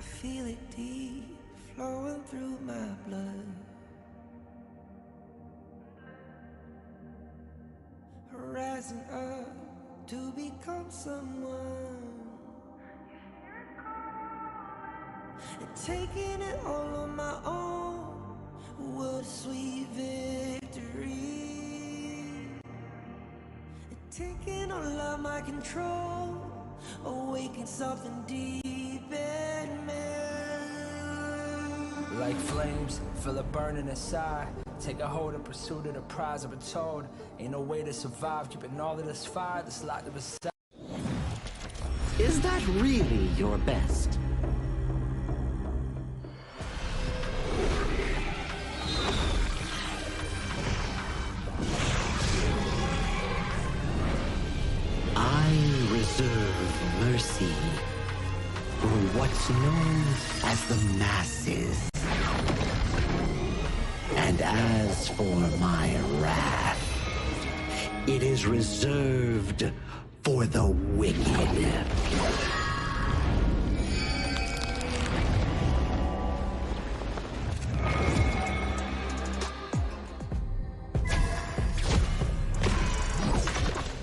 feel it deep flowing through my blood. Rising up to become someone, and taking it all on my own. What a sweet victory. And taking all of my control, awaken something deep in me. Like flames, feel it burning inside. Take a hold and pursuit of the prize. I've been told, ain't no way to survive. Keeping all of this fire that's locked up inside. Is that really your best? I reserve mercy for what's known as the masses. And as for my wrath, it is reserved for the wicked.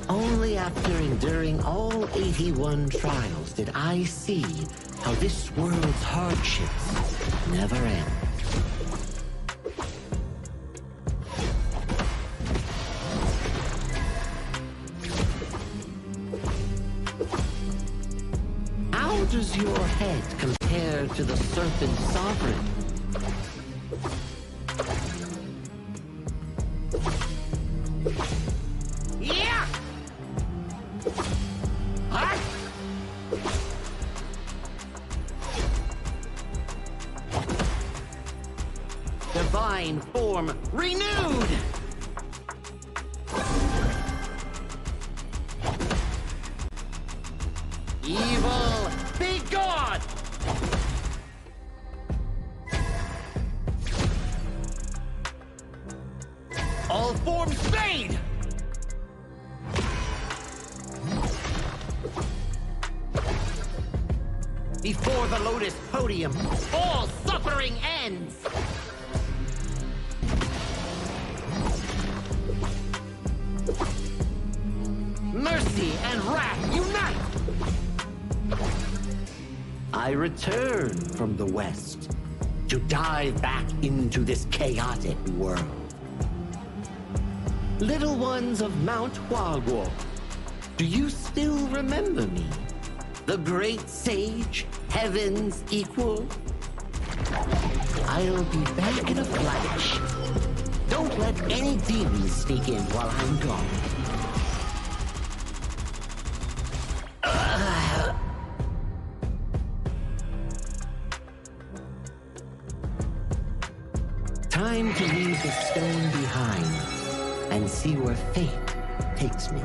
Only after enduring all 81 trials did I see how this world's hardships never end. How does your head compare to the serpent sovereign? Yeah! Huh? Divine form renewed! Evil, be gone! All forms fade! Before the Lotus Podium, all suffering ends! Mercy and wrath unite! I return from the West to dive back into this chaotic world. Little ones of Mount Huaguo, do you still remember me? The great sage, heaven's equal? I'll be back in a flash. Don't let any demons sneak in while I'm gone. Time to leave the stone behind and see where fate takes me.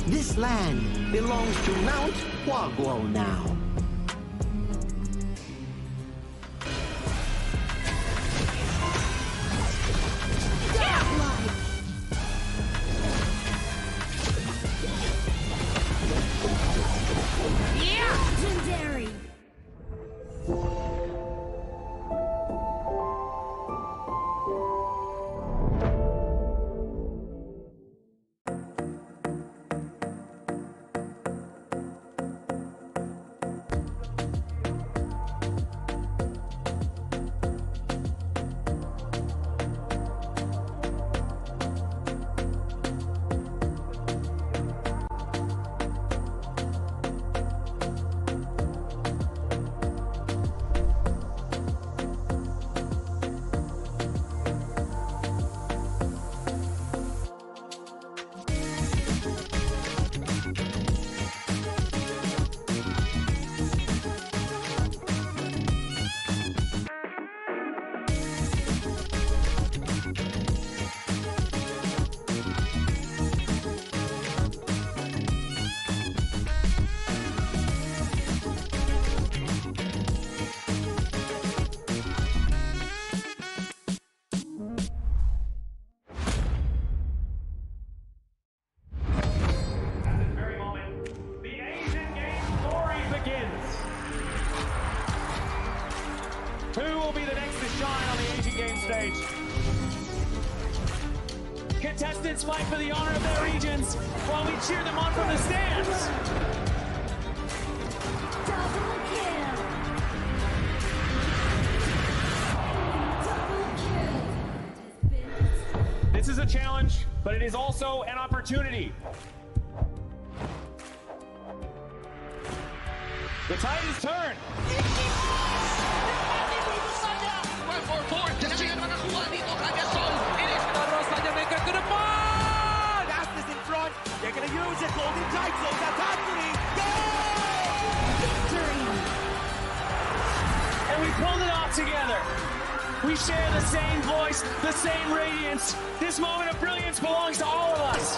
This land belongs to Mount Huaguo now. Legendary! contestants fight for the honor of their regions while we cheer them on from the stands. Double kill. Double kill. This is a challenge, but it is also an opportunity. The tide is turned. 1-4-4, dalayan mga kuha dito, Kagason. It is Astas in front. They're going to use it. Holding tight. Close that top three. Victory. And we pulled it off together. We share the same voice, the same radiance. This moment of brilliance belongs to all of us.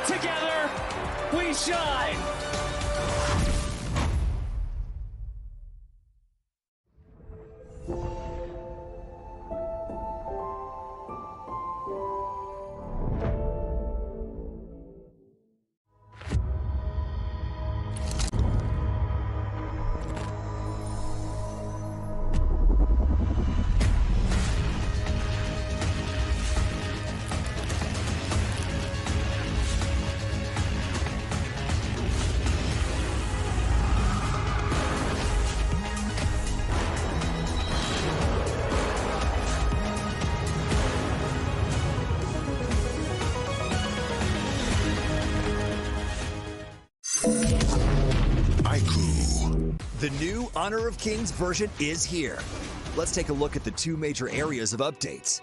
Together, we shine. The new Honor of Kings version is here. Let's take a look at the two major areas of updates: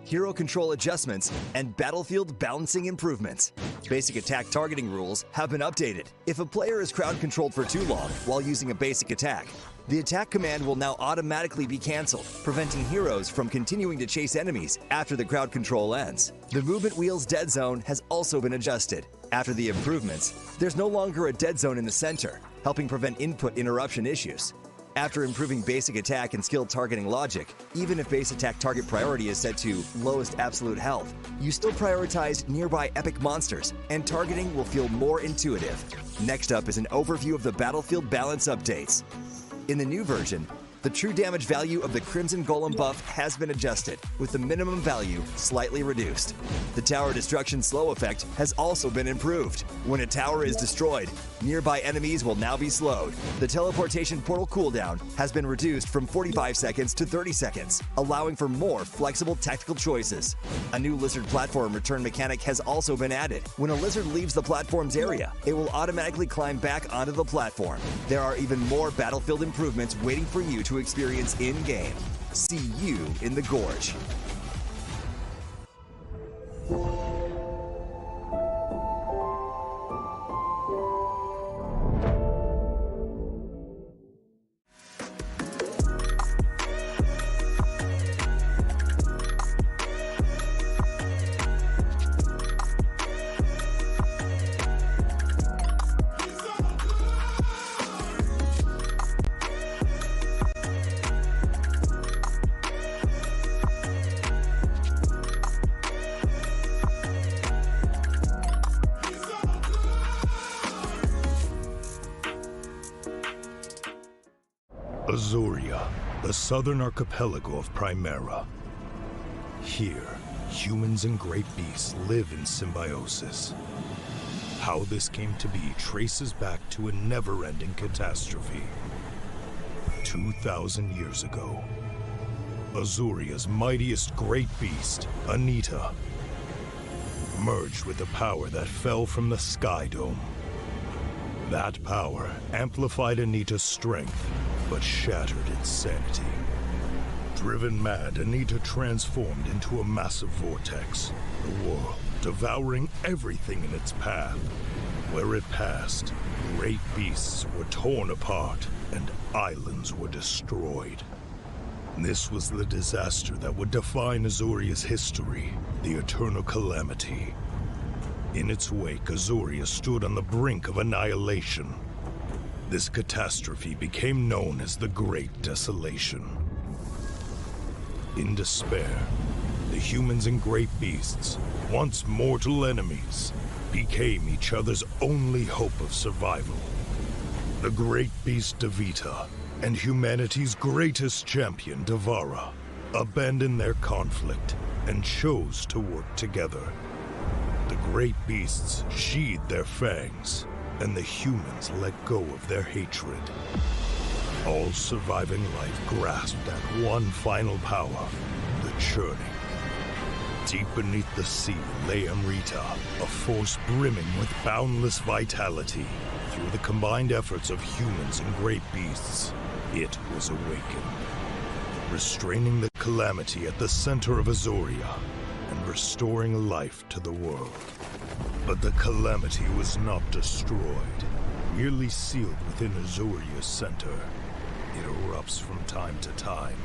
hero control adjustments and battlefield balancing improvements. Basic attack targeting rules have been updated. If a player is crowd controlled for too long while using a basic attack, the attack command will now automatically be cancelled, preventing heroes from continuing to chase enemies after the crowd control ends. The movement wheel's dead zone has also been adjusted. After the improvements, there's no longer a dead zone in the center, helping prevent input interruption issues. After improving basic attack and skill targeting logic, even if base attack target priority is set to lowest absolute health, you still prioritize nearby epic monsters, and targeting will feel more intuitive. Next up is an overview of the battlefield balance updates. In the new version, the true damage value of the Crimson Golem buff has been adjusted, with the minimum value slightly reduced. The tower destruction slow effect has also been improved. When a tower is destroyed, nearby enemies will now be slowed. The teleportation portal cooldown has been reduced from 45 seconds to 30 seconds, allowing for more flexible tactical choices. A new lizard platform return mechanic has also been added. When a lizard leaves the platform's area, it will automatically climb back onto the platform. There are even more battlefield improvements waiting for you to experience in-game. See you in the Gorge. Azuria, the southern archipelago of Primera. Here, humans and great beasts live in symbiosis. How this came to be traces back to a never-ending catastrophe. 2,000 years ago, Azuria's mightiest great beast, Anita, merged with the power that fell from the Sky Dome. That power amplified Anita's strength, but shattered its sanity. Driven mad, Anita transformed into a massive vortex, the world devouring everything in its path. Where it passed, great beasts were torn apart and islands were destroyed. This was the disaster that would define Azuria's history, the Eternal Calamity. In its wake, Azuria stood on the brink of annihilation. This catastrophe became known as the Great Desolation. In despair, the humans and great beasts, once mortal enemies, became each other's only hope of survival. The great beast Devita and humanity's greatest champion, Devara, abandoned their conflict and chose to work together. great beasts sheathed their fangs, and the humans let go of their hatred. All surviving life grasped at one final power, the churning. Deep beneath the sea lay Amrita, a force brimming with boundless vitality. Through the combined efforts of humans and great beasts, it was awakened, restraining the calamity at the center of Azuria and restoring life to the world. But the calamity was not destroyed, merely sealed within Azuria's center. It erupts from time to time,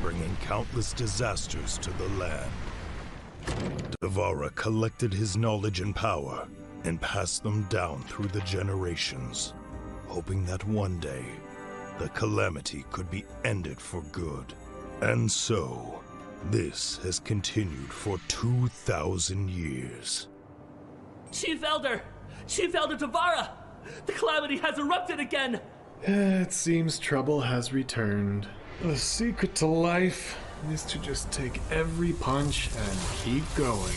bringing countless disasters to the land. Devara collected his knowledge and power and passed them down through the generations, hoping that one day the calamity could be ended for good. And so, this has continued for 2,000 years. Chief Elder Devara! The calamity has erupted again! It seems trouble has returned. The secret to life is to just take every punch and keep going.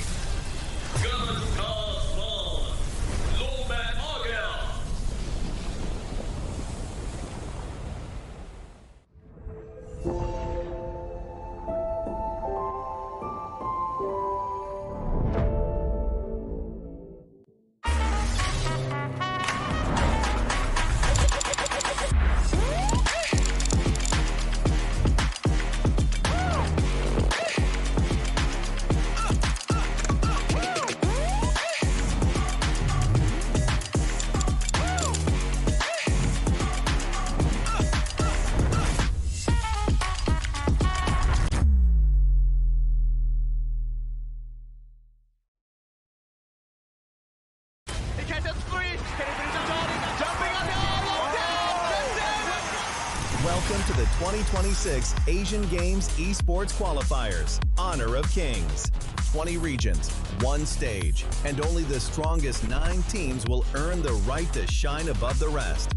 Welcome to the 2026 Asian Games Esports Qualifiers, Honor of Kings. 20 regions, one stage, and only the strongest 9 teams will earn the right to shine above the rest.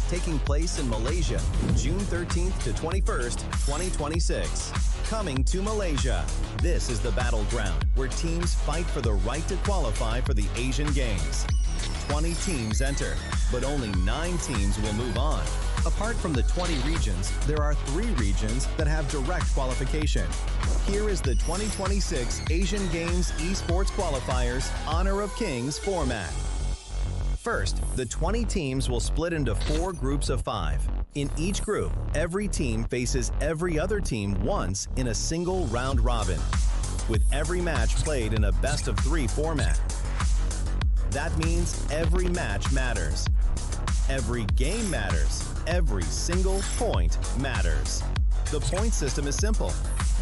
Taking place in Malaysia, June 13th to 21st, 2026. Coming to Malaysia, this is the battleground where teams fight for the right to qualify for the Asian Games. 20 teams enter, but only 9 teams will move on. Apart from the 20 regions, there are 3 regions that have direct qualification. Here is the 2026 Asian Games Esports Qualifiers Honor of Kings format. First, the 20 teams will split into 4 groups of 5. In each group, every team faces every other team once in a single round robin, with every match played in a best-of-3 format. That means every match matters. Every game matters. Every single point matters. The point system is simple.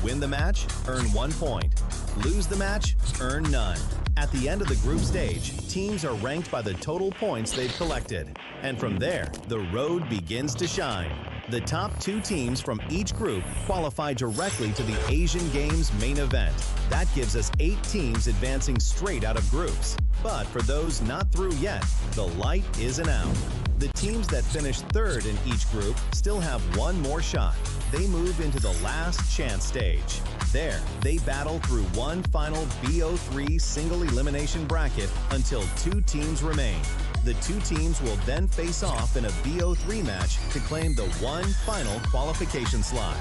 Win the match, earn 1 point. Lose the match, earn none. At the end of the group stage, teams are ranked by the total points they've collected. And from there, the road begins to shine. The top 2 teams from each group qualify directly to the Asian Games main event. That gives us 8 teams advancing straight out of groups. But for those not through yet, the light isn't out. The teams that finish 3rd in each group still have 1 more shot. They move into the last chance stage. There, they battle through one final BO3 single elimination bracket until 2 teams remain. The 2 teams will then face off in a BO3 match to claim the one final qualification slot.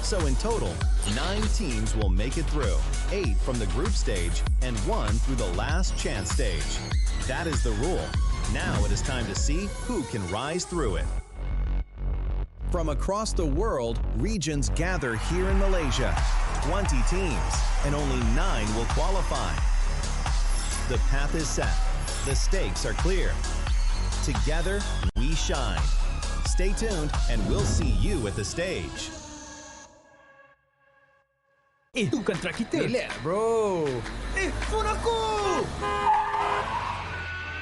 So in total, 9 teams will make it through, 8 from the group stage and 1 through the last chance stage. That is the rule. Now it is time to see who can rise through it. From across the world, regions gather here in Malaysia. 20 teams, and only 9 will qualify. The path is set. The stakes are clear. Together, we shine. Stay tuned, and we'll see you at the stage. Itu kan track kita. Relax, bro. Phone aku!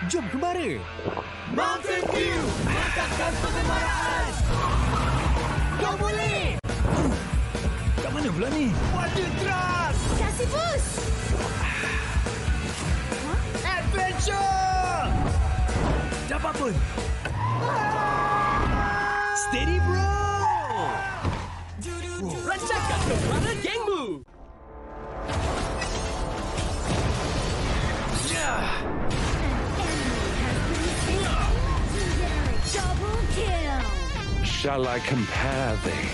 Jom kemari. Mountain Dew! Angkatkan kegemaran! Kau boleh! Kat mana pula ni? Water truck! Kasih bus! Adventure! Dapat pun. Steady, bro! Rancangkan kegemaran gengmu! shall I compare thee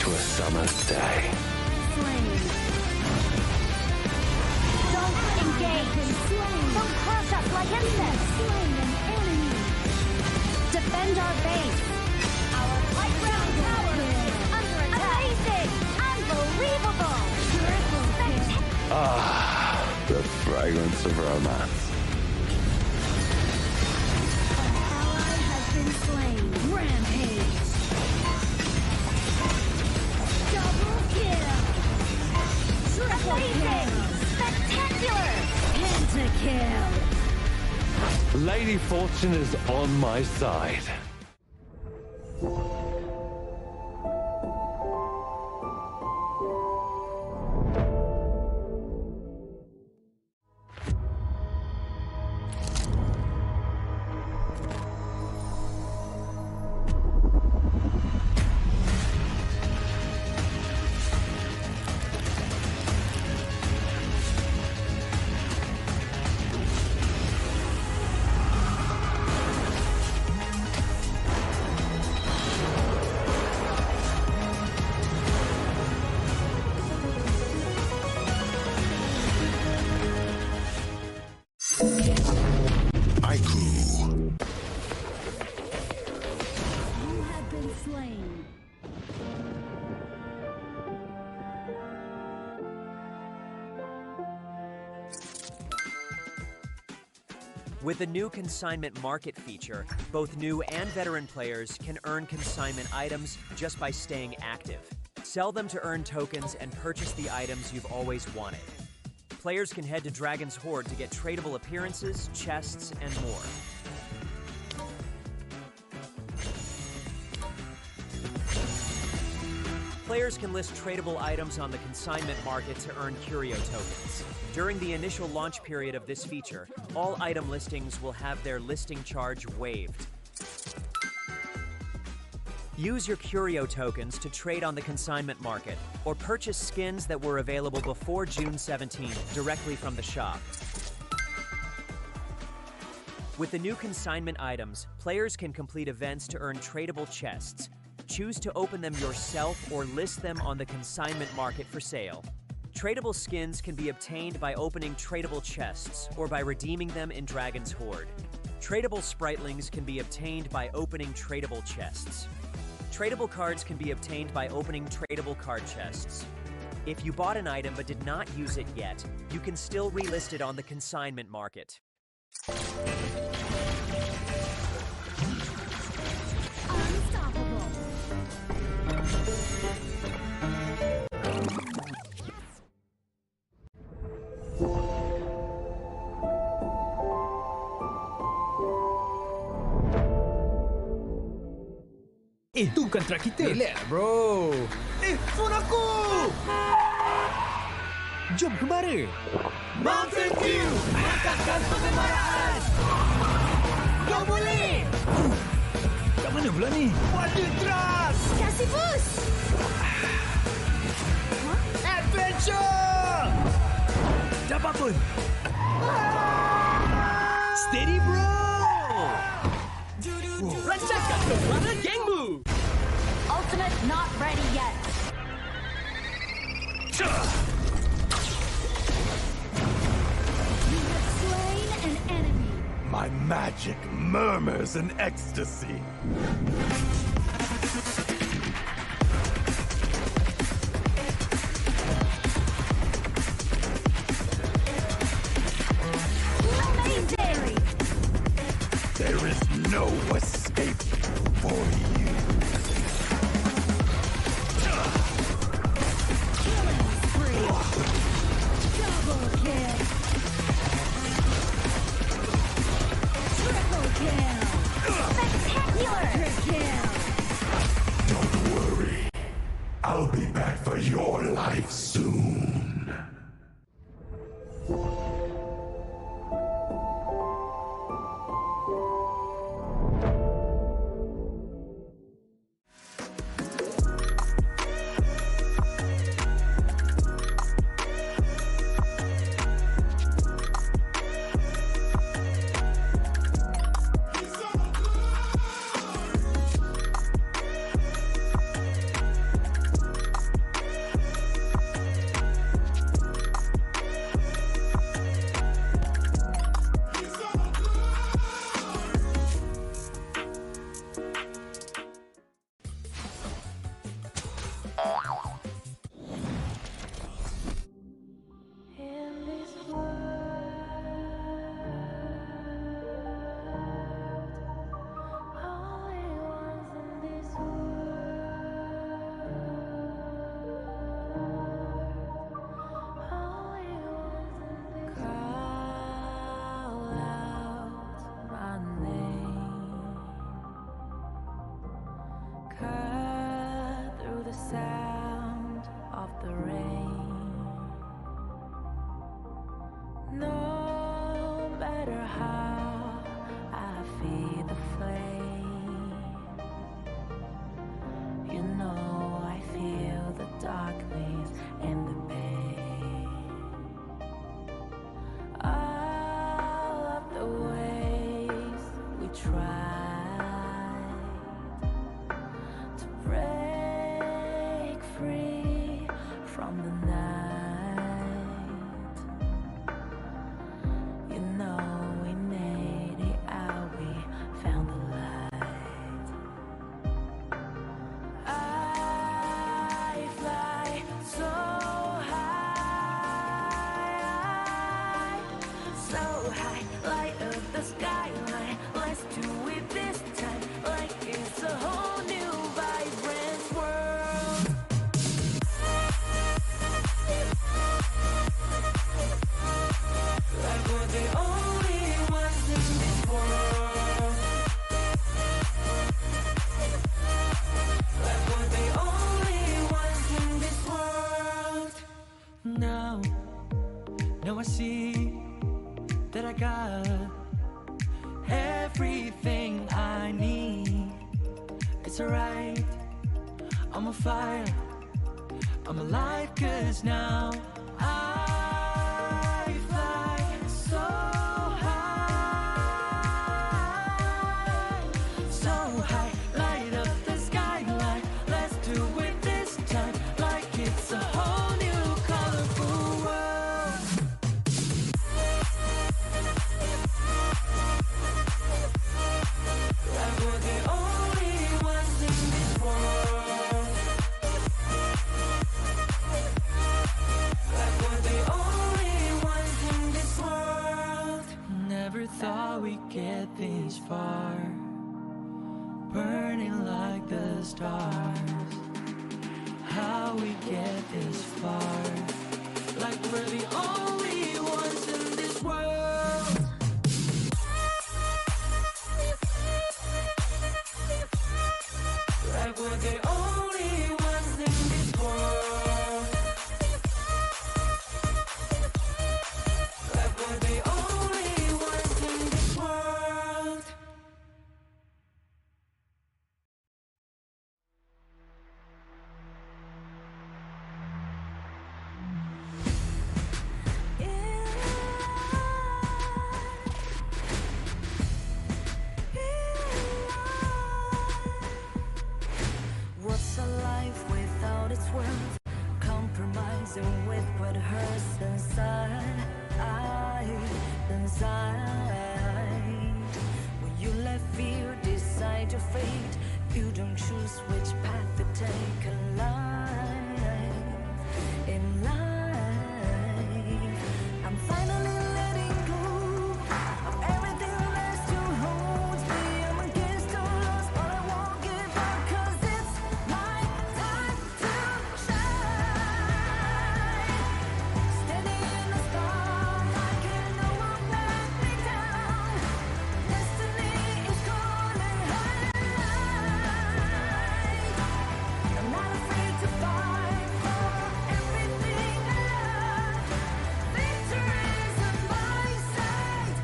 to a summer's day? Slain. Don't engage. Don't crush us like insects. Slain an enemy. Defend our base. Our high ground tower under attack. Amazing. Unbelievable. Ah, the fragrance of romance. An ally has been slain. Rampage. Double kill. Triple kill. Spectacular. Pentakill. Lady Fortune is on my side. With the new consignment market feature, both new and veteran players can earn consignment items just by staying active. Sell them to earn tokens and purchase the items you've always wanted. Players can head to Dragon's Hoard to get tradable appearances, chests, and more. Players can list tradable items on the consignment market to earn curio tokens. During the initial launch period of this feature, all item listings will have their listing charge waived. Use your curio tokens to trade on the consignment market, or purchase skins that were available before June 17th directly from the shop. With the new consignment items, players can complete events to earn tradable chests. Choose to open them yourself or list them on the consignment market for sale. Tradable skins can be obtained by opening tradable chests or by redeeming them in Dragon's Hoard. Tradable spritlings can be obtained by opening tradable chests. Tradable cards can be obtained by opening tradable card chests. If you bought an item but did not use it yet, you can still relist it on the consignment market. Unstoppable. Itu kontra kita. Relax, bro. Phone aku! Jom kembali. Mountain Dew! Angkatkan pengemaraan! Kau boleh! Kat mana pula ni? Waduh trust! Kasih boost! Adventure! Dapat pun. Steady, bro! Rancangkan kekuatan gengmu! Ultimate not ready yet. You have slain an enemy. My magic murmurs in ecstasy. Amazing! There is no escape for you. Killing spree. Double kill. Triple kill. Spectacular kill. Don't worry. I'll be back for your life soon. No matter how I feed the flame, you know I feel the darkness and the pain. All of the ways we tried to break free from the night, you know we made it out, we found the light. I fly so high, light up the skyline. Let's do it this time, like it's a whole new vibrant world. Like we're the only ones in this world. Like we're the only ones in this world. Now I see that I got everything I need. It's alright, I'm on fire, I'm alive, 'cause now I fly so high, light up the skyline. Let's do it this time, like it's a whole new colorful world. Like we're the only ones in this world. Like we're the only ones in this world. Never thought we'd get this far, burning like the stars. How we get this far, like we're the only ones in this world. Like we're the only ones in this world. Like we're the only ones in this world. What's a life without its worth? Compromising with what hurts inside. When you let fear decide your fate, you don't choose which path to take in life. I'm finally letting go of everything that still holds me. I'm against the odds, but I won't give up, 'cause it's my time to shine. Standing in the spotlight, and no one let me down. Destiny is calling high. I'm not afraid to fight for everything I love. Victory's on my side.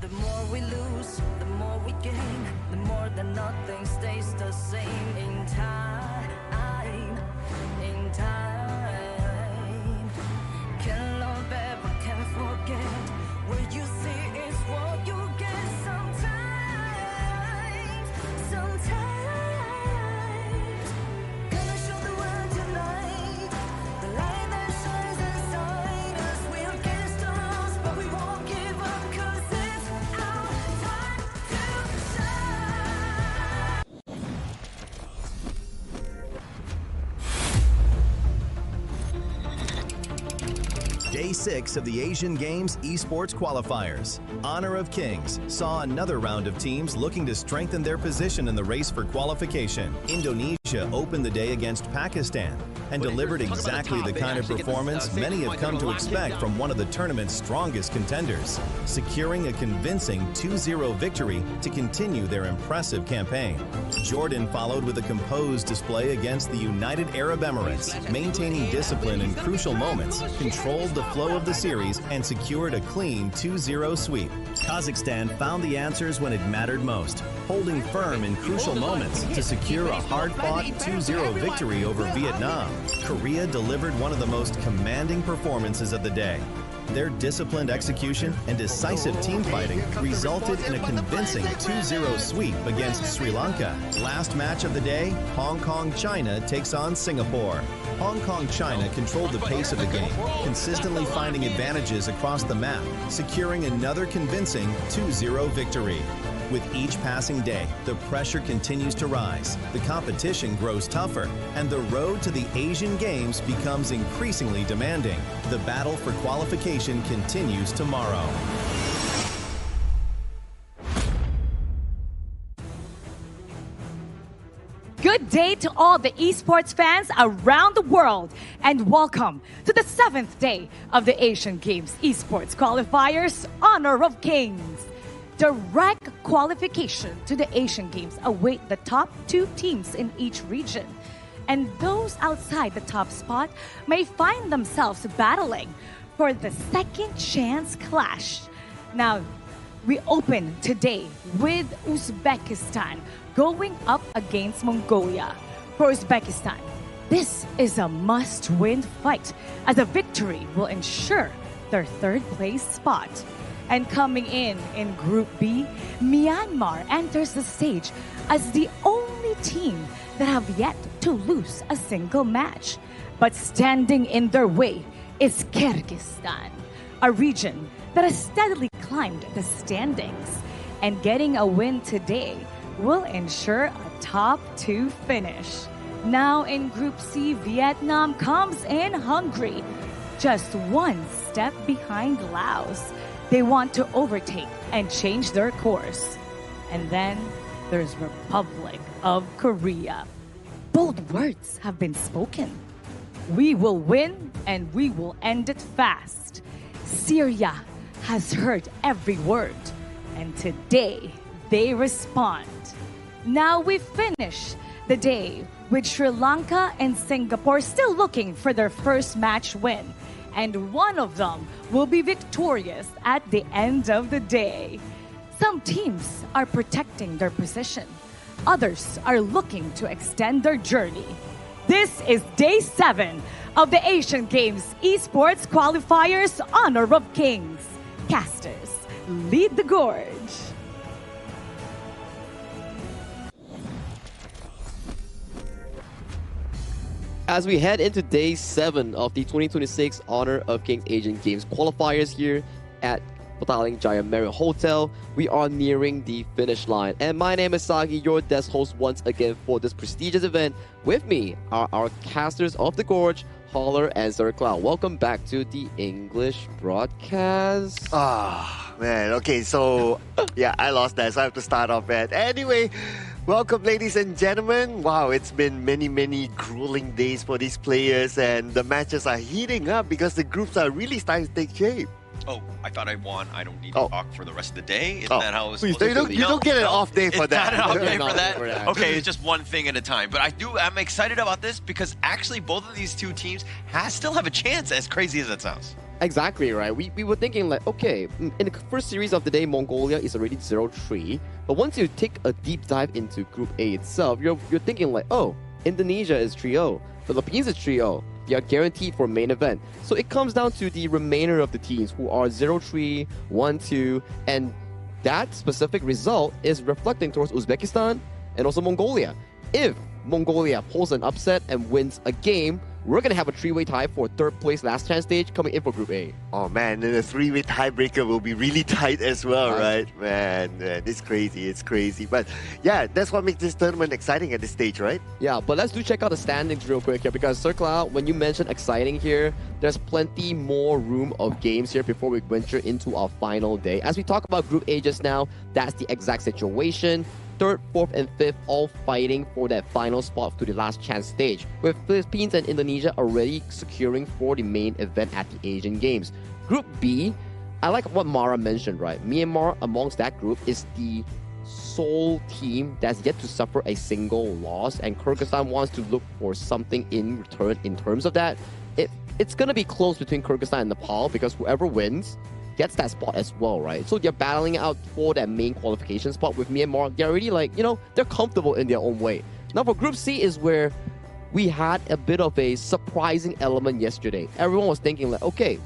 The more we lose, the more we gain. The more that nothing stays the same. In time, can't love ever, can't forget. What you see is what you get. Sometimes, gonna show the world tonight. The light that shines inside us. We're against the odds, but we won't give up, 'cause it's our time to shine. Day 6 of the Asian Games Esports Qualifiers. Honor of Kings saw another round of teams looking to strengthen their position in the race for qualification. Indonesia opened the day against Pakistan, and delivered exactly the kind of performance many have come to expect from one of the tournament's strongest contenders, securing a convincing 2-0 victory to continue their impressive campaign. Jordan followed with a composed display against the United Arab Emirates, maintaining discipline in crucial moments, controlled the flow of the series, and secured a clean 2-0 sweep. Kazakhstan found the answers when it mattered most, holding firm in crucial moments to secure a hard-fought 2-0 victory over Vietnam. Korea delivered one of the most commanding performances of the day. Their disciplined execution and decisive team fighting resulted in a convincing 2-0 sweep against Sri Lanka. Last match of the day, Hong Kong-China takes on Singapore. Hong Kong-China controlled the pace of the game, consistently finding advantages across the map, securing another convincing 2-0 victory. With each passing day, the pressure continues to rise, the competition grows tougher, and the road to the Asian Games becomes increasingly demanding. The battle for qualification continues tomorrow. Good day to all the esports fans around the world, and welcome to the 7th day of the Asian Games Esports Qualifiers Honor of Kings. Direct qualification to the Asian Games await the top 2 teams in each region, and those outside the top spot may find themselves battling for the second chance clash. Now, we open today with Uzbekistan going up against Mongolia. For Uzbekistan, this is a must-win fight, as a victory will ensure their 3rd place spot. And coming in Group B, Myanmar enters the stage as the only team that have yet to lose a single match. But standing in their way is Kyrgyzstan, a region that has steadily climbed the standings. And getting a win today will ensure a top 2 finish. Now in Group C, Vietnam comes in hungry, just 1 step behind Laos. They want to overtake and change their course. And then there's Republic of Korea. Bold words have been spoken. We will win and we will end it fast. Syria has heard every word, and today they respond. Now we finish the day with Sri Lanka and Singapore still looking for their first match win, and one of them will be victorious at the end of the day. Some teams are protecting their position. Others are looking to extend their journey. This is Day 7 of the Asian Games Esports Qualifiers Honor of Kings. Casters, lead the gorge. As we head into Day 7 of the 2026 Honor of Kings Asian Games Qualifiers here at Petaling Jaya Marriott Hotel, we are nearing the finish line. And my name is Sagi, your desk host once again for this prestigious event. With me are our casters of the gorge, Holler and Sir Cloud. Welcome back to the English broadcast. Man, okay, so yeah, I lost that, so I have to start off bad. Anyway, welcome, ladies and gentlemen. Wow, it's been many grueling days for these players, and the matches are heating up because the groups are really starting to take shape. Oh, I thought I won. I don't need to talk for the rest of the day. Isn't that how it was Please, supposed to be? you don't get an off day for that. It's not an off day for that? For that. Okay, it's just one thing at a time. But I'm excited about this because actually both of these 2 teams still have a chance, as crazy as it sounds. Exactly, right? We were thinking like, okay, in the first series of the day, Mongolia is already 0-3. But once you take a deep dive into Group A itself, you're thinking like, oh, Indonesia is 3-0, Philippines is 3-0. They are guaranteed for main event. So it comes down to the remainder of the teams who are 0-3, 1-2, and that specific result is reflecting towards Uzbekistan and also Mongolia. If Mongolia pulls an upset and wins a game, we're going to have a 3-way tie for 3rd place last chance stage coming in for Group A. Oh man, and the 3-way tiebreaker will be really tight as well, right? Man, it's crazy. But yeah, that's what makes this tournament exciting at this stage, right? Yeah, but let's check out the standings real quick here, because Sir Cloud, when you mentioned exciting here, there's plenty more room of games here before we venture into our final day. As we talk about Group A just now, that's the exact situation. 3rd, 4th, and 5th all fighting for that final spot to the last chance stage, with Philippines and Indonesia already securing for the main event at the Asian Games. Group B, I like what Mara mentioned, right? Myanmar amongst that group is the sole team that's yet to suffer a single loss, and Kyrgyzstan wants to look for something in return in terms of that. It's going to be close between Kyrgyzstan and Nepal because whoever wins gets that spot as well, right? So they're battling out for that main qualification spot with Myanmar. They're already like, they're comfortable in their own way. Now for Group C is where we had a bit of a surprising element yesterday. Everyone was thinking like, okay,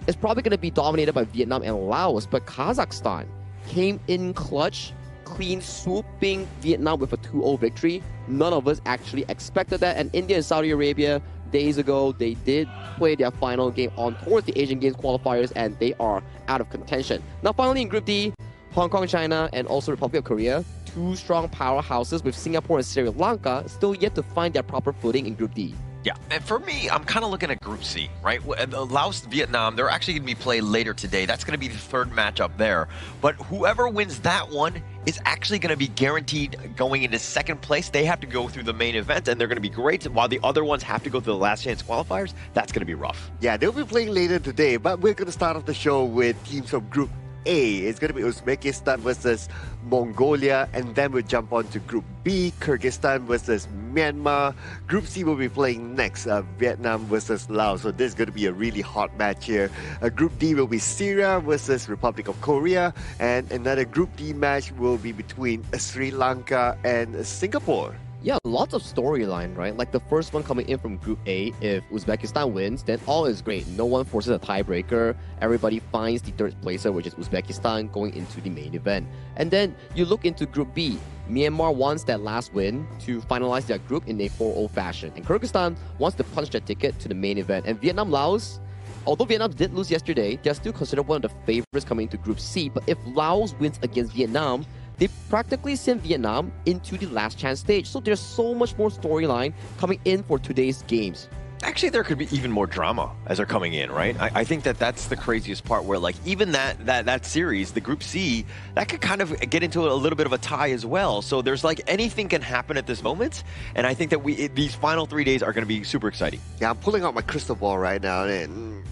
it's probably going to be dominated by Vietnam and Laos, but Kazakhstan came in clutch, clean swooping Vietnam with a 2-0 victory. None of us actually expected that. And India and Saudi Arabia, days ago, they did play their final game on towards the Asian Games qualifiers, and they are out of contention. Now finally in Group D, Hong Kong, China, and also Republic of Korea, two strong powerhouses with Singapore and Sri Lanka still yet to find their proper footing in Group D. Yeah, and for me, I'm kind of looking at Group C, right? Laos, Vietnam, they're actually going to be played later today. That's going to be the 3rd matchup there. But whoever wins that one is actually going to be guaranteed going into 2nd place. They have to go through the main event, and they're going to be great, while the other ones have to go through the last chance qualifiers. That's going to be rough. Yeah, they'll be playing later today, but we're going to start off the show with teams from Group A. It's going to be Uzbekistan versus Mongolia, and then we'll jump on to Group B, Kyrgyzstan versus Myanmar. Group C will be playing next, Vietnam versus Laos. So this is going to be a really hot match here. Group D will be Syria versus Republic of Korea, and another Group D match will be between Sri Lanka and Singapore. Yeah, lots of storyline, right? Like the first one coming in from Group A, if Uzbekistan wins, then all is great. No one forces a tiebreaker. Everybody finds the 3rd placer, which is Uzbekistan, going into the main event. And then you look into Group B. Myanmar wants that last win to finalize their group in a 4-0 fashion. And Kyrgyzstan wants to punch their ticket to the main event. And Vietnam, Laos, although Vietnam did lose yesterday, they're still considered one of the favorites coming into Group C. But if Laos wins against Vietnam, they practically sent Vietnam into the last chance stage. So there's so much more storyline coming in for today's games. Actually, there could be even more drama as they're coming in, right? I think that's the craziest part, where like even that series, the Group C, that could kind of get into a little bit of a tie as well. So there's like anything can happen at this moment, and I think that these final 3 days are going to be super exciting. Yeah, I'm pulling out my crystal ball right now, and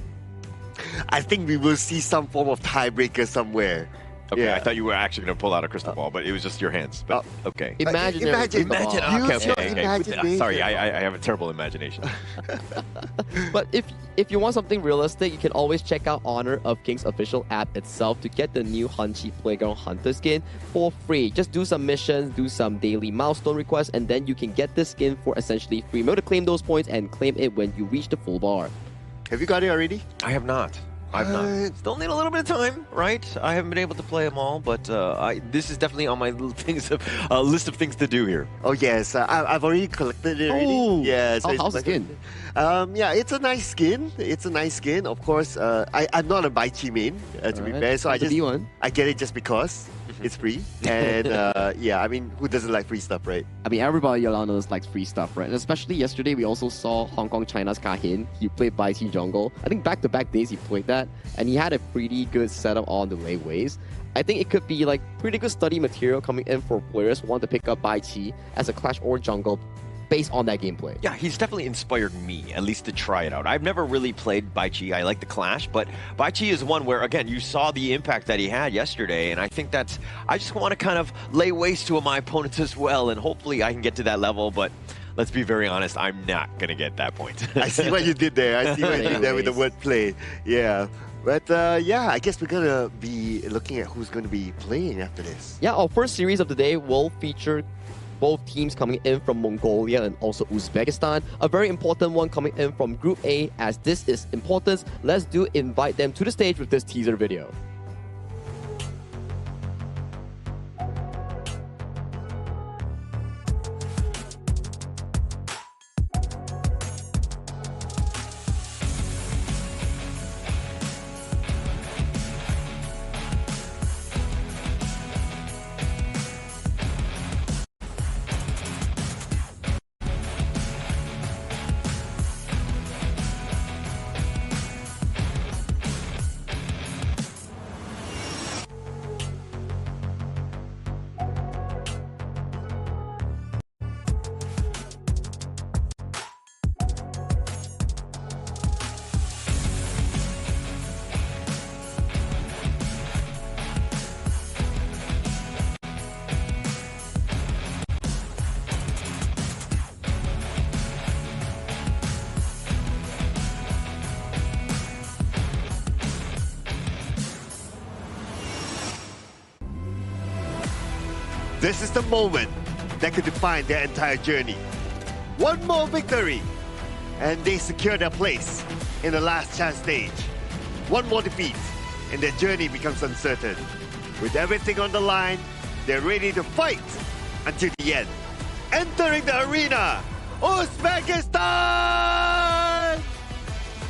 I think we will see some form of tiebreaker somewhere. Okay, yeah. I thought you were actually going to pull out a crystal ball, but it was just your hands. But okay. Imagine. Okay. Sorry, I have a terrible imagination. But if you want something realistic, you can always check out Honor of Kings official app itself to get the new Hunchy Playground Hunter skin for free. Just do some missions, do some daily milestone requests, and then you can get this skin for essentially free. Remember to claim those points and claim it when you reach the full bar. Have you got it already? I have not. I've not. Still need a little bit of time, right? I haven't been able to play them all, but this is definitely on my list of things to do here. Oh yes, I've already collected it already. Oh, yeah. So how's the skin? Yeah, it's a nice skin. It's a nice skin. Of course, I'm not a Baichi main, to be fair, so I get it just because it's free. And yeah, I mean, who doesn't like free stuff, right? I mean, everybody around us likes free stuff, right? And especially yesterday, we also saw Hong Kong China's Kahin. He played Baichi jungle. I think back-to-back days he played that, and he had a pretty good setup on the laneways. I think it could be like pretty good study material coming in for players who want to pick up Baichi as a Clash or jungle based on that gameplay. Yeah, he's definitely inspired me, at least to try it out. I've never really played Baichi. I like the Clash, but Baichi is one where, again, you saw the impact that he had yesterday, and I think I just want to kind of lay waste to my opponents as well, and hopefully I can get to that level, but let's be very honest, I'm not going to get that point. I see what you did there. I see what you did there with the wordplay. Yeah. But yeah, I guess we're going to be looking at who's going to be playing after this. Yeah, our first series of the day will feature both teams coming in from Mongolia and also Uzbekistan. A very important one coming in from Group A, as this is important. Let's invite them to the stage with this teaser video. This is the moment that could define their entire journey. One more victory, and they secure their place in the last chance stage. One more defeat, and their journey becomes uncertain. With everything on the line, they're ready to fight until the end. Entering the arena, Uzbekistan!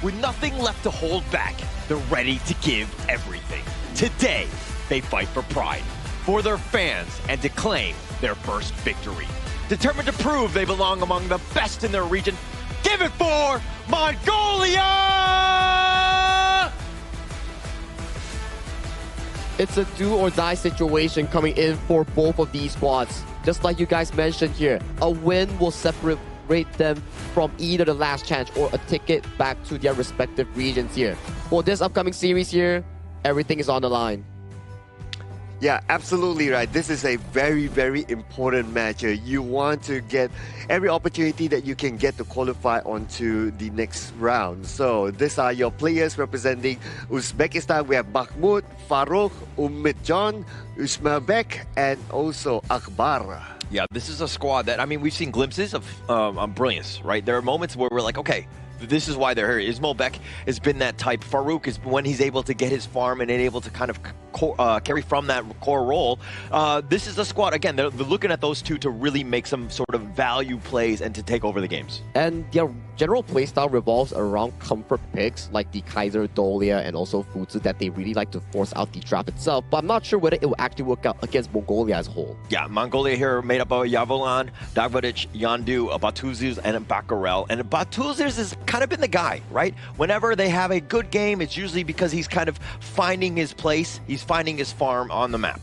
With nothing left to hold back, they're ready to give everything. Today, they fight for pride, for their fans, and to claim their first victory. Determined to prove they belong among the best in their region, give it for Mongolia! It's a do-or-die situation coming in for both of these squads. Just like you guys mentioned here, a win will separate them from either the last chance or a ticket back to their respective regions here. For this upcoming series here, everything is on the line. Yeah, absolutely right. This is a very, very important match. You want to get every opportunity that you can get to qualify onto the next round. So these are your players representing Uzbekistan. We have Mahmoud, Farooq, Ummitjon, Usmabek, and also Akbar. Yeah, this is a squad that, I mean, we've seen glimpses of brilliance, right? There are moments where we're like, okay, this is why they're here. Ismailbek has been that type. Farooq is when he's able to get his farm and able to kind of carry from that core role. This is a squad, again, they're looking at those two to really make some sort of value plays and to take over the games. And their general playstyle revolves around comfort picks like the Kaiser, Dolia, and also Futsu that they really like to force out the draft itself. But I'm not sure whether it will actually work out against Mongolia as a whole. Yeah, Mongolia here made up of Yavolan, Dagvadic, Yandu, Batuzuz, and Bakarel. And Batuzuz has kind of been the guy, right? Whenever they have a good game, it's usually because he's kind of finding his place. He's finding his farm on the map.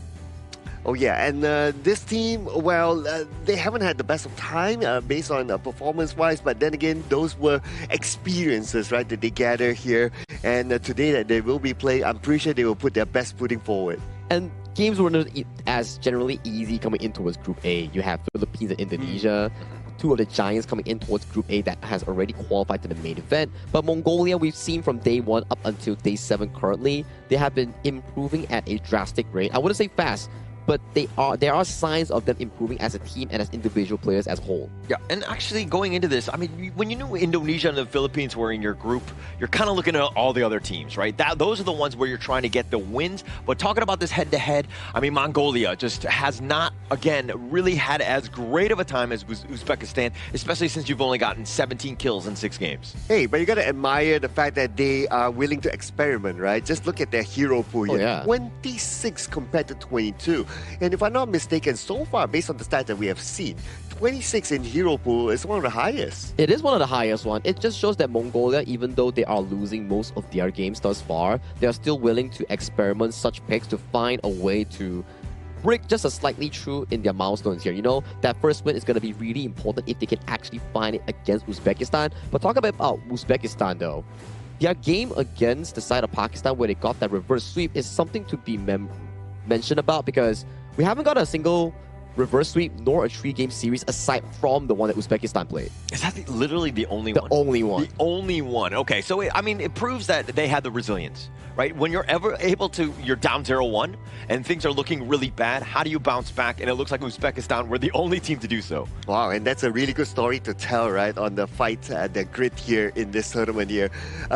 Oh yeah, and this team, well, they haven't had the best of time based on performance-wise, but then again, those were experiences, right, that they gather here. And today that they will be playing, I'm pretty sure they will put their best footing forward. And games were not as generally easy coming in towards Group A. You have Philippines and Indonesia. Two of the giants coming in towards Group A that has already qualified to the main event. But Mongolia, we've seen from day 1 up until day 7 currently, they have been improving at a drastic rate. I wouldn't say fast, but there are signs of them improving as a team and as individual players as a whole. Yeah, and actually going into this, I mean, when you knew Indonesia and the Philippines were in your group, you're kind of looking at all the other teams, right? Those are the ones where you're trying to get the wins. But talking about this head-to-head, I mean, Mongolia just has not, again, really had as great of a time as Uzbekistan, especially since you've only gotten 17 kills in 6 games. Hey, but you got to admire the fact that they are willing to experiment, right? Just look at their hero pool here. Yeah. 26 compared to 22. And if I'm not mistaken, so far, based on the stats that we have seen, 26 in hero pool is one of the highest. It is one of the highest one. It just shows that Mongolia, even though they are losing most of their games thus far, they are still willing to experiment such picks to find a way to break just a slightly through in their milestones here. You know, that first win is going to be really important if they can actually find it against Uzbekistan. But talk about Uzbekistan though. Their game against the side of Pakistan where they got that reverse sweep is something to be mentioned about, because we haven't got a single reverse sweep nor a 3-game series aside from the one that Uzbekistan played. Is that literally the only one? The only one. The only one. Okay, so I mean, it proves that they had the resilience, right? When you're ever able to, you're down 0-1 and things are looking really bad, how do you bounce back? And it looks like Uzbekistan were the only team to do so. Wow, and that's a really good story to tell, right, on the fight, the grit here in this tournament here.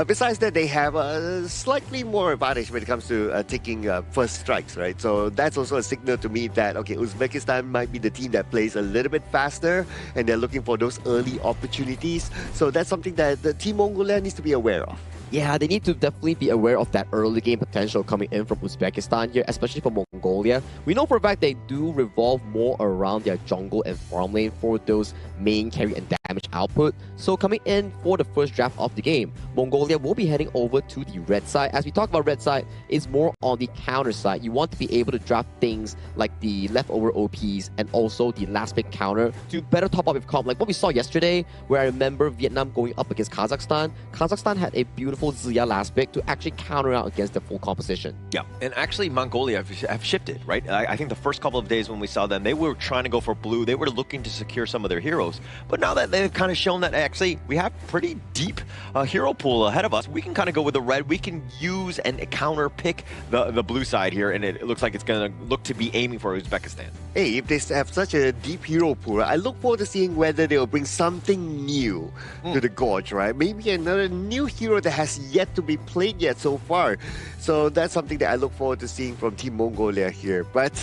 Besides that, they have a slightly more advantage when it comes to taking first strikes, right? So that's also a signal to me that, okay, Uzbekistan might be the team that plays a little bit faster and they're looking for those early opportunities. So that's something that the Team Mongolia needs to be aware of. Yeah, they need to definitely be aware of that early game potential coming in from Uzbekistan here, especially for Mongolia. We know for a fact they do revolve more around their jungle and farm lane for those main carry and damage output. So coming in for the first draft of the game, Mongolia will be heading over to the red side. As we talk about red side, it's more on the counter side. You want to be able to draft things like the leftover OPs and also the last pick counter to better top up with comp. Like what we saw yesterday, where I remember Vietnam going up against Kazakhstan. Kazakhstan had a beautiful beautiful Ziya last pick to actually counter out against the full composition. Yeah, and actually Mongolia have shifted, right? I think the first couple of days when we saw them, they were trying to go for blue. They were looking to secure some of their heroes. But now that they've kind of shown that actually we have pretty deep hero pool ahead of us, we can kind of go with the red. We can use and counter pick the blue side here, and it looks like it's going to look to be aiming for Uzbekistan. Hey, if they have such a deep hero pool, I look forward to seeing whether they will bring something new to the Gorge, right? Maybe another new hero that has yet to be played yet so far. So that's something that I look forward to seeing from Team Mongolia here. But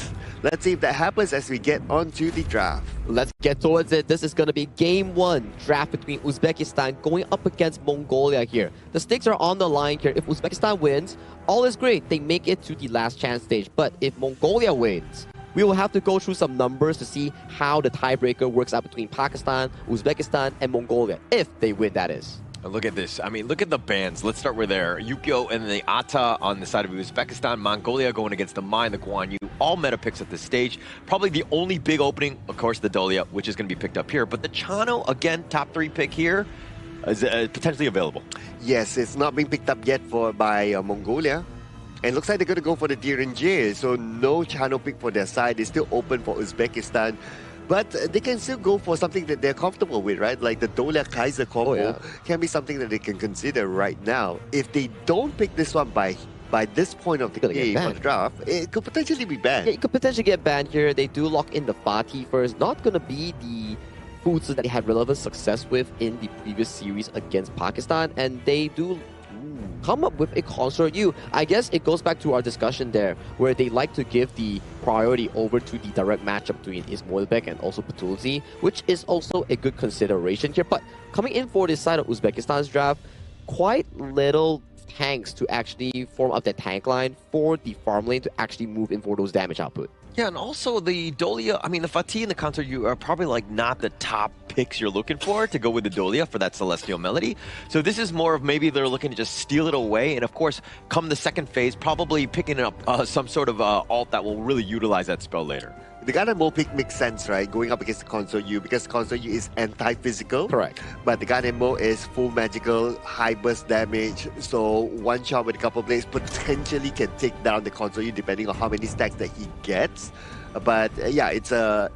let's see if that happens as we get onto the draft. Let's get towards it. This is going to be game one draft between Uzbekistan going up against Mongolia here. The stakes are on the line here. If Uzbekistan wins, all is great. They make it to the last chance stage. But if Mongolia wins, we will have to go through some numbers to see how the tiebreaker works out between Pakistan, Uzbekistan, and Mongolia. If they win, that is. Look at this. I mean, look at the bands. Let's start with there. Yukio and the Ata on the side of Uzbekistan. Mongolia going against the Mai and the Guan Yu. All meta picks at this stage. Probably the only big opening, of course, the Dolia, which is going to be picked up here. But the Chano, again, top 3 pick here, is potentially available. Yes, it's not being picked up yet by Mongolia. And looks like they're going to go for the Direnje. So no Chano pick for their side. It's still open for Uzbekistan. But they can still go for something that they're comfortable with, right? Like the Dolia Kaiser combo can be something that they can consider right now. If they don't pick this one by this point of the game of the draft, it could potentially be banned. Yeah, it could potentially get banned here. They do lock in the Fatih first. Not going to be the foods that they had relevant success with in the previous series against Pakistan. And they do come up with a Consort U. I guess it goes back to our discussion there, where they like to give the priority over to the direct matchup between Ismoilbek and also Patulzi, which is also a good consideration here. But coming in for this side of Uzbekistan's draft, quite little tanks to actually form up that tank line for the farm lane to actually move in for those damage output. Yeah, and also the Dolia, I mean, the Fatih and the Consort U are probably like not the top picks you're looking for to go with the Dolia for that Celestial Melody. So this is more of maybe they're looking to just steal it away. And of course, come the second phase, probably picking up some sort of alt that will really utilize that spell later. The Garden pick makes sense, right? Going up against the Consort U, because Consort U is anti-physical. Correct. But the Garden is full magical, high burst damage. So one shot with a couple blades potentially can take down the Consort U depending on how many stacks that he gets. But yeah, it's a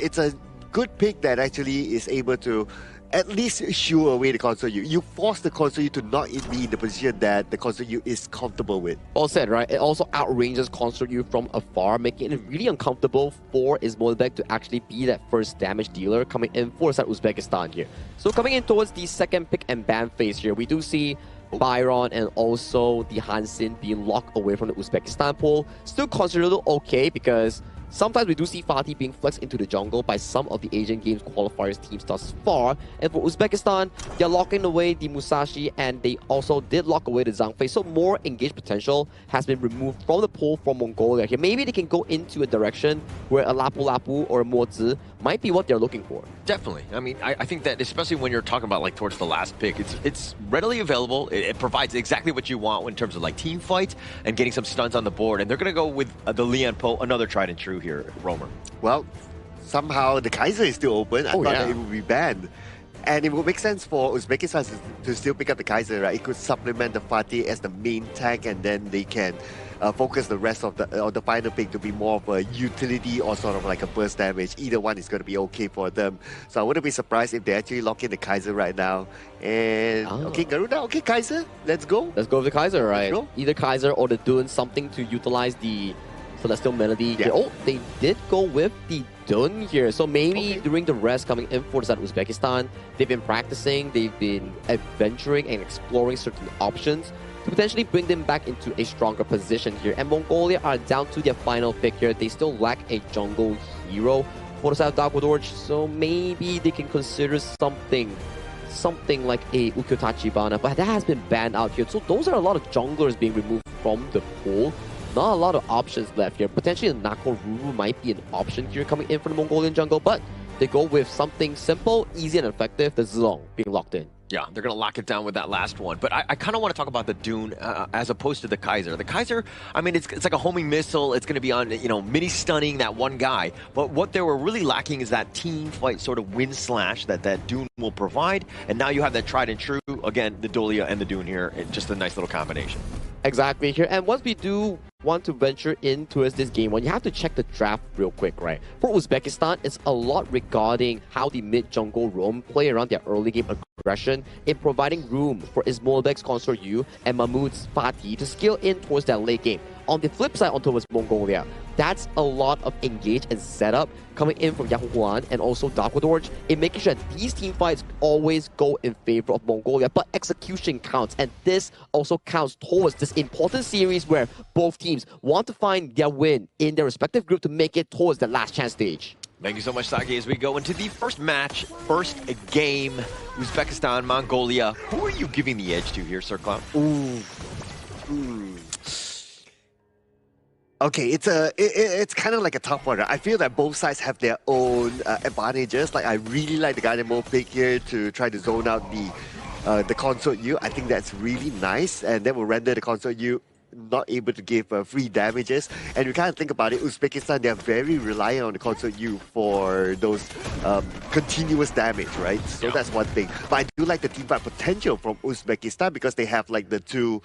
good pick that actually is able to at least shoo away the Consort U. You force the Consort U to not be in the position that the Consort U is comfortable with. All said, right? It also outranges Consort U from afar, making it really uncomfortable for Ismoilbek to actually be that first damage dealer coming in for Uzbekistan here. So coming in towards the second pick and ban phase here, we do see Byron and also the Hansin being locked away from the Uzbekistan pool. Still considered okay because sometimes we do see Fatih being flexed into the jungle by some of the Asian Games qualifiers teams thus far. And for Uzbekistan, they're locking away the Musashi and they also did lock away the Zhang Fei. So more engaged potential has been removed from the pool from Mongolia here. Maybe they can go into a direction where a Lapu Lapu or a Mozi might be what they're looking for. Definitely. I mean, I think that especially when you're talking about like towards the last pick, it's readily available. It provides exactly what you want in terms of like team fight and getting some stuns on the board. And they're going to go with the Lian Po, another tried and true here, Romer. Well, somehow the Kaiser is still open. I thought that it would be banned. And it would make sense for Uzbekistan to still pick up the Kaiser, right? It could supplement the Fatih as the main tank, and then they can focus the rest of the final pick to be more of a utility or sort of like a burst damage. Either one is going to be okay for them. So I wouldn't be surprised if they actually lock in the Kaiser right now. And okay, Garuda, okay, Kaiser, let's go. Let's go with the Kaiser, right? Either Kaiser or they're doing something to utilize the Celestial Melody. Yeah. Oh, they did go with the Dun here. So maybe during the rest coming in for the side of Uzbekistan, they've been practicing, they've been adventuring and exploring certain options to potentially bring them back into a stronger position here. And Mongolia are down to their final pick here. They still lack a jungle hero for the side of Dagwadorj. So maybe they can consider something like a Ukyo Tachibana, but that has been banned out here. So those are a lot of junglers being removed from the pool. Not a lot of options left here. Potentially a Nako Ruru might be an option here coming in for the Mongolian jungle, but they go with something simple, easy and effective, the Zilong being locked in. Yeah, they're going to lock it down with that last one. But I kind of want to talk about the Dune as opposed to the Kaiser. The Kaiser, I mean, it's like a homing missile. It's going to be on, mini-stunning that one guy. But what they were really lacking is that team fight sort of win slash that Dune will provide. And now you have that tried and true. Again, the Dolia and the Dune here. Just a nice little combination. Exactly here. And once we do want to venture in towards this game, you have to check the draft real quick, right? For Uzbekistan, it's a lot regarding how the mid-jungle roam play around their early game aggression in providing room for Ismailbek's Consort U and Mahmoud's Fatih to scale in towards that late game. On the flip side, on towards Mongolia, that's a lot of engage and setup coming in from Yahoo Huan and also Darkwadorj in making sure that these team fights always go in favor of Mongolia, but execution counts, and this also counts towards this important series where both teams want to find their win in their respective group to make it towards the last chance stage. Thank you so much, Saki. As we go into the first match, first game, Uzbekistan, Mongolia. Who are you giving the edge to here, Sir Clown? Okay, it's kind of like a tough one. I feel that both sides have their own advantages. Like, I really like the Dynamo pick here to try to zone out the Consort U. I think that's really nice, and that will render the Consort U not able to give free damages. And you kind of think about it, Uzbekistan, they're very reliant on the Consort U for those continuous damage, right? So that's one thing. But I do like the teamfight potential from Uzbekistan because they have like the two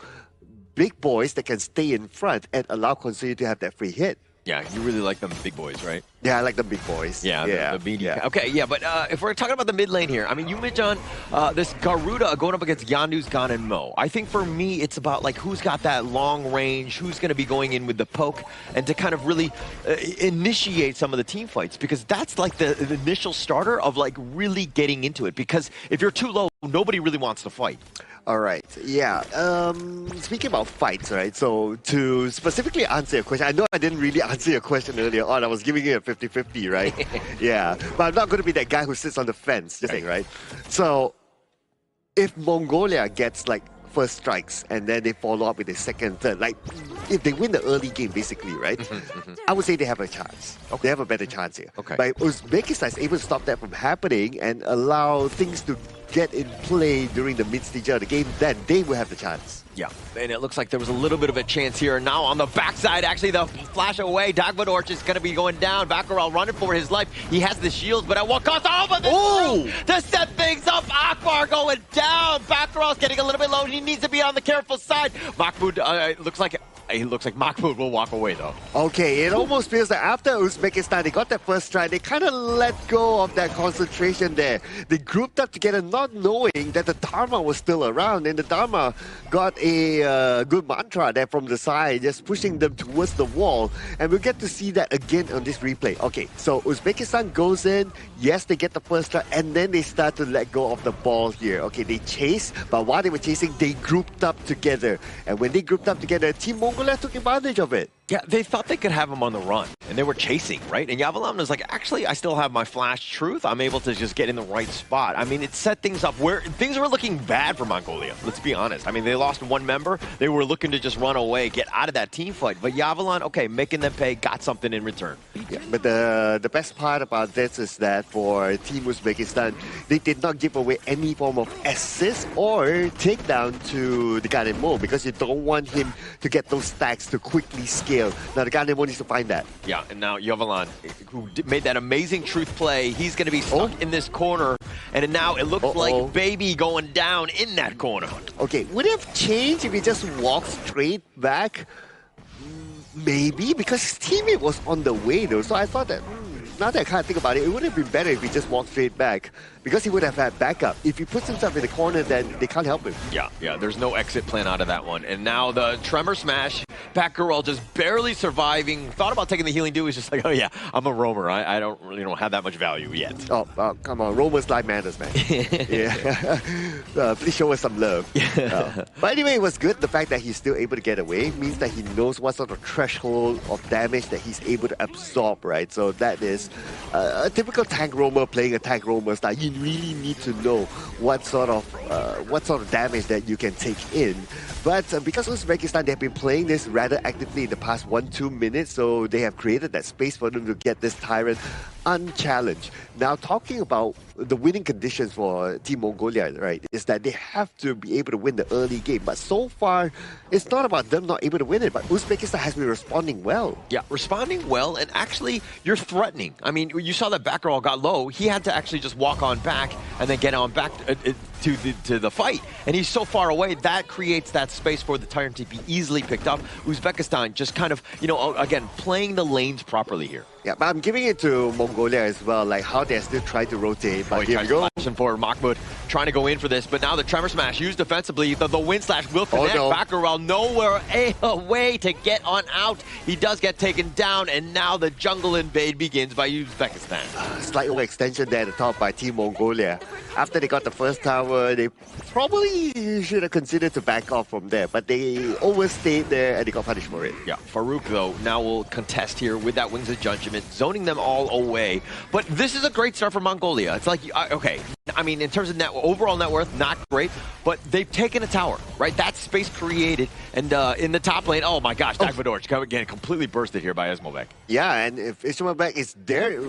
big boys that can stay in front and allow Consort U to have that free hit. Yeah, you really like them big boys, right? Yeah, I like the big boys. Yeah, the meaty. Yeah. Okay, yeah, but if we're talking about the mid lane here, I mean, you mentioned this Garuda going up against Yanduz, Gan, and Mo. I think for me, it's about like who's got that long range, who's going to be going in with the poke, and to kind of really initiate some of the team fights, because that's like the initial starter of like really getting into it. Because if you're too low, nobody really wants to fight. All right, yeah. Speaking about fights, right? So to specifically answer your question, I know I didn't really answer your question earlier on. I was giving you a 50-50, right? Yeah, but I'm not going to be that guy who sits on the fence, just saying, right? So if Mongolia gets like first strikes and then they follow up with a second, third, like if they win the early game, basically, right? I would say they have a chance. They have a better chance here. Okay. But if Uzbekistan is able to stop that from happening and allow things to get in play during the mid-stage of the game, then they will have the chance. Yeah, and it looks like there was a little bit of a chance here. Now on the backside, actually, the flash away. Dagvadorch is going to be going down. Baccaral running for his life. He has the shields, but at what cost? Oh, but to set things up, Akbar going down. Baccaral's getting a little bit low. He needs to be on the careful side. Mahmoud, looks like Mahmoud will walk away, though. Okay, it almost feels that after Uzbekistan, they got that first try, they kind of let go of that concentration there. They grouped up together, not knowing that the Dharma was still around, and the Dharma got a good mantra there from the side, just pushing them towards the wall. And we'll get to see that again on this replay. Okay, so Uzbekistan goes in, yes, they get the first try, and then they start to let go of the ball here. Okay, they chase, but while they were chasing, they grouped up together. And when they grouped up together, Team Mongolia took advantage of it. Yeah, they thought they could have him on the run, and they were chasing, right? And Yavalan was like, actually, I still have my flash truth. I'm able to just get in the right spot. I mean, it set things up where things were looking bad for Mongolia, let's be honest. I mean, they lost one member. They were looking to just run away, get out of that team fight. But Yavalan, okay, making them pay, got something in return. Yeah, but the best part about this is that for Team Uzbekistan, they did not give away any form of assist or takedown to the Ganemo, because you don't want him to get those stacks to quickly scale. Now the Ganemo needs to find that. Yeah, and now Yavalan, who made that amazing truth play, he's going to be stuck in this corner, and now it looks like Baby going down in that corner. Okay, would it have changed if he just walked straight back? Maybe, because his teammate was on the way though, so I thought that, now that I can't think about it, it would have been better if he just walked straight back, because he would have had backup. If he puts himself in the corner, then they can't help him. Yeah, there's no exit plan out of that one. And now the Tremor Smash, Batgirl just barely surviving. Thought about taking the healing dew. He's just like, oh yeah, I'm a roamer. I don't really have that much value yet. Oh, come on, roamers life matters, man. Yeah, please show us some love. But anyway, it was good. The fact that he's still able to get away means that he knows what sort of threshold of damage that he's able to absorb, right? So that is a typical tank roamer playing a tank roamer style. You really need to know what sort of damage that you can take in. But because Uzbekistan, they've been playing this rather actively in the past 1-2 minutes, so they have created that space for them to get this Tyrant unchallenged. Now, talking about the winning conditions for Team Mongolia, right, is that they have to be able to win the early game. But so far, it's not about them not able to win it, but Uzbekistan has been responding well. Yeah, responding well, and actually, you're threatening. I mean, you saw that back row got low. He had to actually just walk on back and then get on back to the fight. And he's so far away, that creates that space for the Tyrant to be easily picked up. Uzbekistan just kind of, you know, again, playing the lanes properly here. Yeah, but I'm giving it to Mongolia as well, like how they're still trying to rotate. But here we go. For Mahmoud, trying to go in for this, but now the Tremor Smash used defensively. The wind slash will connect. Back around, nowhere a way to get on out. He does get taken down, and now the jungle invade begins by Uzbekistan. Slight overextension there at the top by Team Mongolia. After they got the first tower, they probably should have considered to back off from there, but they overstayed there and they got punished for it. Yeah, Farouk, though, now will contest here with that Wings of Judgment, zoning them all away. But this is a great start for Mongolia. It's like, okay, I mean, in terms of overall net worth, not great, but they've taken a tower, right? That space created, and in the top lane, oh my gosh, Dagvadorj again completely bursted here by Ismailbek. Yeah, and if Ismailbek is there,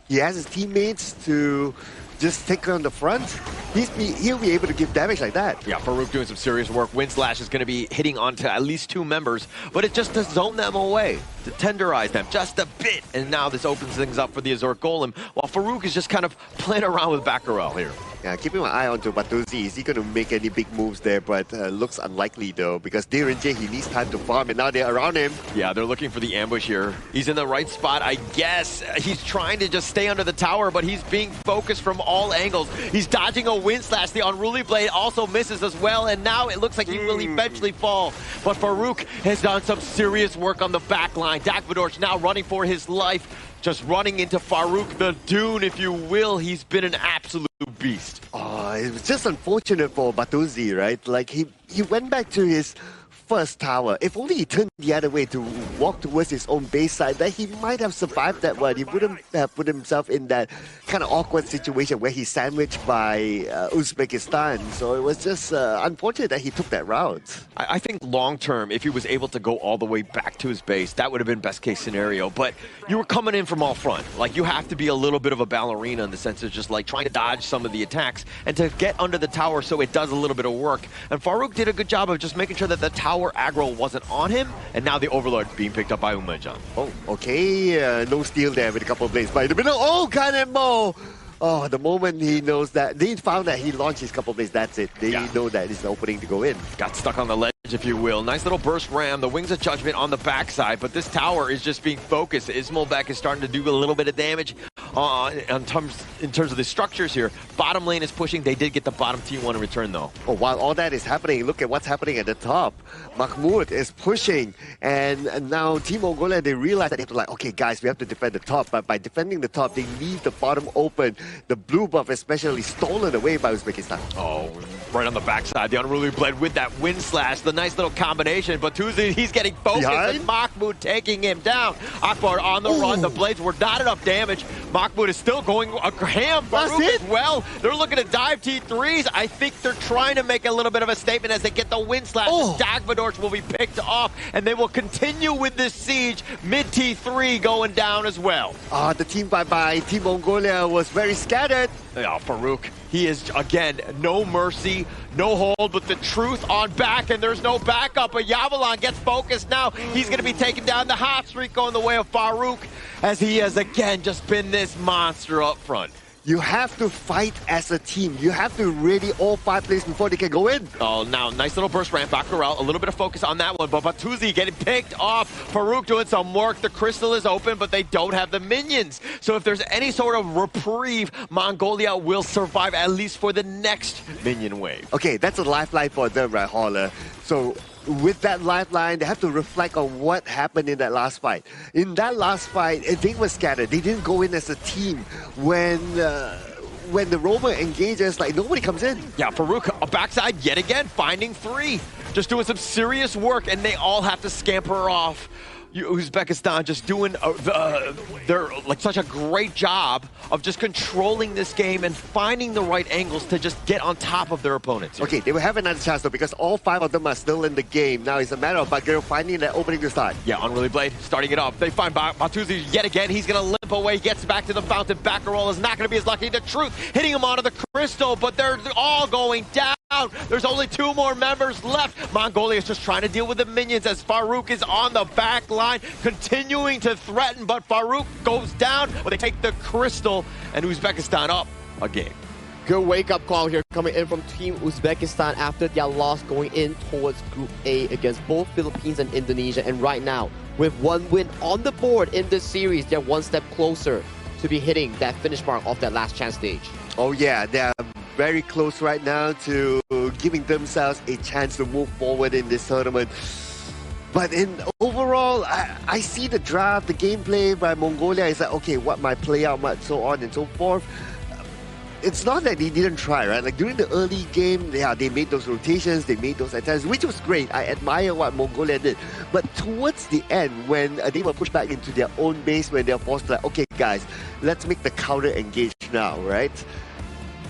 he has his teammates to just take on the front. He'll be able to give damage like that. Yeah, Farouk doing some serious work. Wind Slash is going to be hitting onto at least 2 members, but it's just to zone them away, to tenderize them just a bit. And now this opens things up for the Azure Golem, while Farouk is just kind of playing around with Bakkarel here. Yeah, keeping my eye on to Batuzi. Is he going to make any big moves there? But looks unlikely though, because Dirinje, he needs time to farm, and now they're around him. Yeah, they're looking for the ambush here. He's in the right spot, I guess. He's trying to just stay under the tower, but he's being focused from all angles. He's dodging a Wind Slash. The Unruly Blade also misses as well, and now it looks like he will eventually fall. But Farouk has done some serious work on the back line. Dagvadorj now running for his life. Just running into Farouk the Dune, if you will. He's been an absolute beast. Oh, it was just unfortunate for Batuzi, right? Like, he went back to his first tower. If only he turned the other way to walk towards his own base side, then he might have survived that one. He wouldn't have put himself in that kind of awkward situation where he's sandwiched by Uzbekistan. So it was just unfortunate that he took that route. I think long term, if he was able to go all the way back to his base, that would have been best case scenario. But you were coming in from all front. Like, you have to be a little bit of a ballerina in the sense of just like trying to dodge some of the attacks and to get under the tower so it does a little bit of work. And Farouk did a good job of just making sure that the tower aggro wasn't on him, and now the Overlord being picked up by Umejan. Oh, okay. No steal there with a couple of blades by the middle. Oh, Kanemo! Oh, the moment he knows that, they found that he launched his couple of blades, that's it. They know that it's the opening to go in. Got stuck on the ledge, if you will. Nice little burst ram, the Wings of Judgment on the backside, but this tower is just being focused. Ismailbek is starting to do a little bit of damage in terms of the structures here. Bottom lane is pushing. They did get the bottom T1 in return, though. Oh, while all that is happening, look at what's happening at the top. Mahmoud is pushing, and now Team Mongolia, they realize that they have to, like, okay, guys, we have to defend the top, but by defending the top, they leave the bottom open. The blue buff especially stolen away by Uzbekistan. Oh, right on the backside, the Unruly Blade with that Wind Slash, the nice little combination, but Tuzi, he's getting focused, and Mahmoud taking him down. Akbar on the run, the blades were not enough damage. Mahmoud is still going ham. Farouk as well. They're looking to dive T3s. I think they're trying to make a little bit of a statement as they get the Wind Slash. Dagvadorj will be picked off, and they will continue with this siege. Mid T3 going down as well. The team by Team Mongolia was very scattered. Yeah, Farouk, he is, again, no mercy, no hold, but the truth on back, and there's no backup. But Yavalon gets focused now. He's going to be taking down the hot streak going the way of Farouk, as he has, again, just been this monster up front. You have to fight as a team. You have to ready all 5 plays before they can go in. Oh, now, nice little burst ramp. Bakkarel, a little bit of focus on that one, but Batuzi getting picked off. Farouk doing some work. The crystal is open, but they don't have the minions. So if there's any sort of reprieve, Mongolia will survive at least for the next minion wave. Okay, that's a lifeline for them, right, Holler? So with that lifeline, they have to reflect on what happened in that last fight. In that last fight, they were scattered. They didn't go in as a team. When the rover engages, like, nobody comes in. Yeah, Farouk, a backside yet again, finding 3. Just doing some serious work, and they all have to scamper off. Uzbekistan just doing they're like such a great job of just controlling this game and finding the right angles to just get on top of their opponents. Okay, they will have another chance though because all 5 of them are still in the game. Now it's a matter of Bagheera finding that opening to start. Yeah, Unruly Blade starting it off. They find Batuzi yet again. He's going to limp away. Gets back to the fountain. Back roll is not going to be as lucky. The Truth hitting him onto the crystal, but they're all going down. There's only 2 more members left. Mongolia is just trying to deal with the minions as Farouk is on the back line, continuing to threaten, but Farouk goes down. Well, they take the crystal, and Uzbekistan up a game. Good wake-up call here coming in from Team Uzbekistan after their loss going in towards Group A against both Philippines and Indonesia. And right now, with 1 win on the board in this series, they're 1 step closer to be hitting that finish mark of that last chance stage. Oh yeah, they're very close right now to giving themselves a chance to move forward in this tournament. But in overall, I see the draft, the gameplay by Mongolia is like, okay, what might play out, what so on and so forth. It's not that they didn't try, right? Like during the early game, yeah, they made those rotations, they made those attempts, which was great. I admire what Mongolia did. But towards the end, when they were pushed back into their own base, when they're forced to like, okay, guys, let's make the counter engage now, right?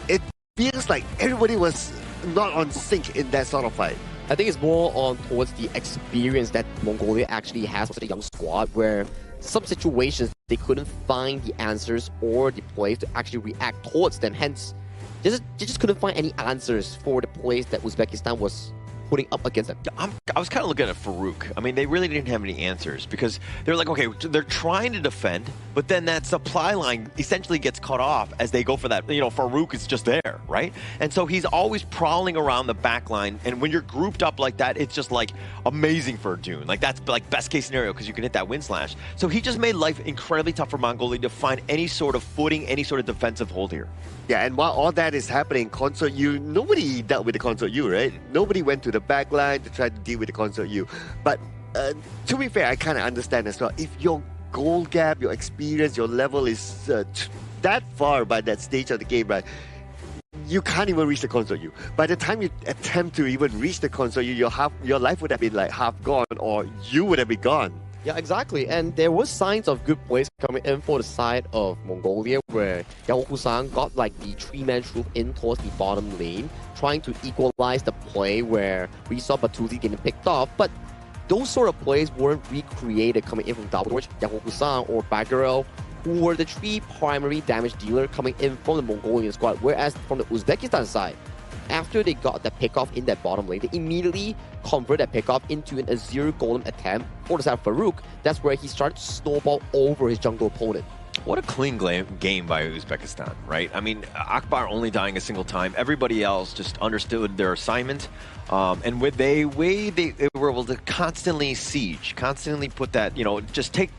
It feels like everybody was not on sync in that sort of fight. I think it's more on towards the experience that Mongolia actually has with a young squad, where some situations they couldn't find the answers or the plays to actually react towards them. Hence, they just couldn't find any answers for the plays that Uzbekistan was putting up against them. I was kind of looking at Farouk. I mean, they really didn't have any answers because they're like, okay, they're trying to defend, but then that supply line essentially gets cut off as they go for that. You know, Farouk is just there, right? And so he's always prowling around the back line. And when you're grouped up like that, it's just like amazing for Dune. Like that's like best case scenario because you can hit that wind slash. So he just made life incredibly tough for Mongolia to find any sort of footing, any sort of defensive hold here. Yeah, and while all that is happening, Consort U, nobody dealt with the Consort U, right? Nobody went to the back line to try to deal with the Consort U. But to be fair, I kind of understand as well. If your goal gap, your experience, your level is that far by that stage of the game, right? You can't even reach the Consort U. By the time you attempt to even reach the Consort U, your life would have been like half gone, or you would have been gone. Yeah, exactly. And there were signs of good plays coming in for the side of Mongolia, where Yao Husang got like the 3-man troop in towards the bottom lane, trying to equalize the play where we saw Batuzi getting picked off. But those sort of plays weren't recreated coming in from Dawdorj, Yao Husang, or Bagheera, who were the 3 primary damage dealer coming in from the Mongolian squad. Whereas from the Uzbekistan side, after they got the pickoff in that bottom lane, they immediately convert that pickoff into an Azir Golem attempt for the side of Farouk. That's where he started to snowball over his jungle opponent. What a clean game by Uzbekistan, right? I mean, Akbar only dying a single time. Everybody else just understood their assignment. And with they were able to constantly siege, constantly put that, you know, just take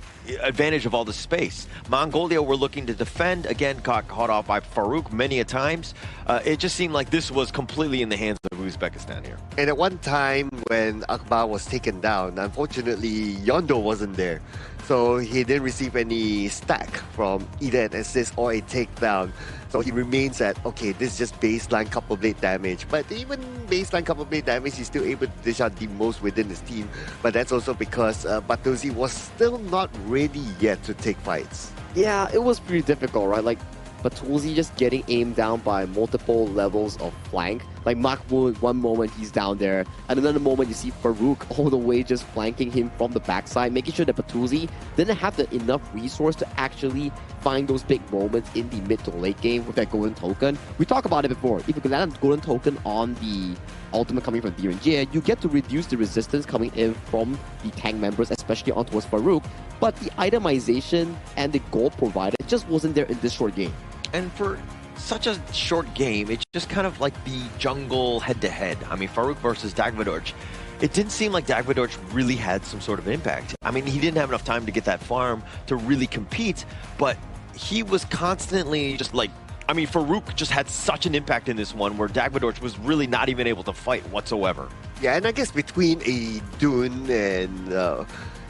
advantage of all the space. Mongolia were looking to defend, again, got caught off by Farouk many a times. It just seemed like this was completely in the hands of Uzbekistan here. And at one time when Akbar was taken down, unfortunately, Yondo wasn't there. So he didn't receive any stack from either an assist or a takedown. So he remains at, okay, this is just baseline couple blade damage. But even baseline couple blade damage, he's still able to dish out the most within his team. But that's also because Batuzi was still not ready yet to take fights. Yeah, it was pretty difficult, right? Like, Batuzi just getting aimed down by multiple levels of flank. Like Mahmoud, one moment he's down there, and another moment you see Farouk all the way just flanking him from the backside, making sure that Batuzi didn't have the enough resource to actually find those big moments in the mid to late game with that golden token. We talked about it before. If you can land a golden token on the ultimate coming from Direnjie, you get to reduce the resistance coming in from the tank members, especially on towards Farouk. But the itemization and the gold provided just wasn't there in this short game. And for such a short game, it's just kind of like the jungle head-to-head. I mean, Farouk versus Dagvadorj. It didn't seem like Dagvadorj really had some sort of impact. I mean, he didn't have enough time to get that farm to really compete, but he was constantly just like, I mean, Farouk just had such an impact in this one where Dagvadorj was really not even able to fight whatsoever. Yeah, and I guess between a Dune and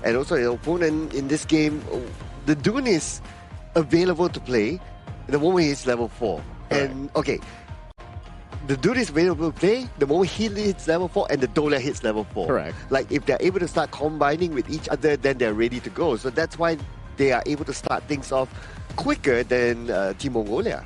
also an opponent in this game, the Dune is available to play the moment he's level 4. And okay, the dude is available to play the moment he hits level 4 and the Dolia hits level 4. Correct. Like if they're able to start combining with each other, then they're ready to go. So that's why they are able to start things off quicker than Team Mongolia.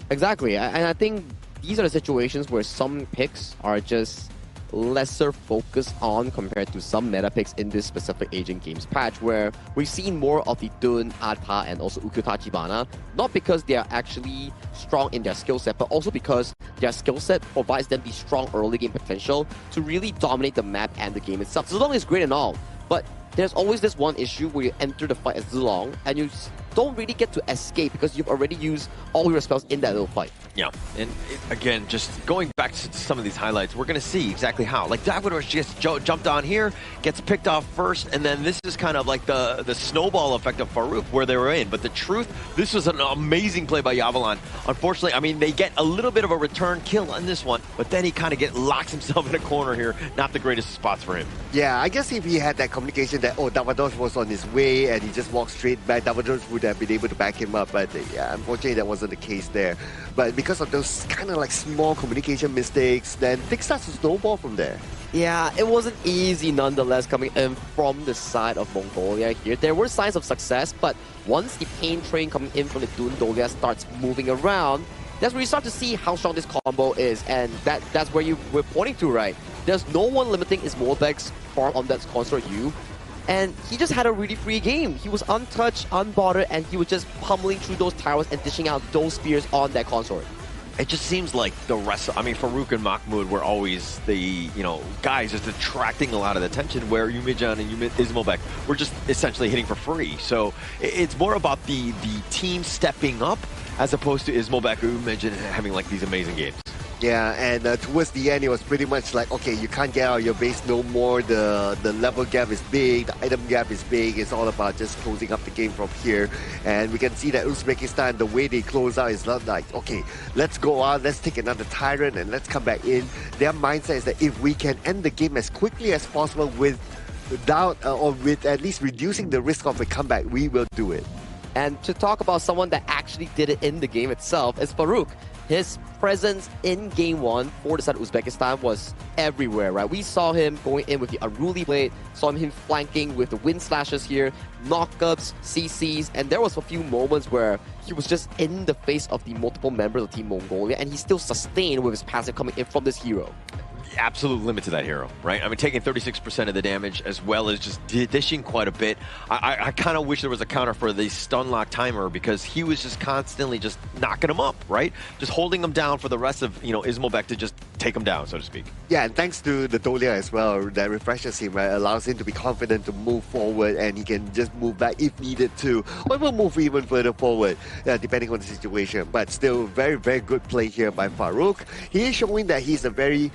Exactly, and I think these are the situations where some picks are just lesser focused on compared to some meta picks in this specific Asian Games patch, where we've seen more of the Dun, Adpa, and also Ukyotachibana, not because they are actually strong in their skill set, but also because their skill set provides them the strong early game potential to really dominate the map and the game itself. Zilong is great and all, but there's always this one issue where you enter the fight as Zilong and you don't really get to escape because you've already used all your spells in that little fight. Yeah, and again, just going back to some of these highlights, we're going to see exactly how. Like, Davidoff just jumped on here, gets picked off first, and then this is kind of like the snowball effect of Farouk where they were in. But the truth, this was an amazing play by Yavalan. Unfortunately, I mean, they get a little bit of a return kill on this one, but then he kind of locks himself in a corner here. Not the greatest spots for him. Yeah, I guess if he had that communication that, oh, Davidoff was on his way and he just walked straight back, Davidoff would have been able to back him up. But yeah, unfortunately, that wasn't the case there. But because of those kind of like small communication mistakes, then things start to snowball from there. Yeah, it wasn't easy nonetheless coming in from the side of Mongolia here. There were signs of success, but once the pain train coming in from the Dun Dolia starts moving around, that's where you start to see how strong this combo is, and that's where you were pointing to, right? There's no one limiting Ismolbek's farm on that Consort U, and he just had a really free game. He was untouched, unbothered, and he was just pummeling through those towers and dishing out those spears on that Consort. It just seems like the rest, I mean, Farouk and Mahmoud were always the, guys just attracting a lot of the attention, where Yumijan and Ismolbek were just essentially hitting for free. So it's more about the team stepping up as opposed to Ismolbek or Yumijan having like these amazing games. Yeah, and towards the end, it was pretty much like, okay, you can't get out of your base no more. The level gap is big, the item gap is big. It's all about just closing up the game from here. And we can see that Uzbekistan, the way they close out is not like, okay, let's go out, let's take another Tyrant and let's come back in. Their mindset is that if we can end the game as quickly as possible without or with at least reducing the risk of a comeback, we will do it. And to talk about someone that actually did it in the game itself is Farouk. His presence in Game 1 for the side of Uzbekistan was everywhere, right? We saw him going in with the Unruly Blade, saw him flanking with the Wind Slashes here, knockups, CCs, and there was a few moments where he was just in the face of the multiple members of Team Mongolia, and he still sustained with his passive coming in from this hero. Absolute limit to that hero, right? I mean, taking 36% of the damage as well as just dishing quite a bit. I kind of wish there was a counter for the stun lock timer, because he was just constantly just knocking him up, right? Just holding him down for the rest of, Ismolbek to just take him down, so to speak. Yeah, and thanks to the Dolia as well, that refreshes him, right? Allows him to be confident to move forward, and he can just move back if needed to, or even move even further forward, depending on the situation. But still, very, very good play here by Farouk. He is showing that he's a very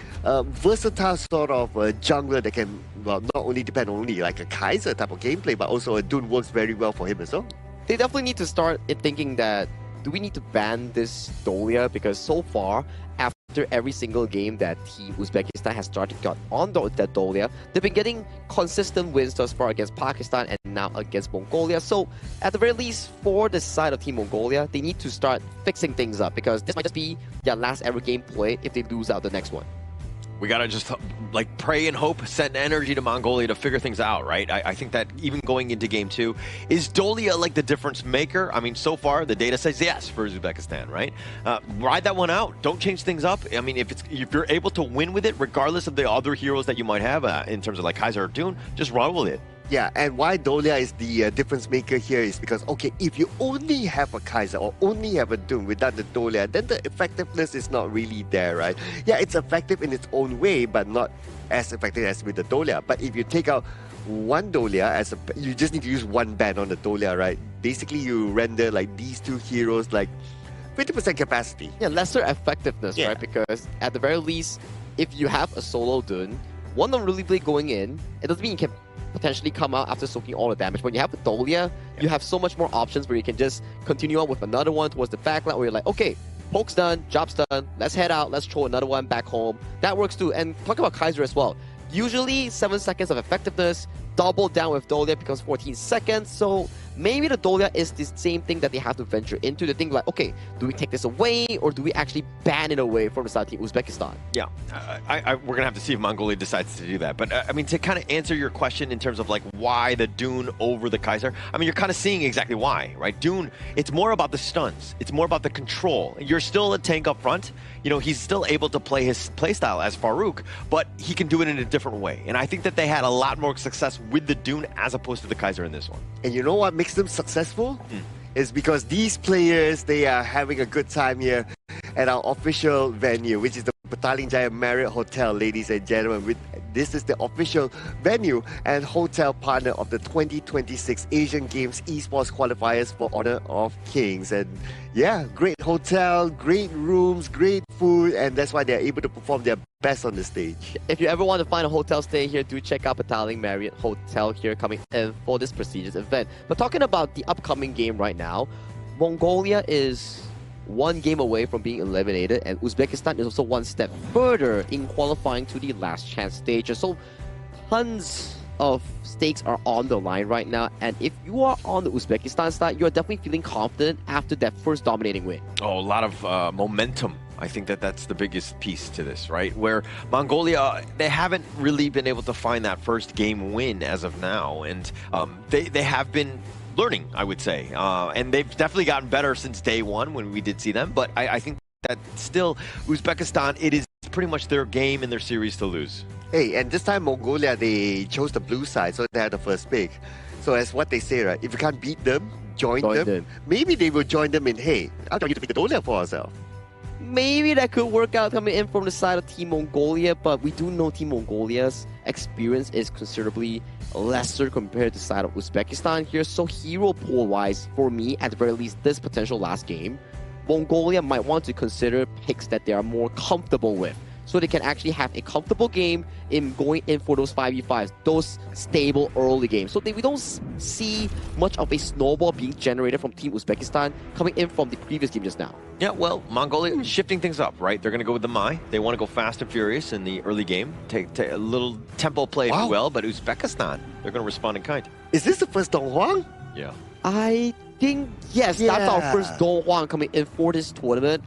versatile sort of jungler that can, well, not only depend only like a Kaiser type of gameplay, but also a Dun works very well for him as well. They definitely need to start thinking that, do we need to ban this Dolia? Because so far, after every single game that Team Uzbekistan has started got on that Dolia, they've been getting consistent wins thus far against Pakistan and now against Mongolia. So at the very least, for the side of Team Mongolia, they need to start fixing things up, because this might just be their last ever game played if they lose out the next one. We gotta just like pray and hope, send energy to Mongolia to figure things out, right? I think that even going into Game 2, is Dolia like the difference maker? I mean, so far the data says yes for Uzbekistan, right? Ride that one out. Don't change things up. I mean, if you're able to win with it, regardless of the other heroes that you might have in terms of like Kaiser or Dune, just run with it. Yeah, and why Dolia is the difference maker here is because, okay, if you only have a Kaiser or only have a Doom without the Dolia, then the effectiveness is not really there, right? Yeah, it's effective in its own way, but not as effective as with the Dolia. But if you take out one Dolia, you just need to use one ban on the Dolia, right? Basically, you render like these two heroes like 50% capacity. Yeah, lesser effectiveness, right? Because at the very least, if you have a solo Dun, one Unruly Blade going in, it doesn't mean you can potentially come out after soaking all the damage. When you have a Dolia, you have so much more options where you can just continue on with another one towards the backline where you're like, okay, poke's done, job's done, let's head out, let's throw another one back home. That works too. And talk about Kaiser as well. Usually 7 seconds of effectiveness, doubled down with Dolia becomes 14 seconds. So maybe the Dolia is the same thing that they have to venture into. They think like, okay, do we take this away or do we actually ban it away from the side of Team Uzbekistan? Yeah, we're gonna have to see if Mongolia decides to do that. But I mean, to kind of answer your question in terms of like why the Dune over the Kaiser, I mean, you're kind of seeing exactly why, right? Dune, it's more about the stuns, it's more about the control. You're still a tank up front. You know, he's still able to play his playstyle as Farouk, but he can do it in a different way. And I think that they had a lot more success with the Dune as opposed to the Kaiser in this one. And you know what makes them successful? Is because these players, they are having a good time here at our official venue, which is the Petaling Jaya Marriott Hotel, ladies and gentlemen. This is the official venue and hotel partner of the 2026 Asian Games Esports Qualifiers for Honor of Kings. And yeah, great hotel, great rooms, great food, and that's why they're able to perform their best on the stage. If you ever want to find a hotel stay here, do check out Petaling Marriott Hotel here coming in for this prestigious event. But talking about the upcoming game right now, Mongolia is one game away from being eliminated, and Uzbekistan is also one step further in qualifying to the last chance stage. So tons of stakes are on the line right now, and if you are on the Uzbekistan side, you're definitely feeling confident after that first dominating win. Oh, a lot of momentum. I think that that's the biggest piece to this, right? Where Mongolia, they haven't really been able to find that first game win as of now, and they have been learning, I would say. And they've definitely gotten better since day one when we did see them. But I think that still, Uzbekistan, it is pretty much their game and their series to lose. Hey, and this time Mongolia, they chose the blue side, so they had the first pick. So as what they say, right? If you can't beat them, join them. Maybe they will join them in, hey, I'll tell you to pick the Dolia for ourselves. Maybe that could work out coming in from the side of Team Mongolia, but we do know Team Mongolia's experience is considerably lesser compared to the side of Uzbekistan here. So hero pool-wise, for me, at the very least, this potential last game, Mongolia might want to consider picks that they are more comfortable with, so they can actually have a comfortable game in going in for those 5v5s, those stable early games. So we don't see much of a snowball being generated from Team Uzbekistan coming in from the previous game just now. Yeah, well, Mongolia shifting things up, right? They're going to go with the Mai. They want to go fast and furious in the early game. Take a little tempo play, if you will, but Uzbekistan, they're going to respond in kind. Is this the first Donghuang? Yeah. I think, yes, that's our first Donghuang coming in for this tournament.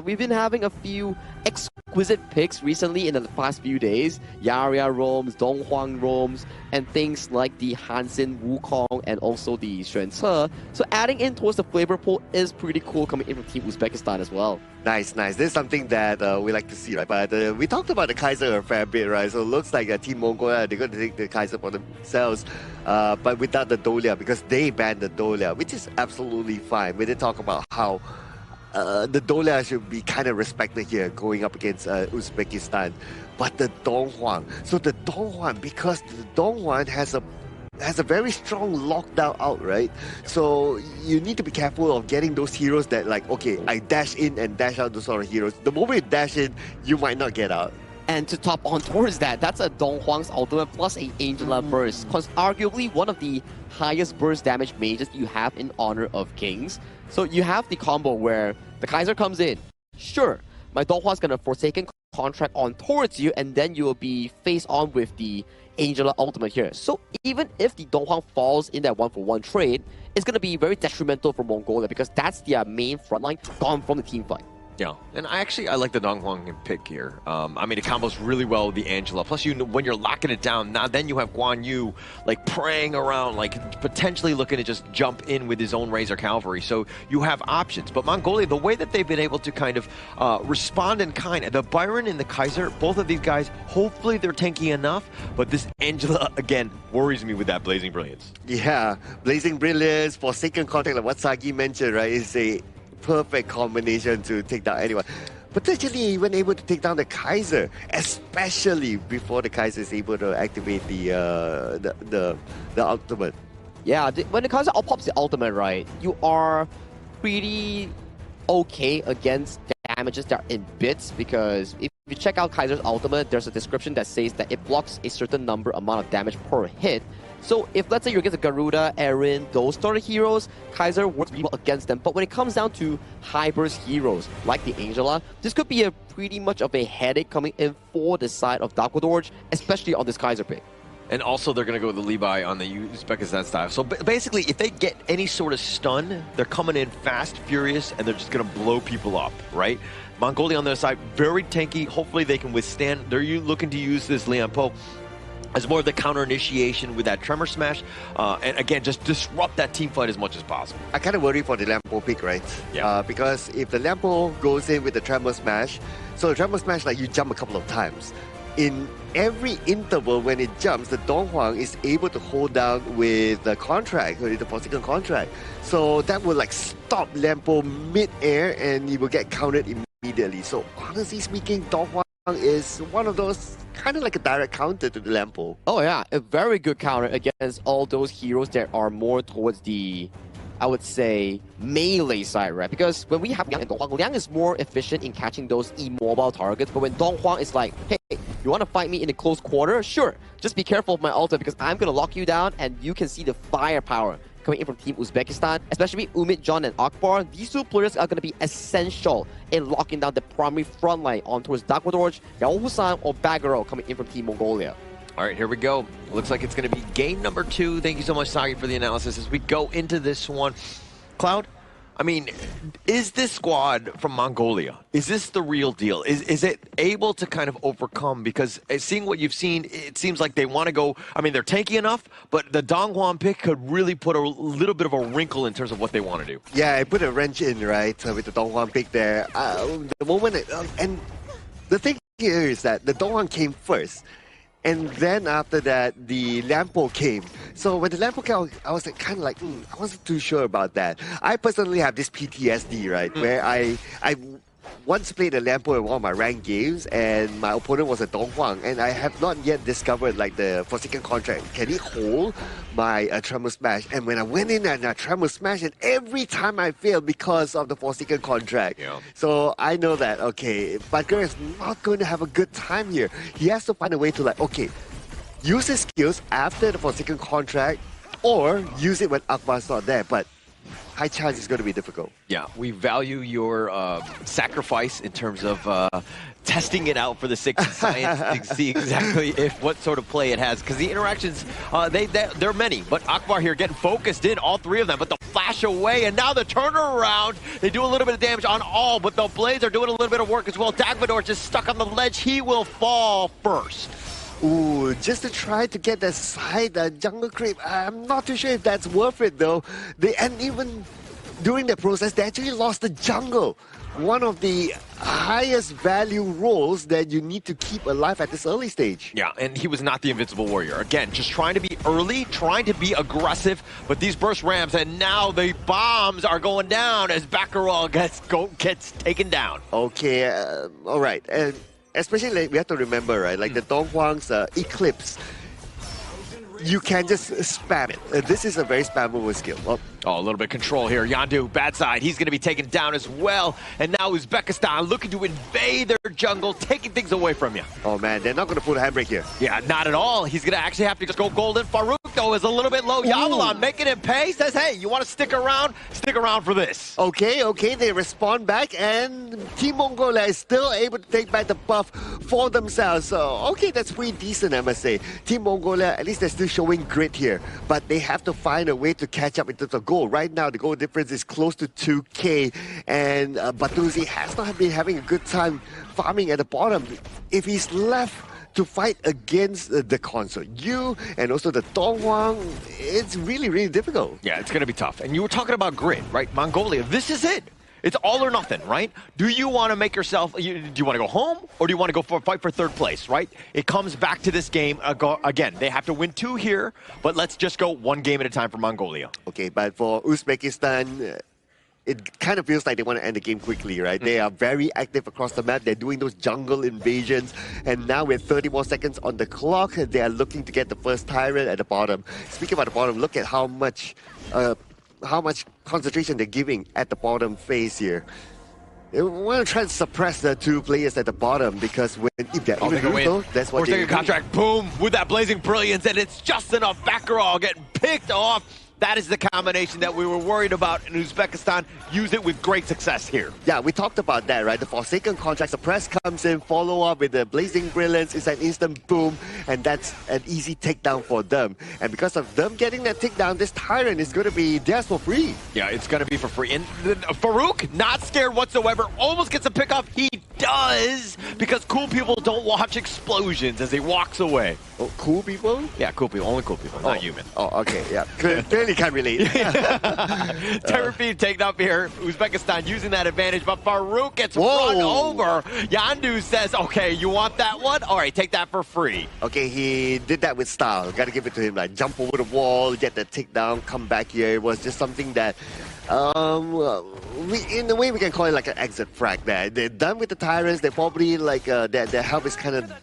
We've been having a few exquisite picks recently in the past few days. Yaria roams, Donghuang roams, and things like the Hansen Wukong and also the Xuan Ce. So adding in towards the flavor pool is pretty cool coming in from Team Uzbekistan as well. Nice, nice. This is something that we like to see, right? But we talked about the Kaiser a fair bit, right? So it looks like Team Mongolia, they're going to take the Kaiser for themselves, but without the Dolia, because they banned the Dolia, which is absolutely fine. We did talk about how the Dolia should be kind of respected here going up against Uzbekistan. But the Donghuang, so the Donghuang, because the Donghuang has a very strong lockdown out, right? So you need to be careful of getting those heroes that like, okay, I dash in and dash out those sort of heroes. The moment you dash in, you might not get out. And to top on towards that, that's a Donghuang's ultimate plus a Angela burst. Arguably one of the highest burst damage mages you have in Honor of Kings. So you have the combo where the Kaiser comes in. Sure, my Donghuang's gonna Forsaken contract on towards you, and then you will be face on with the Angela ultimate here. So even if the Donghuang falls in that 1-for-1 trade, it's gonna be very detrimental for Mongolia because that's their main frontline gone from the team fight. Yeah, and I like the Donghuang pick here. I mean, it combos really well with the Angela. Plus, when you're locking it down, now then you have Guan Yu like praying around, like potentially looking to just jump in with his own Razor Cavalry. So you have options. But Mongolia, the way that they've been able to kind of respond in kind, the Byron and the Kaiser, both of these guys, hopefully they're tanky enough. But this Angela, again, worries me with that Blazing Brilliance. Yeah, Blazing Brilliance, Forsaken Contract, like what Sagi mentioned, right, is a perfect combination to take down anyone. Potentially even able to take down the Kaiser, especially before the Kaiser is able to activate the ultimate. Yeah, when the Kaiser pops the ultimate, right, you are pretty okay against damages that are in bits, because if you check out Kaiser's ultimate, there's a description that says that it blocks a certain amount of damage per hit. So if, let's say, you're against a Garuda, Eren, those sort of heroes, Kaiser works really well against them. But when it comes down to high burst heroes like the Angela, this could be a pretty much of a headache coming in for the side of Dark Dorj, especially on this Kaiser pick. And also they're going to go with the Levi on the Uzbekistan style. So basically, if they get any sort of stun, they're coming in fast, furious, and they're just going to blow people up, right? Mongolia on their side, very tanky. Hopefully they can withstand. They're looking to use this Lian Po as more of the counter initiation with that Tremor Smash. And again, just disrupt that team fight as much as possible. I kind of worry for the Lampo pick, right? Yeah. Because if the Lampo goes in with the Tremor Smash, so the Tremor Smash, like you jump a couple of times. In every interval when it jumps, the Donghuang is able to hold down with the contract, with the 4-second contract. So that will like stop Lampo mid-air and he will get countered immediately. So honestly speaking, Donghuang is one of those kind of like a direct counter to the Lampo. Oh yeah, a very good counter against all those heroes that are more towards the, I would say, melee side, right? Because when we have Liang and Donghuang, Liang is more efficient in catching those immobile targets, but when Donghuang is like, hey, you want to fight me in a close quarter? Sure, just be careful of my ulti because I'm going to lock you down and you can see the firepower coming in from Team Uzbekistan, especially Umit, John, and Akbar. These two players are going to be essential in locking down the primary front line on towards Dakwadorj, Yao Husan, or Bagaro coming in from Team Mongolia. All right, here we go. Looks like it's going to be game number 2. Thank you so much, Sagi, for the analysis as we go into this one. Cloud, I mean, is this squad from Mongolia, is this the real deal? Is it able to kind of overcome? Because seeing what you've seen, it seems like they want to go, I mean, they're tanky enough, but the Donghuang pick could really put a little bit of a wrinkle in terms of what they want to do. Yeah, I put a wrench in, right, with the Donghuang pick there. The moment, and the thing here is that the Donghuang came first. And then after that, the Lampo came. So when the Lampo came, I was like, kind of like, I wasn't too sure about that. I personally have this PTSD, right, where I once played a Lampo in one of my ranked games, and my opponent was a Donghuang, and I have not yet discovered like the 4-second contract. Can he hold my Tremor Smash? And when I went in and I Tremor Smash, and every time I failed because of the 4-second contract. Yeah. So I know that, okay, Butker is not going to have a good time here. He has to find a way to like, okay, use his skills after the 4-second contract, or use it when Akbar's not there. But high chance it's going to be difficult. Yeah, we value your sacrifice in terms of testing it out for the sake of science to see exactly what sort of play it has. Because the interactions, they're many. But Akbar here getting focused in, all 3 of them. But they'll flash away, and now the turnaround. They do a little bit of damage on all, but the Blades are doing a little bit of work as well. Dagvador just stuck on the ledge. He will fall first. Ooh, just to try to get that side jungle creep. I'm not too sure if that's worth it though. And even during the process, they actually lost the jungle. One of the highest value roles that you need to keep alive at this early stage. Yeah, and he was not the invincible warrior. Again, just trying to be early, trying to be aggressive, but these burst ramps, and now the bombs are going down as Baccarat gets taken down. Okay, all right. And especially, like, we have to remember, right? Like the Donghuang's Eclipse, you can just spam it. This is a very spammable skill. Oh, a little bit of control here. Yandu, bad side. He's going to be taken down as well. And now Uzbekistan looking to invade their jungle, taking things away from you. Oh, man, they're not going to put a handbrake here. Yeah, not at all. He's going to actually have to just go golden. Farouk, though, is a little bit low. Yavalon making it pay. Says, hey, you want to stick around? Stick around for this. Okay, they respond back, and Team Mongolia is still able to take back the buff for themselves. So, okay, that's pretty decent, I must say. Team Mongolia, at least they're still showing grit here, but they have to find a way to catch up in terms of goal. Right now, the goal difference is close to 2K, and Batuzi has not been having a good time farming at the bottom. If he's left to fight against the console, you and also the Donghuang, it's really, really difficult. Yeah, it's going to be tough. And you were talking about grit, right? Mongolia, this is it. It's all or nothing, right? Do you want to make yourself, do you want to go home, or do you want to go for a fight for 3rd place, right? It comes back to this game. Again, they have to win 2 here, but let's just go 1 game at a time for Mongolia. Okay, but for Uzbekistan, it kind of feels like they want to end the game quickly, right? They are very active across the map. They're doing those jungle invasions. And now with 30 more seconds on the clock, they are looking to get the first Tyrant at the bottom. Speaking about the bottom, look at how much concentration they're giving at the bottom phase here. They want to try to suppress the 2 players at the bottom, because if they're even lose though, that's what they do. Contract, boom, with that blazing brilliance, and it's just enough. Baccarat getting picked off. That is the combination that we were worried about in Uzbekistan. Use it with great success here. Yeah, we talked about that, right? The Forsaken contract, the press comes in, follow up with the Blazing Brilliance. It's an instant boom, and that's an easy takedown for them. And because of them getting that takedown, this Tyrant is going to be theirs for free. Yeah, it's going to be for free. And Farouk, not scared whatsoever, almost gets a pickoff. He does, because cool people don't watch explosions as he walks away. Oh, cool people? Yeah, cool people. Only cool people, not human. Oh, okay, yeah. Clearly can't relate. Terrafeed taken up here. Uzbekistan using that advantage, but Farouk gets run over. Yandu says, okay, you want that one? All right, take that for free. Okay, he did that with style. Got to give it to him. Like, jump over the wall, get the takedown, come back here. It was just something that, in a way, we can call it like an exit frag there. They're done with the Tyrants. They're probably like, their health is kind of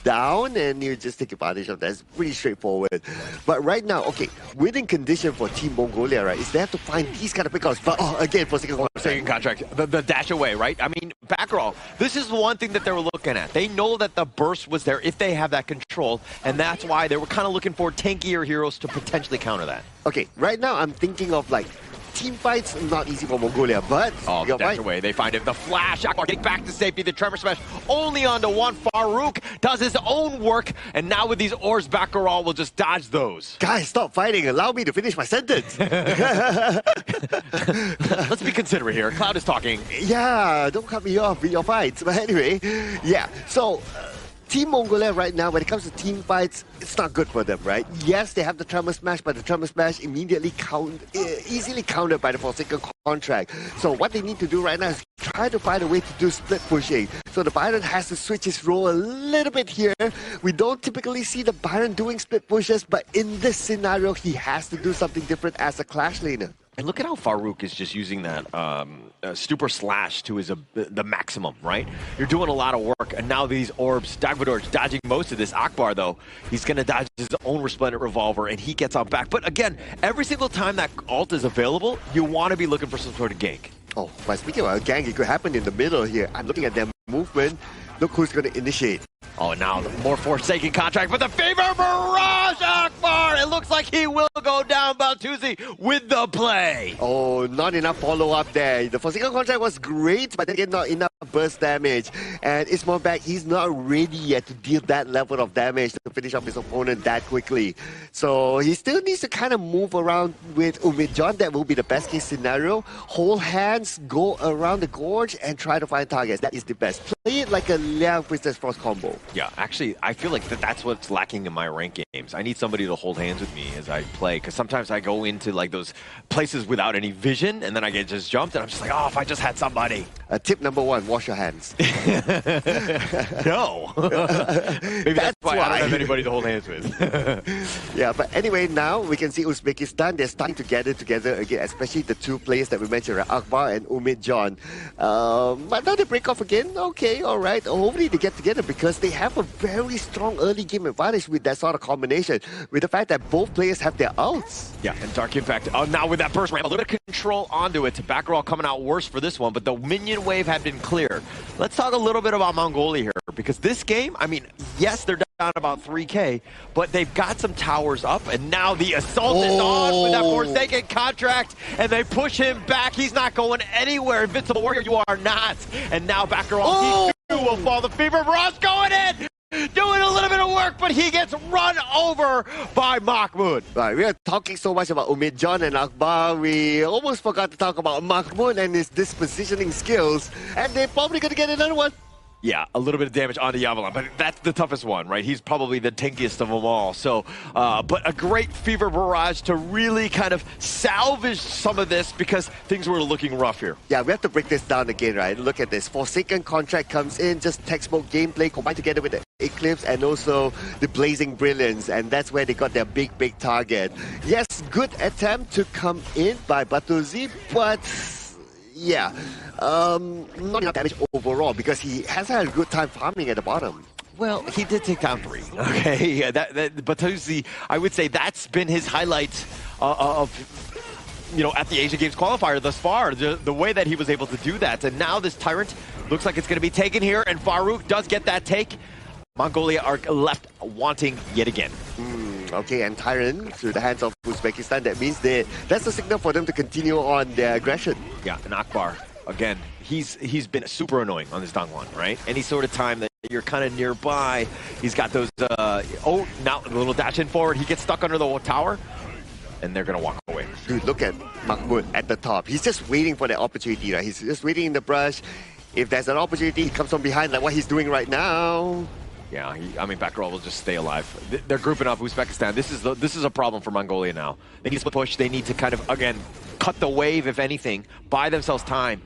down, and you just take advantage of that. It's pretty straightforward. But right now, okay, winning condition for Team Mongolia, right, is they have to find these kind of pickups. But again, for second contract, the dash away, right? I mean, back row, this is the one thing that they were looking at. They know that the burst was there if they have that control, and that's why they were kind of looking for tankier heroes to potentially counter that. Okay, right now I'm thinking of like team fights, not easy for Mongolia, but dash away, they find it. The flash, Akbar getting back to safety, the tremor smash only onto one. Farouk does his own work, and now with these ores, Baccarat will just dodge those. Guys, stop fighting. Allow me to finish my sentence. Let's be considerate here. Cloud is talking. Yeah, don't cut me off with your fights. But anyway, yeah, so Team Mongolia right now, when it comes to team fights, it's not good for them, right? Yes, they have the Tremor Smash, but the Tremor Smash immediately easily countered by the Forsaken contract. So what they need to do right now is try to find a way to do split pushing. So the Byron has to switch his role a little bit here. We don't typically see the Byron doing split pushes, but in this scenario, he has to do something different as a Clash laner. And look at how Farouk is just using that Stupor Slash to his the maximum, right? You're doing a lot of work, and now these orbs, Dagvador's dodging most of this. Akbar, though, he's going to dodge his own Resplendent Revolver, and he gets on back. But again, every single time that ult is available, you want to be looking for some sort of gank. Oh, but speaking about gank, it could happen in the middle here. I'm looking at their movement. Look who's going to initiate. Oh, now the more Forsaken contract, but the favor Barrage Akbar! It looks like he will go down, Baltuzi, with the play. Oh, not enough follow-up there. The Forsaken contract was great, but again, not enough burst damage. And Ismail back, he's not ready yet to deal that level of damage to finish off his opponent that quickly. So he still needs to kind of move around with Umid John. That will be the best case scenario. Hold hands, go around the gorge, and try to find targets. That is the best. Play it like a Liang Princess Frost combo. Yeah, actually, I feel like that's what's lacking in my ranked games. I need somebody to hold hands with me as I play, because sometimes I go into like those places without any vision, and then I get just jumped, and I'm just like, oh, if I just had somebody. Tip number one, wash your hands. No. Maybe that's why I don't have anybody to hold hands with. Yeah, but anyway, now we can see Uzbekistan, they're starting to gather together again, especially the two players that we mentioned, right? Akbar and Umid John. But now they break off again. Okay, all right. Hopefully they get together, because they have a very strong early game advantage with that sort of combination, with the fact that both players have their ults. Yeah, and Dark Impact, now with that burst ramp, a little bit of control onto it. Baccarat coming out worse for this one, but the minion wave had been cleared. Let's talk a little bit about Mongolia here, because this game, I mean, yes, they're down about 3K, but they've got some towers up, and now the assault is on with that Forsaken contract, and they push him back. He's not going anywhere. Invincible Warrior, you are not. And now Baccarat, he will fall. The Fever Barrage going in! Doing a little bit of work, but he gets run over by Mahmoud. Right, we are talking so much about Umid John and Akbar, we almost forgot to talk about Mahmoud and his dispositioning skills, and they're probably going to get another one. Yeah, a little bit of damage onto Yavalon, but that's the toughest one, right? He's probably the tankiest of them all. So, but a great Fever Barrage to really kind of salvage some of this, because things were looking rough here. Yeah, we have to break this down again, right? Look at this. Forsaken contract comes in, just textbook gameplay combined together with the Eclipse and also the Blazing Brilliance, and that's where they got their big target. Yes, good attempt to come in by Batuzi, but yeah, not enough damage overall, because he hasn't had a good time farming at the bottom. Well, he did take down 3, okay? Yeah, that Batuzi, I would say that's been his highlight of, you know, at the Asian Games qualifier thus far, the way that he was able to do that. And now this Tyrant looks like it's going to be taken here, and Farouk does get that take. Mongolia are left wanting yet again. Okay, and Tyrant through the hands of Uzbekistan. That means that's a signal for them to continue on their aggression. Yeah, and Akbar, again, he's been super annoying on this Dongwon, right? Any sort of time that you're kind of nearby, he's got those, now a little dash in forward, he gets stuck under the tower, and they're going to walk away. Dude, look at Mahmoud at the top. He's just waiting for that opportunity, right? He's just waiting in the brush. If there's an opportunity, he comes from behind like what he's doing right now. Yeah, I mean, back row will just stay alive. They're grouping up Uzbekistan. This is a problem for Mongolia now. They need to push. They need to kind of, again, cut the wave, if anything, buy themselves time.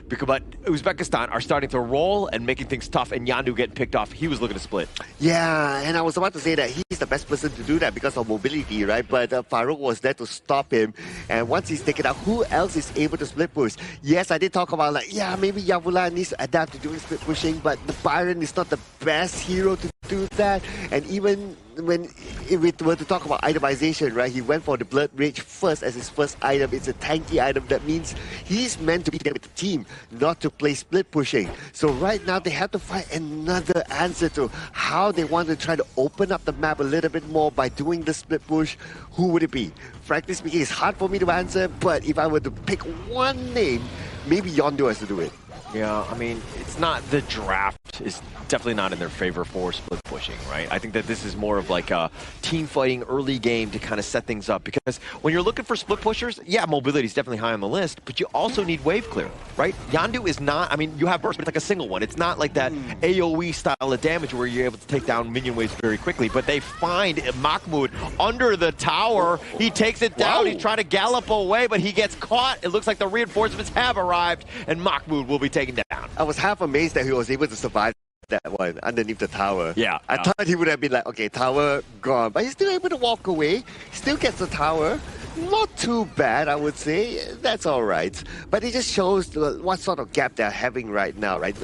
But Uzbekistan are starting to roll and making things tough, and Yandu getting picked off. He was looking to split. Yeah, and I was about to say that he's the best person to do that because of mobility, right? But Farouk was there to stop him. And once he's taken out, who else is able to split push? Yes, I did talk about like, yeah, maybe Yavula needs to adapt to doing split pushing, but the Byron is not the best hero to do that. And even if we were to talk about itemization, right, he went for the Blood Rage first as his first item. It's a tanky item. That means he's meant to be there with the team, not to play split pushing. So right now they have to find another answer to how they want to try to open up the map a little bit more by doing the split push. Who would it be? Frankly speaking, it's hard for me to answer, but if I were to pick one name, maybe Yondu has to do it. Yeah, I mean, it's not, the draft is definitely not in their favor for split pushing, right? I think that this is more of like a team fighting early game to kind of set things up, because when you're looking for split pushers, yeah, mobility is definitely high on the list, but you also need wave clear, right? Yandu is not, I mean, you have burst, but it's like a single one. It's not like that AoE style of damage where you're able to take down minion waves very quickly, but they find Mahmoud under the tower. He takes it down. He's trying to gallop away, but he gets caught. It looks like the reinforcements have arrived, and Mahmoud will be taken down. I was half amazed that he was able to survive that one underneath the tower. Yeah. I thought he would have been like, okay, tower gone. But he's still able to walk away. Still gets the tower. Not too bad, I would say. That's all right. But it just shows what sort of gap they're having right now, right?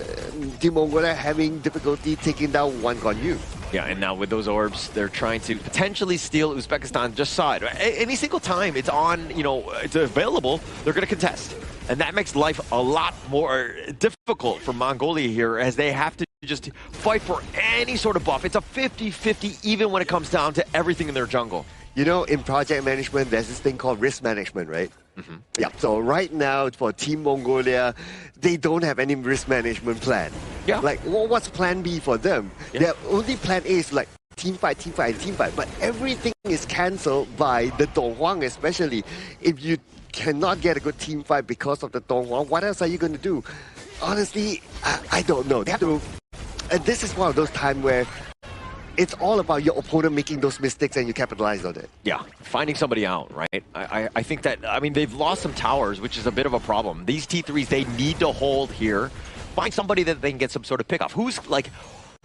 Team Mongolia having difficulty taking down one Gonyu. Yeah, and now with those orbs, they're trying to potentially steal Uzbekistan just side. Any single time it's on, you know, it's available, they're going to contest. And that makes life a lot more difficult for Mongolia here, as they have to just fight for any sort of buff. It's a 50-50 even when it comes down to everything in their jungle. You know, in project management, there's this thing called risk management, right? Yeah, so right now for Team Mongolia, they don't have any risk management plan. Yeah. Like, what's plan B for them? Yeah. Their only plan A is like team fight, team fight, team fight. But everything is cancelled by the Donghuang, especially. If you cannot get a good team fight because of the Donghuang, what else are you going to do? Honestly, I don't know. They have to. And this is one of those times where it's all about your opponent making those mistakes and you capitalize on it. Yeah, finding somebody out, right? I think that, I mean, they've lost some towers, which is a bit of a problem. These T3s, they need to hold here. Find somebody that they can get some sort of pick off. Who's, like,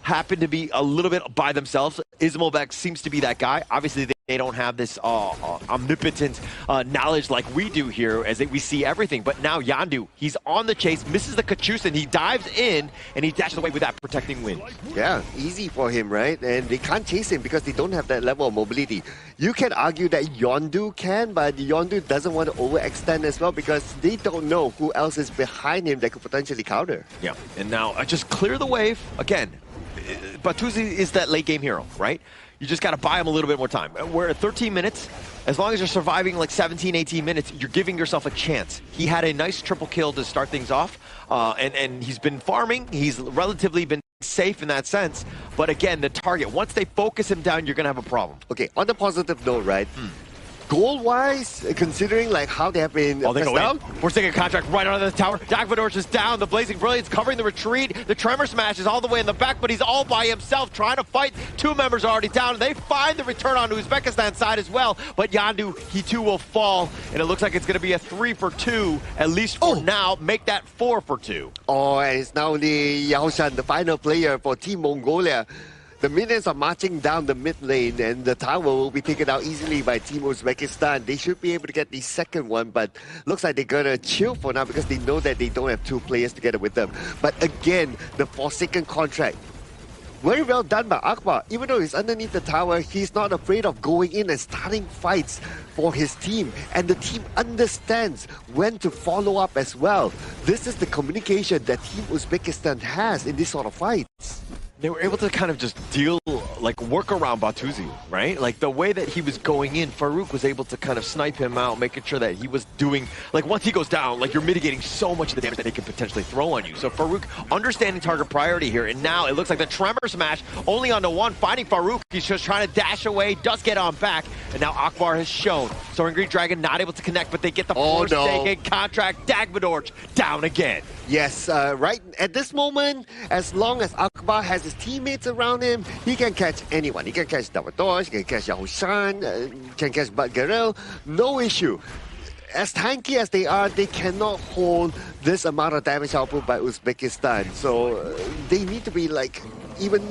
happen to be a little bit by themselves. Ismobek seems to be that guy. Obviously, they don't have this omnipotent knowledge like we do here, as we see everything. But now Yandu, he's on the chase, misses the Kachus, and he dives in, and he dashes away with that protecting wind. Yeah, easy for him, right? And they can't chase him because they don't have that level of mobility. You can argue that Yondu can, but Yondu doesn't want to overextend as well because they don't know who else is behind him that could potentially counter. Yeah, and now just clear the wave. Again, Batuzi is that late game hero, right? You just got to buy him a little bit more time. We're at 13 minutes. As long as you're surviving like 17, 18 minutes, you're giving yourself a chance. He had a nice triple kill to start things off, and he's been farming. He's relatively been safe in that sense. But again, the target, once they focus him down, you're going to have a problem. Okay, on the positive note, right? Goal-wise, considering like how they have been they go down. We're seeing a contract right under the tower. Dagvador's is down. The Blazing Brilliance covering the retreat. The Tremor Smash is all the way in the back, but he's all by himself trying to fight. Two members are already down. They find the return on Uzbekistan side as well, but Yandu, he too will fall, and it looks like it's going to be a 3-for-2, at least for now. Make that 4-for-2. Oh, and it's now only Yaoshan, the final player for Team Mongolia. The minions are marching down the mid lane, and the tower will be taken out easily by Team Uzbekistan. They should be able to get the second one, but looks like they're going to chill for now because they know that they don't have two players together with them. But again, the Forsaken contract. Very well done by Akbar. Even though he's underneath the tower, he's not afraid of going in and starting fights for his team. And the team understands when to follow up as well. This is the communication that Team Uzbekistan has in this sort of fights. they were able to kind of just work around Batuzu, right? Like the way that he was going in, Farouk was able to kind of snipe him out, making sure that he was doing, like once he goes down, like you're mitigating so much of the damage that they can potentially throw on you. So Farouk understanding target priority here, and now it looks like the Tremor Smash only on the one, finding Farouk. He's just trying to dash away, does get on back, and now Akbar has shown. Soaring Green Dragon not able to connect, but they get the Forsaken contract. Dagmadorj down again. Yes, right at this moment, as long as Akbar has his teammates around him, he can catch anyone. He can catch Dagmadorj, he can catch Yahushan, can catch Bud Garel, no issue. As tanky as they are, they cannot hold this amount of damage output by Uzbekistan. So they need to be like, even,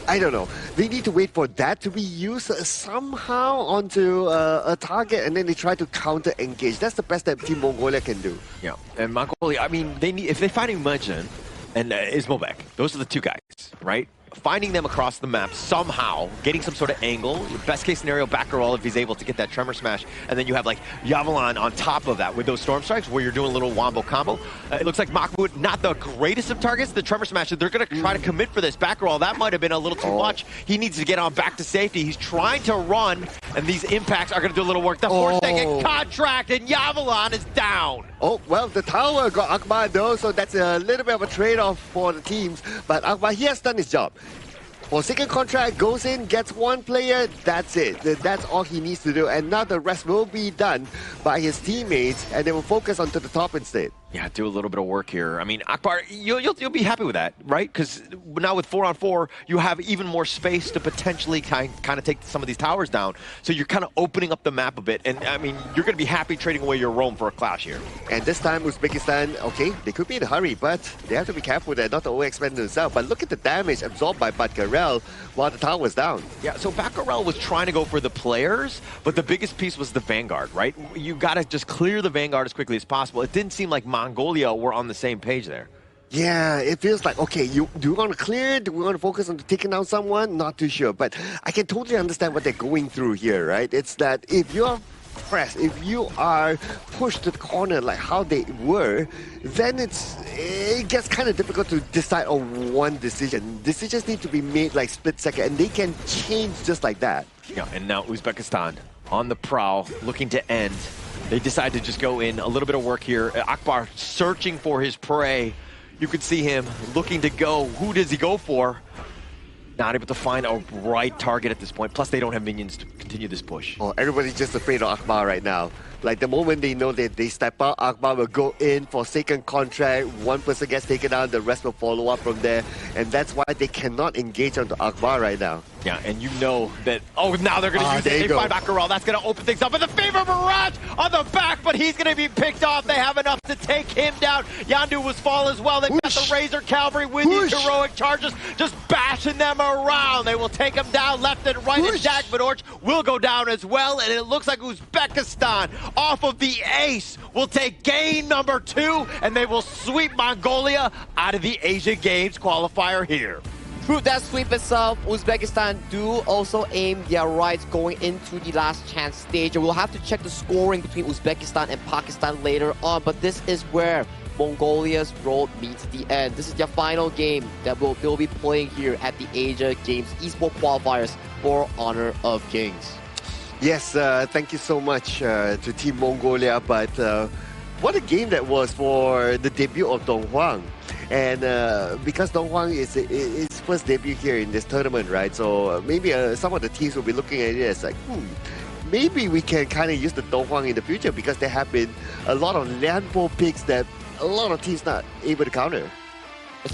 I don't know, they need to wait for that to be used somehow onto a target, and then they try to counter-engage. That's the best that Team Mongolia can do. Yeah, and Mongolia, I mean, they need, if they find Mumajin and Ismobek, those are the two guys, right? Finding them across the map somehow, getting some sort of angle. Your best case scenario, Baccarol if he's able to get that Tremor Smash, and then you have like Yavalan on top of that with those Storm Strikes where you're doing a little wombo combo. It looks like Mahmoud, not the greatest of targets. The Tremor Smash, they're going to try to commit for this. Baccarol, that might have been a little too much. He needs to get on back to safety. He's trying to run, and these impacts are going to do a little work. The Forsaken contract, and Yavalan is down. Oh, well, the tower got Akbar though, so that's a little bit of a trade-off for the teams. But Akbar, he has done his job. Forsaken contract goes in, gets one player, that's it. That's all he needs to do. And now the rest will be done by his teammates, and they will focus onto the top instead. Yeah, do a little bit of work here. I mean, Akbar, you'll be happy with that, right? Because now with 4-on-4, you have even more space to potentially kind of take some of these towers down. So you're kind of opening up the map a bit. And, I mean, you're going to be happy trading away your roam for a clash here. And this time, Uzbekistan, okay, they could be in a hurry, but they have to be careful there not to overexpend themselves. But look at the damage absorbed by Batgarel while the tower was down. Yeah, so Batgarel was trying to go for the players, but the biggest piece was the Vanguard, right? You got to just clear the Vanguard as quickly as possible. It didn't seem like Mongolia were on the same page there. Yeah, it feels like, okay, do we want to clear? Do we want to focus on taking down someone? Not too sure. But I can totally understand what they're going through here, right? It's that if you're pressed, if you are pushed to the corner like how they were, then it gets kind of difficult to decide on one decision. Decisions need to be made like split second, and they can change just like that. Yeah, and now Uzbekistan on the prowl, looking to end. They decide to just go in, a little bit of work here. Akbar searching for his prey. You could see him looking to go. Who does he go for? Not able to find a right target at this point. Plus, they don't have minions to continue this push. Oh, everybody's just afraid of Akbar right now. Like, the moment they know that they step out, Akbar will go in for second contract. One person gets taken down, the rest will follow up from there. And that's why they cannot engage onto Akbar right now. Yeah, and you know that, oh, now they're going to use it. They find Baccarol. That's going to open things up. And the Fever Mirage on the back, but he's going to be picked off. They have enough to take him down. Yandu was fall as well. They've got the Razor Cavalry with these heroic charges, just bashing them around. They will take him down left and right, and Dagmadorj will go down as well. And it looks like Uzbekistan, off of the ace, will take game number 2, and they will sweep Mongolia out of the Asian Games qualifier here. Through that sweep itself, Uzbekistan do also aim their rights going into the last chance stage. And we'll have to check the scoring between Uzbekistan and Pakistan later on, but this is where Mongolia's road meets the end. This is their final game that they'll be playing here at the Asia Games Esports Qualifiers for Honor of Kings. Yes, thank you so much to Team Mongolia, but what a game that was for the debut of Dong Huang. And because Dong Huang is his first debut here in this tournament, right? So maybe some of the teams will be looking at it as like, maybe we can kind of use the Dong Huang in the future, because there have been a lot of Lianpo picks that a lot of teams not able to counter.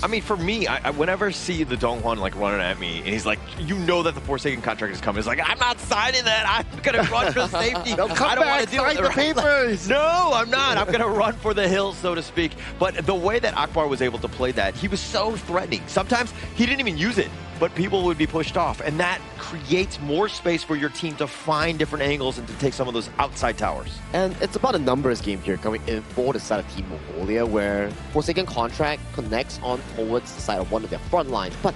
I mean, for me, I whenever I see the Dong Huan like running at me, and he's like, you know that the Forsaken contract is coming. It's like, I'm not signing that. I'm gonna run for safety. No, I don't want to deal with the papers. No, I'm not. I'm gonna run for the hills, so to speak. But the way that Akbar was able to play that, he was so threatening. Sometimes he didn't even use it, but people would be pushed off, and that creates more space for your team to find different angles and to take some of those outside towers. And it's about a numbers game here coming in for the side of Team Mongolia, where Forsaken contract connects on towards the side of one of their front lines, but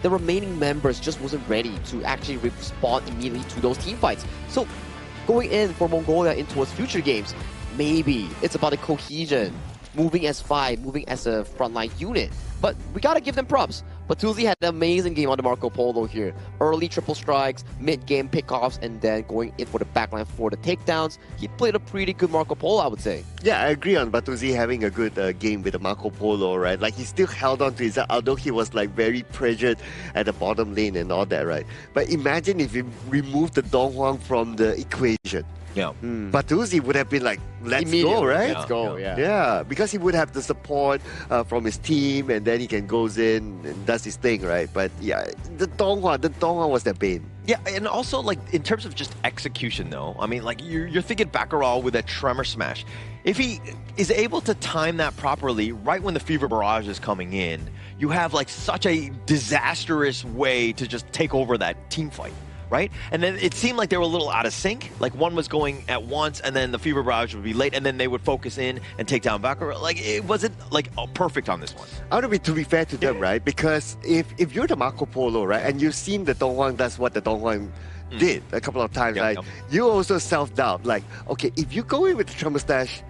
the remaining members just wasn't ready to actually respond immediately to those team fights. So going in for Mongolia in towards future games, maybe it's about the cohesion, moving as 5, moving as a frontline unit. But we gotta give them props. Batuzi had an amazing game on the Marco Polo here. Early triple strikes, mid-game pickoffs, and then going in for the backline for the takedowns. He played a pretty good Marco Polo, I would say. Yeah, I agree on Batuzi having a good game with the Marco Polo, right? Like, he still held on to his, although he was like very pressured at the bottom lane and all that, right? But imagine if you remove the Dong Huang from the equation. Yeah. Batuzi would have been like, let's go, right? Let's go, yeah. Yeah, because he would have the support from his team, and then he can goes in and does his thing, right? But yeah, the Dong Huang was their bane. Yeah, and also, like, in terms of just execution, though, I mean, like, you're thinking Baccarat with a tremor smash. If he is able to time that properly, right when the Fever Barrage is coming in, you have, like, such a disastrous way to just take over that team fight. Right? And then it seemed like they were a little out of sync. Like, one was going at once, and then the Fever Barrage would be late, and then they would focus in and take down Baccarat. Like, it wasn't, like, perfect on this one. I want to be fair to them, right? Because if you're the Marco Polo, right, and you've seen the Dong Huang does what the Dong Huang did a couple of times, right? You also self-doubt. Like, okay, if you go in with the Tremor Stash,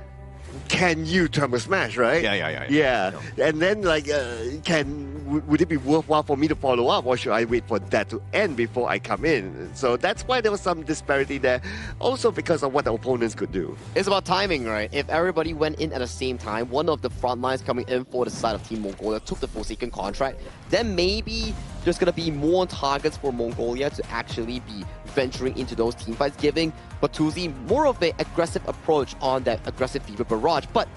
can you Tremor Smash, right? Yeah. And then, like, would it be worthwhile for me to follow up, or should I wait for that to end before I come in? So that's why there was some disparity there. Also because of what the opponents could do. It's about timing, right? If everybody went in at the same time, one of the front lines coming in for the side of Team Mongolia took the Forsaken contract, then maybe there's going to be more targets for Mongolia to actually be venturing into those team fights, giving Batuzi more of an aggressive approach on that aggressive Fever Barrage. But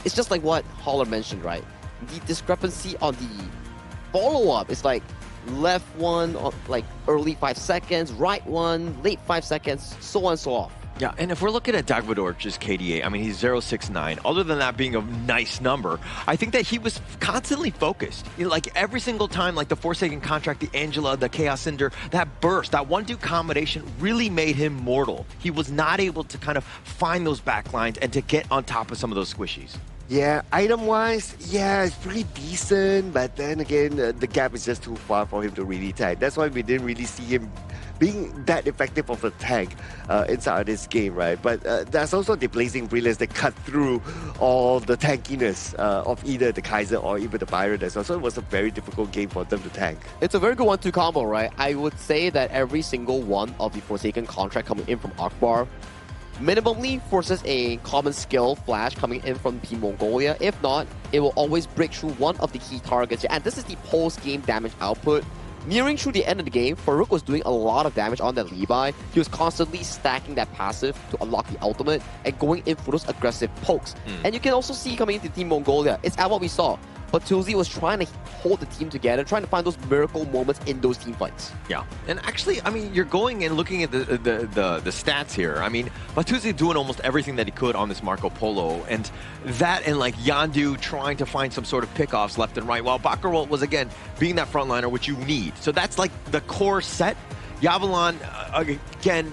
it's just like what Holler mentioned, right? The discrepancy on the follow-up is like left one like early 5 seconds, right one late 5 seconds, so on and so off. Yeah, and if we're looking at Dagvador's KDA, I mean, he's 0.69. Other than that being a nice number, I think that he was constantly focused. You know, like, every single time, like the Forsaken contract, the Angela, the Chaos Cinder, that burst, that 1-2 combination really made him mortal. He was not able to kind of find those backlines and to get on top of some of those squishies. Yeah, item-wise, yeah, it's pretty decent, but then again, the gap is just too far for him to really tag. That's why we didn't really see him being that effective of a tank inside of this game, right? But there's also the Blazing Brilliance that cut through all the tankiness of either the Kaiser or even the Byron as well. So it was a very difficult game for them to tank. It's a very good 1-2 combo, right? I would say that every single one of the Forsaken contract coming in from Akbar minimally forces a common skill flash coming in from Team Mongolia. If not, it will always break through one of the key targets. And this is the post-game damage output. Nearing through the end of the game, Farooq was doing a lot of damage on that Levi. He was constantly stacking that passive to unlock the ultimate and going in for those aggressive pokes. And you can also see coming into Team Mongolia, it's at what we saw. But Tuzi was trying to hold the team together, trying to find those miracle moments in those team fights. Yeah, and actually, I mean, you're going and looking at the stats here. I mean, Batuzi doing almost everything that he could on this Marco Polo, and that and like Yandu trying to find some sort of pickoffs left and right, while Baccarat was, again, being that frontliner, which you need. So that's like the core set. Yavalon, again,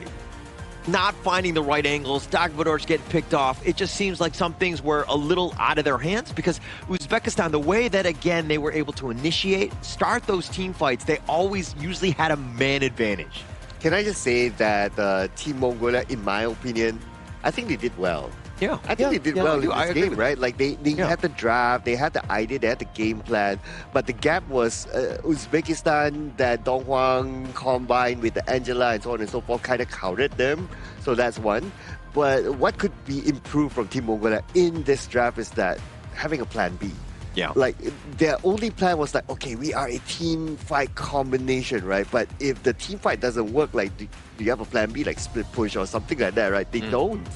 not finding the right angles, Dagvador's getting picked off. It just seems like some things were a little out of their hands because Uzbekistan, the way that, again, they were able to initiate, start those team fights, they always usually had a man advantage. Can I just say that Team Mongolia, in my opinion, I think they did well. Yeah, I think they did well in this game, right? Like they had the draft, they had the idea, they had the game plan, but the gap was Uzbekistan, that Dong Huang combined with the Angela and so on and so forth kind of countered them. So that's one. But what could be improved from Team Mongolia in this draft is that having a plan B. Yeah. Like their only plan was like, okay, we are a team fight combination, right? But if the team fight doesn't work, like do you have a plan B, like split push or something like that, right? They don't.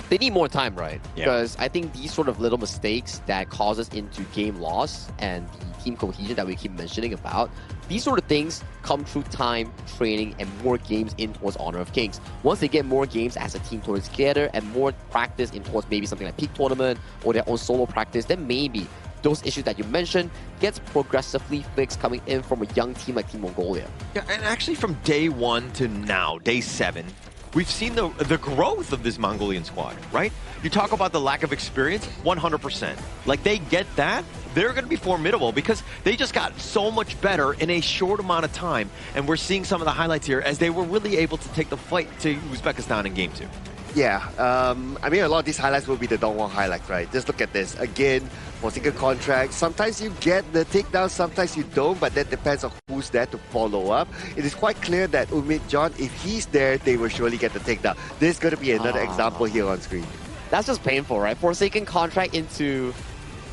They need more time, right? Yeah. Because I think these sort of little mistakes that causes into game loss and the team cohesion that we keep mentioning about, these sort of things come through time, training, and more games in towards Honor of Kings. Once they get more games as a team towards together and more practice in towards maybe something like Peak Tournament or their own solo practice, then maybe those issues that you mentioned gets progressively fixed coming in from a young team like Team Mongolia. Yeah, and actually from day 1 to now, day 7, we've seen the growth of this Mongolian squad, right? You talk about the lack of experience, 100%. Like, they get that, they're going to be formidable because they just got so much better in a short amount of time. And we're seeing some of the highlights here as they were really able to take the fight to Uzbekistan in Game 2. Yeah, I mean, a lot of these highlights will be the Dongwon highlights, right? Just look at this. Again, for single contract, sometimes you get the takedown, sometimes you don't, but that depends on who's there to follow up. It is quite clear that Umit John, if he's there, they will surely get the takedown. There's going to be another example here on screen. That's just painful, right? Forsaken contract into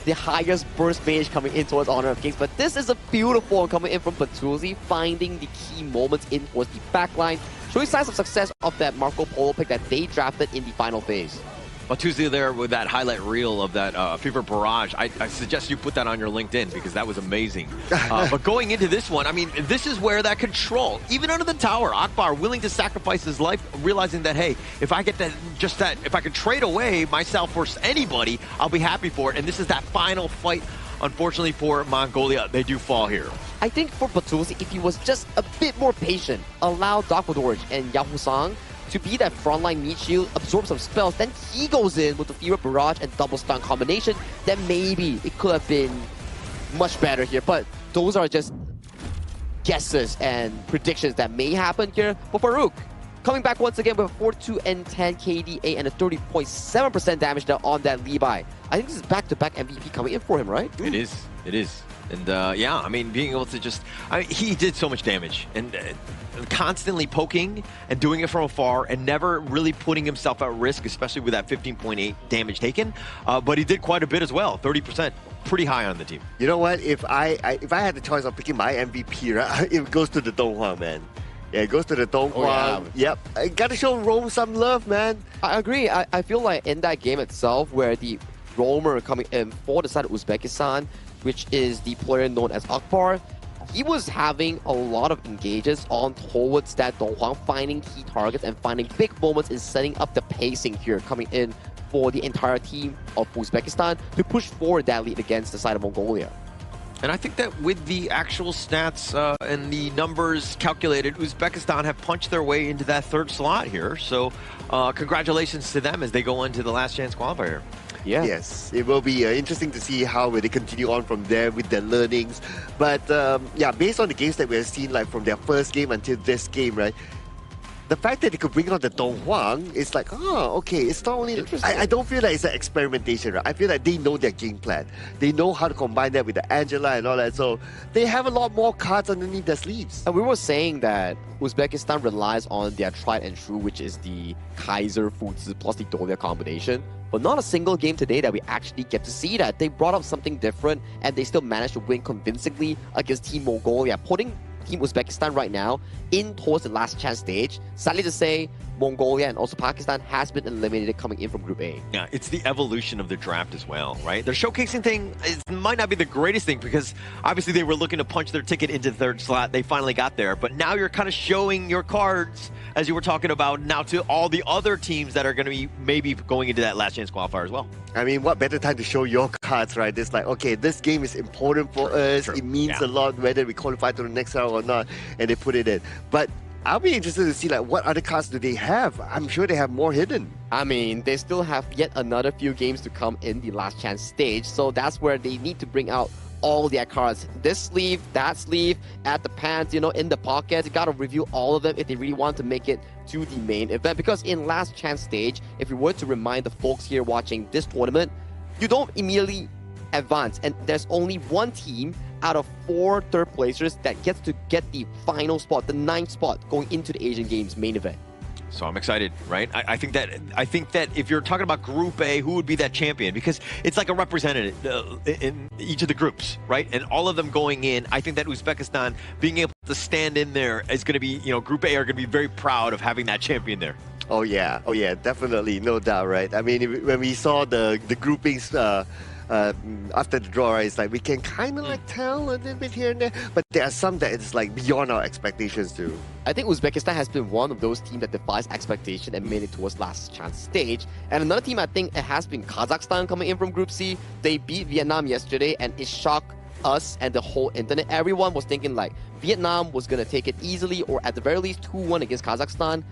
the highest burst mage coming in towards Honor of Kings, but this is a beautiful one coming in from Patuzzi, finding the key moments in towards the backline, showing signs of success of that Marco Polo pick that they drafted in the final phase. Tuesday there with that highlight reel of that Fever Barrage. I suggest you put that on your LinkedIn because that was amazing. But going into this one, I mean, this is where that control, even under the tower, Akbar willing to sacrifice his life, realizing that, hey, if I get that, if I can trade away myself for anybody, I'll be happy for it. And this is that final fight. Unfortunately for Mongolia, they do fall here. I think for Patuzzi, if he was just a bit more patient, allow Dakvodorj and Yahoo-sang to be that frontline meat shield, absorb some spells, then he goes in with the Fever Barrage and double stun combination, then maybe it could have been much better here. But those are just guesses and predictions that may happen here. But Farouk, coming back once again with a 4-2 and 10 KDA and a 30.7% damage there on that Levi. I think this is back-to-back MVP coming in for him, right? It is. It is. And yeah, I mean, being able to just, he did so much damage and constantly poking and doing it from afar and never really putting himself at risk, especially with that 15.8 damage taken. But he did quite a bit as well, 30%, pretty high on the team. You know what? If I had the choice of picking my MVP, right, it goes to the Donghua, man. Yeah, it goes to the Donghua. Oh, yeah. Yep. I gotta show Rome some love, man. I agree. I feel like in that game itself, where the roamer coming in for the side of Uzbekistan, which is the player known as Akbar, he was having a lot of engages on towards that Donghua, finding key targets and finding big moments in setting up the pacing here, coming in for the entire team of Uzbekistan to push forward that lead against the side of Mongolia. And I think that with the actual stats and the numbers calculated, Uzbekistan have punched their way into that third slot here. So congratulations to them as they go into the last chance qualifier. Yeah. Yes, it will be interesting to see how they continue on from there with their learnings. But yeah, based on the games that we have seen, like from their first game until this game, right? The fact that they could bring on the Donghua, it's like, oh, okay, it's not only... I don't feel like it's an experimentation, right? I feel like they know their game plan. They know how to combine that with the Angela and all that, so they have a lot more cards underneath their sleeves. And we were saying that Uzbekistan relies on their tried and true, which is the Kaiser, Futsu plus the Dolia combination. But not a single game today that we actually get to see that. They brought up something different, and they still managed to win convincingly against Team Mongolia, putting Team Uzbekistan right now in towards the last chance stage. Sadly to say, Mongolia and also Pakistan has been eliminated coming in from Group A. Yeah, it's the evolution of the draft as well, right? Their showcasing thing might not be the greatest thing because obviously they were looking to punch their ticket into the third slot. They finally got there, but now you're kind of showing your cards, as you were talking about, now to all the other teams that are going to be maybe going into that last chance qualifier as well. I mean, what better time to show your cards, right? It's like, okay, this game is important for us. It means a lot whether we qualify to the next round or not, and they put it in. But I'll be interested to see like what other cards do they have. I'm sure they have more hidden. I mean, they still have yet another few games to come in the last chance stage, so that's where they need to bring out all their cards. This sleeve, that sleeve, at the pants, you know, in the pockets. You gotta review all of them if they really want to make it to the main event. Because in last chance stage, if you were to remind the folks here watching this tournament, you don't immediately advance, and there's only one team out of 4 third placers that gets to get the final spot, the 9th spot, going into the Asian Games main event. So I'm excited, right? I think that if you're talking about Group A, who would be that champion? Because it's like a representative in each of the groups, right? And all of them going in, I think that Uzbekistan being able to stand in there is going to be, you know, Group A are going to be very proud of having that champion there. Oh yeah, definitely, no doubt, right? I mean, when we saw the groupings after the draw, right, it's like we can kind of like tell a little bit here and there, but there are some that it's like beyond our expectations too. I think Uzbekistan has been one of those teams that defies expectation and made it towards last chance stage. And another team, I think it has been Kazakhstan coming in from Group C. They beat Vietnam yesterday, and it shocked us and the whole internet. Everyone was thinking like Vietnam was going to take it easily, or at the very least 2-1 against Kazakhstan.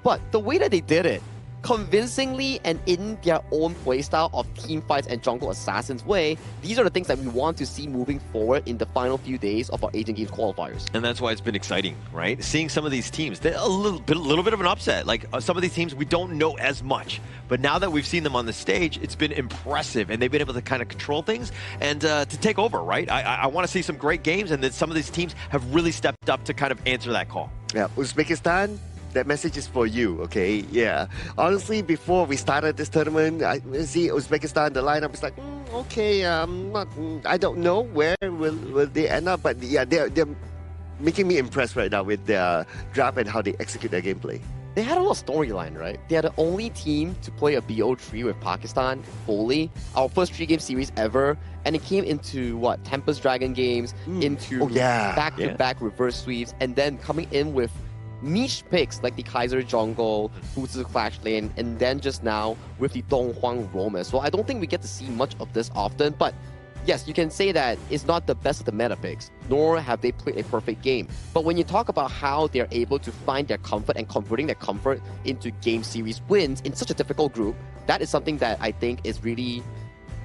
But the way that they did it, convincingly and in their own playstyle of team fights and jungle assassins way, these are the things that we want to see moving forward in the final few days of our Asian Games qualifiers. And that's why it's been exciting, right? Seeing some of these teams, they're a little bit of an upset. Like some of these teams we don't know as much, but now that we've seen them on the stage, it's been impressive, and they've been able to kind of control things and to take over, right? I want to see some great games, and that some of these teams have really stepped up to kind of answer that call. Yeah, Uzbekistan, that message is for you, okay? Yeah. Honestly, before we started this tournament, I see Uzbekistan, the lineup is like, okay, I don't know where will they end up, but yeah, they're making me impressed right now with their draft and how they execute their gameplay. They had a lot of storyline, right? They are the only team to play a BO3 with Pakistan fully. Our first 3-game series ever. And it came into, what, Tempest Dragon games, into back-to-back reverse sweeps, and then coming in with niche picks like the Kaiser Jungle, Fuzi Clash Lane, and then just now with the Donghuang Roam. So I don't think we get to see much of this often, but yes, you can say that it's not the best of the meta picks, nor have they played a perfect game. But when you talk about how they're able to find their comfort and converting their comfort into game series wins in such a difficult group, that is something that I think is really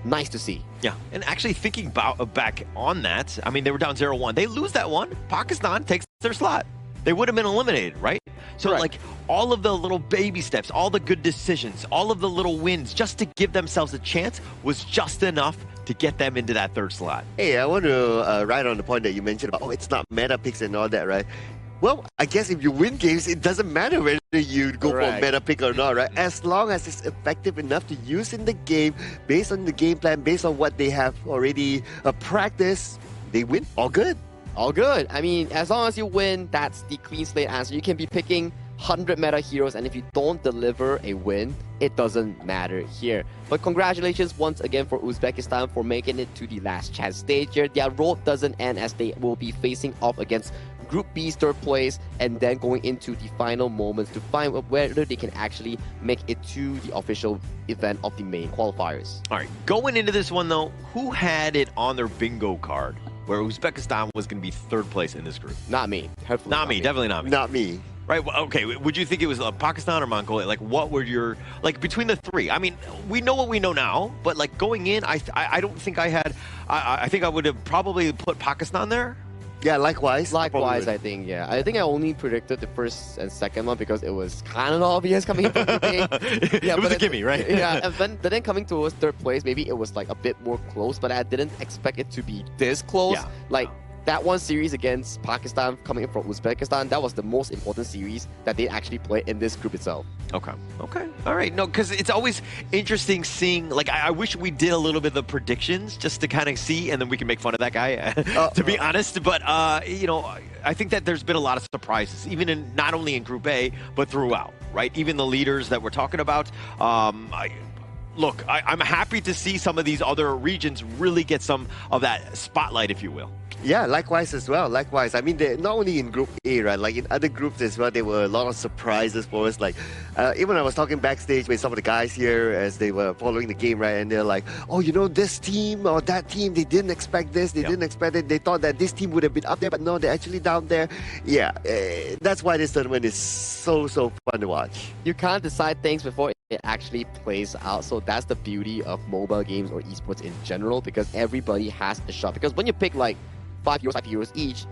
nice to see. Yeah, and actually thinking back on that, I mean, they were down 0-1. They lose that one. Pakistan takes their slot. They would have been eliminated, right? So like all of the little baby steps, all the good decisions, all of the little wins, just to give themselves a chance was just enough to get them into that third slot. Hey, I want to ride on the point that you mentioned about, it's not meta picks and all that, right? Well, I guess if you win games, it doesn't matter whether you go for a meta pick or not, right? As long as it's effective enough to use in the game, based on the game plan, based on what they have already practiced, they win. All good. All good. I mean, as long as you win, that's the clean slate answer. You can be picking 100 meta heroes, and if you don't deliver a win, it doesn't matter here. But congratulations once again for Uzbekistan for making it to the last chance stage here. Their road doesn't end, as they will be facing off against Group B's third place, and then going into the final moments to find whether they can actually make it to the official event of the main qualifiers. All right, going into this one though, who had it on their bingo card where Uzbekistan was going to be third place in this group? Not me. Not me. Definitely not me. Not me. Right, well, okay, would you think it was Pakistan or Mongolia? Like, what were your, like, between the three? I mean, we know what we know now, but, like, going in, I don't think I had, I think I would have probably put Pakistan there. Yeah, likewise. Likewise, I think, yeah. I think I only predicted the first and second one because it was kind of obvious coming from the game. Yeah, it was a gimme, right? Yeah, and then coming towards third place, maybe it was, like, a bit more close, but I didn't expect it to be this close. Yeah. Like, that one series against Pakistan coming from Uzbekistan, that was the most important series that they actually played in this group itself. Okay. All right. No, because it's always interesting seeing, like, I wish we did a little bit of the predictions just to kind of see, and then we can make fun of that guy, to be honest. But, you know, I think that there's been a lot of surprises, even in not only in Group A, but throughout, right? Even the leaders that we're talking about. Look, I'm happy to see some of these other regions really get some of that spotlight, if you will. Yeah, likewise as well. Likewise. I mean, not only in Group A, right? Like in other groups as well, there were a lot of surprises for us. Like, even I was talking backstage with some of the guys here as they were following the game, right? And they're like, oh, you know, this team or that team, they didn't expect this, they didn't expect it. They thought that this team would have been up there, but no, they're actually down there. Yeah, that's why this tournament is so fun to watch. You can't decide things before it actually plays out. So that's the beauty of mobile games or esports in general, because everybody has a shot. Because when you pick like 5 heroes each,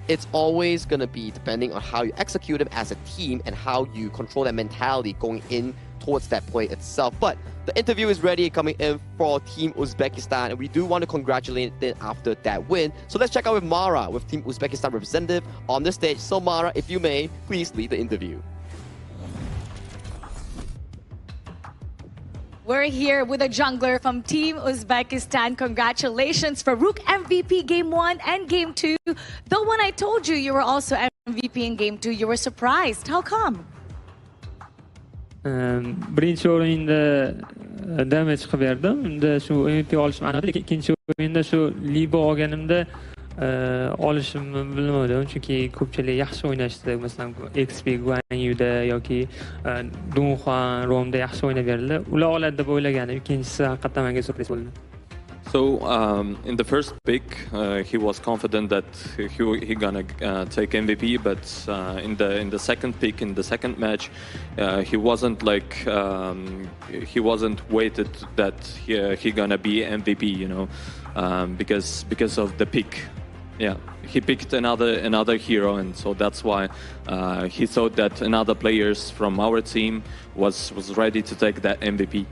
it's always going to be depending on how you execute them as a team and how you control that mentality going in towards that play itself. But the interview is ready coming in for Team Uzbekistan, and we do want to congratulate them after that win. So let's check out with Mara, with Team Uzbekistan representative on the stage. So Mara, if you may, please lead the interview. We're here with a jungler from Team Uzbekistan. Congratulations for Rook MVP Game 1 and Game 2. Though when I told you you were also MVP in Game 2, you were surprised. How come? birinchi o'yinda damage qilib berdim. Unda shu MVP olish ma'noda, lekin ikkinchi o'yinda shu Libo olganimda olishimni bilmadim, chunki ko'pchilik yaxshi o'ynashdi. Masalan, XP Guanyuda yoki Dunhuan Romda yaxshi o'ynab berdilar. Ular oladi deb o'ylaganim, ikkinchisi haqiqatan menga surpriz bo'ldi. So in the first pick, he was confident that he gonna take MVP, but in the second pick, in the second match, he wasn't like he wasn't weighted that he gonna be MVP, you know, because of the pick. Yeah, he picked another hero, and so that's why he thought that another players from our team was ready to take that MVP.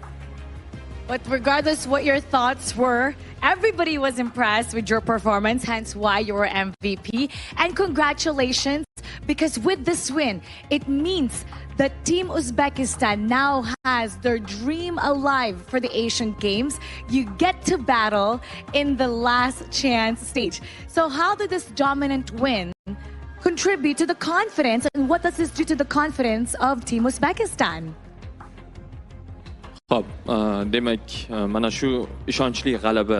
But regardless what your thoughts were, everybody was impressed with your performance, hence why you were MVP. And congratulations, because with this win, it means that Team Uzbekistan now has their dream alive for the Asian Games. You get to battle in the last chance stage. So how did this dominant win contribute to the confidence, and what does this do to the confidence of Team Uzbekistan? Xo'p, demak, mana shu ishonchli g'alaba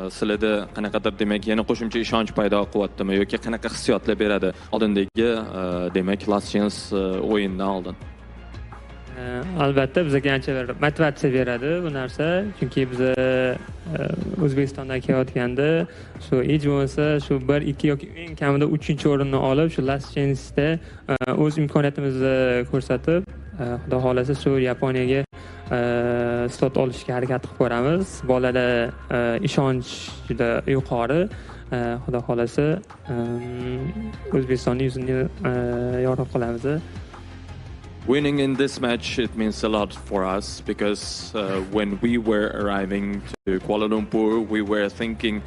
sizlarda qanaqadir demak yana qo'shimcha ishonch paydo qilyaptimi yoki qanaqa hissiyotlar beradi oldindagi demak last chance o'yindan oldin? Albatta bizga ancha bir motivatsiya beradi bu narsa, chunki biz O'zbekistondan kelayotganda shu hech bo'lmasa shu 1, 2 yoki eng kamida 3-o'rinni olib, shu last chance'da o'z imkoniyatimizni ko'rsatib, xudo xolasa shu Yaponiyaga slot olishga harakat qilib ko'ramiz. Bolada ishonch juda yuqori. Xudo xolasa O'zbekistonning yuzini yorib qolamiz. Winning in this match, it means a lot for us because when we were arriving to Kuala Lumpur, we were thinking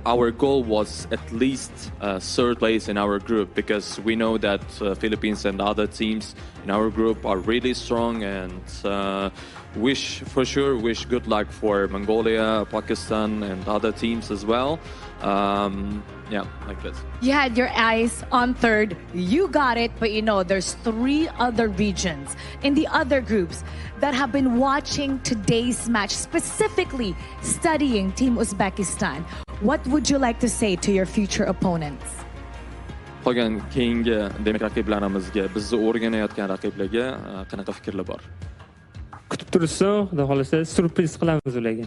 our goal was at least third place in our group because we know that Philippines and other teams in our group are really strong, and wish good luck for Mongolia, Pakistan and other teams as well. Yeah, like this. You had your eyes on third, you got it, but you know there's 3 other regions in the other groups that have been watching today's match, specifically studying Team Uzbekistan. What would you like to say to your future opponents? Qolgan keyingi demak raqiblarimizga, bizni o'rganayotgan raqiblarga qanaqa fikrlar bor? Kutib turishsin, xudo xolasa surpriz qilamiz ularga.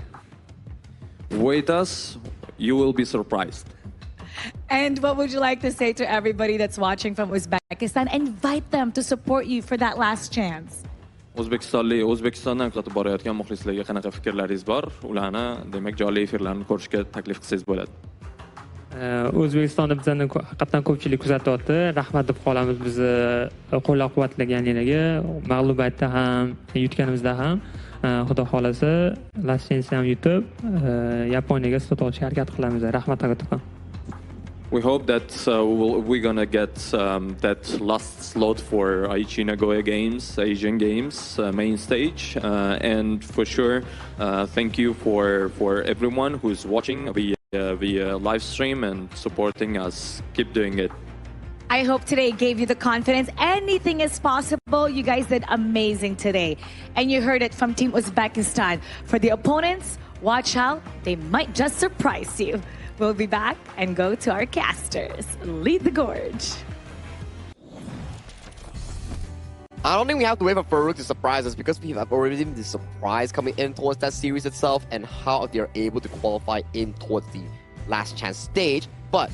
Wait us, you will be surprised. And what would you like to say to everybody that's watching from Uzbekistan? Invite them to support you for that last chance. O'zbekistondan kuzatib borayotgan muxlislarga qanaqa fikrlaringiz bor? Ularni demak jonli efirlarni ko'rishga taklif qilsangiz bo'ladi. O'zbekistonda bizani haqiqatan ko'pchilik kuzatyapti. Rahmat deb qolamiz bizni qo'llab-quvvatlaganlarga, mag'lubiyatda ham, yutganimizda ham. Xudo xolasa last chance ham yutib, Yaponiyaga slot olishga harakat qilamiz. Rahmat aka. We hope that we're gonna get that last slot for Aichi Nagoya Games, Asian Games main stage, and for sure, thank you for everyone who's watching via live stream and supporting us. Keep doing it. I hope today gave you the confidence. Anything is possible. You guys did amazing today, and you heard it from Team Uzbekistan. For the opponents, watch out; they might just surprise you. We'll be back and go to our casters. Lead the gorge. I don't think we have to wait for Farooq to surprise us because we have already been the surprise coming in towards that series itself and how they're able to qualify in towards the last chance stage. But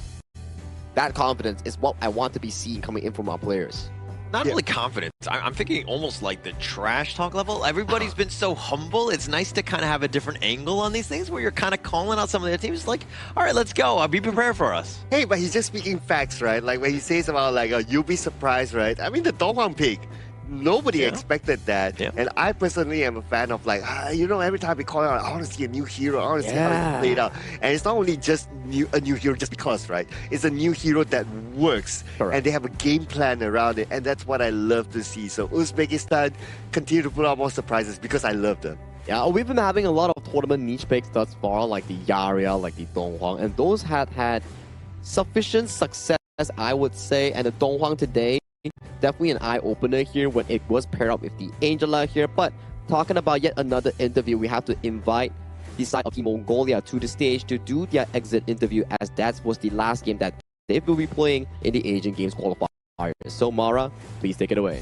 that confidence is what I want to be seeing coming in from our players. Not really confidence. I'm thinking almost like the trash talk level. Everybody's been so humble. It's nice to kind of have a different angle on these things where you're kind of calling out some of their teams like, all right, let's go. I'll be prepared for us. Hey, but he's just speaking facts, right? Like when he says about like, you'll be surprised, right? I mean, the Donghwan pick. Nobody expected that. And I personally am a fan of like, you know, every time we call out, I want to see a new hero. I want to see how it's played out. And it's not only just a new hero just because, right? It's a new hero that works. And they have a game plan around it. And that's what I love to see. So Uzbekistan continue to put out more surprises because I love them. Yeah, we've been having a lot of tournament niche picks thus far, like the Yaria, like the Donghwan. And those had sufficient success, I would say. And the Donghwan today, definitely an eye-opener here when it was paired up with the Angela here. But talking about yet another interview, we have to invite the side of Team Mongolia to the stage to do their exit interview, as that was the last game that they will be playing in the Asian Games qualifiers. So Mara, please take it away.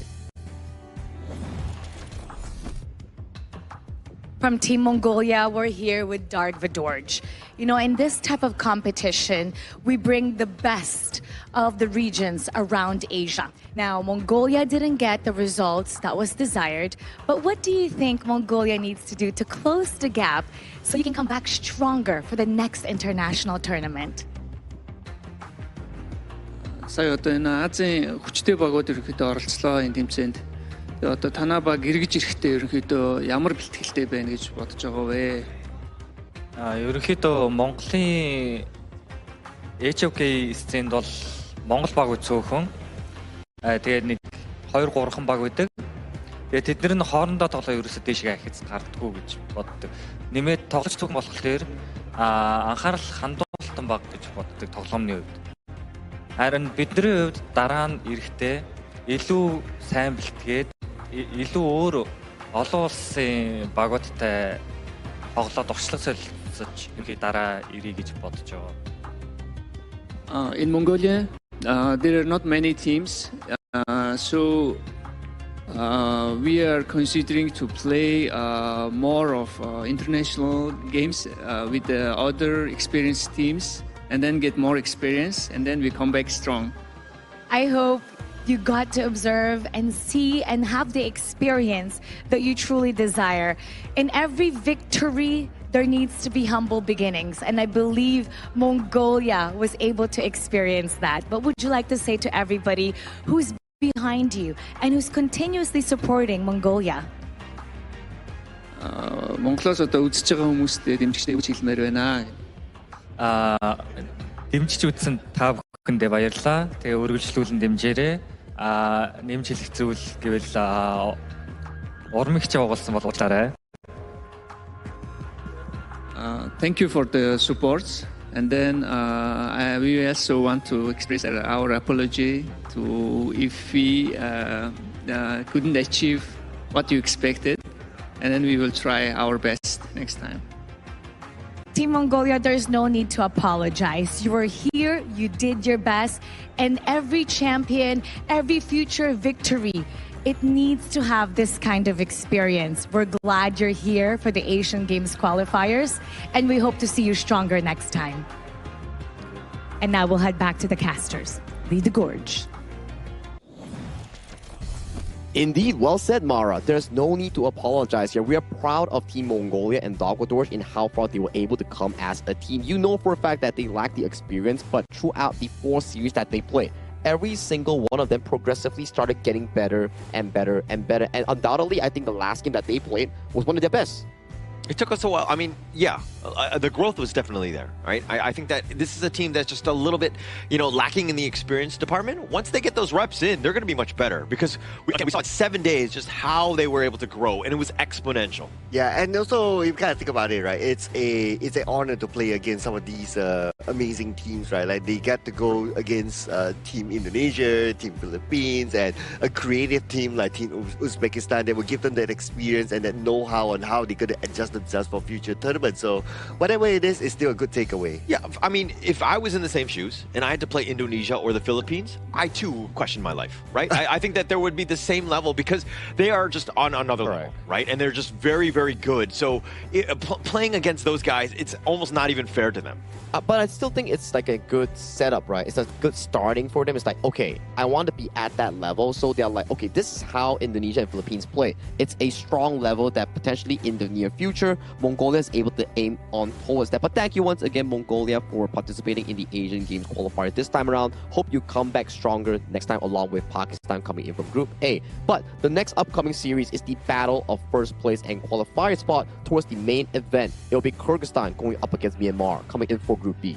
From Team Mongolia, we're here with Dark Vidorj. You know, in this type of competition, we bring the best of the regions around Asia. Now, Mongolia didn't get the results that was desired, but what do you think Mongolia needs to do to close the gap so you can come back stronger for the next international tournament? Сая одоо энэ Азийн хүчтэй багууд ерөнхийдөө оролцлоо энэ тэмцээнд. Тэгээ одоо танаа баг эргэж ирэхдээ ерөнхийдөө ямар бэлтгэлтэй байна гэж бодож байгаа вэ? Ерөнхийдөө Монголын HOK сценд бол Монгол баг үзөөхөн. Тэгээд нэг 2-3хан баг байдаг. Тэгээд тэднэр нь хоорондоо тоглоо ерөөсөө дээшгээ ахиц гардггүй гэж боддог. Нэмээд тоглож түг болохоор анхаарал хандуултан баг гэж боддог тоглоомны үед. Харин бидний хувьд дараа нь эрэхтэй илүү сайн бэлтгээд илүү өөр олон улсын багуудтай тоглоод орчлог солилцож ингээ дараа ирээ гэж бодож байгаа. In Mongolia, there are not many teams, so we are considering to play more of international games with the other experienced teams. And then get more experience, and then we come back strong. I hope you got to observe and see and have the experience that you truly desire. In every victory, there needs to be humble beginnings, and I believe Mongolia was able to experience that. But would you like to say to everybody who's behind you and who's continuously supporting Mongolia? Монголоос одоо үзэж байгаа хүмүүстээ дэмжигчтэй үгч хэлмээр байна. Дэмжиж үзсэн та бүхэндээ баярлалаа. Тэгээ үргэлжлүүлэн дэмжээрэй. Нэмж хэлэх зүйл гэвэл урмигч явуулсан бол уулаарай. Thank you for the support. And then we also want to express our apology to if we couldn't achieve what you expected. And then we will try our best next time. Team Mongolia, there's no need to apologize. You were here, you did your best, and every champion, every future victory, it needs to have this kind of experience. We're glad you're here for the Asian Games qualifiers, and we hope to see you stronger next time. And now we'll head back to the casters. Lead the gorge. Indeed, well said, Mara. There's no need to apologize here. We are proud of Team Mongolia and Dark Vidorj in how far they were able to come as a team. You know for a fact that they lack the experience, but throughout the 4 series that they played, every single one of them progressively started getting better and better and better. And undoubtedly, I think the last game that they played was one of their best. It took us a while. I mean, yeah, the growth was definitely there, right? I think that this is a team that's just a little bit, lacking in the experience department. Once they get those reps in, they're going to be much better because we saw in 7 days just how they were able to grow, and it was exponential. Yeah, and also you kind of think about it, right? It's an honor to play against some of these amazing teams, right? Like they get to go against Team Indonesia, Team Philippines, and a creative team like Team Uzbekistan. They will give them that experience and that know-how on how they're going to adjust themselves for future tournaments. So whatever it is, it's still a good takeaway. Yeah, I mean, if I was in the same shoes and I had to play Indonesia or the Philippines, I too would question my life, right? I think that there would be the same level because they are just on another level, right? And they're just very, very good. So playing against those guys, it's almost not even fair to them. But I still think it's like a good setup, right? It's a good starting for them. It's like, okay, I want to be at that level. So they're like, okay, this is how Indonesia and Philippines play. It's a strong level that potentially in the near future, Mongolia is able to aim on towards that. But thank you once again, Mongolia, for participating in the Asian Games qualifier this time around. Hope you come back stronger next time along with Pakistan coming in from Group A. But the next upcoming series is the battle of first place and qualifier spot towards the main event. It'll be Kyrgyzstan going up against Myanmar, coming in for Group B.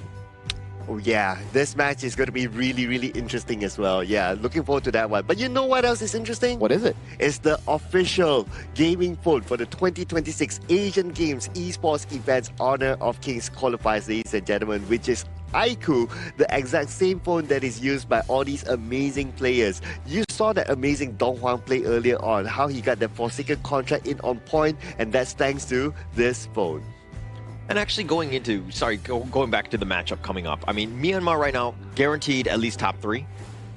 Oh yeah, this match is going to be really, really interesting as well. Yeah, looking forward to that one. But you know what else is interesting? What is it? It's the official gaming phone for the 2026 Asian Games Esports Events Honor of Kings qualifiers, ladies and gentlemen, which is iQOO, the exact same phone that is used by all these amazing players. You saw that amazing Dong Huang play earlier on, how he got the Forsaken contract in on point, and that's thanks to this phone. And actually going back to the matchup coming up, I mean, Myanmar right now, guaranteed at least top 3.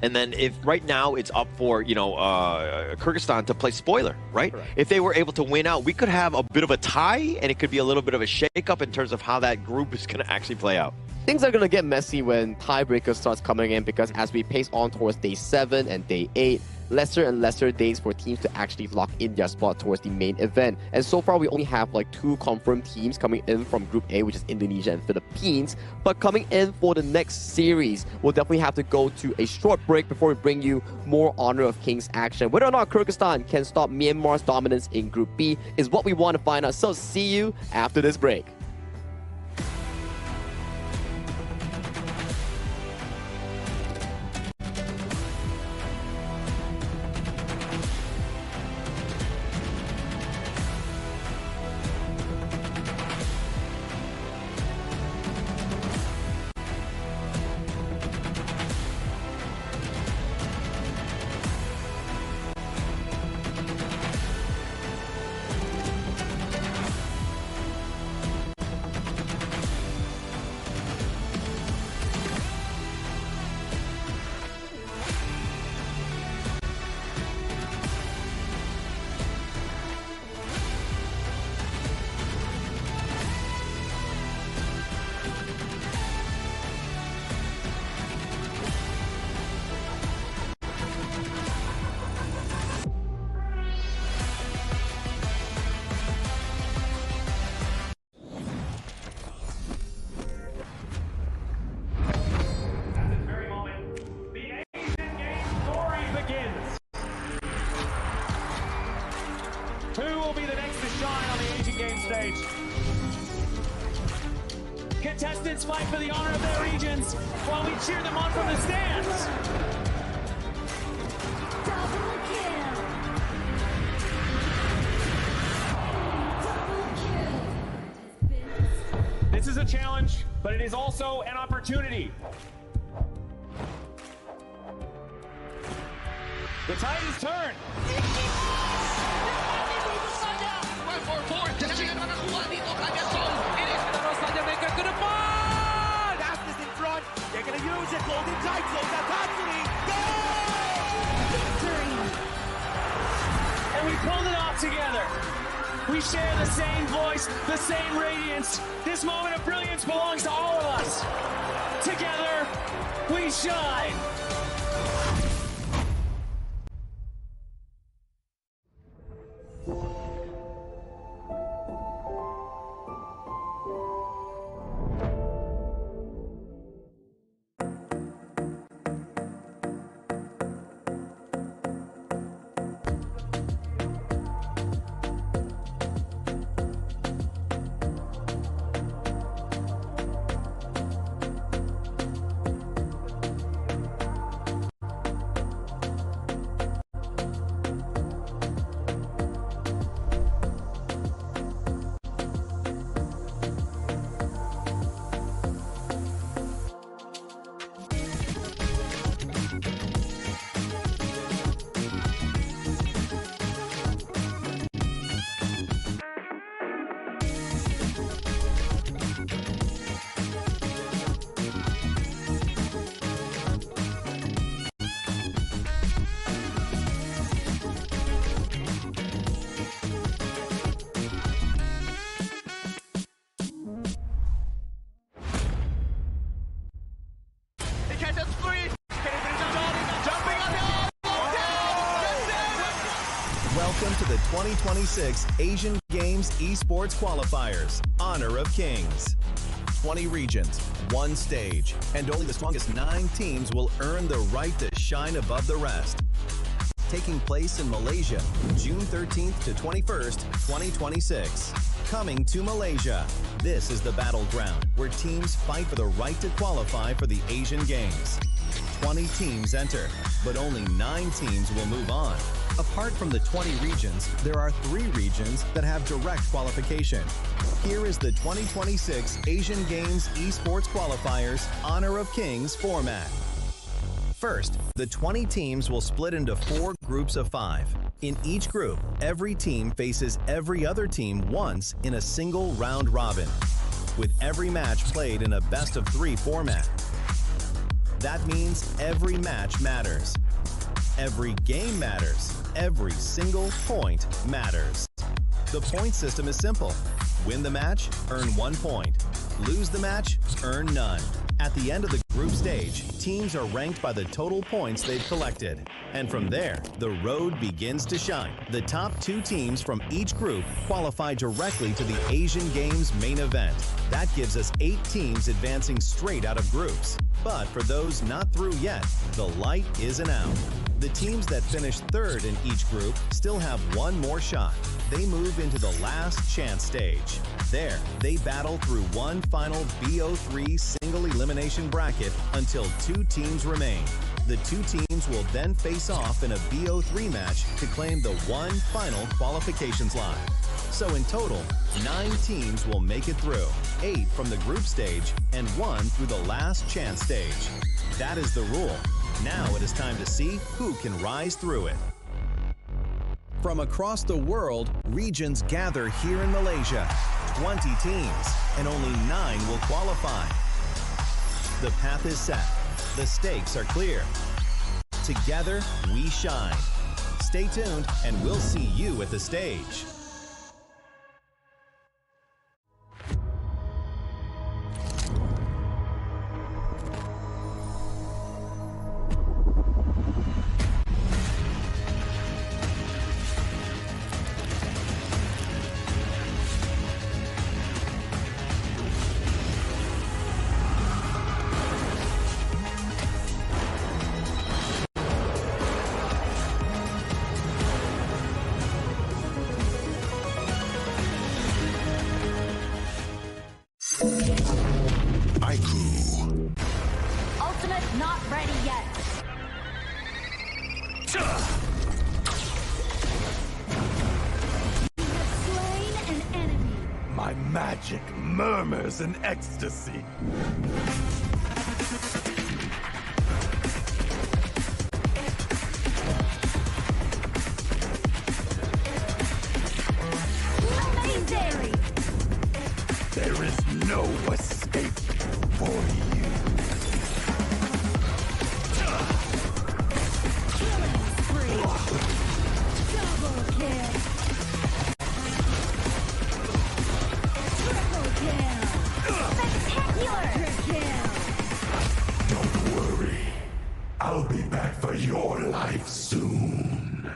And then if right now it's up for, Kyrgyzstan to play spoiler, right? Correct. If they were able to win out, we could have a bit of a tie, and it could be a little bit of a shake-up in terms of how that group is going to actually play out. Things are going to get messy when tiebreakers starts coming in, because as we pace on towards day 7 and day 8, lesser and lesser days for teams to actually lock in their spot towards the main event. And so far, we only have like 2 confirmed teams coming in from Group A, which is Indonesia and Philippines. But coming in for the next series, we'll definitely have to go to a short break before we bring you more Honor of Kings action. Whether or not Kyrgyzstan can stop Myanmar's dominance in Group B is what we want to find out. So see you after this break. Contestants fight for the honor of their regions while we cheer them on from the stands. This is a challenge, but it is also an opportunity. The tide is turned. Fastest in front. They're going to use it. Golden tight. Close that capacity. And we pulled it off together. We share the same voice, the same radiance. This moment of brilliance belongs to all of us. Together, we shine. Welcome to the 2026 Asian Games Esports Qualifiers, Honor of Kings. 20 regions, 1 stage, and only the strongest 9 teams will earn the right to shine above the rest. Taking place in Malaysia, June 13th to 21st, 2026. Coming to Malaysia, this is the battleground where teams fight for the right to qualify for the Asian Games. 20 teams enter, but only 9 teams will move on. Apart from the 20 regions, there are 3 regions that have direct qualification. Here is the 2026 Asian Games Esports Qualifiers Honor of Kings format. First, the 20 teams will split into 4 groups of 5. In each group, every team faces every other team once in a single round robin, with every match played in a best-of-3 format. That means every match matters. Every game matters. Every single point matters. The point system is simple. Win the match, earn 1 point. Lose the match, earn none. At the end of the group stage, teams are ranked by the total points they've collected. And from there, the road begins to shine. The top 2 teams from each group qualify directly to the Asian Games main event. That gives us 8 teams advancing straight out of groups. But for those not through yet, the light isn't out. The teams that finish third in each group still have one more shot. They move into the last chance stage. There, they battle through one final BO3 single elimination bracket until 2 teams remain. The 2 teams will then face off in a BO3 match to claim the one final qualification slot. So in total, 9 teams will make it through, 8 from the group stage and 1 through the last chance stage. That is the rule. Now it is time to see who can rise through it. From across the world, regions gather here in Malaysia. 20 teams, and only 9 will qualify. The path is set. The stakes are clear. Together, we shine. Stay tuned, and we'll see you at the stage. Ultimate not ready yet. You have slain an enemy. My magic murmurs in ecstasy. Amazing! There is no escape for you. Killing spree. Double kill. Triple kill. Spectacular kill. Don't worry. I'll be back for your life soon.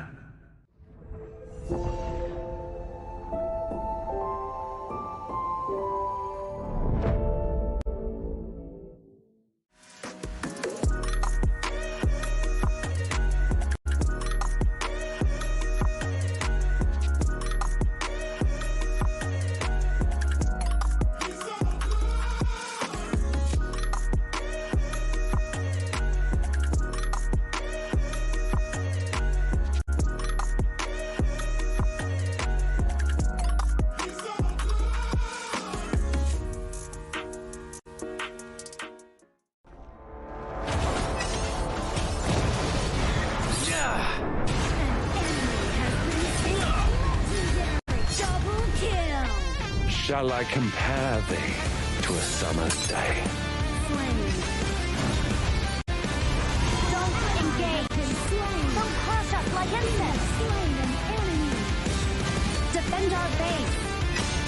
Double kill. Shall I compare thee to a summer's day? Slain. Don't engage in slain. Don't crush us like insects. Slain an enemy. Defend our base.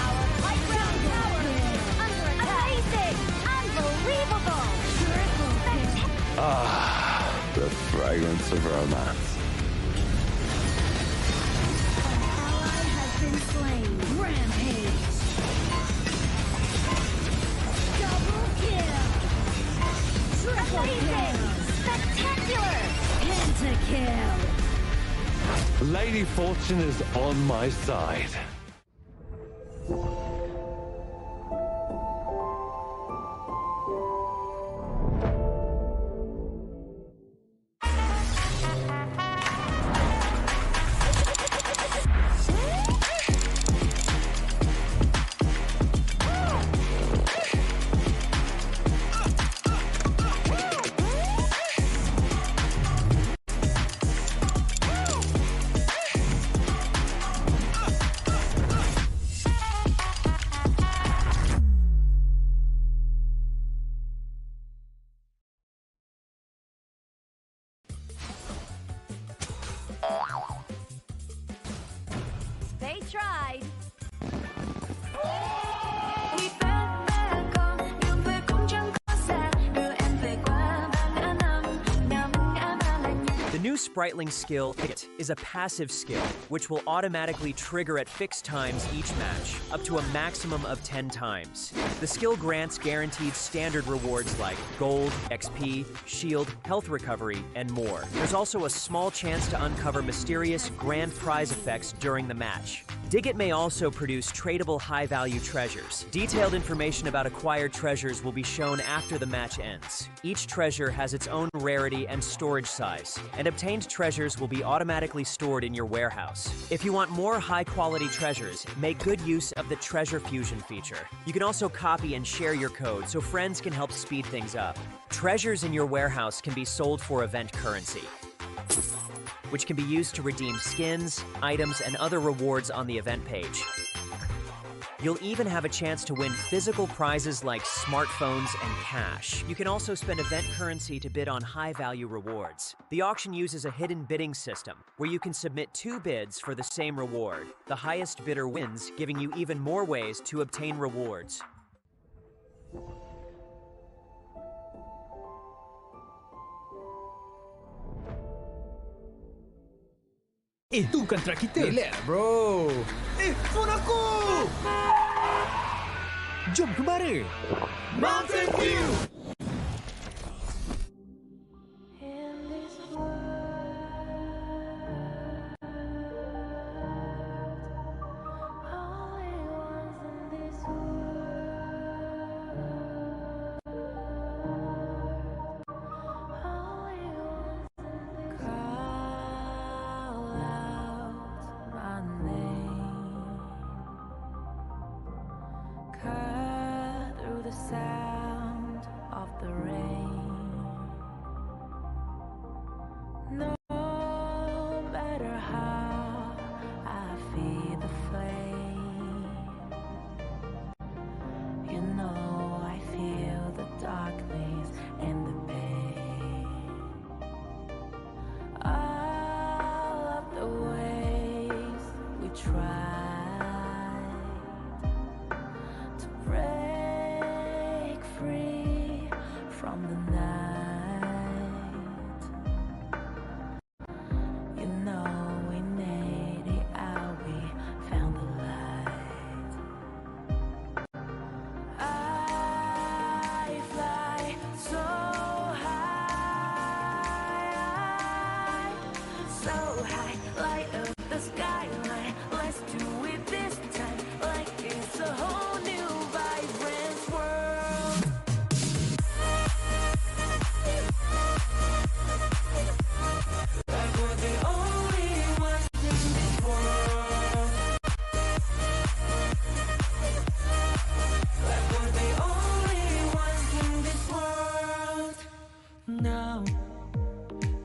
Our high ground tower is under attack. Amazing. Unbelievable. Triple kill. Ah, the fragrance of romance. Ally has been slain. Rampage. Double kill. Triple kill. Spectacular. Pentakill. Lady Fortune is on my side. tried. The new Spritling skill, Hit, is a passive skill, which will automatically trigger at fixed times each match, up to a maximum of 10 times. The skill grants guaranteed standard rewards like gold, XP, shield, health recovery, and more. There's also a small chance to uncover mysterious grand prize effects during the match. Digit may also produce tradable high-value treasures. Detailed information about acquired treasures will be shown after the match ends. Each treasure has its own rarity and storage size, and obtained treasures will be automatically stored in your warehouse. If you want more high-quality treasures, make good use of the Treasure Fusion feature. You can also copy and share your code so friends can help speed things up. Treasures in your warehouse can be sold for event currency, which can be used to redeem skins, items, and other rewards on the event page. You'll even have a chance to win physical prizes like smartphones and cash. You can also spend event currency to bid on high-value rewards. The auction uses a hidden bidding system, where you can submit 2 bids for the same reward. The highest bidder wins, giving you even more ways to obtain rewards. Itu kan track kita. Relax, bro. Phone aku! Jom ke bara. Mountain View!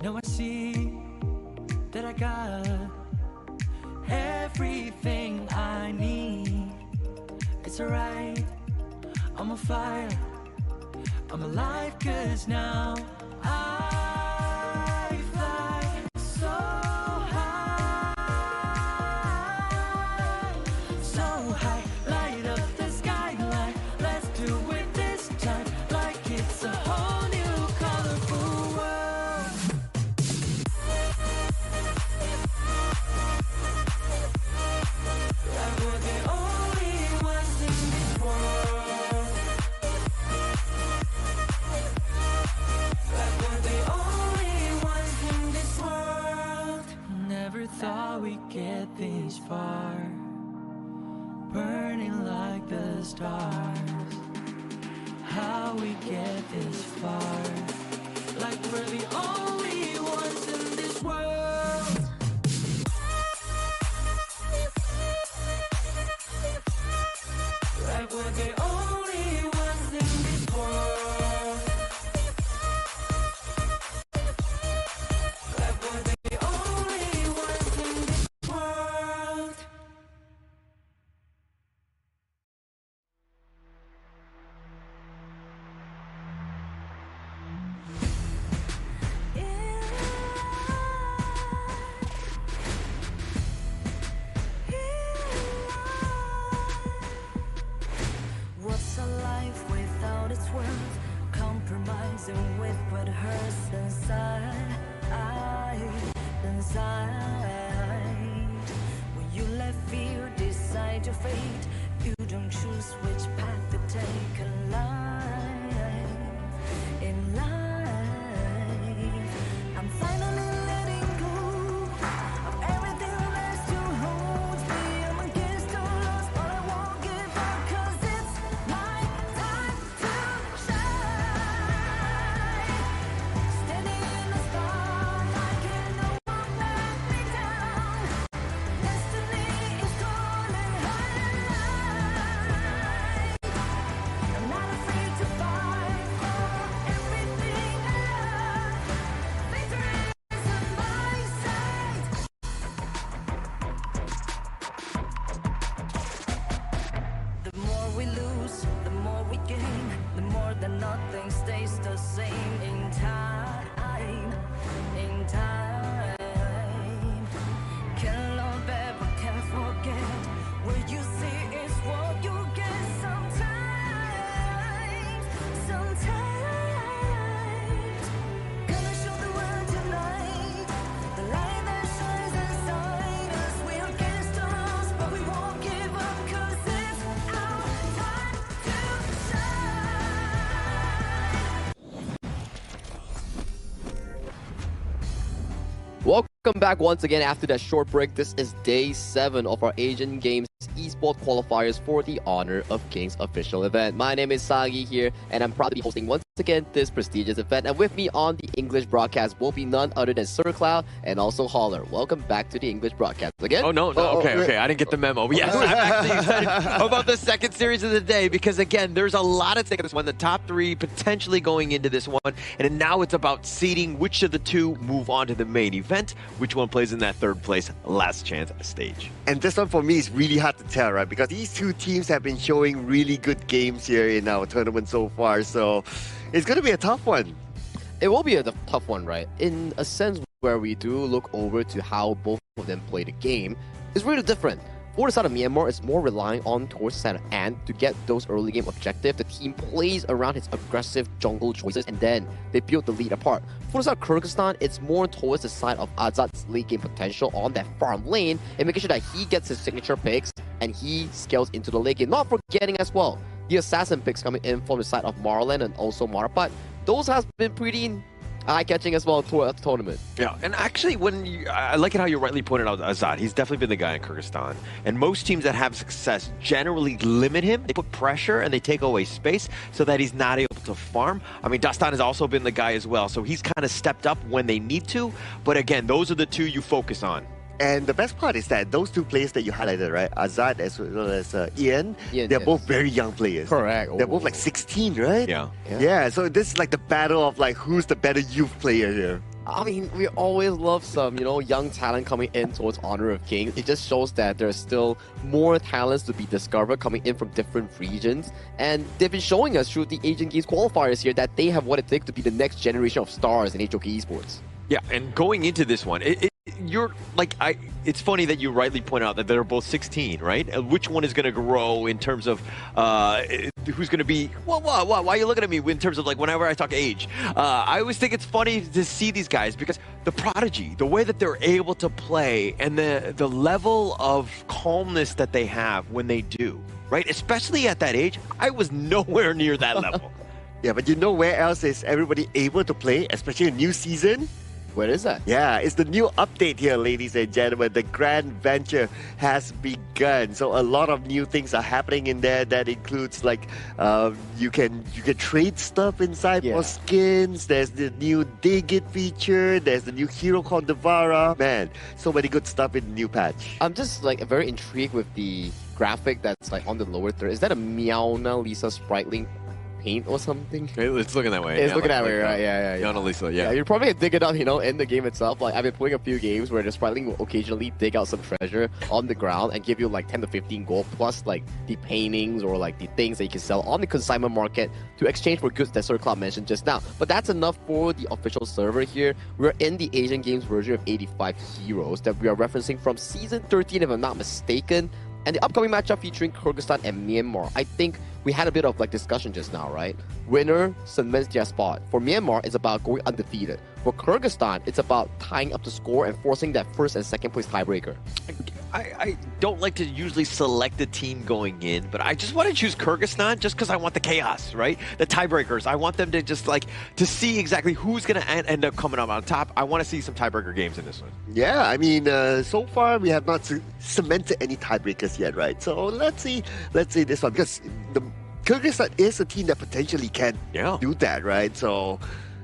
Now I see that I got everything I need. It's alright, I'm on fire, I'm alive, 'cause now I fly so high, so high, light up the skyline. Let's do it this time, like it's a whole new colorful world. Like we're the only ones in this world. Like we're the only ones in this world. Never thought we'd get this far, burning like the stars. How we get this far, like we're the only ones in this world. Like we're the only ones in this world. Like we're the only ones in this world. In change your fate. You don't choose which path to take alive. In life, I'm finally letting go of everything that last to hold me. I'm against all odds, but I won't give up, 'cause it's my time to shine. Standing in the spotlight, can no one back me down. Destiny is calling higher. I'm not afraid to fight for everything I love. Victory is on my side. The more we lose, the more we gain. The more that nothing stays the same. In time, can't love ever, can't forget. What you see is what you get. Sometimes, gonna show the world tonight. The light that shines inside us. We're against the odds, but we won't give up, 'cause it's our time to shine. Welcome back once again after that short break. This is day 7 of our Asian Games Esports Qualifiers for the Honor of Kings official event. My name is Sagi here, and I'm proud to be hosting once again this prestigious event. And with me on the English broadcast will be none other than Sir Cloud and also Holler. Welcome back to the English broadcast again. Oh, no. Okay. I didn't get the memo. But yes, I'm actually excited about the second series of the day because, again, there's a lot at stake in this one. The top 3 potentially going into this one. And now it's about seeding which of the 2 move on to the main event, which one plays in that third place last chance stage. And this one for me is really hard to tell, right? Because these two teams have been showing really good games here in our tournament so far. So it's going to be a tough one. It will be a tough one, right? In a sense where we do look over to how both of them play the game, it's really different. For the side of Myanmar, it's more relying on towards the side of Ant to get those early game objectives. The team plays around his aggressive jungle choices and then they build the lead apart. For the side of Kyrgyzstan, it's more towards the side of Azad's late game potential on that farm lane and making sure that he gets his signature picks and he scales into the late game. Not forgetting as well, the assassin picks coming in from the side of Marlon and also Marapat. Those has been pretty eye-catching as well throughout the tournament. Yeah, and actually, I like it how you rightly pointed out Azad. He's definitely been the guy in Kyrgyzstan. And most teams that have success generally limit him. They put pressure and they take away space so that he's not able to farm. I mean, Dastan has also been the guy as well. So he's kind of stepped up when they need to. But again, those are the 2 you focus on. And the best part is that those 2 players that you highlighted, right? Azad as well as Ian, they're both very young players. Correct. They're both like 16, right? Yeah. So this is like the battle of like who's the better youth player here. I mean, we always love some, young talent coming in towards Honor of Kings. It just shows that there's still more talents to be discovered coming in from different regions. And they've been showing us through the Asian Games qualifiers here that they have what it takes to be the next generation of stars in HOK Esports. Yeah, and going into this one, it's funny that you rightly point out that they're both 16, right? Which one is going to grow in terms of who's going to be? Why are you looking at me in terms of like whenever I talk age? I always think it's funny to see these guys because the prodigy, the way that they're able to play, and the level of calmness that they have when they do, right? Especially at that age, I was nowhere near that level. Yeah, but you know where else is everybody able to play, especially a new season? Where is that? Yeah, it's the new update here, ladies and gentlemen. The grand venture has begun. So a lot of new things are happening in there. That includes like you can trade stuff inside for skins. There's the new Dig It feature. There's the new hero called Devara. Man, so many good stuff in the new patch. I'm just like very intrigued with the graphic that's like on the lower third. Is that a Meowna Lisa sprite paint or something? It's looking that way. It's looking that way, right? Yeah. Yana Lisa, yeah. You're probably gonna dig it out, in the game itself. Like I've been playing a few games where the spriteling will occasionally dig out some treasure on the ground and give you like 10 to 15 gold plus like the paintings or like the things that you can sell on the consignment market to exchange for goods that Sir Cloud mentioned just now. But that's enough for the official server here. We're in the Asian Games version of 85 heroes that we are referencing from season 13 if I'm not mistaken. And the upcoming matchup featuring Kyrgyzstan and Myanmar. I think we had a bit of like discussion just now, right? Winner cements their spot. For Myanmar, it's about going undefeated. For Kyrgyzstan, it's about tying up the score and forcing that first and second place tiebreaker. I don't like to usually select the team going in, but I just want to choose Kyrgyzstan just because I want the chaos, right? The tiebreakers. I want them to just like to see exactly who's going to end up coming up on top. I want to see some tiebreaker games in this one. Yeah, I mean, so far we have not cemented any tiebreakers yet, right? So let's see this one, because the Kyrgyzstan is a team that potentially can do that, right? So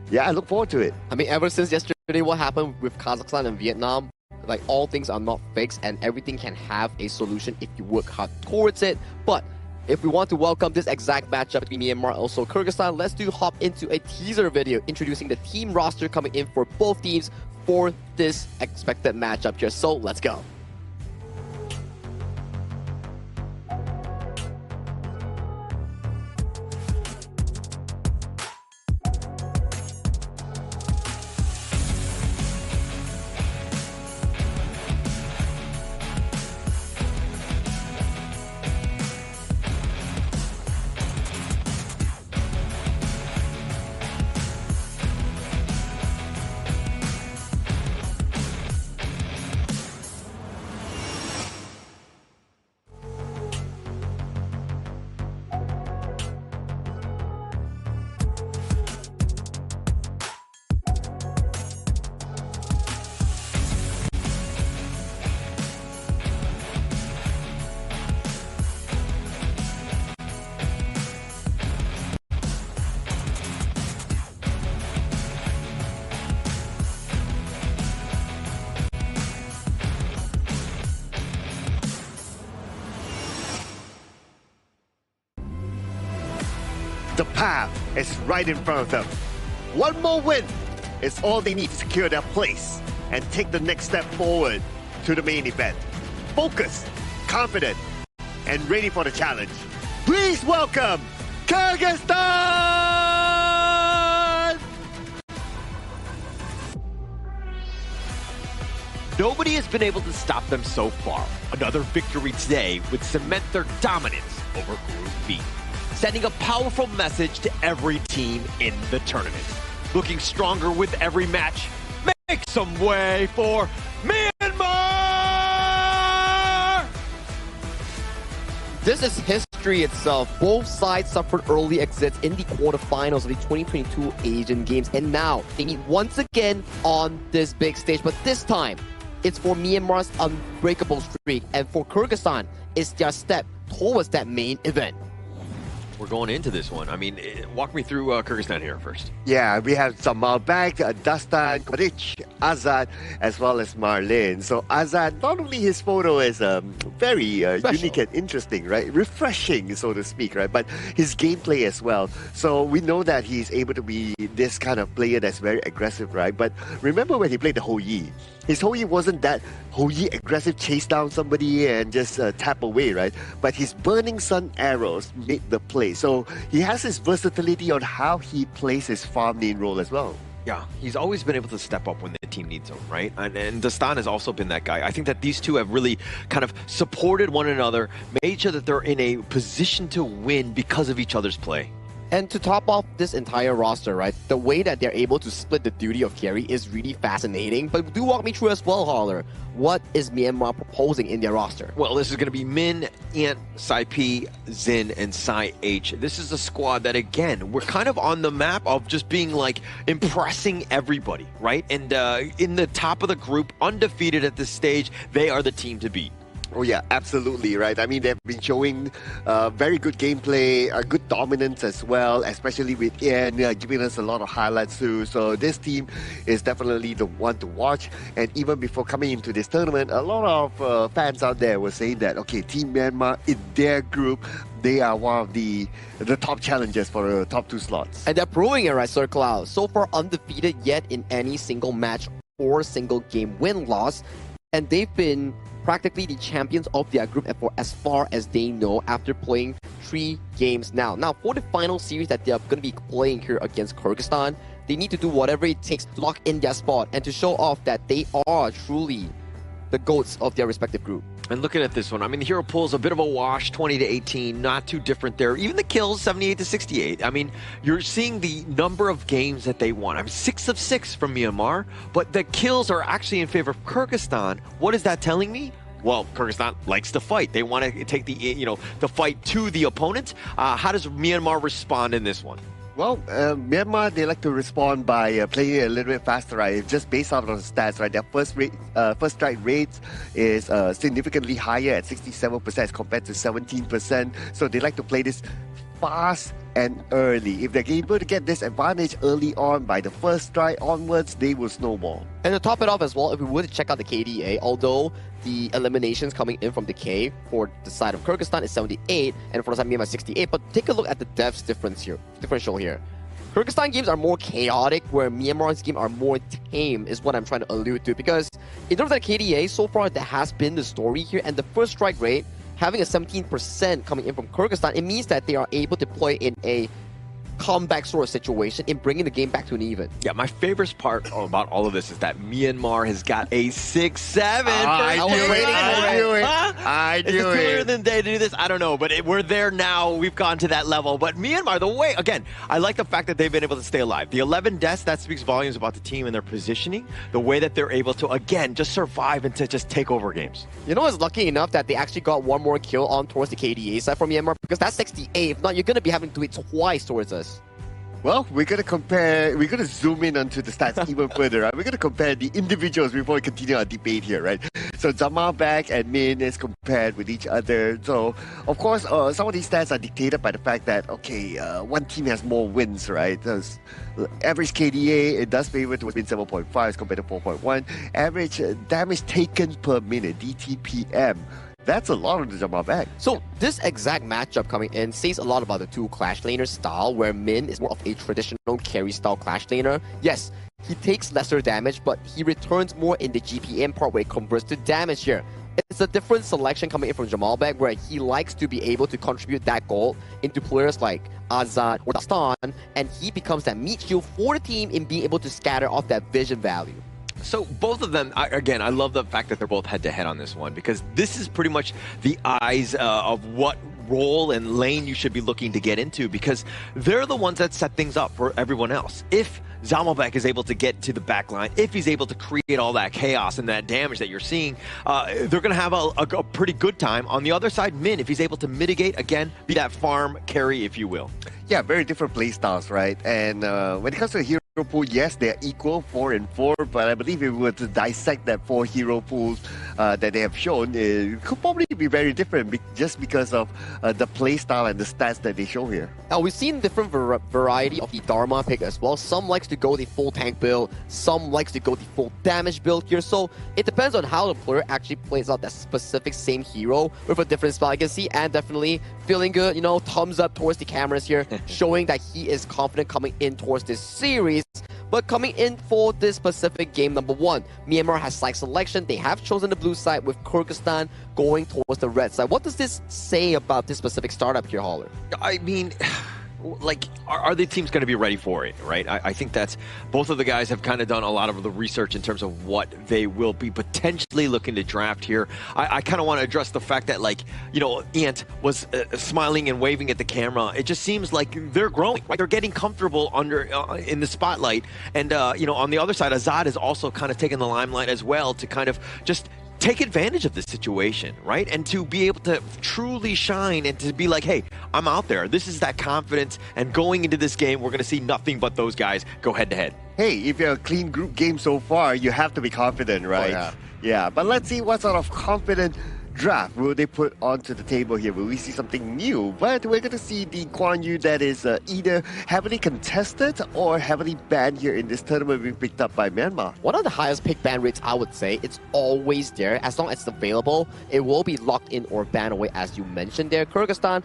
yeah, I look forward to it. I mean, ever since yesterday, what happened with Kazakhstan and Vietnam, like all things are not fixed and everything can have a solution if you work hard towards it. But if we want to welcome this exact matchup between Myanmar and also Kyrgyzstan, let's hop into a teaser video introducing the team roster coming in for both teams for this expected matchup here. So let's go. The path is right in front of them. One more win is all they need to secure their place and take the next step forward to the main event. Focused, confident, and ready for the challenge. Please welcome Kyrgyzstan! Nobody has been able to stop them so far. Another victory today would cement their dominance over Group B, sending a powerful message to every team in the tournament. Looking stronger with every match. Make some way for Myanmar! This is history itself. Both sides suffered early exits in the quarterfinals of the 2022 Asian Games, and now they meet once again on this big stage. But this time, it's for Myanmar's unbreakable streak, and for Kyrgyzstan, it's their step towards that main event. We're going into this one. I mean, walk me through Kyrgyzstan here first. Yeah, we have Zamal back, Dastan, Rich, Azad, as well as Marlin. So Azad, not only his photo is very unique and interesting, right? Refreshing, so to speak, right? But his gameplay as well. So we know that he's able to be this kind of player that's very aggressive, right? But remember when he played the Ho Yi? His Ho Yi wasn't that Ho Yi aggressive, chase down somebody and just tap away, right? But his Burning Sun arrows made the play. So he has his versatility on how he plays his farm lane role as well. Yeah, he's always been able to step up when the team needs him, right? And Dastan has also been that guy. I think that these two have really kind of supported one another, made sure that they're in a position to win because of each other's play. And to top off this entire roster, right, the way that they're able to split the duty of carry is really fascinating. But do walk me through as well, Holler. What is Myanmar proposing in their roster? Well, this is going to be Min, Ant, Sai P, Zin, and Sai H. This is a squad that, again, we're kind of on the map of just being like impressing everybody, right? And in the top of the group, undefeated at this stage, they are the team to beat. Oh yeah, absolutely, right? I mean, they've been showing very good gameplay, good dominance as well, especially with Ian giving us a lot of highlights too. So this team is definitely the one to watch. And even before coming into this tournament, a lot of fans out there were saying that, okay, Team Myanmar, in their group, they are one of the top challengers for the top 2 slots. And they're proving it, right, Sir Cloud? So far undefeated yet in any single match or single game win-loss. And they've been practically the champions of their group for as far as they know after playing 3 games now. Now, for the final series that they're going to be playing here against Kyrgyzstan, they need to do whatever it takes to lock in their spot and to show off that they are truly the GOATs of their respective group. And looking at this one, I mean, the hero pool is a bit of a wash, 20 to 18, not too different there. Even the kills, 78 to 68. I mean, you're seeing the number of games that they won. I mean, 6 of 6 from Myanmar, but the kills are actually in favor of Kyrgyzstan. What is that telling me? Well, Kyrgyzstan likes to fight. They want to take the fight to the opponent. How does Myanmar respond in this one? Well, Myanmar, they like to respond by playing a little bit faster, right? Just based on the stats, right? Their first strike rate is significantly higher at 67% as compared to 17%. So they like to play this fast and early. If they're able to get this advantage early on by the first strike onwards, they will snowball. And to top it off as well, if we were to check out the KDA, although the eliminations coming in from the K for the side of Kyrgyzstan is 78 and for the side of Myanmar 68, but take a look at the depth differential here. Kyrgyzstan games are more chaotic, where Myanmar's games are more tame, is what I'm trying to allude to. Because in terms of the KDA, so far that has been the story here, and the first strike rate having a 17% coming in from Kyrgyzstan, it means that they are able to play in a comeback sort of situation in bringing the game back to an even. Yeah, my favorite part about all of this is that Myanmar has got a 6-7. I knew it. Is it too early in the day to do this? I don't know, but we're there now. We've gone to that level. But Myanmar, the way, again, I like the fact that they've been able to stay alive. The 11 deaths, that speaks volumes about the team and their positioning. The way that they're able to, again, just survive and to just take over games. You know, it's lucky enough that they actually got one more kill on towards the KDA side from Myanmar, because that's 68. If not, you're going to be having to do it twice towards us. Well, we're going to zoom in onto the stats even further, right? We're going to compare the individuals before we continue our debate here, right? So Zamalbek and Min is compared with each other. So, of course, some of these stats are dictated by the fact that, okay, one team has more wins, right? Average KDA, it does favor to win 7.5 as compared to 4.1. Average damage taken per minute, DTPM. That's a lot of the Zamalbek. So this exact matchup coming in says a lot about the two Clash Laner style, where Min is more of a traditional carry style Clash Laner. Yes, he takes lesser damage, but he returns more in the GPM part where it converts to damage here. It's a different selection coming in from Zamalbek, where he likes to be able to contribute that gold into players like Azad or Dastan, and he becomes that meat shield for the team in being able to scatter off that vision value. So both of them, again, I love the fact that they're both head-to-head on this one, because this is pretty much the eyes of what role and lane you should be looking to get into, because they're the ones that set things up for everyone else. If Zamalbek is able to get to the back line, if he's able to create all that chaos and that damage that you're seeing, they're going to have a pretty good time. On the other side, Min, if he's able to mitigate, again, be that farm carry, if you will. Yeah, very different playstyles, right? And when it comes to hero pool, yes, they're equal, 4 and 4, but I believe if we were to dissect that 4 hero pools that they have shown, it could probably be very different just because of the playstyle and the stats that they show here. Now, we've seen different variety of the Dharma pick as well. Some likes to go the full tank build, some likes to go the full damage build here, so it depends on how the player actually plays out that specific same hero with a different spell. I can see and definitely feeling good, you know, thumbs up towards the cameras here, showing that he is confident coming in towards this series. But coming in for this specific game number 1, Myanmar has side selection. They have chosen the blue side with Kyrgyzstan going towards the red side. What does this say about this specific startup here, Haller? I mean, like, are the teams going to be ready for it, right? I think that's, both of the guys have kind of done a lot of the research in terms of what they will be potentially looking to draft here. I kind of want to address the fact that, like, you know, Ant was smiling and waving at the camera. It just seems like they're growing, right? They're getting comfortable under in the spotlight. And, you know, on the other side, Azad is also kind of taking the limelight as well to kind of just take advantage of this situation, right? And to be able to truly shine and to be like, hey, I'm out there. This is that confidence. And going into this game, we're going to see nothing but those guys go head-to-head. Hey, if you're a clean group game so far, you have to be confident, right? Oh, yeah, but let's see what sort of confident draft will they put onto the table here. Will we see something new? But we're going to see the Guan Yu that is either heavily contested or heavily banned here in this tournament being picked up by Myanmar. One of the highest pick ban rates, I would say. It's always there. As long as it's available, it will be locked in or banned away, as you mentioned there. Kyrgyzstan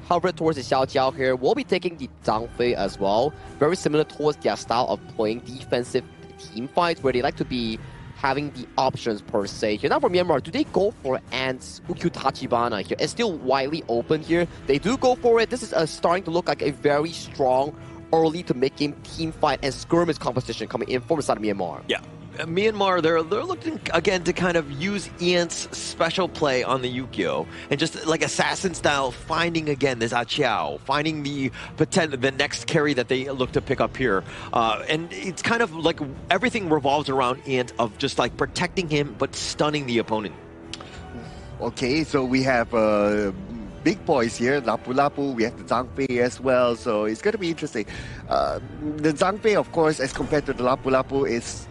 hovered towards the Xiao Jiao here. We'll be taking the Zhang Fei as well. Very similar towards their style of playing defensive team fights, where they like to be having the options per se here. Now for Myanmar, do they go for Ant's Ukyu Tachibana here? It's still widely open here. They do go for it. This is starting to look like a very strong early to mid-game team fight and skirmish competition coming in from the side of Myanmar. Yeah, Myanmar, they're looking again to kind of use Ian's special play on the Yukio and just like assassin style, finding again this Achiao, finding the next carry that they look to pick up here. And it's kind of like everything revolves around Ian of just like protecting him but stunning the opponent. Okay, so we have big boys here, Lapu Lapu, we have the Zhangfei as well, so it's going to be interesting. The Zhangfei, of course, as compared to the Lapu Lapu, is...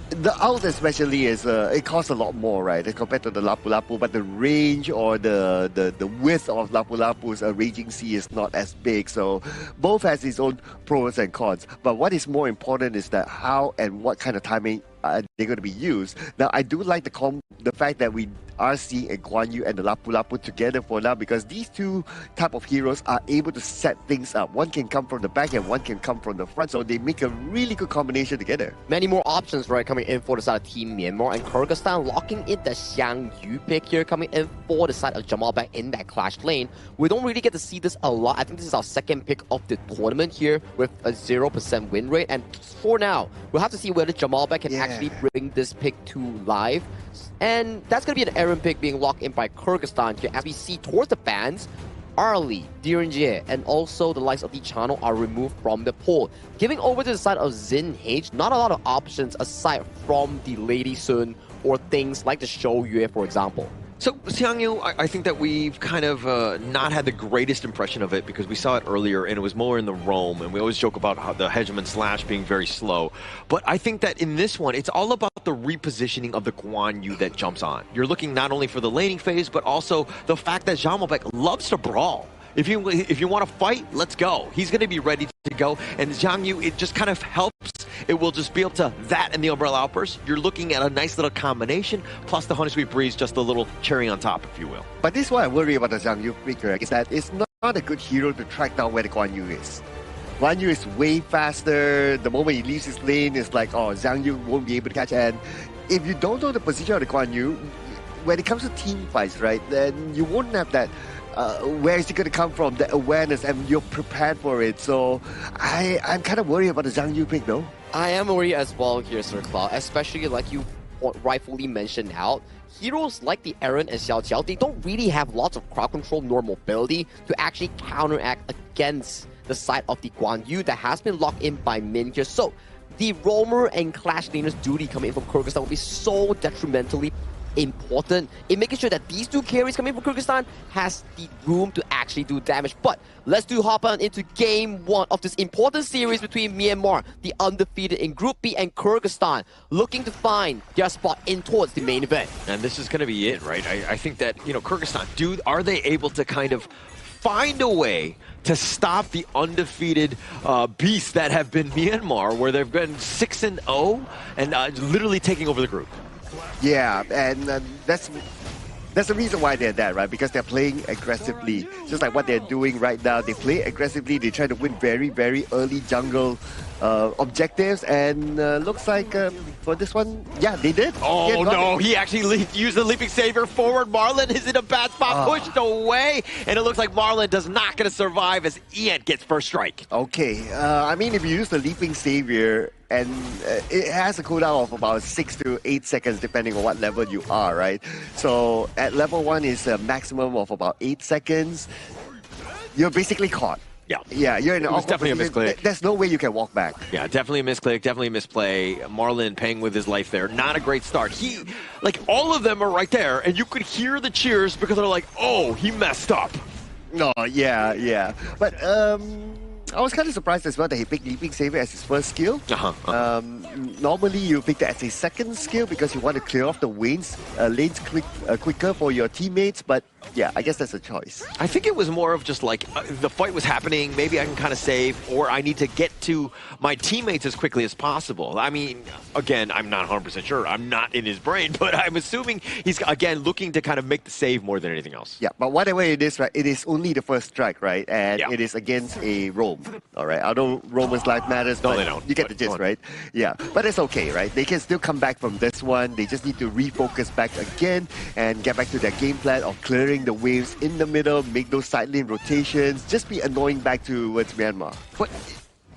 the ult especially is, it costs a lot more, right, as compared to the Lapu Lapu, but the range or the width of Lapu Lapu's Raging Sea is not as big, so both has its own pros and cons. But what is more important is that how and what kind of timing they're going to be used. Now, I do like the fact that we are seeing a Guan Yu and the Lapu Lapu together for now, because these two type of heroes are able to set things up. One can come from the back and one can come from the front, so they make a really good combination together. Many more options, right, coming in for the side of Team Myanmar, and Kyrgyzstan locking in the Xiang Yu pick here, coming in for the side of Jamal back in that clash lane. We don't really get to see this a lot. I think this is our second pick of the tournament here with a 0% win rate, and for now, we'll have to see whether Jamal back can actually bring this pick to life. And that's going to be an errant pick being locked in by Kyrgyzstan here, as we see towards the bans, Arlie, Direnjie, and also the likes of the channel are removed from the pool. Giving over to the side of Xin H, not a lot of options aside from the Lady Sun or things like the Shou Yue, for example. So, Xiang Yu, I think that we've kind of not had the greatest impression of it because we saw it earlier and it was more in the roam, and we always joke about how the Hegemon Slash being very slow. But I think that in this one, it's all about the repositioning of the Guan Yu that jumps on. You're looking not only for the laning phase, but also the fact that Zhamobek loves to brawl. If you want to fight, let's go. He's going to be ready to go. And Zhang Yu, it just kind of helps. It will just be able to that and the Umbrella Outburst. You're looking at a nice little combination, plus the Honey Sweet Breeze, just a little cherry on top, if you will. But this is what I worry about the Zhang Yu pick, is that it's not a good hero to track down where the Guan Yu is. Guan Yu is way faster. The moment he leaves his lane, it's like, oh, Zhang Yu won't be able to catch. And if you don't know the position of the Guan Yu, when it comes to team fights, right, then you won't have that where is it going to come from, the awareness, and you're prepared for it. So I'm kind of worried about the Zhang Yu pick, though. I am worried as well here, Sir Cloud, especially like you rightfully mentioned out. Heroes like the Eren and Xiao Qiao, they don't really have lots of crowd control nor mobility to actually counteract against the side of the Guan Yu that has been locked in by Min here. So the roamer and clash laner's duty coming in from Kyrgyzstan will be so detrimentally important in making sure that these two carries coming from Kyrgyzstan has the room to actually do damage. But let's hop on into game one of this important series between Myanmar, the undefeated in Group B, and Kyrgyzstan, looking to find their spot in towards the main event. And this is going to be it, right? I think that, you know, Kyrgyzstan, are they able to kind of find a way to stop the undefeated beasts that have been Myanmar, where they've been 6-0 and literally taking over the group? Yeah, and that's the reason why they're that, right? Because they're playing aggressively, just like what they're doing right now. They play aggressively. They try to win very, very early jungle objectives, and looks like for this one, yeah, they did. Oh no, he actually used the Leaping Savior forward. Marlon is in a bad spot, pushed away, and it looks like Marlon does not going to survive as Ian gets first strike. Okay, I mean, if you use the Leaping Savior, and it has a cooldown of about 6 to 8 seconds depending on what level you are, right? So at level 1 is a maximum of about 8 seconds. You're basically caught. Yeah, you're in an awkward definitely position. a misclick. There's no way you can walk back. Yeah, definitely a misclick, definitely a misplay. Marlon paying with his life there. Not a great start. He, like, all of them are right there, and you could hear the cheers because they're like, oh, he messed up. No, yeah. But I was kind of surprised as well that he picked Leaping Savior as his first skill. Normally you pick that as a second skill because you want to clear off the lanes quicker for your teammates, but yeah, I guess that's a choice. I think it was more of just like the fight was happening, maybe I can kind of save, or I need to get to my teammates as quickly as possible. I mean, again, I'm not 100% sure. I'm not in his brain, but I'm assuming he's, again, looking to kind of make the save more than anything else. Yeah, but whatever it is, right, it is only the first strike, right? And it is against a roam, all right? I know Roman's life matters, but they don't. You get the gist, right? Yeah, but it's okay, right? They can still come back from this one. They just need to refocus back again and get back to their game plan of clearing the waves in the middle, make those side lane rotations, just be annoying back towards Myanmar. But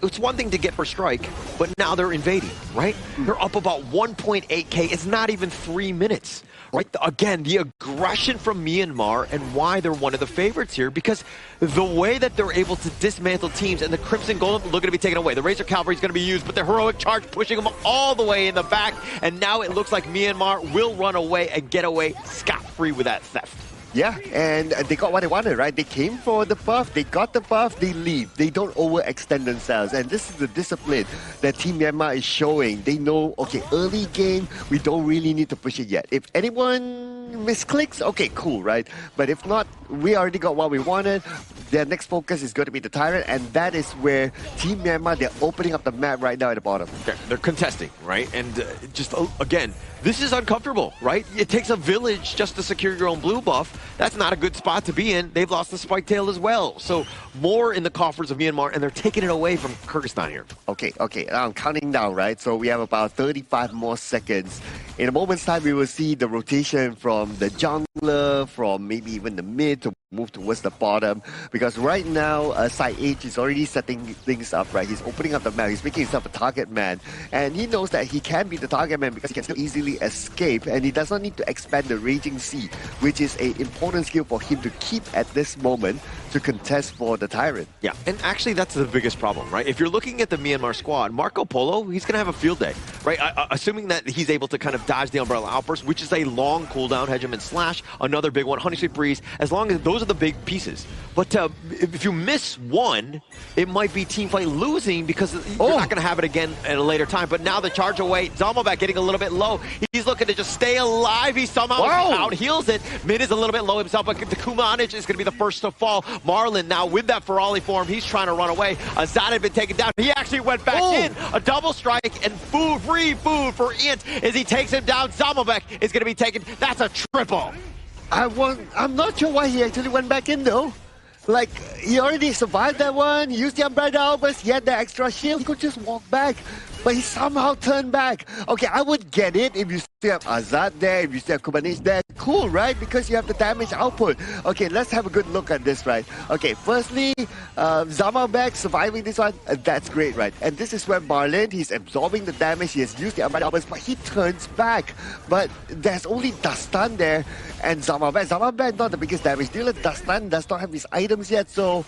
it's one thing to get first strike, but now they're invading, right? They're up about 1.8K. It's not even 3 minutes. Right, again, the aggression from Myanmar and why they're one of the favorites here, because the way that they're able to dismantle teams, and the Crimson Golem looking to be taken away. The Razor Cavalry is going to be used, but the heroic charge pushing them all the way in the back, and now it looks like Myanmar will run away and get away scot-free with that theft. Yeah, and they got what they wanted, right? They came for the buff, they got the buff, they leave. They don't overextend themselves. And this is the discipline that Team Myanmar is showing. They know, okay, early game, we don't really need to push it yet. If anyone misclicks, okay, cool, right? But if not, we already got what we wanted. Their next focus is going to be the Tyrant, and that is where Team Myanmar, they're opening up the map right now at the bottom. They're contesting, right? And just, again, this is uncomfortable, right? It takes a village just to secure your own blue buff. That's not a good spot to be in. They've lost the Spike Tail as well. So more in the coffers of Myanmar, and they're taking it away from Kyrgyzstan here. Okay, I'm counting down, right? So we have about 35 more seconds. In a moment's time, we will see the rotation from the jungler, from maybe even the mid to move towards the bottom, because right now side H is already setting things up, right? He's opening up the map, he's making himself a target man, and he knows that he can be the target man because he can still easily escape, and he does not need to expand the Raging Sea, which is an important skill for him to keep at this moment to contest for the Tyrant. Yeah, and actually that's the biggest problem, right? If you're looking at the Myanmar squad, Marco Polo, he's going to have a field day, right? Assuming that he's able to kind of dodge the Umbrella Outburst, which is a long cooldown, Hegemon Slash, another big one, Honey Sweet Breeze, as long as those are the big pieces. But if you miss one, it might be teamfight losing because you're not going to have it again at a later time. But now the charge away, Zalmovac getting a little bit low. He's looking to just stay alive. He somehow out heals it. Mid is a little bit low himself, but the Kumanich is going to be the first to fall. Marlon now with that Ferali form, he's trying to run away. Azad had been taken down. He actually went back in. A double strike and free food for Int as he takes him down. Zalmovac is going to be taken. That's a triple. I'm not sure why he actually went back in though. Like, he already survived that one, he used the Umbrella Outburst, he had the extra shield, he could just walk back. But he somehow turned back. Okay, I would get it if you still have Azad there, if you still have Kubanich there. Cool, right? Because you have the damage output. Okay, let's have a good look at this, right? Okay, firstly, Zalmovac surviving this one, that's great, right? And this is where Marlon, he's absorbing the damage, he has used the Umbrella Outburst, but he turns back. But there's only Dastan there, and Zalmovac not the biggest damage dealer. Dastan does not have his items yet, so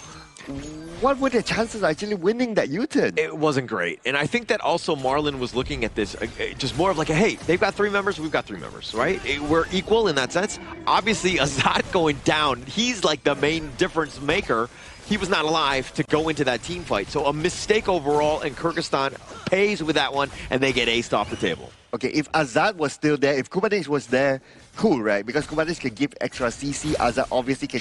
what were the chances of actually winning that U-turn? It wasn't great. And I think that also Marlon was looking at this just more of like, hey, they've got 3 members, we've got 3 members, right? We're equal in that sense. Obviously, Azad going down, he's like the main difference maker. He was not alive to go into that team fight. So a mistake overall, and Kyrgyzstan pays with that one, and they get aced off the table. Okay, if Azad was still there, if Kubanich was there, cool, right? Because Kubanich can give extra CC, Azad obviously can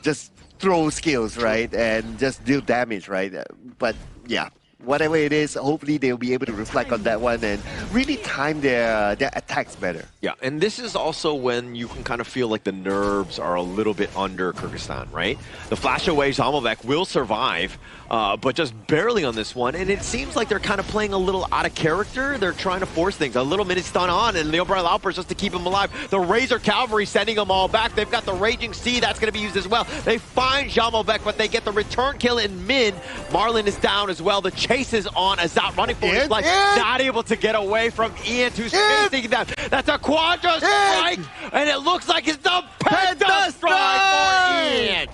just throw skills, right? And just deal damage, right? But yeah, whatever it is, hopefully they'll be able to reflect on that one and really time their attacks better. Yeah, and this is also when you can kind of feel like the nerves are a little bit under Kyrgyzstan, right? The flash away Zalmovac will survive, but just barely on this one. And it seems like they're kind of playing a little out of character. They're trying to force things. A little minute stun on, and the Umbrella Outburst just to keep him alive. The Razor Cavalry sending them all back. They've got the Raging Sea. That's going to be used as well. They find Zalmovac, but they get the return kill in mid. Marlon is down as well. The chase is on. Azat running for his life. Not able to get away from Ian, who's chasing them. That's a Quadra strike, and it looks like it's the Penta strike for Ian.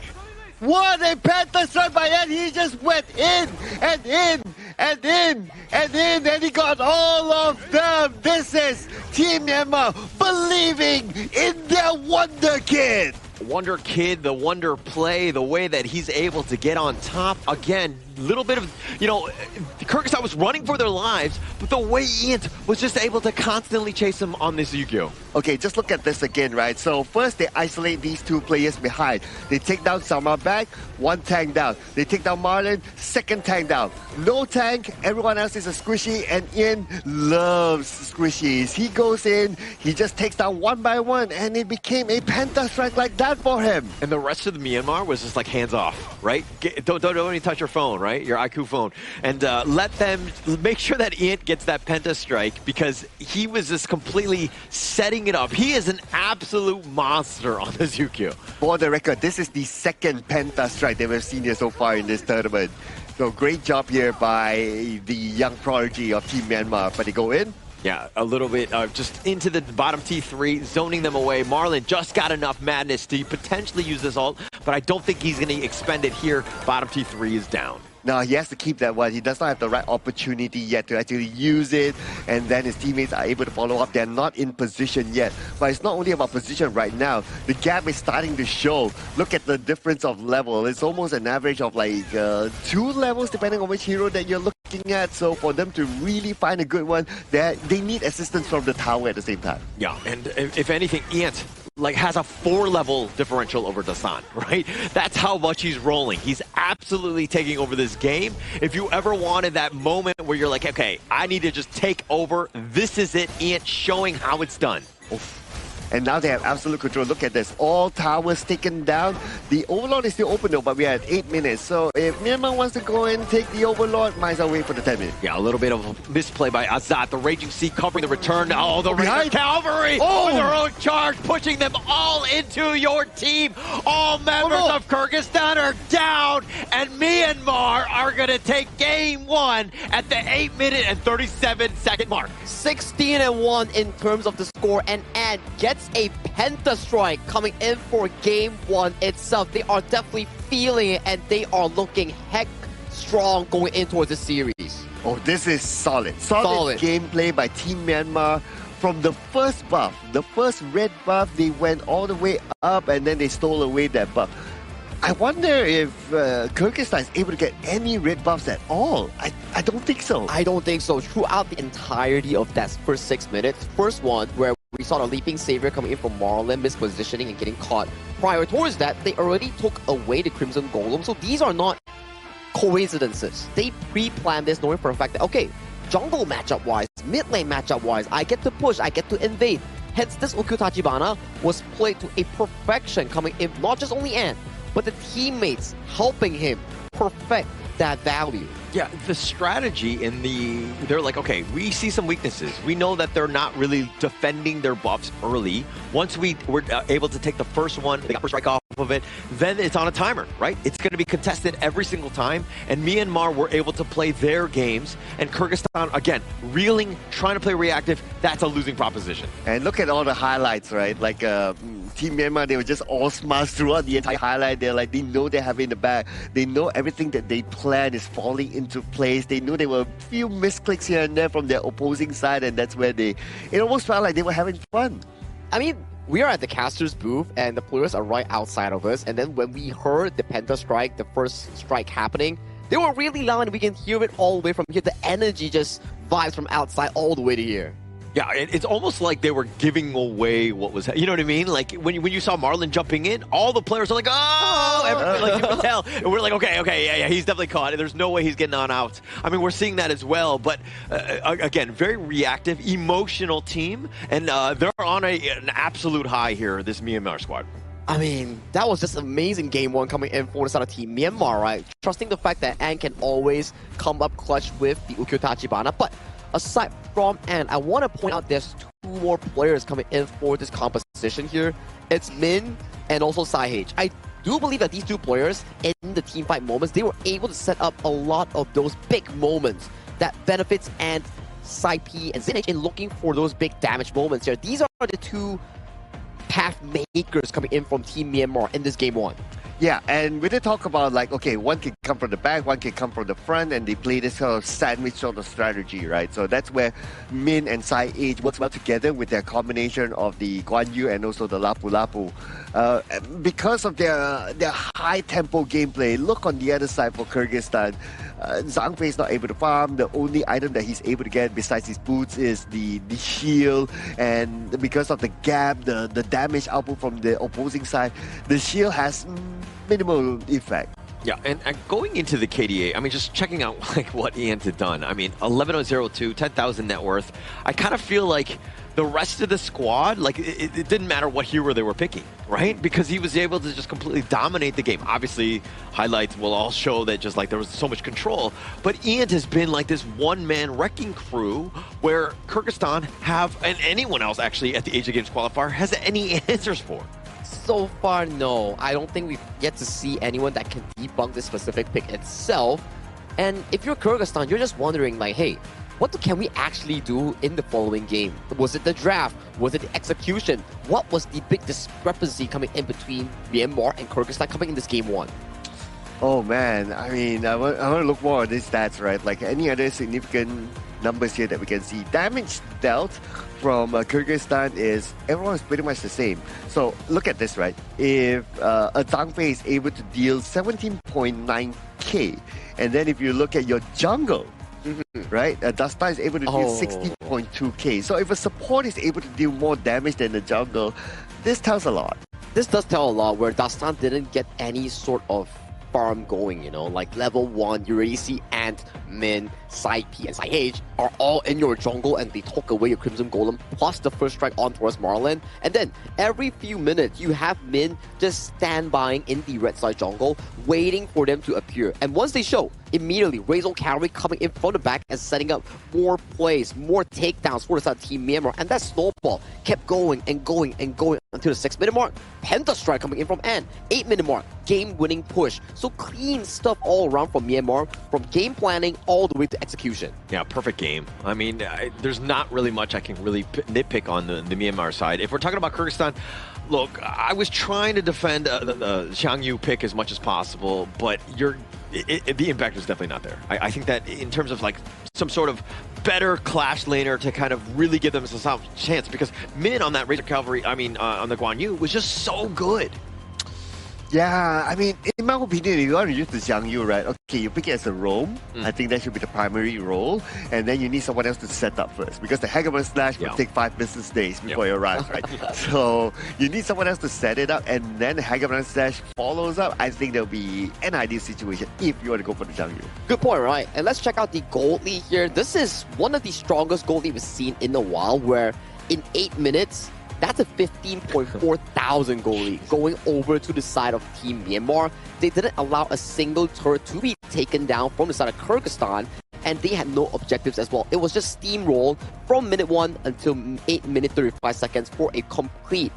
What a Penta strike by Ian. He just went in and in and in and in, and he got all of them. This is Team Myanmar believing in their Wonder Kid. Wonder Kid, the Wonder Play, the way that he's able to get on top. Again, little bit of, you know, Kyrgyzstan was running for their lives, but the way Ian was just able to constantly chase him on this Yu-Gi-Oh! Okay, just look at this again, right? So first they isolate these 2 players behind. They take down Zalmovac, 1 tank down. They take down Marlon, 2nd tank down. No tank, everyone else is a squishy, and Ian loves squishies. He goes in, he just takes down 1 by 1, and it became a Penta strike like that for him. And the rest of the Myanmar was just like hands off, right? Don't even touch your phone, right? Your IQ phone. And let them make sure that Ian gets that Penta strike, because he was just completely setting it up. He is an absolute monster on this Yu-Gi-Oh! For the record, this is the 2nd Penta strike that we've seen here so far in this tournament. So great job here by the young prodigy of Team Myanmar, but they go in. Yeah, a little bit just into the bottom T3, zoning them away. Marlon just got enough madness to potentially use this ult, but I don't think he's going to expend it here. Bottom T3 is down. No, he has to keep that one. He does not have the right opportunity yet to actually use it, and then his teammates are able to follow up. They're not in position yet. But it's not only about position right now. The gap is starting to show. Look at the difference of level. It's almost an average of like 2 levels depending on which hero that you're looking at. So for them to really find a good one, they need assistance from the tower at the same time. Yeah, and if anything, Ant has a 4-level differential over Dasan, right? That's how much he's rolling. He's absolutely taking over this game. If you ever wanted that moment where you're like, okay, I need to just take over, this is it, Ant showing how it's done. Oof. And now they have absolute control. Look at this. All towers taken down. The Overlord is still open though, but we are at 8 minutes. So if Myanmar wants to go and take the Overlord, might as well wait for the 10 minutes. Yeah, a little bit of a misplay by Azat. The Raging Sea covering the return. Oh, the Ranger Cavalry with their own charge, pushing them all into your team. All members of Kyrgyzstan are down, and Myanmar are going to take game 1 at the 8-minute and 37-second mark. 16-1 in terms of the score, and Ant gets a Penta Strike coming in for game 1 itself. They are definitely feeling it, and they are looking heck strong going in towards the series. Oh, this is solid. Solid gameplay by Team Myanmar. From the first buff, the first red buff, they went all the way up, and then they stole away that buff. I wonder if Kyrgyzstan is able to get any red buffs at all. I don't think so. I don't think so. Throughout the entirety of that first 6 minutes, first one where we saw the Leaping Savior coming in from Marlon, mispositioning and getting caught. Prior towards that, they already took away the Crimson Golem. So these are not coincidences. They pre-planned this knowing for a fact that, okay, jungle matchup-wise, mid lane matchup-wise, I get to push, I get to invade. Hence, this Ukyu Tachibana was played to a perfection coming in, not just only Ant, but the teammates helping him perfect that value. Yeah, the strategy in they're like, okay, we see some weaknesses. We know that they're not really defending their buffs early. Once we were able to take the first one, they got first strike off of it, then it's on a timer, right? It's going to be contested every single time, and Myanmar were able to play their games, and Kyrgyzstan, again, reeling, trying to play reactive, that's a losing proposition. And look at all the highlights, right? Like Team Myanmar, they were just all smashed throughout the entire highlight. They're like, they know they have it in the bag. They know everything that they plan is falling into place. They knew there were a few misclicks here and there from their opposing side, and that's where it almost felt like they were having fun. I mean, we are at the caster's booth, and the players are right outside of us. And then when we heard the Penta Strike, the first strike happening, they were really loud, and we can hear it all the way from here. The energy just vibes from outside all the way to here. Yeah, it's almost like they were giving away what was, you know what I mean? Like when you saw Marlon jumping in, all the players are like, oh, everybody, like you can tell. And we're like, okay, yeah, he's definitely caught. There's no way he's getting on out. I mean, we're seeing that as well. But again, very reactive, emotional team, and they're on an absolute high here, this Myanmar squad. I mean, that was just amazing game 1 coming in for the side of Team Myanmar, right? Trusting the fact that Ant can always come up clutch with the Ukyu Tachibana, but aside from Ant, I want to point out there's 2 more players coming in for this composition here. It's Min and also Saihage. I do believe that these 2 players, in the teamfight moments, they were able to set up a lot of those big moments that benefits Ant, Sai-P, and Zinage in looking for those big damage moments here. These are the 2 path makers coming in from Team Myanmar in this game 1. Yeah, and we did talk about like, okay, one can come from the back, one can come from the front, and they play this sort of sandwich sort of strategy, right? So that's where Min and Sai-H works well together with their combination of the Guan Yu and also the Lapu Lapu. Because of their high-tempo gameplay, look on the other side for Kyrgyzstan. Zhang Fei is not able to farm. The only item that he's able to get besides his boots is the shield, and because of the gap, the damage output from the opposing side, the shield has minimal effect. Yeah, and going into the KDA, I mean, just checking out like what Ant had done. I mean, 11,002, 10,000 net worth. I kind of feel like the rest of the squad, like it didn't matter what hero they were picking, right? Because he was able to just completely dominate the game. Obviously, highlights will all show that just like there was so much control. But Ant has been like this one-man wrecking crew where Kyrgyzstan have, and anyone else actually at the Asian Games qualifier, has any answers for. So far, no. I don't think we've yet to see anyone that can debunk this specific pick itself. And if you're Kyrgyzstan, you're just wondering like, hey, what can we actually do in the following game? Was it the draft? Was it the execution? What was the big discrepancy coming in between Myanmar and Kyrgyzstan coming in this game one? Oh man, I mean, I want to look more at these stats, right? Like any other significant numbers here that we can see. Damage dealt from Kyrgyzstan is, everyone is pretty much the same. So look at this, right? If a Zhang Fei is able to deal 17.9k, and then if you look at your jungle, right? Dasta is able to deal 16.2k. So if a support is able to deal more damage than the jungle, this tells a lot. This does tell a lot where Dastan didn't get any sort of farm going, you know, like level 1, you already see Ant, Min, Side P, and Side H are all in your jungle and they took away your Crimson Golem plus the first strike on towards Marlin. And then every few minutes you have Min just standbying in the red side jungle waiting for them to appear. And once they show, immediately Razor Cavalry coming in from the back and setting up more plays, more takedowns for the side of Team Myanmar. And that snowball kept going and going and going until the 6-minute mark. Penta Strike coming in from Ant. 8-minute mark, game-winning push. So clean stuff all around from Myanmar, from game planning all the way to execution. Yeah, perfect game. I mean, there's not really much I can really nitpick on the Myanmar side. If we're talking about Kyrgyzstan, look, I was trying to defend the Xiang Yu pick as much as possible, but the impact is definitely not there. I think that in terms of like some sort of better clash laner to kind of really give them some chance, because Min on that Razor Cavalry, I mean, on the Guan Yu was just so good. Yeah, I mean, in my opinion, if you want to use the Xiang Yu, right, okay, you pick it as a roam. I think that should be the primary role. And then you need someone else to set up first, because the Hegemon Slash will take 5 business days before it arrives, right? So you need someone else to set it up, and then the Hegemon Slash follows up. I think there'll be an ideal situation if you want to go for the Xiang Yu. Good point, right? And let's check out the gold lead here. This is one of the strongest gold lead we've seen in a while, where in 8 minutes, that's a 15.4 thousand goal lead going over to the side of Team Myanmar. They didn't allow a single turret to be taken down from the side of Kyrgyzstan, and they had no objectives as well. It was just steamroll from minute 1 until 8 minutes 35 seconds for a complete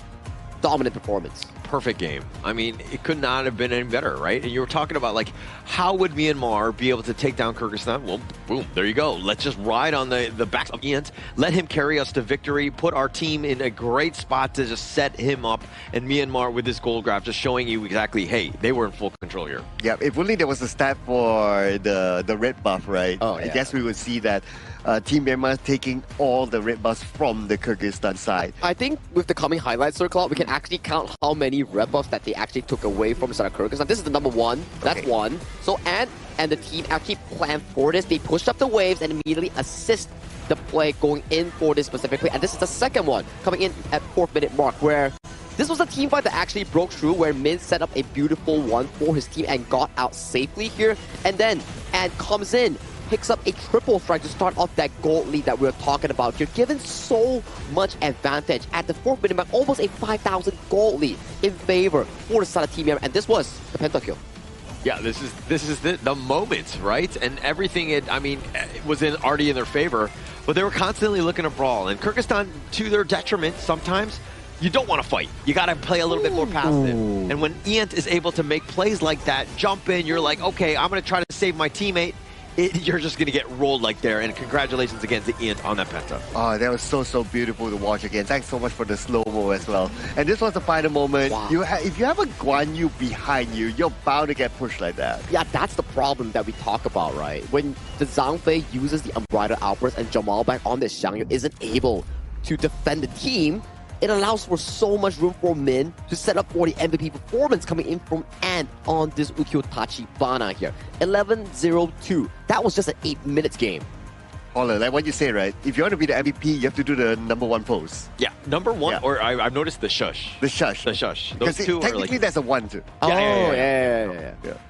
dominant performance. Perfect game. I mean, it could not have been any better, right? And you were talking about, like, how would Myanmar be able to take down Kyrgyzstan? Well, boom, there you go. Let's just ride on the backs of Ian, let him carry us to victory, put our team in a great spot to just set him up, and Myanmar with this gold graph just showing you exactly, hey, they were in full control here. Yeah, if only there was a stat for the red buff, right? Oh, yeah. I guess we would see that Team Myanmar taking all the red buffs from the Kyrgyzstan side. I think with the coming highlights circle, we can actually count how many red buffs that they actually took away from the side of Kyrgyzstan. This is the number 1. That's 1. So Ant and the team actually planned for this. They pushed up the waves and immediately assist the play going in for this specifically. And this is the second one coming in at 4th minute mark, where this was a team fight that actually broke through, where Min set up a beautiful one for his team and got out safely here. And then Ant comes in, picks up a triple strike to start off that gold lead that we're talking about here, given so much advantage at the 4th minute mark, almost a 5,000 gold lead in favor for the side of Team Myanmar, and this was the pentakill. Yeah, this is the moment, right? And everything, it was already in their favor, but they were constantly looking to brawl. And Kyrgyzstan, to their detriment, sometimes you don't want to fight. You got to play a little bit more passive. And when Ian is able to make plays like that, jump in, you're like, okay, I'm going to try to save my teammate. You're just going to get rolled like there. And congratulations again to Ian on that penta. Oh, that was so beautiful to watch again. Thanks so much for the slow-mo as well. And this was the final moment. Wow. If you have a Guan Yu behind you, you're bound to get pushed like that. Yeah, that's the problem that we talk about, right? When the Zhang Fei uses the Unbridled Outburst and Jamal back on this Xiang Yu isn't able to defend the team, it allows for so much room for Min to set up for the MVP performance coming in from Ant on this Ukiyo Tachibana here. 11-0-2. That was just an 8 minutes game. Paula, like what you say, right? If you want to be the MVP, you have to do the number 1 pose. Yeah, number 1, Yeah. or I've noticed the shush. The shush. The shush. Because Those two are technically like... there's a 1 too.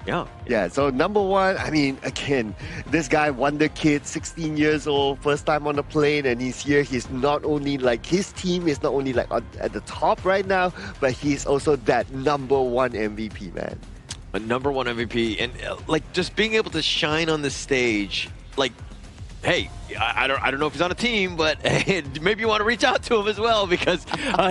Yeah. So number 1, I mean, again, this guy, Wonder Kid, 16 years old, first time on the plane, and he's here. He's not only like, his team is not only like at the top right now, but he's also that number 1 MVP, man. A number 1 MVP, and like just being able to shine on the stage, like, hey, I don't know if he's on a team, but maybe you want to reach out to him as well, because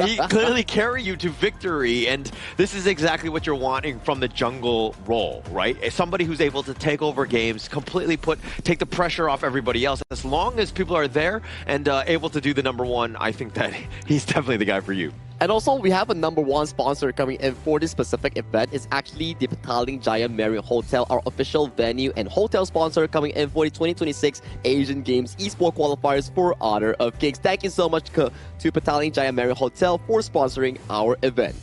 he clearly carry you to victory, and this is exactly what you're wanting from the jungle role, right? Somebody who's able to take over games, completely take the pressure off everybody else. As long as people are there and able to do the #1, I think that he's definitely the guy for you. And also, we have a #1 sponsor coming in for this specific event. It's actually the Petaling Jaya Marriott Hotel, our official venue and hotel sponsor coming in for the 2026 Asian Games Esports Qualifiers for Honor of Kings. Thank you so much to Petaling Jaya Marriott Hotel for sponsoring our event.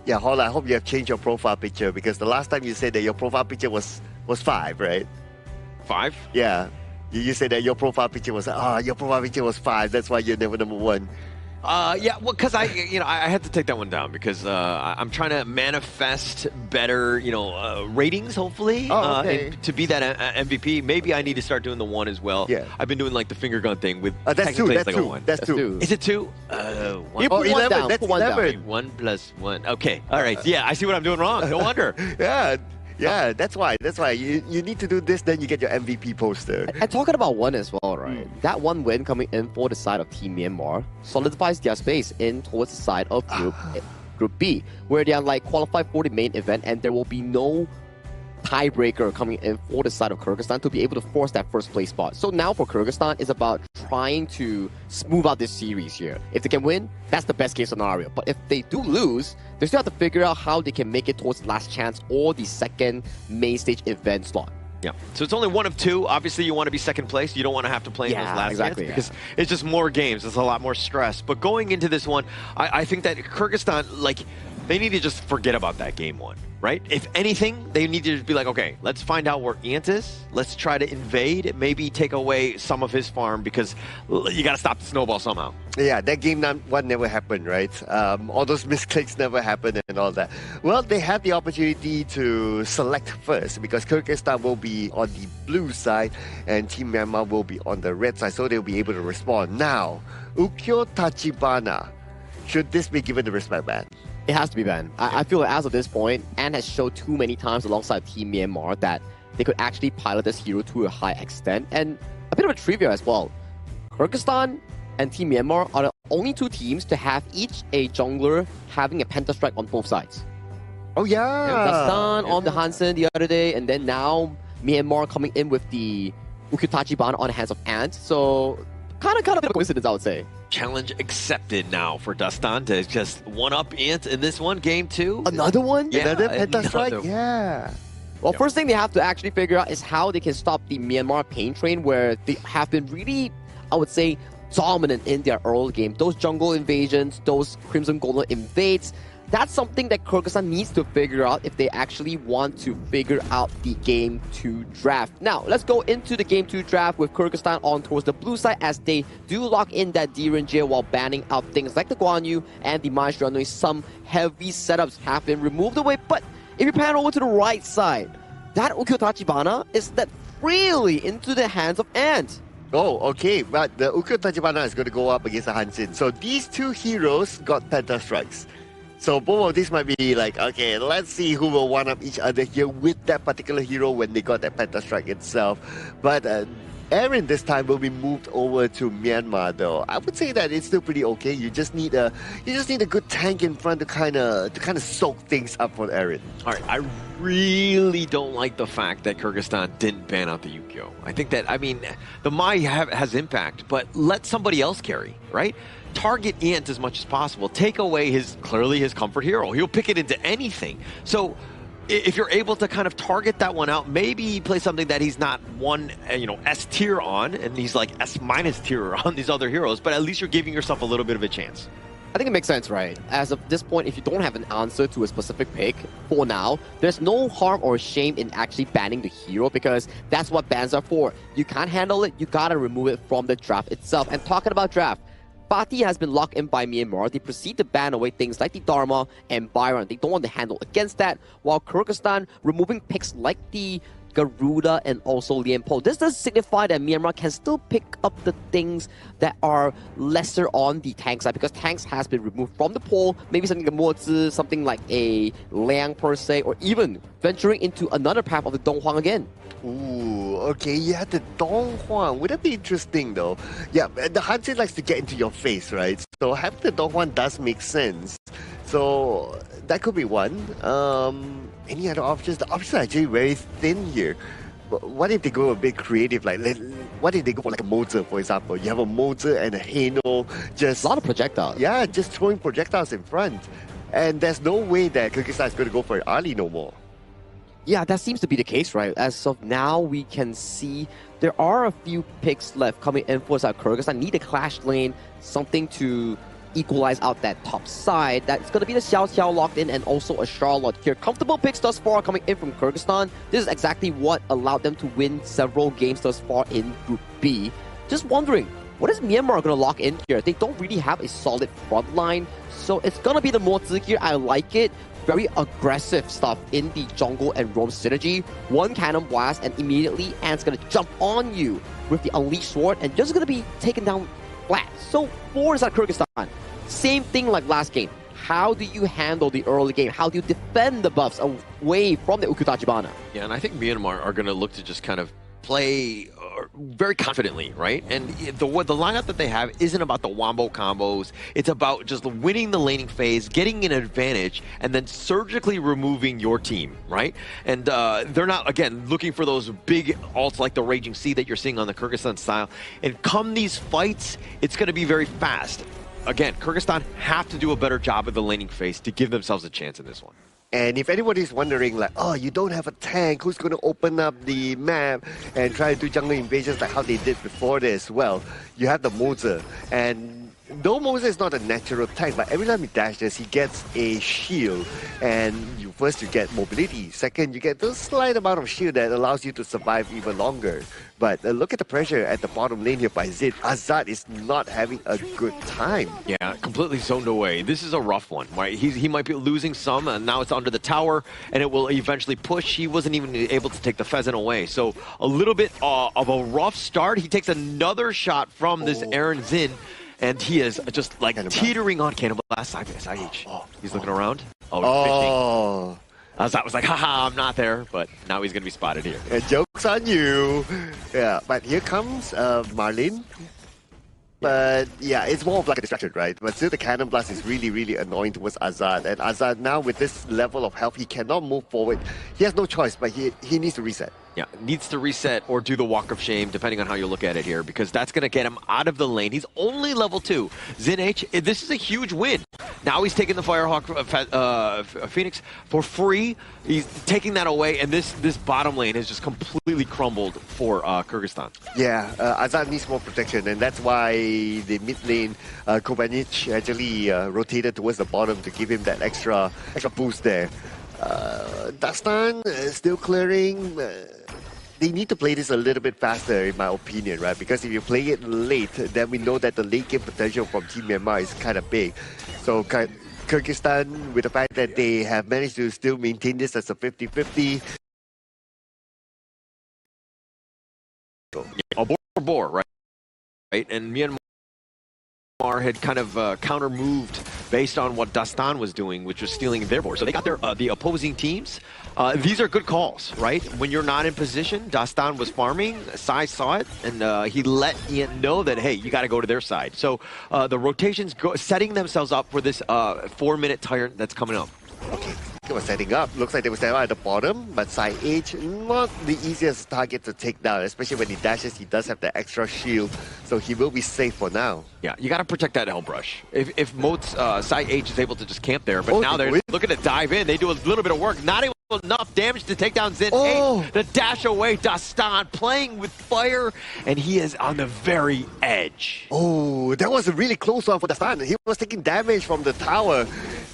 Yeah, Hola, I hope you have changed your profile picture, because the last time you said that your profile picture was 5, right? 5? Yeah. You said that your profile picture was 5. That's why you're never #1. Yeah, well, because I had to take that one down because I'm trying to manifest better, ratings, hopefully, and to be that MVP. Maybe I need to start doing the 1 as well. Yeah, I've been doing like the finger gun thing with. That's 2. That's 2. That's 2. Is it 2? 1. You put 11 down. That's 11. 1 + 1. Okay. All right. Yeah, I see what I'm doing wrong. No wonder. Yeah, that's why. You need to do this, then you get your MVP poster. And talking about 1 as well, right? That 1 win coming in for the side of Team Myanmar solidifies their space in towards the side of Group B, where they are like qualified for the main event, and there will be no tiebreaker coming in for the side of Kyrgyzstan to be able to force that first place spot. So now for Kyrgyzstan, it's about trying to smooth out this series here. If they can win, that's the best case scenario. But if they do lose, they still have to figure out how they can make it towards the last chance or the second main stage event slot. Yeah, so it's only 1 of 2. Obviously, you want to be second place. You don't want to have to play in those last games because it's just more games. It's a lot more stress. But going into this one, I think that Kyrgyzstan, they need to just forget about that game 1, right? If anything, they need to just be like, okay, let's find out where Ant is. Let's try to invade, maybe take away some of his farm, because you got to stop the snowball somehow. Yeah, that game 1 never happened, right? All those misclicks never happened and all that. Well, they have the opportunity to select first, because Kyrgyzstan will be on the blue side and Team Myanmar will be on the red side, so they'll be able to respond. Now, Ukyo Tachibana, should this be given the respect ban? It has to be banned. I feel like as of this point, Ant has showed too many times alongside Team Myanmar that they could actually pilot this hero to a high extent. And a bit of a trivia as well. Kyrgyzstan and Team Myanmar are the only 2 teams to have each a jungler having a pentastrike on both sides. Oh yeah! Dastan on the Hansen the other day, and then now Myanmar coming in with the Ukyutachiban on the hands of Ant. So kind of a coincidence, I would say. Challenge accepted now for Dastan to just one-up Ant in this one, game 2. Another one? Yeah, another pentastrike? Yeah. Well, first thing they have to actually figure out is how they can stop the Myanmar pain train, where they have been really, I would say, dominant in their early game. Those jungle invasions, those Crimson Golem invades, that's something that Kyrgyzstan needs to figure out if they actually want to figure out the Game 2 draft. Now, let's go into the Game 2 draft with Kyrgyzstan on towards the blue side, as they do lock in that D-Ranger while banning out things like the Guan Yu and the Maestro. Some heavy setups have been removed away, but if you pan over to the right side, that Ukyotachibana is that freely into the hands of Ant. Oh, okay, but the Ukyotachibana is going to go up against the Hansin. So these 2 heroes got pentastrikes. So both of these might be like, okay, let's see who will one-up each other here with that particular hero when they got that pentastrike itself. But Aaron this time will be moved over to Myanmar, though. I would say that it's still pretty okay. You just need a good tank in front to kind of soak things up for Aaron. All right, I really don't like the fact that Kyrgyzstan didn't ban out the Yukio. I think that, the Mai has impact, but let somebody else carry, right? Target Ant as much as possible. Take away his comfort hero. He'll pick it into anything. So if you're able to kind of target that one out, maybe play something that he's not S tier on, and he's like S- tier on these other heroes, but at least you're giving yourself a little bit of a chance. I think it makes sense, right? As of this point, if you don't have an answer to a specific pick, for now, there's no harm or shame in actually banning the hero, because that's what bans are for. You can't handle it, you gotta remove it from the draft itself. And talking about draft, Fatih has been locked in by Myanmar. They proceed to ban away things like the Dharma and Byron. They don't want to handle against that, while Kyrgyzstan removing picks like the Garuda, and also Lianpo. This does signify that Myanmar can still pick up the things that are lesser on the tank side, because tanks has been removed from the pool. Maybe something like a Mozi, something like a Liang per se, or even venturing into another path of the Donghuang again. Ooh, okay, yeah, the Donghuang. Would that be interesting though? Yeah, the Hansi likes to get into your face, right? So having the Donghuang does make sense. So that could be one. Any other options? The options are actually very thin here. But what if they go a bit creative? Like, what if they go for like a Mozi, for example? You have a Mozi and a Haino, just a lot of projectiles. Yeah, just throwing projectiles in front, and there's no way that Kyrgyzstan is going to go for Ali no more. Yeah, that seems to be the case, right? As of now, we can see there are a few picks left coming in for Kyrgyzstan. Need a clash lane, something to equalize out that top side. That's going to be the Xiao Xiao locked in, and also a Charlotte here. Comfortable picks thus far coming in from Kyrgyzstan. This is exactly what allowed them to win several games thus far in Group B. Just wondering, what is Myanmar going to lock in here? They don't really have a solid front line, so it's going to be the Mozi here. I like it. Very aggressive stuff in the jungle and roam synergy. One cannon blast, and immediately Ant's going to jump on you with the Unleashed Sword, and just going to be taken down flat. So for Kyrgyzstan, same thing like last game. How do you handle the early game? How do you defend the buffs away from the Ukutachibana? Yeah, and I think Myanmar are going to look to just kind of play very confidently, right? And the lineup that they have isn't about the wombo combos. It's about just winning the laning phase, getting an advantage, and then surgically removing your team, right? And they're not, again, looking for those big ults like the Raging Sea that you're seeing on the Kyrgyzstan style. And come these fights, it's going to be very fast. Again, Kyrgyzstan have to do a better job of the laning phase to give themselves a chance in this one. And if anybody's wondering, like, oh, you don't have a tank, who's going to open up the map and try to do jungle invasions like how they did before this? Well, you have the Mozi. And though Mozi is not a natural tank, but every time he dashes, he gets a shield. And first, you get mobility. Second, you get the slight amount of shield that allows you to survive even longer. But look at the pressure at the bottom lane here by Zid. Azad is not having a good time. Yeah, completely zoned away. This is a rough one, right? He might be losing some, and now it's under the tower, and it will eventually push. He wasn't even able to take the Pheasant away. So a little bit of a rough start. He takes another shot from this Aaron Zin, and he is just like teetering on Cannon Blast. He's looking around. Oh, fishing. Azad was like, haha, I'm not there, but now he's going to be spotted here. And joke's on you. Yeah, but here comes Marlin. But yeah, it's more of like a distraction, right? But still the Cannon Blast is really, really annoying towards Azad. And Azad now with this level of health, he cannot move forward. He has no choice, but he needs to reset. Yeah, needs to reset or do the Walk of Shame, depending on how you look at it here, because that's going to get him out of the lane. He's only level 2. Zin H, this is a huge win. Now he's taking the Firehawk Phoenix for free. He's taking that away, and this bottom lane has just completely crumbled for Kyrgyzstan. Yeah, Azad needs more protection, and that's why the mid lane, Kobanic actually rotated towards the bottom to give him that extra boost there. Dastan is still clearing. They need to play this a little bit faster, in my opinion, right? Because if you play it late, then we know that the late game potential from Team Myanmar is kind of big. So Kyrgyzstan, with the fact that they have managed to still maintain this as a 50-50. Yeah, bore, right? And Myanmar had kind of counter-moved based on what Dastan was doing, which was stealing their board. So they got the opposing teams. These are good calls, right? When you're not in position, Dastan was farming, Sai saw it, and he let Ian know that, hey, you got to go to their side. So the rotations setting themselves up for this 4-minute tyrant that's coming up. Okay, they were setting up. Looks like they were setting up at the bottom, but Sai H, not the easiest target to take down, especially when he dashes. He does have the extra shield, so he will be safe for now. Yeah, you got to protect that Hell Brush. If Moat's Sai H is able to just camp there, but now they're looking to dive in. They do a little bit of work, not enough damage to take down Zin H. The dash away, Dastan playing with fire, and he is on the very edge. Oh, that was a really close one for Dastan. He was taking damage from the tower,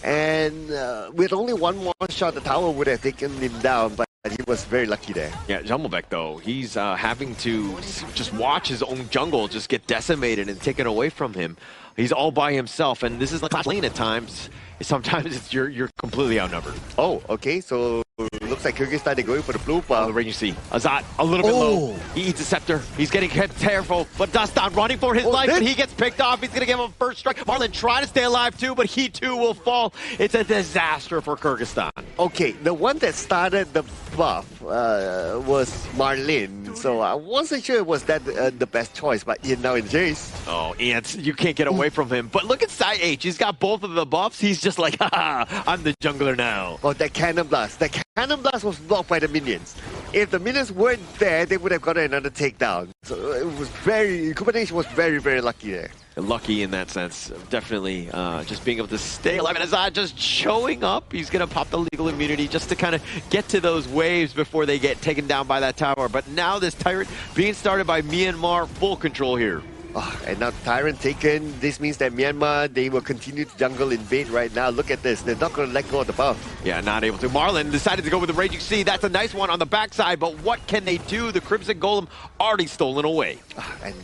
and with only one more shot, the tower would have taken him down, but he was very lucky there. Yeah, Jumblebeck, though, he's having to just watch his own jungle just get decimated and taken away from him. He's all by himself, and this is like lane at times. Sometimes you're completely outnumbered. Oh, okay, so looks looks like Kyrgyzstan, they're going for the blue buff. The Raging Sea. Azat, a little bit low. He eats a scepter. He's getting careful, but Dastan running for his life, but he gets picked off. He's going to give him a first strike. Marlin trying to stay alive too, but he too will fall. It's a disaster for Kyrgyzstan. Okay, the one that started the buff was Marlin, so I wasn't sure it was that the best choice, but Ian now in chase. Oh, Ian, you can't get away from him. But look at Sai H. He's got both of the buffs. He's just like, haha, I'm the jungler now. Oh, that cannon blast. That cannon blast was blocked by the minions. If the minions weren't there, they would have gotten another takedown. So it was Kubanation was very, very lucky there. Lucky in that sense, definitely just being able to stay alive. And Azad just showing up, he's going to pop the legal immunity just to kind of get to those waves before they get taken down by that tower. But now this Tyrant being started by Myanmar, full control here. Oh, and now Tyrant taken. This means that Myanmar, they will continue to jungle invade right now. Look at this. They're not going to let go of the buff. Yeah, not able to. Marlin decided to go with the Raging Sea. That's a nice one on the backside, but what can they do? The Crimson Golem already stolen away. And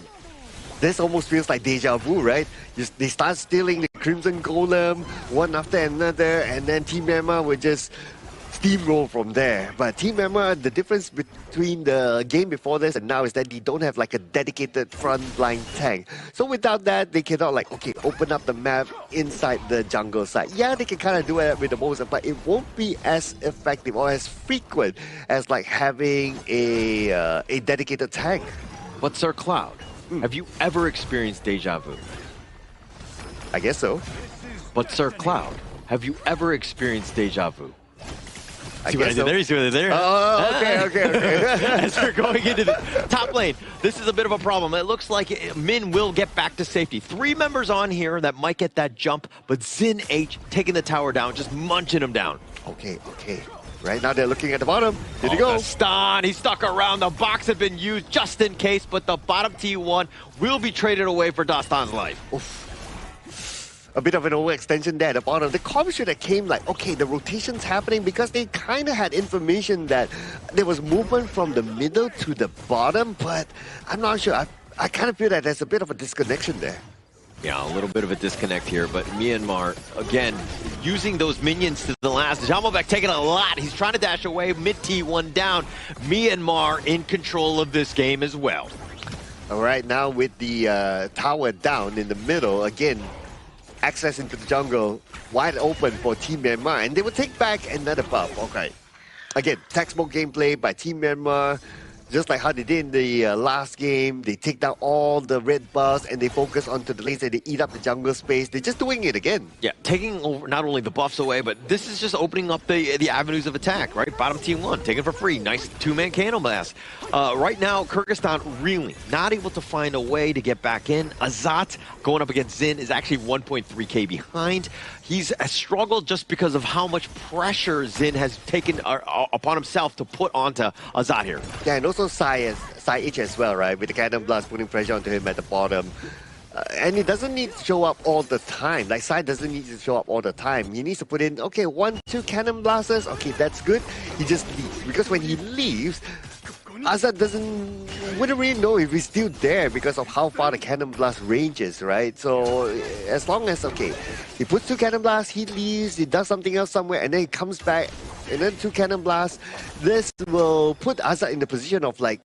this almost feels like deja vu, right? They start stealing the Crimson Golem one after another, and then Team Myanmar will just steamroll from there. But Team Myanmar, the difference between the game before this and now is that they don't have like a dedicated frontline tank. So without that, they cannot like, okay, open up the map inside the jungle side. Yeah, they can kind of do it with the Moses, but it won't be as effective or as frequent as like having a dedicated tank. But Sir Cloud, have you ever experienced deja vu? I guess so. But Sir Cloud, have you ever experienced deja vu? I see what I did there? You see what I did there? Oh, okay. As we're going into the top lane, this is a bit of a problem. It looks like Min will get back to safety. 3 members on here that might get that jump, but Xin H taking the tower down, just munching him down. Okay. Right now they're looking at the bottom. Here you go. Stan, he's stuck around. The box had been used just in case, but the bottom T1 will be traded away for Dastan's life. Oof. A bit of an overextension there at the bottom. The comment should have came like, okay, the rotation's happening because they kind of had information that there was movement from the middle to the bottom, but I'm not sure. I kind of feel that there's a bit of a disconnection there. Yeah, a little bit of a disconnect here, but Myanmar, again, using those minions to the last. Jamalbek taking a lot. He's trying to dash away, mid T1 down. Myanmar in control of this game as well. All right, now with the tower down in the middle, again, access into the jungle wide open for Team Myanmar, and they will take back another buff. Okay. Again, textbook gameplay by Team Myanmar. Just like how they did in the last game, they take down all the red buffs and they focus onto the lanes and they eat up the jungle space. They're just doing it again. Yeah, taking over not only the buffs away, but this is just opening up the avenues of attack, right? Bottom T1, taken for free. Nice 2-man cannon blast. Right now, Kyrgyzstan really not able to find a way to get back in. Azat going up against Xin is actually 1.3k behind. He's struggled just because of how much pressure Xin has taken upon himself to put onto Azat here. Yeah, and also Sai H as well, right? With the cannon blast putting pressure onto him at the bottom. And he doesn't need to show up all the time. Like, Sai doesn't need to show up all the time. He needs to put in, okay, 1, 2 cannon blasters. Okay, that's good. He just leaves. Because when he leaves, Azat wouldn't really know if he's still there because of how far the cannon blast ranges, right? So as long as, okay, he puts 2 cannon blasts, he leaves, he does something else somewhere, and then he comes back, and then 2 cannon blasts, this will put Azat in the position of like,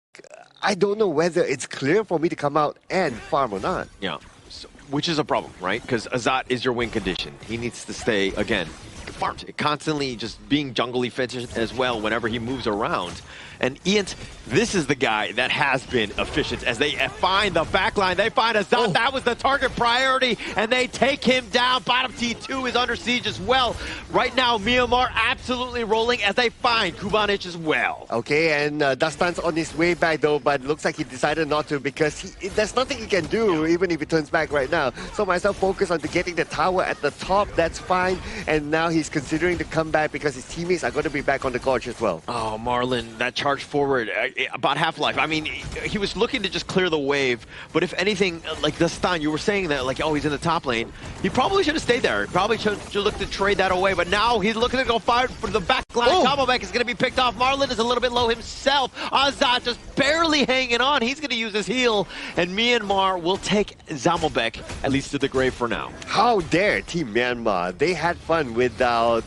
I don't know whether it's clear for me to come out and farm or not. Yeah, so, which is a problem, right? Because Azat is your win condition. He needs to stay, again, farmed, constantly just being jungle efficient as well whenever he moves around. And Ian, this is the guy that has been efficient as they find the backline. They find Azat. That was the target priority, and they take him down. Bottom T2 is under siege as well. Right now, Myanmar absolutely rolling as they find Kubanich as well. Okay, and Dastan's on his way back though, but it looks like he decided not to because there's nothing he can do even if he turns back right now. So myself focus on getting the tower at the top. That's fine. And now he's considering to come back because his teammates are going to be back on the gorge as well. Oh, Marlin, that charge forward about Half-Life. I mean, he was looking to just clear the wave, but if anything, like Dastan, you were saying that, like, oh, he's in the top lane. He probably should have stayed there. He probably should look to trade that away, but now he's looking to go fire for the back line. Jamalbek is going to be picked off. Marlin is a little bit low himself. Azat just barely hanging on. He's going to use his heal, and Myanmar will take Jamalbek, at least to the grave for now. How dare Team Myanmar? They had fun without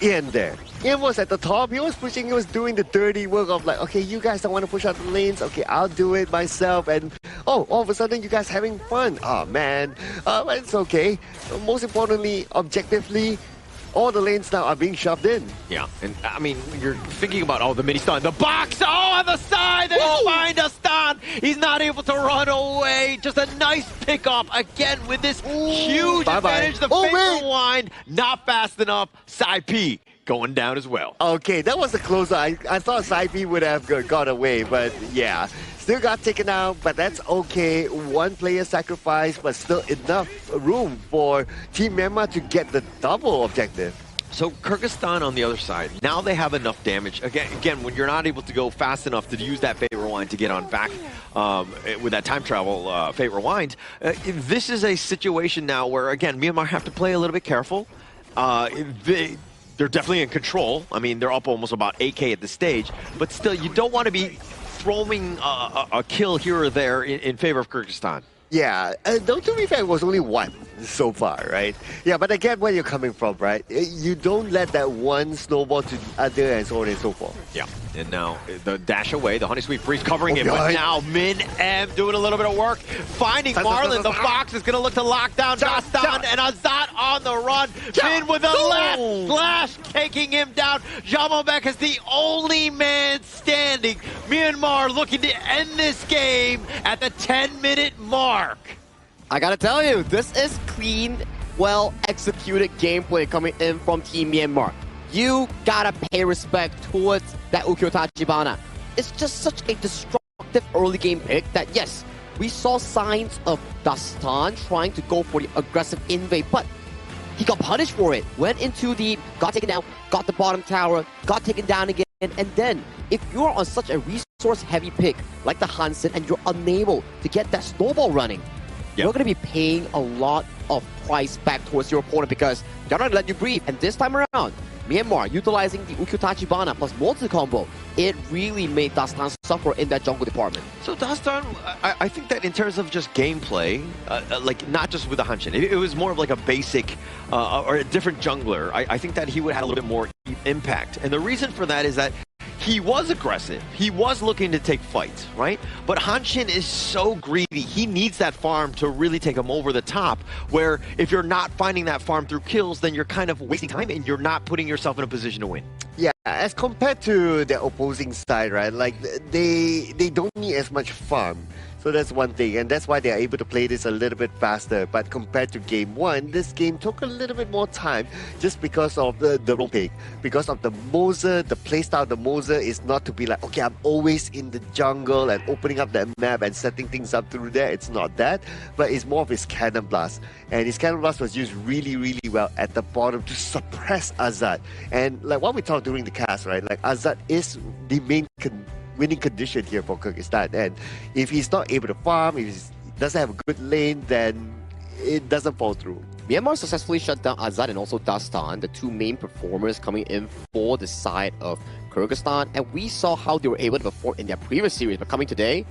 Ian there. Ian was at the top. He was pushing. He was doing the dirty work of like, okay, you guys don't want to push out the lanes. Okay, I'll do it myself. And oh, all of a sudden, you guys having fun. Oh man, it's okay. Most importantly, objectively, all the lanes now are being shoved in. Yeah, and I mean, you're thinking about, oh, the mini stun, the box, oh, on the side, they find a stun. He's not able to run away. Just a nice pickup again with this huge advantage. The favorite wind, not fast enough. Side P going down as well. Okay, that was a closer. I thought Side P would have got away, but yeah. Still got taken out, but that's okay. One player sacrifice, but still enough room for Team Myanmar to get the double objective. So Kyrgyzstan on the other side, now they have enough damage. Again, when you're not able to go fast enough to use that Fate Rewind to get on back with that time travel Fate Rewind, this is a situation now where, again, Myanmar have to play a little bit careful. They're definitely in control. I mean, they're up almost about 8K at this stage, but still, you don't want to be throwing a kill here or there in favor of Kyrgyzstan. Yeah, though to be fair, it was only one so far, right? Yeah, but again, where you're coming from, right? You don't let that one snowball to the other and so on and so forth. Yeah, and now the dash away, the Honey Sweet Freeze covering it, but now Min M doing a little bit of work, finding Marlon. The Fox is going to look to lock down Dastan, and Azat on the run. Min with a left slash, taking him down. Jamobek is the only man standing. Myanmar looking to end this game at the 10-minute mark. I gotta tell you, this is clean, well-executed gameplay coming in from Team Myanmar. You gotta pay respect towards that Ukyo Tachibana. It's just such a destructive early game pick that, yes, we saw signs of Dastan trying to go for the aggressive invade, but he got punished for it. Went into the, got taken down, got the bottom tower, got taken down again, and then if you're on such a resource-heavy pick like the Hansen and you're unable to get that snowball running, you're going to be paying a lot of price back towards your opponent because they're not going to let you breathe. And this time around, Myanmar utilizing the Ukyo Tachibana plus multi-combo, it really made Dastan suffer in that jungle department. So Dastan, I think that in terms of just gameplay, like not just with the Hanshin, it was more of like a basic or a different jungler. I think that he would have a little bit more impact. And the reason for that is that he was aggressive. He was looking to take fights, right? But Hanshin is so greedy. He needs that farm to really take him over the top, where if you're not finding that farm through kills, then you're kind of wasting time and you're not putting yourself in a position to win. Yeah, as compared to the opposing side, right? Like, they don't need as much farm. So that's one thing, and that's why they are able to play this a little bit faster. But compared to game one, this game took a little bit more time just because of the role pick. Because of the Moser, the playstyle of the Moser is not to be like, okay, I'm always in the jungle and opening up that map and setting things up through there. It's not that, but it's more of his Cannon Blast. And his Cannon Blast was used really, really well at the bottom to suppress Azad. And like what we talked during the cast, right? Like Azad is the main winning condition here for Kyrgyzstan, and if he's not able to farm, if he doesn't have a good lane, then it doesn't fall through. Myanmar successfully shut down Azad and also Dastan, the two main performers coming in for the side of Kyrgyzstan, and we saw how they were able to perform in their previous series, but coming today,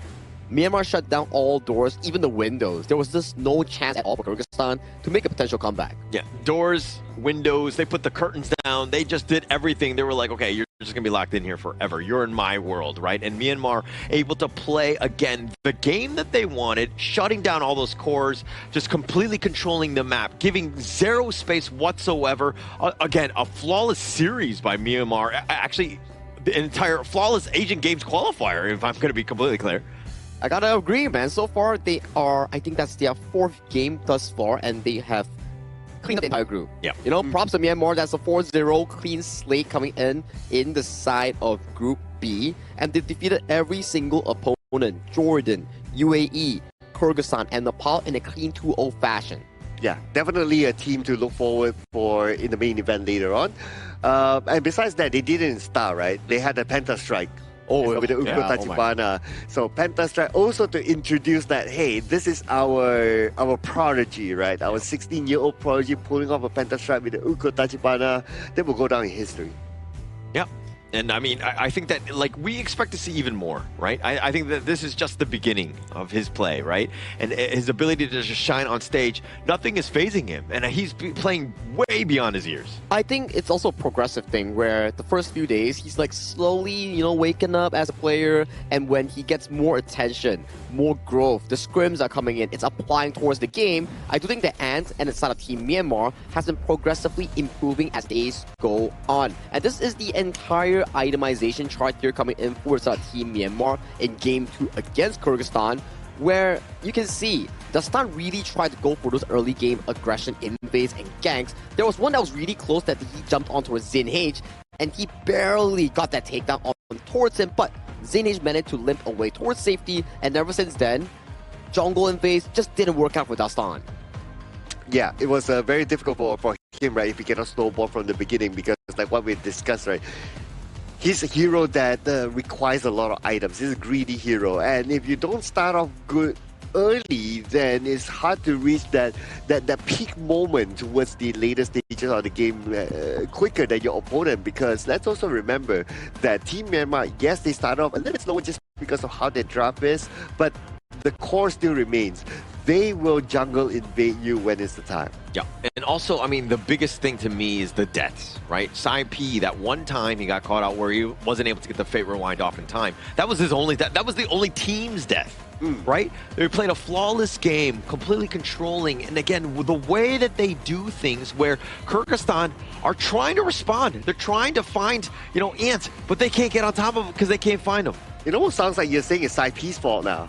Myanmar shut down all doors, even the windows. There was just no chance at all for Kyrgyzstan to make a potential comeback. Yeah, doors, windows, they put the curtains down, they just did everything. They were like, okay, you're just gonna be locked in here forever. You're in my world, right? And Myanmar able to play, again, the game that they wanted, shutting down all those cores, just completely controlling the map, giving zero space whatsoever. Again, a flawless series by Myanmar. Actually, the entire flawless Asian Games qualifier, if I'm gonna be completely clear. I gotta agree, man. So far, they are, I think that's their fourth game thus far, and they have cleaned up the entire group. Yeah. You know, props to Myanmar. That's a 4-0 clean slate coming in the side of Group B, and they defeated every single opponent, Jordan, UAE, Kyrgyzstan, and Nepal in a clean 2-0 fashion. Yeah, definitely a team to look forward for in the main event later on. And besides that, they didn't start, right? They had a Penta Strike. With the Ukyo Tachibana. So Penta Strike also to introduce that, hey, this is our prodigy, right? Our 16-year-old prodigy pulling off a Penta Strike with the Ukyo Tachibana. That will go down in history. Yep. And I mean, I think that, like, we expect to see even more, right? I think that this is just the beginning of his play, right? And his ability to just shine on stage, nothing is phasing him. And he's playing way beyond his years. I think it's also a progressive thing where the first few days, he's like slowly, waking up as a player. And when he gets more attention, more growth, the scrims are coming in, it's applying towards the game. I do think the Ant and the side of Team Myanmar has been progressively improving as days go on. And this is the entire itemization chart here coming in for Team Myanmar in Game 2 against Kyrgyzstan, where you can see Dastan really tried to go for those early game aggression invades and ganks. There was one that was really close that he jumped onto a ZinH, and he barely got that takedown on towards him, but ZinH managed to limp away towards safety, and ever since then, jungle invades just didn't work out for Dastan. Yeah, it was very difficult for him, right, if he cannot snowball from the beginning, because like what we discussed, right, he's a hero that requires a lot of items. He's a greedy hero, and if you don't start off good early, then it's hard to reach that peak moment towards the later stages of the game quicker than your opponent. Because let's also remember that Team Myanmar, yes, they start off a little bit slower just because of how their draft is, but the core still remains. They will jungle invade you when it's the time. Yeah, and also, I mean, the biggest thing to me is the deaths, right? Sai P, that one time he got caught out where he wasn't able to get the Fate Rewind off in time. That was his only death. That was the only team's death, right? They played a flawless game, completely controlling. And again, the way that they do things where Kyrgyzstan are trying to respond. They're trying to find, Ant, but they can't get on top of him because they can't find him. It almost sounds like you're saying it's Sai P's fault now.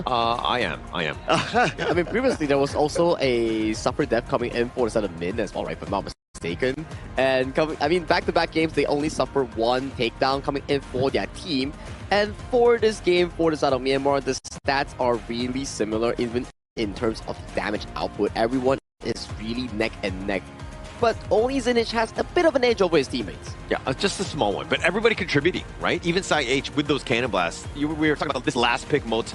I am. I mean, previously there was also a suffer death coming in for the side of Min as well, right? If I'm not mistaken. And back-to-back games, they only suffer one takedown coming in for their team. And for this game, for the side of Myanmar, the stats are really similar, even in terms of damage output. Everyone is really neck and neck. But only ZinH has a bit of an edge over his teammates. Yeah, just a small one, but everybody contributing, right? Even Sai H with those cannon blasts. We were talking about this last pick mode.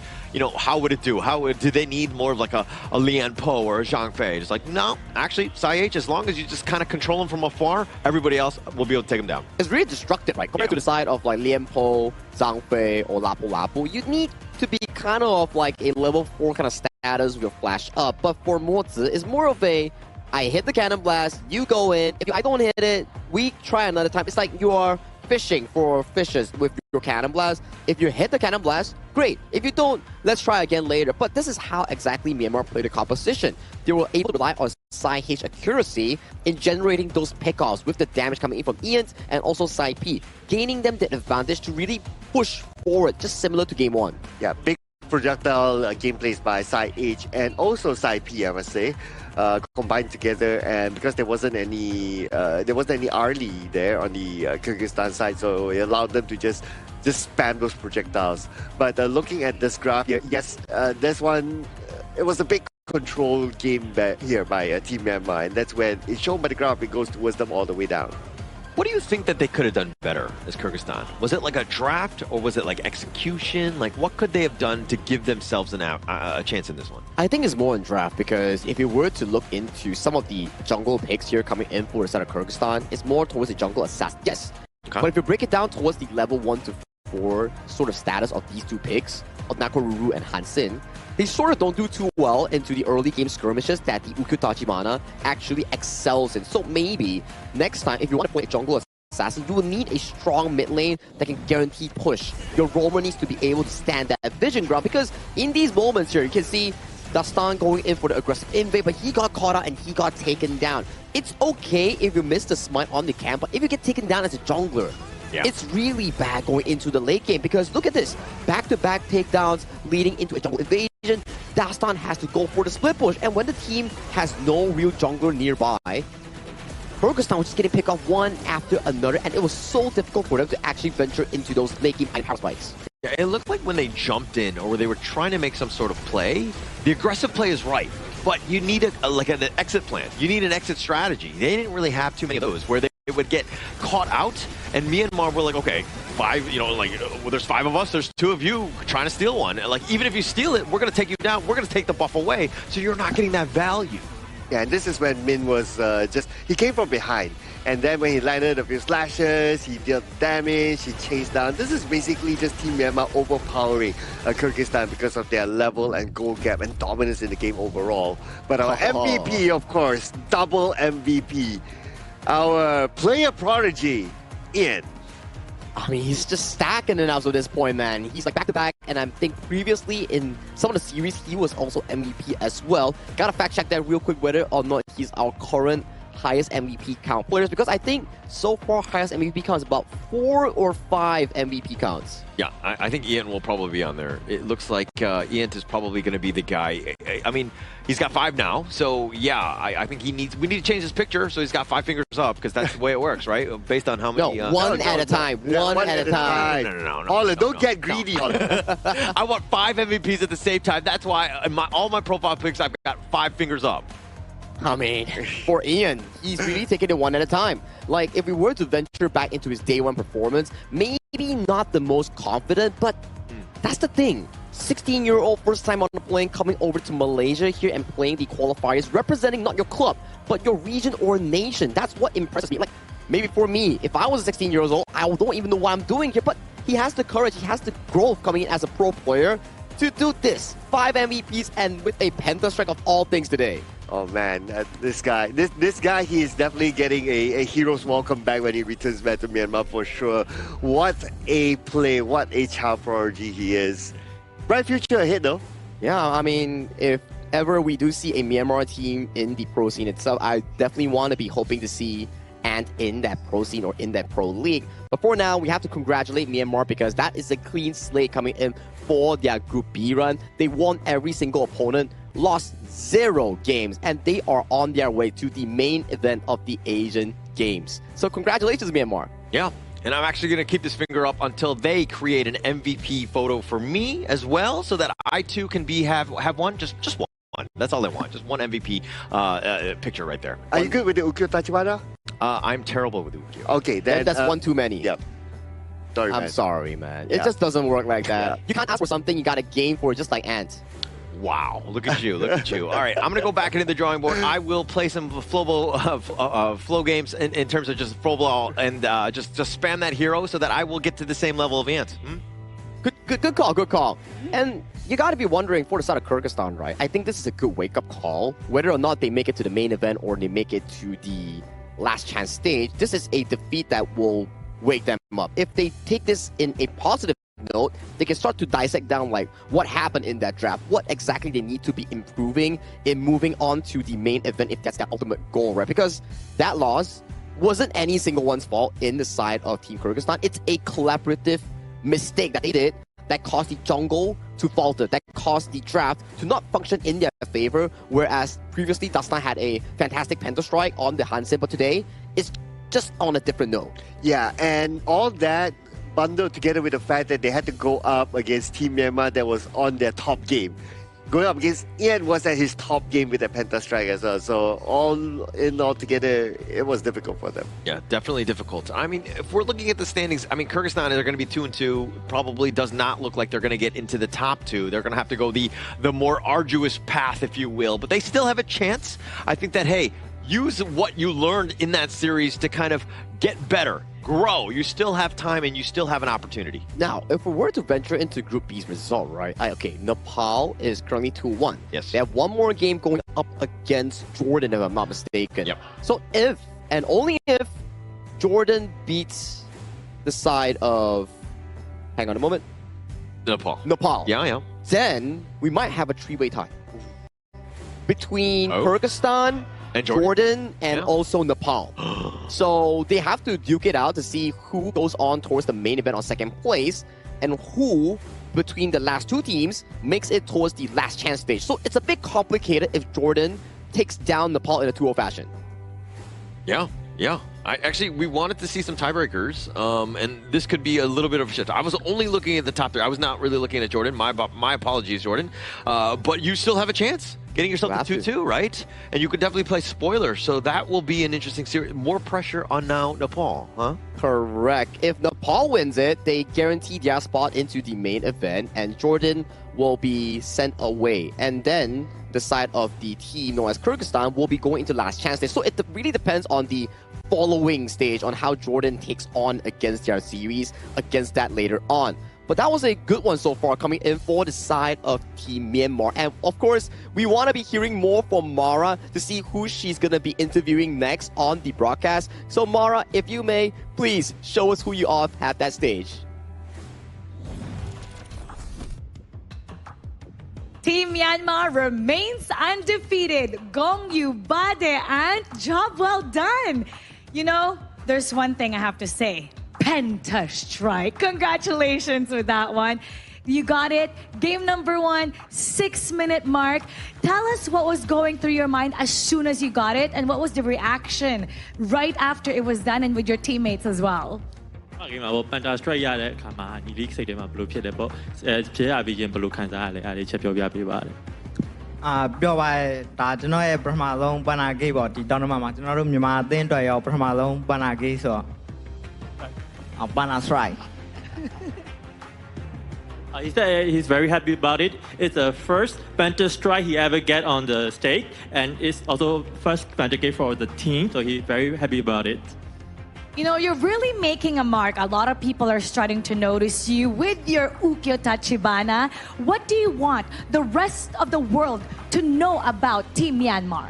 How would it do? Do they need more of like a Lian Po or a Zhang Fei? It's like, no, actually, Sai H, as long as you just kind of control him from afar, everybody else will be able to take him down. It's really destructive, right? Compared to the side of like Lian Po, Zhang Fei, or Lapu Lapu, you need to be kind of like a level 4 kind of status with your flash up. But for Mozi, it's more of a, I hit the cannon blast, you go in. If I don't hit it, we try another time. It's like you are fishing for fishes with your cannon blast. If you hit the cannon blast, great. If you don't, let's try again later. But this is how exactly Myanmar played the composition. They were able to rely on Sai H accuracy in generating those pickoffs with the damage coming in from Ian and also Sai P, gaining them the advantage to really push forward, just similar to game 1. Yeah, big projectile gameplays by Sai H and also Sai P, I must say. Combined together, and because there wasn't any Arlie there on the Kyrgyzstan side, so it allowed them to just spam those projectiles. But looking at this graph, yes, this one, it was a big control game here by Team Myanmar, and that's when it's shown by the graph, it goes towards them all the way down. What do you think that they could have done better as Kyrgyzstan? Was it like a draft, or was it like execution? Like, what could they have done to give themselves a chance in this one? I think it's more in draft, because if you were to look into some of the jungle picks here coming in for the side of Kyrgyzstan, it's more towards the jungle assassin. Yes, okay. But if you break it down towards the level 1 to 4 sort of status of these two picks, of Nakoruru and Hansin, they sort of don't do too well into the early game skirmishes that the Ukyu Tachibana actually excels in. So maybe next time, if you want to play a jungle assassin, you will need a strong mid lane that can guarantee push. Your roamer needs to be able to stand that vision ground, because in these moments here, you can see Dastan going in for the aggressive invade, but he got caught out and he got taken down. It's okay if you miss the smite on the camp, but if you get taken down as a jungler, it's really bad going into the late game, because look at this. Back-to-back takedowns leading into a jungle invasion. Dastan has to go for the split push, and when the team has no real jungler nearby, Kyrgyzstan was just getting picked off one after another, and it was so difficult for them to actually venture into those late game power spikes. Yeah, it looked like when they jumped in, or they were trying to make some sort of play, the aggressive play is right, but you need an exit plan. You need an exit strategy. They didn't really have too many of those, where they would get caught out, and Myanmar were like, okay, 5, well, there's 5 of us, there's 2 of you trying to steal one. And like, even if you steal it, we're going to take you down, we're going to take the buff away, so you're not getting that value. Yeah, and this is when Min was he came from behind. And then when he landed a few slashes, he dealt damage, he chased down. This is basically just Team Myanmar overpowering Kyrgyzstan because of their level and goal gap and dominance in the game overall. But our MVP, of course, double MVP. Our player prodigy, Ian. I mean, he's just stacking it up at this point, man. He's like back-to-back, and I think previously in some of the series, he was also MVP as well. Gotta fact-check that real quick whether or not he's our current highest MVP count players, because I think so far highest MVP count is about 4 or 5 MVP counts. Yeah, I think Ian will probably be on there. It looks like Ian is probably going to be the guy. I mean, he's got 5 now, so yeah, I think we need to change his picture so he's got 5 fingers up, because that's the way it works, right? Based on how many. No, one at a time. One at a time. No. Don't get greedy. I want 5 MVPs at the same time. That's why in all my profile pics I've got 5 fingers up. I mean, for Ian, he's really taking it one at a time. Like, if we were to venture back into his day one performance, maybe not the most confident, but that's the thing. 16-year-old, first time on the plane, coming over to Malaysia here and playing the qualifiers, representing not your club, but your region or nation. That's what impresses me. Like, maybe for me, if I was 16 years old, I don't even know what I'm doing here, but he has the courage, he has the growth coming in as a pro player to do this. 5 MVPs and with a pentastrike of all things today. Oh man, this guy, he is definitely getting a hero's welcome back when he returns back to Myanmar for sure. What a play, what a child prodigy he is. Bright future ahead though. Yeah, I mean, if ever we do see a Myanmar team in the pro scene itself, I definitely want to be hoping to see Ant in that pro scene or in that pro league. But for now, we have to congratulate Myanmar because that is a clean slate coming in for their Group B run. They won every single opponent, lost 0 games, and they are on their way to the main event of the Asian Games. So congratulations, Myanmar. Yeah. And I'm actually going to keep this finger up until they create an MVP photo for me as well, so that I too can have one, just one. That's all I want, just one MVP picture right there. Are you good with the Ukyo Tachibana? I'm terrible with Ukyo. Okay, then that's one too many. Yep. Sorry, I'm man. sorry, man. Yeah. It just doesn't work like that. Yeah. You can't ask for something, you got to game for it, just like Ant. Wow, look at you, look at you. All right, I'm going to go back into the drawing board. I will play some flow games in terms of just flow ball and just spam that hero so that I will get to the same level of Ant. Good call. And you got to be wondering for the side of Kyrgyzstan, right? I think this is a good wake-up call. Whether or not they make it to the main event or they make it to the last chance stage, this is a defeat that will wake them up. If they take this in a positive note, they can start to dissect down like what happened in that draft, what exactly they need to be improving in moving on to the main event if that's their ultimate goal, right? Because that loss wasn't any single one's fault in the side of Team Kyrgyzstan. It's a collaborative mistake that they did that caused the jungle to falter, that caused the draft to not function in their favor, whereas previously Dastan had a fantastic pentastrike on the Hansen, but today it's just on a different note. Yeah, and all that bundled together with the fact that they had to go up against Team Myanmar that was on their top game. Going up against Ian was at his top game with a pentastrike as well. So all together, it was difficult for them. Yeah, definitely difficult. I mean, if we're looking at the standings, I mean, Kyrgyzstan, they're going to be 2-2. Probably does not look like they're going to get into the top 2. They're going to have to go the more arduous path, if you will. But they still have a chance. I think that, hey, use what you learned in that series to kind of get better. Grow. You still have time and you still have an opportunity. Now, if we were to venture into Group B's result, right? Okay, Nepal is currently 2-1. Yes. They have one more game going up against Jordan, if I'm not mistaken. Yep. So if, and only if, Jordan beats the side of, hang on a moment. Nepal. Yeah. Then we might have a 3-way tie between Kyrgyzstan, and Jordan and also Nepal. So they have to duke it out to see who goes on towards the main event on second place and who between the last 2 teams makes it towards the last chance stage. So it's a bit complicated if Jordan takes down Nepal in a 2-0 fashion. Yeah. We wanted to see some tiebreakers, and this could be a little bit of a shift. I was only looking at the top 3. I was not really looking at Jordan. My apologies, Jordan. But you still have a chance getting yourself to 2-2, right? And you could definitely play spoiler, so that will be an interesting series. More pressure on now Nepal, huh? Correct. If Nepal wins it, they guarantee their spot into the main event, and Jordan will be sent away. And then the side of the team known as Kyrgyzstan will be going into last chance stage. So it really depends on the following stage on how Jordan takes on against their series against that later on. But that was a good one so far coming in for the side of Team Myanmar. And of course, we want to be hearing more from Mara to see who she's going to be interviewing next on the broadcast. So Mara, if you may, please show us who you are at that stage. Team Myanmar remains undefeated. Gong Yu Bade and job well done. You know, there's one thing I have to say. Penta strike. Congratulations with that one. You got it. Game number 1, 6-minute mark. Tell us what was going through your mind as soon as you got it, and what was the reaction right after it was done and with your teammates as well. ဒီမှာပေါ့ပန်တာစထရိုက်ရတဲ့အခါမှာညီလေးစိတ်ထဲမှာဘယ်လိုဖြစ်လဲပေါ့ဖြစ်ရပြီးရင်ဘယ်လိုခံစားရလဲအားလေးချက်ပြောပြပေးပါတယ်ပြောပါဒါကျွန်တော်ရဲ့ပထမဆုံးပန်တာဂိတ်ပေါ့ဒီတောင်းတမမှာကျွန်တော်တို့မြန်မာအသင်းအတွက်ရောပထမဆုံးပန်တာဂိတ်ဆိုတော့ပန်တာစထရိုက် He said he's very happy about it. It's the first Penta strike he ever get on the stage, and it's also first Penta game for the team, so he's very happy about it. You know, you're really making a mark. A lot of people are starting to notice you with your Ukyo Tachibana. What do you want the rest of the world to know about Team Myanmar?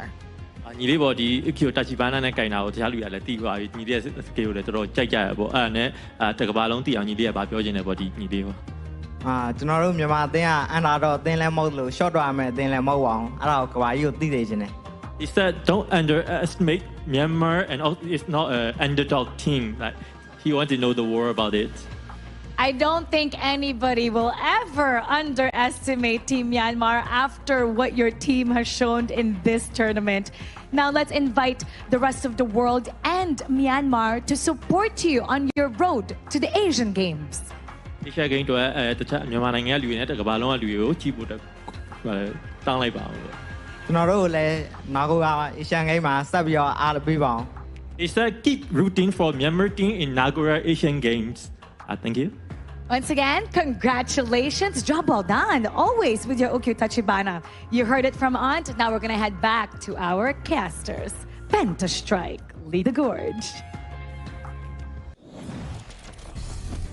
ညီလေးပေါ်ဒီ Ukyo Tachibana နဲ့ကင်တာကိုတခြားလူတွေကလည်းသိသွားပြီညီလေးရဲ့ skill ကိုလည်းတော်တော်ကြိုက်ကြရပေါ့အဲ့ဒါနဲ့တကဘာလုံးသိအောင်ညီလေးကဗာပြောချင်တယ်ပေါ့ဒီညီလေးပေါ့ကျွန်တော်တို့မြန်မာအသင်းကအန်တာတော့အသင်းလည်းမဟုတ်လို့ short တော့အမယ်အသင်းလည်းမဟုတ်ပါဘူးအဲ့ဒါကိုကဘာကြီးကိုသိသိချင်တယ် He said don't underestimate Myanmar and it's not an underdog team. Like he wants to know the war about it. I don't think anybody will ever underestimate Team Myanmar after what your team has shown in this tournament. Now let's invite the rest of the world and Myanmar to support you on your road to the Asian Games. Asia Games တော့တခြားမြန်မာနိုင်ငံကလူတွေနဲ့တကမ္ဘာလုံးကလူတွေကိုကြည့်ဖို့တောင်းလိုက်ပါဦးကျွန်တော်တို့လည်းနောက်ကိုAsian Games မှာဆက်ပြီးတော့အားပေးပါအောင် He said keep rooting for Myanmar team in Nagora Asian Games. Thank you. Once again, congratulations. Job well done. Always with your Ukyo Tachibana. You heard it from Aunt. Now we're going to head back to our casters. Penta Strike, lead the gorge.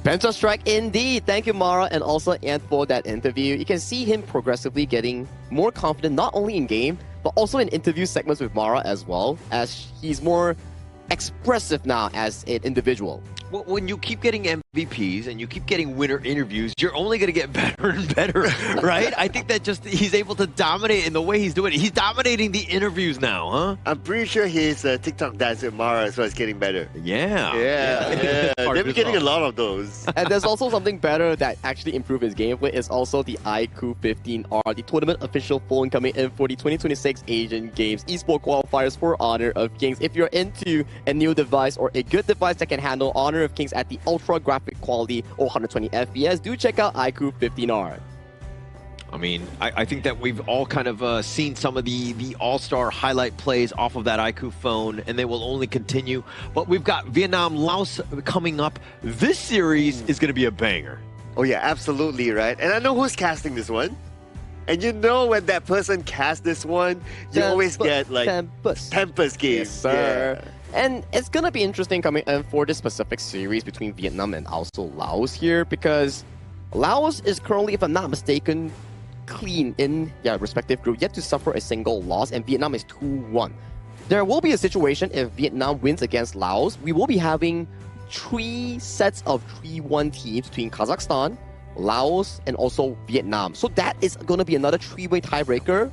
Penta strike indeed. Thank you, Mara, and also Ant for that interview. You can see him progressively getting more confident, not only in game, but also in interview segments with Mara as well, as he's more expressive now as an individual. Well, when you keep getting MVPs and you keep getting winner interviews, you're only going to get better and better, right? I think that just he's able to dominate in the way he's doing it. He's dominating the interviews now, huh? I'm pretty sure his TikTok dance with Mara as well is getting better. Yeah. They've been getting a lot of those. And there's also something better that actually improved his gameplay is also the IQ 15R, the tournament official phone coming in for the 2026 Asian Games Esports Qualifiers for Honor of Kings. If you're into a new device or a good device that can handle Honor of Kings at the ultra graphic quality or 120 FPS, do check out IQ 15R. I mean, I think that we've all kind of seen some of the all-star highlight plays off of that IQ phone, and they will only continue. But we've got Vietnam, Laos coming up. This series is going to be a banger. Oh yeah, absolutely, right? And I know who's casting this one. And you know when that person casts this one, you always get like Tempest games. Yes, sir. Yeah. And it's going to be interesting coming in for this specific series between Vietnam and also Laos here, because Laos is currently, if I'm not mistaken, clean in their respective group, yet to suffer a single loss, and Vietnam is 2-1. There will be a situation if Vietnam wins against Laos, we will be having 3 sets of 3-1 teams between Kazakhstan, Laos, and also Vietnam. So that is going to be another 3-way tiebreaker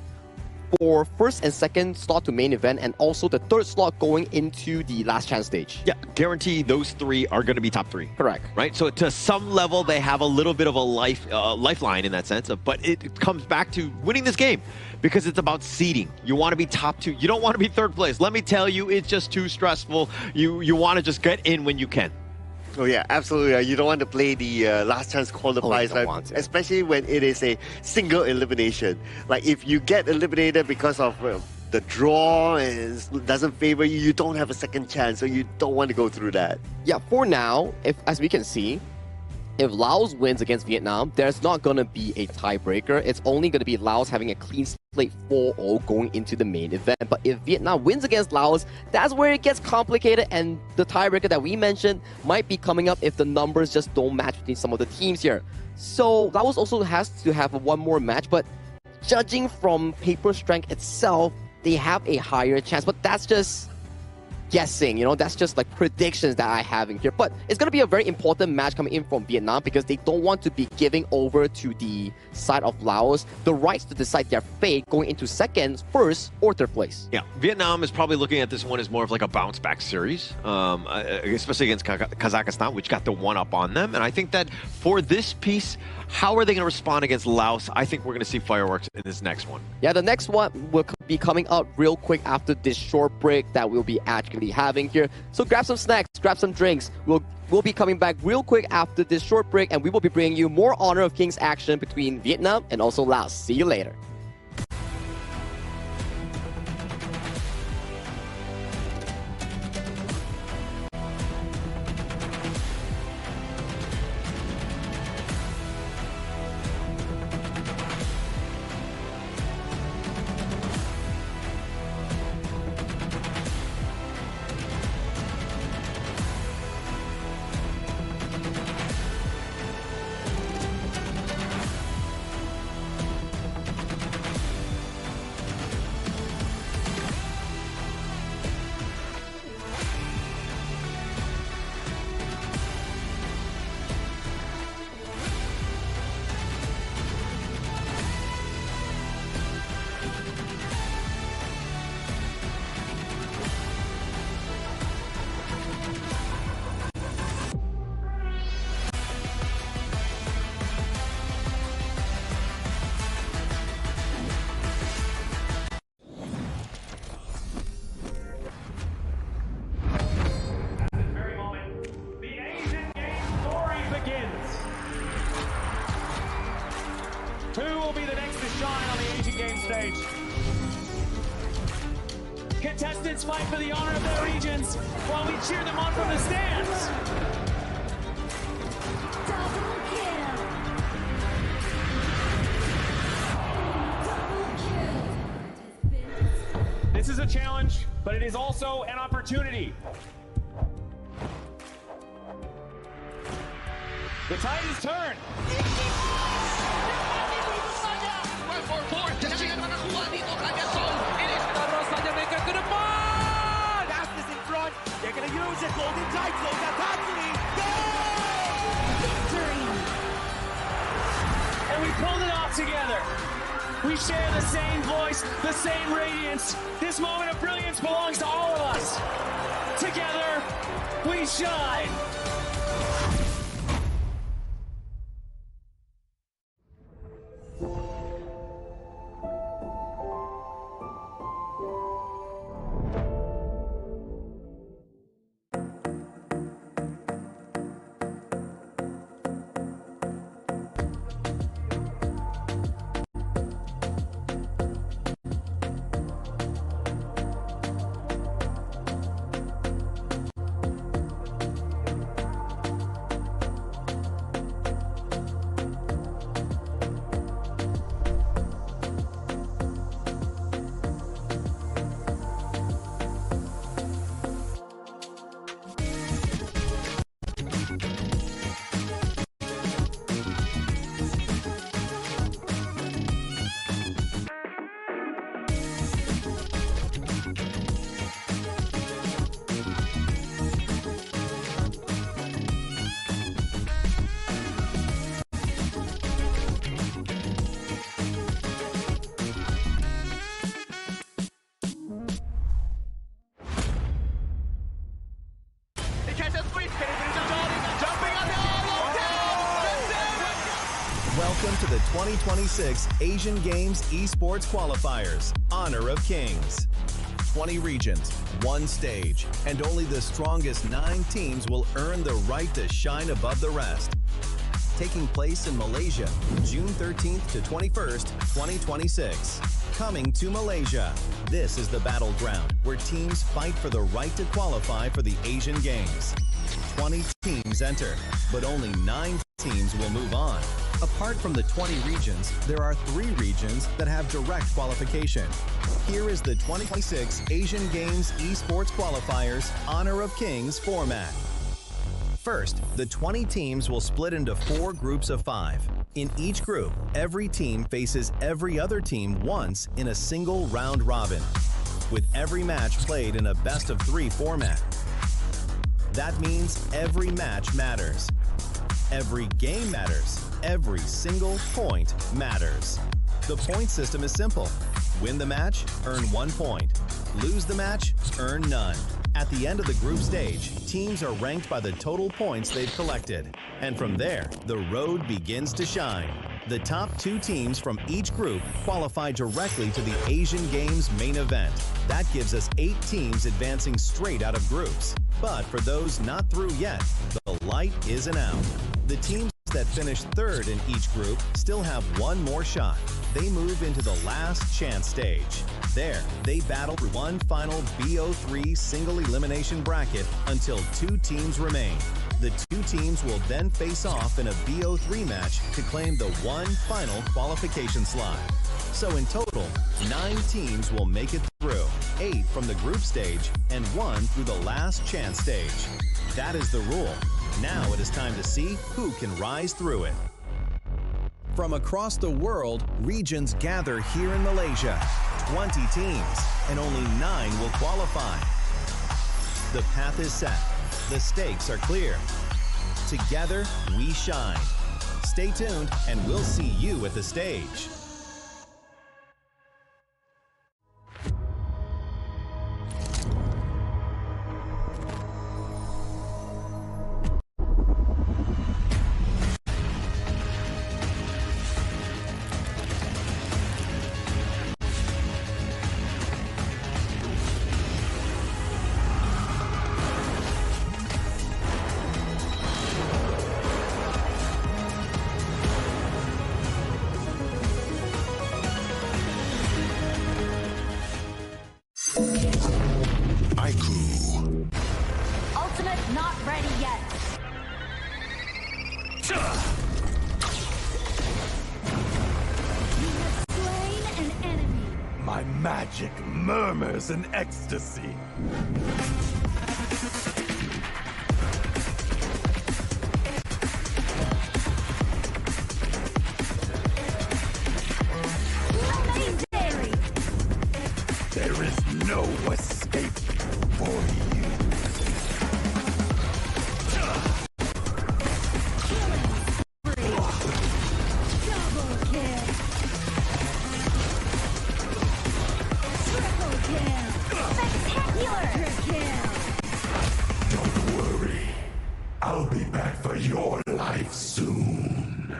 for first and second slot to main event, and also the third slot going into the last chance stage. Yeah, guarantee those 3 are going to be top 3. Correct. Right? So to some level, they have a little bit of a lifeline in that sense, but it comes back to winning this game because it's about seeding. You want to be top 2. You don't want to be third place. Let me tell you, it's just too stressful. You want to just get in when you can. Oh yeah, absolutely. You don't want to play the last chance qualifiers, right? Especially when it is a single elimination. Like if you get eliminated because of the draw and it doesn't favor you, you don't have a second chance, so you don't want to go through that. Yeah, for now, as we can see, if Laos wins against Vietnam, there's not going to be a tiebreaker. It's only going to be Laos having a clean slate 4-0 going into the main event. But if Vietnam wins against Laos, that's where it gets complicated, and the tiebreaker that we mentioned might be coming up if the numbers just don't match between some of the teams here. So Laos also has to have one more match, but judging from paper strength itself, they have a higher chance. But that's just guessing, you know, that's just like predictions that I have in here. But it's going to be a very important match coming in from Vietnam because they don't want to be giving over to the side of Laos the rights to decide their fate going into second, first, or third place. Yeah, Vietnam is probably looking at this one as more of like a bounce back series, especially against Kazakhstan, which got the one up on them. And I think that for this piece, how are they going to respond against Laos? I think we're going to see fireworks in this next one. Yeah, the next one will be coming up real quick after this short break that we'll be actually having here. So grab some snacks, grab some drinks. We'll be coming back real quick after this short break, and we will be bringing you more Honor of Kings action between Vietnam and also Laos. See you later. Who will be the next to shine on the Asian Games stage? Contestants fight for the honor of their regions while we cheer them on from the stands. This is a challenge, but it is also an opportunity. The tide is turned. Fastest in front. They're going to use it. Golden tight. Close that Tatsumi. Victory! And we pulled it off together. We share the same voice, the same radiance. This moment of brilliance belongs to all of us. Together, we shine. Welcome to the 2026 Asian Games Esports Qualifiers, Honor of Kings. 20 regions, one stage, and only the strongest 9 teams will earn the right to shine above the rest. Taking place in Malaysia, June 13th to 21st, 2026. Coming to Malaysia, this is the battleground where teams fight for the right to qualify for the Asian Games. 20 teams enter, but only 9 teams will move on. Apart from the 20 regions, there are 3 regions that have direct qualification. Here is the 2026 Asian Games Esports Qualifiers Honor of Kings format. First, the 20 teams will split into 4 groups of 5. In each group, every team faces every other team once in a single round robin, with every match played in a best-of-3 format. That means every match matters. Every game matters. Every single point matters. The point system is simple. Win the match, earn 1 point. Lose the match, earn none. At the end of the group stage, teams are ranked by the total points they've collected. And from there, the road begins to shine. The top 2 teams from each group qualify directly to the Asian Games main event. That gives us 8 teams advancing straight out of groups. But for those not through yet, the light isn't out. The teams that finish 3rd in each group still have 1 more shot. They move into the last chance stage. There, they battle for one final BO3 single elimination bracket until 2 teams remain. The 2 teams will then face off in a BO3 match to claim the one final qualification slot. So in total, 9 teams will make it through, 8 from the group stage and 1 through the last chance stage. That is the rule. Now it is time to see who can rise through it. From across the world, regions gather here in Malaysia. 20 teams, and only 9 will qualify. The path is set. The stakes are clear. Together, we shine. Stay tuned, and we'll see you at the stage. Ultimate not ready yet. You have slain an enemy. My magic murmurs in ecstasy. Legendary. There is no escape for you. Double kill. Triple kill. Spectacular kill. Don't worry. I'll be back for your life soon.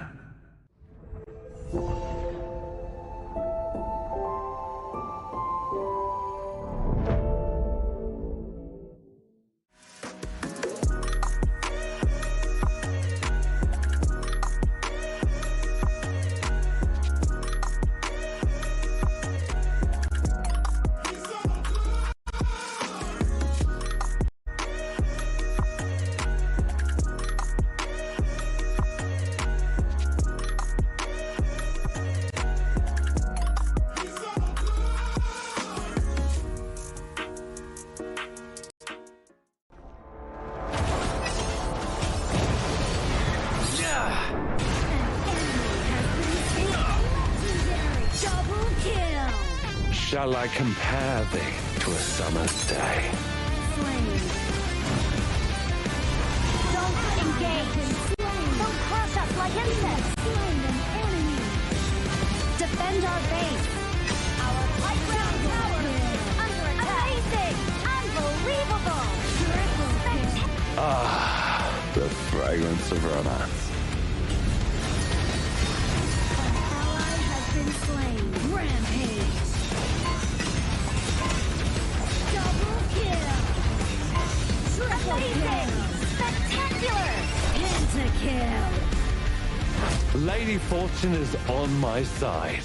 Double kill. Shall I compare thee to a summer's day? Slain. Don't engage. Don't crush us like insects. Slain an enemy. Defend our base. Our high ground tower is under attack. Amazing. Unbelievable. Triple kill. Ah, the fragrance of romance. Ally has been slain. Rampage. Double kill. Triple kill. Spectacular. Pentakill. Lady Fortune is on my side.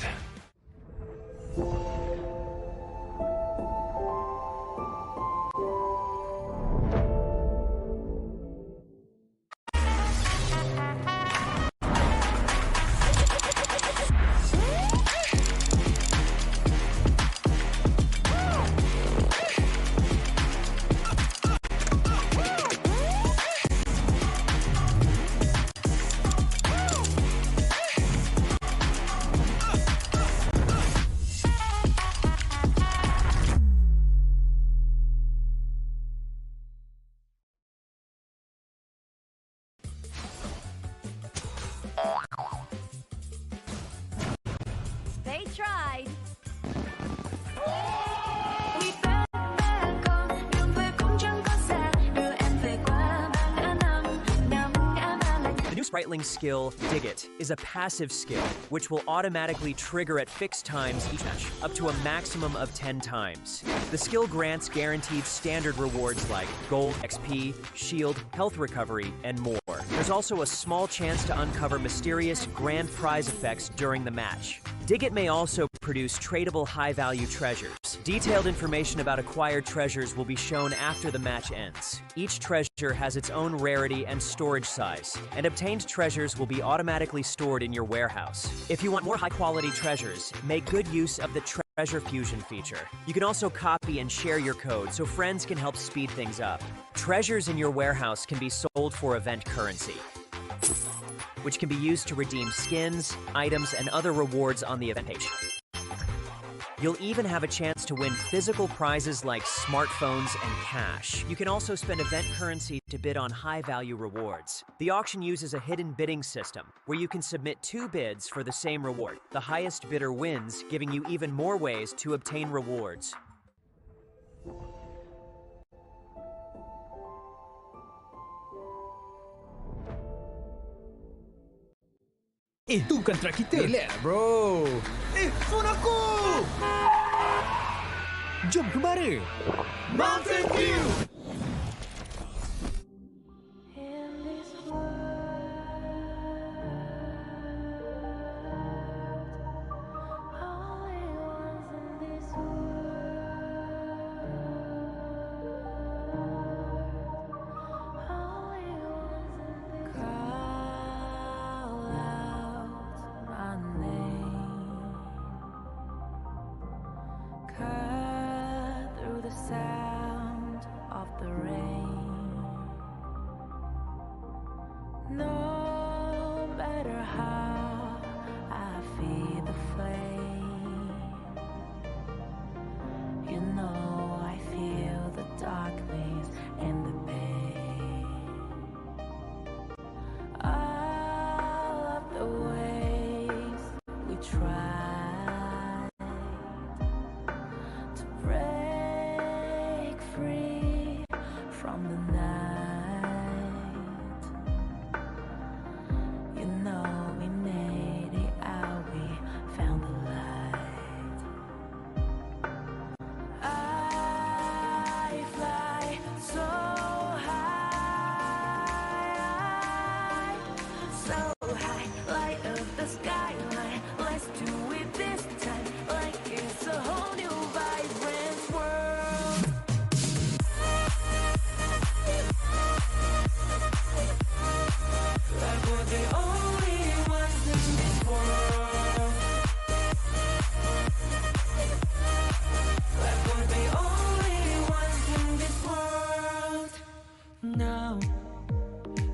titling skill, Dig It, is a passive skill which will automatically trigger at fixed times each match, up to a maximum of 10 times. The skill grants guaranteed standard rewards like gold, XP, shield, health recovery, and more. There's also a small chance to uncover mysterious grand prize effects during the match. Dig It may also produce tradable high-value treasures. Detailed information about acquired treasures will be shown after the match ends. Each treasure has its own rarity and storage size, and obtained treasures will be automatically stored in your warehouse. If you want more high-quality treasures, make good use of the Treasure Fusion feature. You can also copy and share your code so friends can help speed things up. Treasures in your warehouse can be sold for event currency, which can be used to redeem skins, items, and other rewards on the event page. You'll even have a chance to win physical prizes like smartphones and cash. You can also spend event currency to bid on high-value rewards. The auction uses a hidden bidding system, where you can submit 2 bids for the same reward. The highest bidder wins, giving you even more ways to obtain rewards. Itu kontra kita. Relax, bro. Phone aku! Jom kembali. Mountain View!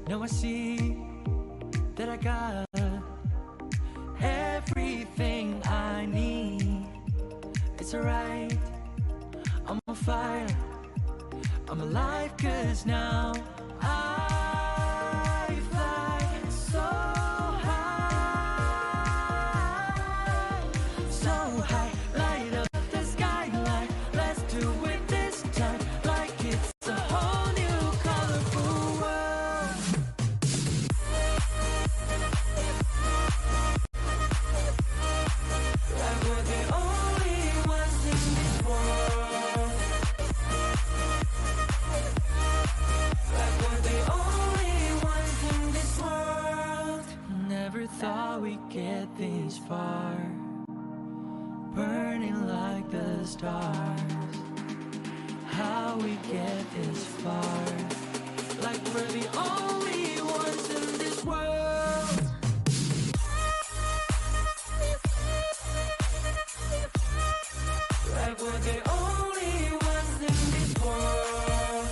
Now I see that I got everything I need. It's alright, I'm on fire, I'm alive, 'cause now I fly so high, so high, light up the skyline. Let's do it this time, like it's a whole new colorful world. Like we're the only ones in this world. Like we're the only ones in this world. Never thought we'd get this far, burning like the stars. How we get this far, like we're the only ones in this world. Like we're the only ones in this world.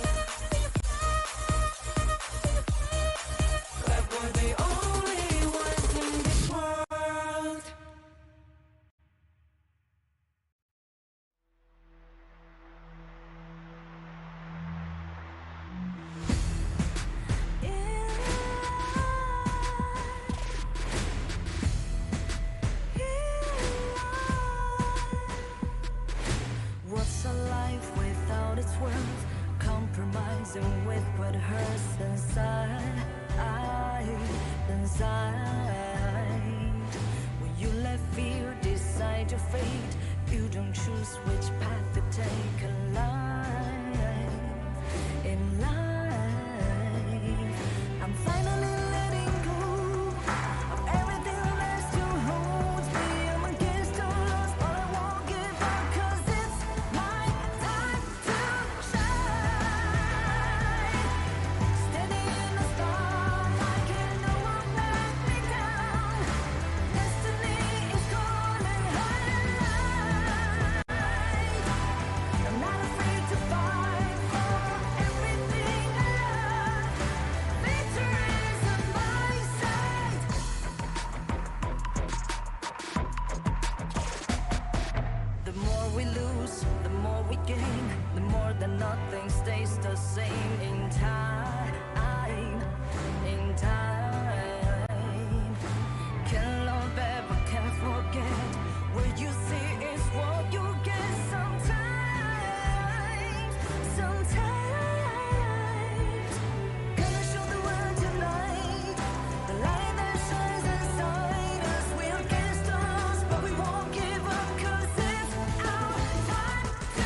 Like we're the only ones in this world. When you let fear decide your fate, you don't choose which path to take alive. In life, I'm finally letting go of everything that last to hold me. I'm against all odds, but I won't give up, 'cause it's my time to shine. Standing in the spotlight, can no one let me down. Destiny is calling high. I'm not afraid to fight for everything I love. Victory is on my side. The more we lose, the more we gain. The more that nothing stays the same. In time, can't love ever, can't forget. What you see is what you get. Sometimes, gonna show the world tonight. The light that shines inside us. We're against the odds, but we won't give up, 'cause it's our time to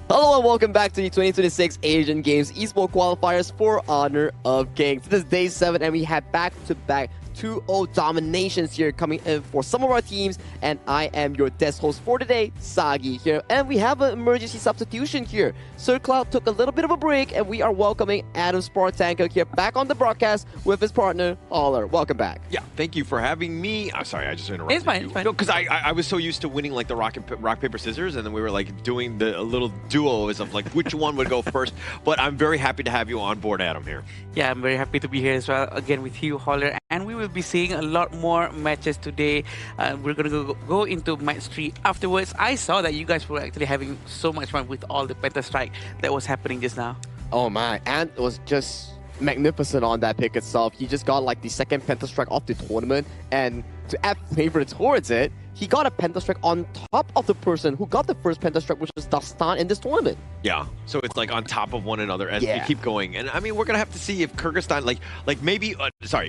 Hello and welcome back to the 2026 Asian Games Esports Qualifiers for Honor of Kings. This is day 7 and we had back-to-back 2-0 dominations here coming in for some of our teams, and I am your desk host for today, Sagi here, and we have an emergency substitution here. Sir Cloud took a little bit of a break and we are welcoming Adam Spartanko here back on the broadcast with his partner, Aller. Welcome back. Yeah, thank you for having me. I'm sorry, I just interrupted It's fine, you. it's fine. No, because I was so used to winning like the rock, paper, scissors, and then we were like doing a little duos of like which one would go first. But I'm very happy to have you on board, Adam, here. Yeah, I'm very happy to be here as well, again with you, Holler, and we will be seeing a lot more matches today. We're going to go into match 3 afterwards. I saw that you guys were actually having so much fun with all the Penta Strike that was happening just now. Oh my, and it was just magnificent on that pick itself. He just got like the second Pentastrike of the tournament, and to add flavor towards it, he got a Pentastrike on top of the person who got the first Pentastrike, which was Dastan in this tournament. Yeah, so it's like on top of one another as we Yeah. keep going. And I mean, we're going to have to see if Kyrgyzstan, like maybe,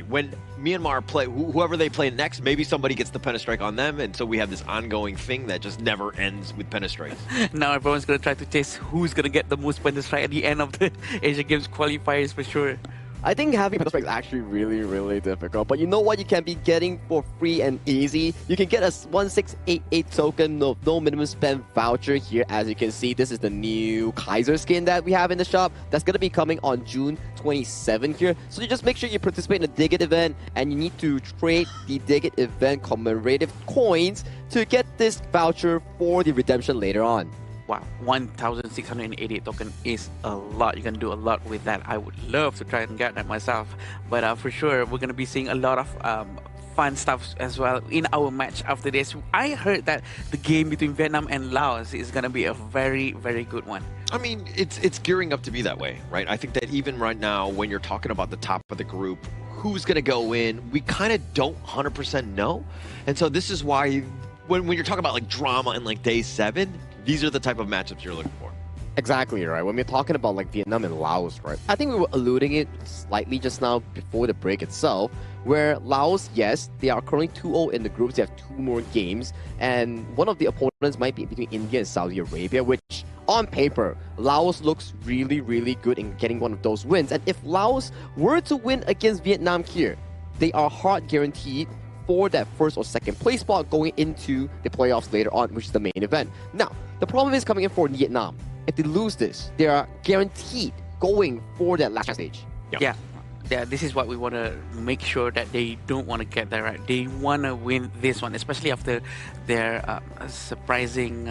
when Myanmar play, whoever they play next, maybe somebody gets the Pentastrike on them. And so we have this ongoing thing that just never ends with Pentastrikes. Now everyone's going to try to chase who's going to get the most Penta Strike at the end of the Asian Games qualifiers for sure. I think having Pentastrike is actually really difficult, but you know what you can be getting for free and easy? You can get a 1688 token, no minimum spend voucher here. As you can see, this is the new Kaiser skin that we have in the shop. That's going to be coming on June 27 here. So you just make sure you participate in the Dig It event, and you need to trade the Dig It event commemorative coins to get this voucher for the redemption later on. Wow, 1,688 token is a lot. You can do a lot with that. I would love to try and get that myself. But for sure, we're going to be seeing a lot of fun stuff as well in our match after this. I heard that the game between Vietnam and Laos is going to be a very good one. I mean, it's gearing up to be that way, right? I think that even right now, when you're talking about the top of the group, who's going to go in, we kind of don't 100% know. And so this is why when you're talking about like drama in like day 7, these are the type of matchups you're looking for. Exactly, right? When we're talking about like Vietnam and Laos, right? I think we were alluding it slightly just now before the break itself, where Laos, yes, they are currently 2-0 in the groups. They have 2 more games, and one of the opponents might be between India and Saudi Arabia, which on paper, Laos looks really good in getting one of those wins. And if Laos were to win against Vietnam here, they are hard guaranteed for that first or second place spot going into the playoffs later on, which is the main event. Now, the problem is coming in for Vietnam. If they lose this, they are guaranteed going for that last stage. Yeah, this is what we want to make sure that they don't want to get there, right? They want to win this one, especially after their surprising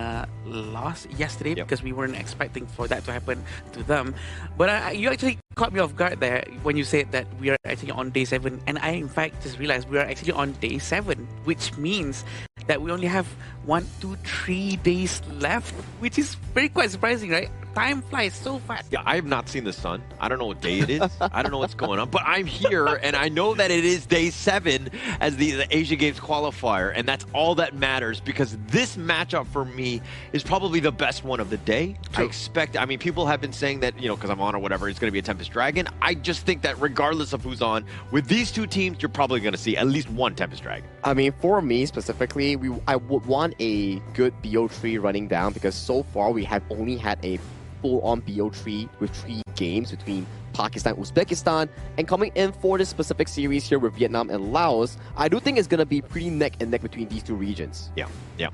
loss yesterday, because we weren't expecting for that to happen to them. But you actually caught me off guard there when you said that we are actually on day 7, and I in fact just realized we are actually on day 7, which means that we only have 1, 2, 3 days left, which is quite surprising, right? Time flies so fast. Yeah, I have not seen the sun. I don't know what day it is. I don't know what's going on, but I'm here and I know that it is day 7 as the Asian Games qualifier, and that's all that matters because this matchup for me is probably the best one of the day. True. I mean, people have been saying that, you know, because I'm on or whatever, it's going to be a Tempest Dragon. I just think that regardless of who's on, with these two teams, you're probably going to see at least one Tempest Dragon. I mean, for me specifically, I would want a good BO3 running down because so far we have only had a full-on BO3 with 3 games between Pakistan, Uzbekistan, and coming in for this specific series here with Vietnam and Laos, I do think it's going to be pretty neck and neck between these two regions. Yeah,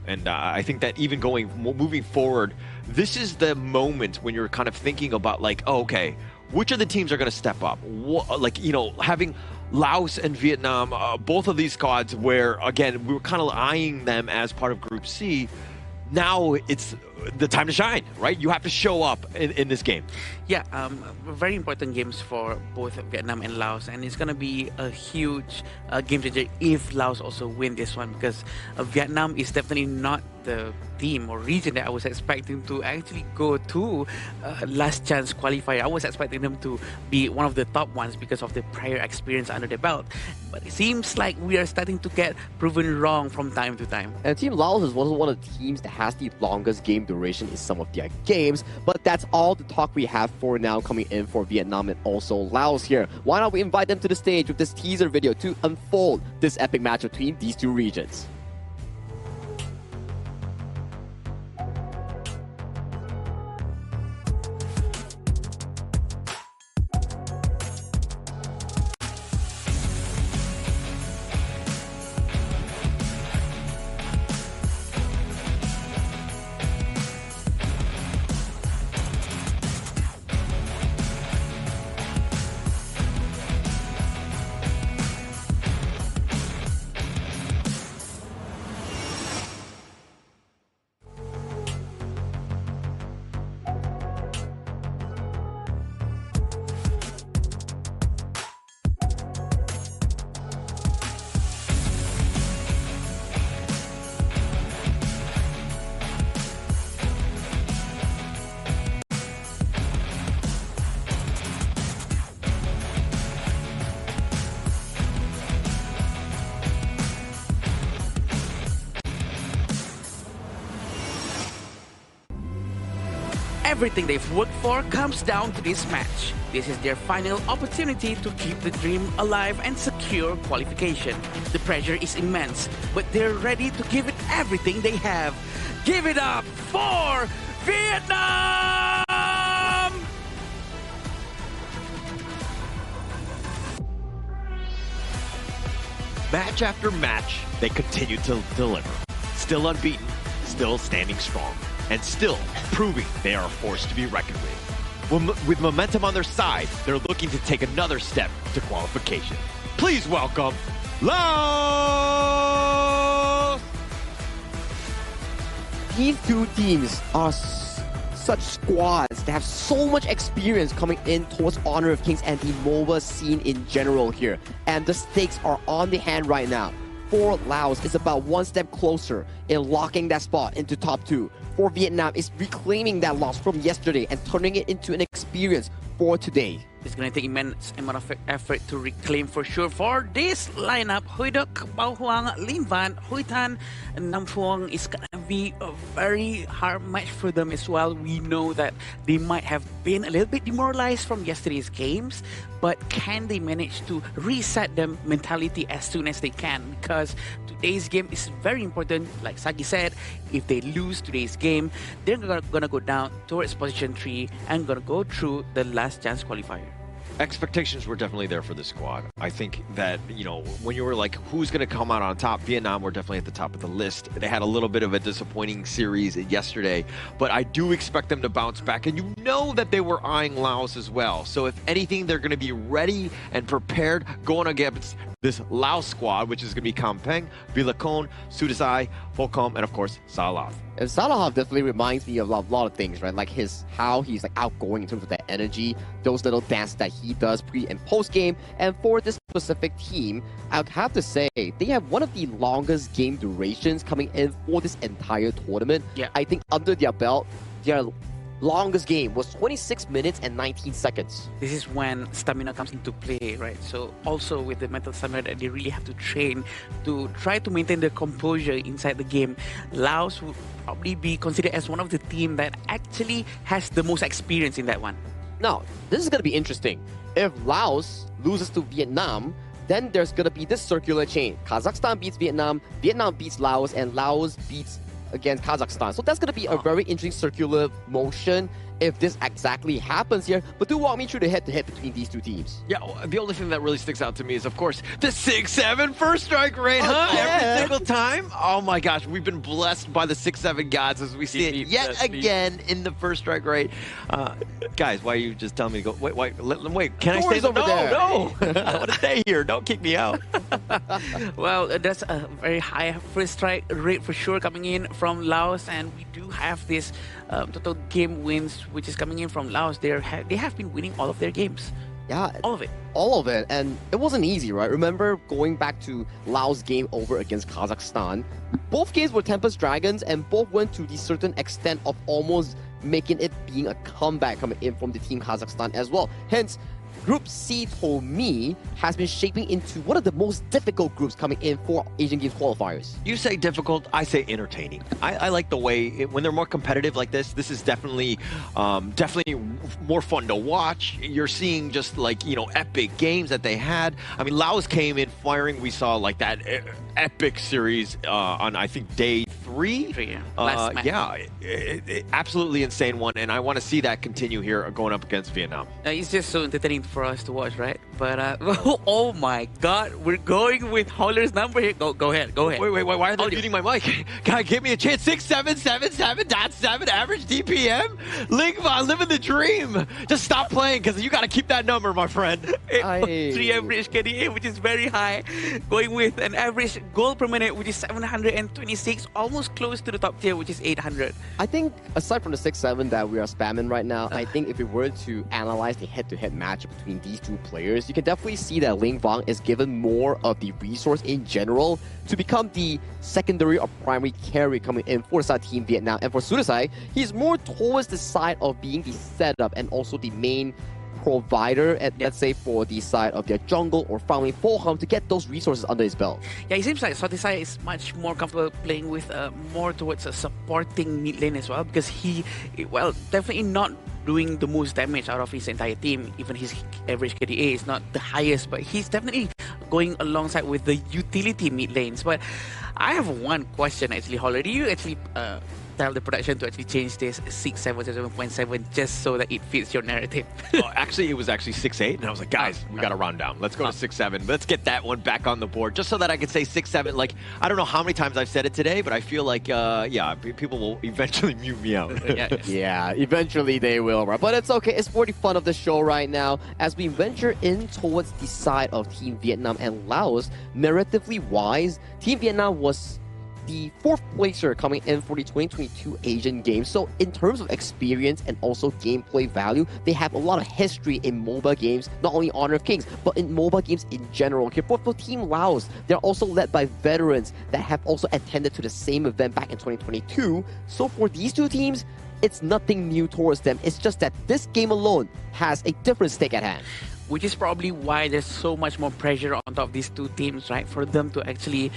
and I think that even moving forward, this is the moment when you're kind of thinking about like, oh, okay, which of the teams are going to step up? Like, you know, having Laos and Vietnam, both of these squads where, again, we were kind of eyeing them as part of Group C. Now it's the time to shine, right? You have to show up in this game. Yeah, very important games for both Vietnam and Laos, and it's going to be a huge game changer if Laos also win this one, because Vietnam is definitely not the team or region that I was expecting to actually go to last chance qualifier. I was expecting them to be one of the top ones because of the prior experience under the belt, but it seems like we are starting to get proven wrong from time to time. And Team Laos is one of the teams that has the longest game duration in some of their games, but that's all the talk we have for now coming in for Vietnam and also Laos here. Why not we invite them to the stage with this teaser video to unfold this epic match between these two regions. Everything they've worked for comes down to this match. This is their final opportunity to keep the dream alive and secure qualification. The pressure is immense, but they're ready to give it everything they have. Give it up for Vietnam! Match after match, they continue to deliver. Still unbeaten, still standing strong, and still proving they are a force to be reckoned with. With momentum on their side, they're looking to take another step to qualification. Please welcome Laos! These two teams are such squads that have so much experience coming in towards Honor of Kings and the MOBA scene in general here. And the stakes are on the hand right now. For Laos, it's about one step closer in locking that spot into top 2. For Vietnam, it's reclaiming that loss from yesterday and turning it into an experience for today. It's going to take immense amount of effort to reclaim for sure for this lineup. Huy Duc, Bao Huang, Lin Van, Huy Tan, and Nam Phuong is going to be a very hard match for them as well. We know that they might have been a little bit demoralized from yesterday's games, but can they manage to reset their mentality as soon as they can? Because today's game is very important. Like Sagi said, if they lose today's game, they're going to go down towards position 3 and going to go through the last chance qualifier. Expectations were definitely there for this squad. I think that, you know, when you were like, who's going to come out on top, Vietnam were definitely at the top of the list. They had a little bit of a disappointing series yesterday, but I do expect them to bounce back. And you know that they were eyeing Laos as well. So if anything, they're going to be ready and prepared going against this Laos squad, which is going to be Kampeng, Vilacon, Sudasai, Volcom, and of course, Salav. And Salav definitely reminds me of a lot of things, right? Like how he's like outgoing in terms of that energy, those little dances that he does pre and post game. And for this specific team, I'd have to say they have one of the longest game durations coming in for this entire tournament. Yeah. I think under their belt, they are longest game was 26 minutes and 19 seconds. This is when stamina comes into play, right? So also with the mental stamina that they really have to train to try to maintain their composure inside the game. Laos would probably be considered as one of the team that actually has the most experience in that one. Now, this is going to be interesting. If Laos loses to Vietnam, then there's going to be this circular chain. Kazakhstan beats Vietnam, Vietnam beats Laos, and Laos beats against Kazakhstan. So that's going to be a very interesting circular motion if this exactly happens here. But do walk me through the head-to-head between these two teams. Yeah, the only thing that really sticks out to me is, of course, the 6-7 first strike rate, huh? Yeah. Every single time. Oh my gosh, we've been blessed by the 6-7 gods as we see it yet again in the first strike rate. Guys, why are you just telling me to go? Wait, can I stay over there? No, I want to stay here. Don't kick me out. Well, that's a very high first strike rate for sure coming in from Laos, and we do have this total game wins which is coming in from Laos. They have been winning all of their games. Yeah, all of it. All of it. And it wasn't easy, right? Remember going back to Laos' game over against Kazakhstan. Both games were Tempest Dragons, and both went to the certain extent of almost making it being a comeback coming in from the team Kazakhstan as well. Hence, Group C, to me, has been shaping into one of the most difficult groups coming in for Asian Games qualifiers. You say difficult, I say entertaining. I like the way, when they're more competitive like this is definitely more fun to watch. You're seeing just like, epic games that they had. I mean, Laos came in firing. We saw like that epic series on, I think, day 3. Last match. Yeah, absolutely insane one. And I want to see that continue here going up against Vietnam. It's just so entertaining for us to watch, right? But oh my God, we're going with Holler's number here. Go ahead. Wait, why are they muting my mic? God, give me a chance. 6777.7 average DPM. Lingva, living the dream. Just stop playing, because you got to keep that number, my friend. 3 average KDA, which is very high. Going with an average goal per minute, which is 726, almost close to the top tier, which is 800. I think, aside from the 6-7 that we are spamming right now, I think if we were to analyze the head-to-head match between these two players, you can definitely see that Ling Vang is given more of the resource in general to become the secondary or primary carry coming in for the team Vietnam. And for Sudasai, he's more towards the side of being the setup and also the main provider at, let's say, for the side of their jungle or farming for him to get those resources under his belt. Yeah, it seems like Sotisai is much more comfortable playing with more towards a supporting mid lane as well, because he, well, definitely not doing the most damage out of his entire team. Even his average KDA is not the highest, but he's definitely going alongside with the utility mid lanes. But I have one question actually, Holler. Do you actually tell the production to actually change this 6-7 to 7.7 just so that it fits your narrative? Actually, it was actually 6-8, and I was like, guys, we got to round down. Let's go to 6-7. Let's get that one back on the board, just so that I can say 6-7. Like, I don't know how many times I've said it today, but I feel like, yeah, people will eventually mute me out. Yeah, eventually they will, right? But it's okay. It's for the fun of the show right now. As we venture in towards the side of Team Vietnam and Laos, narratively wise, Team Vietnam was the 4th placer coming in for the 2022 Asian Games. So in terms of experience and also gameplay value, they have a lot of history in MOBA games, not only Honor of Kings, but in MOBA games in general. Okay, for Team Laos, they're also led by veterans that have also attended to the same event back in 2022. So for these two teams, it's nothing new towards them. It's just that this game alone has a different stake at hand. Which is probably why there's so much more pressure on top of these two teams, right? For them to actually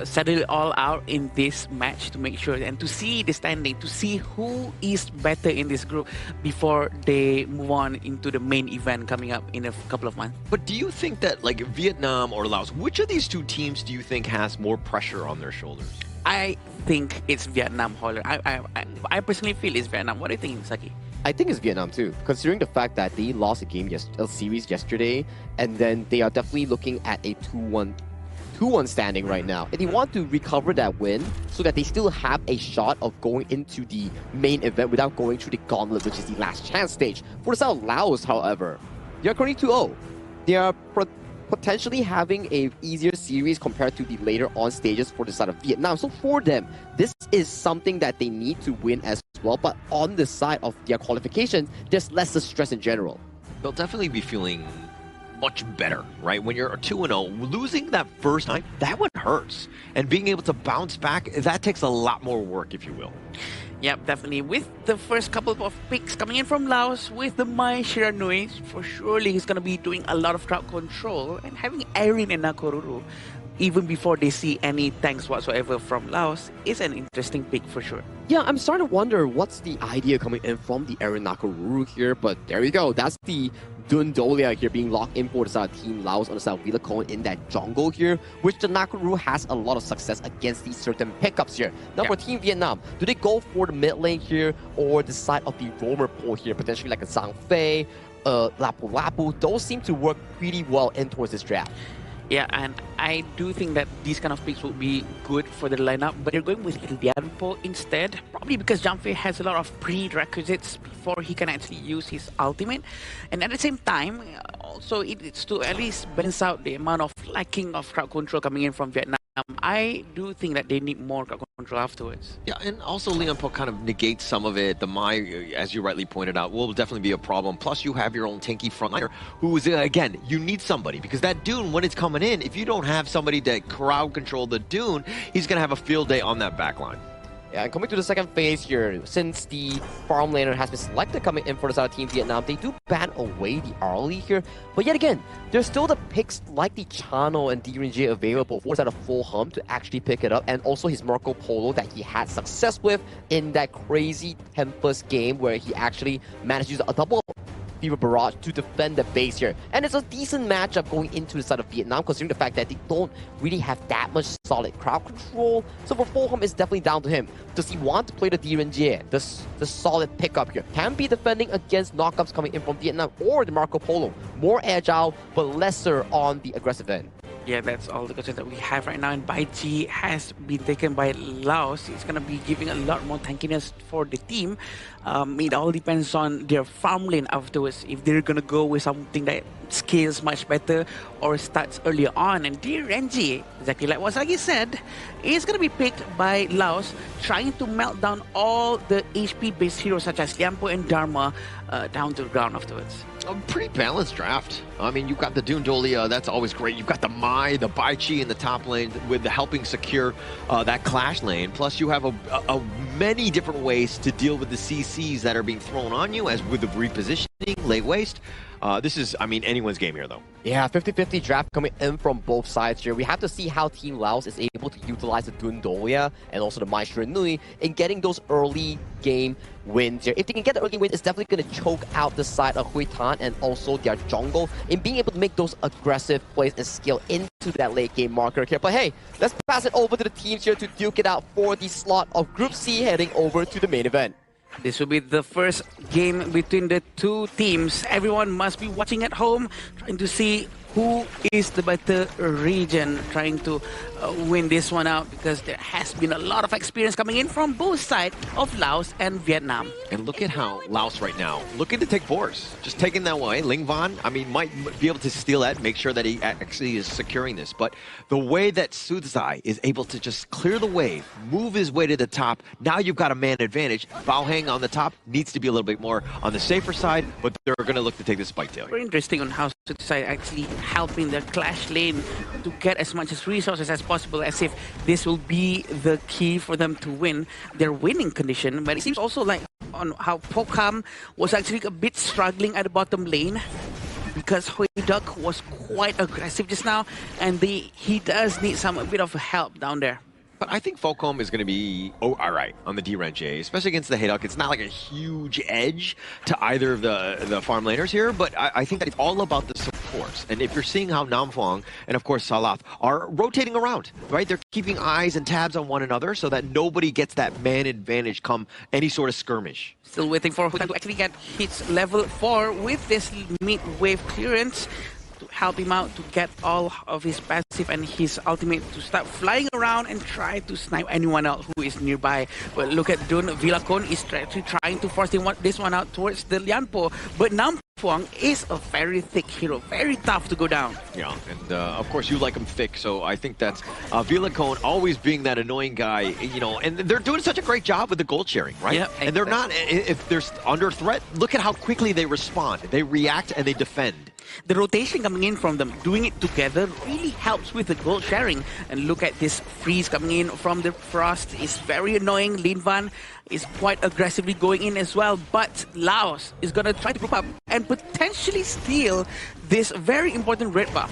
settle it all out in this match to make sure and to see the standing, to see who is better in this group before they move on into the main event coming up in a couple of months. But do you think that, like, Vietnam or Laos, which of these two teams do you think has more pressure on their shoulders? I think it's Vietnam, Holler. I personally feel it's Vietnam. What do you think, Saki? I think it's Vietnam too, considering the fact that they lost a series yesterday, and then they are definitely looking at a 2-1 standing right now. And they want to recover that win so that they still have a shot of going into the main event without going through the gauntlet, which is the last chance stage. For the side of Laos, however, they are currently 2-0. They are potentially having a easier series compared to the later on stages for the side of Vietnam. So for them, this is something that they need to win as well. But on the side of their qualification, there's lesser stress in general. They'll definitely be feeling much better, right? When you're 2-0, losing that first time, that one hurts. And being able to bounce back, that takes a lot more work, if you will. Yep, definitely. With the first couple of picks coming in from Laos, with the Mai Shiranui, for surely he's going to be doing a lot of crowd control and having Erin and Nakoruru, even before they see any tanks whatsoever from Laos, is an interesting pick for sure. Yeah, I'm starting to wonder what's the idea coming in from the Erin Nakoruru here, but there you go. That's the Dundolia here being locked in for the side of Team Laos on the side of Vilacon in that jungle here, which the Nakoruru has a lot of success against these certain pickups here. Now for Team Vietnam, do they go for the mid lane here or the side of the roamer pool here, potentially like a Zhang Fei, Lapu Lapu? Those seem to work pretty well in towards this draft. Yeah, and I do think that these kind of picks would be good for the lineup, but they're going with Lianpo instead, probably because Zhang Fei has a lot of prerequisites before he can actually use his ultimate. And at the same time, also it's to at least balance out the amount of lacking of crowd control coming in from Vietnam. I do think that they need more crowd control afterwards. Yeah, and also Lian Po kind of negates some of it. The Mai, as you rightly pointed out, will definitely be a problem. Plus, you have your own tanky frontliner, who is, again, you need somebody. Because that Dune, when it's coming in, if you don't have somebody to crowd control the Dune, he's going to have a field day on that backline. Yeah, and coming to the second phase here, since the farm laner has been selected coming in for the side of Team Vietnam, they do ban away the early here. But yet again, there's still the picks like the Chano and DRNG available for the side of Full Hum to actually pick it up, and also his Marco Polo that he had success with in that crazy Tempest game where he actually managed to use a double Fever Barrage to defend the base here. And it's a decent matchup going into the side of Vietnam, considering the fact that they don't really have that much solid crowd control. So for Fulham, it's definitely down to him. Does he want to play the DRNG, the solid pickup here? Can be defending against knockups coming in from Vietnam, or the Marco Polo. More agile, but lesser on the aggressive end. Yeah, that's all the questions that we have right now. And Bai Chi has been taken by Laos. It's going to be giving a lot more tankiness for the team. It all depends on their farm lane afterwards. If they're going to go with something that scales much better or starts earlier on. And dear Renji, exactly like what Sagi said, is going to be picked by Laos, trying to melt down all the HP-based heroes such as Lianpo and Dharma down to the ground afterwards. A pretty balanced draft. I mean, you've got the Dundolia, that's always great. You've got the Mai, the Bai Chi in the top lane with the helping secure that clash lane. Plus, you have a many different ways to deal with the CCs that are being thrown on you, as with the repositioning, late waste. This is, I mean, anyone's game here, though. Yeah, 50-50 draft coming in from both sides here. We have to see how Team Laos is able to utilize the Dundolia and also the Mai Shiranui in getting those early game wins here. If they can get the early wins, it's definitely going to choke out the side of Hui Tan and also their jungle in being able to make those aggressive plays and scale into that late game marker here. But hey, let's pass it over to the teams here to duke it out for the slot of Group C heading over to the main event. This will be the first game between the two teams. Everyone must be watching at home, trying to see who is the better region, trying to win this one out, because there has been a lot of experience coming in from both sides of Laos and Vietnam. And look at how Laos right now, looking to take fours. Just taking that way. Ling Van, I mean, might be able to steal that, make sure that he actually is securing this. But the way that Sudzai is able to just clear the wave, move his way to the top, now you've got a man advantage. Bao Heng on the top needs to be a little bit more on the safer side, but they're going to look to take the spike tail. Very interesting on how Sudzai actually helping the clash lane to get as much as resources as possible, as if this will be the key for them to win their winning condition. But it seems also like on how Pokam was actually a bit struggling at the bottom lane, because Hui Duck was quite aggressive just now, and he does need a bit of help down there. But I think Folcom is going to be all right on the D-Range, especially against the Hayduck. It's not like a huge edge to either of the farm laners here, but I think that it's all about the supports. And if you're seeing how Namfong and, of course, Salath are rotating around, right? They're keeping eyes and tabs on one another so that nobody gets that man advantage come any sort of skirmish. Still waiting for Hutan to actually get hits level 4 with this mid-wave clearance, to help him out to get all of his passive and his ultimate to start flying around and try to snipe anyone else who is nearby. But look at Dun Vilacon is actually trying to force this one out towards the Lianpo, but Nampuang is a very thick hero, very tough to go down. Yeah, and of course you like him thick, so I think that's Vilacon always being that annoying guy, you know, and they're doing such a great job with the gold sharing, right? Yep, and they're not, if they're under threat, look at how quickly they respond. They react and they defend. The rotation coming in from them, doing it together, really helps with the goal sharing. And look at this freeze coming in from the Frost. It's very annoying. Lin Van is quite aggressively going in as well. But Laos is going to try to group up and potentially steal this very important red buff.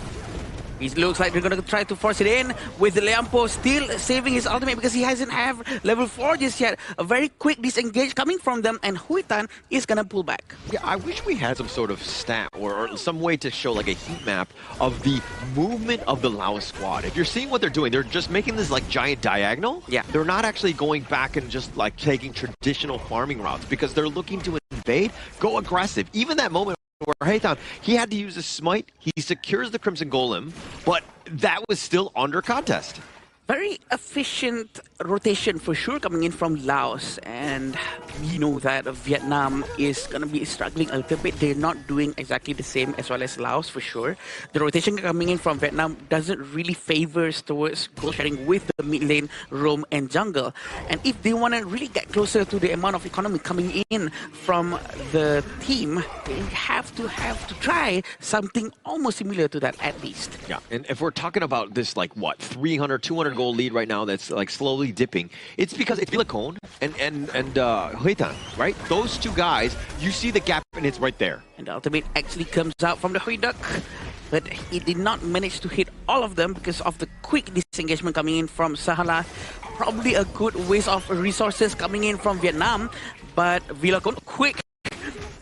It looks like they're going to try to force it in with Liampo still saving his ultimate because he hasn't have level 4 just yet. A very quick disengage coming from them, and Huitan is going to pull back. Yeah, I wish we had some sort of stat or some way to show like a heat map of the movement of the Laos squad. If you're seeing what they're doing, they're just making this like giant diagonal. Yeah. They're not actually going back and just like taking traditional farming routes because they're looking to invade, go aggressive. Even that moment where Heitan, he had to use a smite, he secures the Crimson Golem, but that was still under contest. Very efficient rotation for sure coming in from Laos, and we know that Vietnam is going to be struggling a little bit. They're not doing exactly the same as well as Laos for sure. The rotation coming in from Vietnam doesn't really favor towards goal sharing with the mid lane, roam and jungle. And if they want to really get closer to the amount of economy coming in from the team, they have to try something almost similar to that at least. Yeah, and if we're talking about this like what, 300, 200 goal lead right now that's like slowly dipping, it's because it's Vilacone and Huitan, right? Those two guys, you see the gap and it's right there. And the ultimate actually comes out from the Huiduck, but he did not manage to hit all of them because of the quick disengagement coming in from Sahala. Probably a good waste of resources coming in from Vietnam, but Vilacone quick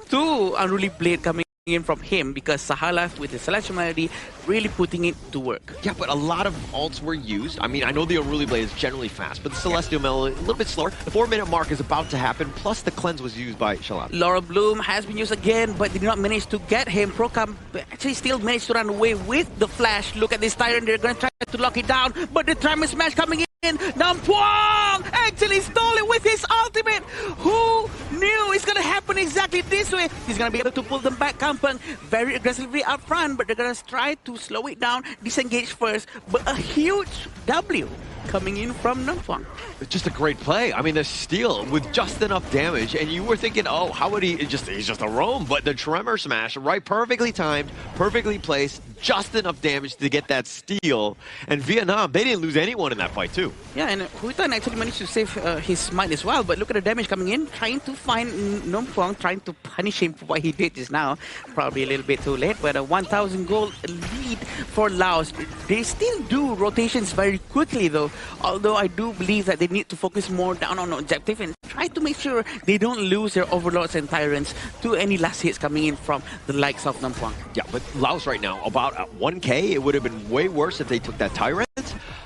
to Unruly Blade coming in from him because Sahala with the Celestial Melody really putting it to work. Yeah, but a lot of ults were used. I mean, I know the Unruly Blade is generally fast, but the Celestial Melody a little bit slower. The 4-minute mark is about to happen, plus the cleanse was used by Shalat. Laura Bloom has been used again, but did not manage to get him. Procam actually still managed to run away with the flash. Look at this Tyrant, they're going to try to lock it down, but the Tremor Smash coming in. Nampuang actually stole it with his ultimate. Who knew it's going to happen exactly this way? He's going to be able to pull them back. Kampang very aggressively up front, but they're going to try to slow it down, disengage first. But a huge W coming in from Nampuang. It's just a great play. I mean, the steal with just enough damage, and you were thinking, oh, how would he's just a roam, but the Tremor Smash, right, perfectly timed, perfectly placed, just enough damage to get that steal. And Vietnam, they didn't lose anyone in that fight too. Yeah, and Huitan actually managed to save his smite as well, but look at the damage coming in, trying to find Nampuang, trying to punish him for what he did just now. Probably a little bit too late, but a 1,000 gold lead for Laos. They still do rotations very quickly though, although I do believe that they need to focus more down on objective and try to make sure they don't lose their overlords and tyrants to any last hits coming in from the likes of Nampuang. Yeah, but Laos right now, about at 1K, it would have been way worse if they took that tyrant.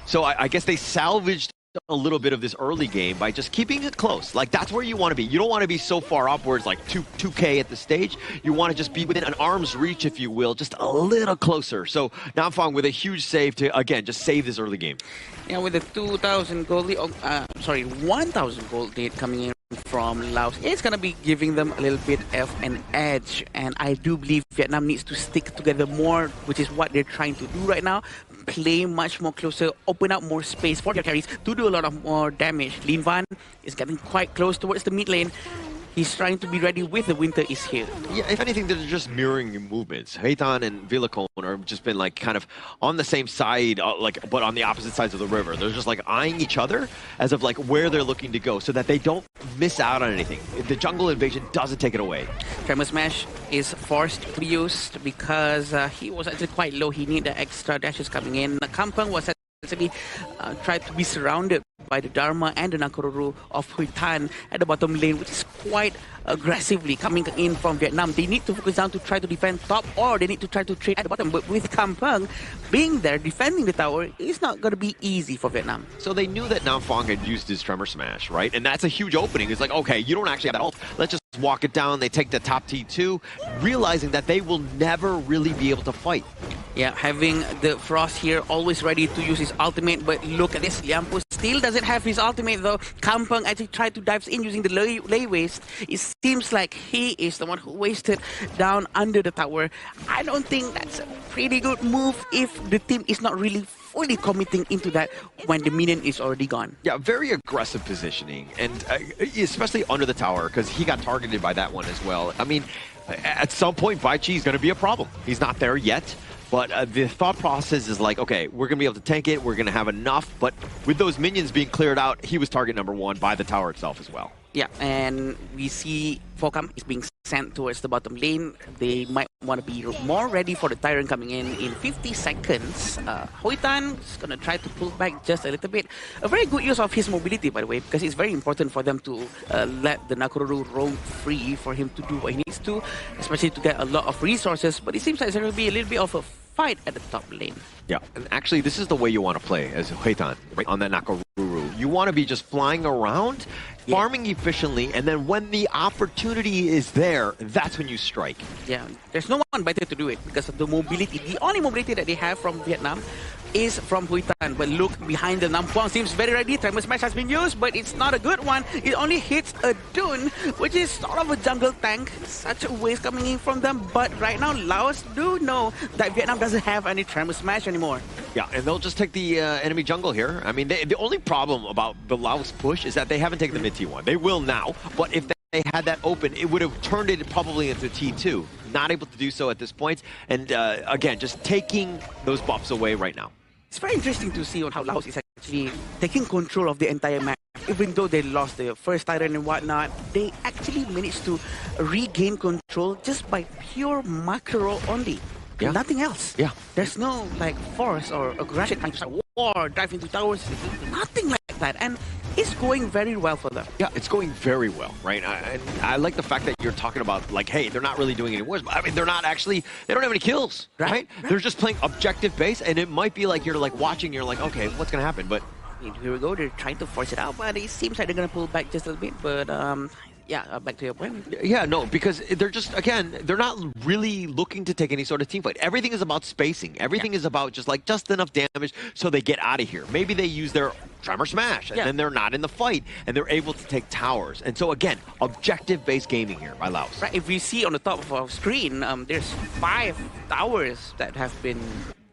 So I guess they salvaged a little bit of this early game by just keeping it close. Like, that's where you want to be. You don't want to be so far upwards, like 2K at the stage. You want to just be within an arm's reach, if you will, just a little closer. So Namfang with a huge save to, again, just save this early game. Yeah, with the 2,000 gold lead, 1,000 gold lead coming in from Laos, it's going to be giving them a little bit of an edge. And I do believe Vietnam needs to stick together more, which is what they're trying to do right now. Play much more closer, open up more space for their carries to do a lot of more damage. Lin Van is getting quite close towards the mid lane. He's trying to be ready with the winter is here. Yeah, if anything, they're just mirroring your movements. Heitan and Vilacone are just been like kind of on the same side, but on the opposite sides of the river. They're just like eyeing each other as of like where they're looking to go so that they don't miss out on anything. The jungle invasion doesn't take it away. Tremor Smash is forced to be used because he was actually quite low. He needed extra dashes coming in. Kampang was actually tried to be surrounded by the Dharma and the Nakoruru of Huitan at the bottom lane, which is quite aggressively coming in from Vietnam. They need to focus down to try to defend top, or they need to try to trade at the bottom. But with Kampang being there, defending the tower, it's not going to be easy for Vietnam. So they knew that Namfang had used his Tremor Smash, right? And that's a huge opening. It's like, okay, you don't actually have that ult. Let's just walk it down. They take the top T2, realizing that they will never really be able to fight. Yeah, having the Frost here always ready to use his ultimate, but look at this, Liampo still doesn't have his ultimate though. Kampung actually tried to dive in using the lay waste. It seems like he is the one who wasted down under the tower. I don't think that's a pretty good move if the team is not really fully committing into that when the minion is already gone. Yeah, very aggressive positioning, and especially under the tower, because he got targeted by that one as well. I mean, at some point, Bai Chi is going to be a problem. He's not there yet, but the thought process is like, okay, we're going to be able to tank it, we're going to have enough, but with those minions being cleared out, he was target number one by the tower itself as well. Yeah, and we see Focam is being sent towards the bottom lane. They might want to be more ready for the Tyrant coming in 50 seconds. Hoitan is going to try to pull back just a little bit. A very good use of his mobility, by the way, because it's very important for them to let the Nakoruru roam free for him to do what he needs to, especially to get a lot of resources. But it seems like there's going to be a little bit of a fight at the top lane. Yeah, and actually this is the way you want to play as Hoitan, right, on that Nakoruru. You want to be just flying around, farming efficiently, and then when the opportunity is there, that's when you strike. Yeah, there's no one better to do it because of the mobility. The only mobility that they have from Vietnam is from Hoitan. But look behind the Nampuang, seems very ready. Tremor Smash has been used, but it's not a good one. It only hits a Dune, which is sort of a jungle tank. Such a waste coming in from them. But right now, Laos do know that Vietnam doesn't have any Tremor Smash anymore. Yeah, and they'll just take the enemy jungle here. I mean, the only problem about the Laos push is that they haven't taken the mid T1. They will now, but if they had that open, it would have turned it probably into T2. Not able to do so at this point. And again, just taking those buffs away right now. It's very interesting to see on how Laos is actually taking control of the entire map. Even though they lost the first Tyrant and whatnot, they actually managed to regain control just by pure macro only. Yeah. Nothing else. Yeah. There's no like force or aggression trying to start war, dive into towers. Nothing like that. And it's going very well for them. Yeah, it's going very well, right? I like the fact that you're talking about, like, hey, they're not really doing any wars. I mean, they're not actually, they don't have any kills, right? They're just playing objective base, and it might be like you're like watching, you're like, okay, what's going to happen? But here we go, they're trying to force it out, but it seems like they're going to pull back just a little bit. But yeah, back to your point. Yeah, no, because they're just, again, they're not really looking to take any sort of team fight. Everything is about spacing. Everything is about just enough damage so they get out of here. Maybe they use their Tremor Smash, and then they're not in the fight, and they're able to take towers. And so, again, objective-based gaming here by Laos. Right, if we see on the top of our screen, there's 5 towers that have been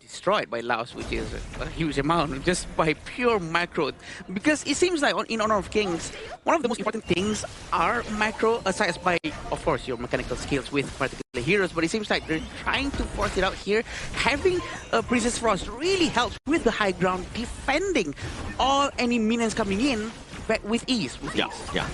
destroyed by Laos, which is a huge amount, just by pure macro. Because it seems like in Honor of Kings, one of the most important things are macro, aside by, of course, your mechanical skills with particular heroes, but it seems like they're trying to force it out here. Having a Princess Frost really helps with the high ground, defending all any minions coming in with ease. Yeah.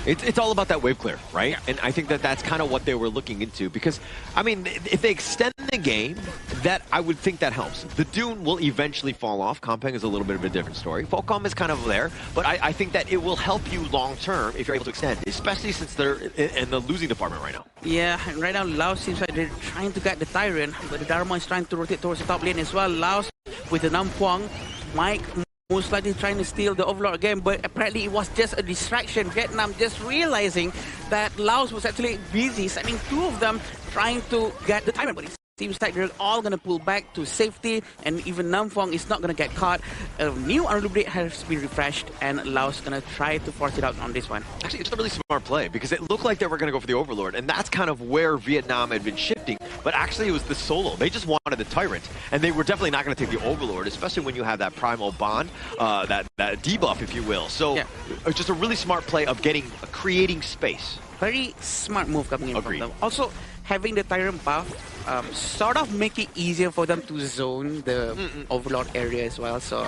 It's all about that wave clear, right? Yeah. And I think that that's kind of what they were looking into, because, I mean, if they extend the game, that I would think that helps. The Dune will eventually fall off. Kampeng is a little bit of a different story. Falcom is kind of there, but I think that it will help you long term if you're able to extend, especially since they're in the losing department right now. Yeah, and right now Laos seems like they're trying to get the Tyrant, but the Dharma is trying to rotate towards the top lane as well. Laos with the Nampuang, Mike most likely trying to steal the Overlord again, but apparently it was just a distraction. Vietnam just realizing that Laos was actually busy, sending 2 of them trying to get the Tyrant, but it seems like they're all going to pull back to safety, and even Namphong is not going to get caught. A new Unlimited has been refreshed, and Laos going to try to force it out on this one. Actually, it's a really smart play, because it looked like they were going to go for the Overlord, and that's kind of where Vietnam had been shifting, but actually it was the solo. They just wanted the Tyrant, and they were definitely not going to take the Overlord, especially when you have that Primal Bond, that debuff, if you will. So, just a really smart play of creating space. Very smart move coming in from them. Also, having the Tyrant buff sort of make it easier for them to zone the Overlord area as well. So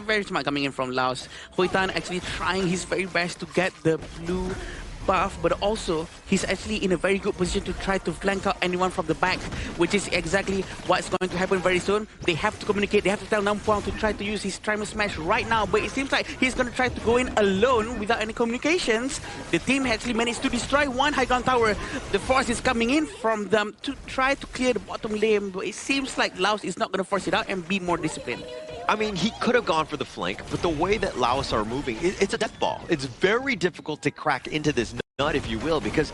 very smart coming in from Laos. Hoitan actually trying his very best to get the blue buff, but also he's actually in a very good position to try to flank out anyone from the back, which is exactly what's going to happen very soon. They have to communicate, they have to tell Nampuang to try to use his Tremor Smash right now, but it seems like he's going to try to go in alone without any communications. The team actually managed to destroy one high ground tower. The force is coming in from them to try to clear the bottom lane, but it seems like Laos is not going to force it out and be more disciplined. I mean, he could have gone for the flank, but the way that Laos are moving, it's a death ball. It's very difficult to crack into this nut, if you will, because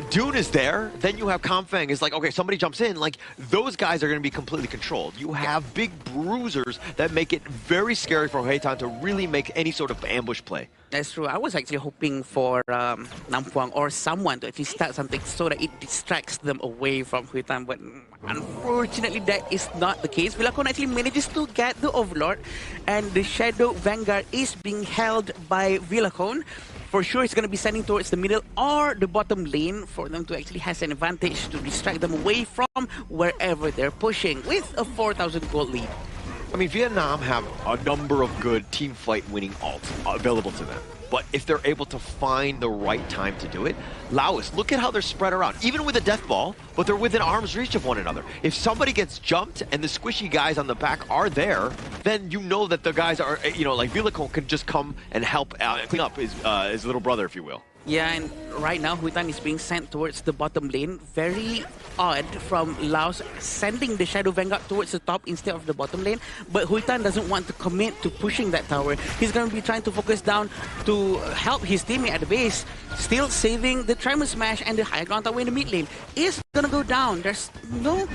Dune is there, then you have Comfang. It's like, okay, somebody jumps in, like, those guys are going to be completely controlled. You have big bruisers that make it very scary for Huitan to really make any sort of ambush play. That's true. I was actually hoping for Nampuang or someone to actually start something so that it distracts them away from Huitan, but unfortunately that is not the case. Vilacon actually manages to get the Overlord, and the Shadow Vanguard is being held by Vilacon. For sure, it's going to be sending towards the middle or the bottom lane for them to actually have an advantage to distract them away from wherever they're pushing with a 4,000 gold lead. I mean, Vietnam have a number of good team fight winning ults available to them. But if they're able to find the right time to do it, Laos, look at how they're spread around, even with a death ball, but they're within arm's reach of one another. If somebody gets jumped and the squishy guys on the back are there, then you know that the guys are, you know, like Vilacon can just come and help clean up his little brother, if you will. Yeah, and right now Huitan is being sent towards the bottom lane. Very odd from Laos sending the Shadow Vanguard towards the top instead of the bottom lane. But Huitan doesn't want to commit to pushing that tower. He's going to be trying to focus down to help his teammate at the base. Still saving the Tremor Smash, and the high ground tower in the mid lane is going to go down. There's no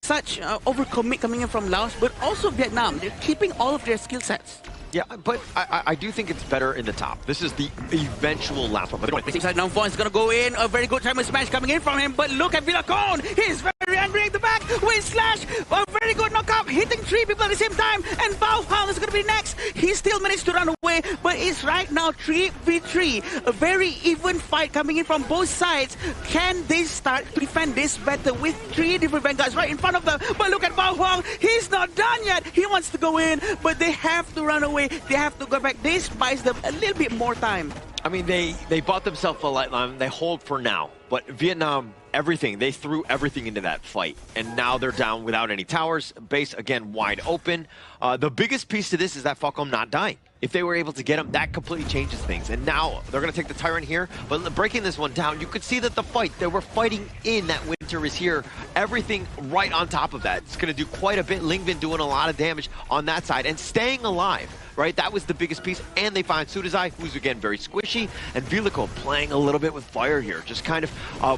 such overcommit coming in from Laos, but also Vietnam. They're keeping all of their skill sets. Yeah, but I do think it's better in the top. This is the eventual last one. It seems like Nampuang is going to go in. A very good Tremor Smash coming in from him, but look at Vilacon. He's very angry at the back with Slash. A very good knockup, hitting 3 people at the same time, and Bao Hao is going to be next. He still managed to run away, but it's right now 3v3. A very even fight coming in from both sides. Can they start to defend this better with 3 different Vanguards right in front of them? But look at Bao Hao. He's not done yet. He wants to go in, but they have to run away. They have to go back. This buys them a little bit more time. I mean, they bought themselves a lifeline. They hold for now. But Vietnam, everything, they threw everything into that fight. And now they're down without any towers. Base, again, wide open. The biggest piece to this is that Falcom not dying. If they were able to get him, that completely changes things. And now they're going to take the Tyrant here. But breaking this one down, you could see that the fight they were fighting in that Winter is here. Everything right on top of that. It's going to do quite a bit. Lingbin doing a lot of damage on that side and staying alive. Right, that was the biggest piece, and they find Sudazai, who's again very squishy, and Vilacon playing a little bit with fire here, just kind of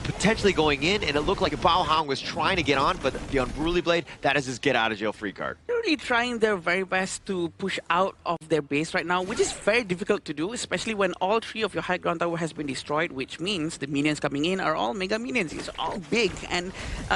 potentially going in, and it looked like Bao Hao was trying to get on, but the Unruly Blade, that is his get-out-of-jail-free card. They're really trying their very best to push out of their base right now, which is very difficult to do, especially when all 3 of your high ground tower has been destroyed, which means the minions coming in are all mega minions. It's all big, and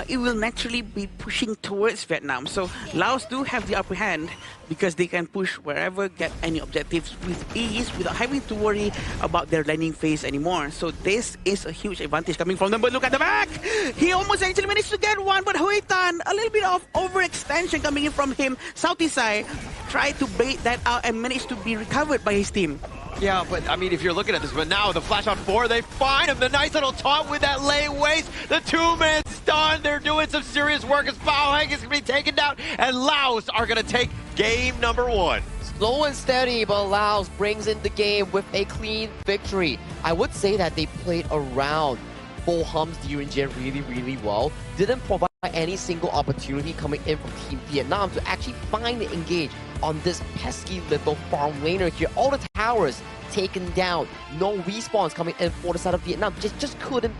it will naturally be pushing towards Vietnam. So Laos do have the upper hand because they can push wherever, get any objectives with ease without having to worry about their landing phase anymore. So this is a huge advantage coming from them. But look at the back! He almost actually managed to get one, but Huitan, a little bit of overextension coming in from him. Southeastside tried to bait that out and managed to be recovered by his team. Yeah, but I mean, if you're looking at this, but now the flash on 4, they find him. The nice little taunt with that lay waste. The 2-man stun. They're doing some serious work as Bao Hang is going to be taken down, and Laos are going to take game number 1. Slow and steady, but Laos brings in the game with a clean victory. I would say that they played around Bo Hum's during Gen really well. Didn't provide any single opportunity coming in from Team Vietnam to actually find and engage on this pesky little farm laner here. All the towers taken down. No respawns coming in for the side of Vietnam. Just couldn't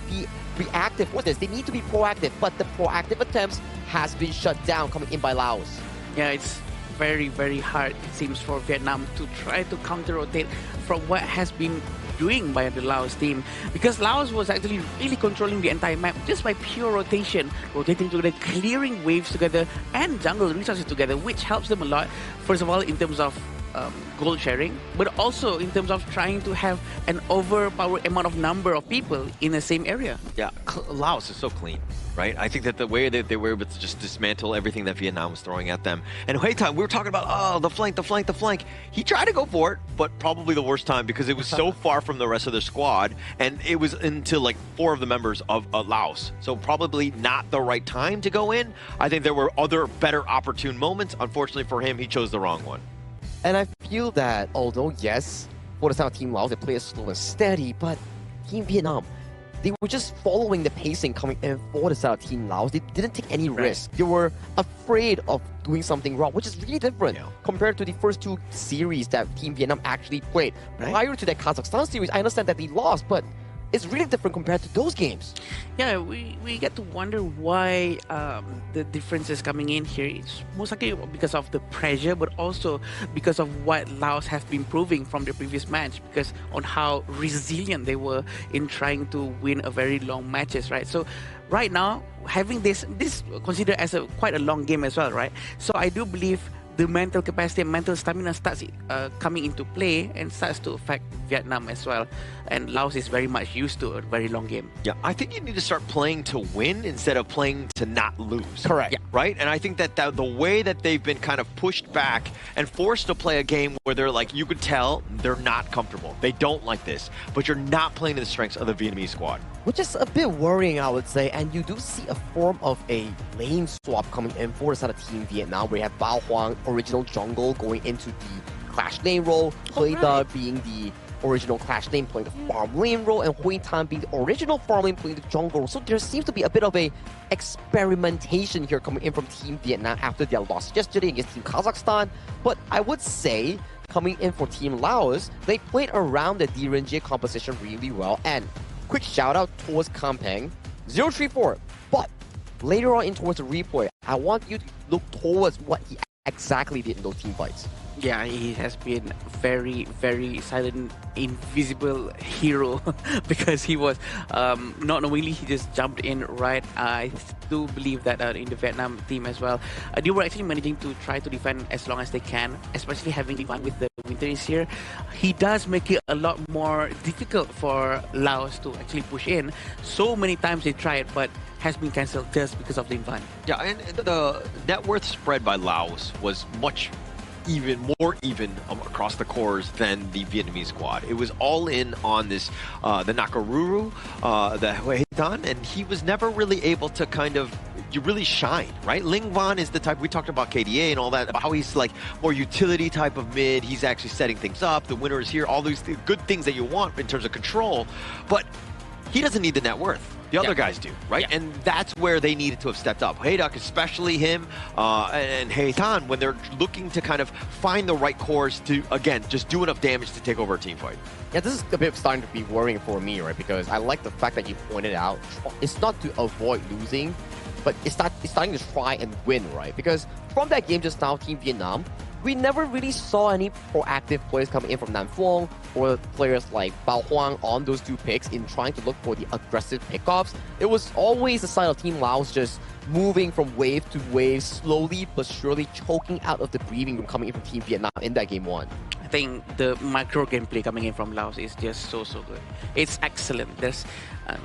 be reactive for this. They need to be proactive, but the proactive attempts has been shut down coming in by Laos. Yeah, it's very hard, it seems, for Vietnam to try to counter-rotate from what has been doing by the Laos team, because Laos was actually really controlling the entire map just by pure rotation, rotating together, clearing waves together, and jungle resources together, which helps them a lot. First of all, in terms of gold sharing, but also in terms of trying to have an overpowered amount of number of people in the same area. Yeah, Laos is so clean, right? I think that the way that they were able to just dismantle everything that Vietnam was throwing at them. And Huitan, we were talking about, oh, the flank. He tried to go for it, but probably the worst time because it was so far from the rest of the squad, and it was into like 4 of the members of Laos. So probably not the right time to go in. I think there were other better opportune moments. Unfortunately for him, he chose the wrong one. And I feel that although, yes, for the South Team Laos, they play slow and steady, but Team Vietnam, they were just following the pacing coming in for the South Team Laos. They didn't take any risk. They were afraid of doing something wrong, which is really different compared to the first 2 series that Team Vietnam actually played. Prior to that Kazakhstan series, I understand that they lost, but is really different compared to those games. Yeah, we get to wonder why the difference is coming in here. It's most likely because of the pressure, but also because of what Laos have been proving from the previous match, because on how resilient they were in trying to win a very long matches, right? So right now, having this considered as quite a long game as well, right? So I do believe the mental capacity and mental stamina starts coming into play and starts to affect Vietnam as well. And Laos is very much used to a very long game. Yeah, I think you need to start playing to win instead of playing to not lose. Correct. Yeah. Right? And I think that the way that they've been kind of pushed back and forced to play a game where they're like, you could tell they're not comfortable. They don't like this. But you're not playing to the strengths of the Vietnamese squad. Which is a bit worrying, I would say. And you do see a form of a lane swap coming in for the side of Team Vietnam, where you have Bao Huang, original jungle, going into the Clash lane role, Huida being the original Clash lane playing the farm lane role, and Hui Tan being the original farm lane playing the jungle role. So there seems to be a bit of a experimentation here coming in from Team Vietnam after their loss yesterday against Team Kazakhstan. But I would say, coming in for Team Laos, they played around the DRNG composition really well. And quick shout out towards Kampeng, 0-3-4. But later on in towards the replay, I want you to look towards what he exactly did in those team fights. Yeah, he has been very, very silent, invisible hero because he was not knowingly, he just jumped in right. I do believe that in the Vietnam team as well, they were actually managing to try to defend as long as they can, especially having the one with the winter is here. He does make it a lot more difficult for Laos to actually push in. So many times they tried, but has been cancelled just because of the invite. Yeah, and the net worth spread by Laos was more even across the cores than the Vietnamese squad. It was all in on this, the Nakaruru, the Hui Tan, and he was never really able to kind of really shine, right? Ling Van is the type, we talked about KDA and all that, about how he's like more utility type of mid. He's actually setting things up. The winner is here, all these good things that you want in terms of control, but he doesn't need the net worth. The other guys do, right? Yeah. And that's where they needed to have stepped up. Hayduk, especially him, and Heitan, when they're looking to kind of find the right course to, again, just do enough damage to take over a team fight. Yeah, this is a bit starting to be worrying for me, right? Because I like the fact that you pointed out, it's not to avoid losing, but it's starting to try and win, right? Because from that game just now, Team Vietnam, we never really saw any proactive players coming in from Nam Phuong or players like Bao Huang on those two picks in trying to look for the aggressive pickoffs. It was always the side of Team Laos just moving from wave to wave, slowly but surely choking out of the breathing room coming in from Team Vietnam in that game one. I think the micro gameplay coming in from Laos is just so good. It's excellent. There's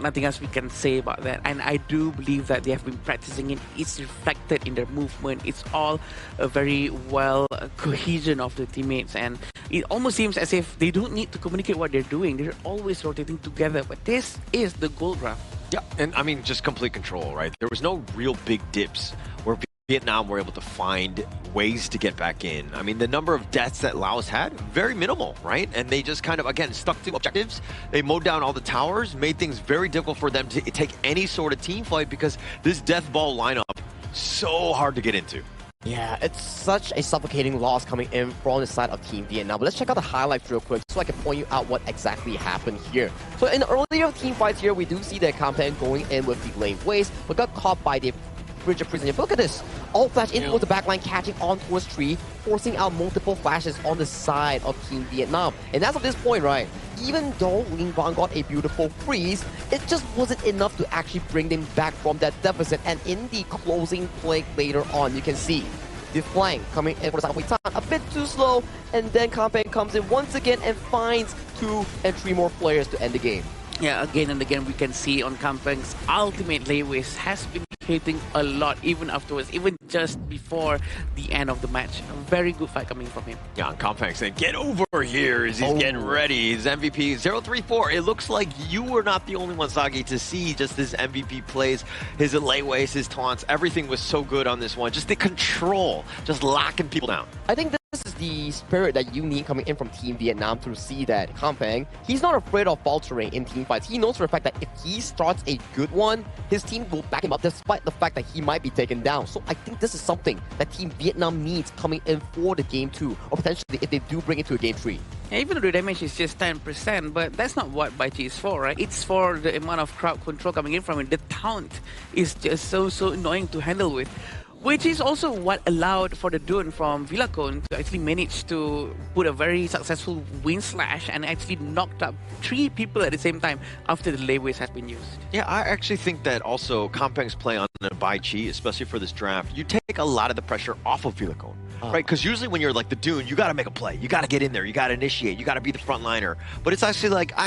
nothing else we can say about that. And I do believe that they have been practicing it. It's reflected in their movement. It's all a very well cohesion of the teammates. And it almost seems as if they don't need to communicate what they're doing. They're always rotating together. But this is the goal graph. Yeah, and I mean, just complete control, right? There was no real big dips where Vietnam were able to find ways to get back in. I mean, the number of deaths that Laos had, very minimal, right? And they just kind of, again, stuck to objectives. They mowed down all the towers, made things very difficult for them to take any sort of team fight because this death ball lineup, so hard to get into. Yeah, it's such a suffocating loss coming in from the side of Team Vietnam. But let's check out the highlights real quick so I can point you out what exactly happened here. So in the earlier team fights here, we do see that Kampeng going in with the lane waste, but got caught by the Bridge of Prisoner. But look at this. All flash in towards the backline, catching on towards Tree, forcing out multiple flashes on the side of Team Vietnam. And as of this point, right, even though Ling Van got a beautiful freeze, it just wasn't enough to actually bring them back from that deficit. And in the closing play later on, you can see the flank coming in for Hui Tan, a bit too slow, and then Kampeng comes in once again and finds 2 and 3 more players to end the game. Yeah, again and again we can see on Kampeng's ultimate lane waste has been hitting a lot even afterwards, even just before the end of the match. A very good fight coming from him. Yeah, Kampeng saying, get over here as he's getting ready. His MVP 0-3-4. It looks like you were not the only one, Sagi, to see just his MVP plays, his lane waste, his taunts. Everything was so good on this one. Just the control, just locking people down. I think this is the spirit that you need coming in from Team Vietnam to see that Kampeng, he's not afraid of faltering in team fights. He knows for a fact that if he starts a good one, his team will back him up despite the fact that he might be taken down. So I think this is something that Team Vietnam needs coming in for the game 2, or potentially if they do bring it to a game 3. Even though the damage is just 10%, but that's not what Baichi is for, right? It's for the amount of crowd control coming in from it. The taunt is just so annoying to handle with. Which is also what allowed for the Dune from Villacon to actually manage to put a very successful wind slash and actually knocked up 3 people at the same time after the Leyways has been used. Yeah, I actually think that also Kampeng's play on the Baichi, especially for this draft, you take a lot of the pressure off of Villacon. Right, because usually when you're like the Dune, you got to make a play. You got to get in there. You got to initiate. You got to be the front liner. But it's actually like,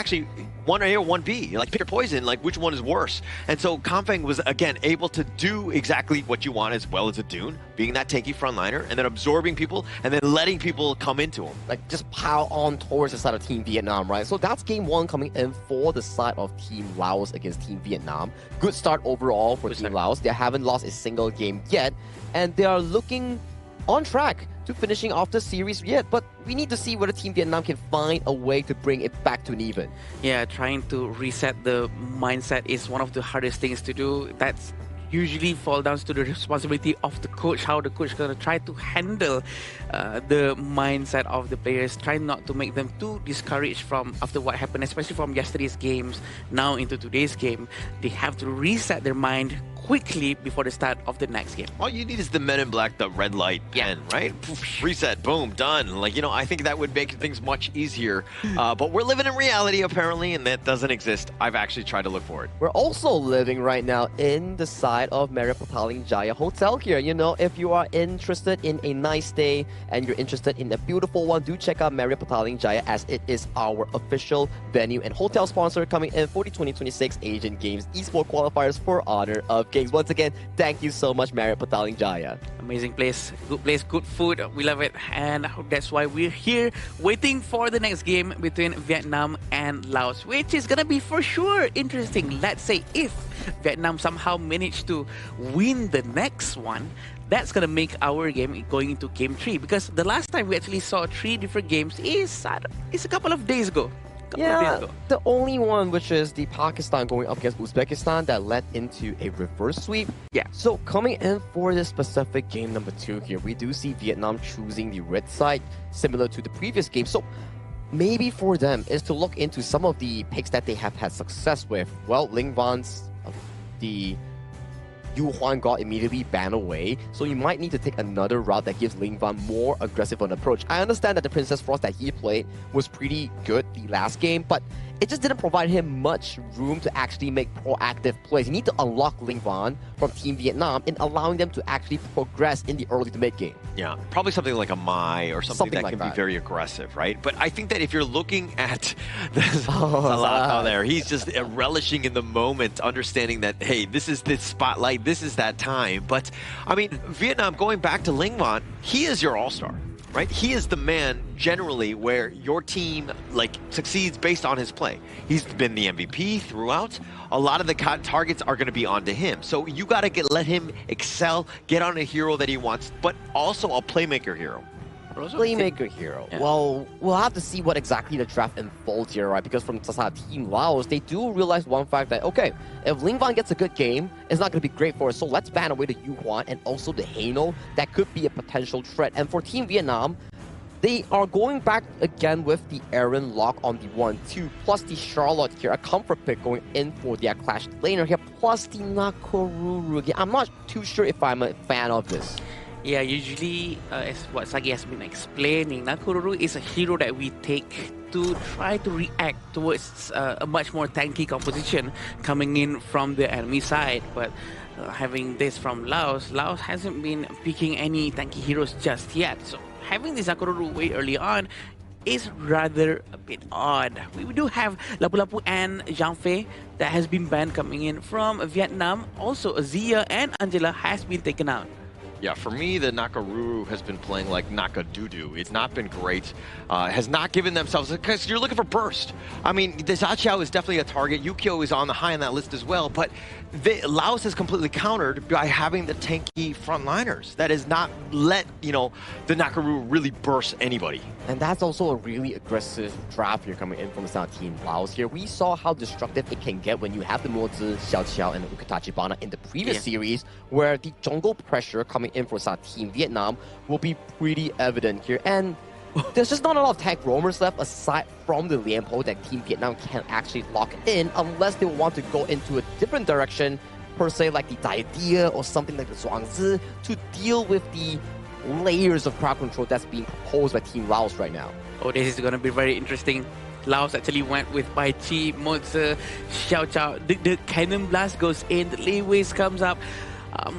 one A or one B. You're like, pick your poison. Like, which one is worse? And so Kampeng was, again, able to do exactly what you want as well as a Dune, being that tanky front liner, and then absorbing people, and then letting people come into him. Like, just pile on towards the side of Team Vietnam, right? So that's game 1 coming in for the side of Team Laos against Team Vietnam. Good start overall for Team Laos. They haven't lost a single game yet, and they are looking on track to finishing off the series yet, but we need to see whether Team Vietnam can find a way to bring it back to an even. Yeah, trying to reset the mindset is one of the hardest things to do. That's usually fall down to the responsibility of the coach, how the coach is going to try to handle the mindset of the players, try not to make them too discouraged from after what happened, especially from yesterday's games now into today's game. They have to reset their mind quickly before the start of the next game. All you need is the Men in Black, the red light pen, right? Reset, boom, done. Like, you know, I think that would make things much easier. But we're living in reality, apparently, and that doesn't exist. I've actually tried to look for it. We're also living right now in the side of Marriott Petaling Jaya Hotel here. You know, if you are interested in a nice day and you're interested in a beautiful one, do check out Marriott Petaling Jaya, as it is our official venue and hotel sponsor coming in for the 2026 Asian Games Esports Qualifiers for Honor of Kings. Once again, thank you so much, Marriott Petaling Jaya. Amazing place, good food. We love it, and that's why we're here waiting for the next game between Vietnam and Laos, which is gonna be for sure interesting. Let's say if Vietnam somehow manage to win the next one, that's gonna make our game going into game 3, because the last time we actually saw 3 different games is a couple of days ago. Yeah, the only one, which is the Pakistan going up against Uzbekistan, that led into a reverse sweep. Yeah. So coming in for this specific game number 2 here, we do see Vietnam choosing the red side, similar to the previous game. So maybe for them is to look into some of the picks that they have had success with. Well, Ling Van's, the Yu Huan got immediately banned away, so you might need to take another route that gives Ling Van more aggressive on approach. I understand that the Princess Frost that he played was pretty good the last game, but it just didn't provide him much room to actually make proactive plays. You need to unlock Ling Van from Team Vietnam and allowing them to actually progress in the early to mid game. Yeah, probably something like a Mai or something that like can be very aggressive, right? But I think that if you're looking at this there, he's just relishing in the moment, understanding that, hey, this is the spotlight, this is that time. But, I mean, Vietnam, going back to Ling Van, he is your all-star. Right? He is the man generally where your team succeeds based on his play. He's been the MVP throughout. A lot of the targets are going to be onto him. So you got to let him excel, get on a hero that he wants, but also a playmaker hero. Playmaker hero. Yeah. Well, we'll have to see what exactly the draft unfolds here, right? Because from Team Laos, they do realize one fact that, okay, if Ling Van gets a good game, it's not going to be great for us. So let's ban away the Yu Huan and also the Haino. That could be a potential threat. And for Team Vietnam, they are going back again with the Aaron lock on the 1-2, plus the Charlotte here, a comfort pick going in for their Clash laner here, plus the Nakoruru. I'm not too sure if I'm a fan of this. Yeah, usually, as what Sagi has been explaining, Nakoruru is a hero that we take to try to react towards a much more tanky composition coming in from the enemy side. But having this from Laos hasn't been picking any tanky heroes just yet. So having this Nakoruru way early on is rather a bit odd. We do have Lapu Lapu and Zhang Fei that has been banned coming in from Vietnam. Also, Azia and Angela has been taken out. Yeah, for me, the Nakoruru has been playing like Nakadudu. It's not been great. Has not given themselves, because you're looking for burst. I mean, the Zaqiao is definitely a target. Yukio is on the high on that list as well, but Laos is completely countered by having the tanky frontliners. That has not let, the Nakoruru really burst anybody. And that's also a really aggressive draft here coming in from the Team Laos here. We saw how destructive it can get when you have the Mozi, Xiao Qiao, and the Ukatachibana in the previous series, where the jungle pressure coming in for Team Vietnam will be pretty evident here. And There's just not a lot of tank roamers left aside from the Lianpo that Team Vietnam can actually lock in unless they want to go into a different direction, per se like the idea or something like the Zhuangzi to deal with the layers of crowd control that's being proposed by Team Laos right now. Oh, this is going to be very interesting. Laos actually went with Bai Chi, Mozi, Xiao Chao. The cannon blast goes in, the Lei Weis comes up.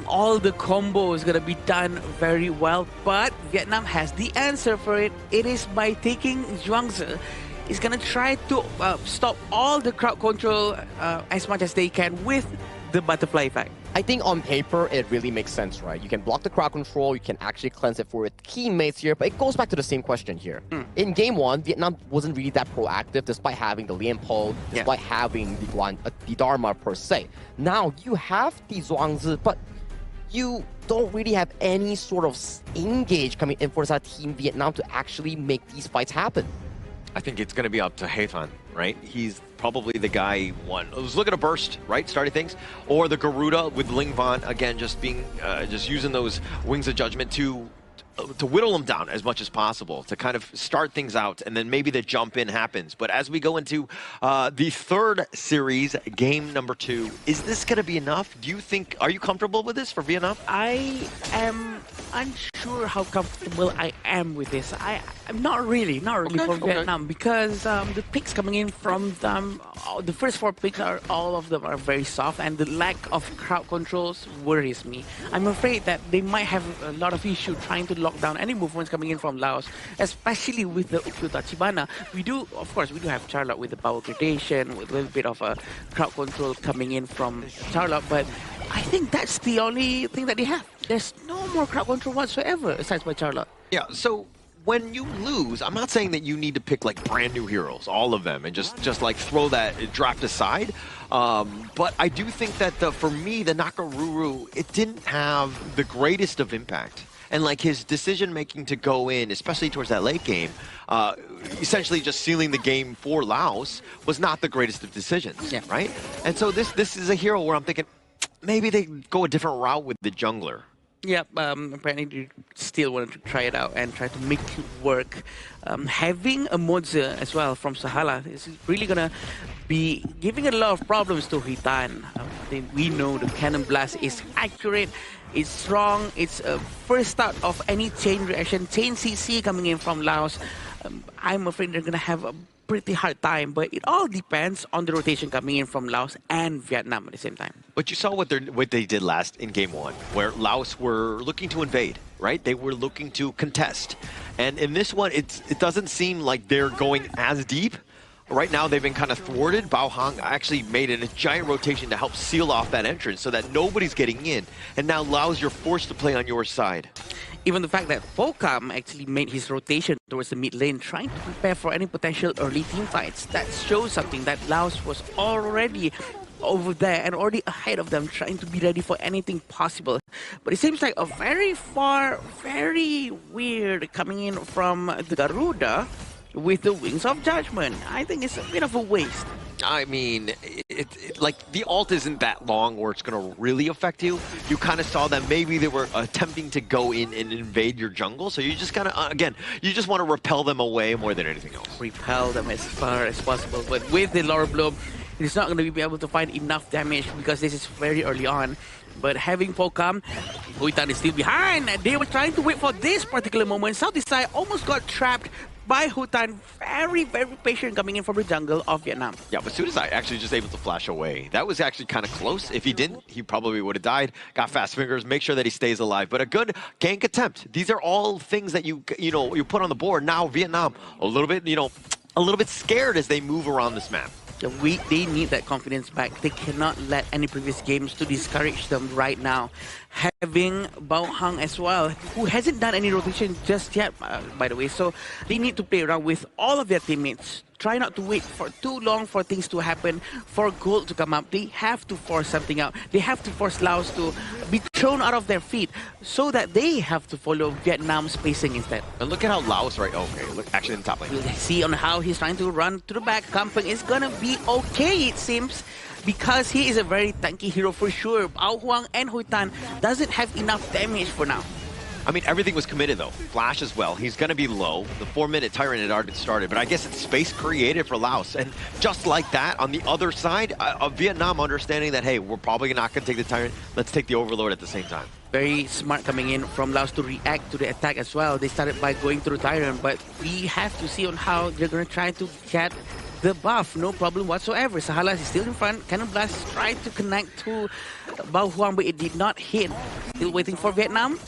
All the combo is going to be done very well, but Vietnam has the answer for it. It is by taking Zhuangzi. It's going to try to stop all the crowd control as much as they can with the butterfly effect. I think on paper, it really makes sense, right? You can block the crowd control, you can actually cleanse it for its teammates here, but it goes back to the same question here. In game one, Vietnam wasn't really that proactive despite having the Lianpo, despite having the Dharma per se. Now, you have the Zhuangzi, but you don't really have any sort of engage coming in for Team Vietnam to actually make these fights happen. I think it's going to be up to Hathon, right? He's probably the guy who won. Let's look at a burst, right? Starting things. Or the Garuda with Ling Van, again, just being, just using those Wings of Judgment to whittle them down as much as possible, to kind of start things out, and then maybe the jump in happens. But as we go into the third series, game number 2, is this going to be enough? Do you think, are you comfortable with this for Vietnam? I am unsure how comfortable I am with this. I'm not really for Vietnam, because the picks coming in from them, the first 4 picks all of them are very soft, and the lack of crowd controls worries me. I'm afraid that they might have a lot of issue trying to lock down any movements coming in from Laos, especially with the Ukyu Tachibana. We do have Charlotte with the power gradation, with a little bit of a crowd control coming in from Charlotte, but I think that's the only thing that they have. There's no more crowd control whatsoever aside by Charlotte. Yeah, so when you lose, I'm not saying that you need to pick like brand new heroes, all of them, and just like throw that draft aside. But I do think that for me, the Nakaruru, it didn't have the greatest of impact. And like his decision making to go in, especially towards that late game, essentially just sealing the game for Laos was not the greatest of decisions, right? And so this is a hero where I'm thinking maybe they go a different route with the jungler. Yeah, apparently they still wanted to try it out and try to make it work. Having a Mozi as well from Sahala is really going to be giving a lot of problems to Hitan. We know the cannon blast is accurate, it's strong, it's a first start of any chain reaction, chain CC coming in from Laos. I'm afraid they're going to have a pretty hard time, but it all depends on the rotation coming in from Laos and Vietnam at the same time. But you saw what they did last in game 1, where Laos were looking to invade, right? They were looking to contest. And in this one, it doesn't seem like they're going as deep. Right now, they've been kind of thwarted. Bao Hong actually made a giant rotation to help seal off that entrance so that nobody's getting in. And now Laos, you're forced to play on your side. Even the fact that Focam actually made his rotation towards the mid lane, trying to prepare for any potential early team fights, that shows something that Laos was already over there and already ahead of them, trying to be ready for anything possible. But it seems like a very weird coming in from the Garuda with the Wings of Judgment. I think it's a bit of a waste. I mean, like the ult isn't that long where it's going to really affect you. You kind of saw that maybe they were attempting to go in and invade your jungle. So you just kind of, again, you just want to repel them away more than anything else. Repel them as far as possible. But with the Laura Bloom, it's not going to be able to find enough damage because this is very early on. But having Focam, Huitan is still behind. They were trying to wait for this particular moment. Southeast side almost got trapped by Hutan, very patient coming in from the jungle of Vietnam. Yeah, but Sudasai actually just able to flash away. That was actually kind of close. If he didn't, he probably would have died. Got fast fingers, make sure that he stays alive. But a good gank attempt. These are all things that you put on the board. Now Vietnam a little bit scared as they move around this map. They need that confidence back. They cannot let any previous games to discourage them right now. Having Bao Hang as well, who hasn't done any rotation just yet, by the way. So they need to play around with all of their teammates. Try not to wait for too long for things to happen, for gold to come up. They have to force something out. They have to force Laos to be thrown out of their feet so that they have to follow Vietnam's pacing instead. And look at how Laos, right? Okay, look, actually in the top lane. We'll see on how he's trying to run to the back. Kampeng is gonna be okay, it seems, because he is a very tanky hero for sure. Bao Huang and Huitan doesn't have enough damage for now. I mean, everything was committed, though. Flash as well. He's going to be low. The 4-minute Tyrant had already started, but I guess it's space created for Laos. And just like that, on the other side, of Vietnam understanding that, hey, we're probably not going to take the Tyrant. Let's take the Overlord at the same time. Very smart coming in from Laos to react to the attack as well. They started by going through Tyrant, but we have to see on how they're going to try to get the buff. No problem whatsoever. Sahalas is still in front. Cannon Blast tried to connect to Bao Huang, but it did not hit. Still waiting for Vietnam.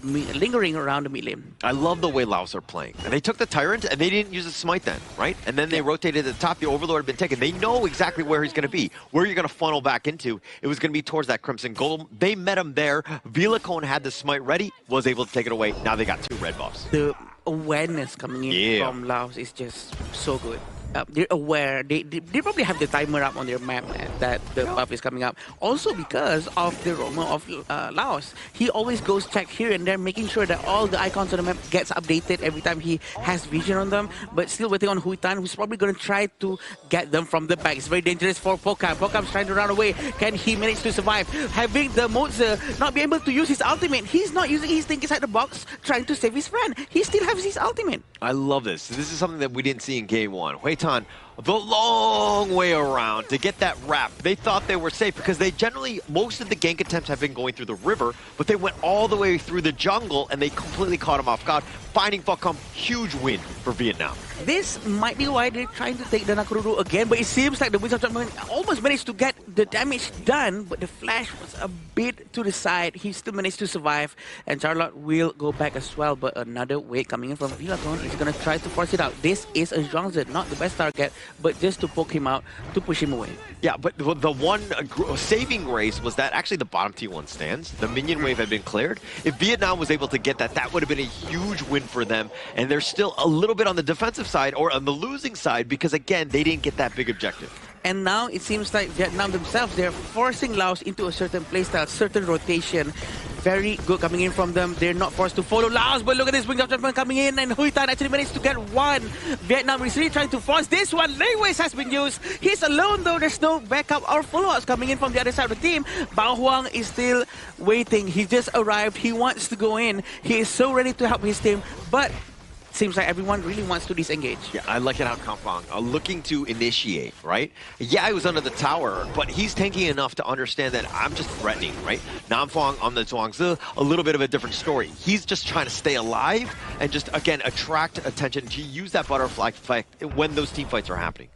Lingering around the mid lane. I love the way Laos are playing. And they took the Tyrant and they didn't use the Smite then, right? And then they rotated at the top. The Overlord had been taken. They know exactly where he's going to be, where you're going to funnel back into. It was going to be towards that Crimson Golem. They met him there. Vilacone had the Smite ready, was able to take it away. Now they got 2 red buffs. The awareness coming in from Laos is just so good. They're aware. They probably have the timer up on their map that the buff is coming up. Also because of the roamer of Laos. He always goes check here and there, making sure that all the icons on the map gets updated every time he has vision on them. But still waiting on Hui Tan, who's probably going to try to get them from the back. It's very dangerous for Pokam. Pokam's trying to run away. Can he manage to survive? Having the Moza not be able to use his ultimate. He's not using his thing inside the box, trying to save his friend. He still has his ultimate. I love this. This is something that we didn't see in game 1. Hui Tan, the long way around to get that wrap. They thought they were safe because they generally, most of the gank attempts have been going through the river, but they went all the way through the jungle and they completely caught him off guard. Finding Pokam, huge win for Vietnam. This might be why they're trying to take the Nakururu again, but it seems like the Wizard of Judgment almost managed to get the damage done, but the flash was a bit to the side. He still managed to survive, and Charlotte will go back as well, but another wave coming in from Vilacone is going to try to force it out. This is a Zhuangzi, not the best target, but just to poke him out, to push him away. Yeah, but the one saving grace was that actually the bottom T1 stands. The minion wave had been cleared. If Vietnam was able to get that, that would have been a huge win for them, and they're still a little bit on the defensive side or on the losing side because, again, they didn't get that big objective. And now it seems like Vietnam themselves, they're forcing Laos into a certain playstyle, certain rotation. Very good coming in from them. They're not forced to follow Laos, but look at this Wings of Judgment coming in, and Hui Tan actually managed to get one. Vietnam is really trying to force this one. Layways has been used. He's alone though. There's no backup or follow-ups coming in from the other side of the team. Bao Huang is still waiting. He just arrived. He wants to go in. He is so ready to help his team, but seems like everyone really wants to disengage. Yeah, I like it how Kampong looking to initiate, right? Yeah, he was under the tower, but he's tanky enough to understand that I'm just threatening, right? Namfong on the Zhuangzi, a little bit of a different story. He's just trying to stay alive and just, again, attract attention to use that butterfly effect when those team fights are happening.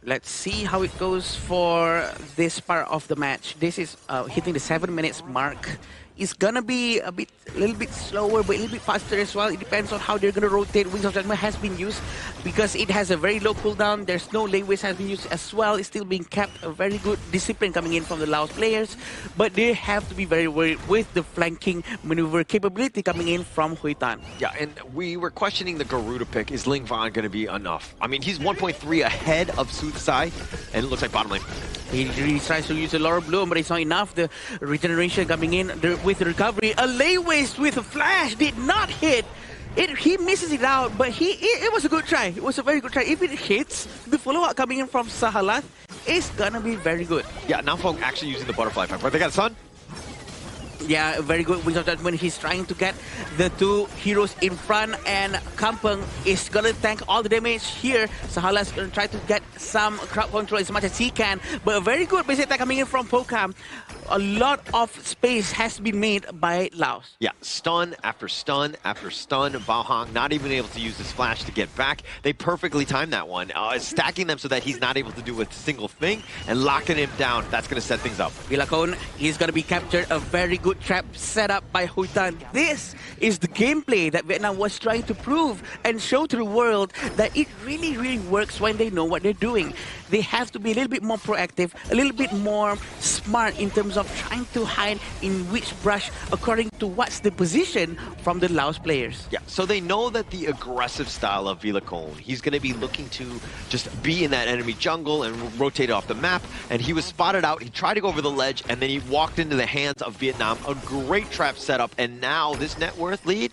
Let's see how it goes for this part of the match. This is hitting the 7 minutes mark. It's gonna be a little bit slower, but a little bit faster as well. It depends on how they're gonna rotate. Wings of Judgment has been used because it has a very low cooldown. There's no laneways has been used as well. It's still being kept. A very good discipline coming in from the Laos players, but they have to be very worried with the flanking maneuver capability coming in from Hui Tan. Yeah, and we were questioning the Garuda pick. Is Ling Van gonna be enough? I mean, he's 1.3 ahead of Soothsai, and it looks like bottom lane. He really tries to use the Laurel Bloom, but it's not enough. The regeneration coming in with the recovery. A layways with a flash did not hit. He misses it out, but it was a good try. It was a very good try. If it hits, the follow-up coming in from Sahalat is gonna be very good. Yeah, Namfong actually using the butterfly effect. But they got Sun. Yeah, very good Wings of Judgment. He's trying to get the two heroes in front, and Kampung is gonna tank all the damage here. Sahala's gonna try to get some crowd control as much as he can, but a very good base attack coming in from Pokam. A lot of space has been made by Laos. Yeah, stun after stun after stun. Bao Hong not even able to use his flash to get back. They perfectly timed that one, stacking them so that he's not able to do a single thing and locking him down. That's gonna set things up. Vilacone is gonna be captured. A very good trap set up by Hui Tan. This is the gameplay that Vietnam was trying to prove and show to the world that it really, really works when they know what they're doing. They have to be a little bit more proactive, a little bit more smart in terms of trying to hide in which brush according to what's the position from the Laos players. Yeah, so they know that the aggressive style of Vilacone, he's going to be looking to just be in that enemy jungle and rotate off the map, and he was spotted out. He tried to go over the ledge, and then he walked into the hands of Vietnam. A great trap setup, and now this net worth lead,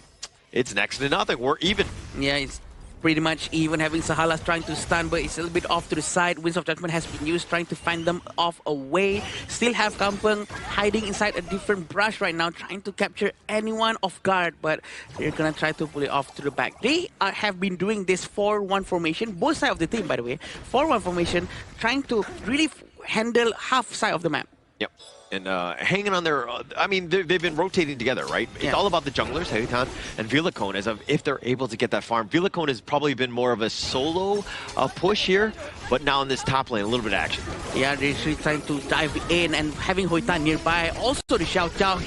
it's next to nothing. We're even. Yeah, it's pretty much even, having Sahalas trying to stun, but it's a little bit off to the side. Winds of Judgment has been used, trying to find them off away. Still have Kampung hiding inside a different brush right now, trying to capture anyone off guard, but they're gonna try to pull it off to the back. They have been doing this 4-1 formation, both sides of the team, by the way. 4-1 formation, trying to really handle half side of the map. Yep. And hanging on their, I mean, they've been rotating together, right? It's all about the junglers, Heitan and Vilacone, as of if they're able to get that farm. Vilacone has probably been more of a solo push here, but now in this top lane, a little bit of action. Yeah, they're actually trying to dive in, and having Hoitan nearby, also the Xiao Zhao,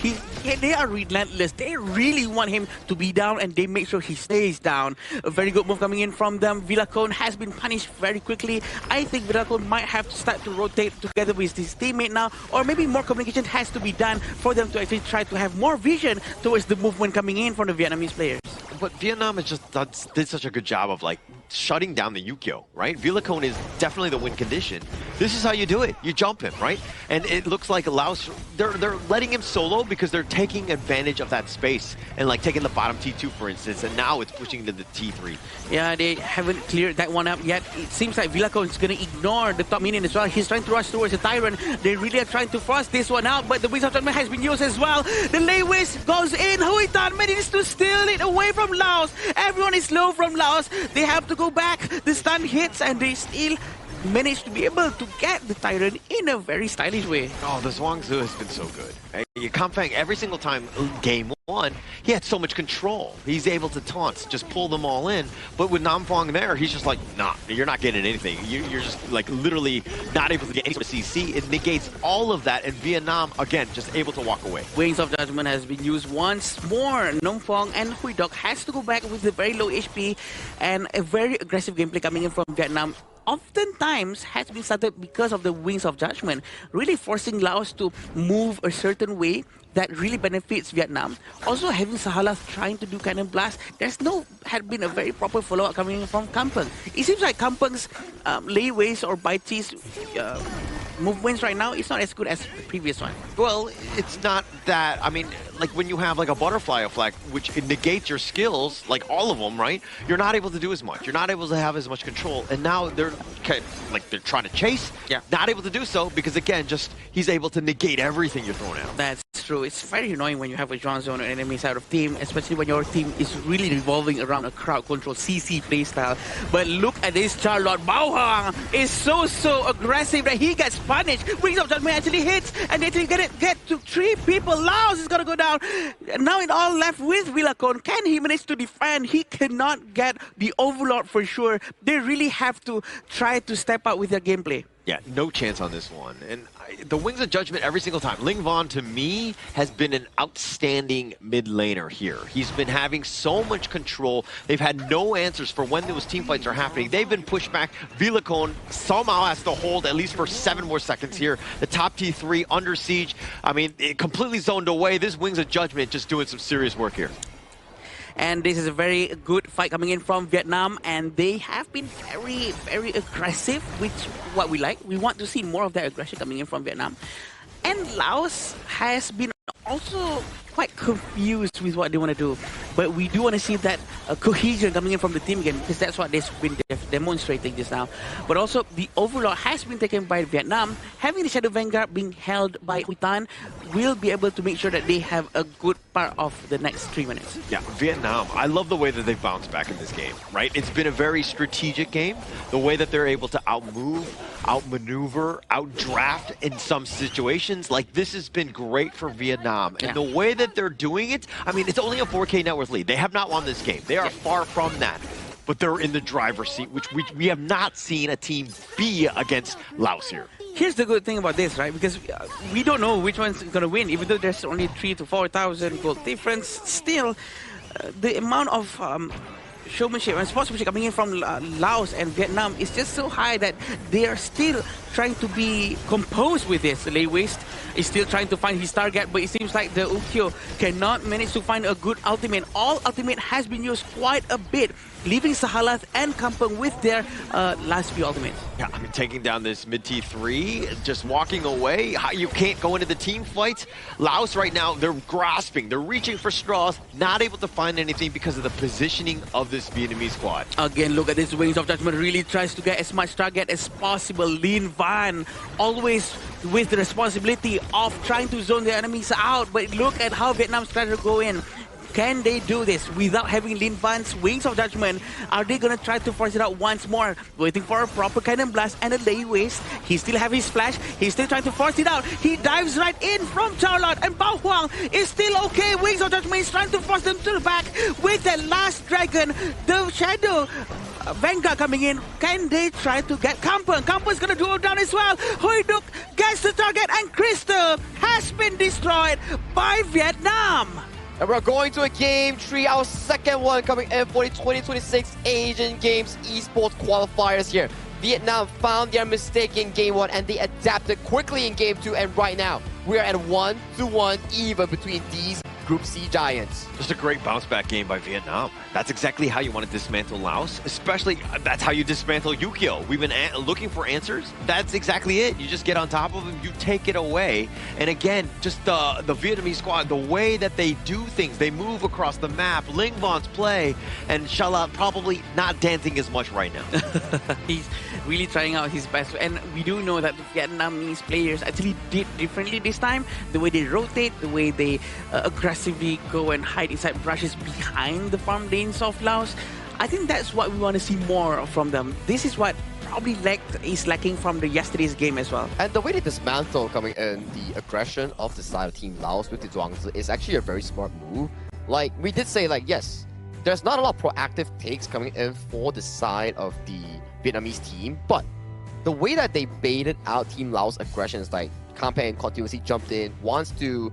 they are relentless. They really want him to be down, and they make sure he stays down. A very good move coming in from them. Vilacone has been punished very quickly. I think Vilacone might have to start to rotate together with his teammate now, or maybe more communication has to be done for them to actually try to have more vision towards the movement coming in from the Vietnamese players. But Vietnam has just did such a good job of like shutting down the Yukio, right? Vilacone is definitely the win condition. This is how you do it. You jump him, right? And it looks like Laos, they're letting him solo because they're taking advantage of that space and like taking the bottom T2, for instance, and now it's pushing to the T3. Yeah, they haven't cleared that one up yet. It seems like Vilacone is going to ignore the top minion as well. He's trying to rush towards the Tyrant. They really are trying to force this one out, but the Winds of Judgment has been used as well. The Lei Whisk goes in. Huitan manages to steal it away from Laos. Everyone is low from Laos. They have to go back. The stun hits, and they still managed to be able to get the Tyrant in a very stylish way. Oh, the Zhuangzi has been so good. Kampang, every single time game one, he had so much control. He's able to taunt, just pull them all in. But with Namfong there, he's just like, nah, you're not getting anything. You're just like literally not able to get any sort of CC. It negates all of that, and Vietnam, again, just able to walk away. Wings of Judgment has been used once more. Namfong and Hui Dok has to go back with a very low HP and a very aggressive gameplay coming in from Vietnam. Oftentimes has been started because of the Wings of Judgment, really forcing Laos to move a certain way that really benefits Vietnam. Also having Sahala trying to do Cannon Blast, had been a very proper follow-up coming in from Kampung. It seems like Kampung's layways or Baichi's movements right now is not as good as the previous one. Well, it's not that, I mean, like when you have like a butterfly effect, which it negates your skills, like all of them, right? You're not able to do as much. You're not able to have as much control. And now they're trying to chase. Yeah. Not able to do so because again, just he's able to negate everything you're throwing out. That's true. It's very annoying when you have a John Zone or enemy side of team, especially when your team is really revolving around a crowd control CC playstyle. But look at this Charlotte. Bao Hang is so aggressive that he gets punished. Wings of Judgment actually hits, and they actually get to 3 people. Laos is gonna go down. Now it all left with Vilacone. Can he manage to defend? He cannot get the Overlord for sure. They really have to try to step up with their gameplay. Yeah, no chance on this one. And the Wings of Judgment every single time. Ling Von, to me, has been an outstanding mid laner here. He's been having so much control. They've had no answers for when those team fights are happening. They've been pushed back. Vilacone somehow has to hold at least for 7 more seconds here. The top T3 under siege. I mean, it completely zoned away. This Wings of Judgment just doing some serious work here. And this is a very good fight coming in from Vietnam, and they have been very aggressive, which what we like. We want to see more of that aggression coming in from Vietnam. And Laos has been also quite confused with what they want to do. But we do want to see that cohesion coming in from the team again, because that's what they've been demonstrating just now. But also, the Overlord has been taken by Vietnam. Having the Shadow Vanguard being held by Huitan will be able to make sure that they have a good part of the next 3 minutes. Yeah, Vietnam, I love the way that they've bounced back in this game, right? It's been a very strategic game. The way that they're able to outmove, outmaneuver, outdraft in some situations. Like, this has been great for Vietnam. And the way that they're doing it, I mean, it's only a 4K net worth lead. They have not won this game. They are far from that. But they're in the driver's seat, which we have not seen a team be against Laos here. Here's the good thing about this, right? Because we don't know which one's going to win. Even though there's only 3,000 to 4,000 gold difference, still, the amount of showmanship and sportsmanship coming in from Laos and Vietnam is just so high that they are still trying to be composed with this. Lei Waste is still trying to find his target, but it seems like the Ukyo cannot manage to find a good ultimate. All ultimate has been used quite a bit, leaving Sahalath and Kampung with their last few ultimates. Yeah, I mean, taking down this mid T3, just walking away. You can't go into the team fights. Laos right now, they're grasping, they're reaching for straws, not able to find anything because of the positioning of this Vietnamese squad. Again, look at this. Wings of Judgment really tries to get as much target as possible. Lin Van always with the responsibility of trying to zone the enemies out, but look at how Vietnam's trying to go in. Can they do this without having Lin Van's Wings of Judgment? Are they going to try to force it out once more? Waiting for a proper cannon blast and a Lei Waste. He still has his flash. He's still trying to force it out. He dives right in from Charlotte, and Bao Huang is still okay. Wings of Judgment is trying to force them to the back with the last dragon. The Shadow Vanguard coming in. Can they try to get Kampung? Kampung's going to do it down as well. Hoi Duk gets the target, and Crystal has been destroyed by Vietnam. And we're going to a game 3, our second one coming in for the 2026 Asian Games Esports Qualifiers here. Vietnam found their mistake in game 1 and they adapted quickly in game 2, and right now we are at 1-1 even between these Group C giants. Just a great bounce back game by Vietnam. That's exactly how you want to dismantle Laos, especially that's how you dismantle Ukyo. We've been looking for answers. That's exactly it. You just get on top of them, you take it away. And again, just the Vietnamese squad, the way that they do things, they move across the map, Ling Von's play, and Shala probably not dancing as much right now. He's really trying out his best, and we do know that the Vietnamese players actually did differently this time. The way they rotate, the way they aggressively go and hide inside brushes behind the farm lanes of Laos. I think that's what we want to see more from them. This is what probably is lacking from the yesterday's game as well. And the way they dismantle coming in, the aggression of the side of Team Laos with the Zhuangzi is actually a very smart move. Like, we did say, like, yes, there's not a lot of proactive takes coming in for the side of the Vietnamese team, but the way that they baited out Team Laos' aggression is like Campaign continuously jumped in, wants to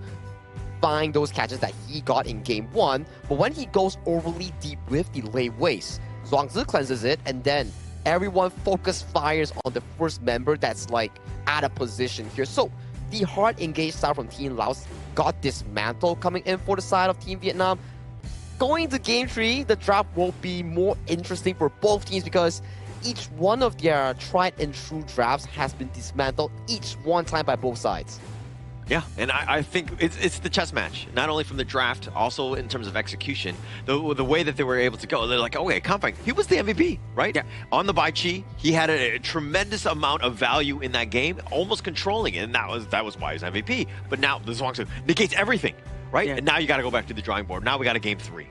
find those catches that he got in game 1, but when he goes overly deep with the Lei Waste, Zhuangzi cleanses it, and then everyone focus fires on the first member that's like out of position here. So the hard engaged style from Team Laos got dismantled coming in for the side of Team Vietnam. Going to game 3, the draft will be more interesting for both teams because each one of their tried and true drafts has been dismantled each one time by both sides. Yeah, and I think it's the chess match, not only from the draft, also in terms of execution. The way that they were able to go, they're like, okay, Kampung, he was the MVP, right? Yeah. On the Bai Chi, he had a tremendous amount of value in that game, almost controlling it, and that was why he was MVP. But now the Zhuangzi negates everything, right? Yeah. And now you got to go back to the drawing board. Now we got a game 3.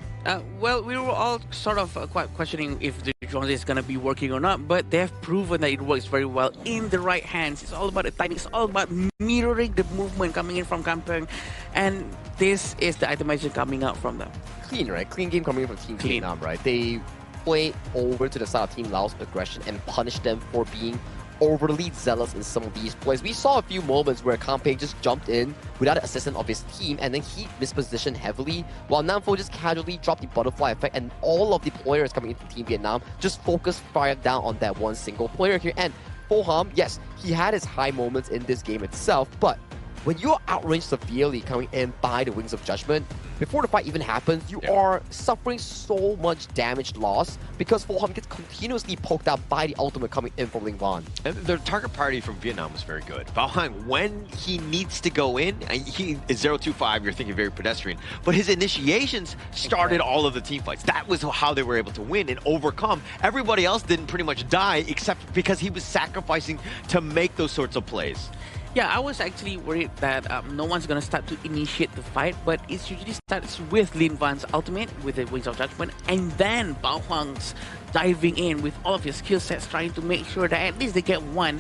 Well, we were all sort of quite questioning if the Zhuangzi is going to be working or not, but they have proven that it works very well in the right hands. It's all about the timing. It's all about mirroring the movement coming in from Kampung, and this is the itemization coming out from them. Clean, right? Clean game coming from Team Vietnam, right? They play over to the side of Team Laos aggression and punish them for being overly zealous in some of these plays. We saw a few moments where Campaign just jumped in without the assistance of his team, and then he mispositioned heavily, while Namfo just casually dropped the butterfly effect, and all of the players coming into Team Vietnam just focused fire down on that one single player here. And Poham, yes, he had his high moments in this game itself, but when you're outranged severely coming in by the Wings of Judgment, before the fight even happens, you are suffering so much damage loss because Poham gets continuously poked out by the ultimate coming in from Ling Van. And their target party from Vietnam was very good. Bao Hang, when he needs to go in, he is 0-2-5, you're thinking very pedestrian, but his initiations started all of the team fights. That was how they were able to win and overcome. Everybody else didn't pretty much die except because he was sacrificing to make those sorts of plays. Yeah, I was actually worried that no one's going to start to initiate the fight, but it usually starts with Lin Van's ultimate, with the Wings of Judgment, and then Bao Huang's diving in with all of his skill sets, trying to make sure that at least they get one.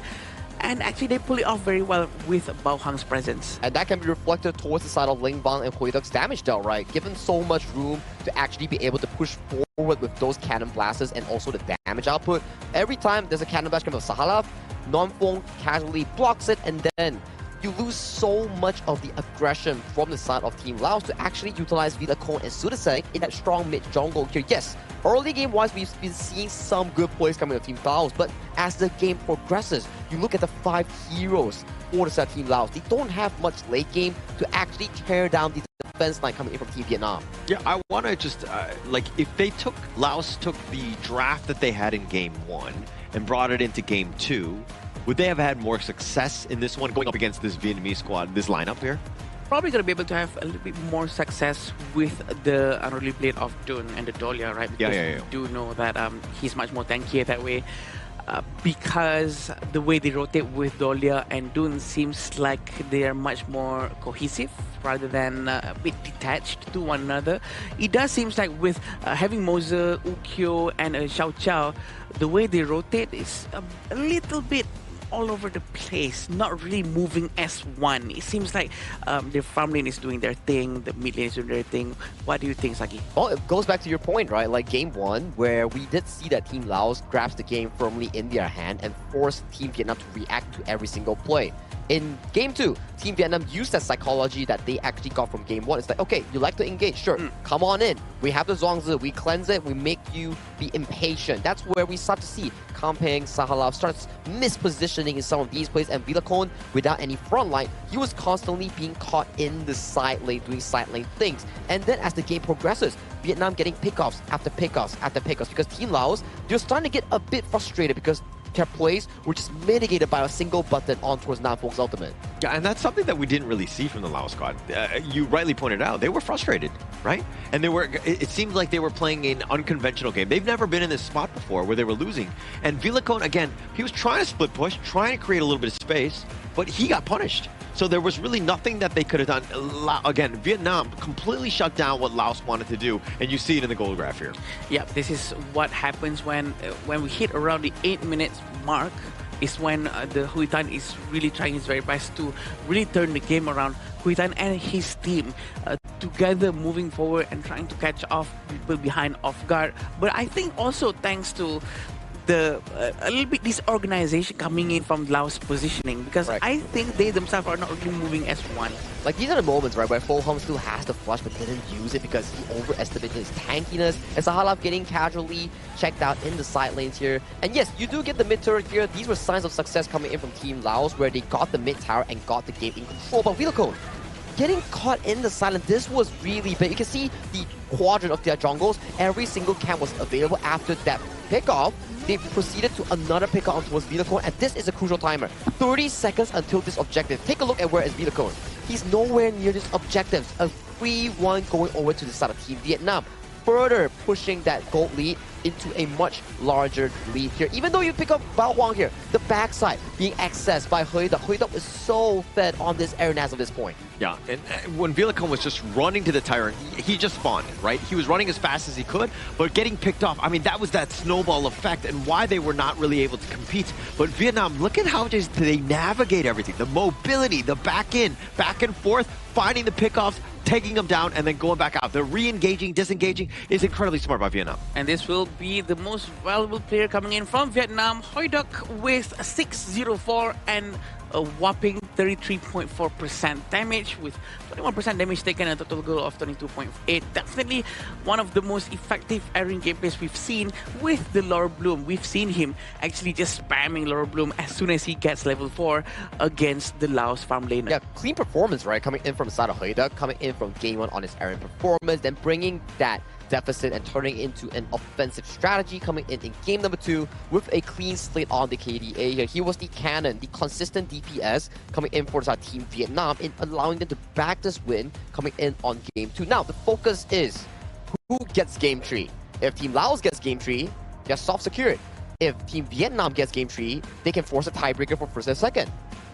And actually, they pull it off very well with Bao Hang's presence. And that can be reflected towards the side of Ling Van and Hoi Duk's damage dealt, right? Given so much room to actually be able to push forward with those cannon blasters and also the damage output. Every time there's a cannon blast coming from Sahalath, Namfong casually blocks it, and then you lose so much of the aggression from the side of Team Laos to actually utilize Vilacon and Sudasek in that strong mid jungle here. Yes, early game wise, we've been seeing some good plays coming from Team Laos, but as the game progresses, you look at the 5 heroes for the side of Team Laos. They don't have much late game to actually tear down the defense line coming in from Team Vietnam. Yeah, I want to just, if they Laos took the draft that they had in Game 1 and brought it into Game 2, would they have had more success in this one going up against this Vietnamese squad, this lineup here? Probably going to be able to have a little bit more success with the unruly blade of Dun and the Dahlia, right? Because we do know that he's much more tankier that way. Because the way they rotate with Dahlia and Dun seems like they are much more cohesive rather than a bit detached to one another. It does seem like with having Mose, Ukyo and Xiao Chao, the way they rotate is a little bit all over the place, not really moving as one. It seems like the farm lane is doing their thing, the mid lane is doing their thing. What do you think, Saki? Well, it goes back to your point, right? Like Game 1, where we did see that Team Laos grabs the game firmly in their hand and force Team Vietnam to react to every single play. In Game 2, Team Vietnam used that psychology that they actually got from Game 1. It's like, okay, you like to engage, sure, come on in. We have the Zhuangzi, we cleanse it, we make you be impatient. That's where we start to see Kampeng, Sahalov starts mispositioning in some of these plays, and Vilacon, without any front line, he was constantly being caught in the side lane, doing side lane things. And then as the game progresses, Vietnam getting pickoffs after pickoffs after pickoffs, because Team Laos, they're starting to get a bit frustrated because their plays were just mitigated by a single button on towards Namfolk's ultimate. Yeah, and that's something that we didn't really see from the Laos squad. You rightly pointed out, they were frustrated, right? And it seemed like they were playing an unconventional game. They've never been in this spot before where they were losing. And Vilacon, again, he was trying to split push, trying to create a little bit of space, but he got punished. So there was really nothing that they could have done. Again, Vietnam completely shut down what Laos wanted to do, and you see it in the goal graph here. Yeah, this is what happens when we hit around the 8 minutes mark, is when the Huitan is really trying his very best to really turn the game around. Huitan and his team together moving forward and trying to catch off people behind off guard. But I think also thanks to a little bit disorganization coming in from Laos positioning, because I think they themselves are not really moving as one. Like these are the moments, right, where Fulham still has the flush but didn't use it because he overestimated his tankiness. And Sahalov getting casually checked out in the side lanes here. And yes, you do get the mid turret here. These were signs of success coming in from Team Laos, where they got the mid tower and got the game in control. But Vilacon getting caught in the silence, this was really big. You can see the quadrant of their jungles. Every single camp was available after that pickoff. They proceeded to another pickoff towards Vilacon, and this is a crucial timer. 30 seconds until this objective. Take a look at where is Vilacon. He's nowhere near this objective. A 3-1 going over to the side of Team Vietnam, further pushing that gold lead into a much larger lead here. Even though you pick up Bao Huang here, the backside being accessed by Huida. Huida is so fed on this Aaron as of this point. Yeah, and when Vilacon was just running to the tyrant, he just spawned, right? He was running as fast as he could, but getting picked off, I mean, that was that snowball effect and why they were not really able to compete. But Vietnam, look at how just they navigate everything. The mobility, the back in, back and forth, finding the pickoffs, taking them down, and then going back out. The re-engaging, disengaging is incredibly smart by Vietnam. And this will be the most valuable player coming in from Vietnam, Hoiduk, with 604 and a whopping 33.4% damage, with 21% damage taken and a total goal of 22.8. Definitely one of the most effective airing gameplays we've seen with the Laura Bloom. We've seen him actually just spamming Laura Bloom as soon as he gets level 4 against the Laos farm lane. Yeah, clean performance, right? Coming in from Sada Hoida, coming in from game 1 on his airing performance, then bringing that deficit and turning into an offensive strategy coming in game number 2 with a clean slate on the KDA here. He was the cannon, the consistent DPS coming in for our Team Vietnam in allowing them to back this win coming in on game 2. Now, the focus is who gets game 3. If Team Laos gets game 3, they're soft secured. If Team Vietnam gets game 3, they can force a tiebreaker for first and second.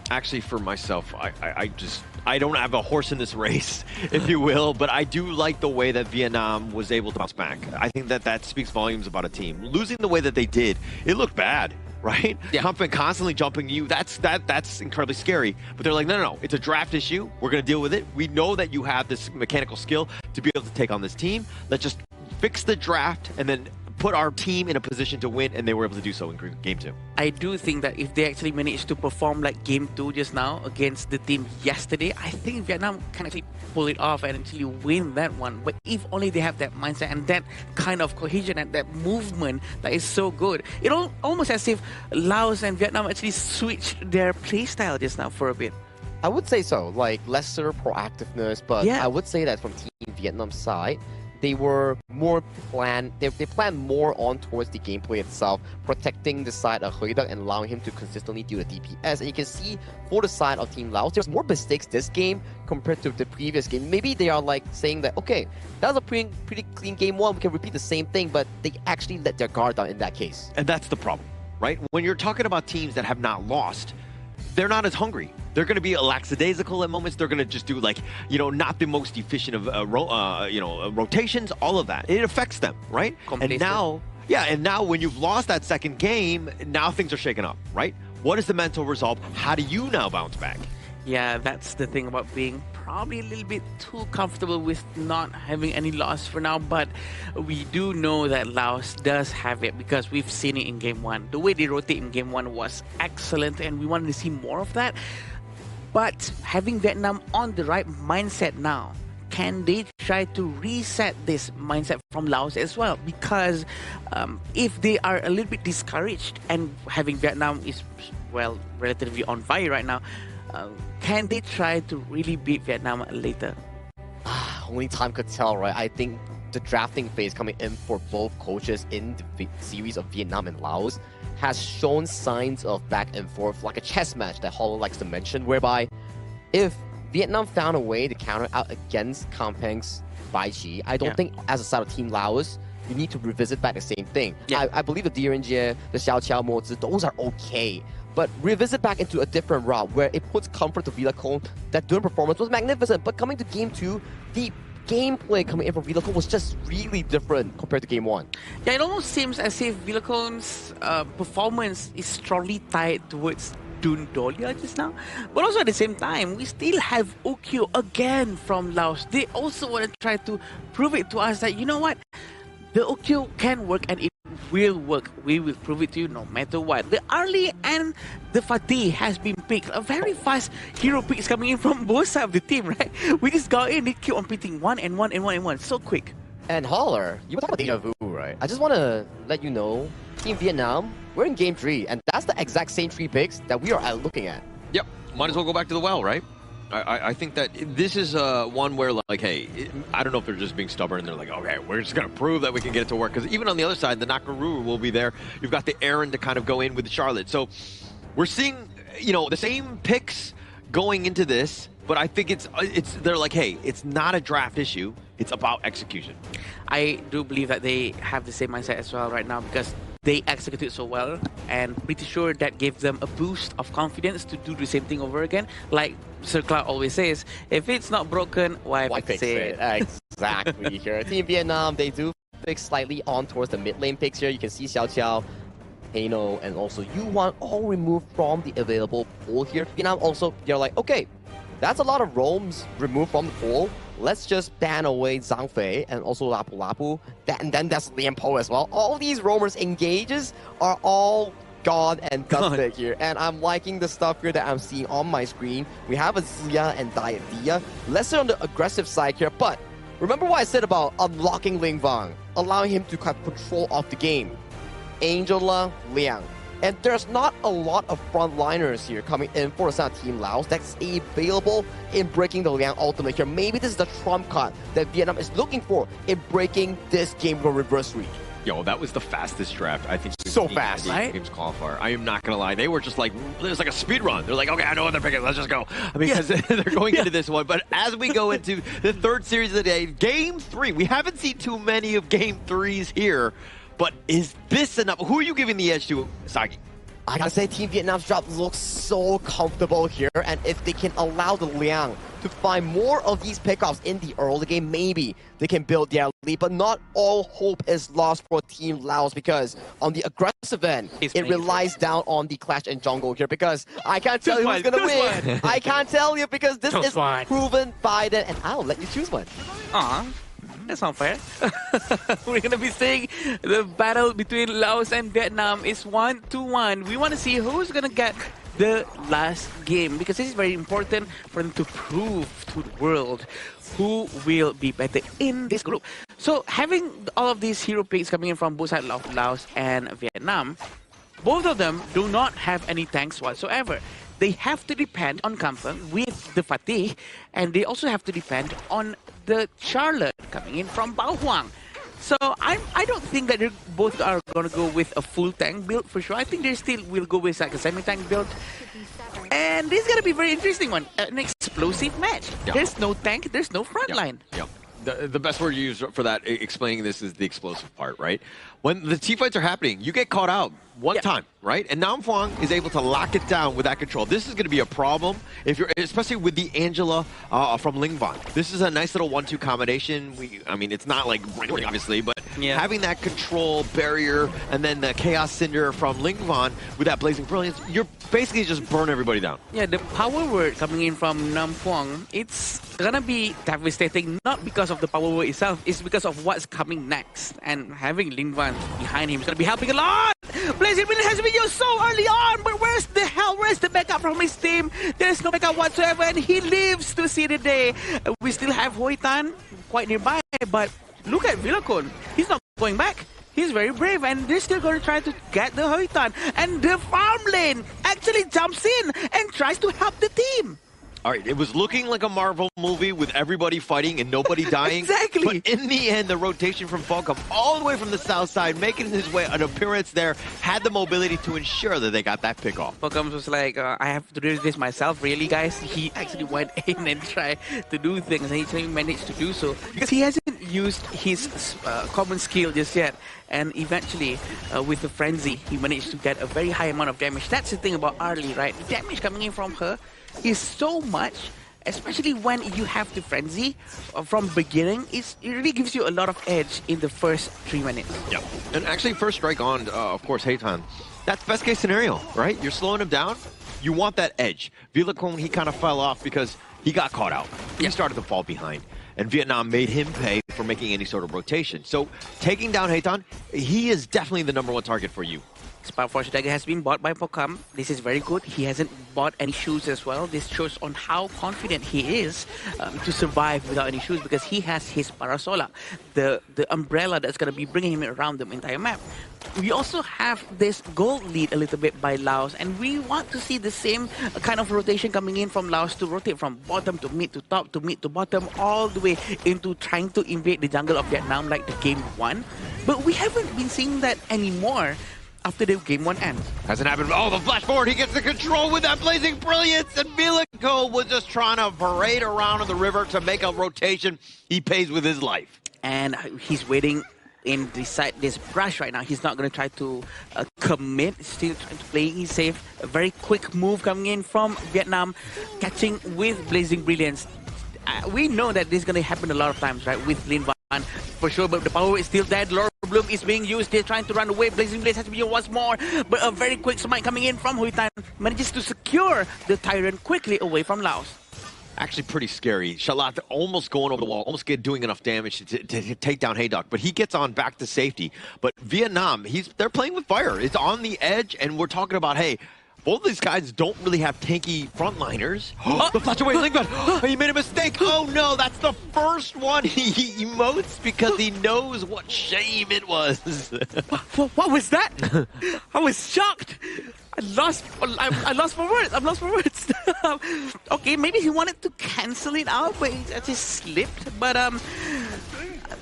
Actually, for myself, I don't have a horse in this race, if you will, but I do like the way that Vietnam was able to bounce back. I think that speaks volumes about a team. Losing the way that they did, it looked bad, right? Yeah. Constantly jumping you, that's incredibly scary. But they're like, no, it's a draft issue. We're going to deal with it. We know that you have this mechanical skill to be able to take on this team. Let's just fix the draft and then put our team in a position to win, and they were able to do so in game 2. I do think that if they actually managed to perform like game 2 just now against the team yesterday, I think Vietnam can actually pull it off and actually win that one. But if only they have that mindset and that kind of cohesion and that movement that is so good. It almost as if Laos and Vietnam actually switched their play style just now for a bit. I would say so, like lesser proactiveness, but I would say that from Team Vietnam's side, they were more planned. They planned more on towards the gameplay itself, protecting the side of Huy Duc and allowing him to consistently do the DPS. And you can see for the side of Team Laos, there's more mistakes this game compared to the previous game. Maybe they are like saying that, okay, that was a pretty clean game 1. We can repeat the same thing, but they actually let their guard down in that case. And that's the problem, right? When you're talking about teams that have not lost, they're not as hungry. They're going to be lackadaisical at moments. They're going to just do like, not the most efficient of, rotations, all of that. It affects them, right? Complacent. And now when you've lost that second game, now things are shaken up, right? What is the mental resolve? How do you now bounce back? Yeah, that's the thing about being probably a little bit too comfortable with not having any loss for now, but we do know that Laos does have it because we've seen it in game 1. The way they rotate in game 1 was excellent and we wanted to see more of that. But having Vietnam on the right mindset now, can they try to reset this mindset from Laos as well? Because if they are a little bit discouraged and having Vietnam is, well, relatively on fire right now, can they try to really beat Vietnam later? Only time could tell, right? I think the drafting phase coming in for both coaches in the series of Vietnam and Laos has shown signs of back and forth, like a chess match that Hollow likes to mention, whereby if Vietnam found a way to counter out against Kampang's Baichi, I don't think as a side of Team Laos, you need to revisit back the same thing. I believe the Direnjie, the Xiao Qiao Mozi, those are okay. But revisit back into a different route where it puts comfort to Villacon. That during performance was magnificent, but coming to game 2, the gameplay coming in from Villacon was just really different compared to game 1. Yeah, it almost seems as if Villacon's performance is strongly tied towards Dun Dolia just now. But also at the same time, we still have Ukyo again from Laos. They also want to try to prove it to us that, you know what? The Ukyo can work and it will work. We will prove it to you no matter what. The Arlie and the Fatih has been picked. A very fast hero pick is coming in from both sides of the team, right? We just got in, they keep on picking 1 and 1 and 1 and 1. So quick. And Holler, you were talking about deja vu, right? I just want to let you know, Team Vietnam, we're in game 3, and that's the exact same 3 picks that we are looking at. Yep, might as well go back to the well, right? I think that this is one where, like, hey, I don't know if they're just being stubborn and they're like, okay, we're just going to prove that we can get it to work. Because even on the other side, the Nakaruru will be there. You've got the Aaron to kind of go in with Charlotte. So we're seeing, the same picks going into this. But I think they're like, hey, it's not a draft issue. It's about execution. I do believe that they have the same mindset as well right now because they executed so well, and pretty sure that gave them a boost of confidence to do the same thing over again. Like Sir Clark always says, if it's not broken, why fix it? Exactly. Here, Team Vietnam, they do fix slightly on towards the mid lane picks here. You can see Xiao Qiao, Heino, and also Yuan all removed from the available pool here. Vietnam also, they're like, okay, that's a lot of roams removed from the pool. Let's just ban away Zhang Fei and also Lapu Lapu. And then that's Lian Po as well. All these roamers engages are all gone and dusted here. And I'm liking the stuff here that I'm seeing on my screen. We have a Zia and Dia. Lesser on the aggressive side here, but remember what I said about unlocking Ling Vang, allowing him to have control of the game. Angela Liang. And there's not a lot of frontliners here coming in for the South Team Laos that's available in breaking the Liang ultimate here. Maybe this is the trump card that Vietnam is looking for in breaking this game for reverse sweep. Yo, that was the fastest draft, I think. So fast, right? Games qualifier. I am not going to lie. They were just like, it was like a speed run. They're like, okay, I know what they're picking. Let's just go. Because they're going into this one. But as we go into the third series of the day, Game 3. We haven't seen too many of Game 3s here. But is this enough? Who are you giving the edge to, Sagi? I gotta say, Team Vietnam's drop looks so comfortable here, and if they can allow the Liang to find more of these pickoffs in the early game, maybe they can build their lead, but not all hope is lost for Team Laos, because on the aggressive end, it relies down on the clash in jungle here, because I can't tell you who's gonna win. I can't tell you, because this is proven by them, and I'll let you choose one. That's not fair. We're going to be seeing the battle between Laos and Vietnam is 1-1. We want to see who's going to get the last game, because this is very important for them to prove to the world who will be better in this group. So having all of these hero picks coming in from both sides of Laos and Vietnam, both of them do not have any tanks whatsoever. They have to depend on Kampa with the Fatih, and they also have to depend on the Charlotte coming in from Bao Huang. So I don't think that they both are going to go with a full tank build for sure. I think they still will go with like a semi-tank build. And this is going to be a very interesting one. An explosive match. Yeah. There's no tank, there's no front line. Yep. The best word you use for that, explaining this, is the explosive part, right? When the T-fights are happening, you get caught out one time, right? And Nam Phuong is able to lock it down with that control. This is going to be a problem, if you're, especially with the Angela from Lingvan. This is a nice little 1-2 combination. I mean, it's not like ring, obviously, but having that control barrier and then the Chaos Cinder from Lingvan with that Blazing Brilliance, you're basically just burn everybody down. Yeah, the power word coming in from Nam Phuong, it's gonna be devastating, not because of the power word itself, it's because of what's coming next. And having Lingvan behind him is gonna be helping a lot. Blazing Brilliance has been used so early on, but where's the backup from his team? There's no backup whatsoever, and he lives to see the day. We still have Hoi Tan quite nearby, but look at Villacon. He's not going back. He's very brave, and they're still going to try to get the Hoi Tan. And the farm lane actually jumps in and tries to help the team. All right, it was looking like a Marvel movie with everybody fighting and nobody dying. Exactly. But in the end, the rotation from Falcom all the way from the south side, making his way an appearance there, had the mobility to ensure that they got that pick off. Falcom was like, I have to do this myself, really, guys. He actually went in and tried to do things, and he actually managed to do so because he hasn't used his common skill just yet. And eventually, with the Frenzy, he managed to get a very high amount of damage. That's the thing about Arlie, right? The damage coming in from her is so much, especially when you have the Frenzy from beginning. It really gives you a lot of edge in the first 3 minutes. Yeah, and actually first strike on, of course, Heitan. That's best case scenario, right? You're slowing him down. You want that edge. Villacon, he kind of fell off because he got caught out. He started to fall behind. And Vietnam made him pay for making any sort of rotation. So taking down Heitan, he is definitely the #1 target for you. Spark Force Dagger has been bought by Falcom. This is very good. He hasn't bought any shoes as well. This shows on how confident he is to survive without any shoes, because he has his Parasola, the umbrella that's going to be bringing him around the entire map. We also have this gold lead a little bit by Laos, and we want to see the same kind of rotation coming in from Laos to rotate from bottom to mid to top to mid to bottom, all the way into trying to invade the jungle of Vietnam like the game 1. But we haven't been seeing that anymore after the game 1 ends. Hasn't happened. Oh, the flash forward. He gets the control with that Blazing Brilliance. And Villacon was just trying to parade around in the river to make a rotation. He pays with his life. And he's waiting in this brush right now. He's not going to try to commit. Still trying to play it safe. A very quick move coming in from Vietnam, catching with Blazing Brilliance. We know that this is going to happen a lot of times, right, with Lin Van for sure, but the power is still dead. Lord Bloom is being used. They're trying to run away. Blazing Blaze has to be used once more, but a very quick smite coming in from Hoi Tan manages to secure the Tyrant quickly away from Laos. Actually pretty scary. Shalat almost going over the wall, almost doing enough damage to take down Haydock, but he gets on back to safety. But Vietnam, they're playing with fire. It's on the edge, and we're talking about, hey, both of these guys don't really have tanky frontliners. The flash away, Lingvan. He made a mistake. Oh no, that's the first one he emotes because he knows what shame it was. What was that? I was shocked. I lost for words. I'm lost for words. Okay, maybe he wanted to cancel it out, but it just slipped. But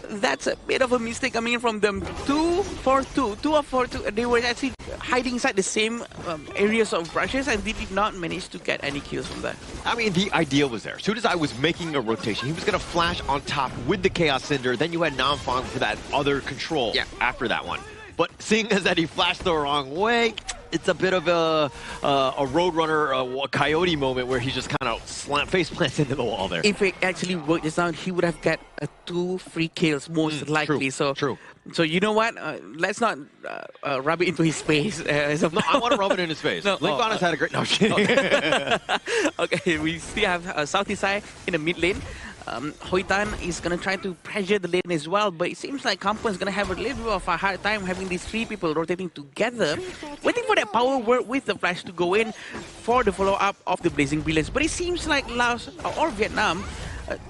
that's a bit of a mistake coming in from them. 2 for 2. 2 of 4. They were actually hiding inside the same areas of brushes, and they did not manage to get any kills from that. I mean, the idea was there. As soon as I was making a rotation, he was going to flash on top with the Chaos Cinder. Then you had Nam Phuong for that other control after that one. But seeing as that he flashed the wrong way, it's a bit of a Roadrunner, a Coyote moment where he just kind of face plants into the wall there. If it actually worked this out, he would have got 2 free kills most likely. True. So you know what? Let's not rub it into his face. No, I want to rub it in his face. No, Lingvan has had a great... No, Okay, we still have Southeast side in the mid lane. Hoi Tan is going to try to pressure the lane as well, but it seems like Kampen is going to have a little bit of a hard time having these three people rotating together, waiting for that power word with the flash to go in for the follow-up of the Blazing Brilliance. But it seems like Laos or Vietnam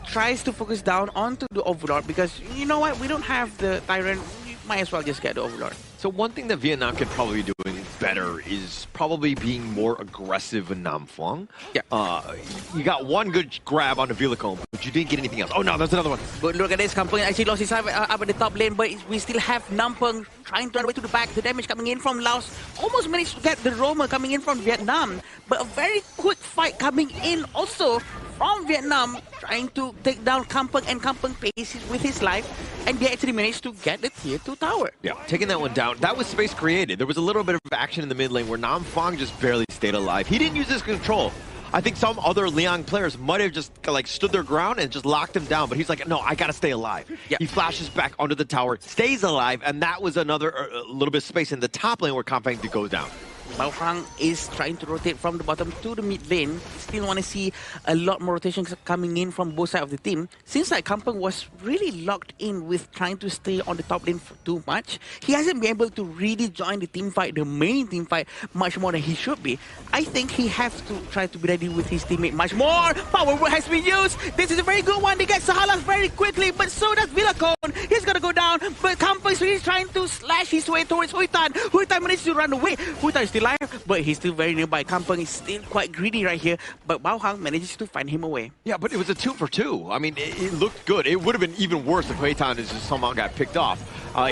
tries to focus down onto the Overlord because, you know what, we don't have the Tyrant, we might as well just get the Overlord. So one thing that Vietnam could probably be doing better is probably being more aggressive in Nam Phuong. Yeah. You got one good grab on the Vilacombe, but you didn't get anything else. Oh no, there's another one. But look at this, Kampen actually lost his side up at the top lane, but we still have Nam Phuong trying to run away to the back. The damage coming in from Laos almost managed to get the roamer coming in from Vietnam, but a very quick fight coming in also from Vietnam, trying to take down Kampen, and Kampen pays with his life, and they actually managed to get the tier 2 tower. Yeah, taking that one down. That was space created. There was a little bit of action in the mid lane where Nam Phuong just barely stayed alive. He didn't use his control. I think some other Liang players might have just like stood their ground and just locked him down, but he's like, no, I gotta stay alive. Yeah. He flashes back under the tower, stays alive, and that was another little bit of space in the top lane where Kampen goes down. Bao Huang is trying to rotate from the bottom to the mid lane. Still want to see a lot more rotations coming in from both sides of the team. Since like Kampen was really locked in with trying to stay on the top lane for too much, he hasn't been able to really join the team fight, the main team fight, much more than he should be. I think he has to try to be ready with his teammate much more. Power word has been used. This is a very good one. They get Sahalas very quickly, but so does Vilacone. He's gonna go down, but Kampen is really trying to slash his way towards Hoi Tan. Hoi Tan managed to run away. Hoi Tan is still alive, but he's still very nearby. Kampen is still quite greedy right here, but Bao Huang manages to find him away. Yeah, but it was a 2 for 2. I mean, it looked good. It would have been even worse if Hoi Tan just somehow got picked off.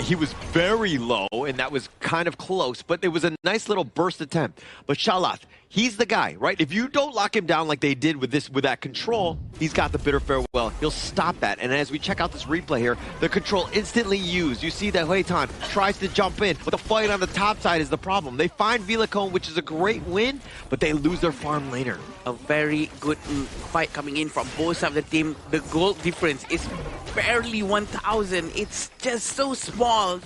He was very low, and that was kind of close, but it was a nice little burst attempt. But Shalath, he's the guy, right? If you don't lock him down like they did with that control, he's got the bitter farewell. He'll stop that. And as we check out this replay here, the control instantly used. You see that Hoi Tan tries to jump in, but the fight on the top side is the problem. They find Vilacone, which is a great win, but they lose their farm laner. A very good fight coming in from both sides of the team. The goal difference is barely 1,000. It's just so small,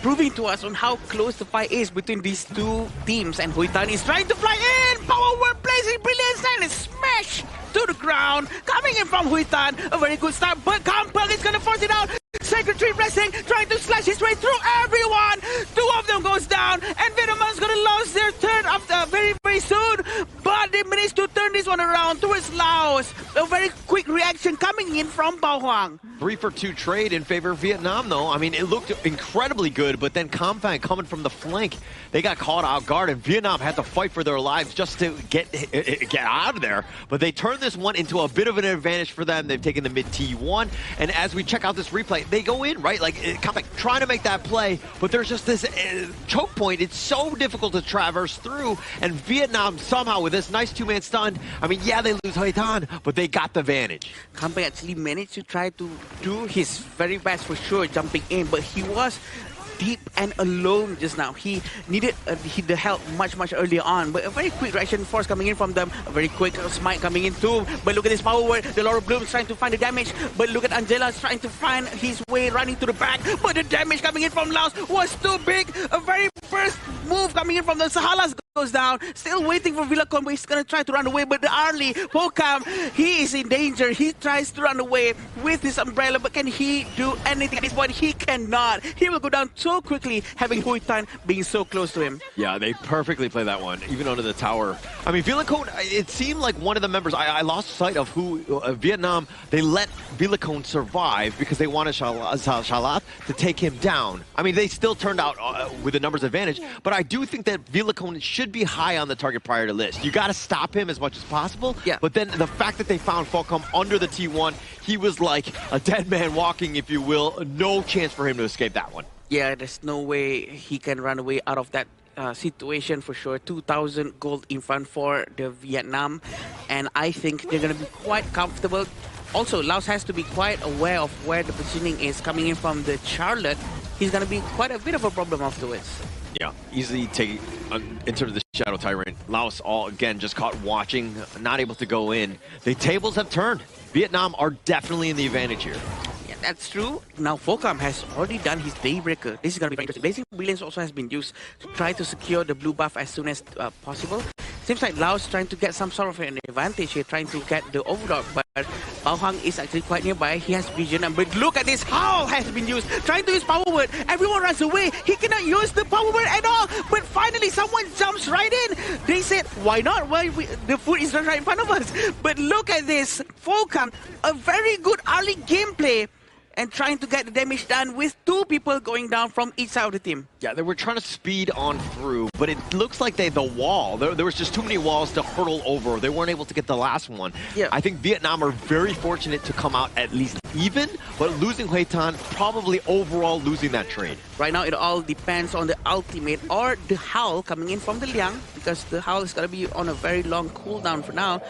proving to us on how close the fight is between these two teams. And Hoi Tan is trying to fly in. Power word Blazing Brilliance and smash to the ground. Coming in from Hoi Tan, a very good start, but Kampen is gonna force it out. Sacred Tree Wrestling trying to slash his way through everyone. 2 of them goes down, and Vietnam's gonna lose their turn after very soon. But they managed to turn this one around towards Laos. A very quick reaction coming in from Bao Huang. 3 for 2 trade in favor of Vietnam, though. I mean, it looked incredibly good, but then Kampen coming from the flank, they got caught out guard, and Vietnam had to fight for their lives just to get out of there. But they turned this one into a bit of an advantage for them. They've taken the mid T1, and as we check out this replay, they go in, right? Like, Kampen trying to make that play, but there's just this choke point. It's so difficult to traverse through, and Vietnam somehow with this nice 2-man stun, I mean, yeah, they lose Hoi Tan, but they got the advantage. Kampen actually managed to try to do his very best for sure jumping in, but he was deep and alone just now. He needed the help much earlier on, but a very quick reaction force coming in from them, a very quick smite coming in too. But look at this power word, the Laura Bloom is trying to find the damage, but look at Angela trying to find his way running to the back, but the damage coming in from Laos was too big. A very first move coming in from the Sahalas goes down, still waiting for Vilacone, but he's gonna try to run away, but the Arlie Pokam, he is in danger. He tries to run away with his umbrella, but can he do anything at this point? He cannot. He will go down so quickly, having Hoi Tan being so close to him. Yeah, they perfectly play that one, even under the tower. I mean, Vilacone, it seemed like one of the members, I lost sight of who, Vietnam, they let Vilacone survive because they wanted Shalath to take him down. I mean, they still turned out with a numbers advantage, but I do think that Vilacone should be high on the target priority list. You got to stop him as much as possible, yeah. But then the fact that they found Fulcrum under the T1, he was like a dead man walking, if you will. No chance for him to escape that one. Yeah, there's no way he can run away out of that situation for sure. 2,000 gold in front for the Vietnam, and I think they're going to be quite comfortable. Also, Laos has to be quite aware of where the positioning is coming in from the Charlotte. He's going to be quite a bit of a problem afterwards. Yeah, easily take in terms of the Shadow Tyrant. Laos all again just caught watching, not able to go in. The tables have turned. Vietnam are definitely in the advantage here. Yeah, that's true. Now Fulcrum has already done his Daybreaker. This is going to be very interesting. Blazing Brilliance also has been used to try to secure the blue buff as soon as possible. Seems like Laos trying to get some sort of an advantage here, trying to get the overlord, but Bao Huang is actually quite nearby. He has vision, but look at this, Howl has been used, trying to use power word. Everyone runs away. He cannot use the power word at all, but finally someone jumps right in. They said, why not? The food is right in front of us. But look at this, Volcom, a very good early gameplay, and trying to get the damage done with 2 people going down from each side of the team. Yeah, they were trying to speed on through, but it looks like the wall, there was just too many walls to hurdle over. They weren't able to get the last one. Yeah. I think Vietnam are very fortunate to come out at least even, but losing Hui Tan, probably overall losing that trade. Right now, it all depends on the ultimate or the Howl coming in from the Liang, because the Howl is going to be on a very long cooldown for now.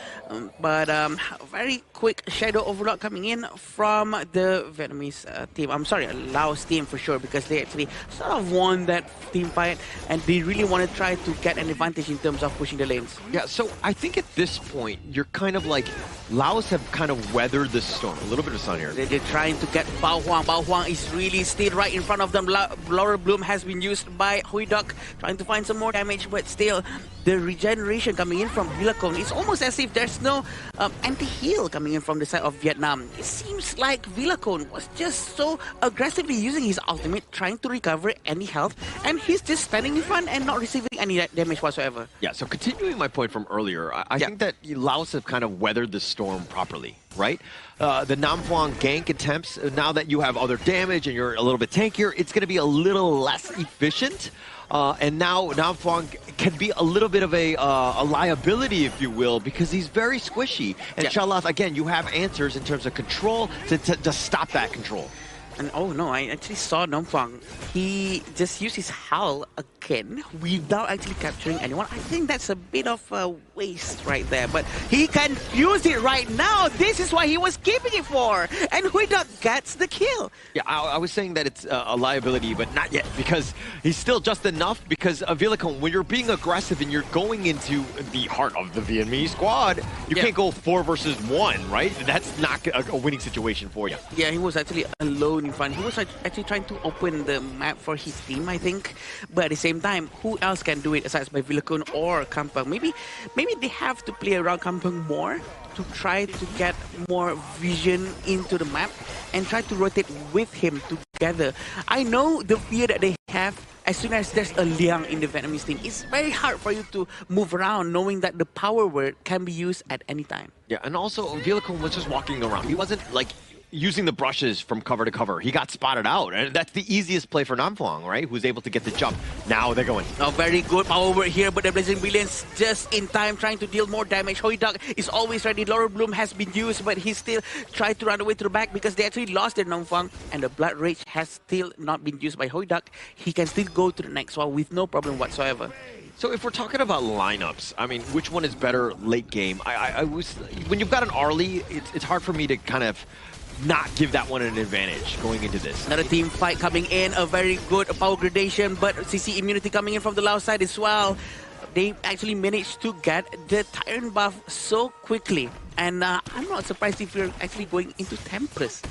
But a very quick Shadow Overlord coming in from the Vietnamese team. I'm sorry, Laos team for sure, because they actually sort of won that team fight, and they really want to try to get an advantage in terms of pushing the lanes. Yeah, so I think at this point, you're kind of like, Laos have kind of weathered the storm. A little bit of sun here. They're trying to get Bao Huang. Bao Huang is really still right in front of them. Laurel Bloom has been used by Hui Duck, trying to find some more damage, but still, the regeneration coming in from Vilacon, it's almost as if there's no anti-heal coming in from the side of Vietnam. It seems like Vilacon was just so aggressively using his ultimate, trying to recover any health, and he's just standing in front and not receiving any damage whatsoever. Yeah, so continuing my point from earlier, I think that Laos have kind of weathered the storm properly, right? The Nam Phuong gank attempts, now that you have other damage and you're a little bit tankier, it's going to be a little less efficient. And now Nam Phuong can be a little bit of a liability, if you will, because he's very squishy. And Shalath, again, you have answers in terms of control to stop that control. And oh no, I actually saw Nam Phuong. He just used his Howl again without actually capturing anyone. I think that's a bit of a waste right there, but he can use it right now. This is why he was keeping it for. And Hui Duck gets the kill. Yeah, I was saying that it's a liability, but not yet, because he's still just enough, because Vilacon, when you're being aggressive and you're going into the heart of the Vietnamese squad, you can't go 4 versus 1, right? That's not a winning situation for you. Yeah, he was actually alone in front. He was actually trying to open the map for his team, I think. But at the same time, who else can do it aside by Vilacon or Kampang? Maybe they have to play around Kampang more to try to get more vision into the map and try to rotate with him together. I know the fear that they have as soon as there's a Liang in the Vietnamese team. It's very hard for you to move around knowing that the power word can be used at any time. Yeah, and also Vilacon was just walking around. He wasn't like using the brushes from cover to cover. He got spotted out, and that's the easiest play for Nam Phuong, right? Who's able to get the jump. Now they're going. A very good power over here, but the Blazing Brilliance just in time, trying to deal more damage. Hui Duck is always ready. Laurel Bloom has been used, but he still tried to run away to the back because they actually lost their Nam Phuong, and the Blood Rage has still not been used by Hui Duck. He can still go to the next one with no problem whatsoever. So if we're talking about lineups, I mean, which one is better late game? When you've got an Arlie, it's hard for me to kind of not give that one an advantage going into this. Another team fight coming in, a very good power gradation, but CC immunity coming in from the Lao side as well. They actually managed to get the Tyrant buff so quickly. And I'm not surprised if we're actually going into Tempest.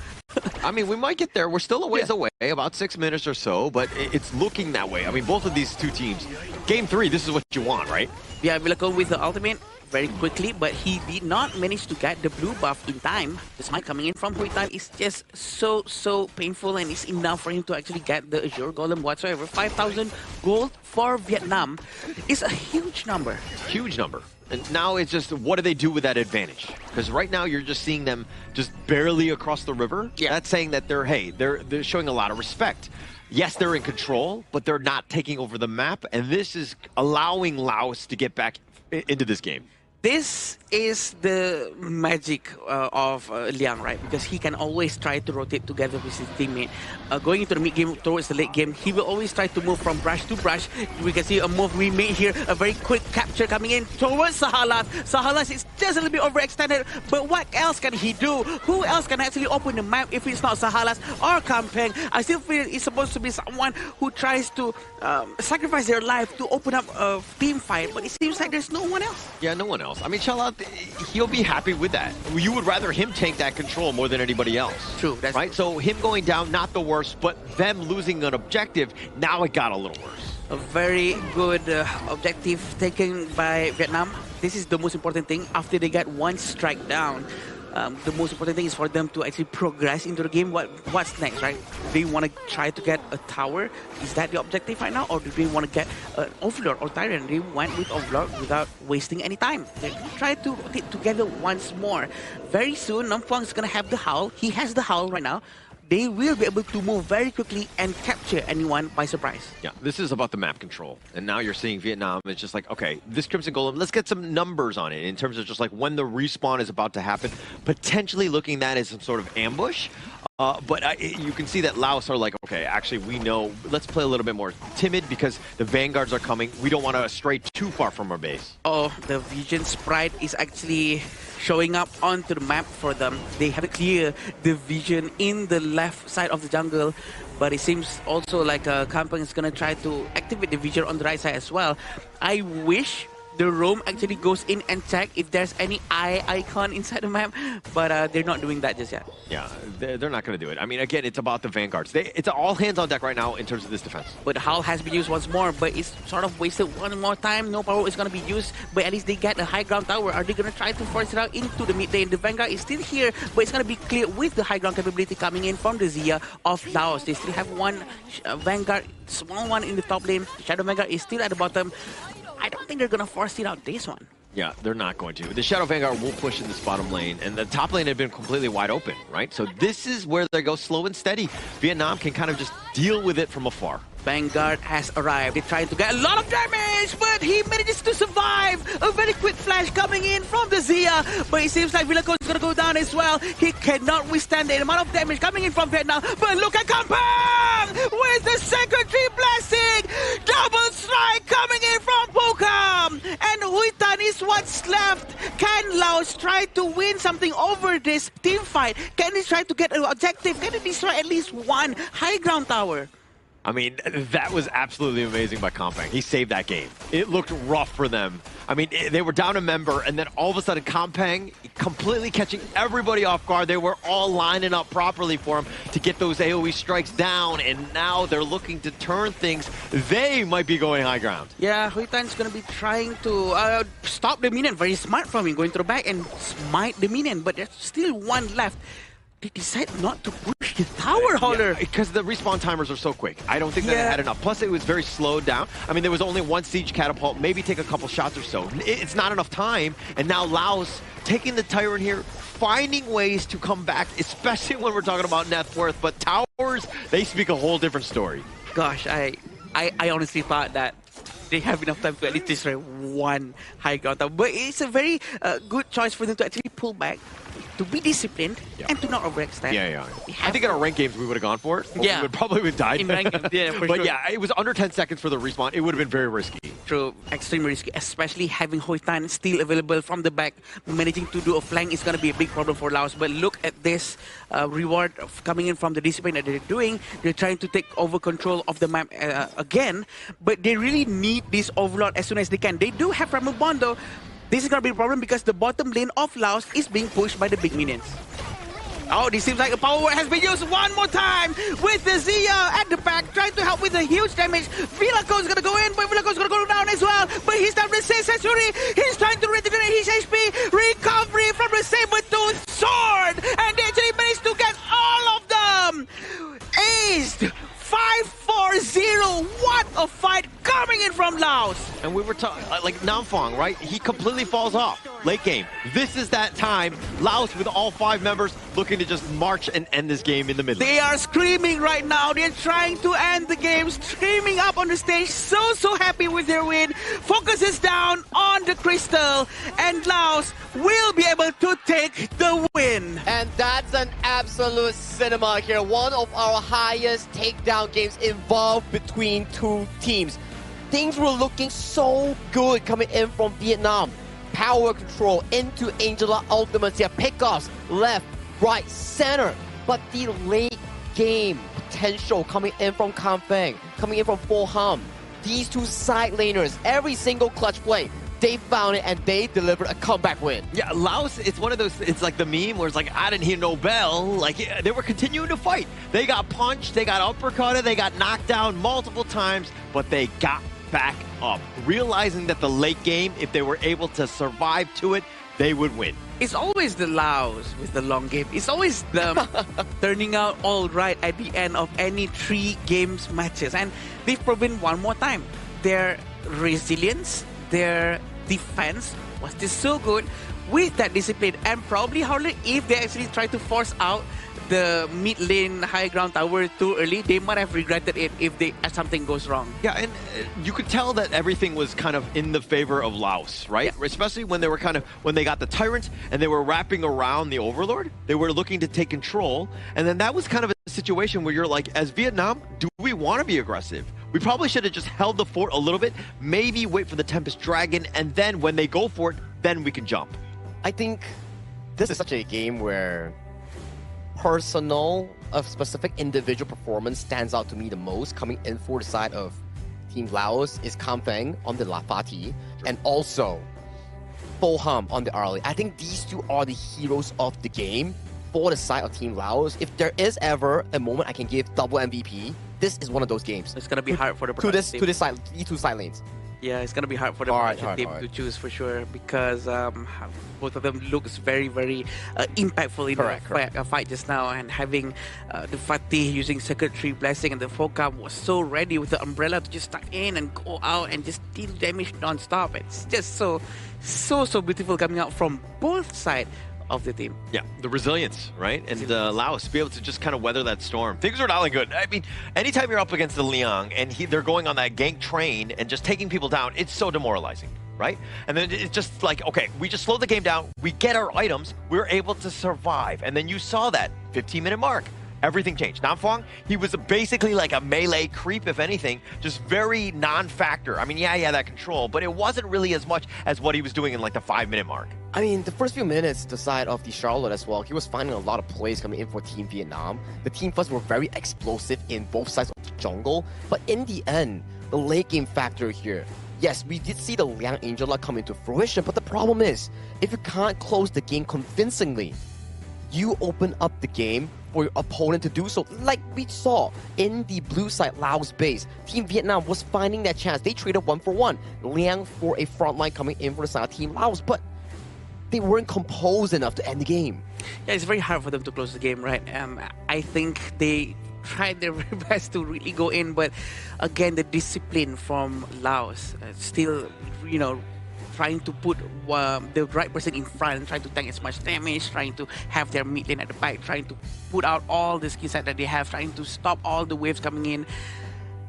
I mean, we might get there. We're still a ways away, about 6 minutes or so, but it's looking that way. I mean, both of these two teams, Game 3, this is what you want, right? Yeah, Vilacon with the ultimate very quickly, but he did not manage to get the blue buff in time. The smite coming in from Hui Tan is just so painful, and it's enough for him to actually get the Azure Golem whatsoever. 5,000 gold for Vietnam is a huge number. Huge number. And now it's just, what do they do with that advantage? Because right now you're just seeing them just barely across the river. Yeah. That's saying that they're showing a lot of respect. Yes, they're in control, but they're not taking over the map, and this is allowing Laos to get back into this game. This is the magic of Liang, right? Because he can always try to rotate together with his teammate. Going into the mid game towards the late game, he will always try to move from brush to brush. We can see a move we made here, a very quick capture coming in towards Sahalas. Sahalas is just a little bit overextended, but what else can he do? Who else can actually open the map if it's not Sahalas or Kampeng? I still feel it's supposed to be someone who tries to sacrifice their life to open up a team fight, but it seems like there's no one else. Yeah, no one else. I mean, Charlotte, he'll be happy with that. You would rather him take that control more than anybody else. True, that's right. So him going down, not the worst, but them losing an objective, now it got a little worse. A very good objective taken by Vietnam. This is the most important thing. After they get one strike down, the most important thing is for them to actually progress into the game. What's next, right? Do they want to try to get a tower? Is that the objective right now? Or do they want to get an Overlord or Tyrant? They went with Overlord without wasting any time. They try to put it together once more. Very soon, Nam Phuong is going to have the Howl. He has the Howl right now. They will be able to move very quickly and capture anyone by surprise. Yeah, this is about the map control. And now you're seeing Vietnam. It's just like, okay, this Crimson Golem, let's get some numbers on it in terms of just like when the respawn is about to happen, potentially looking at that as some sort of ambush. But you can see that Laos are like, okay, actually, we know, let's play a little bit more timid because the Vanguards are coming. We don't want to stray too far from our base. Oh, the Vision Sprite is actually showing up onto the map for them. They have to clear the Vision in the left side of the jungle. But it seems also like Kampang is going to try to activate the Vision on the right side as well. I wish the roam actually goes in and check if there's any eye icon inside the map, but they're not doing that just yet. Yeah, they're not going to do it. I mean, again, it's about the Vanguards. It's all hands on deck right now in terms of this defense. But Howl has been used once more, but it's sort of wasted one more time. No power is going to be used, but at least they get a high ground tower. Are they going to try to force it out into the mid lane? The Vanguard is still here, but it's going to be clear with the high ground capability coming in from the Zia of Laos. They still have one Vanguard, small one in the top lane. Shadow Vanguard is still at the bottom. I don't think they're going to force it out this one. Yeah, they're not going to. The Shadow Vanguard will push in this bottom lane, and the top lane had been completely wide open, right? So this is where they go slow and steady. Vietnam can kind of just deal with it from afar. Vanguard has arrived. They're trying to get a lot of damage, but he manages to survive. A very quick flash coming in from the Zia, but it seems like Villaco is going to go down as well. He cannot withstand the amount of damage coming in from Vietnam, but look at Kampang with the secondary blessing. Double strike coming in from Pokam, and Huy Tan is what's left. Can Laos try to win something over this team fight? Can they try to get an objective? Can they destroy at least one high ground tower? I mean, that was absolutely amazing by Kampang. He saved that game. It looked rough for them. I mean, they were down a member, and then all of a sudden, Kampang completely catching everybody off guard. They were all lining up properly for him to get those AoE strikes down, and now they're looking to turn things. They might be going high ground. Yeah, Huy Tan's going to be trying to stop the minion. Very smart from him, going to the back and smite the minion, but there's still one left. They decide not to push the tower holder. Because the respawn timers are so quick. I don't think that it had enough. Plus, it was very slowed down. I mean, there was only one siege catapult, maybe take a couple shots or so. It's not enough time. And now Laos taking the Tyrant here, finding ways to come back, especially when we're talking about net worth. But towers, they speak a whole different story. Gosh, I honestly thought that they have enough time to at least destroy one high ground tower. But it's a very good choice for them to actually pull back, to be disciplined, and to not overextend. Yeah. I think in our ranked games, we would have gone for it. Yeah. We would probably have died. In ranked games, yeah, for but sure. yeah, it was under 10 seconds for the respawn. It would have been very risky. True, extremely risky, especially having Huy Tan still available from the back. Managing to do a flank is going to be a big problem for Laos. But look at this reward of coming in from the discipline that they're doing. They're trying to take over control of the map again, but they really need this Overlord as soon as they can. They do have Ramon Bondo. This is going to be a problem because the bottom lane of Laos is being pushed by the big minions. Oh, this seems like a power word has been used one more time with the Zia at the back, trying to help with the huge damage. Villaco is going to go in, but Villaco is going to go down as well. But he's down to 6 century. He's trying to regenerate his HP. Recovery from the saber-tooth sword. And they actually managed to get all of them. Aced. 5-4-0. What a fight coming in from Laos. And we were talking, like Nam Phuong, right? He completely falls off late game. This is that time. Laos with all 5 members looking to just march and end this game in the middle. They are screaming right now. They're trying to end the game, streaming up on the stage. So happy with their win. Focus is down on the crystal, and Laos will be able to take the win. And that's an absolute cinema here. One of our highest takedown games involved between two teams. Things were looking so good coming in from Vietnam. Power control into Angela ultimates here. Pickoffs left, right, center. But the late game potential coming in from Kampang, coming in from Pho Ham. These two side laners, every single clutch play. they found it and they delivered a comeback win. Yeah, Laos, it's one of those, it's like the meme where it's like, I didn't hear no bell. Like, they were continuing to fight. They got punched, they got uppercutted, they got knocked down multiple times, but they got back up, realizing that the late game, if they were able to survive to it, they would win. It's always the Laos with the long game. It's always them turning out all right at the end of any 3 games matches. And they've proven one more time their resilience, their defense was just so good with that discipline. And probably, Harley, if they actually try to force out the mid lane high ground tower too early, they might have regretted it if something goes wrong. Yeah, and you could tell that everything was kind of in the favor of Laos, right? Yeah. Especially when they were when they got the Tyrant and they were wrapping around the Overlord, they were looking to take control. And then that was kind of a situation where you're like, as Vietnam, do we want to be aggressive? We probably should have just held the fort a little bit, maybe wait for the Tempest Dragon, and then when they go for it, then we can jump. I think this is such a game where personal, a specific individual performance stands out to me the most. Coming in for the side of Team Laos is Kampeng on the Lafati, and also Foham on the Arlie. I think these two are the heroes of the game for the side of Team Laos. If there is ever a moment I can give double MVP, this is one of those games. It's gonna be hard for the to this side, these 2 side lanes. Yeah, it's gonna be hard for the team to choose for sure, because both of them looks very, very impactful in the fight just now. And having the Fatih using Secretary Blessing and the Fokam was so ready with the umbrella to just tuck in and go out and just deal damage non-stop. It's just so beautiful coming out from both sides of the team. Yeah, the resilience, right? And Laos be able to just kind of weather that storm. Things are not looking good. I mean, anytime you're up against the Liang and they're going on that gank train and just taking people down, it's so demoralizing, right? And then it's just like, okay, we just slow the game down, we get our items, we're able to survive. And then you saw that 15-minute mark. Everything changed. Namfang, he was basically like a melee creep, if anything, just very non-factor. I mean, yeah, he had that control, but it wasn't really as much as what he was doing in like the 5-minute mark. I mean, the first few minutes, the side of the Charlotte as well, he was finding a lot of plays coming in for Team Vietnam. The Team First were very explosive in both sides of the jungle, but in the end, the late game factor here, yes, we did see the Liang Angela come into fruition, but the problem is, if you can't close the game convincingly, you open up the game for your opponent to do so. Like we saw in the blue side Laos base, Team Vietnam was finding that chance. They traded 1-for-1. Liang for a frontline coming in for the side of Team Laos, but they weren't composed enough to end the game. Yeah, it's very hard for them to close the game, right? I think they tried their very best to really go in, but again, the discipline from Laos still, you know, trying to put the right person in front, trying to tank as much damage, trying to have their mid lane at the back, trying to put out all the skill set that they have, trying to stop all the waves coming in.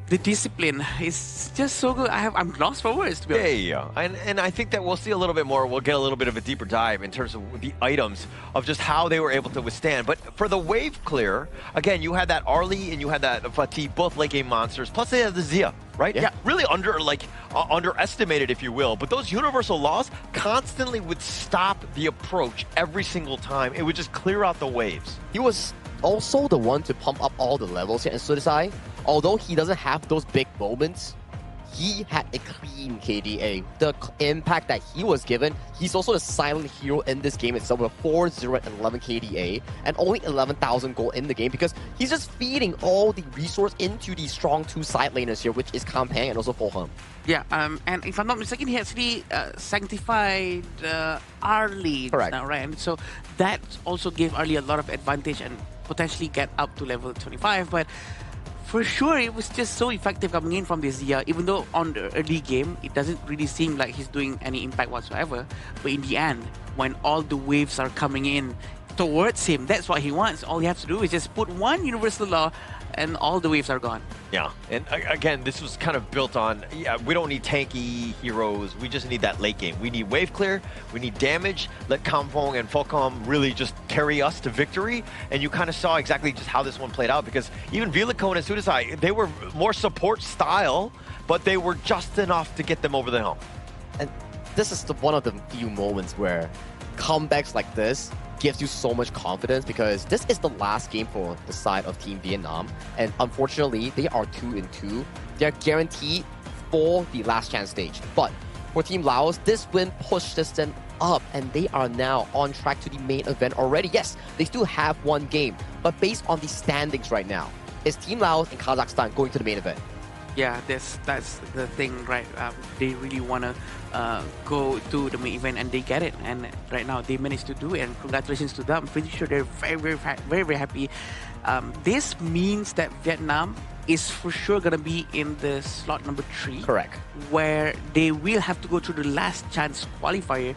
The discipline is just so good. I'm lost for words, to be honest. Yeah. And I think that we'll see a little bit more. We'll get a little bit of a deeper dive in terms of the items of just how they were able to withstand. But for the wave clear, again, you had that Arlie and you had that Fatih, both late game monsters. Plus they had the Zia, right? Yeah. Really underestimated, if you will. But those universal laws constantly would stop the approach every single time. It would just clear out the waves. He was also the one to pump up all the levels here in Sudisai. Although he doesn't have those big moments, he had a clean KDA. The impact that he was given, he's also the silent hero in this game itself with 4-0 and 11 KDA and only 11,000 gold in the game because he's just feeding all the resource into the strong 2 side laners here, which is Kampeng and also Foham. Yeah, and if I'm not mistaken, he actually sanctified Arlie now, right? And so that also gave Arlie a lot of advantage and potentially get up to level 25, but for sure, it was just so effective coming in from this Zia, even though on the early game, it doesn't really seem like he's doing any impact whatsoever. But in the end, when all the waves are coming in towards him, that's what he wants. All he has to do is just put one universal law and all the waves are gone. Yeah, and again, this was kind of built on, we don't need tanky heroes, we just need that late game. We need wave clear, we need damage, let Kampong and Focom really just carry us to victory, and you kind of saw exactly just how this one played out, because even Vilacone and Sudisai, they were more support style, but they were just enough to get them over the hump. And this is one of the few moments where comebacks like this gives you so much confidence because this is the last game for the side of Team Vietnam, and unfortunately they are 2-2. They're guaranteed for the last chance stage, but for Team Laos, this win pushes them up, and they are now on track to the main event already. Yes, they still have one game, but based on the standings right now, is Team Laos and Kazakhstan going to the main event? Yeah, that's the thing, right? They really want to go to the main event, and they get it. And right now, they managed to do it, and congratulations to them. I'm pretty sure they're very happy. This means that Vietnam is for sure going to be in the slot number 3. Correct. Where they will have to go through the last chance qualifier,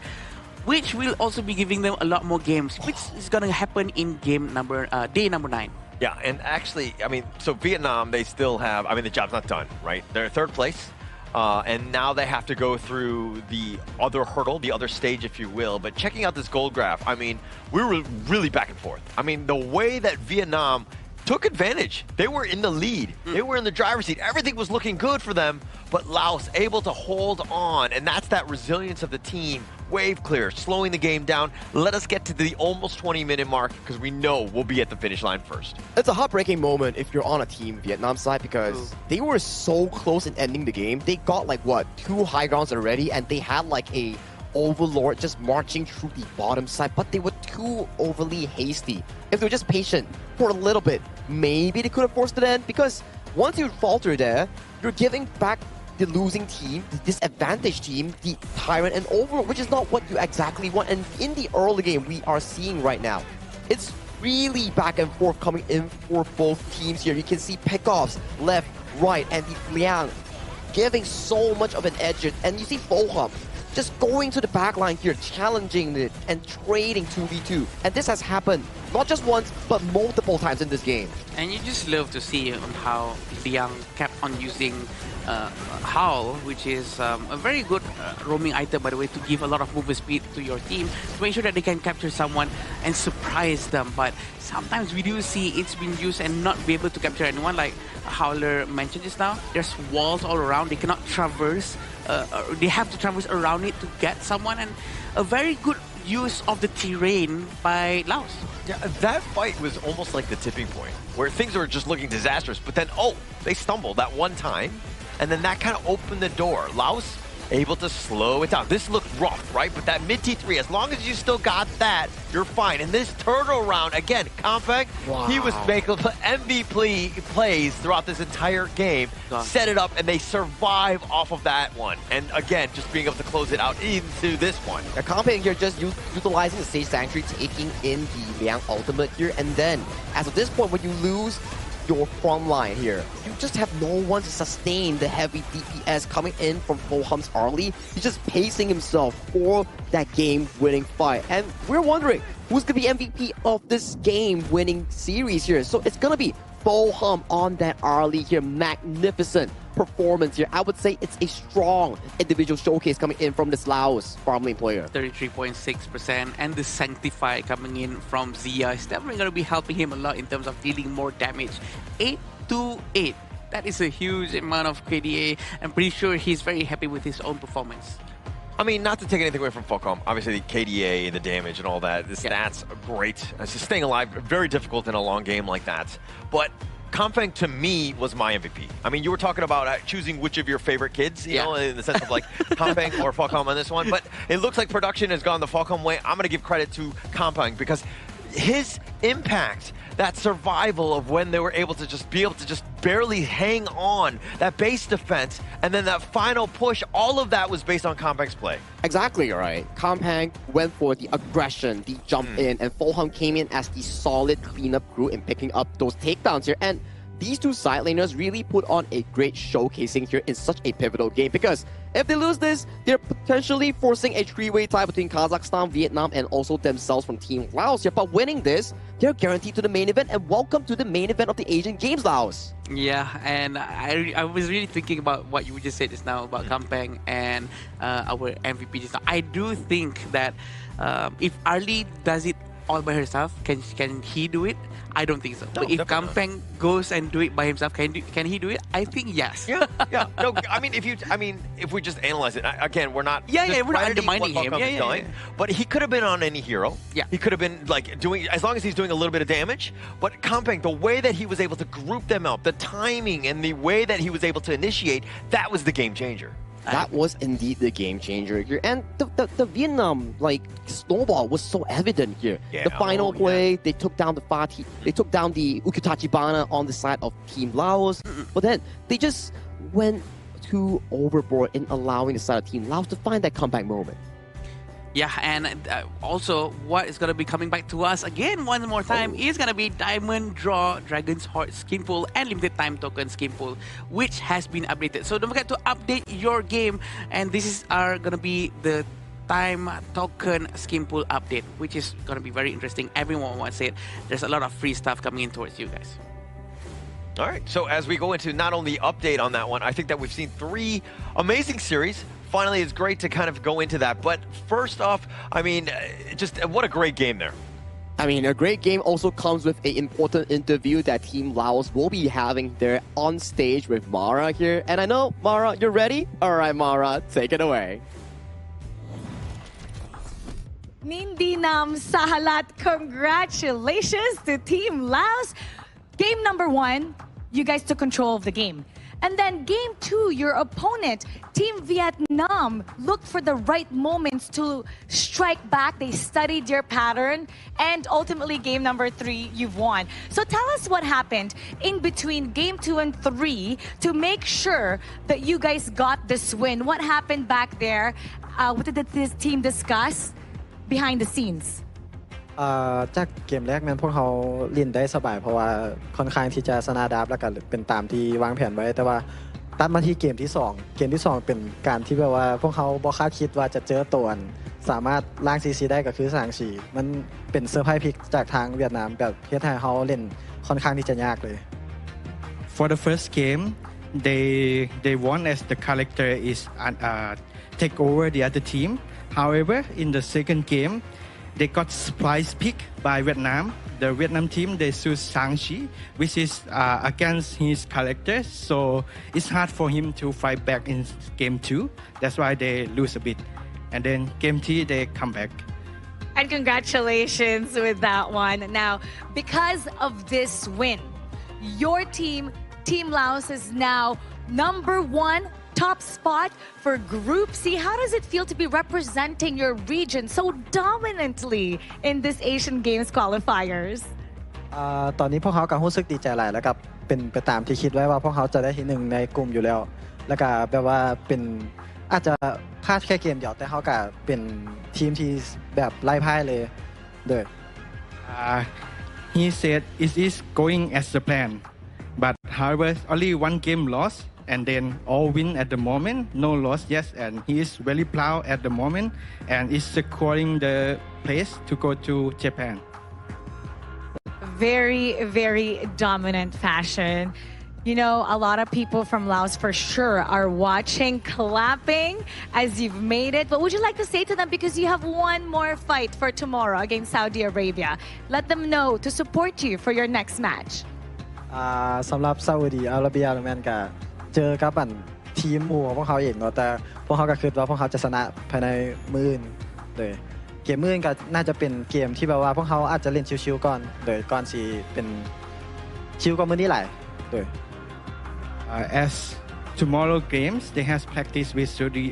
which will also be giving them a lot more games, which is going to happen in day number 9. Yeah, and actually, I mean, so Vietnam, they still have, I mean, the job's not done, right? They're third place, and now they have to go through the other hurdle, the other stage, if you will. But checking out this gold graph, I mean, we were really back and forth. I mean, the way that Vietnam took advantage. They were in the lead. They were in the driver's seat. Everything was looking good for them, but Laos able to hold on, and that's that resilience of the team. Wave clear, slowing the game down. Let us get to the almost 20-minute mark because we know we'll be at the finish line first. It's a heartbreaking moment if you're on a Team Vietnam side because they were so close in ending the game. They got like, what, 2 high grounds already, and they had like a overlord just marching through the bottom side, but they were too overly hasty. If they were just patient for a little bit, maybe they could have forced it in, because once you falter there, you're giving back the losing team, the disadvantaged team, the tyrant and overlord, which is not what you exactly want. And in the early game we are seeing right now, it's really back and forth coming in for both teams here. You can see pickoffs left, right, and the Liang giving so much of an edge here. And you see Bohum just going to the back line here, challenging it and trading 2v2. And this has happened not just once, but multiple times in this game. And you just love to see on how Liang kept on using Howl, which is a very good roaming item, by the way, to give a lot of movement speed to your team, to make sure that they can capture someone and surprise them. But sometimes we do see it's been used and not be able to capture anyone, like Howler mentioned just now. There's walls all around, they cannot traverse, they have to traverse around it to get someone, and a very good use of the terrain by Laos. Yeah, that fight was almost like the tipping point, where things were just looking disastrous, but then, they stumbled that one time, and then that kind of opened the door. Laos able to slow it down. This looked rough, right? But that mid T3, as long as you still got that, you're fine. And this turtle round, again, Compaq, he was making MVP plays throughout this entire game, set it up, and they survive off of that one. And again, just being able to close it out into this one. Yeah, Compaq here just utilizing the Sage Sanctuary, taking in the Liang ultimate here, and then, as of this point, when you lose your front line here, you just have no one to sustain the heavy DPS coming in from Bohum's early. He's just pacing himself for that game-winning fight. And we're wondering, who's going to be MVP of this game-winning series here? So it's going to be Bohum on that early here. Magnificent performance here. I would say it's a strong individual showcase coming in from this Laos farm lane player. 33.6%, and the Sanctify coming in from Zia is definitely going to be helping him a lot in terms of dealing more damage. 828. That is a huge amount of KDA. I'm pretty sure he's very happy with his own performance. I mean, not to take anything away from Falcom, obviously the KDA, the damage and all that, the stats are great. It's just staying alive, very difficult in a long game like that. But Compaq, to me, was my MVP. I mean, you were talking about choosing which of your favorite kids, you know, in the sense of like Compaq or Falcom on this one. But it looks like production has gone the Falcom way. I'm going to give credit to Compaq because his impact, that survival of when they were able to just barely hang on, that base defense, and then that final push, all of that was based on Compaq's play. Exactly right. Compaq went for the aggression, the jump in, and Fulham came in as the solid cleanup crew in picking up those takedowns here. And these two side laners really put on a great showcasing here in such a pivotal game, because if they lose this, they're potentially forcing a three-way tie between Kazakhstan, Vietnam, and also themselves from Team Laos here. But winning this, they're guaranteed to the main event, and welcome to the main event of the Asian Games, Laos. Yeah, and I was really thinking about what you just said just now about Compaq and our MVP just now. I do think that if Arlie does it all by herself, can he do it? I don't think so. No, but if Compaq goes and do it by himself, can he do it? I think yes. Yeah. No, I mean, if we just analyze it again, we're not. We're not undermining him. But he could have been on any hero. Yeah. He could have been like doing, as long as he's doing a little bit of damage. But Compaq, the way that he was able to group them up, the timing and the way that he was able to initiate, that was the game changer. That was indeed the game changer here. And the Vietnam snowball was so evident here. Yeah, the final play, they took down the they took down the Ukitachibana on the side of Team Laos. But then they just went too overboard in allowing the side of Team Laos to find that comeback moment. Yeah, and also what is going to be coming back to us again one more time is going to be Diamond Draw, Dragon's Heart Skin Pool, and Limited Time Token Skin Pool, which has been updated. So don't forget to update your game, and this is going to be the Time Token Skin Pool update, which is going to be very interesting. Everyone wants it. There's a lot of free stuff coming in towards you guys. All right, so as we go into not only update on that one, I think that we've seen 3 amazing series. Finally, it's great to kind of go into that. But first off, I mean, just what a great game there. I mean, a great game also comes with an important interview that Team Laos will be having there on stage with Mara here. And I know, Mara, you're ready? All right, Mara, take it away. Nindinam Sahalat, congratulations to Team Laos. Game number 1, you guys took control of the game. And then game 2, your opponent, Team Vietnam, looked for the right moments to strike back. They studied your pattern. And ultimately, game number 3, you've won. So tell us what happened in between game 2 and 3 to make sure that you guys got this win. What happened back there? What did this team discuss behind the scenes? จากเกมแรกนั้นพวกเขาเล่นได้สบายเพราะว่าค่อนข้างที่จะสนาดับแล้วก็เป็นตามที่วางแผนไว้แต่ว่าตัดมาที่เกมที่2เป็นการที่แบบว่าพวกเขาบ่คาดคิดว่าจะเจอตัวสามารถล้างซีได้ก็คือสางสีมันเป็นเซอร์ไพรส์พลิกจากทางเวียดนามแบบเฮ็ดให้เขาเล่นค่อนข้างที่จะยากเลย For the first game they won as the character is take over the other team. However, in the second game they got surprise pick by Vietnam. The Vietnam team, they choose Sang-chi, which is against his character. So it's hard for him to fight back in game 2. That's why they lose a bit. And then game 3, they come back. And congratulations with that one. Now, because of this win, your team, Team Laos, is now number 1 top spot for Group C. How does it feel to be representing your region so dominantly in this Asian Games qualifiers? ตอนนี้พวกเขาก็รู้สึกดีใจหลายแล้วก็เป็นไปตามที่คิดไว้ว่าพวกเขาจะได้ที่1ในกลุ่มอยู่แล้วแล้วก็แบบว่าเป็นอาจจะพลาดแค่เกมเดียวแต่เขาก็เป็นทีมที่แบบไล่พ่ายเลยเด้อ He said it is going as the plan, but however only 1 game lost. And then all win at the moment, no loss yet, and he is very proud at the moment and is securing the place to go to Japan. Very, very dominant fashion. You know, a lot of people from Laos for sure are watching, clapping as you've made it. What would you like to say to them? Because you have one more fight for tomorrow against Saudi Arabia. Let them know to support you for your next match. สำหรับซาอุดีอาระเบียแมนกาเจอกับทีมหมู่ของพวกเขาเองเนาะแต่พวกเขาก็คิดว่าพวกเขาจะชนะภายในมื้ออื่นเลยเกมมื้ออื่นก็น่าจะเป็นเกมที่แบบว่าพวกเขาอาจจะเล่นชิวๆก่อนโดยก่อนสิเป็นชิวกว่ามื้อนี้หลายโดย As tomorrow games they has practiced with Saudi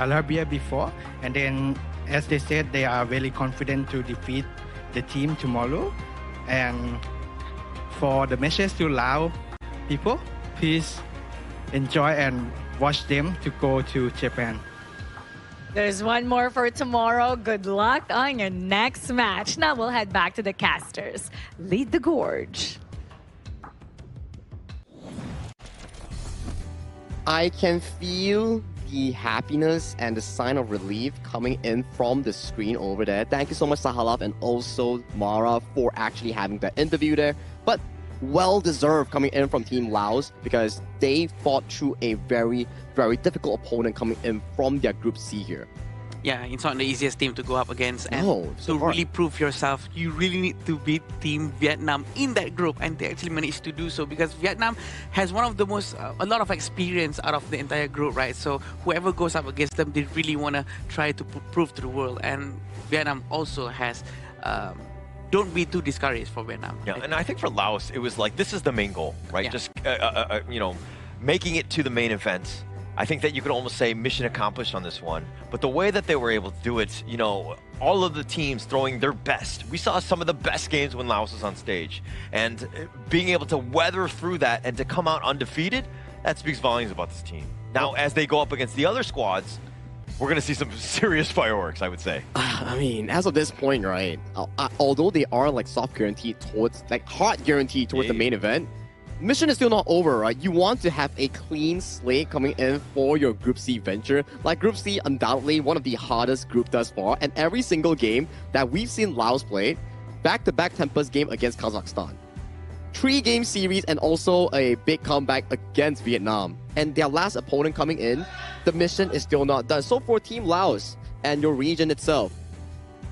Arabia before and then as they said they are very confident to defeat the team tomorrow and for the message to Lao people please enjoy and watch them to go to Japan. There's one more for tomorrow. Good luck on your next match. Now we'll head back to the casters. Lead the gorge. I can feel the happiness and the sign of relief coming in from the screen over there. Thank you so much, Sahalaf, and also Mara for actually having that interview there. But well-deserved coming in from Team Laos because they fought through a very, very difficult opponent coming in from their Group C here. Yeah, it's not the easiest team to go up against. And to really prove yourself, you really need to beat Team Vietnam in that group. And they actually managed to do so because Vietnam has one of the most, a lot of experience out of the entire group, right? So whoever goes up against them, they really want to try to prove to the world. And Vietnam also has... don't be too discouraged for Vietnam. Yeah, and I think for Laos, it was like, this is the main goal, right? Yeah. Just, you know, making it to the main event I think that you could almost say mission accomplished on this one. But the way that they were able to do it, you know, all of the teams throwing their best. We saw some of the best games when Laos was on stage. And being able to weather through that and to come out undefeated, that speaks volumes about this team. Now, as they go up against the other squads, we're going to see some serious fireworks, I would say. I mean, as of this point, right, although they are like soft guaranteed towards, like hard guaranteed towards the main event, mission is still not over, right? You want to have a clean slate coming in for your Group C venture. Like Group C, undoubtedly one of the hardest group thus far, and every single game that we've seen Laos play, back-to-back Tempest game against Kazakhstan. 3-game series and also a big comeback against Vietnam. And their last opponent coming in, the mission is still not done. So for Team Laos and your region itself,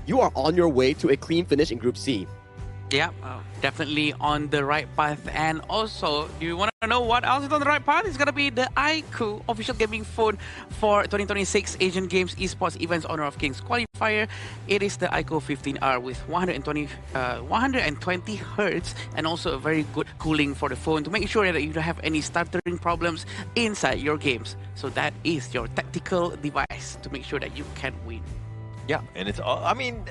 you are on your way to a clean finish in Group C. Yeah, definitely on the right path. And also, do you want to know what else is on the right path? It's going to be the iQOO official gaming phone for 2026 Asian Games Esports Events Honor of Kings Qualifier. It is the iQOO 15R with 120 Hz and also a very good cooling for the phone to make sure that you don't have any stuttering problems inside your games. So that is your tactical device to make sure that you can win. Yeah, and it's, I mean,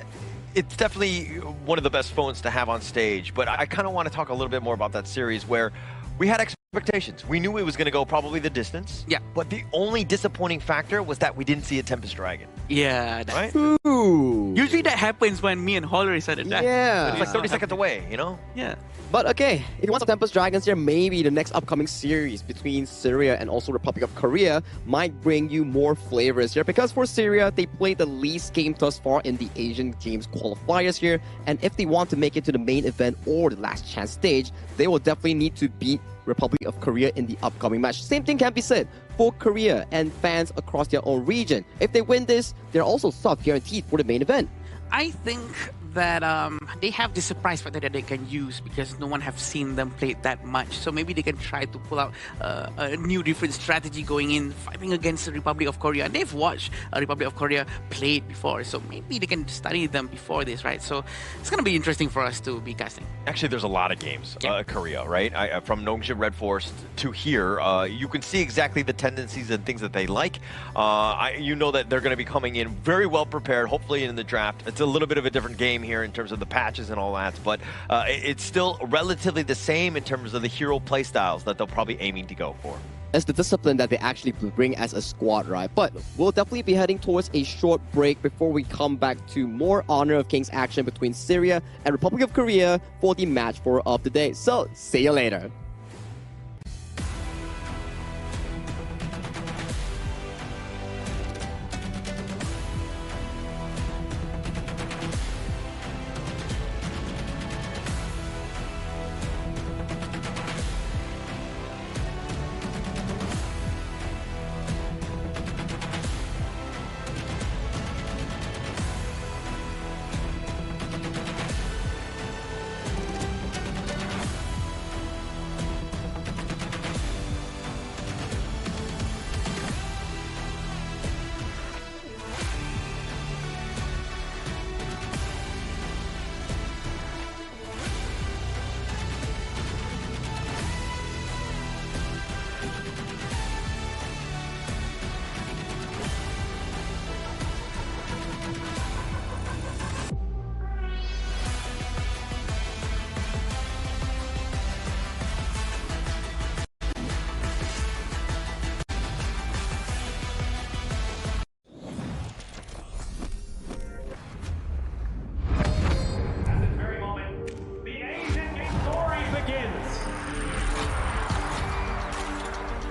it's definitely one of the best phones to have on stage, but I kind of want to talk a little bit more about that series where we had expectations. We knew it was going to go probably the distance. Yeah. But the only disappointing factor was that we didn't see a Tempest Dragon. Yeah. Right? Ooh. Usually that happens when me and Holler is at the death. Yeah. It's like 30 seconds away, you know? Yeah. But okay, if you want some Tempest Dragons here, maybe the next upcoming series between Syria and also Republic of Korea might bring you more flavors here. Because for Syria, they played the least game thus far in the Asian Games qualifiers here. And if they want to make it to the main event or the last chance stage, they will definitely need to beat Republic of Korea in the upcoming match. Same thing can be said for Korea and fans across their own region. If they win this, they're also soft guaranteed for the main event. I think that they have this surprise factor that they can use because no one have seen them play that much. So maybe they can try to pull out a new different strategy going in, fighting against the Republic of Korea. And they've watched Republic of Korea play before, so maybe they can study them before this, right? So it's going to be interesting for us to be casting. Actually, there's a lot of games, Korea, right? From Nongshim Red Forest to here, you can see exactly the tendencies and things that they like. You know that they're going to be coming in very well prepared, hopefully in the draft. It's a little bit of a different game here in terms of the patches and all that, but it's still relatively the same in terms of the hero playstyles that they'll probably aiming to go for. It's the discipline that they actually bring as a squad, right? But we'll definitely be heading towards a short break before we come back to more Honor of Kings action between Syria and Republic of Korea for the match of the day. So, see you later.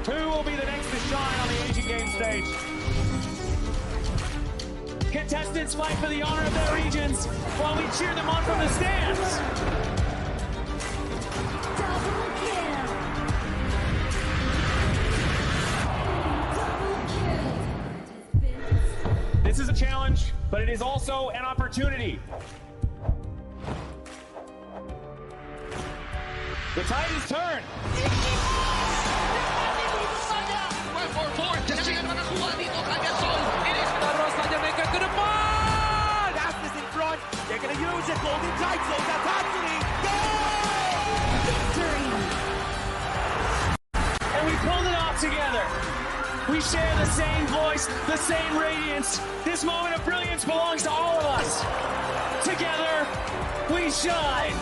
Who will be the next to shine on the Asian Games stage? Contestants fight for the honor of their regions while we cheer them on from the stands. This is a challenge, but it is also an opportunity. The tide is turned. Fastest in front. They're going to use it. Golden tight. Slows that Tatsumi. Go! And we pulled it off together. We share the same voice, the same radiance. This moment of brilliance belongs to all of us. Together, we shine.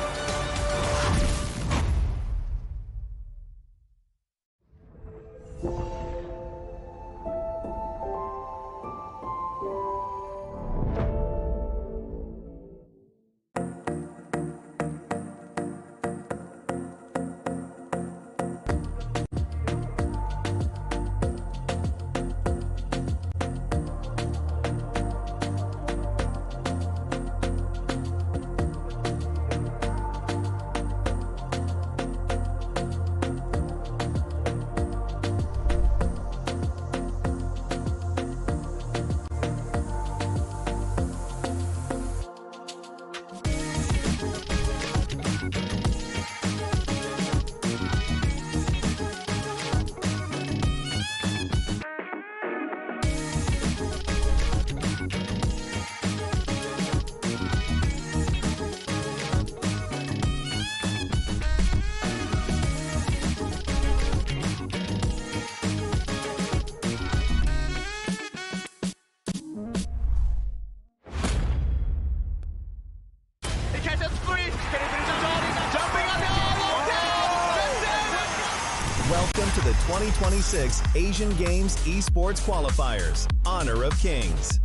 Welcome to the 2026 Asian Games Esports Qualifiers, Honor of Kings.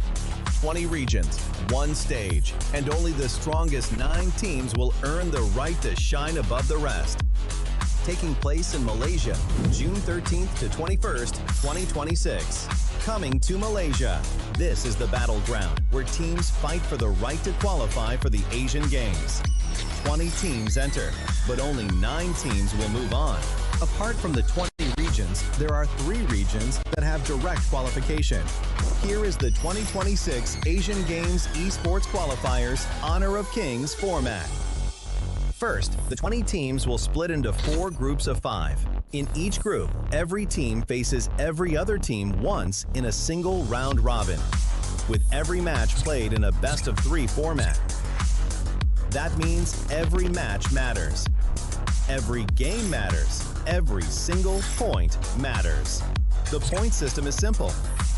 20 regions, one stage, and only the strongest 9 teams will earn the right to shine above the rest. Taking place in Malaysia, June 13th to 21st, 2026. Coming to Malaysia, this is the battleground where teams fight for the right to qualify for the Asian Games. 20 teams enter, but only 9 teams will move on. Apart from the 20 regions, there are 3 regions that have direct qualification. Here is the 2026 Asian Games Esports Qualifiers Honor of Kings format. First, the 20 teams will split into 4 groups of 5. In each group, every team faces every other team once in a single round robin, with every match played in a best-of-3 format. That means every match matters. Every game matters. Every single point matters. The point system is simple.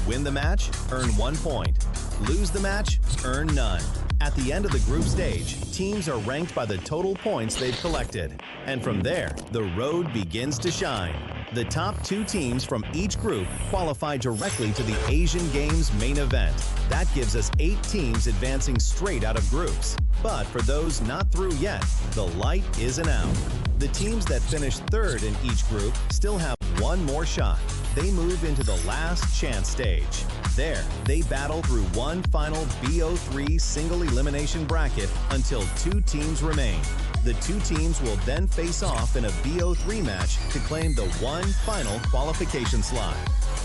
Win the match, earn 1 point. Lose the match, earn none. At the end of the group stage, teams are ranked by the total points they've collected. And from there, the road begins to shine. The top 2 teams from each group qualify directly to the Asian Games main event. That gives us 8 teams advancing straight out of groups. But for those not through yet, the light isn't out. The teams that finish 3rd in each group still have 1 more shot. They move into the last chance stage. There, they battle through one final BO3 single elimination bracket until 2 teams remain. The 2 teams will then face off in a BO3 match to claim the one final qualification slot.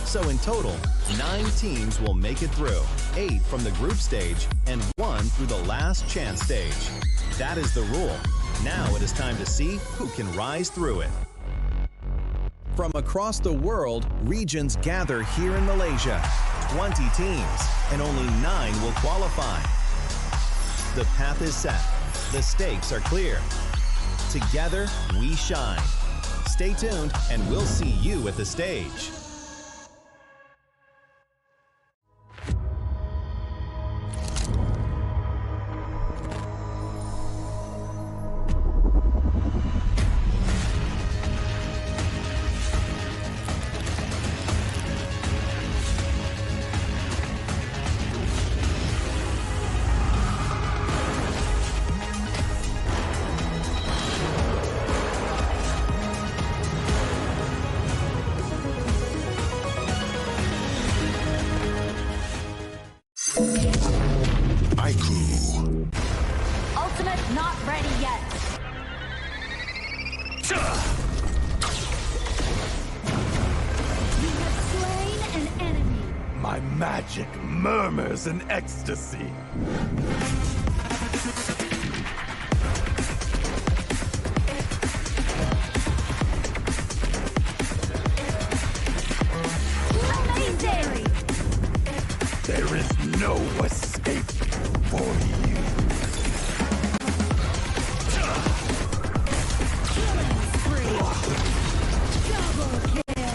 So in total, 9 teams will make it through, 8 from the group stage and 1 through the last chance stage. That is the rule. Now it is time to see who can rise through it. From across the world, regions gather here in Malaysia. 20 teams, and only 9 will qualify. The path is set. The stakes are clear. Together, we shine. Stay tuned, and we'll see you at the stage. Ultimate not ready yet. You have slain an enemy. My magic murmurs in ecstasy. Amazing! There is no escape for you. Killing spree. Double kill.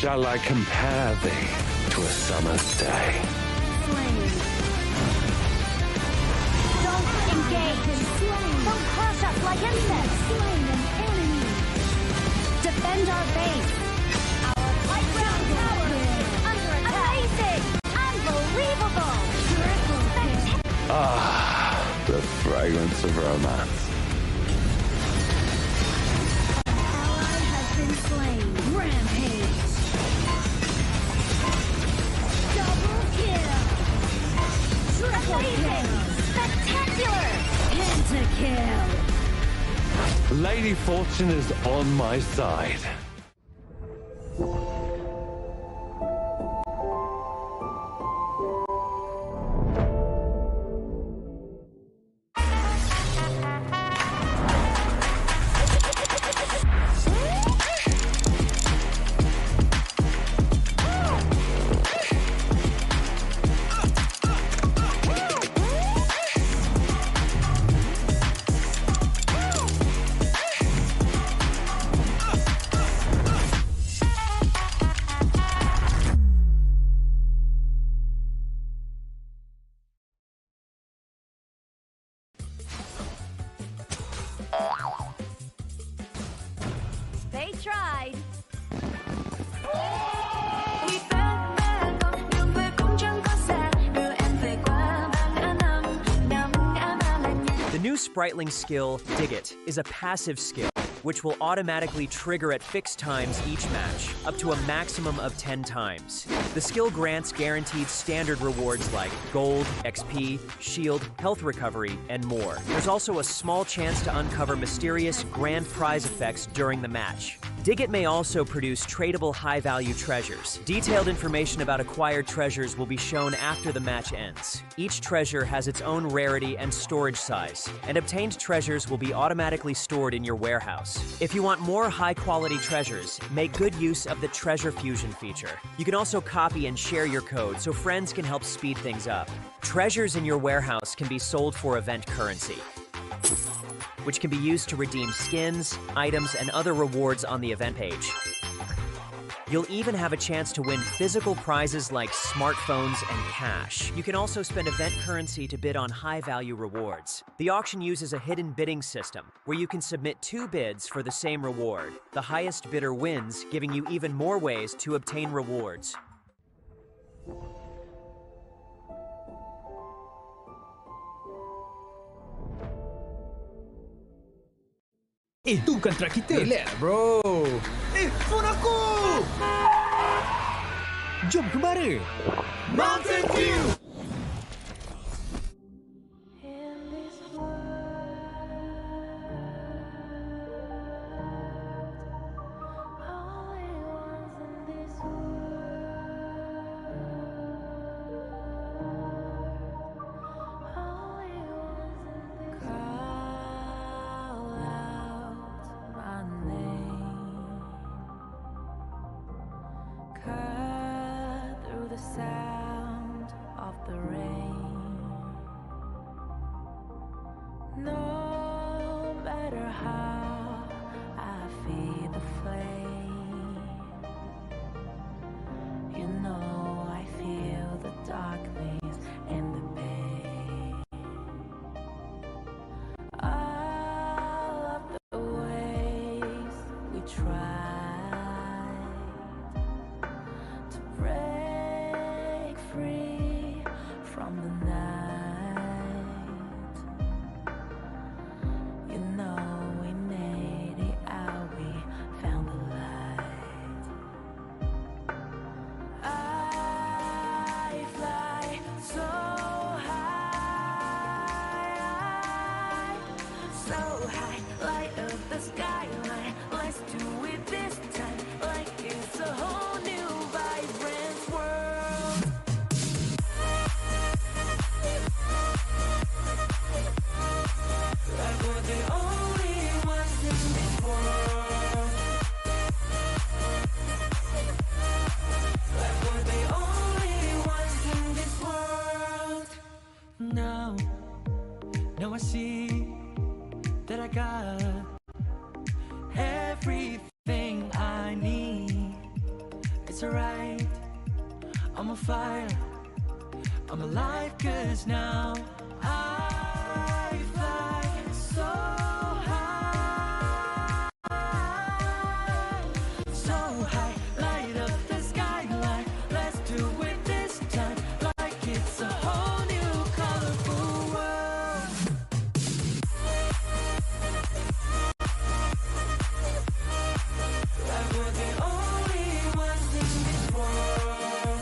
shall I compare thee to a summer's day? Don't engage. Don't crush us like insects. Slain an enemy. Defend our base. Our high ground tower under attack. Amazing. Unbelievable. Ah, the fragrance of romance. Ally has been slain. Rampage. Double kill. Triple kill. Spectacular. Pentakill. Lady Fortune is on my side. They tried. The new Spritling skill, Dig It, is a passive skill which will automatically trigger at fixed times each match, up to a maximum of 10 times. The skill grants guaranteed standard rewards like gold, XP, shield, health recovery, and more. There's also a small chance to uncover mysterious grand prize effects during the match. Dig It may also produce tradable high-value treasures. Detailed information about acquired treasures will be shown after the match ends. Each treasure has its own rarity and storage size, and obtained treasures will be automatically stored in your warehouse. If you want more high-quality treasures, make good use of the Treasure Fusion feature. You can also copy and share your code so friends can help speed things up. Treasures in your warehouse can be sold for event currency, which can be used to redeem skins, items, and other rewards on the event page. You'll even have a chance to win physical prizes like smartphones and cash. You can also spend event currency to bid on high-value rewards. The auction uses a hidden bidding system, where you can submit 2 bids for the same reward. The highest bidder wins, giving you even more ways to obtain rewards. Itu kontra kita. Relax, bro. Phone aku! Jom kembara. Mountain Dew! So high, light up the skyline. Let's do it this it's alright. I'm on fire, I'm alive, cause now I fly so high, so high, light up the skyline. Let's do it this time, like it's a whole new colorful world. Like we're the only ones in this world.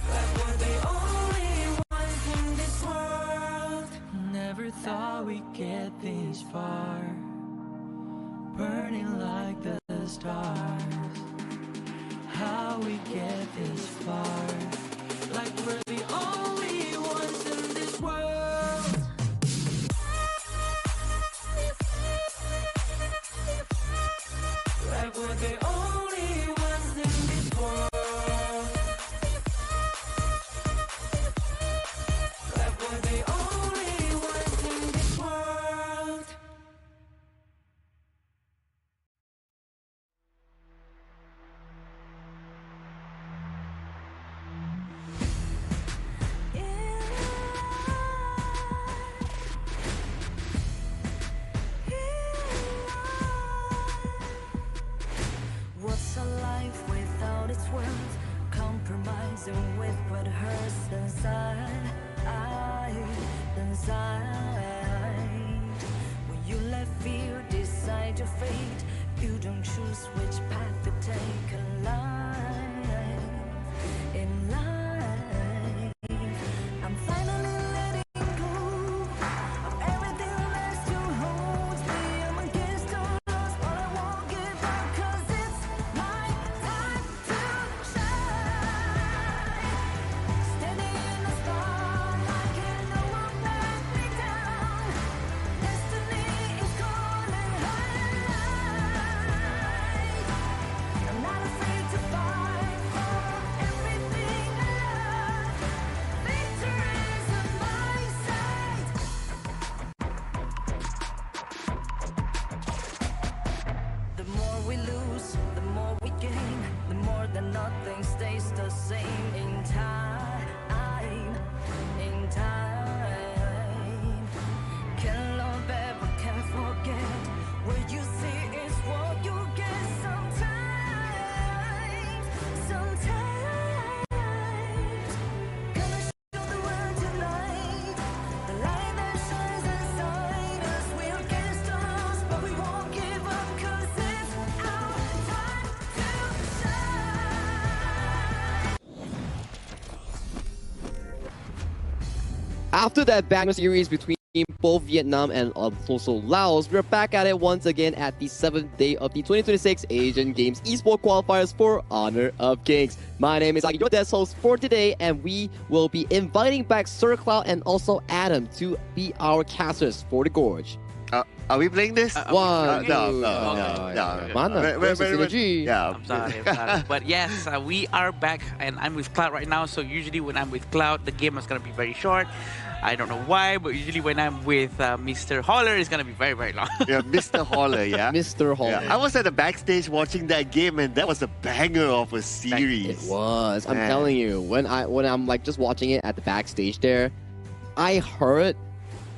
Like we're the only ones in this world. Never thought we'd get this far, burning like the stars. How we get this far? Like we're the only ones in this world. Like we're the only ones in this world. Like we're the only ones in this world. What's a life without its worth? Compromising with what hurts inside. When you let fear decide your fate, you don't choose which path to take in life. I'm finally letting go of everything that still holds me. I'm against all odds, but I won't give up, 'cause it's my time to shine. Standing in the spotlight, and no one let me down. Destiny is calling high. I'm not afraid to fight for everything I love. Victory's on my side. The more we lose, the more we gain. The more that nothing stays the same in time. Can't love ever, can't forget. What you see is what you get sometimes. Gonna show the world tonight, the light that shines inside us. We're against the odds, but we won't give up, 'cause it's our time to shine. After that banger series between both Vietnam and also Laos, we're back at it once again at the 7th day of the 2026 Asian Games Esports Qualifiers for Honor of Kings. My name is Aki, your guest host for today, and we will be inviting back Sir Cloud and also Adam to be our casters for the Gorge. Are we playing this? No. Where's the synergy? I'm sorry. But yes, we are back, and I'm with Cloud right now. So usually when I'm with Cloud, the game is gonna be very short. I don't know why, but usually when I'm with Mr. Holler, it's gonna be very, very long. Yeah, Mr. Holler, yeah. Mr. Holler. Yeah. I was at the backstage watching that game, and that was a banger of a series. It was. I'm telling you, when I'm like just watching it at the backstage there, I heard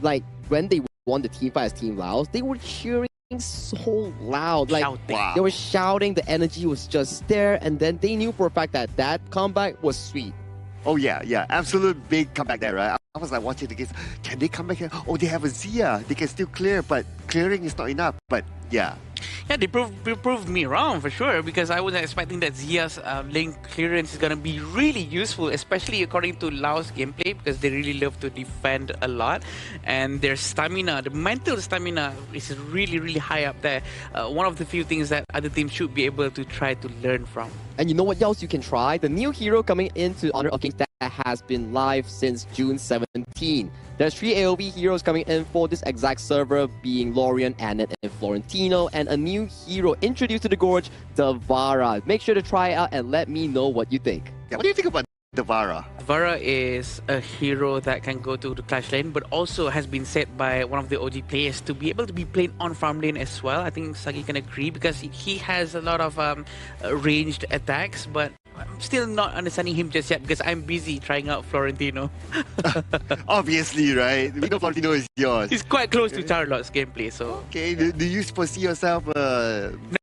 like when they won the team fight as Team Laos, they were cheering so loud, like they were shouting. The energy was just there, and then they knew for a fact that that comeback was sweet. Oh yeah, absolute big comeback there, right? I was like watching the games. Can they come back here? Oh, they have a Zia. They can still clear, but clearing is not enough. But yeah. Yeah, they proved me wrong for sure, because I wasn't expecting that Zia's lane clearance is gonna be really useful, especially according to Laos gameplay, because they really love to defend a lot, and their stamina, the mental stamina, is really, really high up there. One of the few things that other teams should be able to try to learn from. And you know what else you can try? The new hero coming into Honor of Kings that has been live since June 17. There's 3 AoV heroes coming in for this exact server, being Lorian, Annette, and Florentino, and a new hero introduced to the Gorge, Davara. Make sure to try it out and let me know what you think. Yeah, what do you think about Devara? Devara is a hero that can go to the clash lane, but also has been said by one of the OG players to be able to be played on farm lane as well. I think Sagi can agree because he has a lot of ranged attacks, but I'm still not understanding him just yet because I'm busy trying out Florentino. Obviously, right? We know Florentino is yours. He's quite close to Charlotte's gameplay, so... Okay, do you foresee yourself...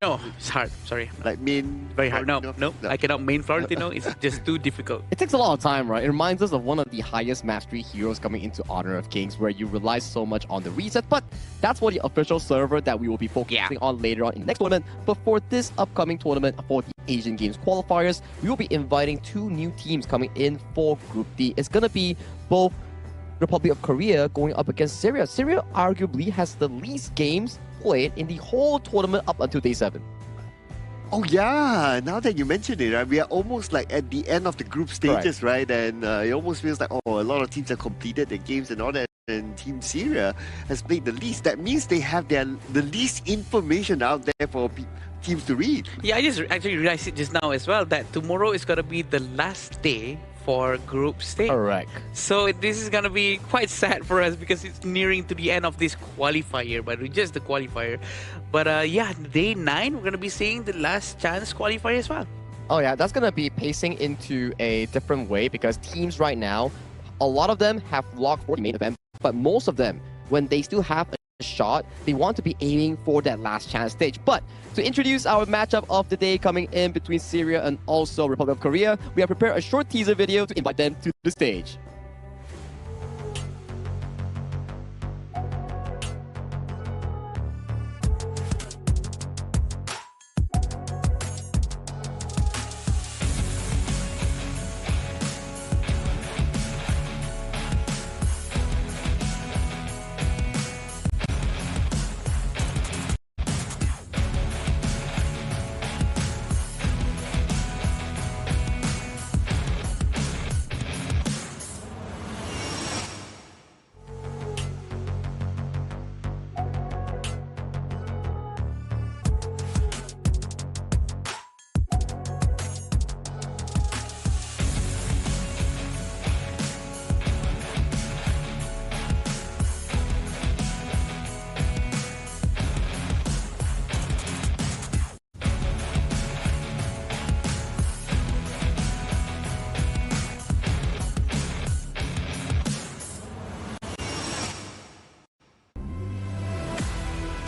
No, it's hard, sorry. Like main... Very hard, no, I cannot main Florentino, it's just too difficult. It takes a lot of time, right? It reminds us of one of the highest mastery heroes coming into Honor of Kings, where you rely so much on the reset, but that's for the official server that we will be focusing on later on in the next tournament. But for this upcoming tournament for the Asian Games qualifiers, we will be inviting 2 new teams coming in for Group D. It's going to be both Republic of Korea going up against Syria. Syria arguably has the least games played in the whole tournament up until day 7. Oh yeah, now that you mention it, right, we are almost like at the end of the group stages, right? And it almost feels like, a lot of teams have completed their games and all that, and Team Syria has played the least. That means they have the least information out there for teams to read. Yeah, I just actually realized it just now as well, that tomorrow is going to be the last day for group stage. Correct. So this is going to be quite sad for us because it's nearing to the end of this qualifier, but just the qualifier. But yeah, day 9, we're going to be seeing the last chance qualifier as well. Oh yeah, that's going to be pacing into a different way because teams right now, a lot of them have locked for the main event, but most of them, when they still have a shot, they want to be aiming for that last chance stage. But to introduce our matchup of the day coming in between Syria and also Republic of Korea, we have prepared a short teaser video to invite them to the stage.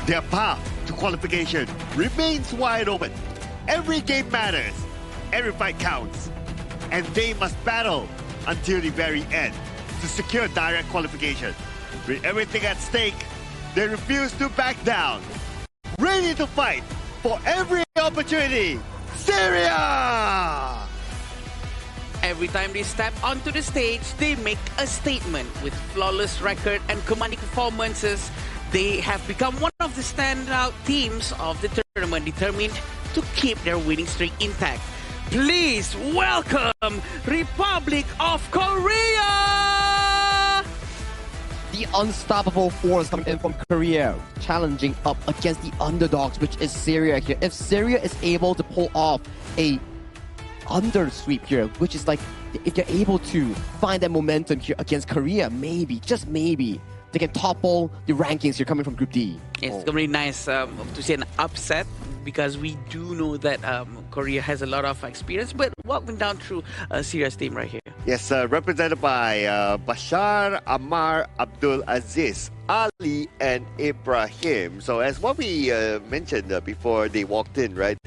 Their path to qualification remains wide open. Every game matters. Every fight counts. And they must battle until the very end to secure direct qualification. With everything at stake, they refuse to back down. Ready to fight for every opportunity. Syria! Every time they step onto the stage, they make a statement. With flawless record and commanding performances, they have become one of the standout teams of the tournament, determined to keep their winning streak intact. Please welcome Republic of Korea! The unstoppable force coming in from Korea, challenging up against the underdogs, which is Syria here. If Syria is able to pull off a undersweep here, which is like, if they're able to find that momentum here against Korea, maybe, just maybe, they can topple the rankings here coming from Group D. It's going to be nice to see an upset because we do know that Korea has a lot of experience, but walking down through Syria's team right here. Yes, represented by Bashar, Ammar, Abdul Aziz, Ali, and Ibrahim. So as what we mentioned before they walked in, right?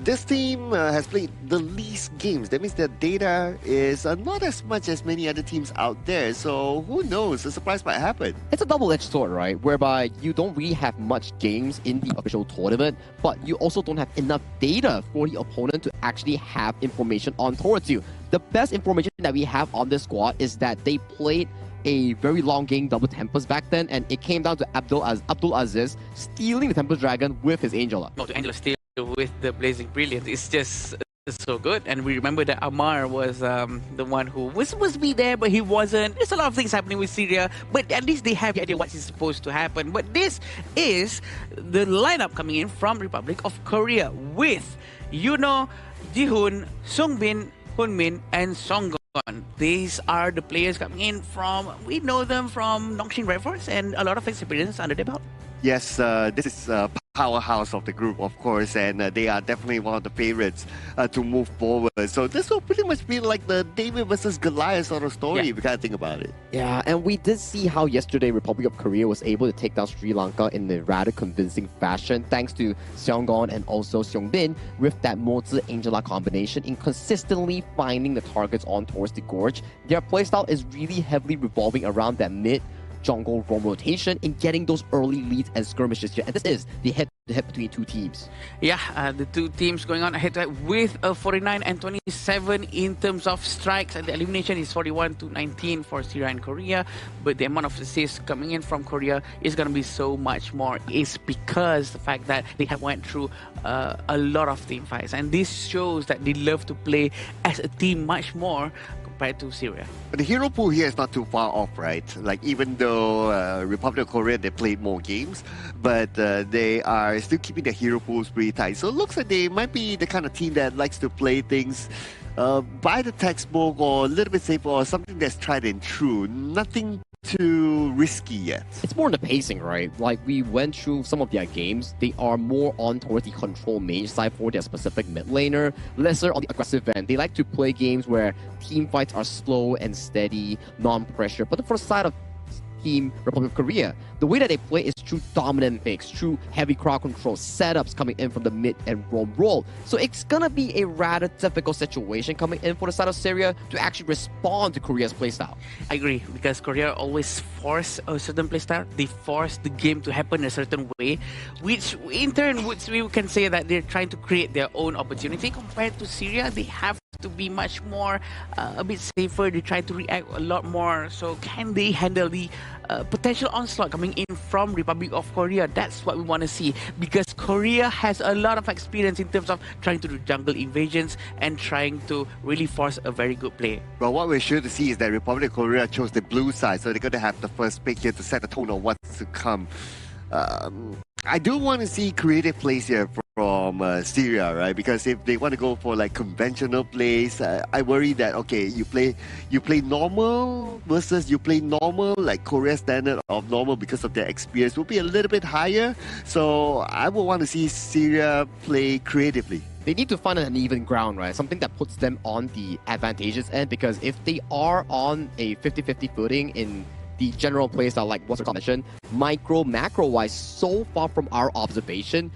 This team has played the least games. That means their data is not as much as many other teams out there. So who knows? A surprise might happen. It's a double-edged sword, right? Whereby you don't really have much games in the official tournament, but you also don't have enough data for the opponent to actually have information on towards you. The best information that we have on this squad is that they played a very long game double Tempest back then, and it came down to Abdul Aziz stealing the Tempest Dragon with his Angela. No, the Angela steal with the Blazing Brilliance. It's just so good. And we remember that Ammar was the one who was supposed to be there, but he wasn't. There's a lot of things happening with Syria, but at least they have the idea what is supposed to happen. But this is the lineup coming in from Republic of Korea with Yuno, Jihoon, Sungbin, Hunmin, and Songgon. These are the players coming in from, we know them from Nongshim Red Force and a lot of experience under their belt. Yes, this is powerhouse of the group, of course, and they are definitely one of the favorites to move forward. So this will pretty much be like the David versus Goliath sort of story, if you kind of think about it. Yeah, and we did see how yesterday Republic of Korea was able to take down Sri Lanka in a rather convincing fashion, thanks to Seonggon and also Seongbin with that Mozi Angela combination in consistently finding the targets on towards the gorge. Their playstyle is really heavily revolving around that mid jungle roam rotation and getting those early leads and skirmishes here. And this is the head-to-head between two teams. Yeah, the two teams going on head-to-head with 49 and 27 in terms of strikes, and the elimination is 41 to 19 for Syria and Korea. But the amount of assists coming in from Korea is going to be so much more. It's because the fact that they have went through a lot of team fights, and this shows that they love to play as a team much more compared to Syria. But the hero pool here is not too far off, right? Like, even though Republic of Korea, they played more games, but they are still keeping their hero pools pretty tight. So it looks like they might be the kind of team that likes to play things by the textbook, or a little bit safer, or something that's tried and true. Nothing too risky yet. It's more on the pacing, right? Like, we went through some of their games. They are more on towards the control mage side for their specific mid laner, lesser on the aggressive end. They like to play games where team fights are slow and steady, non-pressure. But for the side of Team Republic of Korea, the way that they play is through dominant picks, through heavy crowd control, setups coming in from the mid and roll. So it's gonna be a rather difficult situation coming in for the side of Syria to actually respond to Korea's playstyle. I agree, because Korea always force a certain playstyle. They force the game to happen a certain way, which in turn we can say that they're trying to create their own opportunity. Compared to Syria, they have to be much more a bit safer. They try to react a lot more. So can they handle the potential onslaught coming in from Republic of Korea? That's what we want to see, because Korea has a lot of experience in terms of trying to do jungle invasions and trying to really force a very good play. Well, what we're sure to see is that Republic of Korea chose the blue side, so they're going to have the first pick here to set the tone of what's to come. I do want to see creative plays here from Syria, right? Because if they want to go for like conventional plays, I worry that, okay, you play normal versus you play normal, like Korea's standard of normal because of their experience will be a little bit higher. So I would want to see Syria play creatively. They need to find an even ground, right? Something that puts them on the advantageous end, because if they are on a 50-50 footing in the general playstyle, like what's the mentioned, macro-wise, so far from our observation,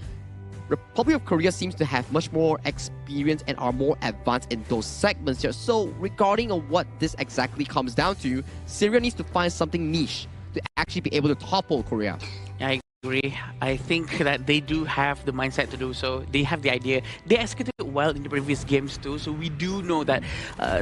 Republic of Korea seems to have much more experience and are more advanced in those segments here. So regarding on what this exactly comes down to, Syria needs to find something niche to actually be able to topple Korea. I agree. I think that they do have the mindset to do so. They have the idea. They executed well in the previous games too. So we do know that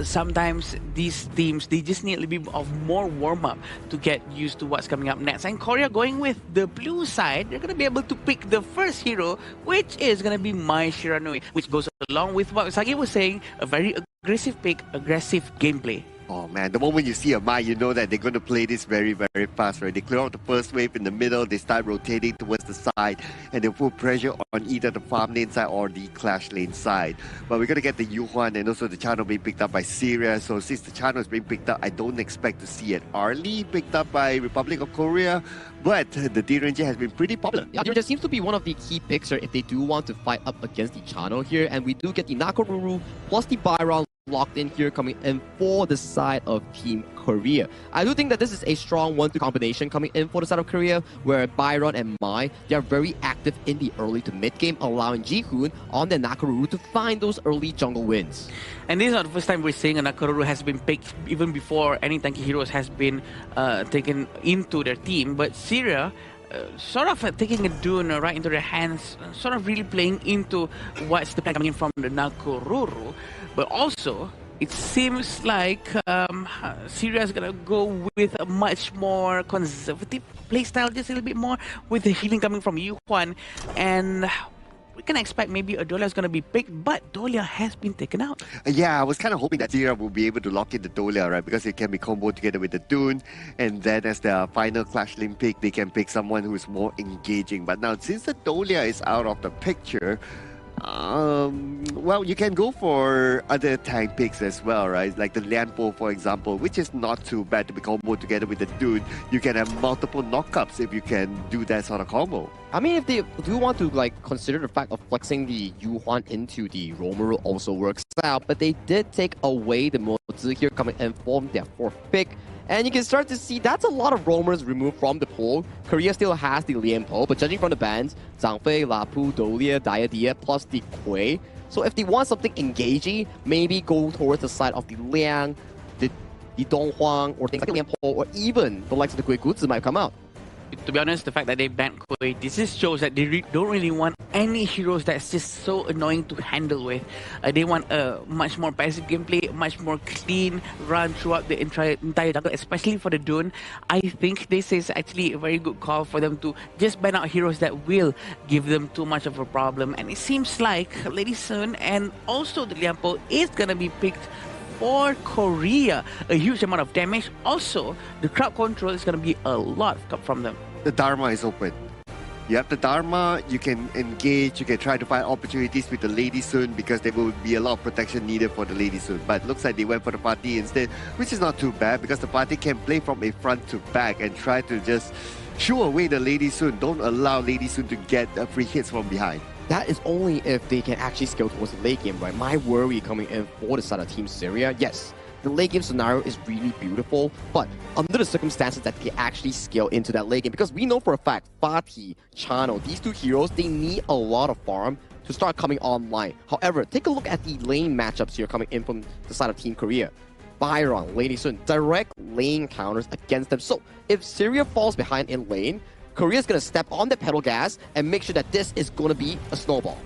sometimes these teams, they just need a little bit of more warm-up to get used to what's coming up next. And Korea going with the blue side, they're going to be able to pick the first hero, which is going to be Mai Shiranui, which goes along with what Sagi was saying, a very aggressive pick, aggressive gameplay. Oh man, the moment you see a Mai, you know that they're going to play this very, very fast, right? They clear out the first wave in the middle, they start rotating towards the side, and they put pressure on either the farm lane side or the clash lane side. But we're going to get the Yuhuan and also the channel being picked up by Syria. So since the channel is being picked up, I don't expect to see it early picked up by Republic of Korea. But the D-Ranger has been pretty popular. Yeah, there seems to be one of the key picks here if they do want to fight up against the channel here. And we do get the Nakoruru plus the Byron locked in here coming in for the side of Team Korea. I do think that this is a strong 1-2 combination coming in for the side of Korea, where Byron and Mai, they are very active in the early to mid game, allowing Jihoon on the Nakoruru to find those early jungle wins. And this is not the first time we're seeing a Nakoruru has been picked, even before any tanky heroes has been taken into their team. But Syria sort of taking a Dune right into their hands, sort of really playing into what's the plan coming in from the Nakoruru. But also, it seems like Syria is going to go with a much more conservative playstyle, just a little bit more with the healing coming from Yuhuan. And we can expect maybe a Dolia is going to be picked, but Dolia has been taken out. Yeah, I was kind of hoping that Syria will be able to lock in the Dolia, right? Because it can be comboed together with the Dune, and then as the final clash lane pick, they can pick someone who is more engaging. But now, since the Dolia is out of the picture, Well, you can go for other tank picks as well, right? Like the Lianpo, for example, which is not too bad to be combo together with the Dune. You can have multiple knockups if you can do that sort of combo. I mean, if they do want to like consider the fact of flexing the Yuhuan into the Romero also works out, but they did take away the Mozi here coming in from their fourth pick. And you can start to see that's a lot of roamers removed from the pool. Korea still has the Lianpo, but judging from the bans, Zhang Fei, Lapu, Dolia, Diadia, plus the Kui. So if they want something engaging, maybe go towards the side of the Liang, the Donghuang, or things like the Lianpo, or even the likes of the Kui Guzi might come out. To be honest, the fact that they banned Kui, this just shows that they don't really want any heroes that's just so annoying to handle with. They want a much more passive gameplay, much more clean run throughout the entire jungle, especially for the Dune. I think this is actually a very good call for them to just ban out heroes that will give them too much of a problem. And it seems like Lady Sun and also the Lianpo is going to be picked for Korea. A huge amount of damage. Also, the crowd control is going to be a lot from them. The Dharma is open. You have the Dharma, you can engage, you can try to find opportunities with the Lady Sun because there will be a lot of protection needed for the Lady Sun. But looks like they went for the party instead, which is not too bad because the party can play from a front to back and try to just shoo away the Lady Sun. Don't allow Lady Sun to get free hits from behind. That is only if they can actually scale towards the late game, right? My worry coming in for the side of Team Syria, yes, the late game scenario is really beautiful, but under the circumstances that they actually scale into that late game, because we know for a fact, Fatih, Chano, these two heroes, they need a lot of farm to start coming online. However, take a look at the lane matchups here coming in from the side of Team Korea. Byron, Lady Sun, direct lane counters against them. So if Syria falls behind in lane, Korea's going to step on the pedal gas and make sure that this is going to be a snowball.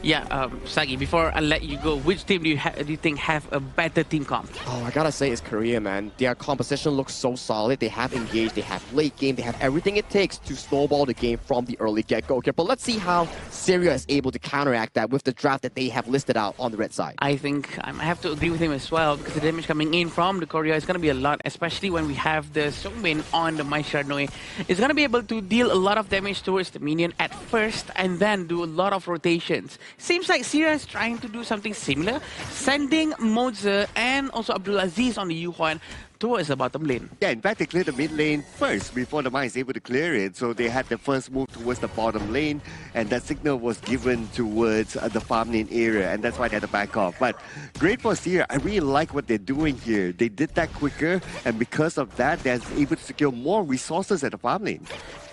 Yeah, Sagi, before I let you go, which team do you think have a better team comp? Oh, I gotta say it's Korea, man. Their composition looks so solid. They have engaged, they have late game, they have everything it takes to snowball the game from the early get-go. Okay, but let's see how Syria is able to counteract that with the draft that they have listed out on the red side. I think I have to agree with him as well because the damage coming in from the Korea is going to be a lot, especially when we have the Songbin on the Mai Sharnoy. It's going to be able to deal a lot of damage towards the minion at first and then do a lot of rotations. Seems like Syria is trying to do something similar, sending Moza and also Abdulaziz on the Yuhuan towards the bottom lane. Yeah, in fact, they cleared the mid lane first before the Mai is able to clear it. So they had the first move towards the bottom lane, and that signal was given towards the farm lane area, and that's why they had to back off. But great for Syria. I really like what they're doing here. They did that quicker, and because of that, they're able to secure more resources at the farm lane.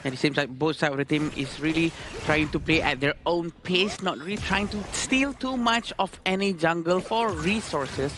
And it seems like both sides of the team is really trying to play at their own pace, not really trying to steal too much of any jungle for resources.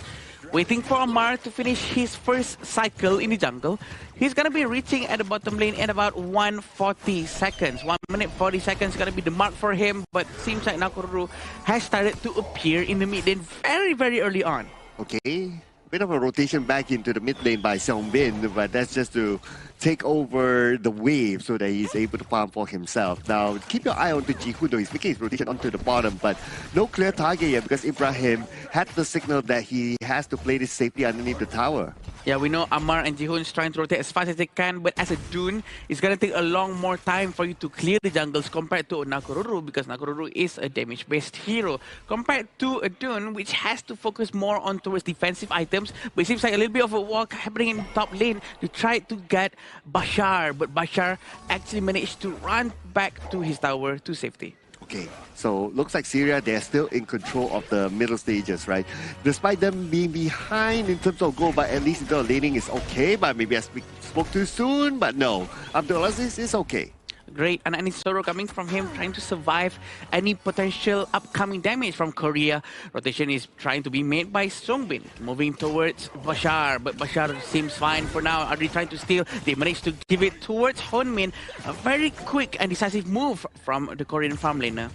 Waiting for Amar to finish his first cycle in the jungle. He's going to be reaching at the bottom lane in about 140 seconds. 1 minute 40 seconds is going to be the mark for him. But seems like Nakoruru has started to appear in the mid lane very, very early on. Okay. Bit of a rotation back into the mid lane by Seongbin, but that's just to take over the wave so that he's able to farm for himself. Now, keep your eye on the Jihoon though. He's making his rotation onto the bottom, but no clear target yet because Ibrahim had the signal that he has to play this safely underneath the tower. Yeah, we know Amar and Jihoon is trying to rotate as fast as they can, but as a Dune, it's going to take a long more time for you to clear the jungles compared to Nakoruru because Nakoruru is a damage-based hero compared to a Dune, which has to focus more on towards defensive items. But it seems like a little bit of a walk happening in the top lane to try to get Bashar, but Bashar actually managed to run back to his tower to safety. Okay, so looks like Syria, they're still in control of the middle stages, right? Despite them being behind in terms of goal, but at least the laning is okay. But maybe I spoke too soon, but no. Abdulaziz is okay. Great, and any sorrow coming from him, trying to survive any potential upcoming damage from Korea. Rotation is trying to be made by Songbin, moving towards Bashar, but Bashar seems fine for now. Are they trying to steal? They managed to give it towards Honmin. A very quick and decisive move from the Korean farm laner.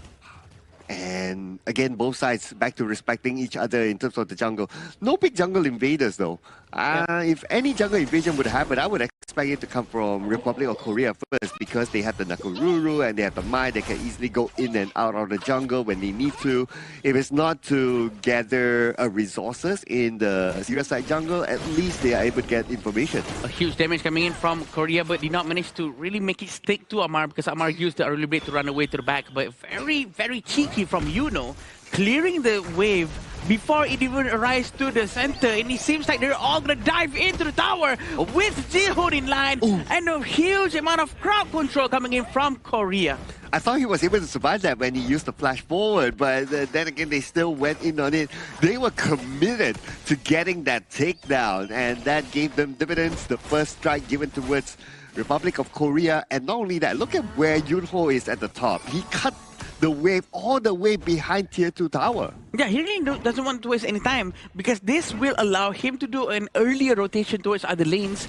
And again, both sides back to respecting each other in terms of the jungle. No big jungle invaders though. If any jungle invasion would happen, I would expect expect it to come from Republic of Korea first because they have the Nakaruru and they have the Mai. They can easily go in and out of the jungle when they need to. If it's not to gather resources in the Syria side jungle, at least they are able to get information. A huge damage coming in from Korea, but did not manage to really make it stick to Amar because Amar used the early blade to run away to the back. But very, very cheeky from Yuno, clearing the wave before it even arrives to the center, and it seems like they're all gonna dive into the tower with Jihoon in line. And a huge amount of crowd control coming in from Korea. I thought he was able to survive that when he used the flash forward, but then again, they still went in on it. They were committed to getting that takedown, and that gave them dividends. The first strike given towards Republic of Korea, and not only that, look at where Yunho is at the top. He cut the wave all the way behind Tier 2 tower. Yeah, he really doesn't want to waste any time because this will allow him to do an earlier rotation towards other lanes.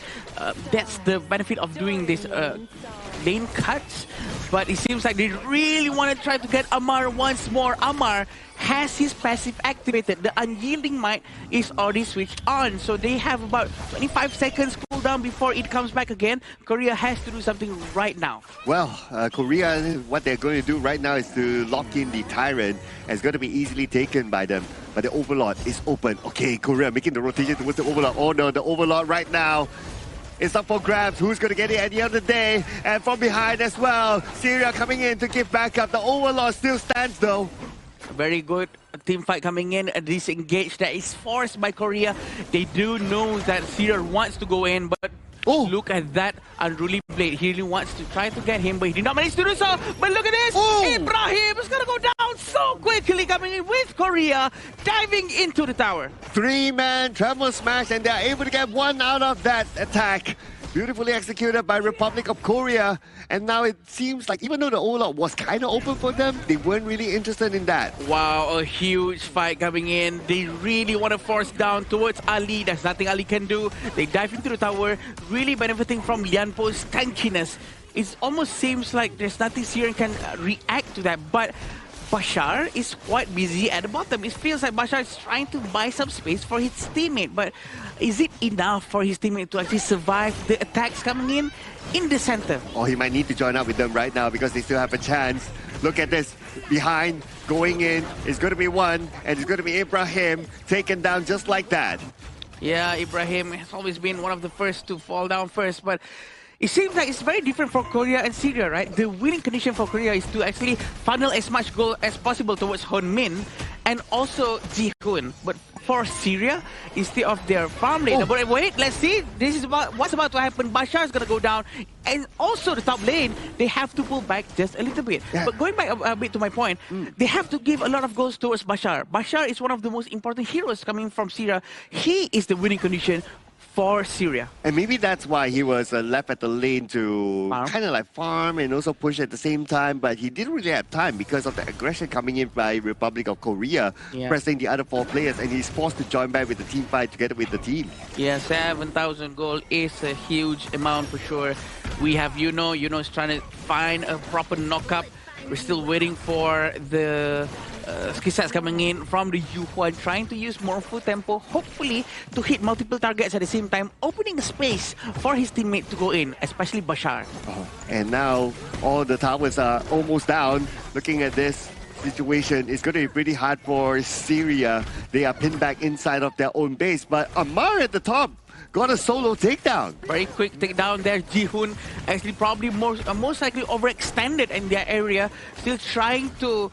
That's the benefit of doing this lane cuts. But it seems like they really want to try to get Amar once more. Amar has his passive activated. The Unyielding Might is already switched on. So they have about 25 seconds cooldown before it comes back again. Korea has to do something right now. Well, Korea, what they're going to do right now is to lock in the Tyrant. It's going to be easily taken by them. But the Overlord is open. Okay, Korea making the rotation towards the Overlord. Oh no, the Overlord right now. It's up for grabs. Who's going to get it at the end of the day? And from behind as well, Syria coming in to give backup. The Overlord still stands though. Very good team fight coming in. A disengage that is forced by Korea. They do know that Syria wants to go in, but look at that unruly blade. He really wants to try to get him, but he did not manage to do so. But look at this. Ibrahim is going to go down so quickly coming in with Korea, diving into the tower. 3-man travel smash, and they're able to get one out of that attack. Beautifully executed by Republic of Korea. And now it seems like even though the Overlord was kind of open for them, they weren't really interested in that. Wow, a huge fight coming in. They really want to force down towards Ali. There's nothing Ali can do. They dive into the tower, really benefiting from Lianpo's tankiness. It almost seems like there's nothing Syrian can react to that. But Bashar is quite busy at the bottom. It feels like Bashar is trying to buy some space for his teammate. But is it enough for his teammate to actually survive the attacks coming in the center? Oh, he might need to join up with them right now because they still have a chance. Look at this. Behind, going in, is going to be one. And it's going to be Ibrahim taken down just like that. Yeah, Ibrahim has always been one of the first to fall down first. But it seems like it's very different for Korea and Syria, right? The winning condition for Korea is to actually funnel as much goal as possible towards Honmin and also Jihoon. But for Syria, instead of their farm lane, but wait, let's see. This is what's about to happen. Bashar is going to go down. And also the top lane, they have to pull back just a little bit. Yeah. But going back a bit to my point, they have to give a lot of goals towards Bashar. Bashar is one of the most important heroes coming from Syria. He is the winning condition for Syria. And maybe that's why he was left at the lane to kind of like farm and also push at the same time, but he didn't really have time because of the aggression coming in by Republic of Korea, pressing the other 4 players, and he's forced to join back with the team fight together with the team. Yeah, 7,000 gold is a huge amount for sure. We have Yuno's trying to find a proper knockup. We're still waiting for the skill sets coming in from the Yuhuan, trying to use more full tempo, hopefully to hit multiple targets at the same time, opening a space for his teammate to go in, especially Bashar. And now all the towers are almost down. Looking at this situation, it's going to be pretty hard for Syria. They are pinned back inside of their own base, but Amar at the top got a solo takedown. Very quick takedown there. Jihoon actually probably most likely overextended in their area, still trying to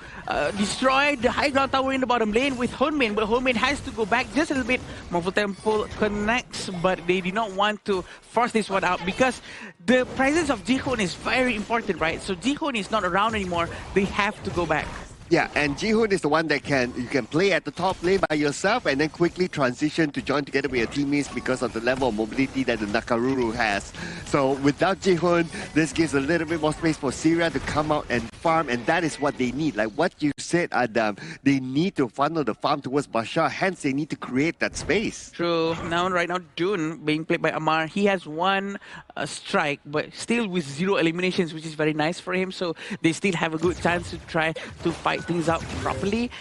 destroy the high ground tower in the bottom lane with Honmin, but Honmin has to go back just a little bit. Marvel Temple connects, but they did not want to force this one out because the presence of Jihoon is very important, right? So Jihoon is not around anymore. They have to go back. Yeah, and Jihoon is the one that you can play at the top lane by yourself and then quickly transition to join together with your teammates because of the level of mobility that the Nakaruru has. So without Jihoon, this gives a little bit more space for Syria to come out and farm, and that is what they need. Like what you said, Adam, they need to funnel the farm towards Bashar, hence they need to create that space. True. Right now, Dune being played by Amar, he has one strike, but still with 0 eliminations, which is very nice for him. So they still have a good chance to try to fight things out properly.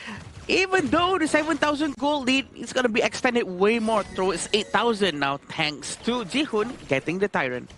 Even though the 7,000 gold lead is going to be extended way more towards 8,000 now, thanks to Jihoon getting the Tyrant.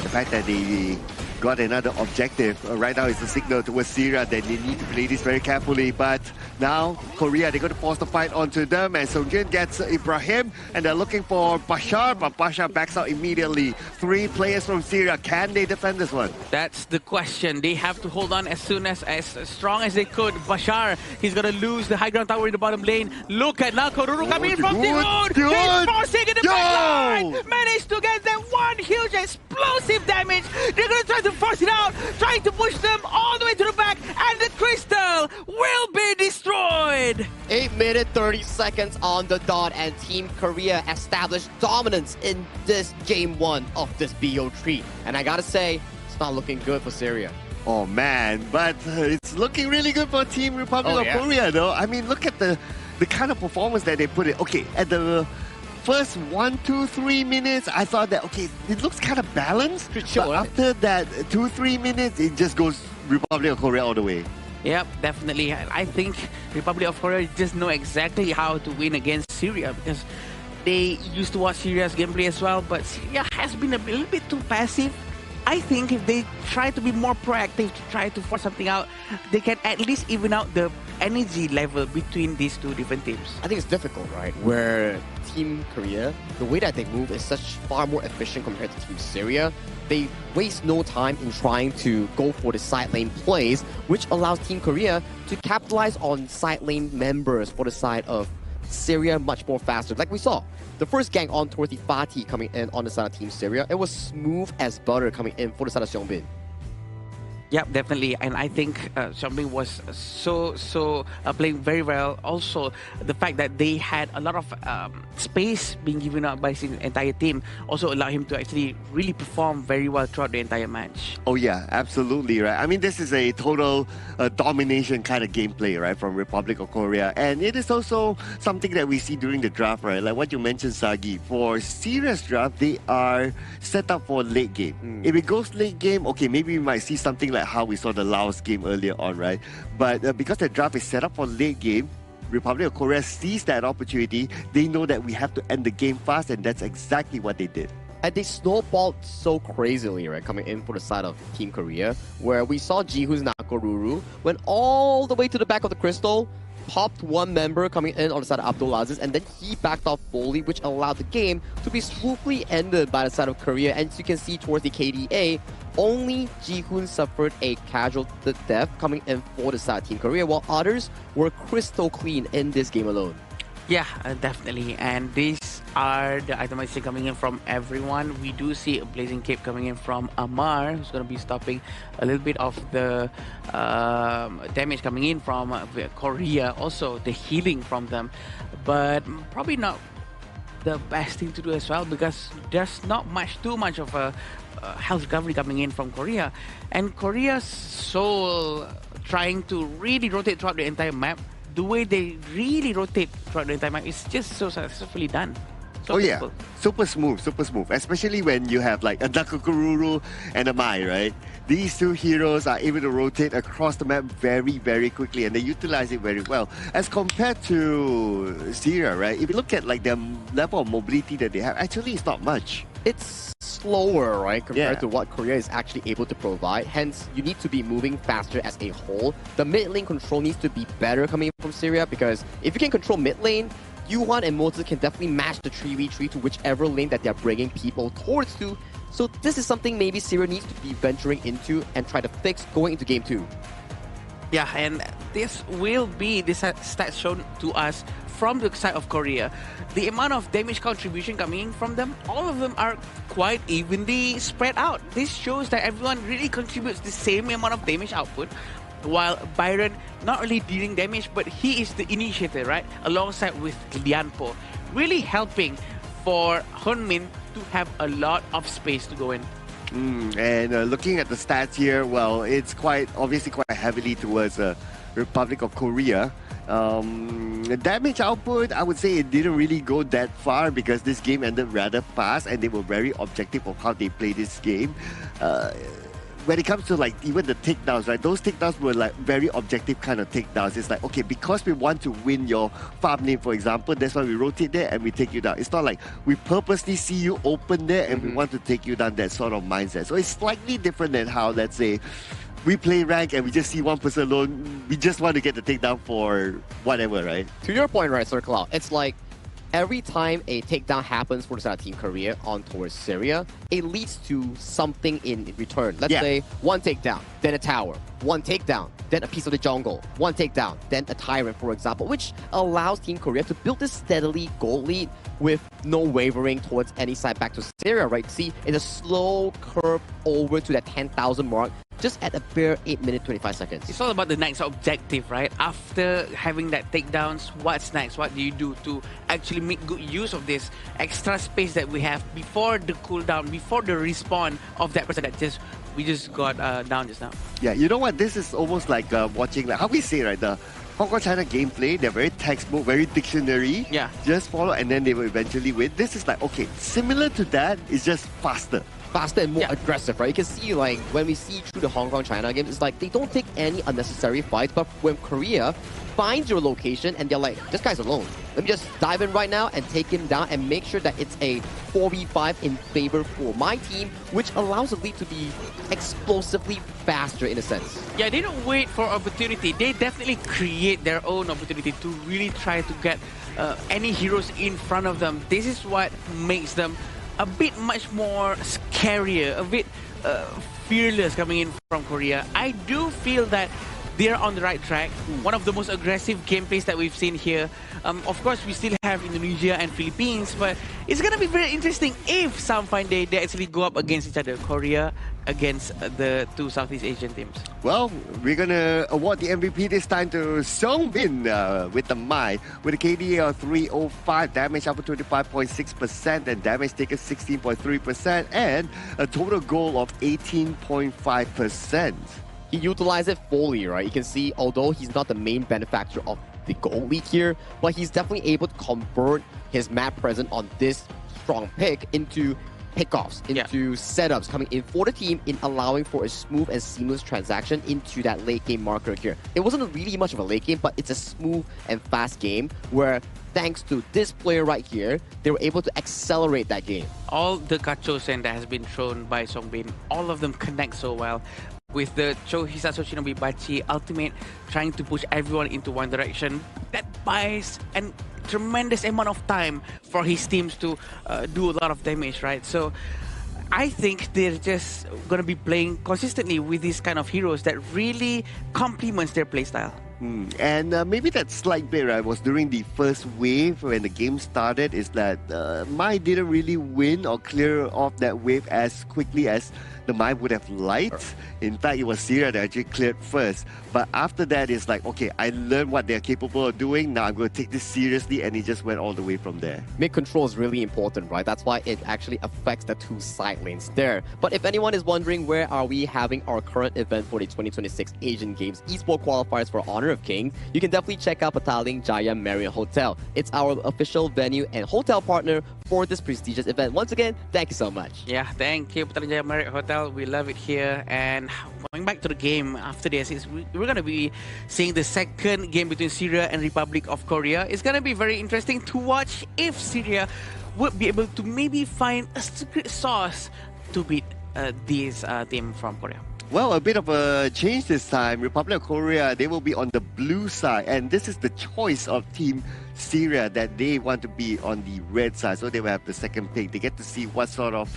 the fact that they got another objective right now is a signal towards Syria that they need to play this very carefully. But now Korea, they're going to force the fight onto them, and Sungin gets Ibrahim, and they're looking for Bashar, but Bashar backs out immediately. 3 players from Syria, can they defend this one? That's the question. They have to hold on as strong as they could. Bashar, he's gonna lose the high ground tower in the bottom lane. Look at now Koruru coming in from the hood. He's forcing in the back line. Managed to get them one huge explosive damage. They're gonna try to force it out, trying to push them all the way to the back, and the crystal will be destroyed. 8 minutes 30 seconds on the dot, and Team Korea established dominance in this game 1 of this BO3. And I gotta say, it's not looking good for Syria. Oh man, but it's looking really good for Team Republic of Korea though. I mean, look at the kind of performance that they put in. Okay, at the first 1, 2, 3 minutes, I thought that, okay, it looks kind of balanced. Sure, but after that 2, 3 minutes, it just goes Republic of Korea all the way. Yep, definitely. I think Republic of Korea just know exactly how to win against Syria, because they used to watch Syria's gameplay as well, but Syria has been a little bit too passive. I think if they try to be more proactive, to try to force something out, they can at least even out the energy level between these two different teams. I think it's difficult, right? Where Team Korea, the way that they move is far more efficient compared to Team Syria. They waste no time in trying to go for the side lane plays, which allows Team Korea to capitalize on side lane members for the side of Syria much more faster. Like we saw, the first gank on towards the Fatih coming in on the side of Team Syria, it was smooth as butter coming in for the side of Seongbin. Yeah, definitely. And I think Seongbin was playing very well. Also, the fact that they had a lot of space being given up by his entire team also allowed him to actually really perform very well throughout the entire match. Oh yeah, absolutely, right? I mean, this is a total domination kind of gameplay, right, from Republic of Korea. And it is also something that we see during the draft, right? Like what you mentioned, Sagi. For serious draft, they are set up for late game. If it goes late game, okay, maybe we might see something like how we saw the Laos game earlier on, right? But because the draft is set up for late game, Republic of Korea sees that opportunity. They know that we have to end the game fast, and that's exactly what they did. And they snowballed so crazily, right, coming in for the side of Team Korea, where we saw Jihoon's Nakoruru went all the way to the back of the crystal, popped one member coming in on the side of Abdulaziz, and then he backed off fully, which allowed the game to be smoothly ended by the side of Korea. And as you can see towards the KDA, only Jihoon suffered a casual death coming in for the side of Team Korea, while others were crystal clean in this game alone. Yeah, definitely. And these are the itemization coming in from everyone. We do see a Blazing Cape coming in from Amar, who's going to be stopping a little bit of the damage coming in from Korea. Also, the healing from them. But probably not the best thing to do as well, because there's not too much of a health recovery coming in from Korea. And Korea's soul trying to really rotate throughout the entire map. The way they really rotate throughout the entire map is just so successfully done. So yeah, super smooth, especially when you have like a Nakoruru and a Mai, right? These two heroes are able to rotate across the map very, very quickly, and they utilize it very well. As compared to Syria, right? If you look at like the level of mobility that they have, actually it's not much. It's slower, right, compared to what Korea is actually able to provide. Hence, you need to be moving faster as a whole. The mid lane control needs to be better coming from Syria, because if you can control mid lane, Yuan and Moses can definitely match the 3v3 to whichever lane that they're bringing people towards to. So this is something maybe Syria needs to be venturing into and try to fix going into game 2. Yeah, and this will be the stats shown to us from the side of Korea. The amount of damage contribution coming from them, all of them are quite evenly spread out. This shows that everyone really contributes the same amount of damage output, while Byron not only dealing damage, but he is the initiator, right? Alongside with Lianpo, really helping for Hunmin to have a lot of space to go in. And looking at the stats here, well, it's obviously quite heavily towards Republic of Korea. Damage output, I would say it didn't really go that far, because this game ended rather fast and they were very objective of how they play this game. when it comes to like even the takedowns, right? Those takedowns were like very objective kind of takedowns. It's like, okay, because we want to win your farm lane, for example, that's why we rotate there and we take you down. It's not like we purposely see you open there and we want to take you down, that sort of mindset. So it's slightly different than how, let's say, we play rank and we just see one person alone. We just want to get the takedown for whatever, right? To your point, right, Sir Cloud, it's like every time a takedown happens for the side of Team Korea on towards Syria, it leads to something in return. Let's say one takedown, then a tower, one takedown, then a piece of the jungle, one takedown, then a tyrant, for example, which allows Team Korea to build this steadily goal lead with no wavering towards any side back to Syria, right? See, it's a slow curve over to that 10,000 mark, just at a bare 8 minutes 25 seconds. It's all about the next objective, right? After having that takedowns, what's next? What do you do to actually make good use of this extra space that we have before the cooldown, before the respawn of that person that we just got down just now? Yeah, you know what? This is almost like watching, like how we say, right? The Hong Kong China gameplay, they're very textbook, very dictionary. Yeah. Just follow and then they will eventually win. This is like, okay, similar to that, it's just faster. Faster and more aggressive, right? You can see, like, when we see through the Hong Kong China games, it's like they don't take any unnecessary fights, but when Korea finds your location and they're like, this guy's alone, let me just dive in right now and take him down and make sure that it's a 4v5 in favor for my team, which allows the lead to be explosively faster in a sense. Yeah, they don't wait for opportunity. They definitely create their own opportunity to really try to get any heroes in front of them. This is what makes them a bit much more scarier, a bit fearless coming in from Korea. I do feel that they're on the right track. One of the most aggressive gameplays that we've seen here. Of course, we still have Indonesia and Philippines, but it's going to be very interesting if some fine day they actually go up against each other. Korea against the two Southeast Asian teams. Well, we're going to award the MVP this time to Seongbin with the Mai, with a KDA of 305, damage up to 25.6%, and damage taken 16.3%, and a total goal of 18.5%. He utilized it fully, right? You can see, although he's not the main benefactor of the goal lead here, but he's definitely able to convert his map presence on this strong pick into pickoffs, into setups coming in for the team in allowing for a smooth and seamless transaction into that late game marker here. It wasn't really much of a late game, but it's a smooth and fast game where thanks to this player right here, they were able to accelerate that game. All the Kachosen that has been thrown by Seongbin, all of them connect so well. With the Cho Hisato Shinobi Bachi ultimate trying to push everyone into one direction, that buys a tremendous amount of time for his teams to do a lot of damage, right? So I think they're just going to be playing consistently with these kind of heroes that really complements their playstyle. And maybe that slight bit, right, was during the first wave when the game started, is that Mai didn't really win or clear off that wave as quickly as the Mai would have liked. In fact, it was Syria that actually cleared first. But after that, it's like, okay, I learned what they're capable of doing. Now I'm going to take this seriously, and it just went all the way from there. Mid-control is really important, right? That's why it actually affects the two side lanes there. But if anyone is wondering where are we having our current event for the 2026 Asian Games Esports Qualifiers for Honor of Kings, you can definitely check out Petaling Jaya Marriott Hotel. It's our official venue and hotel partner for this prestigious event. Once again, thank you so much. Yeah, thank you, Petaling Jaya Marriott Hotel. We love it here. And going back to the game after this, we're going to be seeing the second game between Syria and Republic of Korea. It's going to be very interesting to watch if Syria would be able to maybe find a secret sauce to beat this team from Korea. Well, a bit of a change this time. Republic of Korea, they will be on the blue side. And this is the choice of Team Syria that they want to be on the red side. So they will have the second pick. They get to see what sort of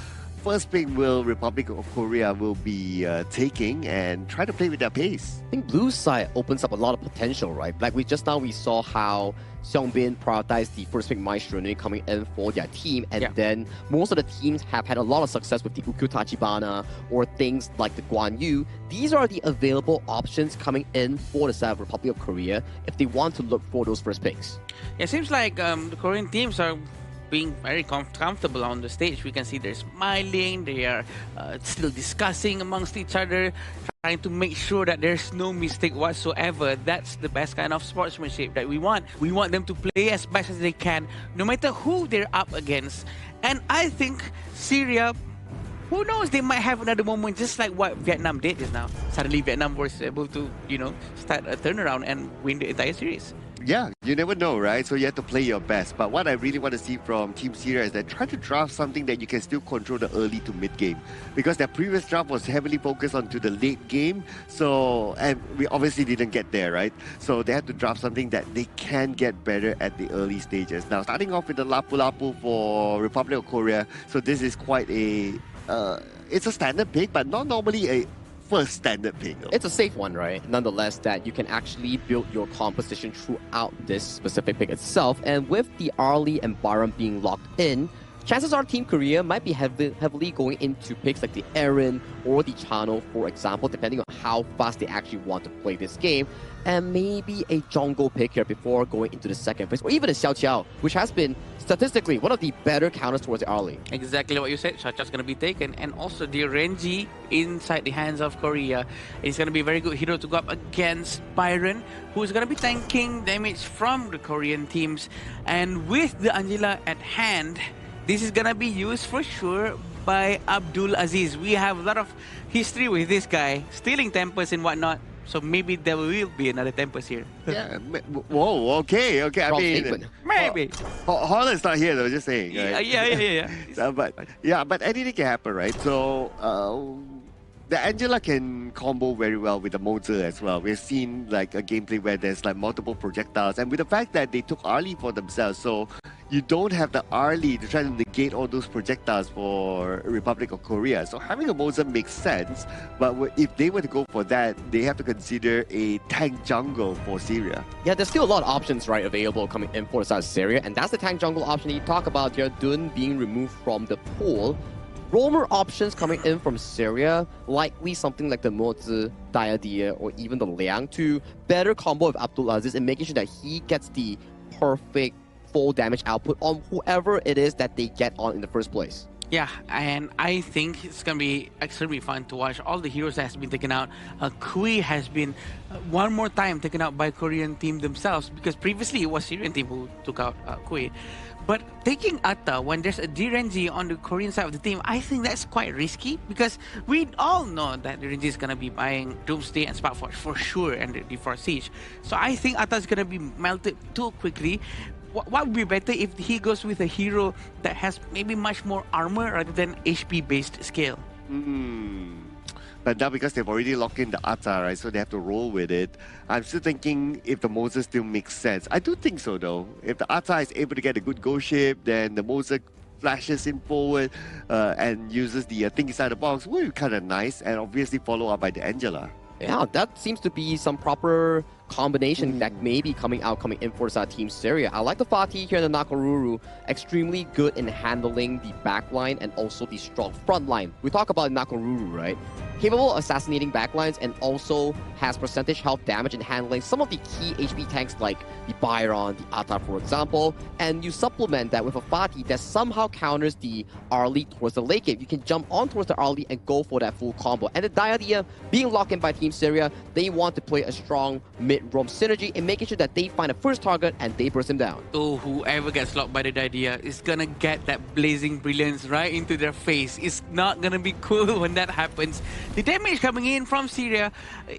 first pick will Republic of Korea will be taking and try to play with their pace. I think blue side opens up a lot of potential, right? Like we saw how Seongbin prioritized the first pick Maestro coming in for their team, and then most of the teams have had a lot of success with the Ukyu Tachibana or things like the Guan Yu. These are the available options coming in for the side of Republic of Korea if they want to look for those first picks. Yeah, it seems like the Korean teams are being very comfortable on the stage. We can see they're smiling, they are still discussing amongst each other, trying to make sure that there's no mistake whatsoever. That's the best kind of sportsmanship that we want. We want them to play as best as they can, no matter who they're up against. And I think Syria who knows, they might have another moment just like what Vietnam did just now. Suddenly Vietnam was able to, start a turnaround and win the entire series. Yeah, you never know, right? So you have to play your best. But what I really want to see from Team Syria is that try to draft something that you can still control the early to mid game. Because their previous draft was heavily focused onto the late game. And we obviously didn't get there, right? So they have to draft something that they can get better at the early stages. Now, starting off with the Lapu Lapu for Republic of Korea. So this is quite a... it's a standard pick, but not normally a first standard pick. It's a safe one, right? Nonetheless, that you can actually build your composition throughout this specific pick itself. And with the Arlie and Byron being locked in, chances are Team Korea might be heavily going into picks like the Aaron or the Chano, for example, depending on how fast they actually want to play this game. And maybe a jungle pick here before going into the second phase, or even a Xiao Qiao, which has been statistically one of the better counters towards the Arlie. Exactly what you said. Xiao Qiao's going to be taken, and also the Renji inside the hands of Korea is going to be a very good hero to go up against Byron, who's going to be tanking damage from the Korean teams. And with the Angela at hand, this is going to be used for sure by Abdul Aziz. We have a lot of history with this guy, stealing tempers and whatnot. So maybe there will be another tempers here. Yeah. Whoa, okay. I mean, maybe. Holland's not here though, just saying. Right? Yeah. But anything can happen, right? So the Angela can combo very well with the Mozer as well. We've seen like a gameplay where there's like multiple projectiles, and with the fact that they took Arlie for themselves, so you don't have the Arlie to try to negate all those projectiles for Republic of Korea. So having a Mozer makes sense, but if they were to go for that, they have to consider a tank jungle for Syria. Yeah, there's still a lot of options, right, available coming in for the side of Syria, and that's the tank jungle option that you talk about here, Dun being removed from the pool. Roamer options coming in from Syria, likely something like the Mozi, Diadia, or even the Liang to better combo with Abdul Aziz and making sure that he gets the perfect full damage output on whoever it is that they get on in the first place. Yeah, and I think it's going to be extremely fun to watch all the heroes that has been taken out. Kui has been one more time taken out by Korean team themselves, because previously it was Syrian team who took out Kui. But taking Atta when there's a DRNG on the Korean side of the team, I think that's quite risky, because we all know that DRNG is going to be buying Doomsday and Sparkforge for sure and the Force Siege. So I think Atta is going to be melted too quickly. What would be better if he goes with a hero that has maybe much more armor rather than HP based scale? But now because they've already locked in the Atta, right, so they have to roll with it. I'm still thinking if the Mozer still makes sense. I do think so though. If the Atta is able to get a good go ship, then the Mozer flashes in forward and uses the thing inside the box, will be kind of nice, and obviously follow up by the Angela. Yeah, that seems to be some proper combination that may be coming in for Team Syria. I like the Fatih here in the Nakoruru. Extremely good in handling the backline and also the strong front line. We talk about Nakoruru, right? Capable of assassinating backlines and also has percentage health damage and handling some of the key HP tanks like the Byron, the Atta, for example. And you supplement that with a Fatih that somehow counters the Arlie towards the late game. You can jump on towards the Arlie and go for that full combo. And the Diadia being locked in by Team Syria, they want to play a strong mid-roam synergy and making sure that they find a first target and they burst him down. So whoever gets locked by the Diadia is gonna get that blazing brilliance right into their face. It's not gonna be cool when that happens. The damage coming in from Syria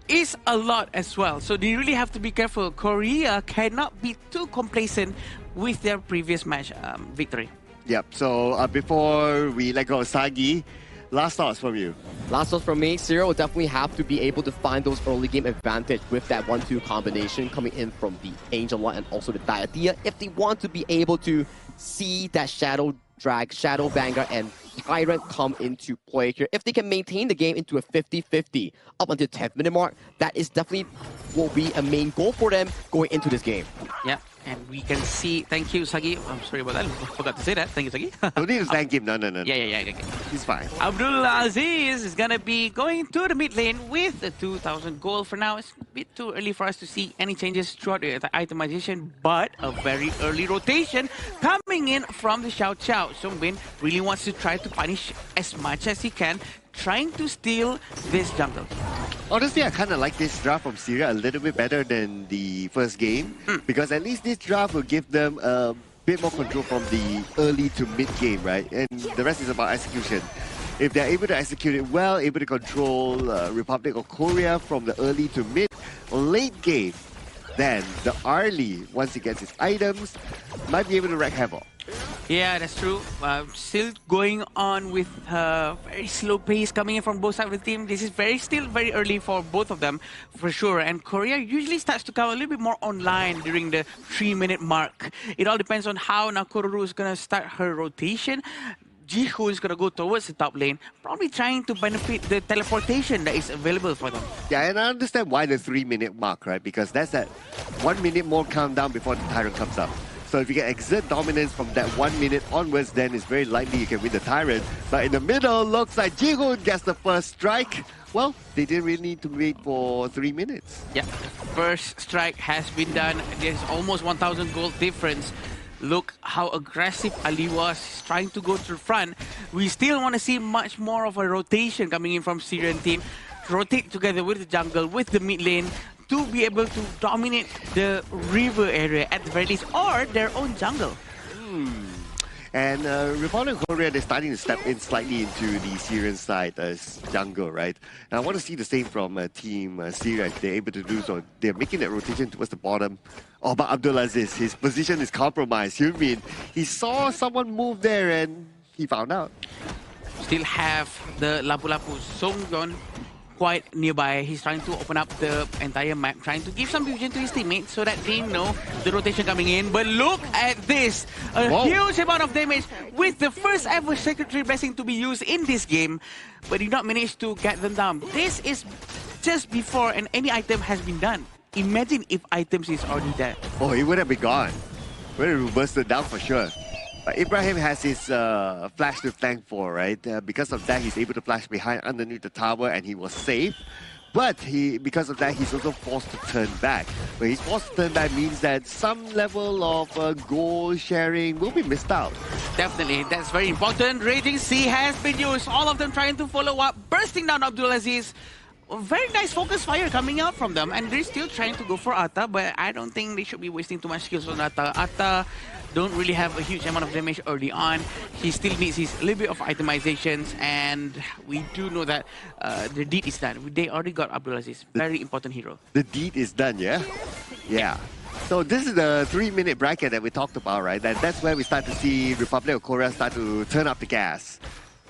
is a lot as well, so they really have to be careful. Korea cannot be too complacent with their previous match victory. Yep, so before we let go of Sagi, last thoughts from you. Last thoughts from me, Syria will definitely have to be able to find those early game advantage with that 1-2 combination coming in from the Angela and also the Diadia if they want to be able to see that Shadow Drag, Shadow Vanguard, and Tyrant come into play here. If they can maintain the game into a 50-50 up until the 10th minute mark, that is definitely will be a main goal for them going into this game. Yeah, and we can see, thank you, Sagi. I'm sorry about that, I forgot to say that. Thank you, Sagi. Don't need to thank him, no. Yeah. Okay. He's fine. Abdul Aziz is gonna be going to the mid lane with the 2,000 gold. For now, it's a bit too early for us to see any changes throughout the itemization, but a very early rotation coming in from the Xiao Qiao. Songbin really wants to try to punish as much as he can, trying to steal this jungle. Honestly, I kind of like this draft from Syria a little bit better than the first game, because at least this draft will give them a bit more control from the early to mid game, right? And the rest is about execution. if they're able to execute it well, able to control Republic of Korea from the early to mid, late game, then the early, once he gets his items, might be able to wreak havoc. Yeah, that's true. Still going on with very slow pace coming in from both sides of the team. This is still very early for both of them, for sure. And Korea usually starts to come a little bit more online during the 3-minute mark. It all depends on how Nakoruru is going to start her rotation. Jiho is going to go towards the top lane, probably trying to benefit the teleportation that is available for them. Yeah, and I understand why the 3-minute mark, right? Because that's that 1 minute more countdown before the Tyrant comes up. So if you can exert dominance from that 1 minute onwards, then it's very likely you can win the Tyrant. But in the middle, looks like Jiho gets the first strike. Well, they didn't really need to wait for 3 minutes. Yeah, the first strike has been done. There's almost 1,000 gold difference. Look how aggressive Ali was trying to go to the front. We still want to see much more of a rotation coming in from Syrian team. Rotate together with the jungle, with the mid lane, to be able to dominate the river area at the very least, or their own jungle. And Republic of Korea, they're starting to step in slightly into the Syrian side as jungle, right? And I want to see the same from Team Syria if they're able to do so. They're making that rotation towards the bottom. Oh, but Abdulaziz, his position is compromised. You mean he saw someone move there and he found out. Still have the Lapu-Lapu Songgon quite nearby. He's trying to open up the entire map, trying to give some vision to his teammates so that they know the rotation coming in. But look at this! A huge amount of damage with the first ever Secretary Blessing to be used in this game, but did not manage to get them down. This is just before any item has been done. Imagine if items is already there. Oh, he would have been gone. Would have bursted down for sure. But Ibrahim has his flash to thank for, right? Because of that, he's able to flash behind underneath the tower and he was safe. But because of that, he's also forced to turn back. When he's forced to turn back means that some level of goal sharing will be missed out. Definitely, that's very important. Raging Sea has been used. All of them trying to follow up, bursting down Abdulaziz. Very nice focus fire coming out from them, and they're still trying to go for Atta, but I don't think they should be wasting too much skills on Atta. Atta don't really have a huge amount of damage early on. He still needs his little bit of itemizations, and we do know that the deed is done. They already got Abdulaziz, very important hero. The deed is done, yeah? Yeah. So this is the 3-minute bracket that we talked about, right? That's where we start to see Republic of Korea start to turn up the gas.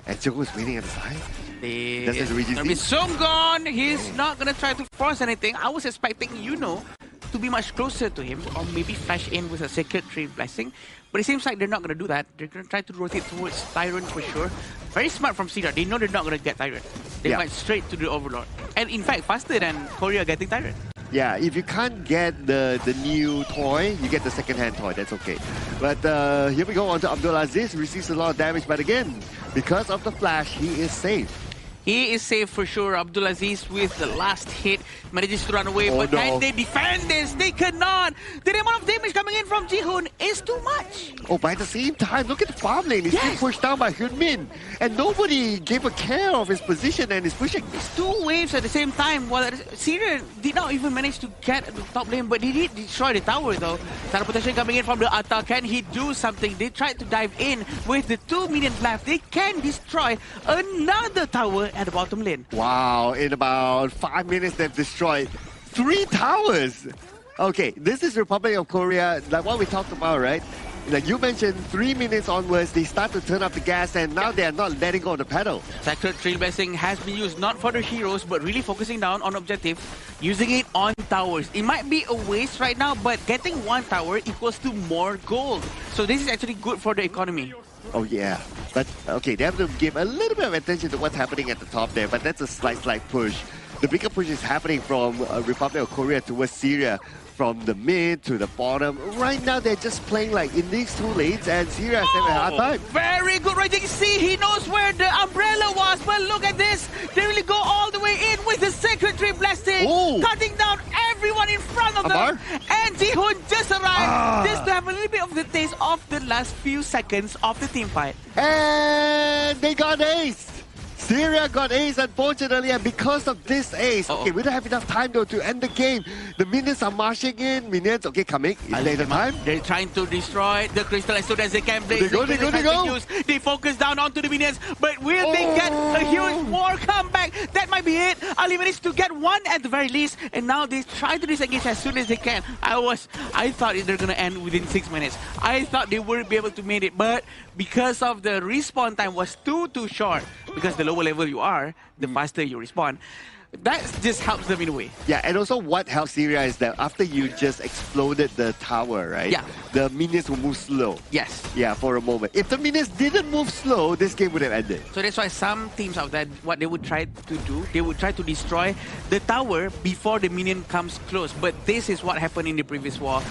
And Joko is waiting at the side. It's gonna be Songgon. He's not gonna try to force anything. I was expecting to be much closer to him, or maybe flash in with a Secretary Blessing. But it seems like they're not gonna do that. They're gonna try to rotate towards Tyrant for sure. Very smart from Syria. They know they're not gonna get Tyrant. They went straight to the Overlord. And in fact, faster than Korea getting Tyrant. Yeah, if you can't get the new toy, you get the second-hand toy. That's okay. But here we go on to Abdulaziz. Receives a lot of damage, but again, because of the flash, he is safe. He is safe for sure. Abdulaziz with the last hit manages to run away, but can they defend this? They cannot. The amount of damage coming in from Jihoon is too much. Oh, but at the same time, look at the farm lane. He's being pushed down by Hyunmin, and nobody gave a care of his position and is pushing. It's two waves at the same time. Well, Syria did not even manage to get the top lane, but he did destroy the tower though. Teleportation coming in from the Atta. Can he do something? They tried to dive in with the 2 minions left. They can destroy another tower at the bottom lane. Wow, in about 5 minutes they've destroyed 3 towers. Okay, this is Republic of Korea, like what we talked about, right? Like you mentioned, 3 minutes onwards, they start to turn up the gas and now they are not letting go of the pedal. Sacred Trail Blessing has been used not for the heroes, but really focusing down on objective, using it on towers. It might be a waste right now, but getting 1 tower equals to more gold. So this is actually good for the economy. Oh yeah, but okay, they have to give a little bit of attention to what's happening at the top there, but that's a slight push. The bigger push is happening from Republic of Korea towards Syria, from the mid to the bottom. Right now, they're just playing like in these 2 lanes, and Syria is having a hard time. Very good Raging Sea. He knows where the umbrella was, but look at this. They really go all the way in with the Secretary Blessing, cutting down everyone in front of them. And Jihoon just arrived just to have a little bit of the taste of the last few seconds of the team fight. And they got aced. Syria got ace, unfortunately, and because of this ace, okay, we don't have enough time though to end the game. The minions are marching in. Minions, okay, coming. Is there the time? They're trying to destroy the crystal as soon as they can. They go. They focus down onto the minions, but will they get a huge war comeback? That might be it. Ali managed to get one at the very least, and now they try to disengage as soon as they can. I thought they're gonna end within 6 minutes. I thought they wouldn't be able to make it, but because of the respawn time was too short, because the lower level you are, the faster you respawn. That just helps them in a way. Yeah, and also what helps Syria is that after you just exploded the tower, right? Yeah. The minions will move slow. Yes. Yeah, for a moment. If the minions didn't move slow, this game would have ended. So that's why some teams out there, what they would try to do, they would try to destroy the tower before the minion comes close. But this is what happened in the previous war.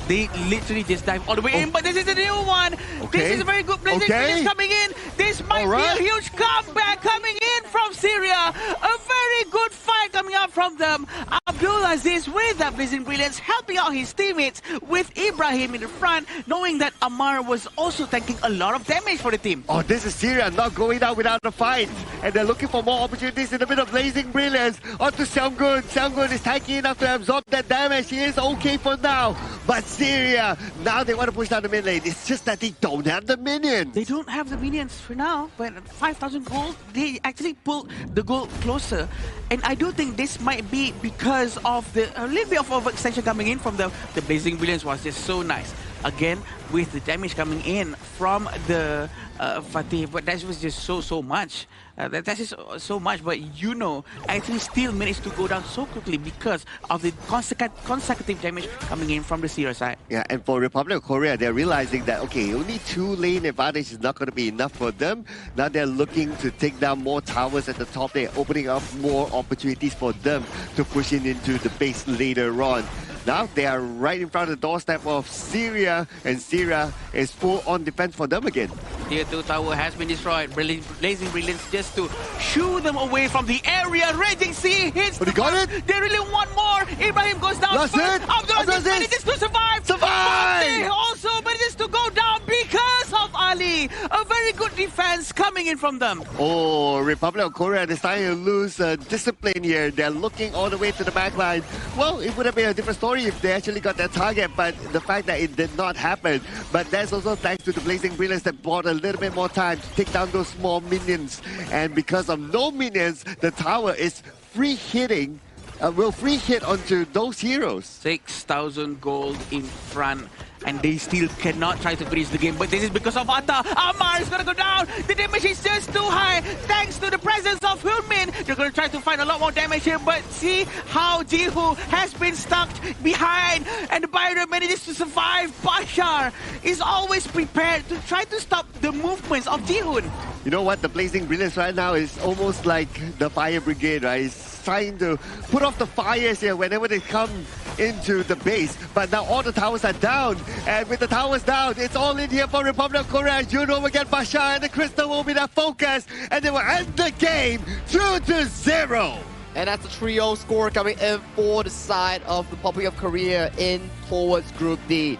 They literally just dive all the way in, but this is a new one. Okay. This is a very good blazing minions coming in. This might be a huge comeback coming in from Syria. A very good fight coming up from them. Abdulaziz with that blazing brilliance, helping out his teammates with Ibrahim in the front, knowing that Ammar was also tanking a lot of damage for the team. Oh, this is Syria not going down without a fight. And they're looking for more opportunities in the middle of blazing brilliance. On to Seunggun. Seunggun is tanking enough to absorb that damage. He is okay for now. But Syria, now they want to push down the mid lane. It's just that they don't have the minions. They don't have the minions for now, but 5,000 gold, they actually pulled the goal closer. And I do think this might be because of a little bit of overextension coming in from the blazing brilliance was just so nice. Again, with the damage coming in from the Fatih, but that was just so much. That is so much, but actually still managed to go down so quickly because of the consecutive damage coming in from the Syria side. Yeah, and for Republic of Korea, they're realizing that, okay, only 2 lane advantage is not going to be enough for them. Now they're looking to take down more towers at the top. They're opening up more opportunities for them to push into the base later on. Now they are right in front of the doorstep of Syria, and Syria is full on defense for them again. Tier 2 tower has been destroyed. Blazing Brilliance just to shoo them away from the area. Raging Sea hits the got it? They really want more. Ibrahim goes down That's first. it. Abdulaziz manages to survive. They also manages to go down because of Ali. A very good defense coming in from them. Oh, Republic of Korea is starting to lose discipline here. They're looking all the way to the back line. Well, it would have been a different story if they actually got their target, but the fact that it did not happen. But that's also thanks to the Blazing Brilliance that bought a little bit more time to take down those small minions. And because of no minions, the tower is free hitting, will free hit onto those heroes. 6,000 gold in front, and they still cannot try to finish the game. But this is because of Atta. Ammar is going to go down. The damage is just too high. Thanks to the presence of Hunmin, they're going to try to find a lot more damage here. But see how Jihu has been stuck behind, and the Byron manages to survive. Bashar is always prepared to try to stop the movements of Jihun. You know what? The Blazing Brilliance right now is almost like the Fire Brigade, right? It's trying to put off the fires here whenever they come into the base. But now all the towers are down. And with the towers down, it's all in here for Republic of Korea. Juno will get Bashar, and the Crystal will be their focus. And they will end the game 2-0. And that's the trio score coming in for the side of the Republic of Korea in towards Group D,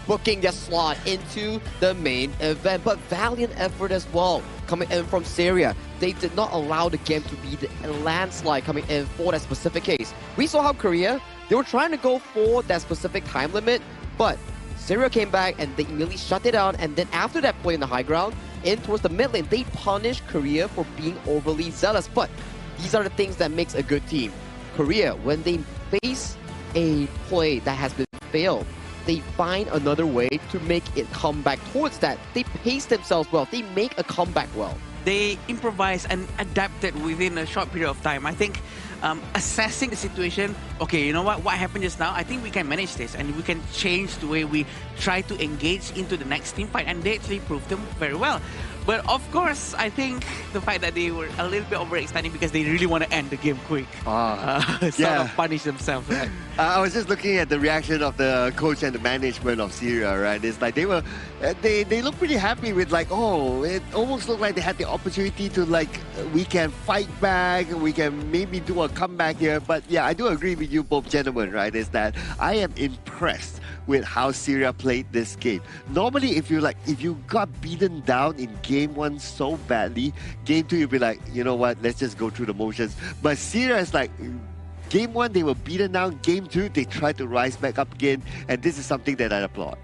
booking their slot into the main event. But valiant effort as well coming in from Syria. They did not allow the game to be a landslide coming in for that specific case. We saw how Korea, they were trying to go for that specific time limit, but Syria came back and they immediately shut it down. And then after that play in the high ground, in towards the mid lane, they punished Korea for being overly zealous. But these are the things that makes a good team. Korea, when they face a play that has been failed, they find another way to make it come back towards that. They pace themselves well. They make a comeback well. They improvised and adapted within a short period of time. I think assessing the situation, okay, you know what happened just now? I think we can manage this and we can change the way we try to engage into the next team fight, and they actually proved them very well. But of course, I think the fact that they were a little bit overextending because they really want to end the game quick. Sort of punish themselves, right? I was just looking at the reaction of the coach and the management of Syria, right? It's like they look pretty happy with like, oh, it almost looked like they had the opportunity to like, we can fight back, we can maybe do a comeback here. But yeah, I do agree with you both gentlemen, right? Is that I am impressed with how Syria played this game. Normally, if you got beaten down in game 1 so badly, game 2 you'll be like, you know what, let's just go through the motions. But Syria is like, game 1 they were beaten down, game 2 they tried to rise back up again, and this is something that I applaud.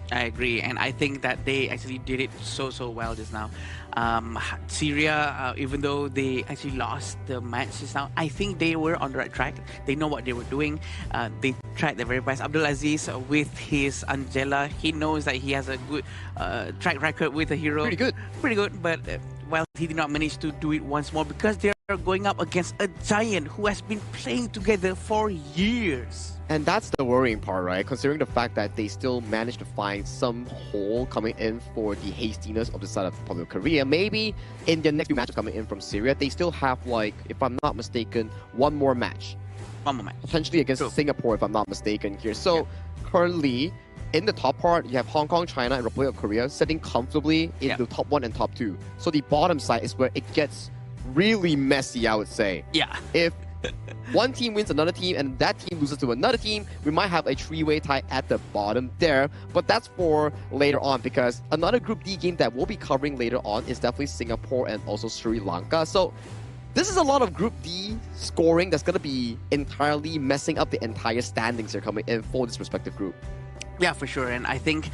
I agree, and I think that they actually did it so well just now. Syria, even though they actually lost the match just now, I think they were on the right track. They know what they were doing. They tried their very best. Abdulaziz with his Angela, he knows that he has a good track record with a hero. Pretty good, but well, he did not manage to do it once more because they are going up against a giant who has been playing together for years. And that's the worrying part, right? Considering the fact that they still managed to find some hole coming in for the hastiness of the side of Republic of Korea. Maybe in their next few matches coming in from Syria, they still have, like, if I'm not mistaken, one more match. Potentially against Singapore, if I'm not mistaken here. So currently, in the top part, you have Hong Kong, China, and Republic of Korea sitting comfortably in the top 1 and top 2. So the bottom side is where it gets really messy, I would say. Yeah. If one team wins another team and that team loses to another team, we might have a three-way tie at the bottom there. But that's for later on, because another Group D game that we'll be covering later on is definitely Singapore and also Sri Lanka. So this is a lot of Group D scoring that's going to be entirely messing up the entire standings here coming in for this respective group. Yeah, for sure. And I think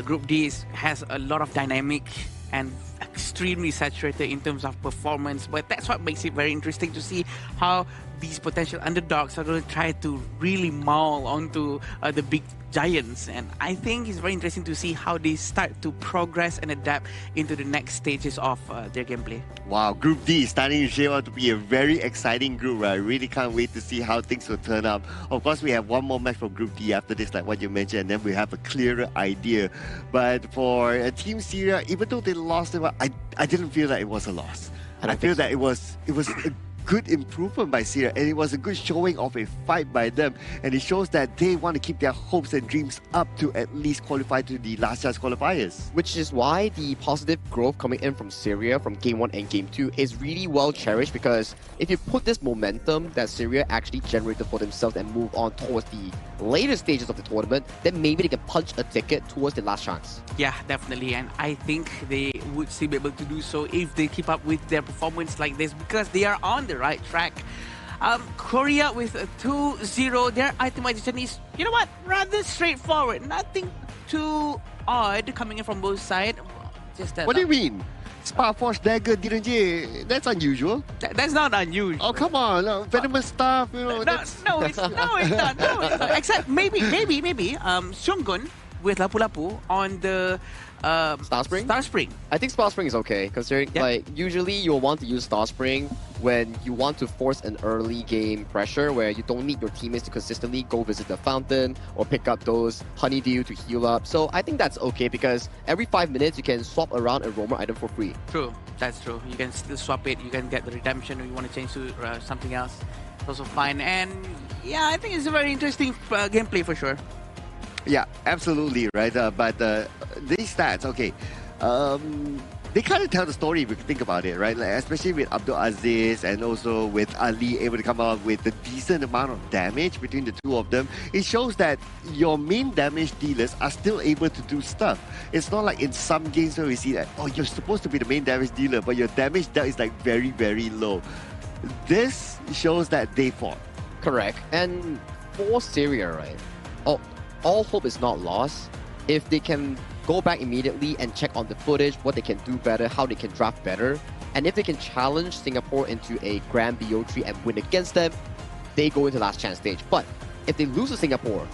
Group D has a lot of dynamic and extremely saturated in terms of performance, but that's what makes it very interesting to see how these potential underdogs are going to try to really maul onto the big giants. And I think it's very interesting to see how they start to progress and adapt into the next stages of their gameplay. Wow, Group D is starting to shape out to be a very exciting group. I really can't wait to see how things will turn out. Of course, we have one more match from Group D after this, like what you mentioned, and then we have a clearer idea. But for Team Syria, even though they lost, I didn't feel that it was a loss. And I feel that it was a good improvement by Syria, and it was a good showing of a fight by them, and it shows that they want to keep their hopes and dreams up to at least qualify to the last chance qualifiers. Which is why the positive growth coming in from Syria from Game 1 and Game 2 is really well cherished, because if you put this momentum that Syria actually generated for themselves and move on towards the later stages of the tournament, then maybe they can punch a ticket towards the last chance. Yeah, definitely, and I think they would still be able to do so if they keep up with their performance like this, because they are on the right track. Korea with a 2-0, their itemization is, you know what, rather straightforward. Nothing too odd coming in from both sides. Just that. What do you mean? Spa Force Dagger DNJ, that's unusual. That's not unusual. Oh, come on, venomous stuff, you know. No, it's not. Except maybe Shungun with Lapu Lapu on the Star Spring? I think Star Spring is okay, considering like usually you'll want to use Star Spring when you want to force an early game pressure where you don't need your teammates to consistently go visit the fountain or pick up those honeydew to heal up. So I think that's okay, because every 5 minutes you can swap around a roamer item for free. True, that's true. You can still swap it, you can get the redemption if you want to change to something else. It's also fine, and yeah, I think it's a very interesting gameplay for sure. Yeah, absolutely, right? But these stats, okay, they kind of tell the story if you think about it, right? Like, especially with Abdul Aziz and also with Ali able to come out with a decent amount of damage between the two of them. It shows that your main damage dealers are still able to do stuff. It's not like in some games where we see that, oh, you're supposed to be the main damage dealer, but your damage dealt is like very, very low. This shows that they fought. Correct. And for Syria, right? All hope is not lost. If they can go back immediately and check on the footage, what they can do better, how they can draft better, and if they can challenge Singapore into a Grand BO3 and win against them, they go into last chance stage. But if they lose to Singapore,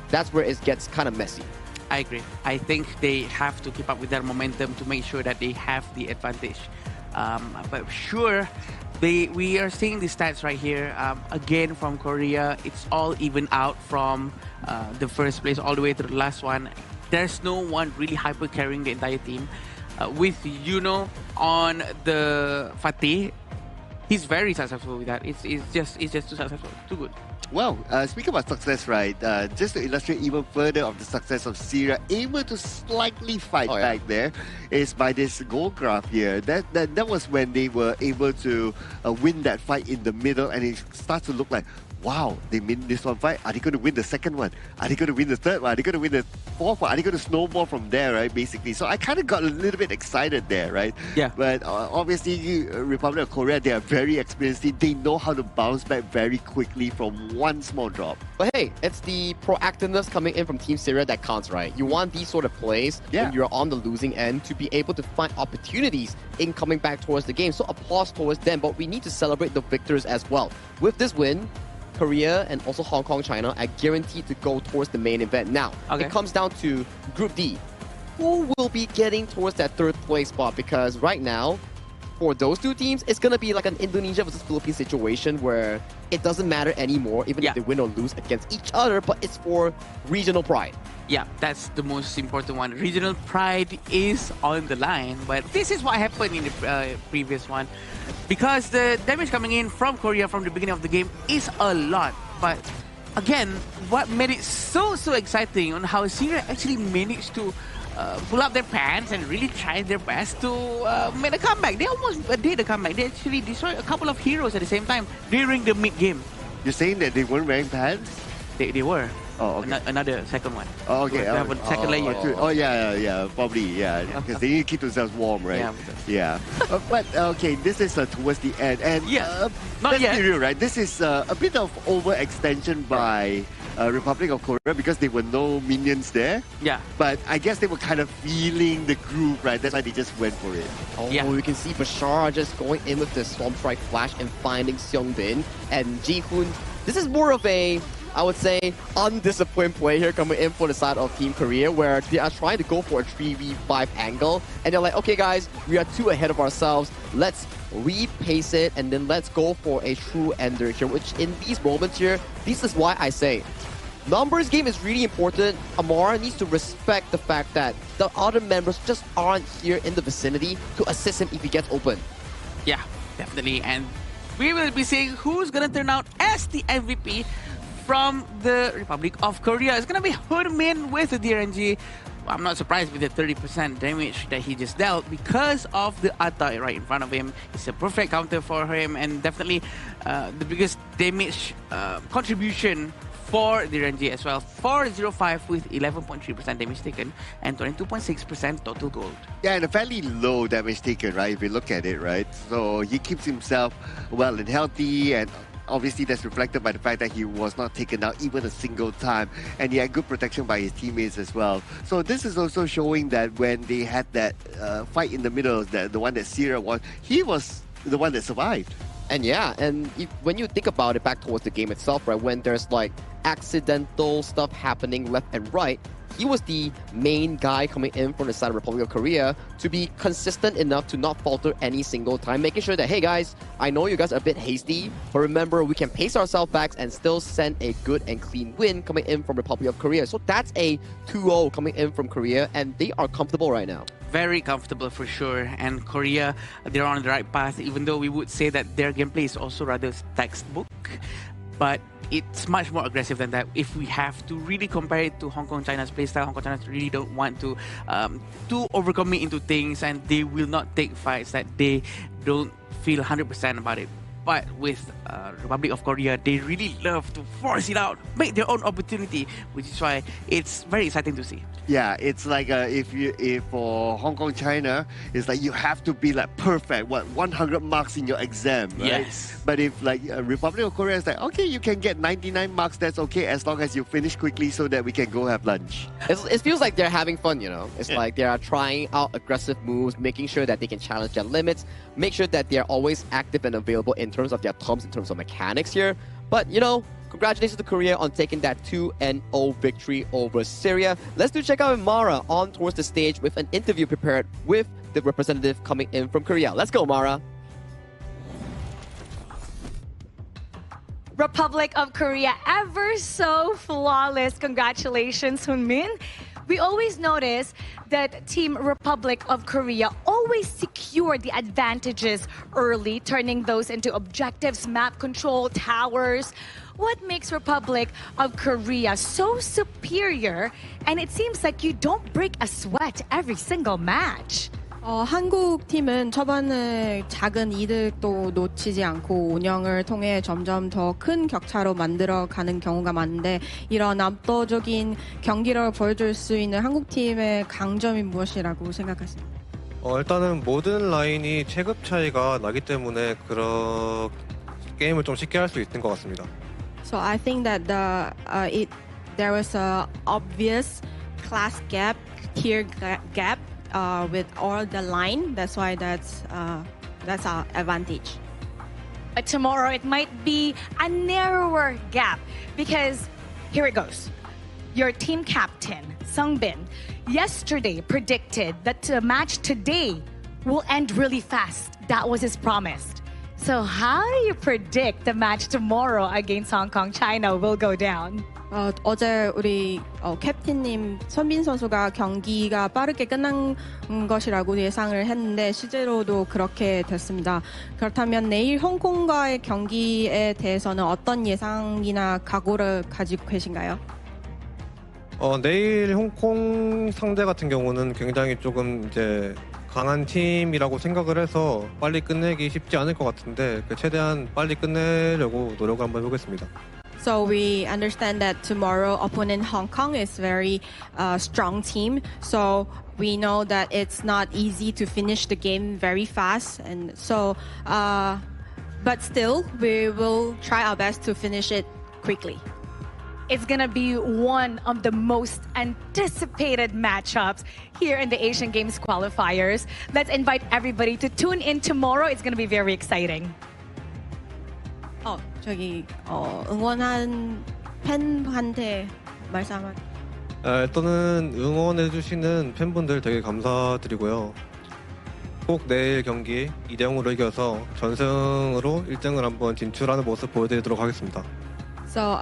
that's where it gets kind of messy. I agree. I think they have to keep up with their momentum to make sure that they have the advantage. But sure, we are seeing the stats right here. Again, from Korea, it's all even out from the first place all the way to the last one. There's no one really hyper carrying the entire team. With Yuno on the Fatih, he's very successful with that. It's just too successful, too good. Well, speaking about success, right, just to illustrate even further of the success of Syria, able to slightly fight back there is by this goal graph here. That was when they were able to win that fight in the middle, and it starts to look like, wow, they win this one fight. Are they going to win the second one? Are they going to win the third one? Are they going to win the fourth one? Are they going to snowball from there, right, basically? So I kind of got a little bit excited there, right? Yeah. But obviously, Republic of Korea, they are very experienced. They know how to bounce back very quickly from one small drop. But hey, it's the proactiveness coming in from Team Syria that counts, right? You want these sort of plays when you're on the losing end to be able to find opportunities in coming back towards the game. So applause towards them, but we need to celebrate the victors as well. With this win, Korea and also Hong Kong, China are guaranteed to go towards the main event. Now, it comes down to Group D. Who will be getting towards that third place spot? Because right now, for those two teams, it's going to be like an Indonesia versus Philippines situation where it doesn't matter anymore, even if they win or lose against each other, but it's for regional pride. Yeah, that's the most important one. Regional pride is on the line, but this is what happened in the previous one. Because the damage coming in from Korea from the beginning of the game is a lot. But again, what made it so exciting on how Syria actually managed to pull up their pants and really try their best to make a comeback. They almost did a comeback. They actually destroyed a couple of heroes at the same time during the mid-game. You're saying that they weren't wearing pants? They were. Oh, okay. Another second one. Oh, okay. They have a second layer. Yeah, probably, yeah. Because they need to keep themselves warm, right? Yeah. But, okay, this is towards the end. And not yet. Let's be real, right? This is a bit of overextension by Republic of Korea because there were no minions there. Yeah. But I guess they were kind of feeling the groove, right? That's why they just went for it. Oh, you can see Bashar just going in with the Storm Strike Flash and finding Seongbin. And Ji-hoon, this is more of a, I would say, undisciplined play here coming in for the side of Team Korea, where they are trying to go for a 3v5 angle. And they're like, okay, guys, we are too ahead of ourselves. Let's repace it, and then let's go for a true ender here, which in these moments here, this is why I say, numbers game is really important. Amara needs to respect the fact that the other members just aren't here in the vicinity to assist him if he gets open. Yeah, definitely. And we will be seeing who's going to turn out as the MVP from the Republic of Korea. It's going to be Hoodmin with the DRNG. I'm not surprised with the 30% damage that he just dealt because of the Atai right in front of him. It's a perfect counter for him, and definitely the biggest damage contribution for the DRNG as well. 405 with 11.3% damage taken and 22.6% total gold. Yeah, and a fairly low damage taken, right? If you look at it, right? So he keeps himself well and healthy, and obviously that's reflected by the fact that he was not taken out even a single time, and he had good protection by his teammates as well. So this is also showing that when they had that fight in the middle, the one that Syria won, he was the one that survived. And yeah, and when you think about it back towards the game itself, right, when there's like accidental stuff happening left and right, he was the main guy coming in from the side of Republic of Korea to be consistent enough to not falter any single time, making sure that, hey guys, I know you guys are a bit hasty, but remember, we can pace ourselves back and still send a good and clean win coming in from Republic of Korea. So that's a 2-0 coming in from Korea, and they are comfortable right now. Very comfortable for sure, and Korea, they're on the right path, even though we would say that their gameplay is also rather textbook, but it's much more aggressive than that. If we have to really compare it to Hong Kong, China's playstyle, Hong Kong, China really don't want to overcommit into things, and they will not take fights that they don't feel 100% about it. But with Republic of Korea, they really love to force it out, make their own opportunity, which is why it's very exciting to see. Yeah, it's like if for Hong Kong, China, it's like you have to be like perfect, 100 marks in your exam, right? Yes. But if like Republic of Korea is like, okay, you can get 99 marks, that's okay, as long as you finish quickly so that we can go have lunch. It feels like they're having fun, you know? It's like they are trying out aggressive moves, making sure that they can challenge their limits, make sure that they're always active and available in terms of their terms, in terms of mechanics here. But, you know, congratulations to Korea on taking that 2-0 victory over Syria. Let's check out Mara on towards the stage with an interview prepared with the representative coming in from Korea. Let's go, Mara. Republic of Korea, ever so flawless. Congratulations, Hoodmin. We always notice that Team Republic of Korea always always secure the advantages early, turning those into objectives, map control, towers. What makes Republic of Korea so superior? And it seems like you don't break a sweat every single match. 한국 팀은 초반에 작은 이득도 놓치지 않고 운영을 통해 점점 더 큰 격차로 만들어가는 경우가 많은데 이런 압도적인 경기를 보여줄 수 있는 한국 팀의 강점이 무엇이라고 생각하십니까? 일단은 모든 라인이 체급 차이가 나기 때문에 그런 게임을 좀 쉽게 할 수 있는 것 같습니다. So I think that there was a obvious class gap, tier gap. With all the line, that's why that's our advantage. But tomorrow it might be a narrower gap because here it goes. Your team captain, Sungbin, yesterday predicted that the match today will end really fast. That was his promise. So how do you predict the match tomorrow against Hong Kong, China will go down? 어제 우리 캡틴님 선빈 선수가 경기가 빠르게 끝난 것이라고 예상을 했는데 실제로도 그렇게 됐습니다. 그렇다면 내일 홍콩과의 경기에 대해서는 어떤 예상이나 각오를 가지고 계신가요? 내일 홍콩 상대 같은 경우는 굉장히 조금 이제 강한 팀이라고 생각을 해서 빨리 끝내기 쉽지 않을 것 같은데 최대한 빨리 끝내려고 노력을 한번 해보겠습니다. So we understand that tomorrow opponent Hong Kong is very strong team. So we know that it's not easy to finish the game very fast, and so but still we will try our best to finish it quickly. It's gonna be one of the most anticipated matchups here in the Asian Games qualifiers. Let's invite everybody to tune in tomorrow. It's gonna be very exciting. 응원한 팬한테 말씀 한마디. 일단은 응원해주시는 팬분들 되게 감사드리고요. 꼭 내일 경기 2대0으로 이겨서 전승으로 1등을 한번 진출하는 모습 보여드리도록 하겠습니다. So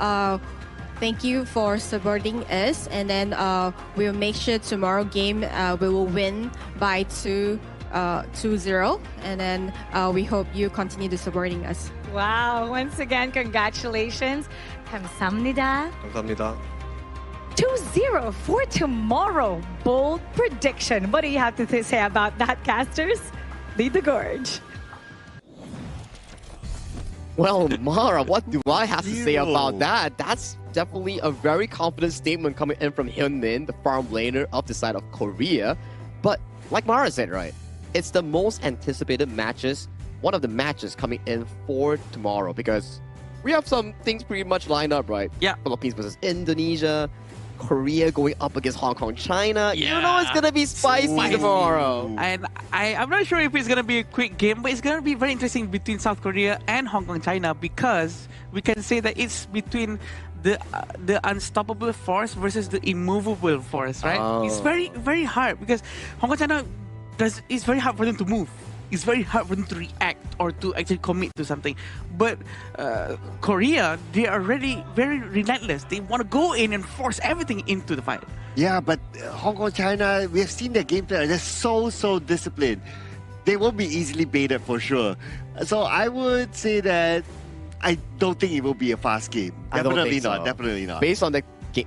thank you for supporting us, and then we'll make sure tomorrow game we will win by 2-0, and then we hope you continue to supporting us. Wow, once again, congratulations. 감사합니다. 감사합니다. 2-0 for tomorrow. Bold prediction. What do you have to say about that, casters? Lead the gorge. Well, Mara, what do I have to say about that? That's definitely a very confident statement coming in from Hyunmin, the farm laner of the side of Korea. But like Mara said, right, it's the most anticipated matches, one of the matches coming in for tomorrow, because we have some things pretty much lined up, right? Yeah. Philippines versus Indonesia, Korea going up against Hong Kong, China. Yeah. You know it's gonna be spicy tomorrow. And I'm not sure if it's gonna be a quick game, but it's gonna be very interesting between South Korea and Hong Kong, China, because we can say that it's between the unstoppable force versus the immovable force, right? Oh. It's very, very hard because Hong Kong, China, it's very hard for them to move. It's very hard for them to react or to actually commit to something. But Korea, they are really very relentless. They want to go in and force everything into the fight. Yeah, but Hong Kong, China, we have seen their gameplay. They're so disciplined. They won't be easily baited for sure. So I would say that I don't think it will be a fast game. Definitely not. Definitely not. Based on the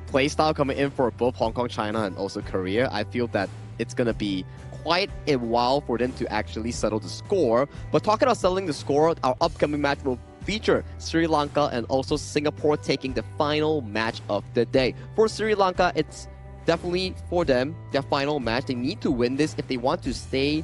play style coming in for both Hong Kong, China, and also Korea, I feel that it's gonna be quite a while for them to actually settle the score. But talking about settling the score, our upcoming match will feature Sri Lanka and also Singapore taking the final match of the day. For Sri Lanka, it's definitely for them their final match. They need to win this if they want to stay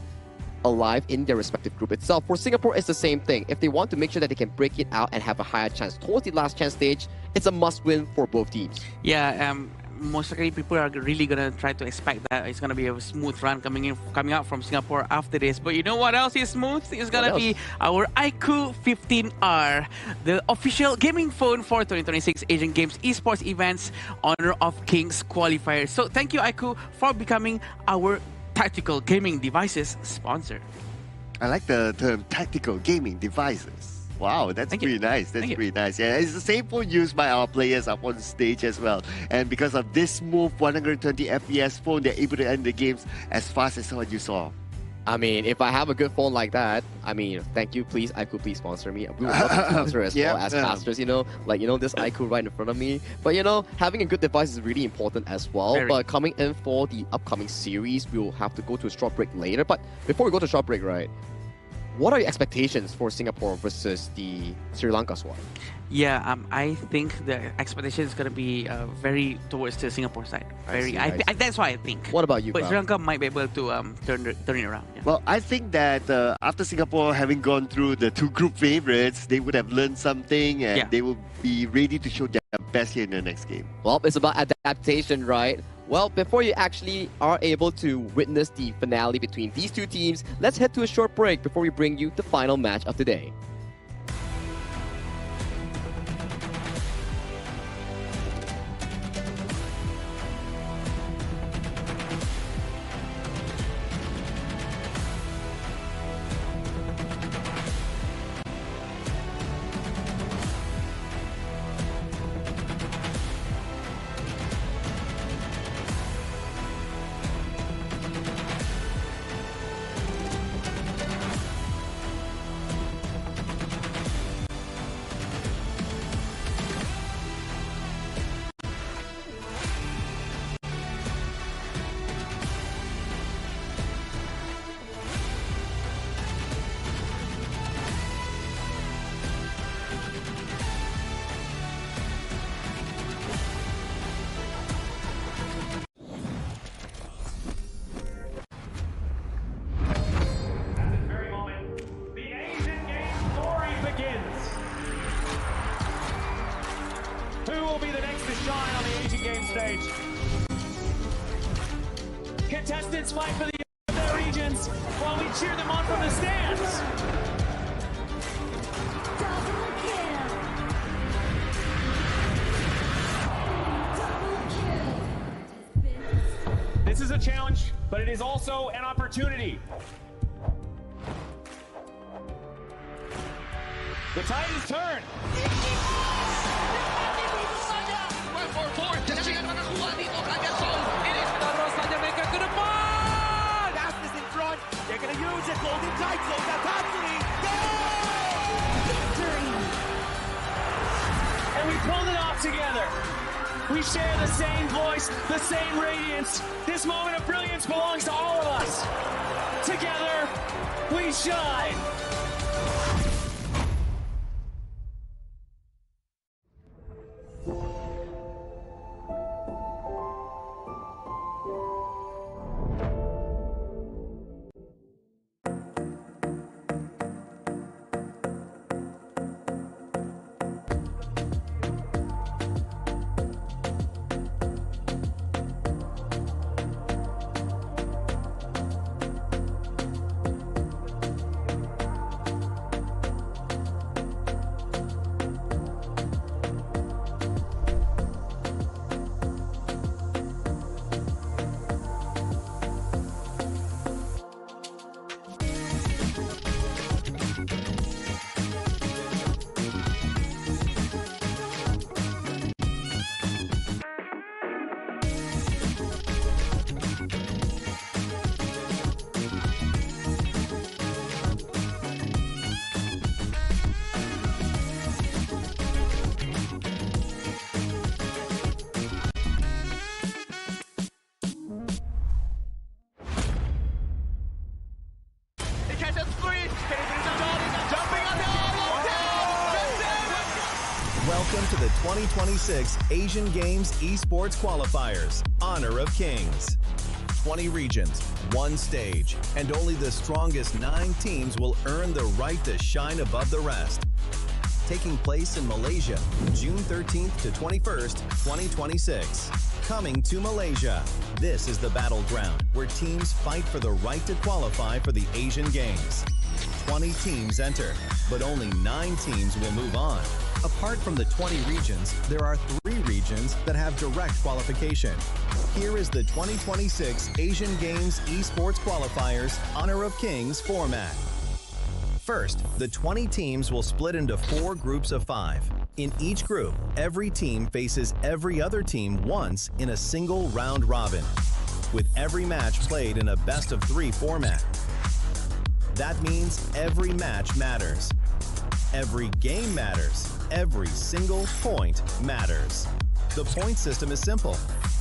alive in their respective group itself. For Singapore, it's the same thing. If they want to make sure that they can break it out and have a higher chance towards the last chance stage, it's a must-win for both teams. Yeah, most likely people are really gonna try to expect that it's gonna be a smooth run coming out from Singapore after this. But you know what else is smooth? It's gonna be our iQOO 15R, the official gaming phone for 2026 Asian Games Esports Events Honor of Kings qualifier. So thank you iQOO for becoming our tactical gaming devices sponsor. I like the term tactical gaming devices. Wow, that's pretty nice. That's pretty nice. Yeah, it's the same phone used by our players up on stage as well. And because of this smooth 120 FPS phone, they're able to end the games as fast as what you saw. I mean, if I have a good phone like that, I mean, thank you, please, iQOO, please sponsor me. We would love to sponsor as well as casters, you know, like, you know, this iQOO right in front of me. But, you know, having a good device is really important as well. Very. But coming in for the upcoming series, we'll have to go to a short break later. But before we go to short break, right, what are your expectations for Singapore versus the Sri Lanka squad? Yeah, I think the expectation is going to be very towards the Singapore side. Very, that's what I think. What about you, But Bob? Sri Lanka might be able to turn it around. Yeah. Well, I think that after Singapore having gone through the two group favorites, they would have learned something and they will be ready to show their best here in the next game. Well, it's about adaptation, right? Well, before you actually are able to witness the finale between these two teams, let's head to a short break before we bring you the final match of the day. Who will be the next to shine on the Asian Games stage? Contestants fight for their regions while we cheer them on from the stands. This is a challenge, but it is also an opportunity. The tide is turned. Fastness in front. They're going to use it. Golden tight. Close out Tatsumi. And we pulled it off together. We share the same voice, the same radiance. This moment of brilliance belongs to all of us. Together, we shine. Welcome to the 2026 Asian Games Esports Qualifiers, Honor of Kings. 20 regions, one stage, and only the strongest 9 teams will earn the right to shine above the rest. Taking place in Malaysia, June 13th to 21st, 2026. Coming to Malaysia, this is the battleground where teams fight for the right to qualify for the Asian Games. 20 teams enter, but only 9 teams will move on. Apart from the 20 regions, there are 3 regions that have direct qualification. Here is the 2026 Asian Games Esports Qualifiers Honor of Kings format. First, the 20 teams will split into 4 groups of 5. In each group, every team faces every other team once in a single round robin, with every match played in a best-of-3 format. That means every match matters. Every game matters. Every single point matters. The point system is simple.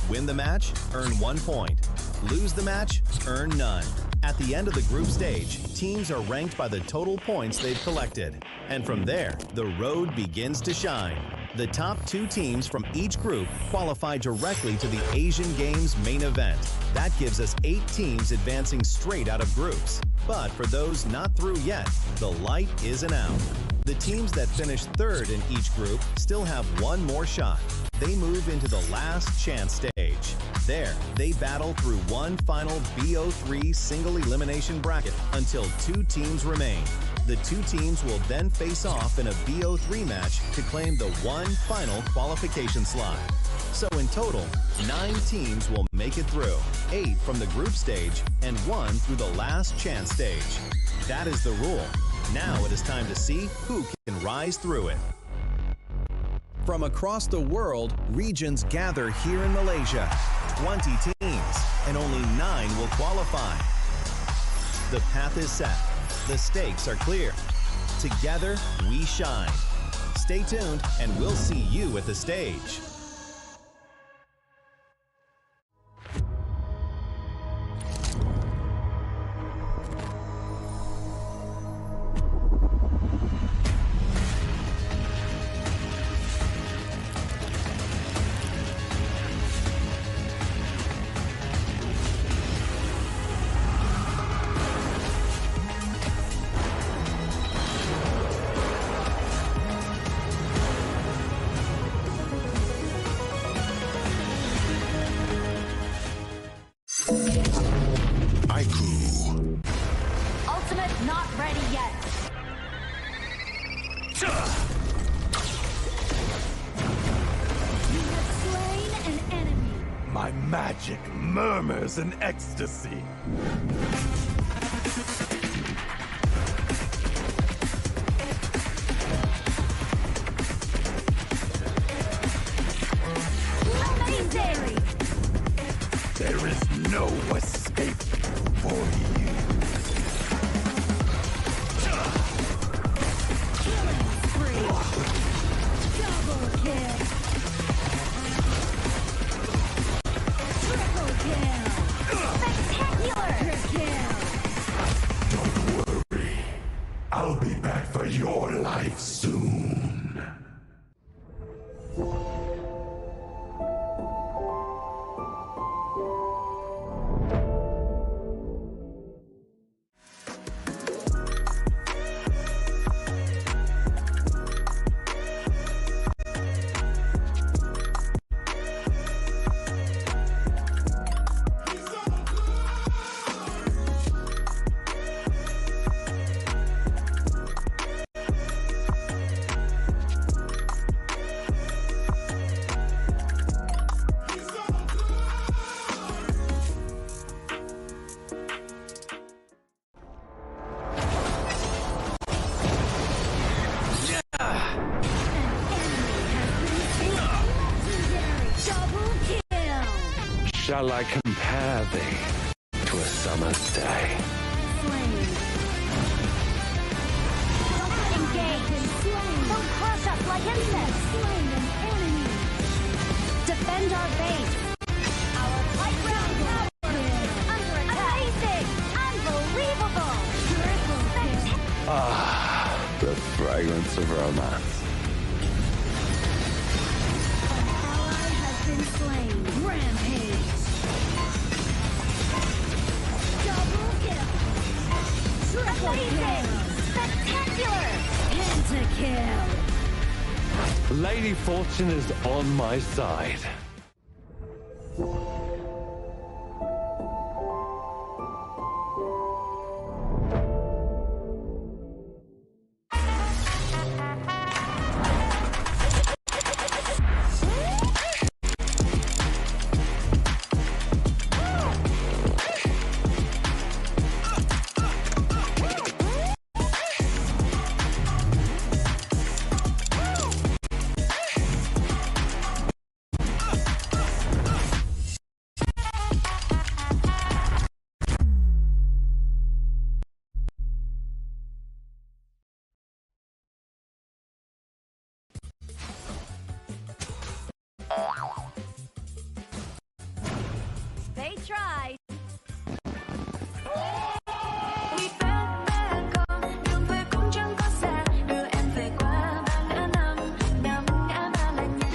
Win the match, earn 1 point. Lose the match, earn none. At the end of the group stage, teams are ranked by the total points they've collected. And from there, the road begins to shine. The top 2 teams from each group qualify directly to the Asian Games main event. That gives us 8 teams advancing straight out of groups. But for those not through yet, the light isn't out. The teams that finish third in each group still have one more shot. They move into the last chance stage. There, they battle through one final BO3 single elimination bracket until 2 teams remain. The 2 teams will then face off in a BO3 match to claim the one final qualification slot. So in total, 9 teams will make it through, 8 from the group stage and 1 through the last chance stage. That is the rule. Now it is time to see who can rise through it. From across the world, regions gather here in Malaysia. 20 teams, and only 9 will qualify. The path is set. The stakes are clear. Together, we shine. Stay tuned, and we'll see you at the stage. Ultimate not ready yet. You have slain an enemy. My magic murmurs in ecstasy. Legendary. There is no escape for you. Killing spree. Double kill. Triple kill. Spectacular kill. Don't worry. I'll be back for your life soon. Shall I compare thee to a summer's day? Engage and slain. Don't crush us like insects. Slain an enemy. Defend our base. Our high ground tower is under attack. Amazing! Unbelievable! Triple kill. Ah, the fragrance of romance. Ally has been slain. Rampage. Double kill. Triple kill. Spectacular. Pentakill. Lady Fortune is on my side. They tried.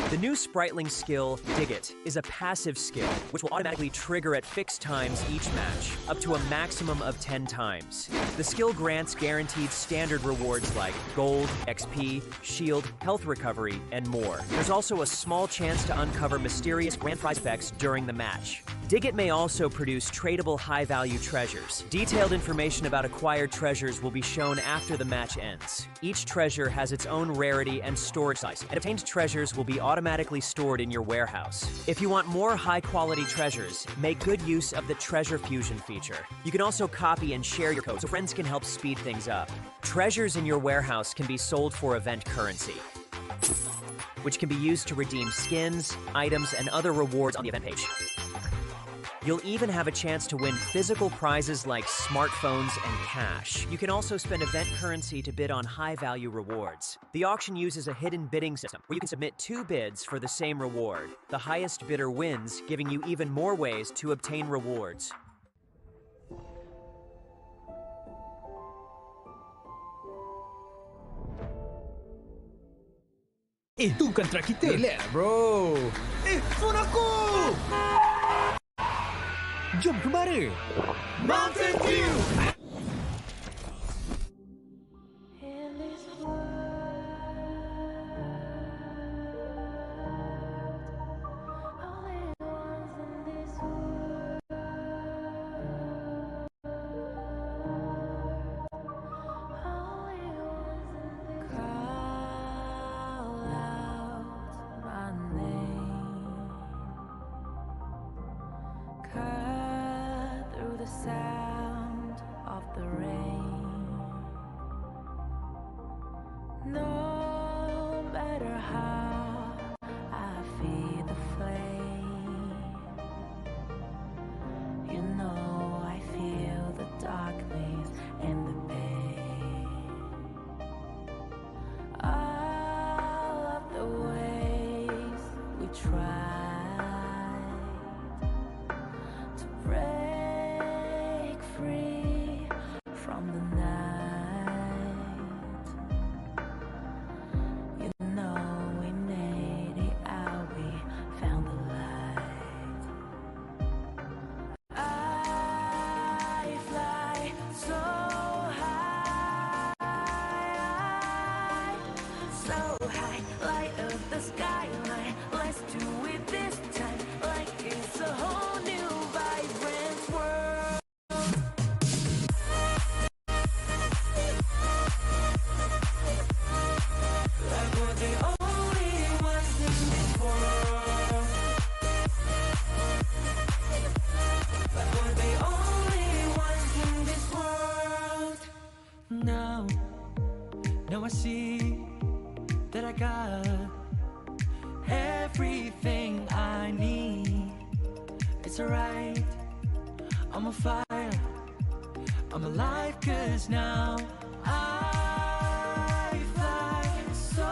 The new Spritling skill, Dig It, is a passive skill which will automatically trigger at fixed times each match, up to a maximum of 10 times. The skill grants guaranteed standard rewards like gold, XP, shield, health recovery, and more. There's also a small chance to uncover mysterious grand prize effects during the match. Dig It may also produce tradable high-value treasures. Detailed information about acquired treasures will be shown after the match ends. Each treasure has its own rarity and storage size, and obtained treasures will be automatically stored in your warehouse. If you want more high-quality treasures, make good use of the Treasure Fusion feature. You can also copy and share your code so friends can help speed things up. Treasures in your warehouse can be sold for event currency, which can be used to redeem skins, items, and other rewards on the event page. You'll even have a chance to win physical prizes like smartphones and cash. You can also spend event currency to bid on high-value rewards. The auction uses a hidden bidding system where you can submit 2 bids for the same reward. The highest bidder wins, giving you even more ways to obtain rewards. Itu kan track kita. Relax, bro. Phone aku! Jom kembali. Mountain View! Sound of the rain. No matter how I feed the flame, you know I feel the darkness and the pain. All of the ways we tried to break free from the night. You know we made it out, we found the light. I fly so high, light of the skyline. Let's do it this time, like it's a whole new vibrant world. Like we're the only ones in this world. Like we're the only ones in this world. Now I see that I got everything I need. It's alright, I'm on fire, I'm alive, 'cause now I fly so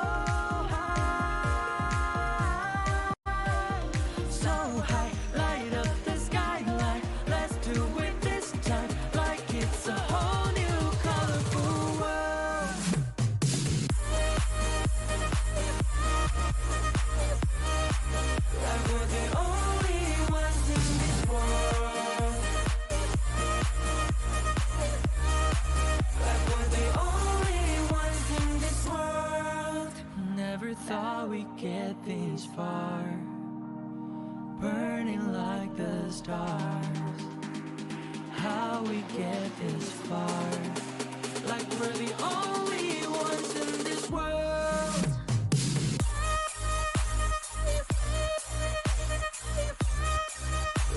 high, light up the skyline. Let's do it this time, like it's a whole new colorful world. Like we're the only ones in this world. Like we're the only ones in this world. Never thought we'd get this far, burning like the stars. How we get this far, like we're the only ones in this world.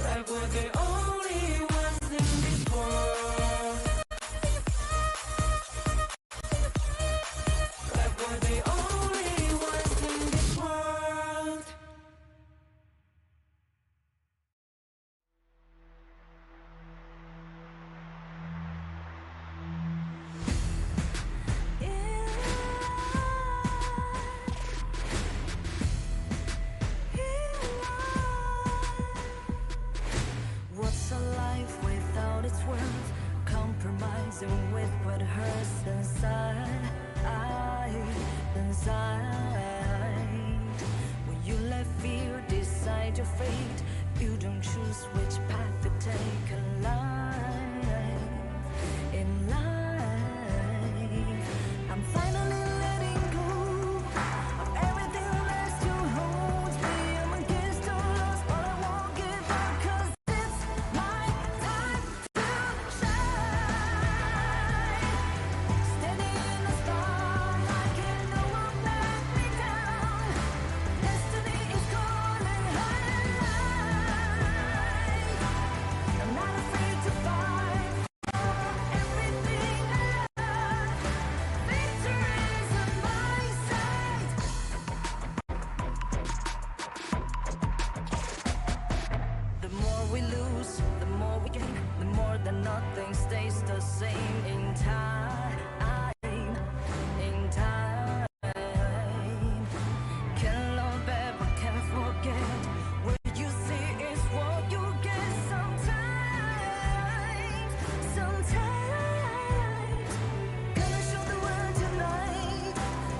Like we're the only ones in this world. Like we're the only ones in this world. worth compromising with what hurts inside. When you let fear decide your fate, you don't choose which path to take alive. In life, I'm finally letting go of everything left to hold me. I'm against all odds, but I won't give up, 'cause it's my time to shine. Standing in the starlight, and no one let me down. Destiny is calling high. I'm not afraid to fight for everything I love. Victory's on my side. The more we lose, the more we gain, the more that nothing stays the same in time. Can love ever, can forget. What you see is what you get sometimes. Gonna show the world tonight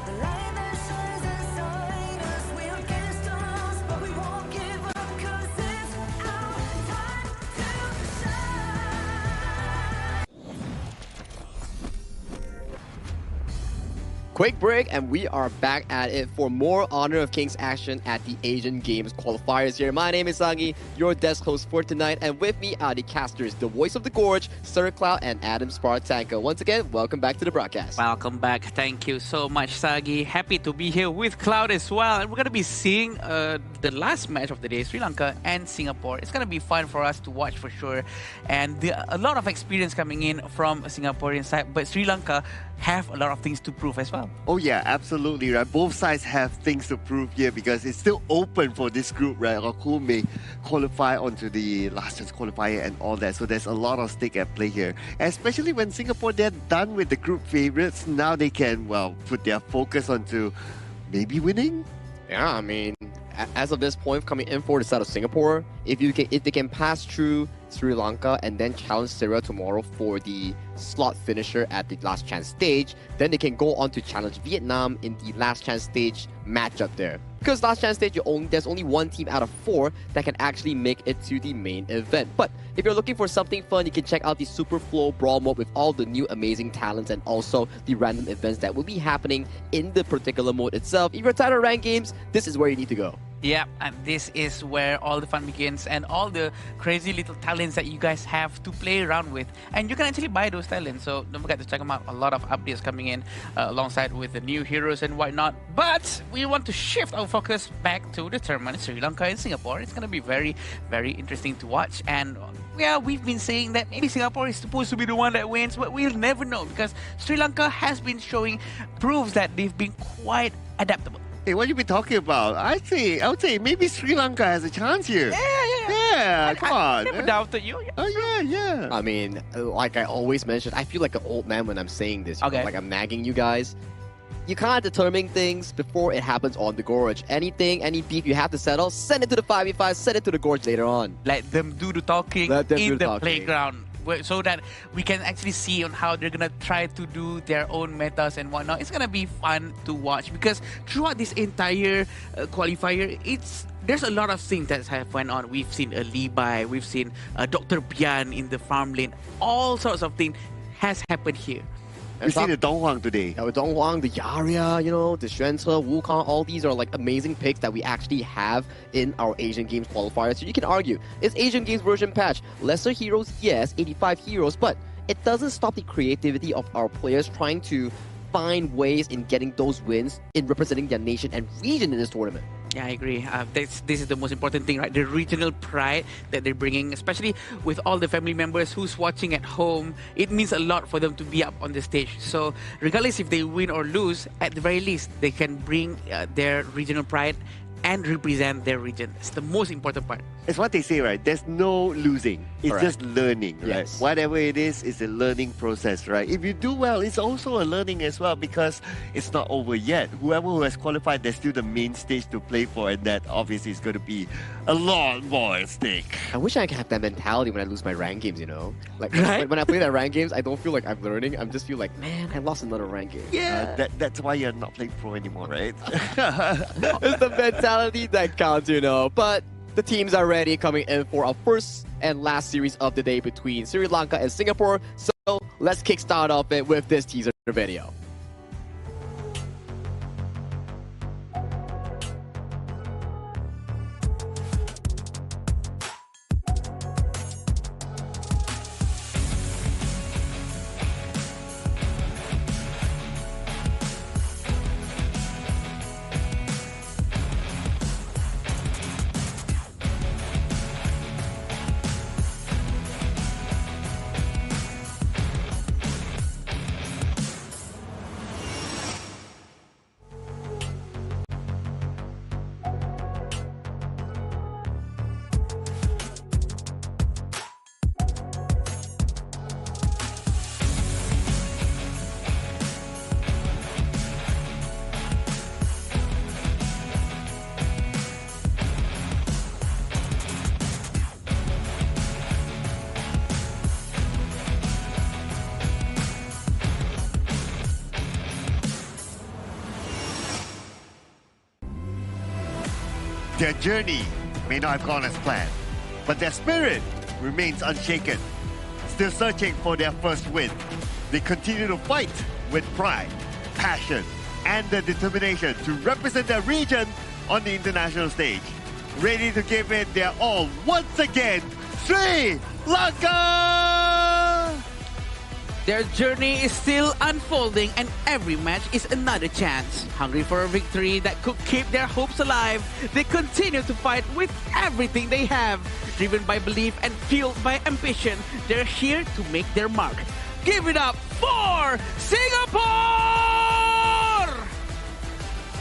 the light that shines inside us. We're against the odds, but we won't give up, 'cause it's our time to shine. Quick break, and we are back at it for more Honor of Kings action at the Asian Games qualifiers here. My name is Sagi, your desk host for tonight, and with me are the casters, the voice of the gorge, Sir Cloud and Adam Spartanko. Once again, welcome back to the broadcast. Welcome back. Thank you so much, Sagi. Happy to be here with Cloud as well. And we're going to be seeing the last match of the day, Sri Lanka and Singapore. It's going to be fun for us to watch for sure. And a lot of experience coming in from Singaporean side, but Sri Lanka have a lot of things to prove as well. Oh yeah, absolutely, right? Both sides have things to prove here because it's still open for this group, right? Who may qualify onto the last chance qualifier and all that. So there's a lot of stake at play here. Especially when Singapore, they're done with the group favorites. Now they can, well, put their focus onto maybe winning. Yeah, I mean, as of this point, coming in for the side of Singapore, if they can pass through Sri Lanka and then challenge Syria tomorrow for the slot finisher at the last chance stage, then they can go on to challenge Vietnam in the last chance stage matchup there. Because last chance stage, there's only one team out of 4 that can actually make it to the main event. But if you're looking for something fun, you can check out the Super Flow Brawl mode with all the new amazing talents and also the random events that will be happening in the particular mode itself. If you're tired of ranked games, this is where you need to go. Yeah, and this is where all the fun begins and all the crazy little talents that you guys have to play around with. And you can actually buy those talents, so don't forget to check them out. A lot of updates coming in alongside with the new heroes and whatnot. But we want to shift our focus back to the tournament, Sri Lanka and Singapore. It's going to be very, very interesting to watch. And yeah, we've been saying that maybe Singapore is supposed to be the one that wins, but we'll never know because Sri Lanka has been showing proofs that they've been quite adaptable. Hey, what you been talking about? I would say maybe Sri Lanka has a chance here. Yeah, come on. I never doubted you. Oh, yeah. I mean, like I always mentioned, I feel like an old man when I'm saying this. Okay. Like I'm nagging you guys. You can't determine things before it happens on the gorge. Any beef you have to settle, send it to the 5v5, send it to the gorge later on. Let them do the talking in the playground, so that we can actually see on how they're gonna try to do their own metas and whatnot. It's gonna be fun to watch because throughout this entire qualifier, there's a lot of things that have went on. We've seen a Levi, we've seen Dr. Bian in the farm lane. All sorts of things has happened here. We see the Dong Huang today. Yeah, with Dong Huang, the Yaria, the Xuan Ce, Wukong, all these are like amazing picks that we actually have in our Asian Games qualifier. So you can argue, it's Asian Games version patch. Lesser heroes, yes, 85 heroes, but it doesn't stop the creativity of our players trying to find ways in getting those wins in representing their nation and region in this tournament. Yeah, I agree. This is the most important thing, right? The regional pride that they're bringing, especially with all the family members who's watching at home. It means a lot for them to be up on the stage. So regardless if they win or lose, at the very least, they can bring their regional pride and represent their region. It's the most important part. It's what they say, right? There's no losing. It's Correct. just learning, right? Yes. Whatever it is, it's a learning process, right? If you do well, it's also a learning as well because it's not over yet. Whoever who has qualified, there's still the main stage to play for, and that obviously is going to be a lot more at stake. I wish I could have that mentality when I lose my rank games, you know? Like, Right? when I play that rank games, I don't feel like I'm learning. I just feel like, man, I lost another rank game. That's why you're not playing pro anymore, right? It's the mentality that counts, you know. But the teams are ready, coming in for our first and last series of the day between Sri Lanka and Singapore. So let's kickstart off it with this teaser video. Their journey may not have gone as planned, but their spirit remains unshaken. Still searching for their first win, they continue to fight with pride, passion, and the determination to represent their region on the international stage. Ready to give it their all once again, Sri Lanka! Their journey is still unfolding and every match is another chance. Hungry for a victory that could keep their hopes alive, they continue to fight with everything they have. Driven by belief and fueled by ambition, they're here to make their mark. Give it up for Singapore!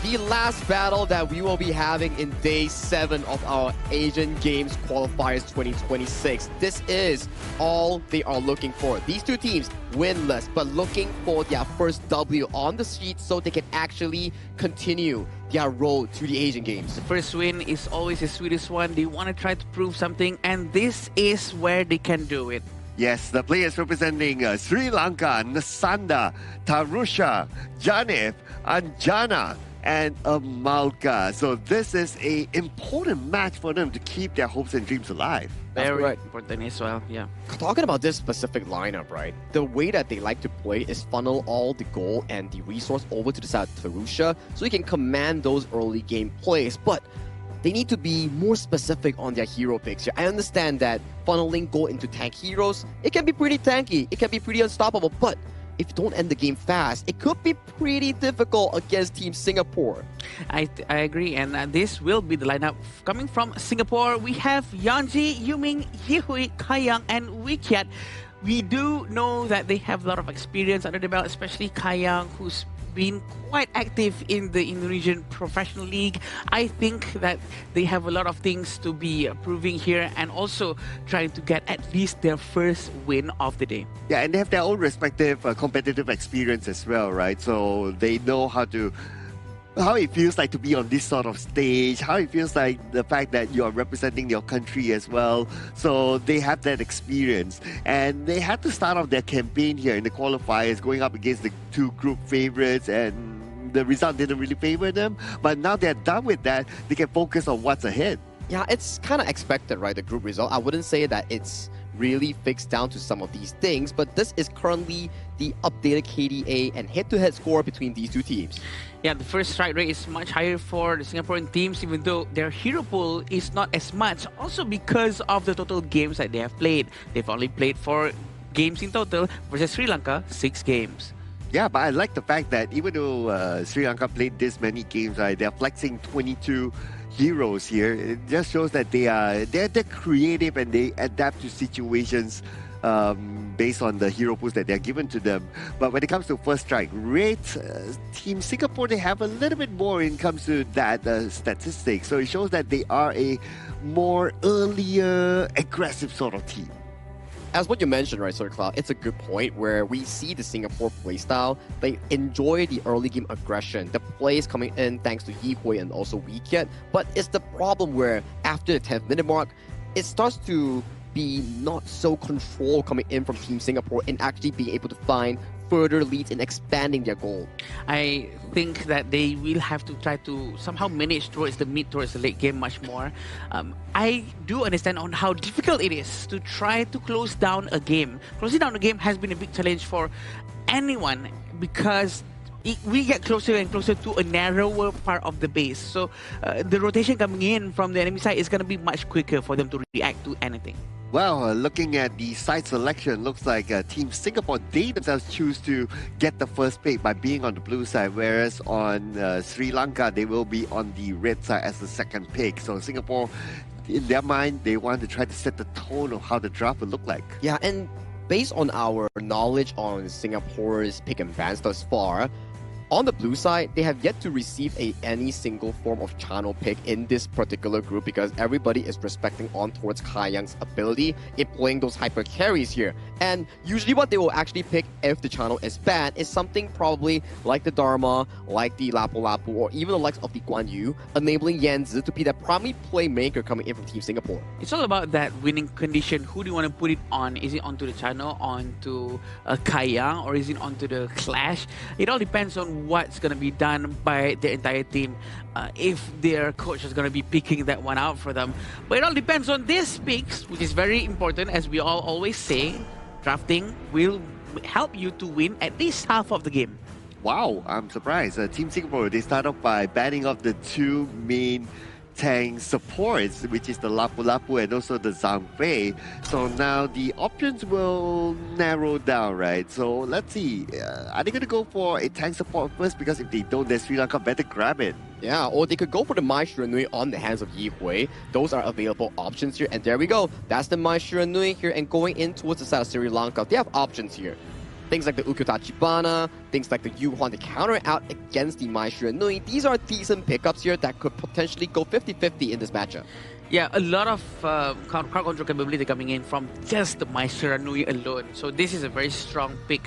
The last battle that we will be having in day 7 of our Asian Games Qualifiers 2026. This is all they are looking for. These two teams winless, but looking for their first W on the street so they can actually continue their road to the Asian Games. The first win is always the sweetest one. They want to try to prove something, and this is where they can do it. Yes, the players representing Sri Lanka, Nasanda, Tarusha, Janif, Anjana, and Amalka. So this is an important match for them to keep their hopes and dreams alive. Very important as well, yeah. Talking about this specific lineup, right? The way that they like to play is funnel all the goal and the resource over to the side of Tarusha so he can command those early game plays. But they need to be more specific on their hero picks here. I understand that funneling goal into tank heroes, it can be pretty tanky, it can be pretty unstoppable, but if you don't end the game fast, it could be pretty difficult against Team Singapore. I agree, and this will be the lineup coming from Singapore. We have Yanji, Yuming, Yihui, Kayang, and Wikiat. We do know that they have a lot of experience under the belt, especially Kayang, who's been quite active in the Indonesian professional league. I think that they have a lot of things to be proving here and also trying to get at least their first win of the day. Yeah, and they have their own respective competitive experience as well, right? So they know how it feels like to be on this sort of stage, how it feels like the fact that you are representing your country as well. So they have that experience. And they had to start off their campaign here in the qualifiers, going up against the two group favorites, and the result didn't really favor them. But now they're done with that, they can focus on what's ahead. Yeah, it's kind of expected, right, the group result. I wouldn't say that it's really fixed down to some of these things, but this is currently the updated KDA and head-to-head score between these two teams. Yeah, the first strike rate is much higher for the Singaporean teams, even though their hero pool is not as much. Also because of the total games that they have played. They've only played 4 games in total versus Sri Lanka, 6 games. Yeah, but I like the fact that even though Sri Lanka played this many games, right, they're flexing 22 heroes here. It just shows that they're creative and they adapt to situations based on the hero pools that they're given to them. But when it comes to first strike rate, Team Singapore, they have a little bit more when it comes to that statistic. So it shows that they are a more earlier, aggressive sort of team. As what you mentioned, right, Sir Cloud, it's a good point where we see the Singapore playstyle. They enjoy the early game aggression, the plays coming in thanks to Yihui and also Weekend. But it's the problem where after the 10th minute mark, it starts to be not so controlled coming in from Team Singapore and actually being able to find further leads in expanding their goal. I think that they will have to try to somehow manage towards the mid, towards the late game much more. I do understand on how difficult it is to try to close down a game. Closing down a game has been a big challenge for anyone because we get closer and closer to a narrower part of the base. So the rotation coming in from the enemy side is going to be much quicker for them to react to anything. Well, looking at the side selection, looks like Team Singapore, they themselves choose to get the first pick by being on the blue side, whereas on Sri Lanka, they will be on the red side as the second pick. So Singapore, in their mind, they want to try to set the tone of how the draft will look like. Yeah, and based on our knowledge on Singapore's pick and bans thus far, on the blue side, they have yet to receive any single form of channel pick in this particular group because everybody is respecting on towards Kai Young's ability in playing those hyper carries here. And usually what they will actually pick if the channel is banned is something probably like the Dharma, like the Lapu Lapu, or even the likes of the Guan Yu, enabling Yanzi to be the primary playmaker coming in from Team Singapore. It's all about that winning condition. Who do you want to put it on? Is it onto the channel, onto Kai Yang, or is it onto the Clash? It all depends on what's going to be done by the entire team, if their coach is going to be picking that one out for them. But it all depends on these picks, which is very important. As we all always say, drafting will help you to win at least half of the game. Wow, I'm surprised. Team Singapore, they start off by banning off the two main tank supports, which is the Lapu Lapu and also the Zhang Fei. So now the options will narrow down, right? So let's see. Are they going to go for a tank support first? Because if they don't, then Sri Lanka better grab it. Yeah, or they could go for the Mai Shiranui on the hands of Yihui. Those are available options here. And there we go. That's the Mai Shiranui here. And going in towards the side of Sri Lanka, they have options here. Things like the Ukutachibana, things like the Yuhuan to counter out against the Mai Shiranui. These are decent pickups here that could potentially go 50-50 in this matchup. Yeah, a lot of crowd control capability coming in from just the Mai Shiranui alone. So this is a very strong pick.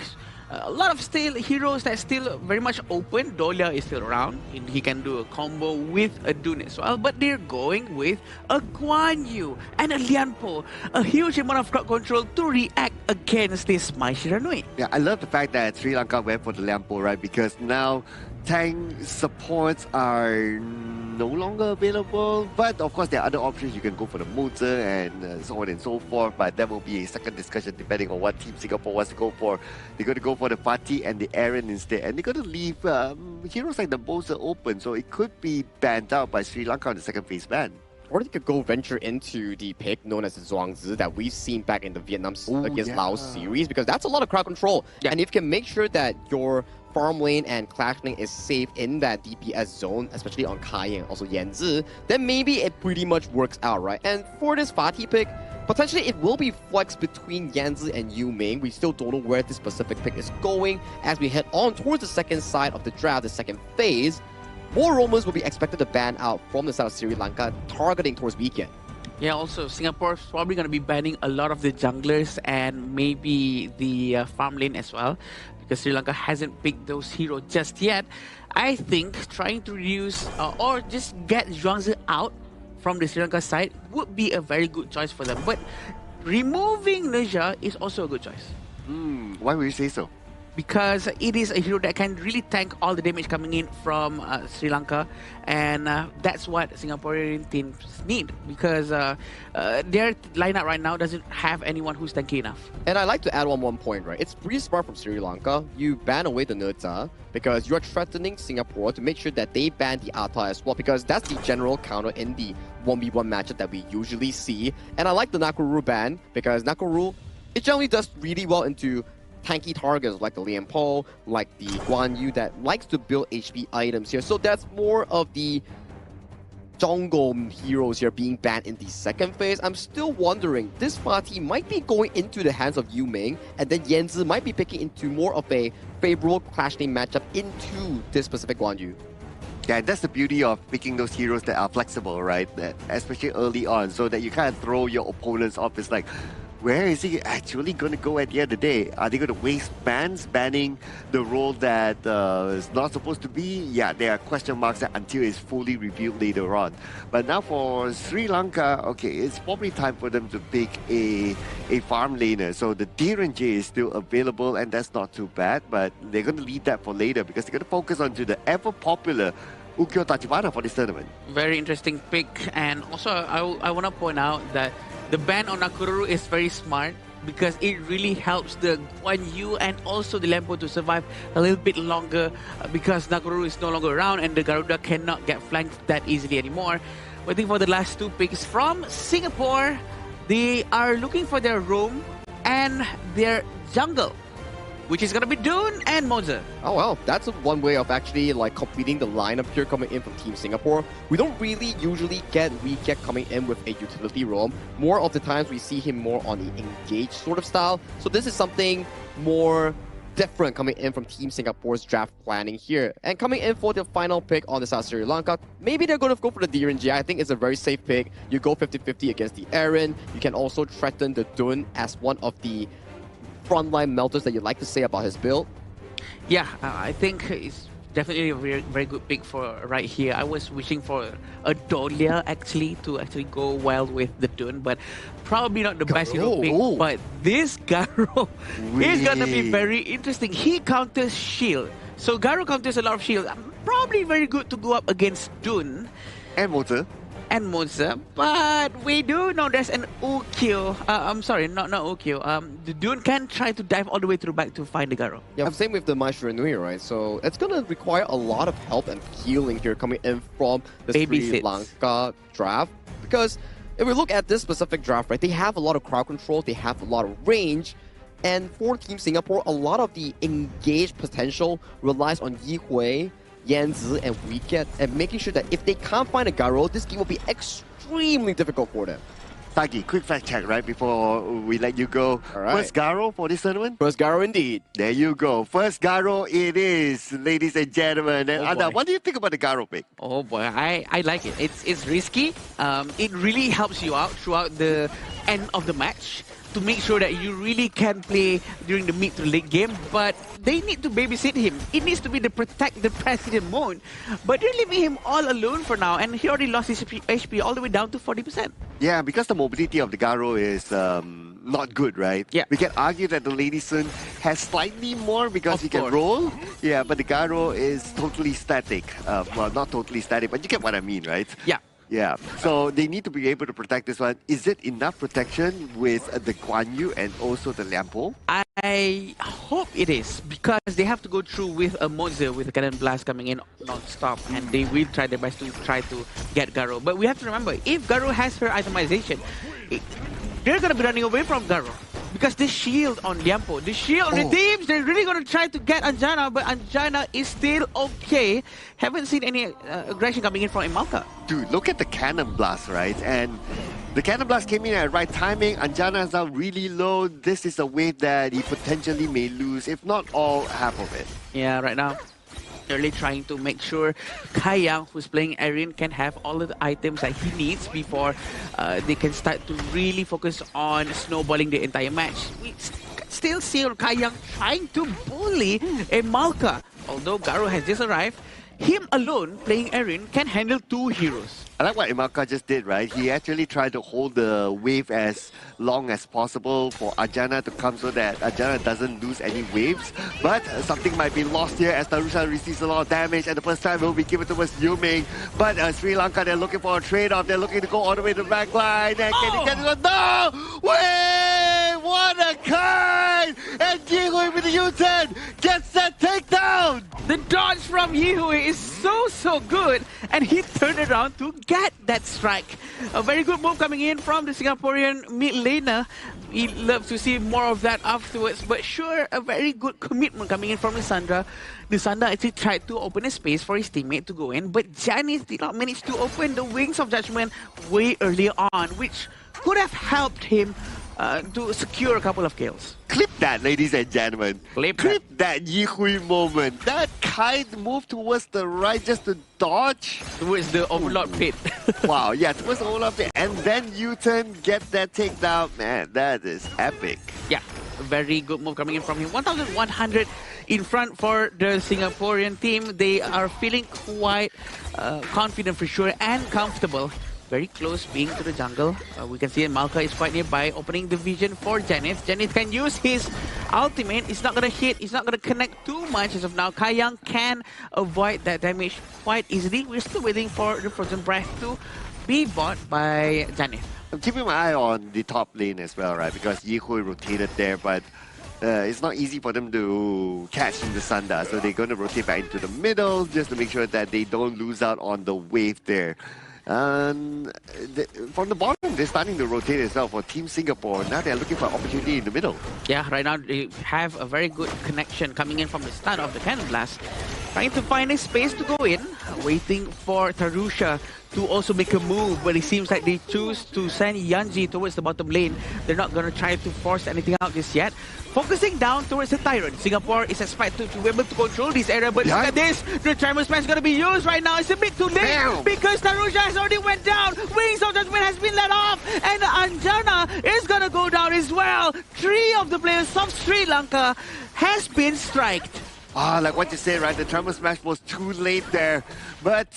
A lot of still heroes that still very much open. Dolia is still around. He can do a combo with a Dune as well. But they're going with a Guan Yu and a Lianpo. A huge amount of crowd control to react against this Mai Shiranui. Yeah, I love the fact that Sri Lanka went for the Lianpo, right? Because now tank supports are no longer available. But of course, there are other options. You can go for the Moza and so on and so forth. But that will be a second discussion depending on what Team Singapore wants to go for. They're going to go for the Fatih and the Aaron instead. And they're going to leave heroes like the Moza open. So it could be banned out by Sri Lanka on the second phase ban. Or they could go venture into the pick known as the Zhuangzi that we've seen back in the Vietnam against Laos series, because that's a lot of crowd control. Yeah. And if you can make sure that your farm lane and clash lane is safe in that DPS zone, especially on Kai and also Yanzi, then maybe it pretty much works out, right? And for this Fatih pick, potentially it will be flexed between Yanzi and Yu Ming. We still don't know where this specific pick is going as we head on towards the second side of the draft, the second phase. More Romans will be expected to ban out from the side of Sri Lanka, targeting towards weekend. Yeah, also Singapore's probably going to be banning a lot of the junglers and maybe the farm lane as well, because Sri Lanka hasn't picked those heroes just yet. I think trying to reduce or just get Zhuangzi out from the Sri Lanka side would be a very good choice for them. But removing Neja is also a good choice. Why would you say so? Because it is a hero that can really tank all the damage coming in from Sri Lanka, and that's what Singaporean teams need, because their lineup right now doesn't have anyone who's tanky enough. And I'd like to add one point, right? It's pretty smart from Sri Lanka. You ban away the Nerza because you're threatening Singapore to make sure that they ban the Ata as well, because that's the general counter in the 1v1 matchup that we usually see. And I like the Nakuru ban because Nakuru, it generally does really well into tanky targets like the Lian Po, like the Guan Yu that likes to build HP items here. So that's more of the jungle heroes here being banned in the second phase, I'm still wondering, this party might be going into the hands of Yu Ming, and then Yanzi might be picking into more of a favorable clash name matchup into this specific Guan Yu. Yeah, that's the beauty of picking those heroes that are flexible, right? That, especially early on, so that you kind of throw your opponents off. It's like, where is he actually going to go at the end of the day? Are they going to waste bans banning the role that is not supposed to be? Yeah, there are question marks until it's fully revealed later on. But now for Sri Lanka, okay, it's probably time for them to pick a farm laner. So the DRNJ is still available, and that's not too bad, but they're going to leave that for later because they're going to focus onto the ever-popular Ukyo Tachibana for this tournament. Very interesting pick, and also I want to point out that the ban on Nakururu is very smart because it really helps the Guan Yu and also the Lempo to survive a little bit longer because Nakururu is no longer around and the Garuda cannot get flanked that easily anymore. Waiting for the last two picks from Singapore. They are looking for their roam and their jungle, which is going to be Dune and Moza. Oh well, that's one way of actually like completing the lineup here coming in from Team Singapore. We don't really usually get Weekend coming in with a utility roam. More of the times we see him more on the engaged sort of style. So this is something more different coming in from Team Singapore's draft planning here. And coming in for the final pick on the South Sri Lanka, maybe they're going to go for the DRNG. I think it's a very safe pick. You go 50-50 against the Aaron. You can also threaten the Dune as one of the frontline melters that you like to say about his build? Yeah, I think it's definitely a very, very good pick for right here. I was wishing for a Dolia actually to go well with the Dune, but probably not the best hero pick. But this Garo is gonna be very interesting. He counters shield, so Garo counters a lot of shield. Probably very good to go up against Dune and Moza. But we do know there's an Ukyo. I'm sorry, not Ukyo. The Dune can try to dive all the way through back to find the Garo. Yeah, same with the Maestro Nui, right? So it's gonna require a lot of help and healing here coming in from the Sri Lanka draft. Because if we look at this specific draft, right, they have a lot of crowd control, they have a lot of range. And for Team Singapore, a lot of the engaged potential relies on Yi Hui, Yanzi, and Weekend, and making sure that if they can't find a Garo, this game will be extremely difficult for them. Sagi, quick fact check, right, before we let you go. All right. First Garo for this tournament? First Garo indeed. There you go. First Garo it is, ladies and gentlemen. And Ada, what do you think about the Garo pick? Oh boy, I like it. It's risky. It really helps you out throughout the end of the match to make sure that you really can play during the mid to late game, but they need to babysit him. It needs to be the protect the president mode, but they're leaving him all alone for now, and he already lost his HP all the way down to 40%. Yeah, because the mobility of the Garo is not good, right? Yeah. We can argue that the Lady Sun has slightly more because he can roll. Yeah, but the Garo is totally static. Well, not totally static, but you get what I mean, right? Yeah. Yeah, so they need to be able to protect this one. Is it enough protection with the Guan Yu and also the Lampo? I hope it is, because they have to go through with a Moza with the Cannon Blast coming in non-stop, and they will try their best to try to get Garo. But we have to remember, if Garo has her itemization, they're going to be running away from Garo. Because the shield on Liampo, the shield redeems, they're really going to try to get Anjana, but Anjana is still okay. Haven't seen any aggression coming in from Imalka. Dude, look at the Cannon Blast, right? And the Cannon Blast came in at the right timing. Anjana is now really low. This is a wave that he potentially may lose, if not all, half of it. Yeah, right now. Really trying to make sure Kai Yang, who's playing Erin, can have all of the items that he needs before they can start to really focus on snowballing the entire match. We still see Kai Yang trying to bully a Malka. Although Garo has just arrived, him alone playing Erin can handle two heroes. I like what Imalka just did, right? He actually tried to hold the wave as long as possible for Anjana to come so that Anjana doesn't lose any waves. But something might be lost here as Tarusha receives a lot of damage, and the first time will be given towards Yu Ming. But Sri Lanka, they're looking for a trade-off. They're looking to go all the way to the back line. And can he get it? No! Wait! What a kind! And Yihui with the U-turn gets that takedown! The dodge from Yihui is so good. and he turned around to get that strike. A very good move coming in from the Singaporean mid laner. We'd love to see more of that afterwards, but sure, a very good commitment coming in from Nisanda. Nisanda actually tried to open a space for his teammate to go in, but Janice did not manage to open the Wings of Judgment way earlier on, which could have helped him to secure a couple of kills. Clip that, ladies and gentlemen. Clip that Yihui moment. That kind move towards the right just to dodge. Towards the Overlord pit. Wow, yeah, towards the Overlord pit. And then U-turn, get that takedown. Man, that is epic. Yeah, a very good move coming in from him. 1,100 in front for the Singaporean team. They are feeling quite confident for sure and comfortable. Very close being to the jungle. We can see Malka is quite nearby, opening the vision for Janith. Janith can use his ultimate. It's not going to hit. It's not going to connect too much as of now. Kayang can avoid that damage quite easily. We're still waiting for the Frozen Breath to be bought by Janith. I'm keeping my eye on the top lane as well, right? Because Yihui rotated there, but it's not easy for them to catch in the Sanda. So they're going to rotate back into the middle just to make sure that they don't lose out on the wave there. From the bottom, they're starting to rotate as well for Team Singapore. Now they're looking for an opportunity in the middle. Yeah, right now they have a very good connection coming in from the start of the Cannon Blast. Trying to find a space to go in, waiting for Tarusha to also make a move, but it seems like they choose to send Yanji towards the bottom lane. They're not going to try to force anything out just yet. Focusing down towards the Tyrant. Singapore is expected to be able to control this area, but look at this. The Tremor Smash is going to be used right now. It's a bit too late because Tarusha has already went down. Wings of Judgment has been let off, and Anjana is going to go down as well. 3 of the players of Sri Lanka has been striked. Like what you said, right? The Tremor Smash was too late there. But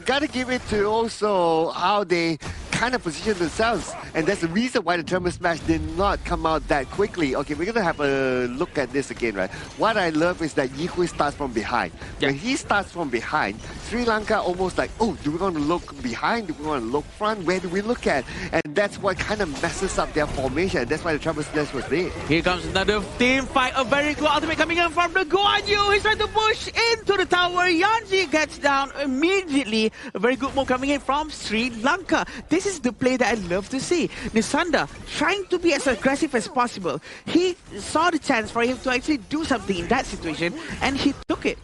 gotta give it to also how they kind of position themselves. And that's the reason why the Tremor Smash did not come out that quickly. Okay, we're gonna have a look at this again, right? What I love is that Yihui starts from behind. When he starts from behind, Sri Lanka almost like, oh, do we want to look behind? Do we want to look front? Where do we look at? And that's what kind of messes up their formation. That's why the Tremor Smash was there. Here comes another team fight. A very good ultimate coming in from the Guan Yu. He's trying to push into the tower. Yanji gets down immediately. A very good move coming in from Sri Lanka. This is the play that I love to see. Nisanda trying to be as aggressive as possible. He saw the chance for him to actually do something in that situation, and he took it.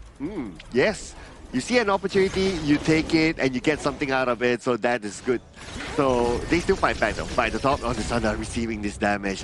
Yes. You see an opportunity, you take it, and you get something out of it, so that is good. So they still fight back though. By the top, Nisanda receiving this damage.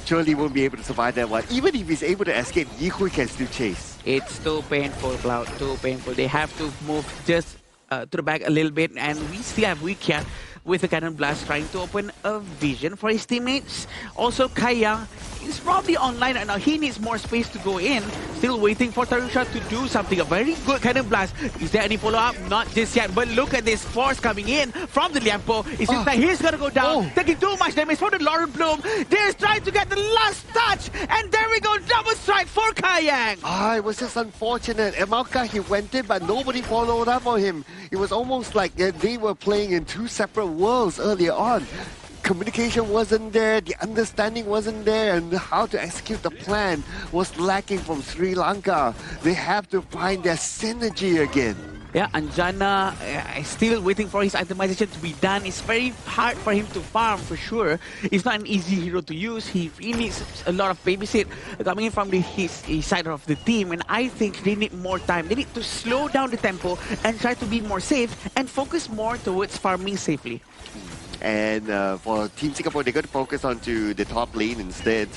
Surely won't be able to survive that one. Even if he's able to escape, Yihui can still chase. It's too painful, Cloud. Too painful. They have to move just to the back a little bit, and we still have Wikia with the Cannon Blast trying to open a vision for his teammates. Also, Kayang is probably online right now. He needs more space to go in. Still waiting for Tarusha to do something. A very good Cannon Blast. Is there any follow-up? Not just yet. But look at this force coming in from the Liampo. It seems like he's going to go down. Taking too much damage from the Lauren Bloom. They're trying to get the last touch. And there we go. Double strike for Kayang. It was just unfortunate. Emalka, he went in, but nobody followed up on him. It was almost like they were playing in 2 separate worlds earlier on. Communication wasn't there, the understanding wasn't there, and how to execute the plan was lacking from Sri Lanka. They have to find their synergy again. Yeah, Anjana is still waiting for his itemization to be done. It's very hard for him to farm, for sure. It's not an easy hero to use. He needs a lot of babysit coming in from his side of the team, and I think they need more time. They need to slow down the tempo and try to be more safe and focus more towards farming safely. And for Team Singapore, they're going to focus onto the top lane instead.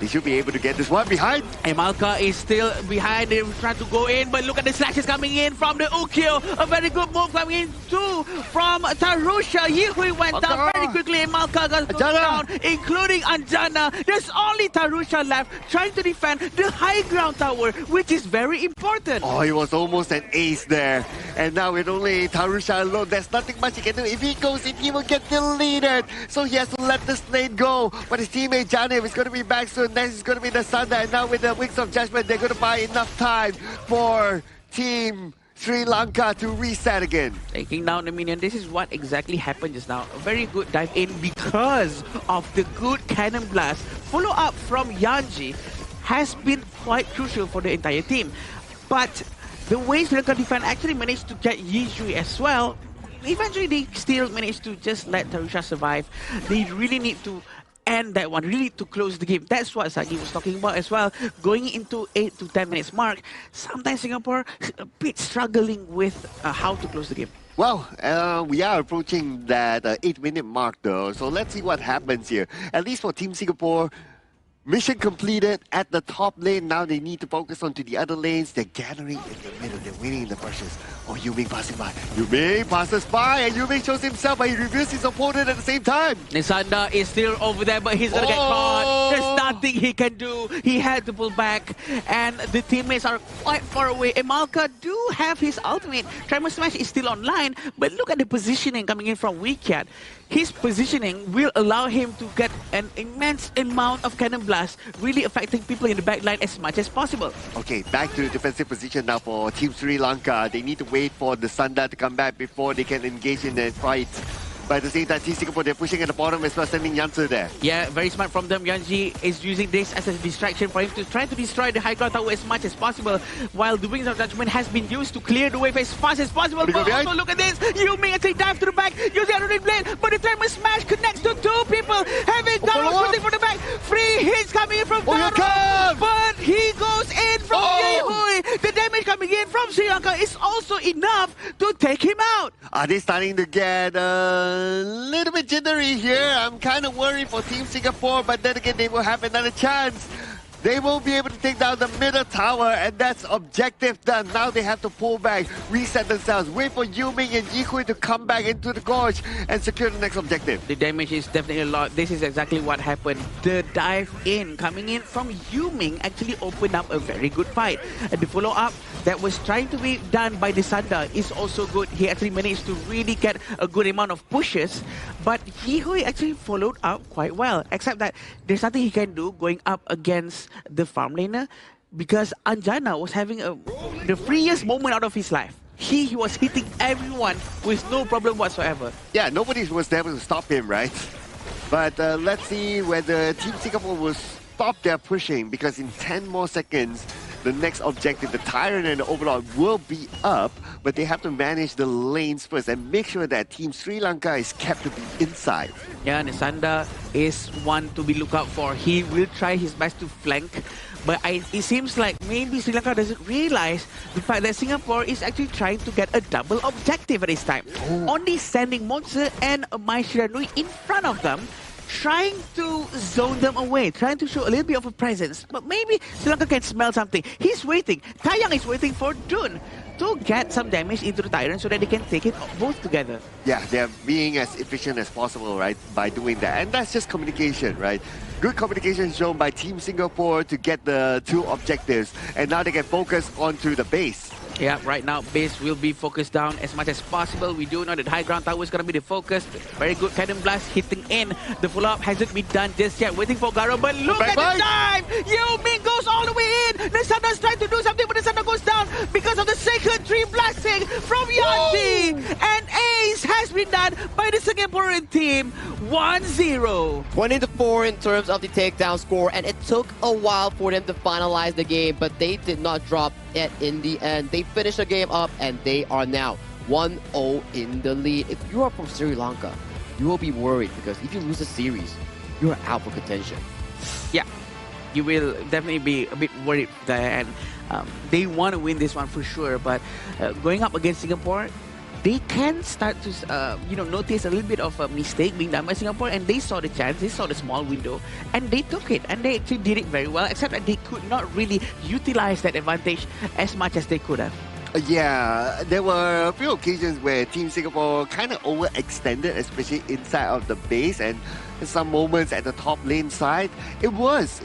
They should be able to get this one behind. Emalka is still behind. They're trying to go in, but look at the slashes coming in from the Ukyo. A very good move coming in too from Tarusha. Yihui went down very quickly. Emalka got down, including Anjana. There's only Tarusha left trying to defend the high ground tower, which is very important. It was almost an ace there. And now with only Tarusha alone, there's nothing much he can do. If he goes in, he will get deleted. So he has to let this lane go. But his teammate Janev is going to be back soon. Next is going to be the Thunder, and now with the Wings of Judgment, they're going to buy enough time for Team Sri Lanka to reset again. Taking down the minion. This is what exactly happened just now. A very good dive in because of the good Cannon Blast. Follow up from Yanji has been quite crucial for the entire team. But the way Sri Lanka defense actually managed to get Yijui as well, eventually they still managed to just let Tarusha survive. They really need to end that one, really to close the game. That's what Sagi was talking about as well. Going into 8 to 10 minutes mark, sometimes Singapore a bit struggling with how to close the game. Well, we are approaching that 8-minute mark though, so let's see what happens here. At least for Team Singapore, mission completed at the top lane. Now they need to focus on to the other lanes. They're gathering in the middle. They're waiting in the bushes. Oh, Yuming passing by. Yuming passes by and Yuming shows himself, but he reveals his opponent at the same time. Nisanda is still over there, but he's gonna get caught. There's nothing he can do. He had to pull back, and the teammates are quite far away. Emalka do have his ultimate. Tremor Smash is still online, but look at the positioning coming in from Wikiat. His positioning will allow him to get an immense amount of cannon blast, really affecting people in the backline as much as possible. Okay, back to the defensive position now for Team Sri Lanka. They need to wait for the Sanda to come back before they can engage in the fight. But at the same time, Team Singapore, they're pushing at the bottom as well, sending Yanzi there. Yeah, very smart from them. Yanji is using this as a distraction for him to try to destroy the high ground tower as much as possible, while the Wings of Judgment has been used to clear the wave as fast as possible. But also look at this, Yuming as he dives to the back, using the other blade, but the Tremor Smash connects to two people, having Garo shooting from the back. Free hits coming in from Garo, but he goes in from Yehui. The damage coming in from Sri Lanka is also enough to take him out. Are they starting to get a little bit jittery here? I'm kind of worried for Team Singapore, but then again, they will have another chance. They won't be able to take down the middle tower, and that's objective done. Now they have to pull back, reset themselves, wait for Yuming and Yihui to come back into the gorge and secure the next objective. The damage is definitely a lot. This is exactly what happened. The dive in coming in from Yuming actually opened up a very good fight. And the follow-up that was trying to be done by the Sanda is also good. He actually managed to really get a good amount of pushes, but Yihui actually followed up quite well, except that there's nothing he can do going up against the farm laner, because Anjana was having the freest moment out of his life. He was hitting everyone with no problem whatsoever. Yeah, nobody was able to stop him, right? But let's see whether Team Singapore will stop their pushing, because in 10 more seconds, the next objective, the Tyrant and the Overlord, will be up, but they have to manage the lanes first and make sure that Team Sri Lanka is kept to be inside. Yeah, Nisanda is one to be looked out for. He will try his best to flank, but it seems like maybe Sri Lanka doesn't realize the fact that Singapore is actually trying to get a double objective at this time. Only sending Monster and Mai Shiranui in front of them, trying to zone them away, trying to show a little bit of a presence. But maybe Sri Lanka can smell something. He's waiting. Taeyang is waiting for Dun to get some damage into the Tyrant so that they can take it both together. Yeah, they're being as efficient as possible, right, by doing that. And that's just communication, right? Good communication shown by Team Singapore to get the two objectives. And now they can focus onto the base. Yeah, right now base will be focused down as much as possible. We do know that high ground tower is going to be the focus. Very good cannon blast hitting in. The follow-up hasn't been done just yet. Waiting for Garo, but look at the dive! Yuming goes all the way in! Nisanda's trying to do something, but Nisanda goes down because of the second tree blasting from Yanti! And ace has been done by the Singaporean team. 1-0. 20-4 in terms of the takedown score, and it took a while for them to finalize the game, but they did not drop it in the end. They finished the game up, and they are now 1-0 in the lead. If you are from Sri Lanka, you will be worried, because if you lose the series, you are out for contention. Yeah, you will definitely be a bit worried there, and they want to win this one for sure, but going up against Singapore, they can start to, notice a little bit of a mistake being done by Singapore, and they saw the chance, they saw the small window, and they took it, and they actually did it very well, except that they could not really utilize that advantage as much as they could have. Yeah, there were a few occasions where Team Singapore kind of overextended, especially inside of the base, and some moments at the top lane side. It was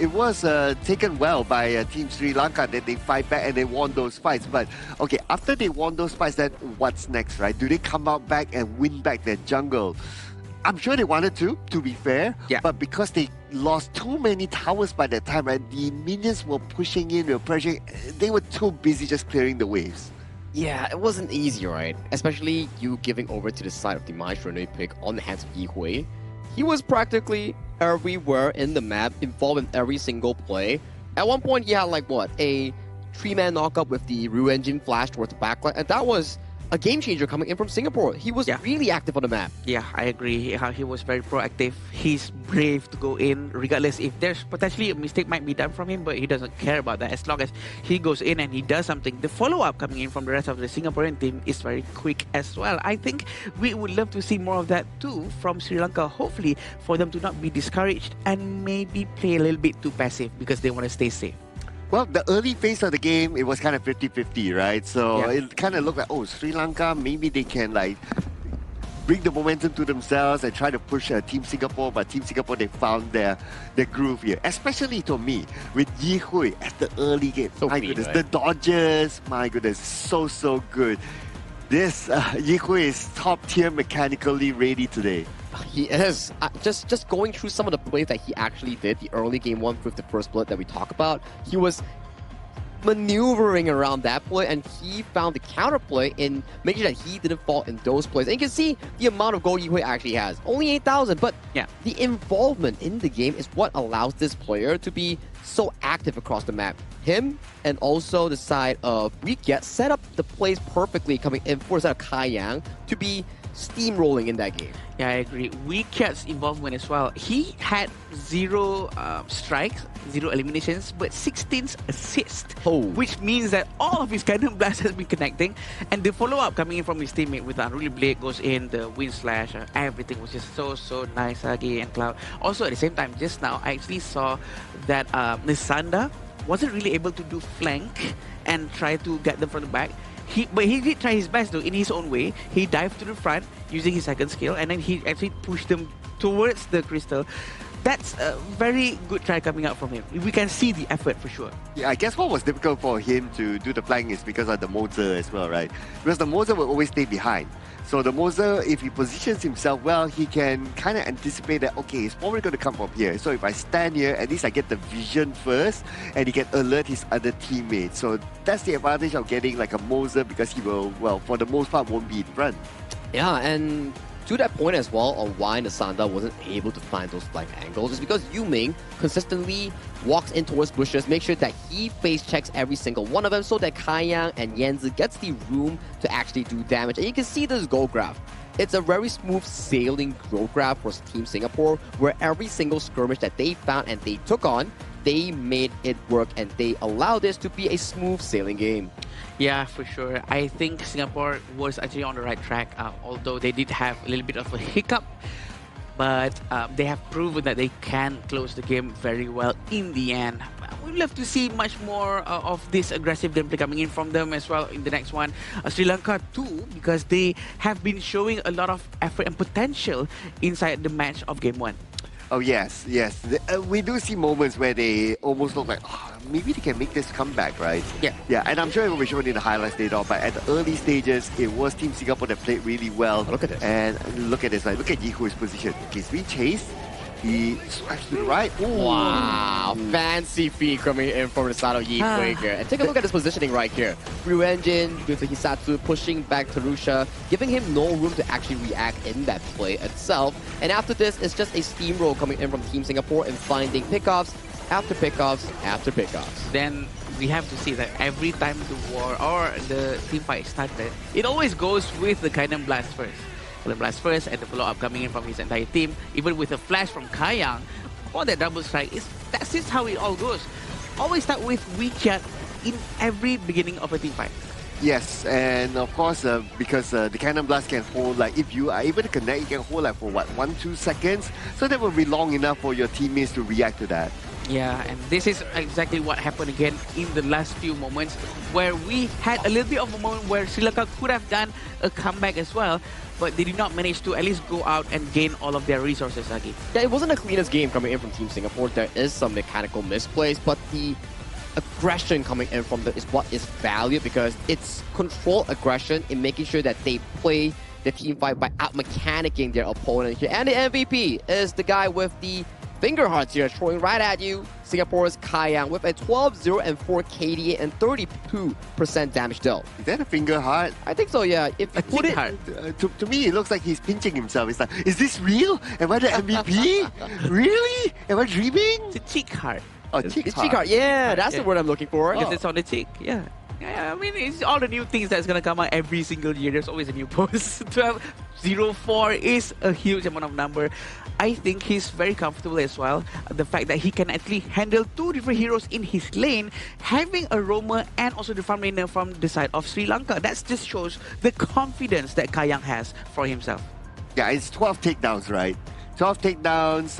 taken well by Team Sri Lanka that they fight back and they won those fights. But okay, after they won those fights, then what's next, right? Do they come out back and win back their jungle? I'm sure they wanted to be fair. Yeah. But because they lost too many towers by that time, right? The minions were pushing in, they were pressuring. They were too busy just clearing the waves. Yeah, it wasn't easy, right? Especially you giving over to the side of the Mai Shiranui pick on the hands of Yihui. He was practically everywhere in the map, involved in every single play. At one point, he had like, what, a 3-man knockup with the Ruenjin flash towards the backline, and that was a game changer coming in from Singapore. He was really active on the map. Yeah, I agree. He was very proactive. He's brave to go in, regardless if there's potentially a mistake might be done from him, but he doesn't care about that. As long as he goes in and he does something, the follow-up coming in from the rest of the Singaporean team is very quick as well. I think we would love to see more of that too from Sri Lanka, hopefully for them to not be discouraged and maybe play a little bit too passive because they want to stay safe. Well, the early phase of the game, it was kind of 50-50, right? So it kind of looked like, oh, Sri Lanka, maybe they can like bring the momentum to themselves and try to push Team Singapore. But Team Singapore, they found their groove here. Especially to me, with Yi Hui at the early game. So my goodness, the dodges, my goodness, so good. This Yi Hui is top tier mechanically ready today. He is. Just going through some of the plays that he actually did, the early game one with the first blood that we talk about, he was maneuvering around that play, and he found the counterplay in making sure that he didn't fall in those plays. And you can see the amount of gold Yi Hui actually has. Only 8,000, but the involvement in the game is what allows this player to be so active across the map. Him and also the side of Weekend set up the plays perfectly coming in for the side of Kai Yang to be steamrolling in that game. Yeah, I agree. Weekend's involvement as well. He had 0 strikes, 0 eliminations, but 16 assists, which means that all of his cannon blast has been connecting, and the follow-up coming in from his teammate with Unruly Blade goes in, the wind slash, everything was just so nice, Sagi and Cloud. Also, at the same time, just now, I actually saw that Nisanda wasn't really able to do flank and try to get them from the back. But he did try his best though, in his own way. He dived to the front using his second skill, and then he actually pushed them towards the crystal. That's a very good try coming out from him. We can see the effort for sure. Yeah, I guess what was difficult for him to do the flank is because of the Moser as well, right? Because the Moser will always stay behind. So the Moser, if he positions himself well, he can kind of anticipate that, okay, it's probably going to come from here. So if I stand here, at least I get the vision first, and he can alert his other teammates. So that's the advantage of getting like a Moser, because he will, well, for the most part, won't be in front. Yeah, and to that point as well on why Nisanda wasn't able to find those flank angles is because Yu Ming consistently walks in towards bushes, make sure that he face checks every single one of them so that Kai Yang and Yanzi gets the room to actually do damage. And you can see this goal graph. It's a very smooth sailing goal graph for Team Singapore, where every single skirmish that they found and they took on, they made it work, and they allowed this to be a smooth sailing game. Yeah, for sure. I think Singapore was actually on the right track, although they did have a little bit of a hiccup. But they have proven that they can close the game very well in the end. We'd love to see much more of this aggressive gameplay coming in from them as well in the next one. Sri Lanka too, because they have been showing a lot of effort and potential inside the match of game 1. Oh, yes. We do see moments where they almost look like, oh, maybe they can make this comeback, right? Yeah, and I'm sure it will be shown in the highlights later on, but at the early stages, it was Team Singapore that played really well. Look at this. And look at this, like, look at Yi Hui's position. He's being chased. He swipes to the right. Ooh. Wow, fancy feed coming in from the side of Yi Hui here. And take a look at his positioning right here. Ruenjin with the Hisatsu pushing back Tarusha, giving him no room to actually react in that play itself. And after this, it's just a steamroll coming in from Team Singapore and finding pickoffs after pickoffs after pickoffs. Then we have to see that every time the war or the team fight started, it always goes with the Cannon Blast first. The blast first and the follow-up coming in from his entire team, even with a flash from Kai Yang for that double strike. That's just how it all goes. Always start with Weekend in every beginning of a team fight. Yes, and of course, because the Cannon Blast can hold, like, if you are able to connect, you can hold like for what, 1-2 seconds? So that will be long enough for your teammates to react to that. Yeah, and this is exactly what happened again in the last few moments, where we had a little bit of a moment where Sri Lanka could have done a comeback as well, but they did not manage to at least go out and gain all of their resources, Agi. Yeah, it wasn't the cleanest game coming in from Team Singapore. There is some mechanical misplays, but the aggression coming in from them is what is valued, because it's controlled aggression in making sure that they play the team fight by out-mechanicking their opponent here. And the MVP is the guy with the finger hearts here, throwing right at you. Singapore's Kai Yang with a 12-0 and 4 KDA and 32% damage dealt. Is that a finger heart? I think so, yeah. If you put it, to me, it looks like he's pinching himself. It's like, is this real? Am I the MVP? Really? Am I dreaming? It's a cheek heart. Oh, It's cheek cheek heart. Yeah, that's the word I'm looking for. Because it's on the cheek. Yeah. Yeah, I mean, it's all the new things that's gonna come out every single year. There's always a new post. 12-0-4 is a huge amount of number. I think he's very comfortable as well. The fact that he can actually handle two different heroes in his lane, having a roamer and also the farm laner from the side of Sri Lanka. That just shows the confidence that Kayang has for himself. Yeah, it's 12 takedowns, right? 12 takedowns,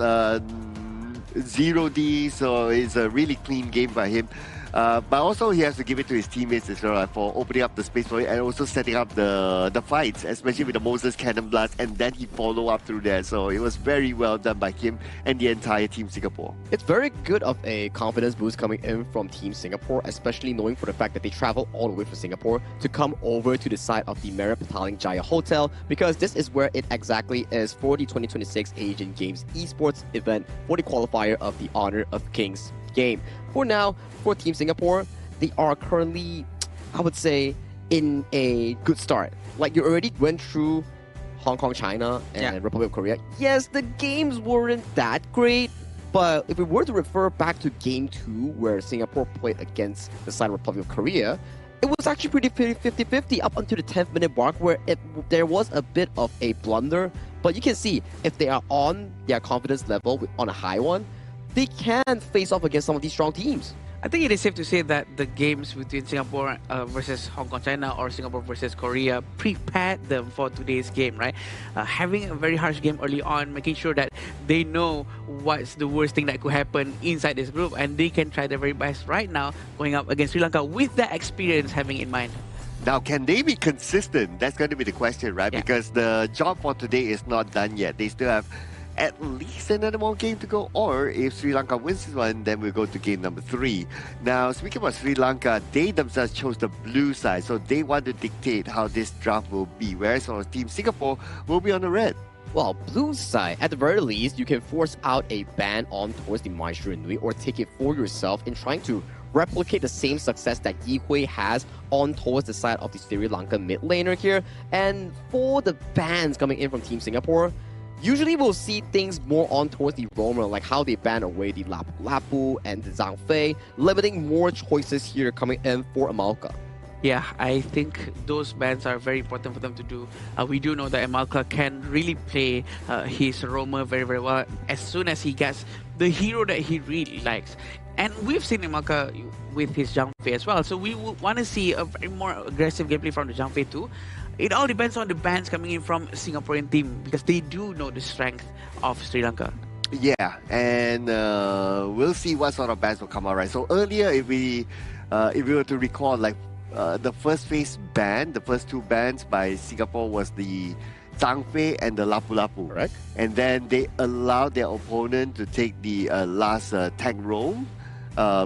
0D, so it's a really clean game by him. But also he has to give it to his teammates as well for opening up the space for it and also setting up the fights, especially with the Moses Cannon Blast, and then he follow up through there. So it was very well done by him and the entire Team Singapore. It's very good of a confidence boost coming in from Team Singapore, especially knowing for the fact that they travel all the way from Singapore to come over to the side of the Marriott Petaling Jaya Hotel, because this is where it exactly is for the 2026 Asian Games Esports event for the qualifier of the Honor of Kings game. For now, for Team Singapore, they are currently, I would say, in a good start. Like, you already went through Hong Kong, China, and Republic of Korea. Yes, the games weren't that great, but if we were to refer back to Game 2, where Singapore played against the side of Republic of Korea, it was actually pretty 50-50 up until the 10th minute mark, where there was a bit of a blunder. But you can see, if they are on their confidence level, on a high one, they can face off against some of these strong teams. I think it is safe to say that the games between Singapore versus Hong Kong, China, or Singapore versus Korea prepared them for today's game, right? Having a very harsh game early on, making sure that they know what's the worst thing that could happen inside this group, and they can try their very best right now going up against Sri Lanka with that experience having in mind. Now, can they be consistent? That's going to be the question, right? Because the job for today is not done yet. They still have at least another more game to go, or if Sri Lanka wins this one, then we'll go to game number 3. Now, speaking about Sri Lanka, they themselves chose the blue side, so they want to dictate how this draft will be, whereas our Team Singapore will be on the red. Well, blue side, at the very least, you can force out a ban on towards the Maestro Nui or take it for yourself in trying to replicate the same success that Yi Hui has on towards the side of the Sri Lanka mid laner here. And for the bans coming in from Team Singapore, usually we'll see things more on towards the roamer, like how they ban away the Lapu Lapu and the Zhang Fei, limiting more choices here coming in for Amalka. Yeah, I think those bans are very important for them to do. We do know that Amalka can really play his roamer very, very well as soon as he gets the hero that he really likes. And we've seen Amalka with his Zhang Fei as well, so we will want to see a very more aggressive gameplay from the Zhang Fei too. It all depends on the bans coming in from Singaporean team, because they do know the strength of Sri Lanka. Yeah, and we'll see what sort of bans will come out, right? So earlier, if we were to recall, like the first phase ban, the first 2 bans by Singapore was the Zhang Fei and the Lapu Lapu. Right. And then they allowed their opponent to take the last tank roam,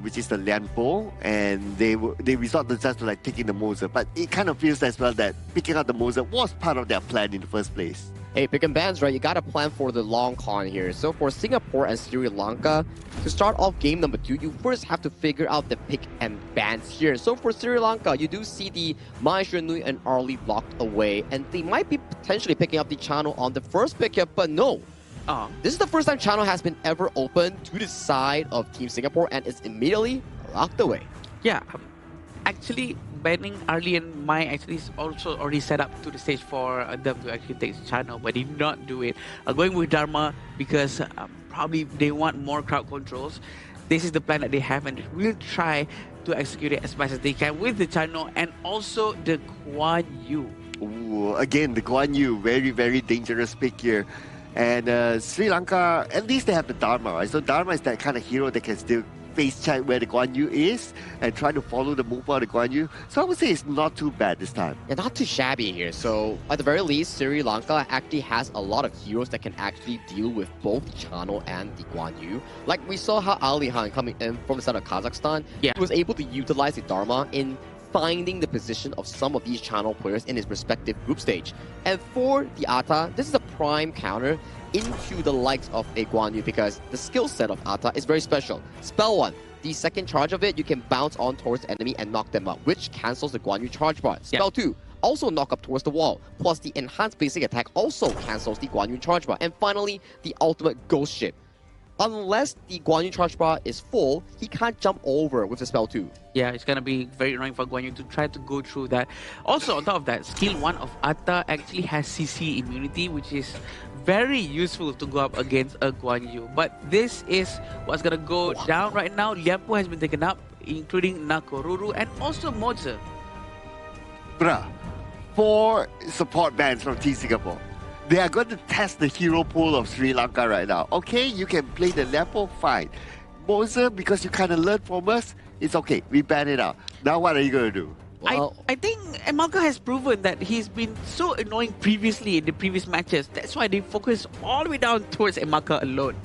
which is the Lian Po, and they resort themselves to like taking the Moser. But it kind of feels as well that picking up the Moser was part of their plan in the first place. Hey, picking bans, right? You gotta plan for the long con here. So for Singapore and Sri Lanka, to start off game number 2, you first have to figure out the pick and bans here. So for Sri Lanka, you do see the Maestro Nui and Arlie locked away, and they might be potentially picking up the channel on the first pick up, but no. This is the first time channel has been ever opened to the side of Team Singapore, and it's immediately locked away. Yeah, actually banning Arlie and Mai actually is also already set up to the stage for them to actually take the channel, but did not do it. Going with Dharma because probably they want more crowd controls. This is the plan that they have, and we'll try to execute it as much as they can with the channel and also the Guan Yu. Ooh, again, the Guan Yu, very, very dangerous pick here. And Sri Lanka, at least they have the Dharma, right? So Dharma is that kind of hero that can still face check where the Guan Yu is and try to follow the move of the Guan Yu. So I would say it's not too bad this time. Yeah, not too shabby here. So at the very least, Sri Lanka actually has a lot of heroes that can actually deal with both the Chano and the Guan Yu. Like we saw how Ali Han coming in from the side of Kazakhstan, he was able to utilize the Dharma in finding the position of some of these channel players in his respective group stage. And for the Ata, this is a prime counter into the likes of a Guan Yu, because the skill set of Ata is very special. Spell 1, the second charge of it, you can bounce on towards the enemy and knock them out, which cancels the Guan Yu charge bar. Spell 2, also knock up towards the wall, plus the enhanced basic attack also cancels the Guan Yu charge bar. And finally, the ultimate ghost ship. unless the Guan Yu charge bar is full, he can't jump over with the spell 2. Yeah, it's gonna be very annoying for Guan Yu to try to go through that. Also, on top of that, skill 1 of Atta actually has CC immunity, which is very useful to go up against a Guan Yu. But this is what's gonna go down right now. Liampo has been taken up, including Nakoruru and also Moza. Bruh, 4 support bands from Team Singapore. They are going to test the hero pool of Sri Lanka right now. Okay, you can play the Lepo, fine. Moza, because you kind of learned from us, it's okay. We ban it out. Now what are you going to do? I think Emalka has proven that he's been so annoying previously in the previous matches. That's why they focus all the way down towards Emalka alone.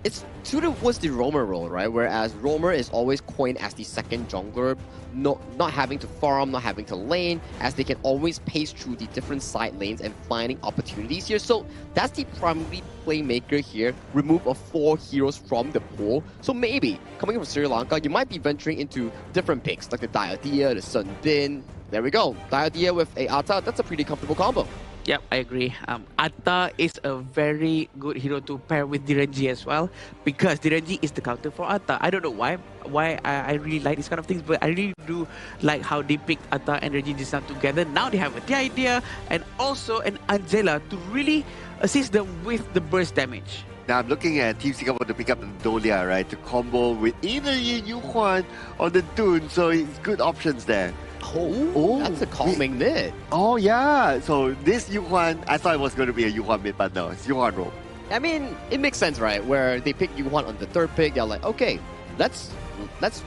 It's towards the roamer role, right? Whereas roamer is always coined as the second jungler, not having to farm, not having to lane, as they can always pace through the different side lanes and finding opportunities here. So that's the primary playmaker here. Remove of 4 heroes from the pool. So maybe coming from Sri Lanka, you might be venturing into different picks like the Diadia, the Sun Bin. There we go. Diadia with a Atta, that's a pretty comfortable combo. Yep, I agree. Atta is a very good hero to pair with Direnji as well, because Direnji is the counter for Atta. I don't know why I really like these kind of things, but I really do like how they picked Atta and Direnji just now together. Now they have the idea and also an Angela to really assist them with the burst damage. Now I'm looking at Team Singapore to pick up the Dolia, right? To combo with either Yu Huan or the Dun, so it's good options there. Oh, that's a calming mid. Oh yeah, so this Yu Huan, I thought it was going to be a Yu Huan mid, but no, it's Yu Huan roam. I mean, it makes sense, right? Where they pick Yu Huan on the 3rd pick, they're like, okay, let's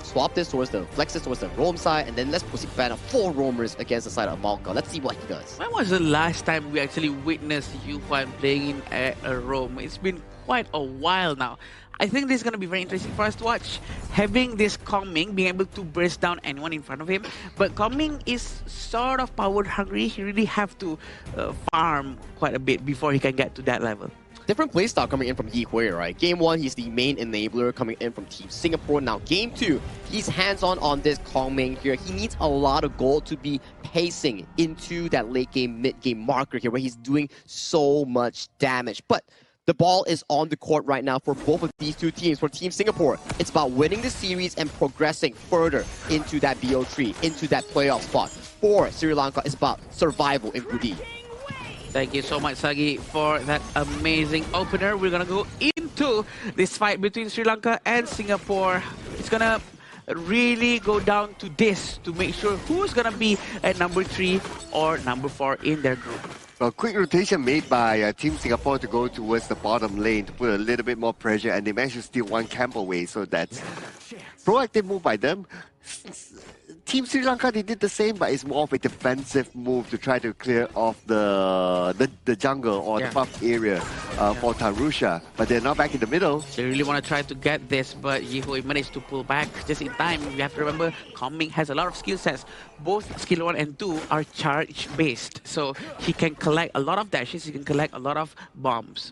swap this towards the flex towards the roam side, and then let's proceed ban 4 roamers against the side of Malka. Let's see what he does. When was the last time we actually witnessed Yu Huan playing in a roam? It's been quite a while now. I think this is going to be very interesting for us to watch. Having this Kongming, being able to burst down anyone in front of him. But Kongming is sort of power hungry. He really have to farm quite a bit before he can get to that level. Different playstyle coming in from Yi Hui, right? Game 1, he's the main enabler coming in from Team Singapore. Now, Game 2, he's hands-on on this Kongming here. He needs a lot of gold to be pacing into that late game, mid game marker here, where he's doing so much damage. But the ball is on the court right now for both of these two teams. For Team Singapore, it's about winning the series and progressing further into that BO3, into that playoff spot. For Sri Lanka, it's about survival in Group D. Thank you so much, Sagi, for that amazing opener. We're going to go into this fight between Sri Lanka and Singapore. It's going to really go down to this to make sure who's going to be at number 3 or number 4 in their group. A quick rotation made by Team Singapore to go towards the bottom lane to put a little bit more pressure, and they managed to steal 1 camp away, so that's proactive move by them. Team Sri Lanka, they did the same, but it's more of a defensive move to try to clear off the jungle or the buff area for Tarusha. But they're now back in the middle. They really want to try to get this, but Yihui managed to pull back just in time. We have to remember, Kongming has a lot of skill sets. Both skill 1 and 2 are charge-based, so he can collect a lot of dashes, he can collect a lot of bombs.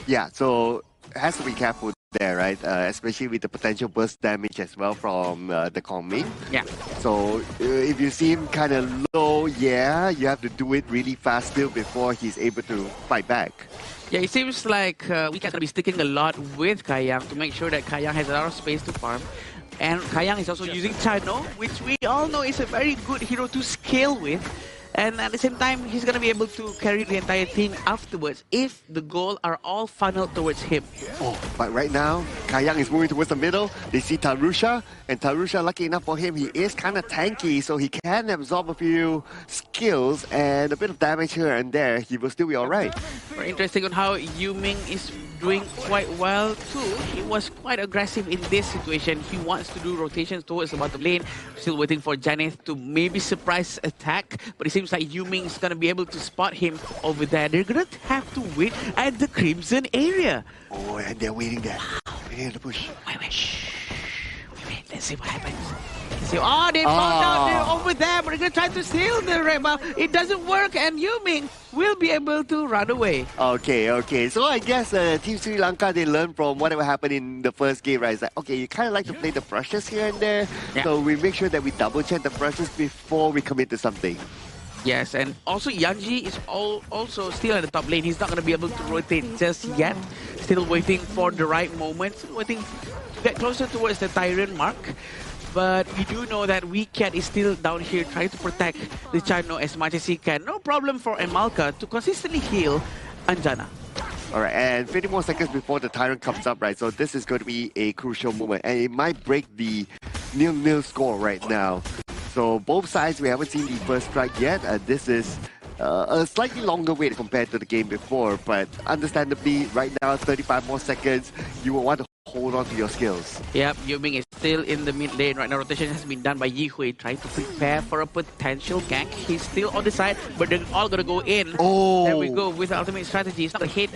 Yeah, so has to be careful there, right? Especially with the potential burst damage as well from the Kongming. Yeah. So if you see him kind of low, yeah, you have to do it really fast still before he's able to fight back. Yeah, it seems like we can be sticking a lot with Kayang to make sure that Kayang has a lot of space to farm. And Kayang is also using Chano, which we all know is a very good hero to scale with. And at the same time, he's going to be able to carry the entire team afterwards if the goal are all funneled towards him. Oh, but right now, Kayang is moving towards the middle. They see Tarusha, and Tarusha, lucky enough for him, he is kind of tanky, so he can absorb a few skills and a bit of damage here and there. He will still be alright. Very interesting on how Yuming is doing quite well too. He was quite aggressive in this situation. He wants to do rotations towards the bottom lane. Still waiting for Janeth to maybe surprise attack, but it seems like Yuming is gonna be able to spot him over there. They're gonna have to wait at the Crimson area. Oh, and they're waiting there. Waiting to push. Wait, let's see what happens. Oh, they found out they're over there, but they're gonna try to steal the red buff. It doesn't work, and Yuming will be able to run away. Okay. So I guess Team Sri Lanka, they learned from whatever happened in the first game, right? It's like, okay, you kind of like to play the brushes here and there. Yeah. So we make sure that we double check the brushes before we commit to something. Yes, and also Yanji is also still at the top lane. He's not going to be able to rotate just yet. Still waiting for the right moment. Waiting to get closer towards the Tyrant mark. But we do know that Weecat is still down here trying to protect the Chano as much as he can. No problem for Emalka to consistently heal Anjana. Alright, and 50 more seconds before the Tyrant comes up, right? So this is going to be a crucial moment. And it might break the 0-0 score right now. So both sides, we haven't seen the first strike yet. This is a slightly longer wait compared to the game before. But understandably, right now, 35 more seconds, you will want to hold on to your skills. Yep, Yuming is still in the mid lane right now. Rotation has been done by Yihui, trying to prepare for a potential gank. He's still on the side, but they're all gonna go in. Oh. There we go with the ultimate strategy. It's not a hit.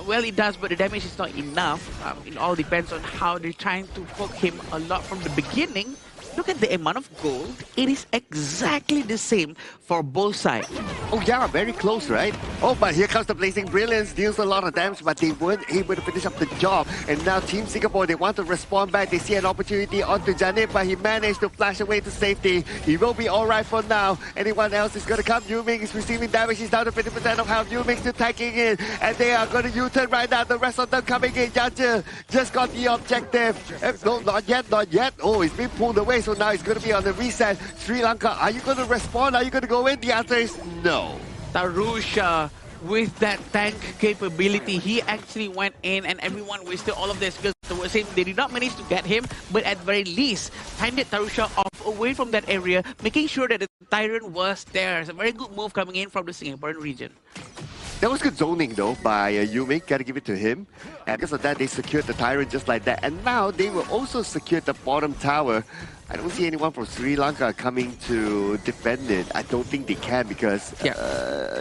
Well, it does, but the damage is not enough. It all depends on how they're trying to poke him a lot from the beginning. Look at the amount of gold. It is exactly the same for both sides. Oh yeah, very close, right? Oh, but here comes the Blazing Brilliance, deals a lot of damage, but they weren't able to finish up the job. And now Team Singapore, they want to respond back. They see an opportunity onto Janip, but he managed to flash away to safety. He will be alright for now. Anyone else is going to come. Yuming is receiving damage. He's down to 50% of health. Yuming still tanking in, and they are going to U-turn right now. The rest of them coming in. Yaja just got the objective. No, not yet, not yet. Oh, he's been pulled away. So now he's going to be on the reset. Sri Lanka, are you going to respond? Are you going to go in? The answer is no. Tarusha, with that tank capability, he actually went in and everyone wasted all of their skills towards him. They did not manage to get him, but at very least, handed Tarusha off away from that area, making sure that the Tyrant was there. It's a very good move coming in from the Singaporean region. That was good zoning though by Yuming, gotta give it to him. And because of that, they secured the Tyrant just like that. And now they will also secure the bottom tower. I don't see anyone from Sri Lanka coming to defend it. I don't think they can because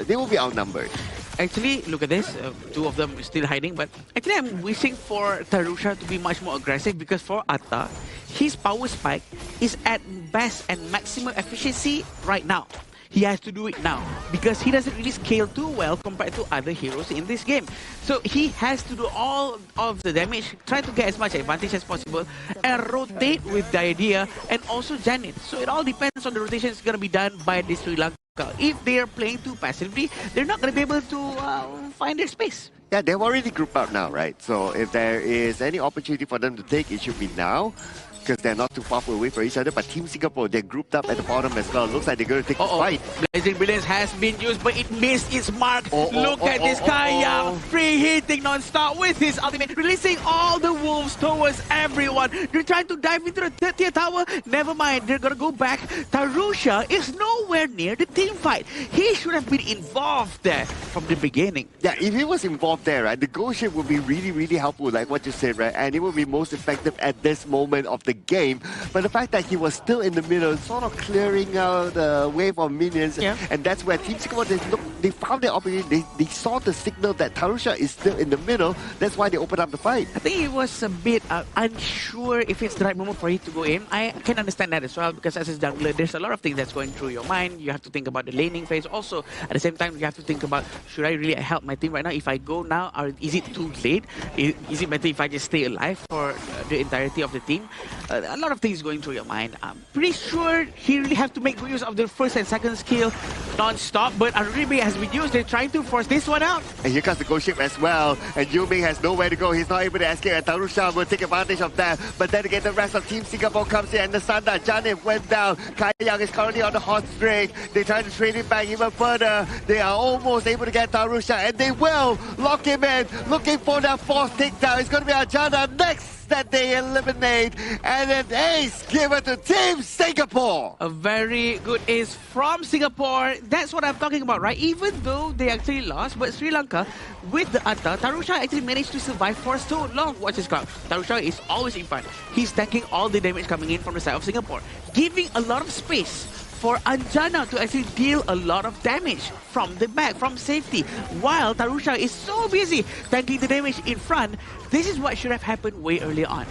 they will be outnumbered. Actually, look at this. Two of them still hiding, but actually I'm wishing for Tarusha to be much more aggressive because for Atta, his power spike is at best and maximum efficiency right now. He has to do it now because he doesn't really scale too well compared to other heroes in this game. So he has to do all of the damage, try to get as much advantage as possible, and rotate with the idea and also Janet. So it all depends on the rotation that's going to be done by the Sri Lanka. If they are playing too passively, they're not going to be able to find their space. Yeah, they've already grouped out now, right? So if there is any opportunity for them to take, it should be now. Because they're not too far away from each other, but Team Singapore, they're grouped up at the bottom as well. Looks like they're going to take the fight. Blazing Brilliance has been used, but it missed its mark. Look at this Kaya, free hitting non-stop with his ultimate, releasing all the wolves towards everyone. They're trying to dive into the 30th tower. Never mind, they're going to go back. Tarusha is nowhere near the team fight. He should have been involved there from the beginning. Yeah, if he was involved there, right, the ghost ship would be really, really helpful, like what you said, right? And it would be most effective at this moment of the game. But the fact that he was still in the middle, sort of clearing out the wave of minions, and that's where Team Singapore, they found the opportunity. They saw the signal that Tarusha is still in the middle. That's why they opened up the fight. I think he was a bit unsure if it's the right moment for him to go in. I can understand that as well because as a jungler, there's a lot of things that's going through your mind. You have to think about the laning phase. Also, at the same time, you have to think about, should I really help my team right now? If I go now, is it too late? Is it better if I just stay alive for the entirety of the team? A lot of things going through your mind. I'm pretty sure he really have to make good use of the first and second skill non-stop, but Aribe has been used. They're trying to force this one out. And here comes the ghost ship as well, and Yuming has nowhere to go. He's not able to escape, and Tarusha will take advantage of that. But then again, the rest of Team Singapore comes in, and the Sanda, Janip went down. Kai Young is currently on the hot streak. They try to trade him back even further. They are almost able to get Tarusha, and they will lock him in, looking for that fourth takedown. It's going to be Ajana next that they eliminate, and an ace given to Team Singapore. A very good ace from Singapore. That's what I'm talking about, right? Even though they actually lost, but Sri Lanka, with the Atta, Tarusha actually managed to survive for so long. Watch this crowd. Tarusha is always in front. He's tanking all the damage coming in from the side of Singapore, giving a lot of space for Anjana to actually deal a lot of damage from the back, from safety, while Tarusha is so busy tanking the damage in front. This is what should have happened way earlier on.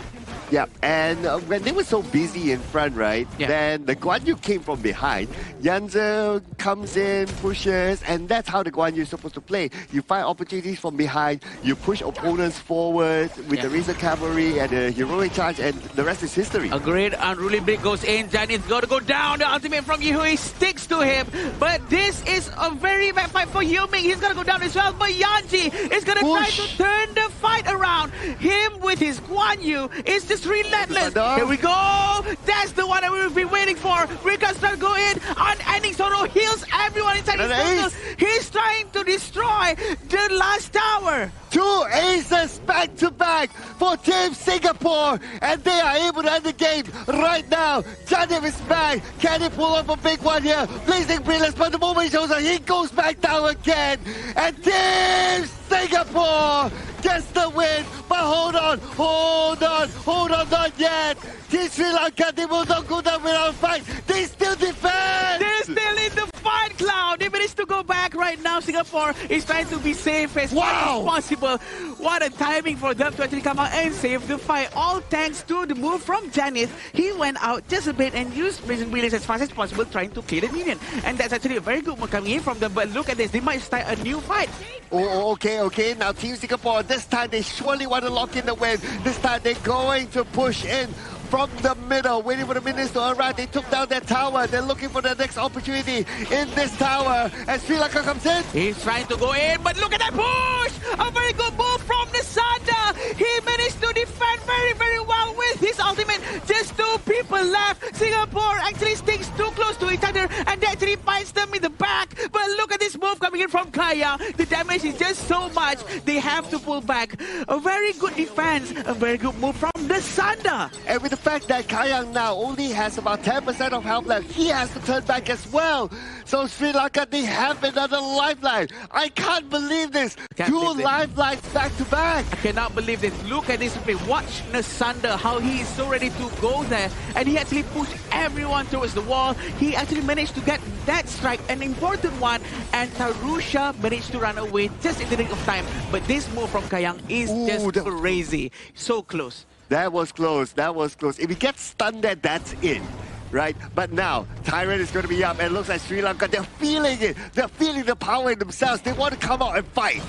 Yeah, and when they were so busy in front, right, then the Guan Yu came from behind. Yanzi comes in, pushes, and that's how the Guan Yu is supposed to play. You find opportunities from behind, you push opponents forward with the Razor Cavalry and the heroic charge, and the rest is history. A great unruly break goes in. Janit's got to go down. The ultimate from Yihui sticks to him. But this is a very bad fight for Yuming. He's going to go down as well. But Yanji is going to try to turn the fight around. Him with his Guan Yu is just relentless. Here we go. That's the one that we've been waiting for. Rika's trying to go in. Unending Sorrow heals everyone inside his circle. He's trying to destroy the last tower. 2 aces back to back for Team Singapore, and they are able to end the game right now. Janif is back. Can he pull off a big one here? Blazing Brilliance, but the moment he shows up, he goes back down again. And Team Singapore gets the win. But hold on, not yet. Team Sri Lanka, they will not go down without a fight. They still defend. They're still in the fight, Cloud. They managed to go back right now. Singapore is trying to be safe as much as possible. What a timing for them to actually come out and save the fight. All thanks to the move from Janith. He went out just a bit and used Blazing Brilliance as fast as possible, trying to clear the minion. And that's actually a very good move coming in from them. But look at this. They might start a new fight. Okay. Now Team Singapore, this time they surely want to lock in the win. This time they're going to push in from the middle, waiting for the minions to arrive. They took down that tower. They're looking for the next opportunity in this tower. As Sri Lanka comes in. He's trying to go in, but look at that push! A very good move from Nisanda. He managed to defend very, very well with his ultimate. Just 2 people left. Singapore actually sticks too close to each other and actually finds them in the back. But look at this move coming in from Kaya. The damage is just so much. They have to pull back. A very good defense. A very good move from Nisanda. And with the fact that Kayang now only has about 10% of health left, he has to turn back as well. So Sri Lanka, they have another lifeline. I can't believe this. 2 lifelines back to back. I cannot believe this. Look at this play. Watch Nasanda, how he is so ready to go there. And he actually pushed everyone towards the wall. He actually managed to get that strike, an important one. And Tarusha managed to run away just in the nick of time. But this move from Kayang is just crazy. So close. That was close. If he gets stunned there, that's it. Right? But now, Tyrant is going to be up, and it looks like Sri Lanka, they're feeling it. They're feeling the power in themselves. They want to come out and fight.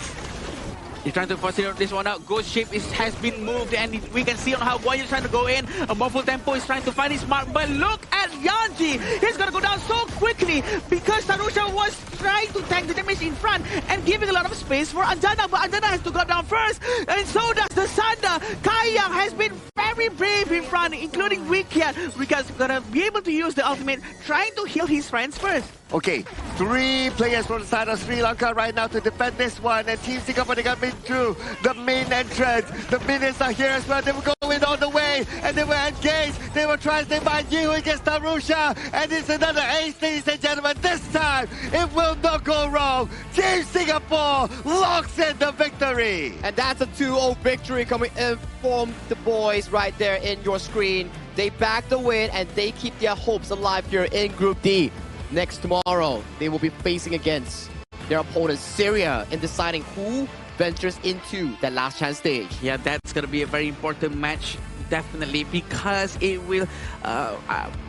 He's trying to force this one out. Ghost Ship has been moved, and we can see on how Guan Yu is trying to go in. A more full tempo is trying to find his mark, but look at Yanji. He's going to go down so quickly because Tarusha was trying to tank the damage in front and giving a lot of space for Anjana, but Anjana has to go down first, and so does the Sanda. Kaya has been very brave in front, including Wikiat. Wikiat's going to be able to use the ultimate, trying to heal his friends first. Okay, 3 players from the side of Sri Lanka right now to defend this one, and Team Singapore, they got been through the main entrance. The minions are here as well. They were going all the way, and they were engaged. They were trying to find you against Tarusha, and it's another ace, ladies and gentlemen. This time, it will not go wrong. Team Singapore locks in the victory. And that's a 2-0 victory coming in from the boys right there in your screen. They back the win, and they keep their hopes alive here in Group D. Next tomorrow, they will be facing against their opponent Syria in deciding who ventures into that last chance stage. Yeah, that's going to be a very important match, definitely, because it will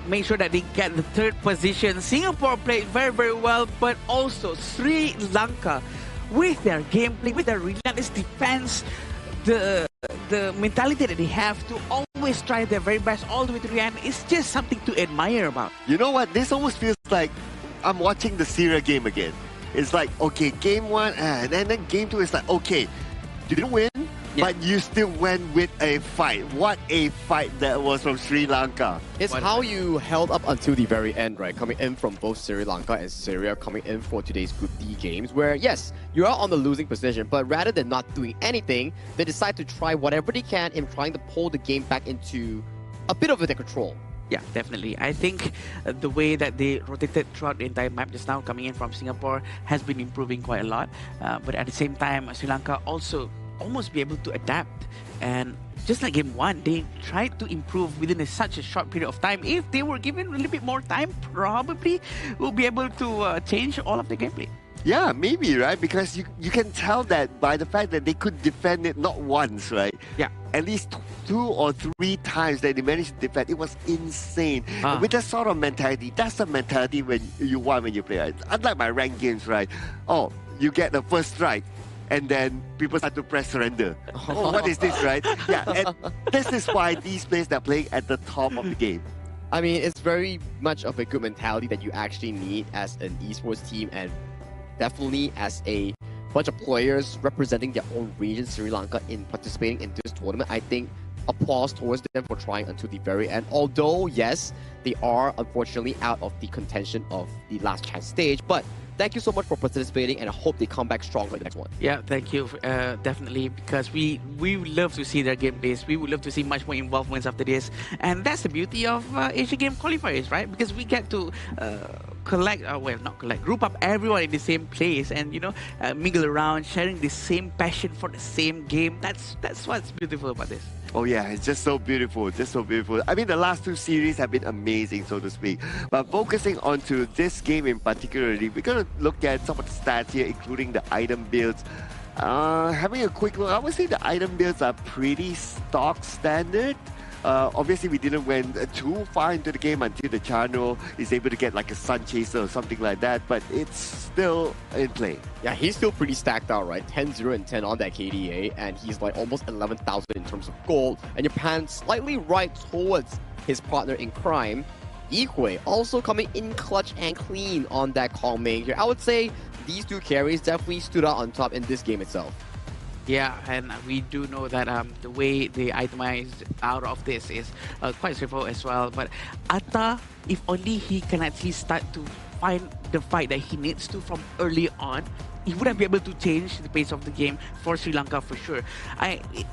make sure that they get the 3rd position. Singapore played very, very well, but also Sri Lanka, with their gameplay, with their relentless defense, the mentality that they have to always try their very best all the way to the end is just something to admire about. You know what? This almost feels like I'm watching the Syria game again. It's like, okay, game 1, and then game 2 is like, okay, you didn't win, but you still went with a fight. What a fight that was from Sri Lanka. It's how you held up until the very end, right? Coming in from both Sri Lanka and Syria coming in for today's Group D games, where yes, you are on the losing position, but rather than not doing anything, they decide to try whatever they can in trying to pull the game back into a bit of their control. Yeah, definitely. I think the way that they rotated throughout the entire map just now coming in from Singapore has been improving quite a lot. But at the same time, Sri Lanka also almost be able to adapt, and just like game 1, they tried to improve within such a short period of time. If they were given a little bit more time, probably will be able to change all of the gameplay. Yeah, maybe, right? Because you can tell that by the fact that they could defend it not once, right? Yeah. At least 2 or 3 times that they managed to defend. It was insane. And with that sort of mentality, that's the mentality when you want when you play. Right? Unlike my ranked games, right? Oh, you get the first strike, and then people start to press surrender. Oh, what is this, right? Yeah, and this is why these players are playing at the top of the game. I mean, it's very much of a good mentality that you actually need as an esports team, and definitely as a bunch of players representing their own region, Sri Lanka, in participating in this tournament. I think applause towards them for trying until the very end. Although, yes, they are unfortunately out of the contention of the last chance stage, but thank you so much for participating, and I hope they come back stronger in the next one. Yeah, thank you, definitely, because we would love to see their gameplays. We would love to see much more involvements after this, and that's the beauty of Asian Game Qualifiers, right? Because we get to group up everyone in the same place, and mingle around, sharing the same passion for the same game. That's what's beautiful about this. Oh yeah, it's just so beautiful, just so beautiful. I mean, the last 2 series have been amazing, so to speak. But focusing onto this game in particular, we're going to look at some of the stats here, including the item builds. Having a quick look, I would say the item builds are pretty stock standard. Obviously, we didn't went too far into the game until the Chano is able to get like a Sun Chaser or something like that, but it's still in play. Yeah, he's still pretty stacked out, right? 10-0 and 10 on that KDA, and he's like almost 11,000 in terms of gold. And Japan slightly right towards his partner in crime, Ikue, also coming in clutch and clean on that Kong main here. I would say these 2 carries definitely stood out on top in this game itself. Yeah, and we do know that the way they itemized out of this is quite straightforward as well. But Atta, if only he can actually start to find the fight that he needs to from early on, he wouldn't be able to change the pace of the game for Sri Lanka for sure.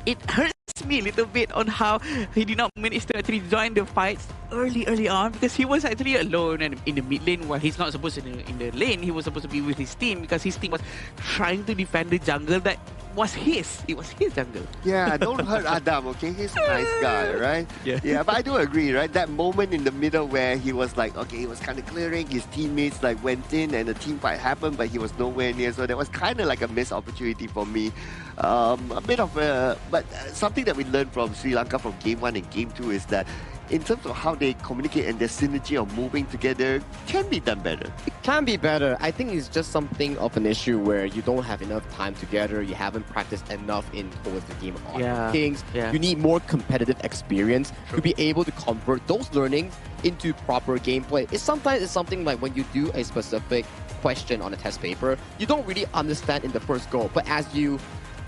It hurts me a little bit on how he did not manage to actually join the fights early on, because he was actually alone and in the mid lane while he's not supposed to in the lane. He was supposed to be with his team because his team was trying to defend the jungle that was his. It was his jungle. Yeah, don't hurt Adam, okay? He's a nice guy, right? Yeah. But I do agree, right? That moment in the middle where he was like, okay, he was kind of clearing, his teammates like went in and the team fight happened, but he was nowhere near. So that was kind of like a missed opportunity for me. A bit of a, but something that we learned from Sri Lanka from Game 1 and Game 2 is that in terms of how they communicate and their synergy of moving together can be done better. It can be better. I think it's just something of an issue where you don't have enough time together. You haven't practiced enough in towards the game of Honor of Kings. You need more competitive experience to be able to convert those learnings into proper gameplay. Sometimes it's something like when you do a specific question on a test paper, you don't really understand in the first go. But as you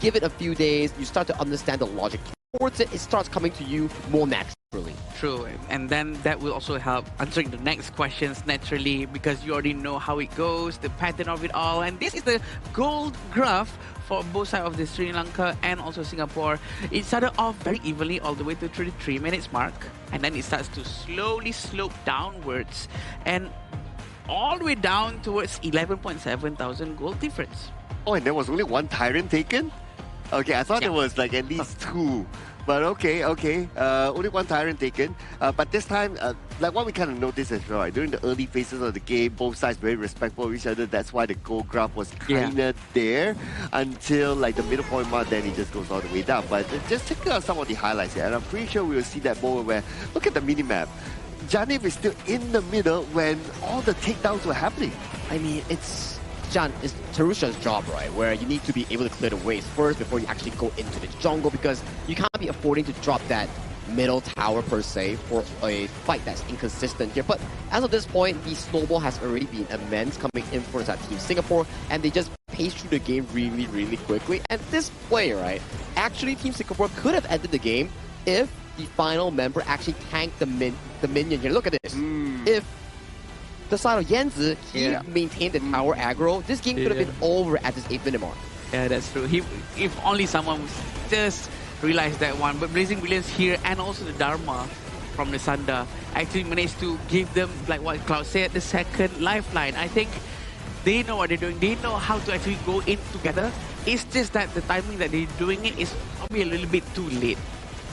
give it a few days, you start to understand the logic towards it. It starts coming to you more naturally. True, and then that will also help answering the next questions naturally, because you already know how it goes, the pattern of it all. And this is the gold graph for both sides of the Sri Lanka and also Singapore. It started off very evenly all the way to 33 minutes mark, and then it starts to slowly slope downwards and all the way down towards 11.7 thousand gold difference. Oh, and there was only 1 Tyrant taken? Okay, I thought there was like at least 2. But okay. Only 1 Tyrant taken. But this time, like what we kind of noticed as well, right? During the early phases of the game, both sides very respectful of each other. That's why the goal graph was kind of there until like the middle point mark, then it just goes all the way down. But just check out some of the highlights here. And I'm pretty sure we will see that moment where, look at the minimap. Janif is still in the middle when all the takedowns were happening. I mean, it's Tarusha's job, right? Where you need to be able to clear the waves first before you actually go into the jungle, because you can't be affording to drop that middle tower per se for a fight that's inconsistent here. But as of this point, the snowball has already been immense coming in for that Team Singapore, and they just paced through the game really quickly. And this play, right? Actually, Team Singapore could have ended the game if the final member actually tanked the minion here. Look at this. If the side of Yanzi, he maintained the tower aggro, this game could have been over at this 8-minute mark. Yeah, that's true. If only someone just realized that one. But Blazing Brilliance here and also the Dharma from the Sanda actually managed to give them, like what Cloud said, the second lifeline. I think they know what they're doing. They know how to actually go in together. It's just that the timing that they're doing it is probably a little bit too late.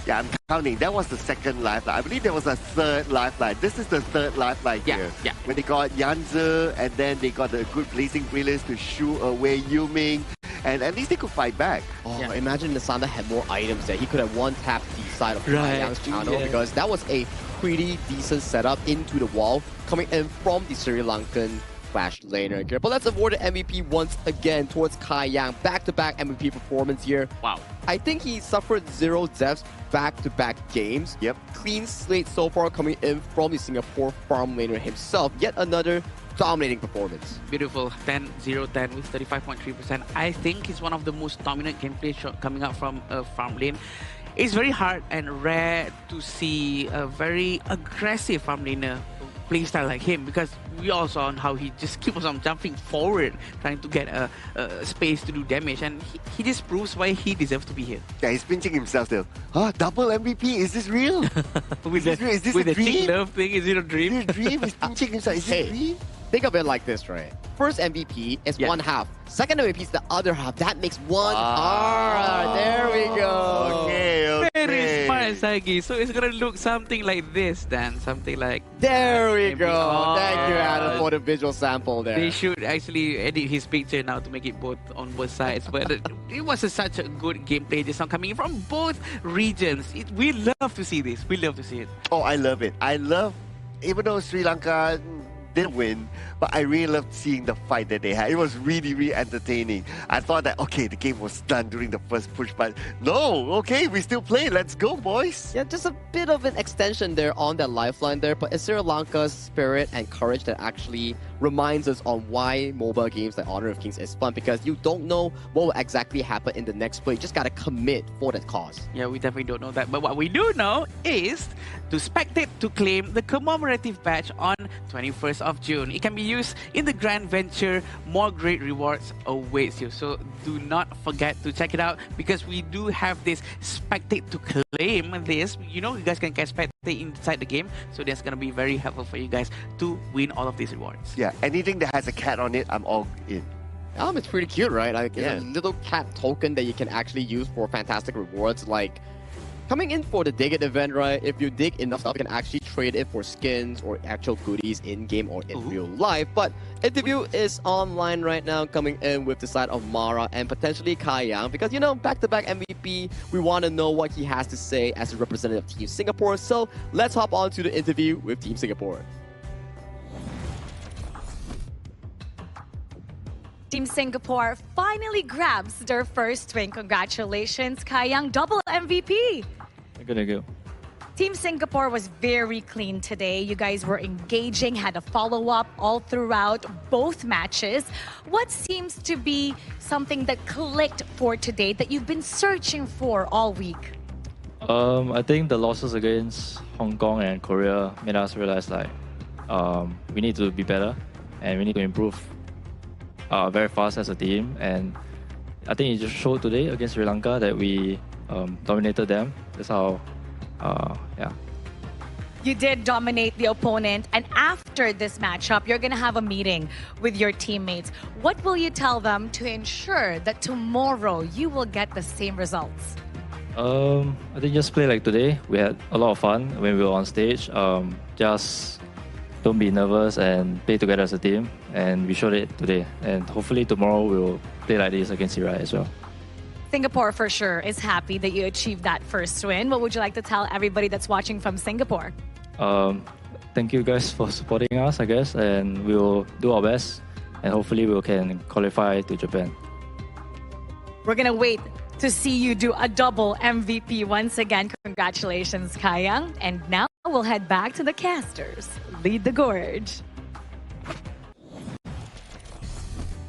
Yeah, I'm counting. That was the second lifeline. I believe there was a third lifeline. This is the third lifeline here. Yeah. When they got Yanzi and then they got the good Blazing Brilliance to shoo away Yuming. and at least they could fight back. Oh, imagine Nasanda had more items there. He could have one-tapped the side of Yang's channel because that was a pretty decent setup into the wall coming in from the Sri Lankan Flash laner here. But let's award the MVP once again towards Kai Yang. Back-to-back MVP performance here. Wow. I think he suffered 0 deaths back-to-back games. Yep. Clean slate so far coming in from the Singapore farm laner himself. Yet another dominating performance. Beautiful. 10-0-10 with 35.3%. I think he's one of the most dominant gameplay coming out from farm lane. It's very hard and rare to see a very aggressive farm laner playstyle like him, because we all saw on how he just keeps on jumping forward trying to get a space to do damage, and he just proves why he deserves to be here. Yeah, he's pinching himself still. Double MVP, is this real? With is this with a the dream? chick love thing, is it a dream? Is it a dream? He's pinching himself, is it a dream? Think of it like this, right? First MVP is one half. Second MVP is the other half. That makes one. There we go. Okay. Very smart, Sagi. So it's gonna look something like this then. Something like There we maybe. go. Oh, Thank you, Adam, for the visual sample there. They should actually edit his picture now to make it both on both sides. But it was such a good gameplay just now coming from both regions. We love to see this. We love to see it. Oh, I love it. I love, even though Sri Lanka didn't win, but I really loved seeing the fight that they had. It was really, really entertaining. I thought that, okay, the game was done during the first push, but no, okay, we still play. Let's go, boys. Yeah, just a bit of an extension there on that lifeline there, but it's Sri Lanka's spirit and courage that actually reminds us on why mobile games like Honor of Kings is fun, because you don't know what will exactly happen in the next play. You just gotta commit for that cause. Yeah, we definitely don't know that. But what we do know is to spectate to claim the commemorative badge on 21st of June. It can be used in the Grand Venture. More great rewards awaits you. So do not forget to check it out, because we do have this spectate to claim this. You know, you guys can spectate inside the game. So that's going to be very helpful for you guys to win all of these rewards. Yeah, anything that has a cat on it, I'm all in. It's pretty cute, right? Like, it's a little cat token that you can actually use for fantastic rewards. Like, coming in for the Dig It event, right? If you dig enough stuff, you can actually trade it for skins or actual goodies in-game or in real life. But interview is online right now, coming in with the side of Mara and potentially Kai Yang, because, you know, back-to-back MVP, we want to know what he has to say as a representative of Team Singapore. So let's hop on to the interview with Team Singapore. Team Singapore finally grabs their first win. Congratulations, Kai Yang, double MVP. Thank you. Team Singapore was very clean today. You guys were engaging, had a follow-up all throughout both matches. What seems to be something that clicked for today that you've been searching for all week? I think the losses against Hong Kong and Korea made us realize we need to be better and we need to improve very fast as a team. And I think it just showed today against Sri Lanka that we dominated them. That's how, You did dominate the opponent, and after this matchup, you're going to have a meeting with your teammates. What will you tell them to ensure that tomorrow you will get the same results? I think just play like today. We had a lot of fun when we were on stage. Just don't be nervous and play together as a team. And we showed it today. And hopefully tomorrow we'll play like this against Iran as well. Singapore for sure is happy that you achieved that first win. What would you like to tell everybody that's watching from Singapore? Thank you guys for supporting us, I guess. And we will do our best. And hopefully we can qualify to Japan. We're going to wait to see you do a double MVP once again. Congratulations, Kai Yang. And now we'll head back to the casters. Lead the gorge.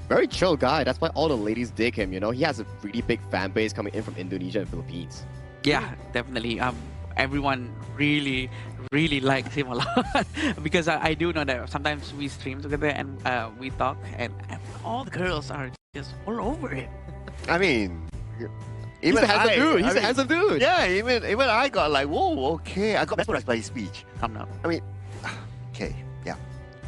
Very chill guy. That's why all the ladies dig him, you know? He has a really big fan base coming in from Indonesia and Philippines. Yeah, definitely. Everyone really likes him a lot. Because I do know that sometimes we stream together and we talk, and all the girls are just all over him. I mean, He's a handsome dude. He's a handsome dude. Yeah, even I got like, whoa, okay. I got mesmerized by his speech. Come now. I mean, okay, yeah.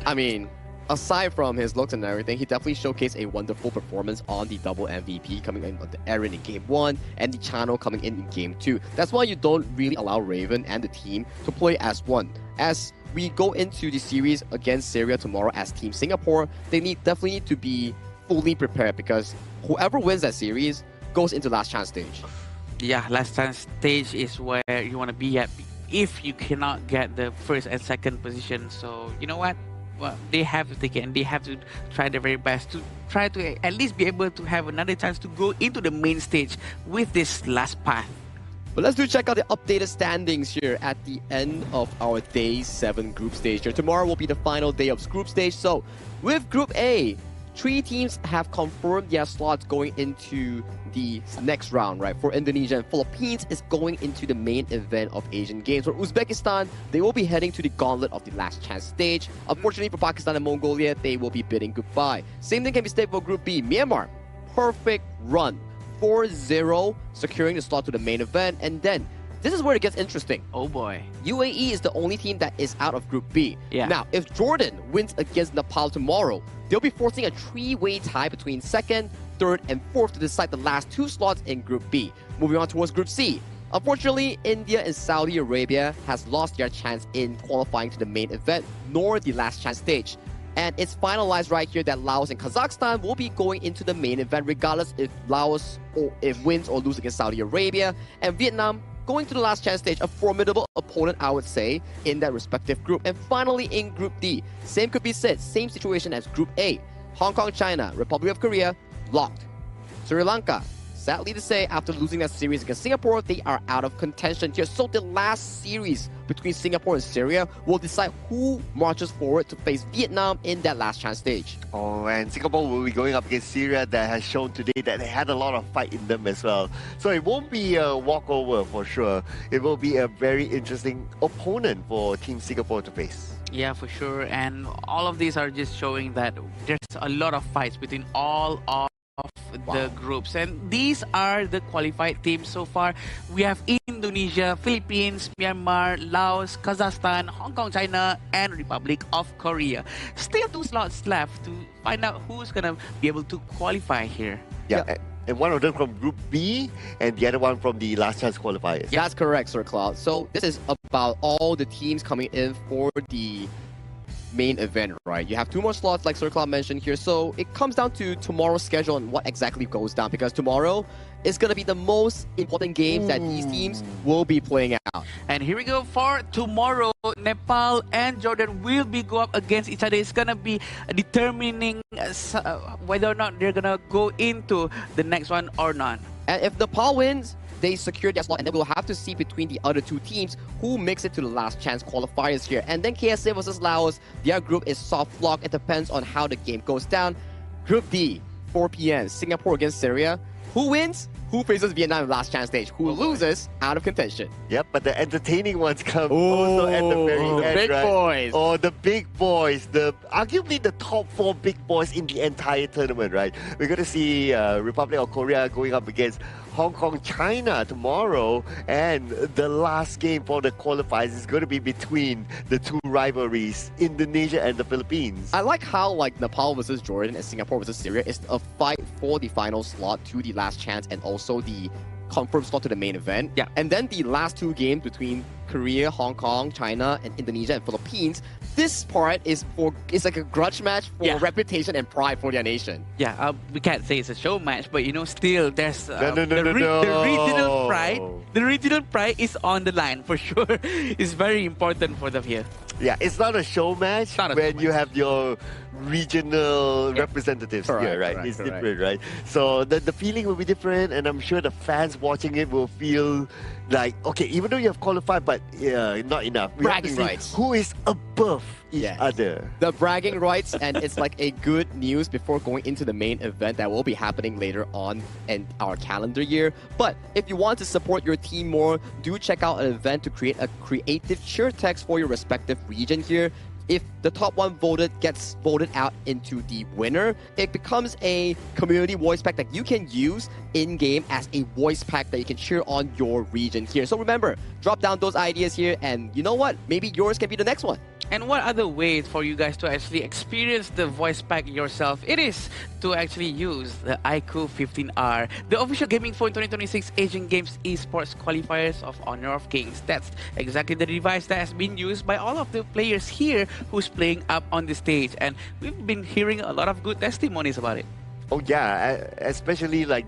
I mean, aside from his looks and everything, he definitely showcased a wonderful performance on the double MVP, coming in on the Aaron in Game 1 and the Channel coming in Game 2. That's why you don't really allow Raven and the team to play as one. As we go into the series against Syria tomorrow as Team Singapore, they definitely need to be fully prepared because whoever wins that series goes into last chance stage. Yeah, last chance stage is where you want to be at if you cannot get the first and second position. So you know what? Well, they have to take it and they have to try their very best to try to at least be able to have another chance to go into the main stage with this last path. But let's check out the updated standings here at the end of our Day 7 group stage here. Tomorrow will be the final day of group stage. So with Group A, 3 teams have confirmed their slots going into the next round, right? For Indonesia and Philippines is going into the main event of Asian Games. For Uzbekistan, they will be heading to the gauntlet of the last chance stage. Unfortunately for Pakistan and Mongolia, they will be bidding goodbye. Same thing can be said for Group B. Myanmar, perfect run. 4-0, securing the slot to the main event. And then, this is where it gets interesting. Oh boy. UAE is the only team that is out of Group B. Yeah. Now, if Jordan wins against Nepal tomorrow, they'll be forcing a 3-way tie between 2nd, 3rd, and 4th to decide the last 2 slots in Group B. Moving on towards Group C. Unfortunately, India and Saudi Arabia has lost their chance in qualifying to the main event, nor the last chance stage. And it's finalized right here that Laos and Kazakhstan will be going into the main event regardless if Laos wins or loses against Saudi Arabia. And Vietnam going to the last chance stage, a formidable opponent, I would say, in that respective group. And finally, in Group D, same could be said, same situation as Group A. Hong Kong, China, Republic of Korea, locked. Sri Lanka, sadly to say, after losing that series against Singapore, they are out of contention here. So the last series between Singapore and Syria will decide who marches forward to face Vietnam in that last chance stage. Oh, and Singapore will be going up against Syria that has shown today that they had a lot of fight in them as well. So it won't be a walkover for sure. It will be a very interesting opponent for Team Singapore to face. Yeah, for sure. And all of these are just showing that there's a lot of fights between all of the groups, and these are the qualified teams so far. We have Indonesia, Philippines, Myanmar, Laos, Kazakhstan, Hong Kong, China, and Republic of Korea. Still 2 slots left to find out who's gonna be able to qualify here. Yeah. And one of them from Group B, and the other one from the last chance qualifiers. Yeah, that's correct, Sir Cloud. So this is about all the teams coming in for the main event, right? You have 2 more slots like Sir Cloud mentioned here. So it comes down to tomorrow's schedule and what exactly goes down, because tomorrow is going to be the most important games that these teams will be playing out. And here we go for tomorrow. Nepal and Jordan will be go up against each other. It's going to be determining whether or not they're going to go into the next one or not. And if Nepal wins, they secure their slot, and then we'll have to see between the other 2 teams who makes it to the last chance qualifiers here. And then KSA versus Laos, their group is soft lock. It depends on how the game goes down. Group D, 4 p.m. Singapore against Syria. Who wins? Who faces Vietnam in last chance stage? Who loses? Out of contention. Yep, but the entertaining ones come also at the very end, big right? boys. Oh, the big boys. Arguably the top 4 big boys in the entire tournament, right? We're going to see Republic of Korea going up against Hong Kong, China tomorrow, and the last game for the qualifiers is going to be between the 2 rivalries, Indonesia and the Philippines. I like how Nepal versus Jordan and Singapore versus Syria is a fight for the final slot to the last chance and also the confirmed slot to the main event. Yeah. And then the last 2 games between Korea, Hong Kong, China, and Indonesia and Philippines. This part is like a grudge match for reputation and pride for their nation. Yeah, we can't say it's a show match, but still there's no. the regional pride. The regional pride is on the line for sure. It's very important for them here. Yeah, it's not a show match when you have your regional representatives here, right? It's different, right? So the feeling will be different, and I'm sure the fans watching it will feel like, okay, even though you have qualified, but not enough. We Bragging have to see rights. who is above each other. The bragging rights, and it's like a good news before going into the main event that will be happening later on in our calendar year. But if you want to support your team more, do check out an event to create a creative cheer text for your respective region here. If the top 1 voted gets voted out into the winner, it becomes a community voice pack that you can use in-game as a voice pack that you can cheer on your region here. So remember, drop down those ideas here, and you know what? Maybe yours can be the next one. And what other ways for you guys to actually experience the voice pack yourself? It is to actually use the iQOO 15R, the official gaming phone 2026 Asian Games Esports Qualifiers of Honor of Kings. That's exactly the device that has been used by all of the players here who's playing up on the stage. And we've been hearing a lot of good testimonies about it. Oh yeah, especially like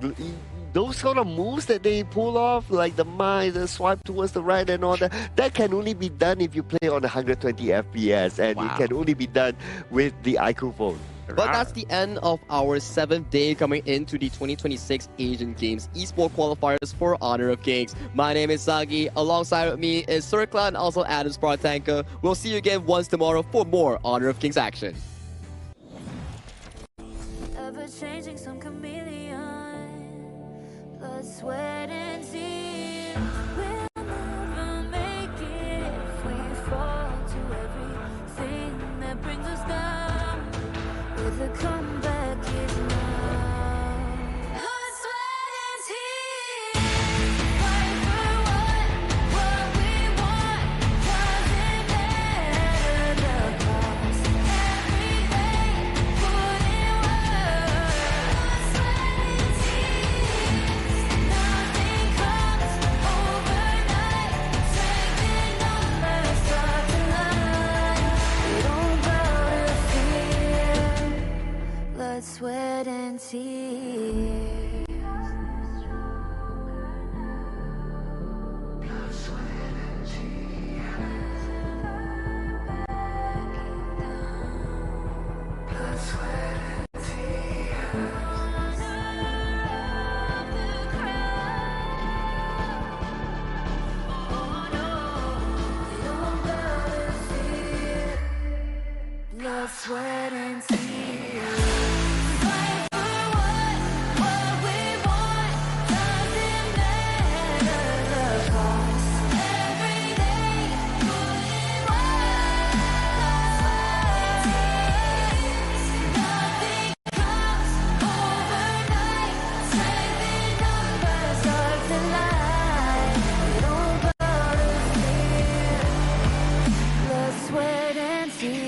those sort of moves that they pull off, like the swipe towards the right and all that, that can only be done if you play on 120 FPS, and it can only be done with the iQOO phone. But that's the end of our 7th day coming into the 2026 Asian Games Esports Qualifiers for Honor of Kings. My name is Sagi. Alongside with me is Circla and also Adam Spartanka. We'll see you again once tomorrow for more Honor of Kings action. Ever changing, some chameleon, blood, sweat, and tears. We'll never make it if we fall to everything that brings us down. With a comeback is now. Blood, sweat, and tears. Fight for what we want. Doesn't matter the cost. Everything put in work. Blood, sweat, and tears. Nothing comes overnight. Strength in numbers start to line. We don't bow to fear. Blood, sweat, and tears. Blood, sweat, and tears. Blood, sweat, and tears. Blood, sweat, and tears. Fight for what we want. Doesn't matter the cost. Every day put in work. Nothing comes overnight. Strength in numbers start to line. We don't bow to fear. Blood, sweat, and tears.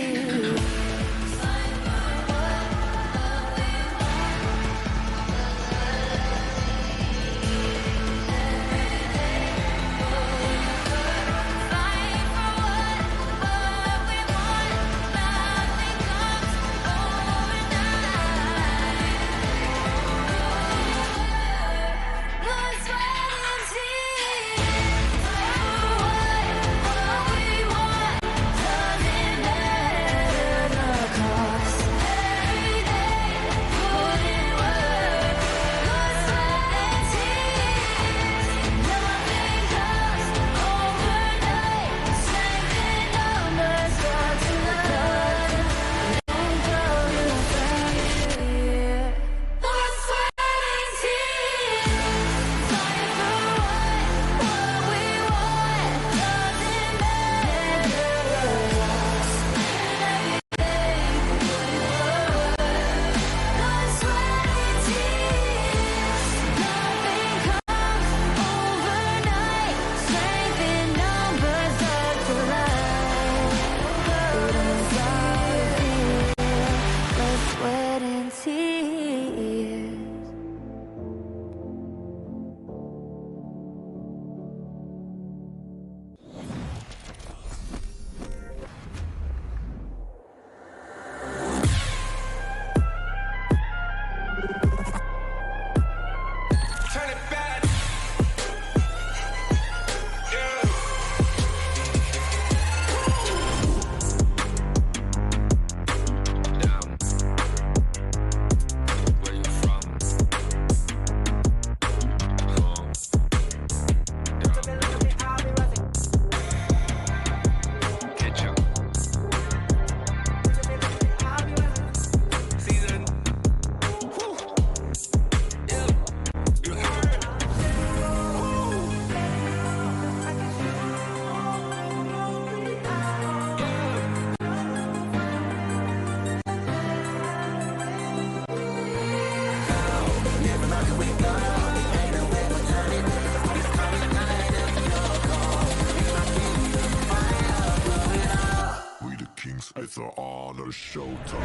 It's an honor showtime.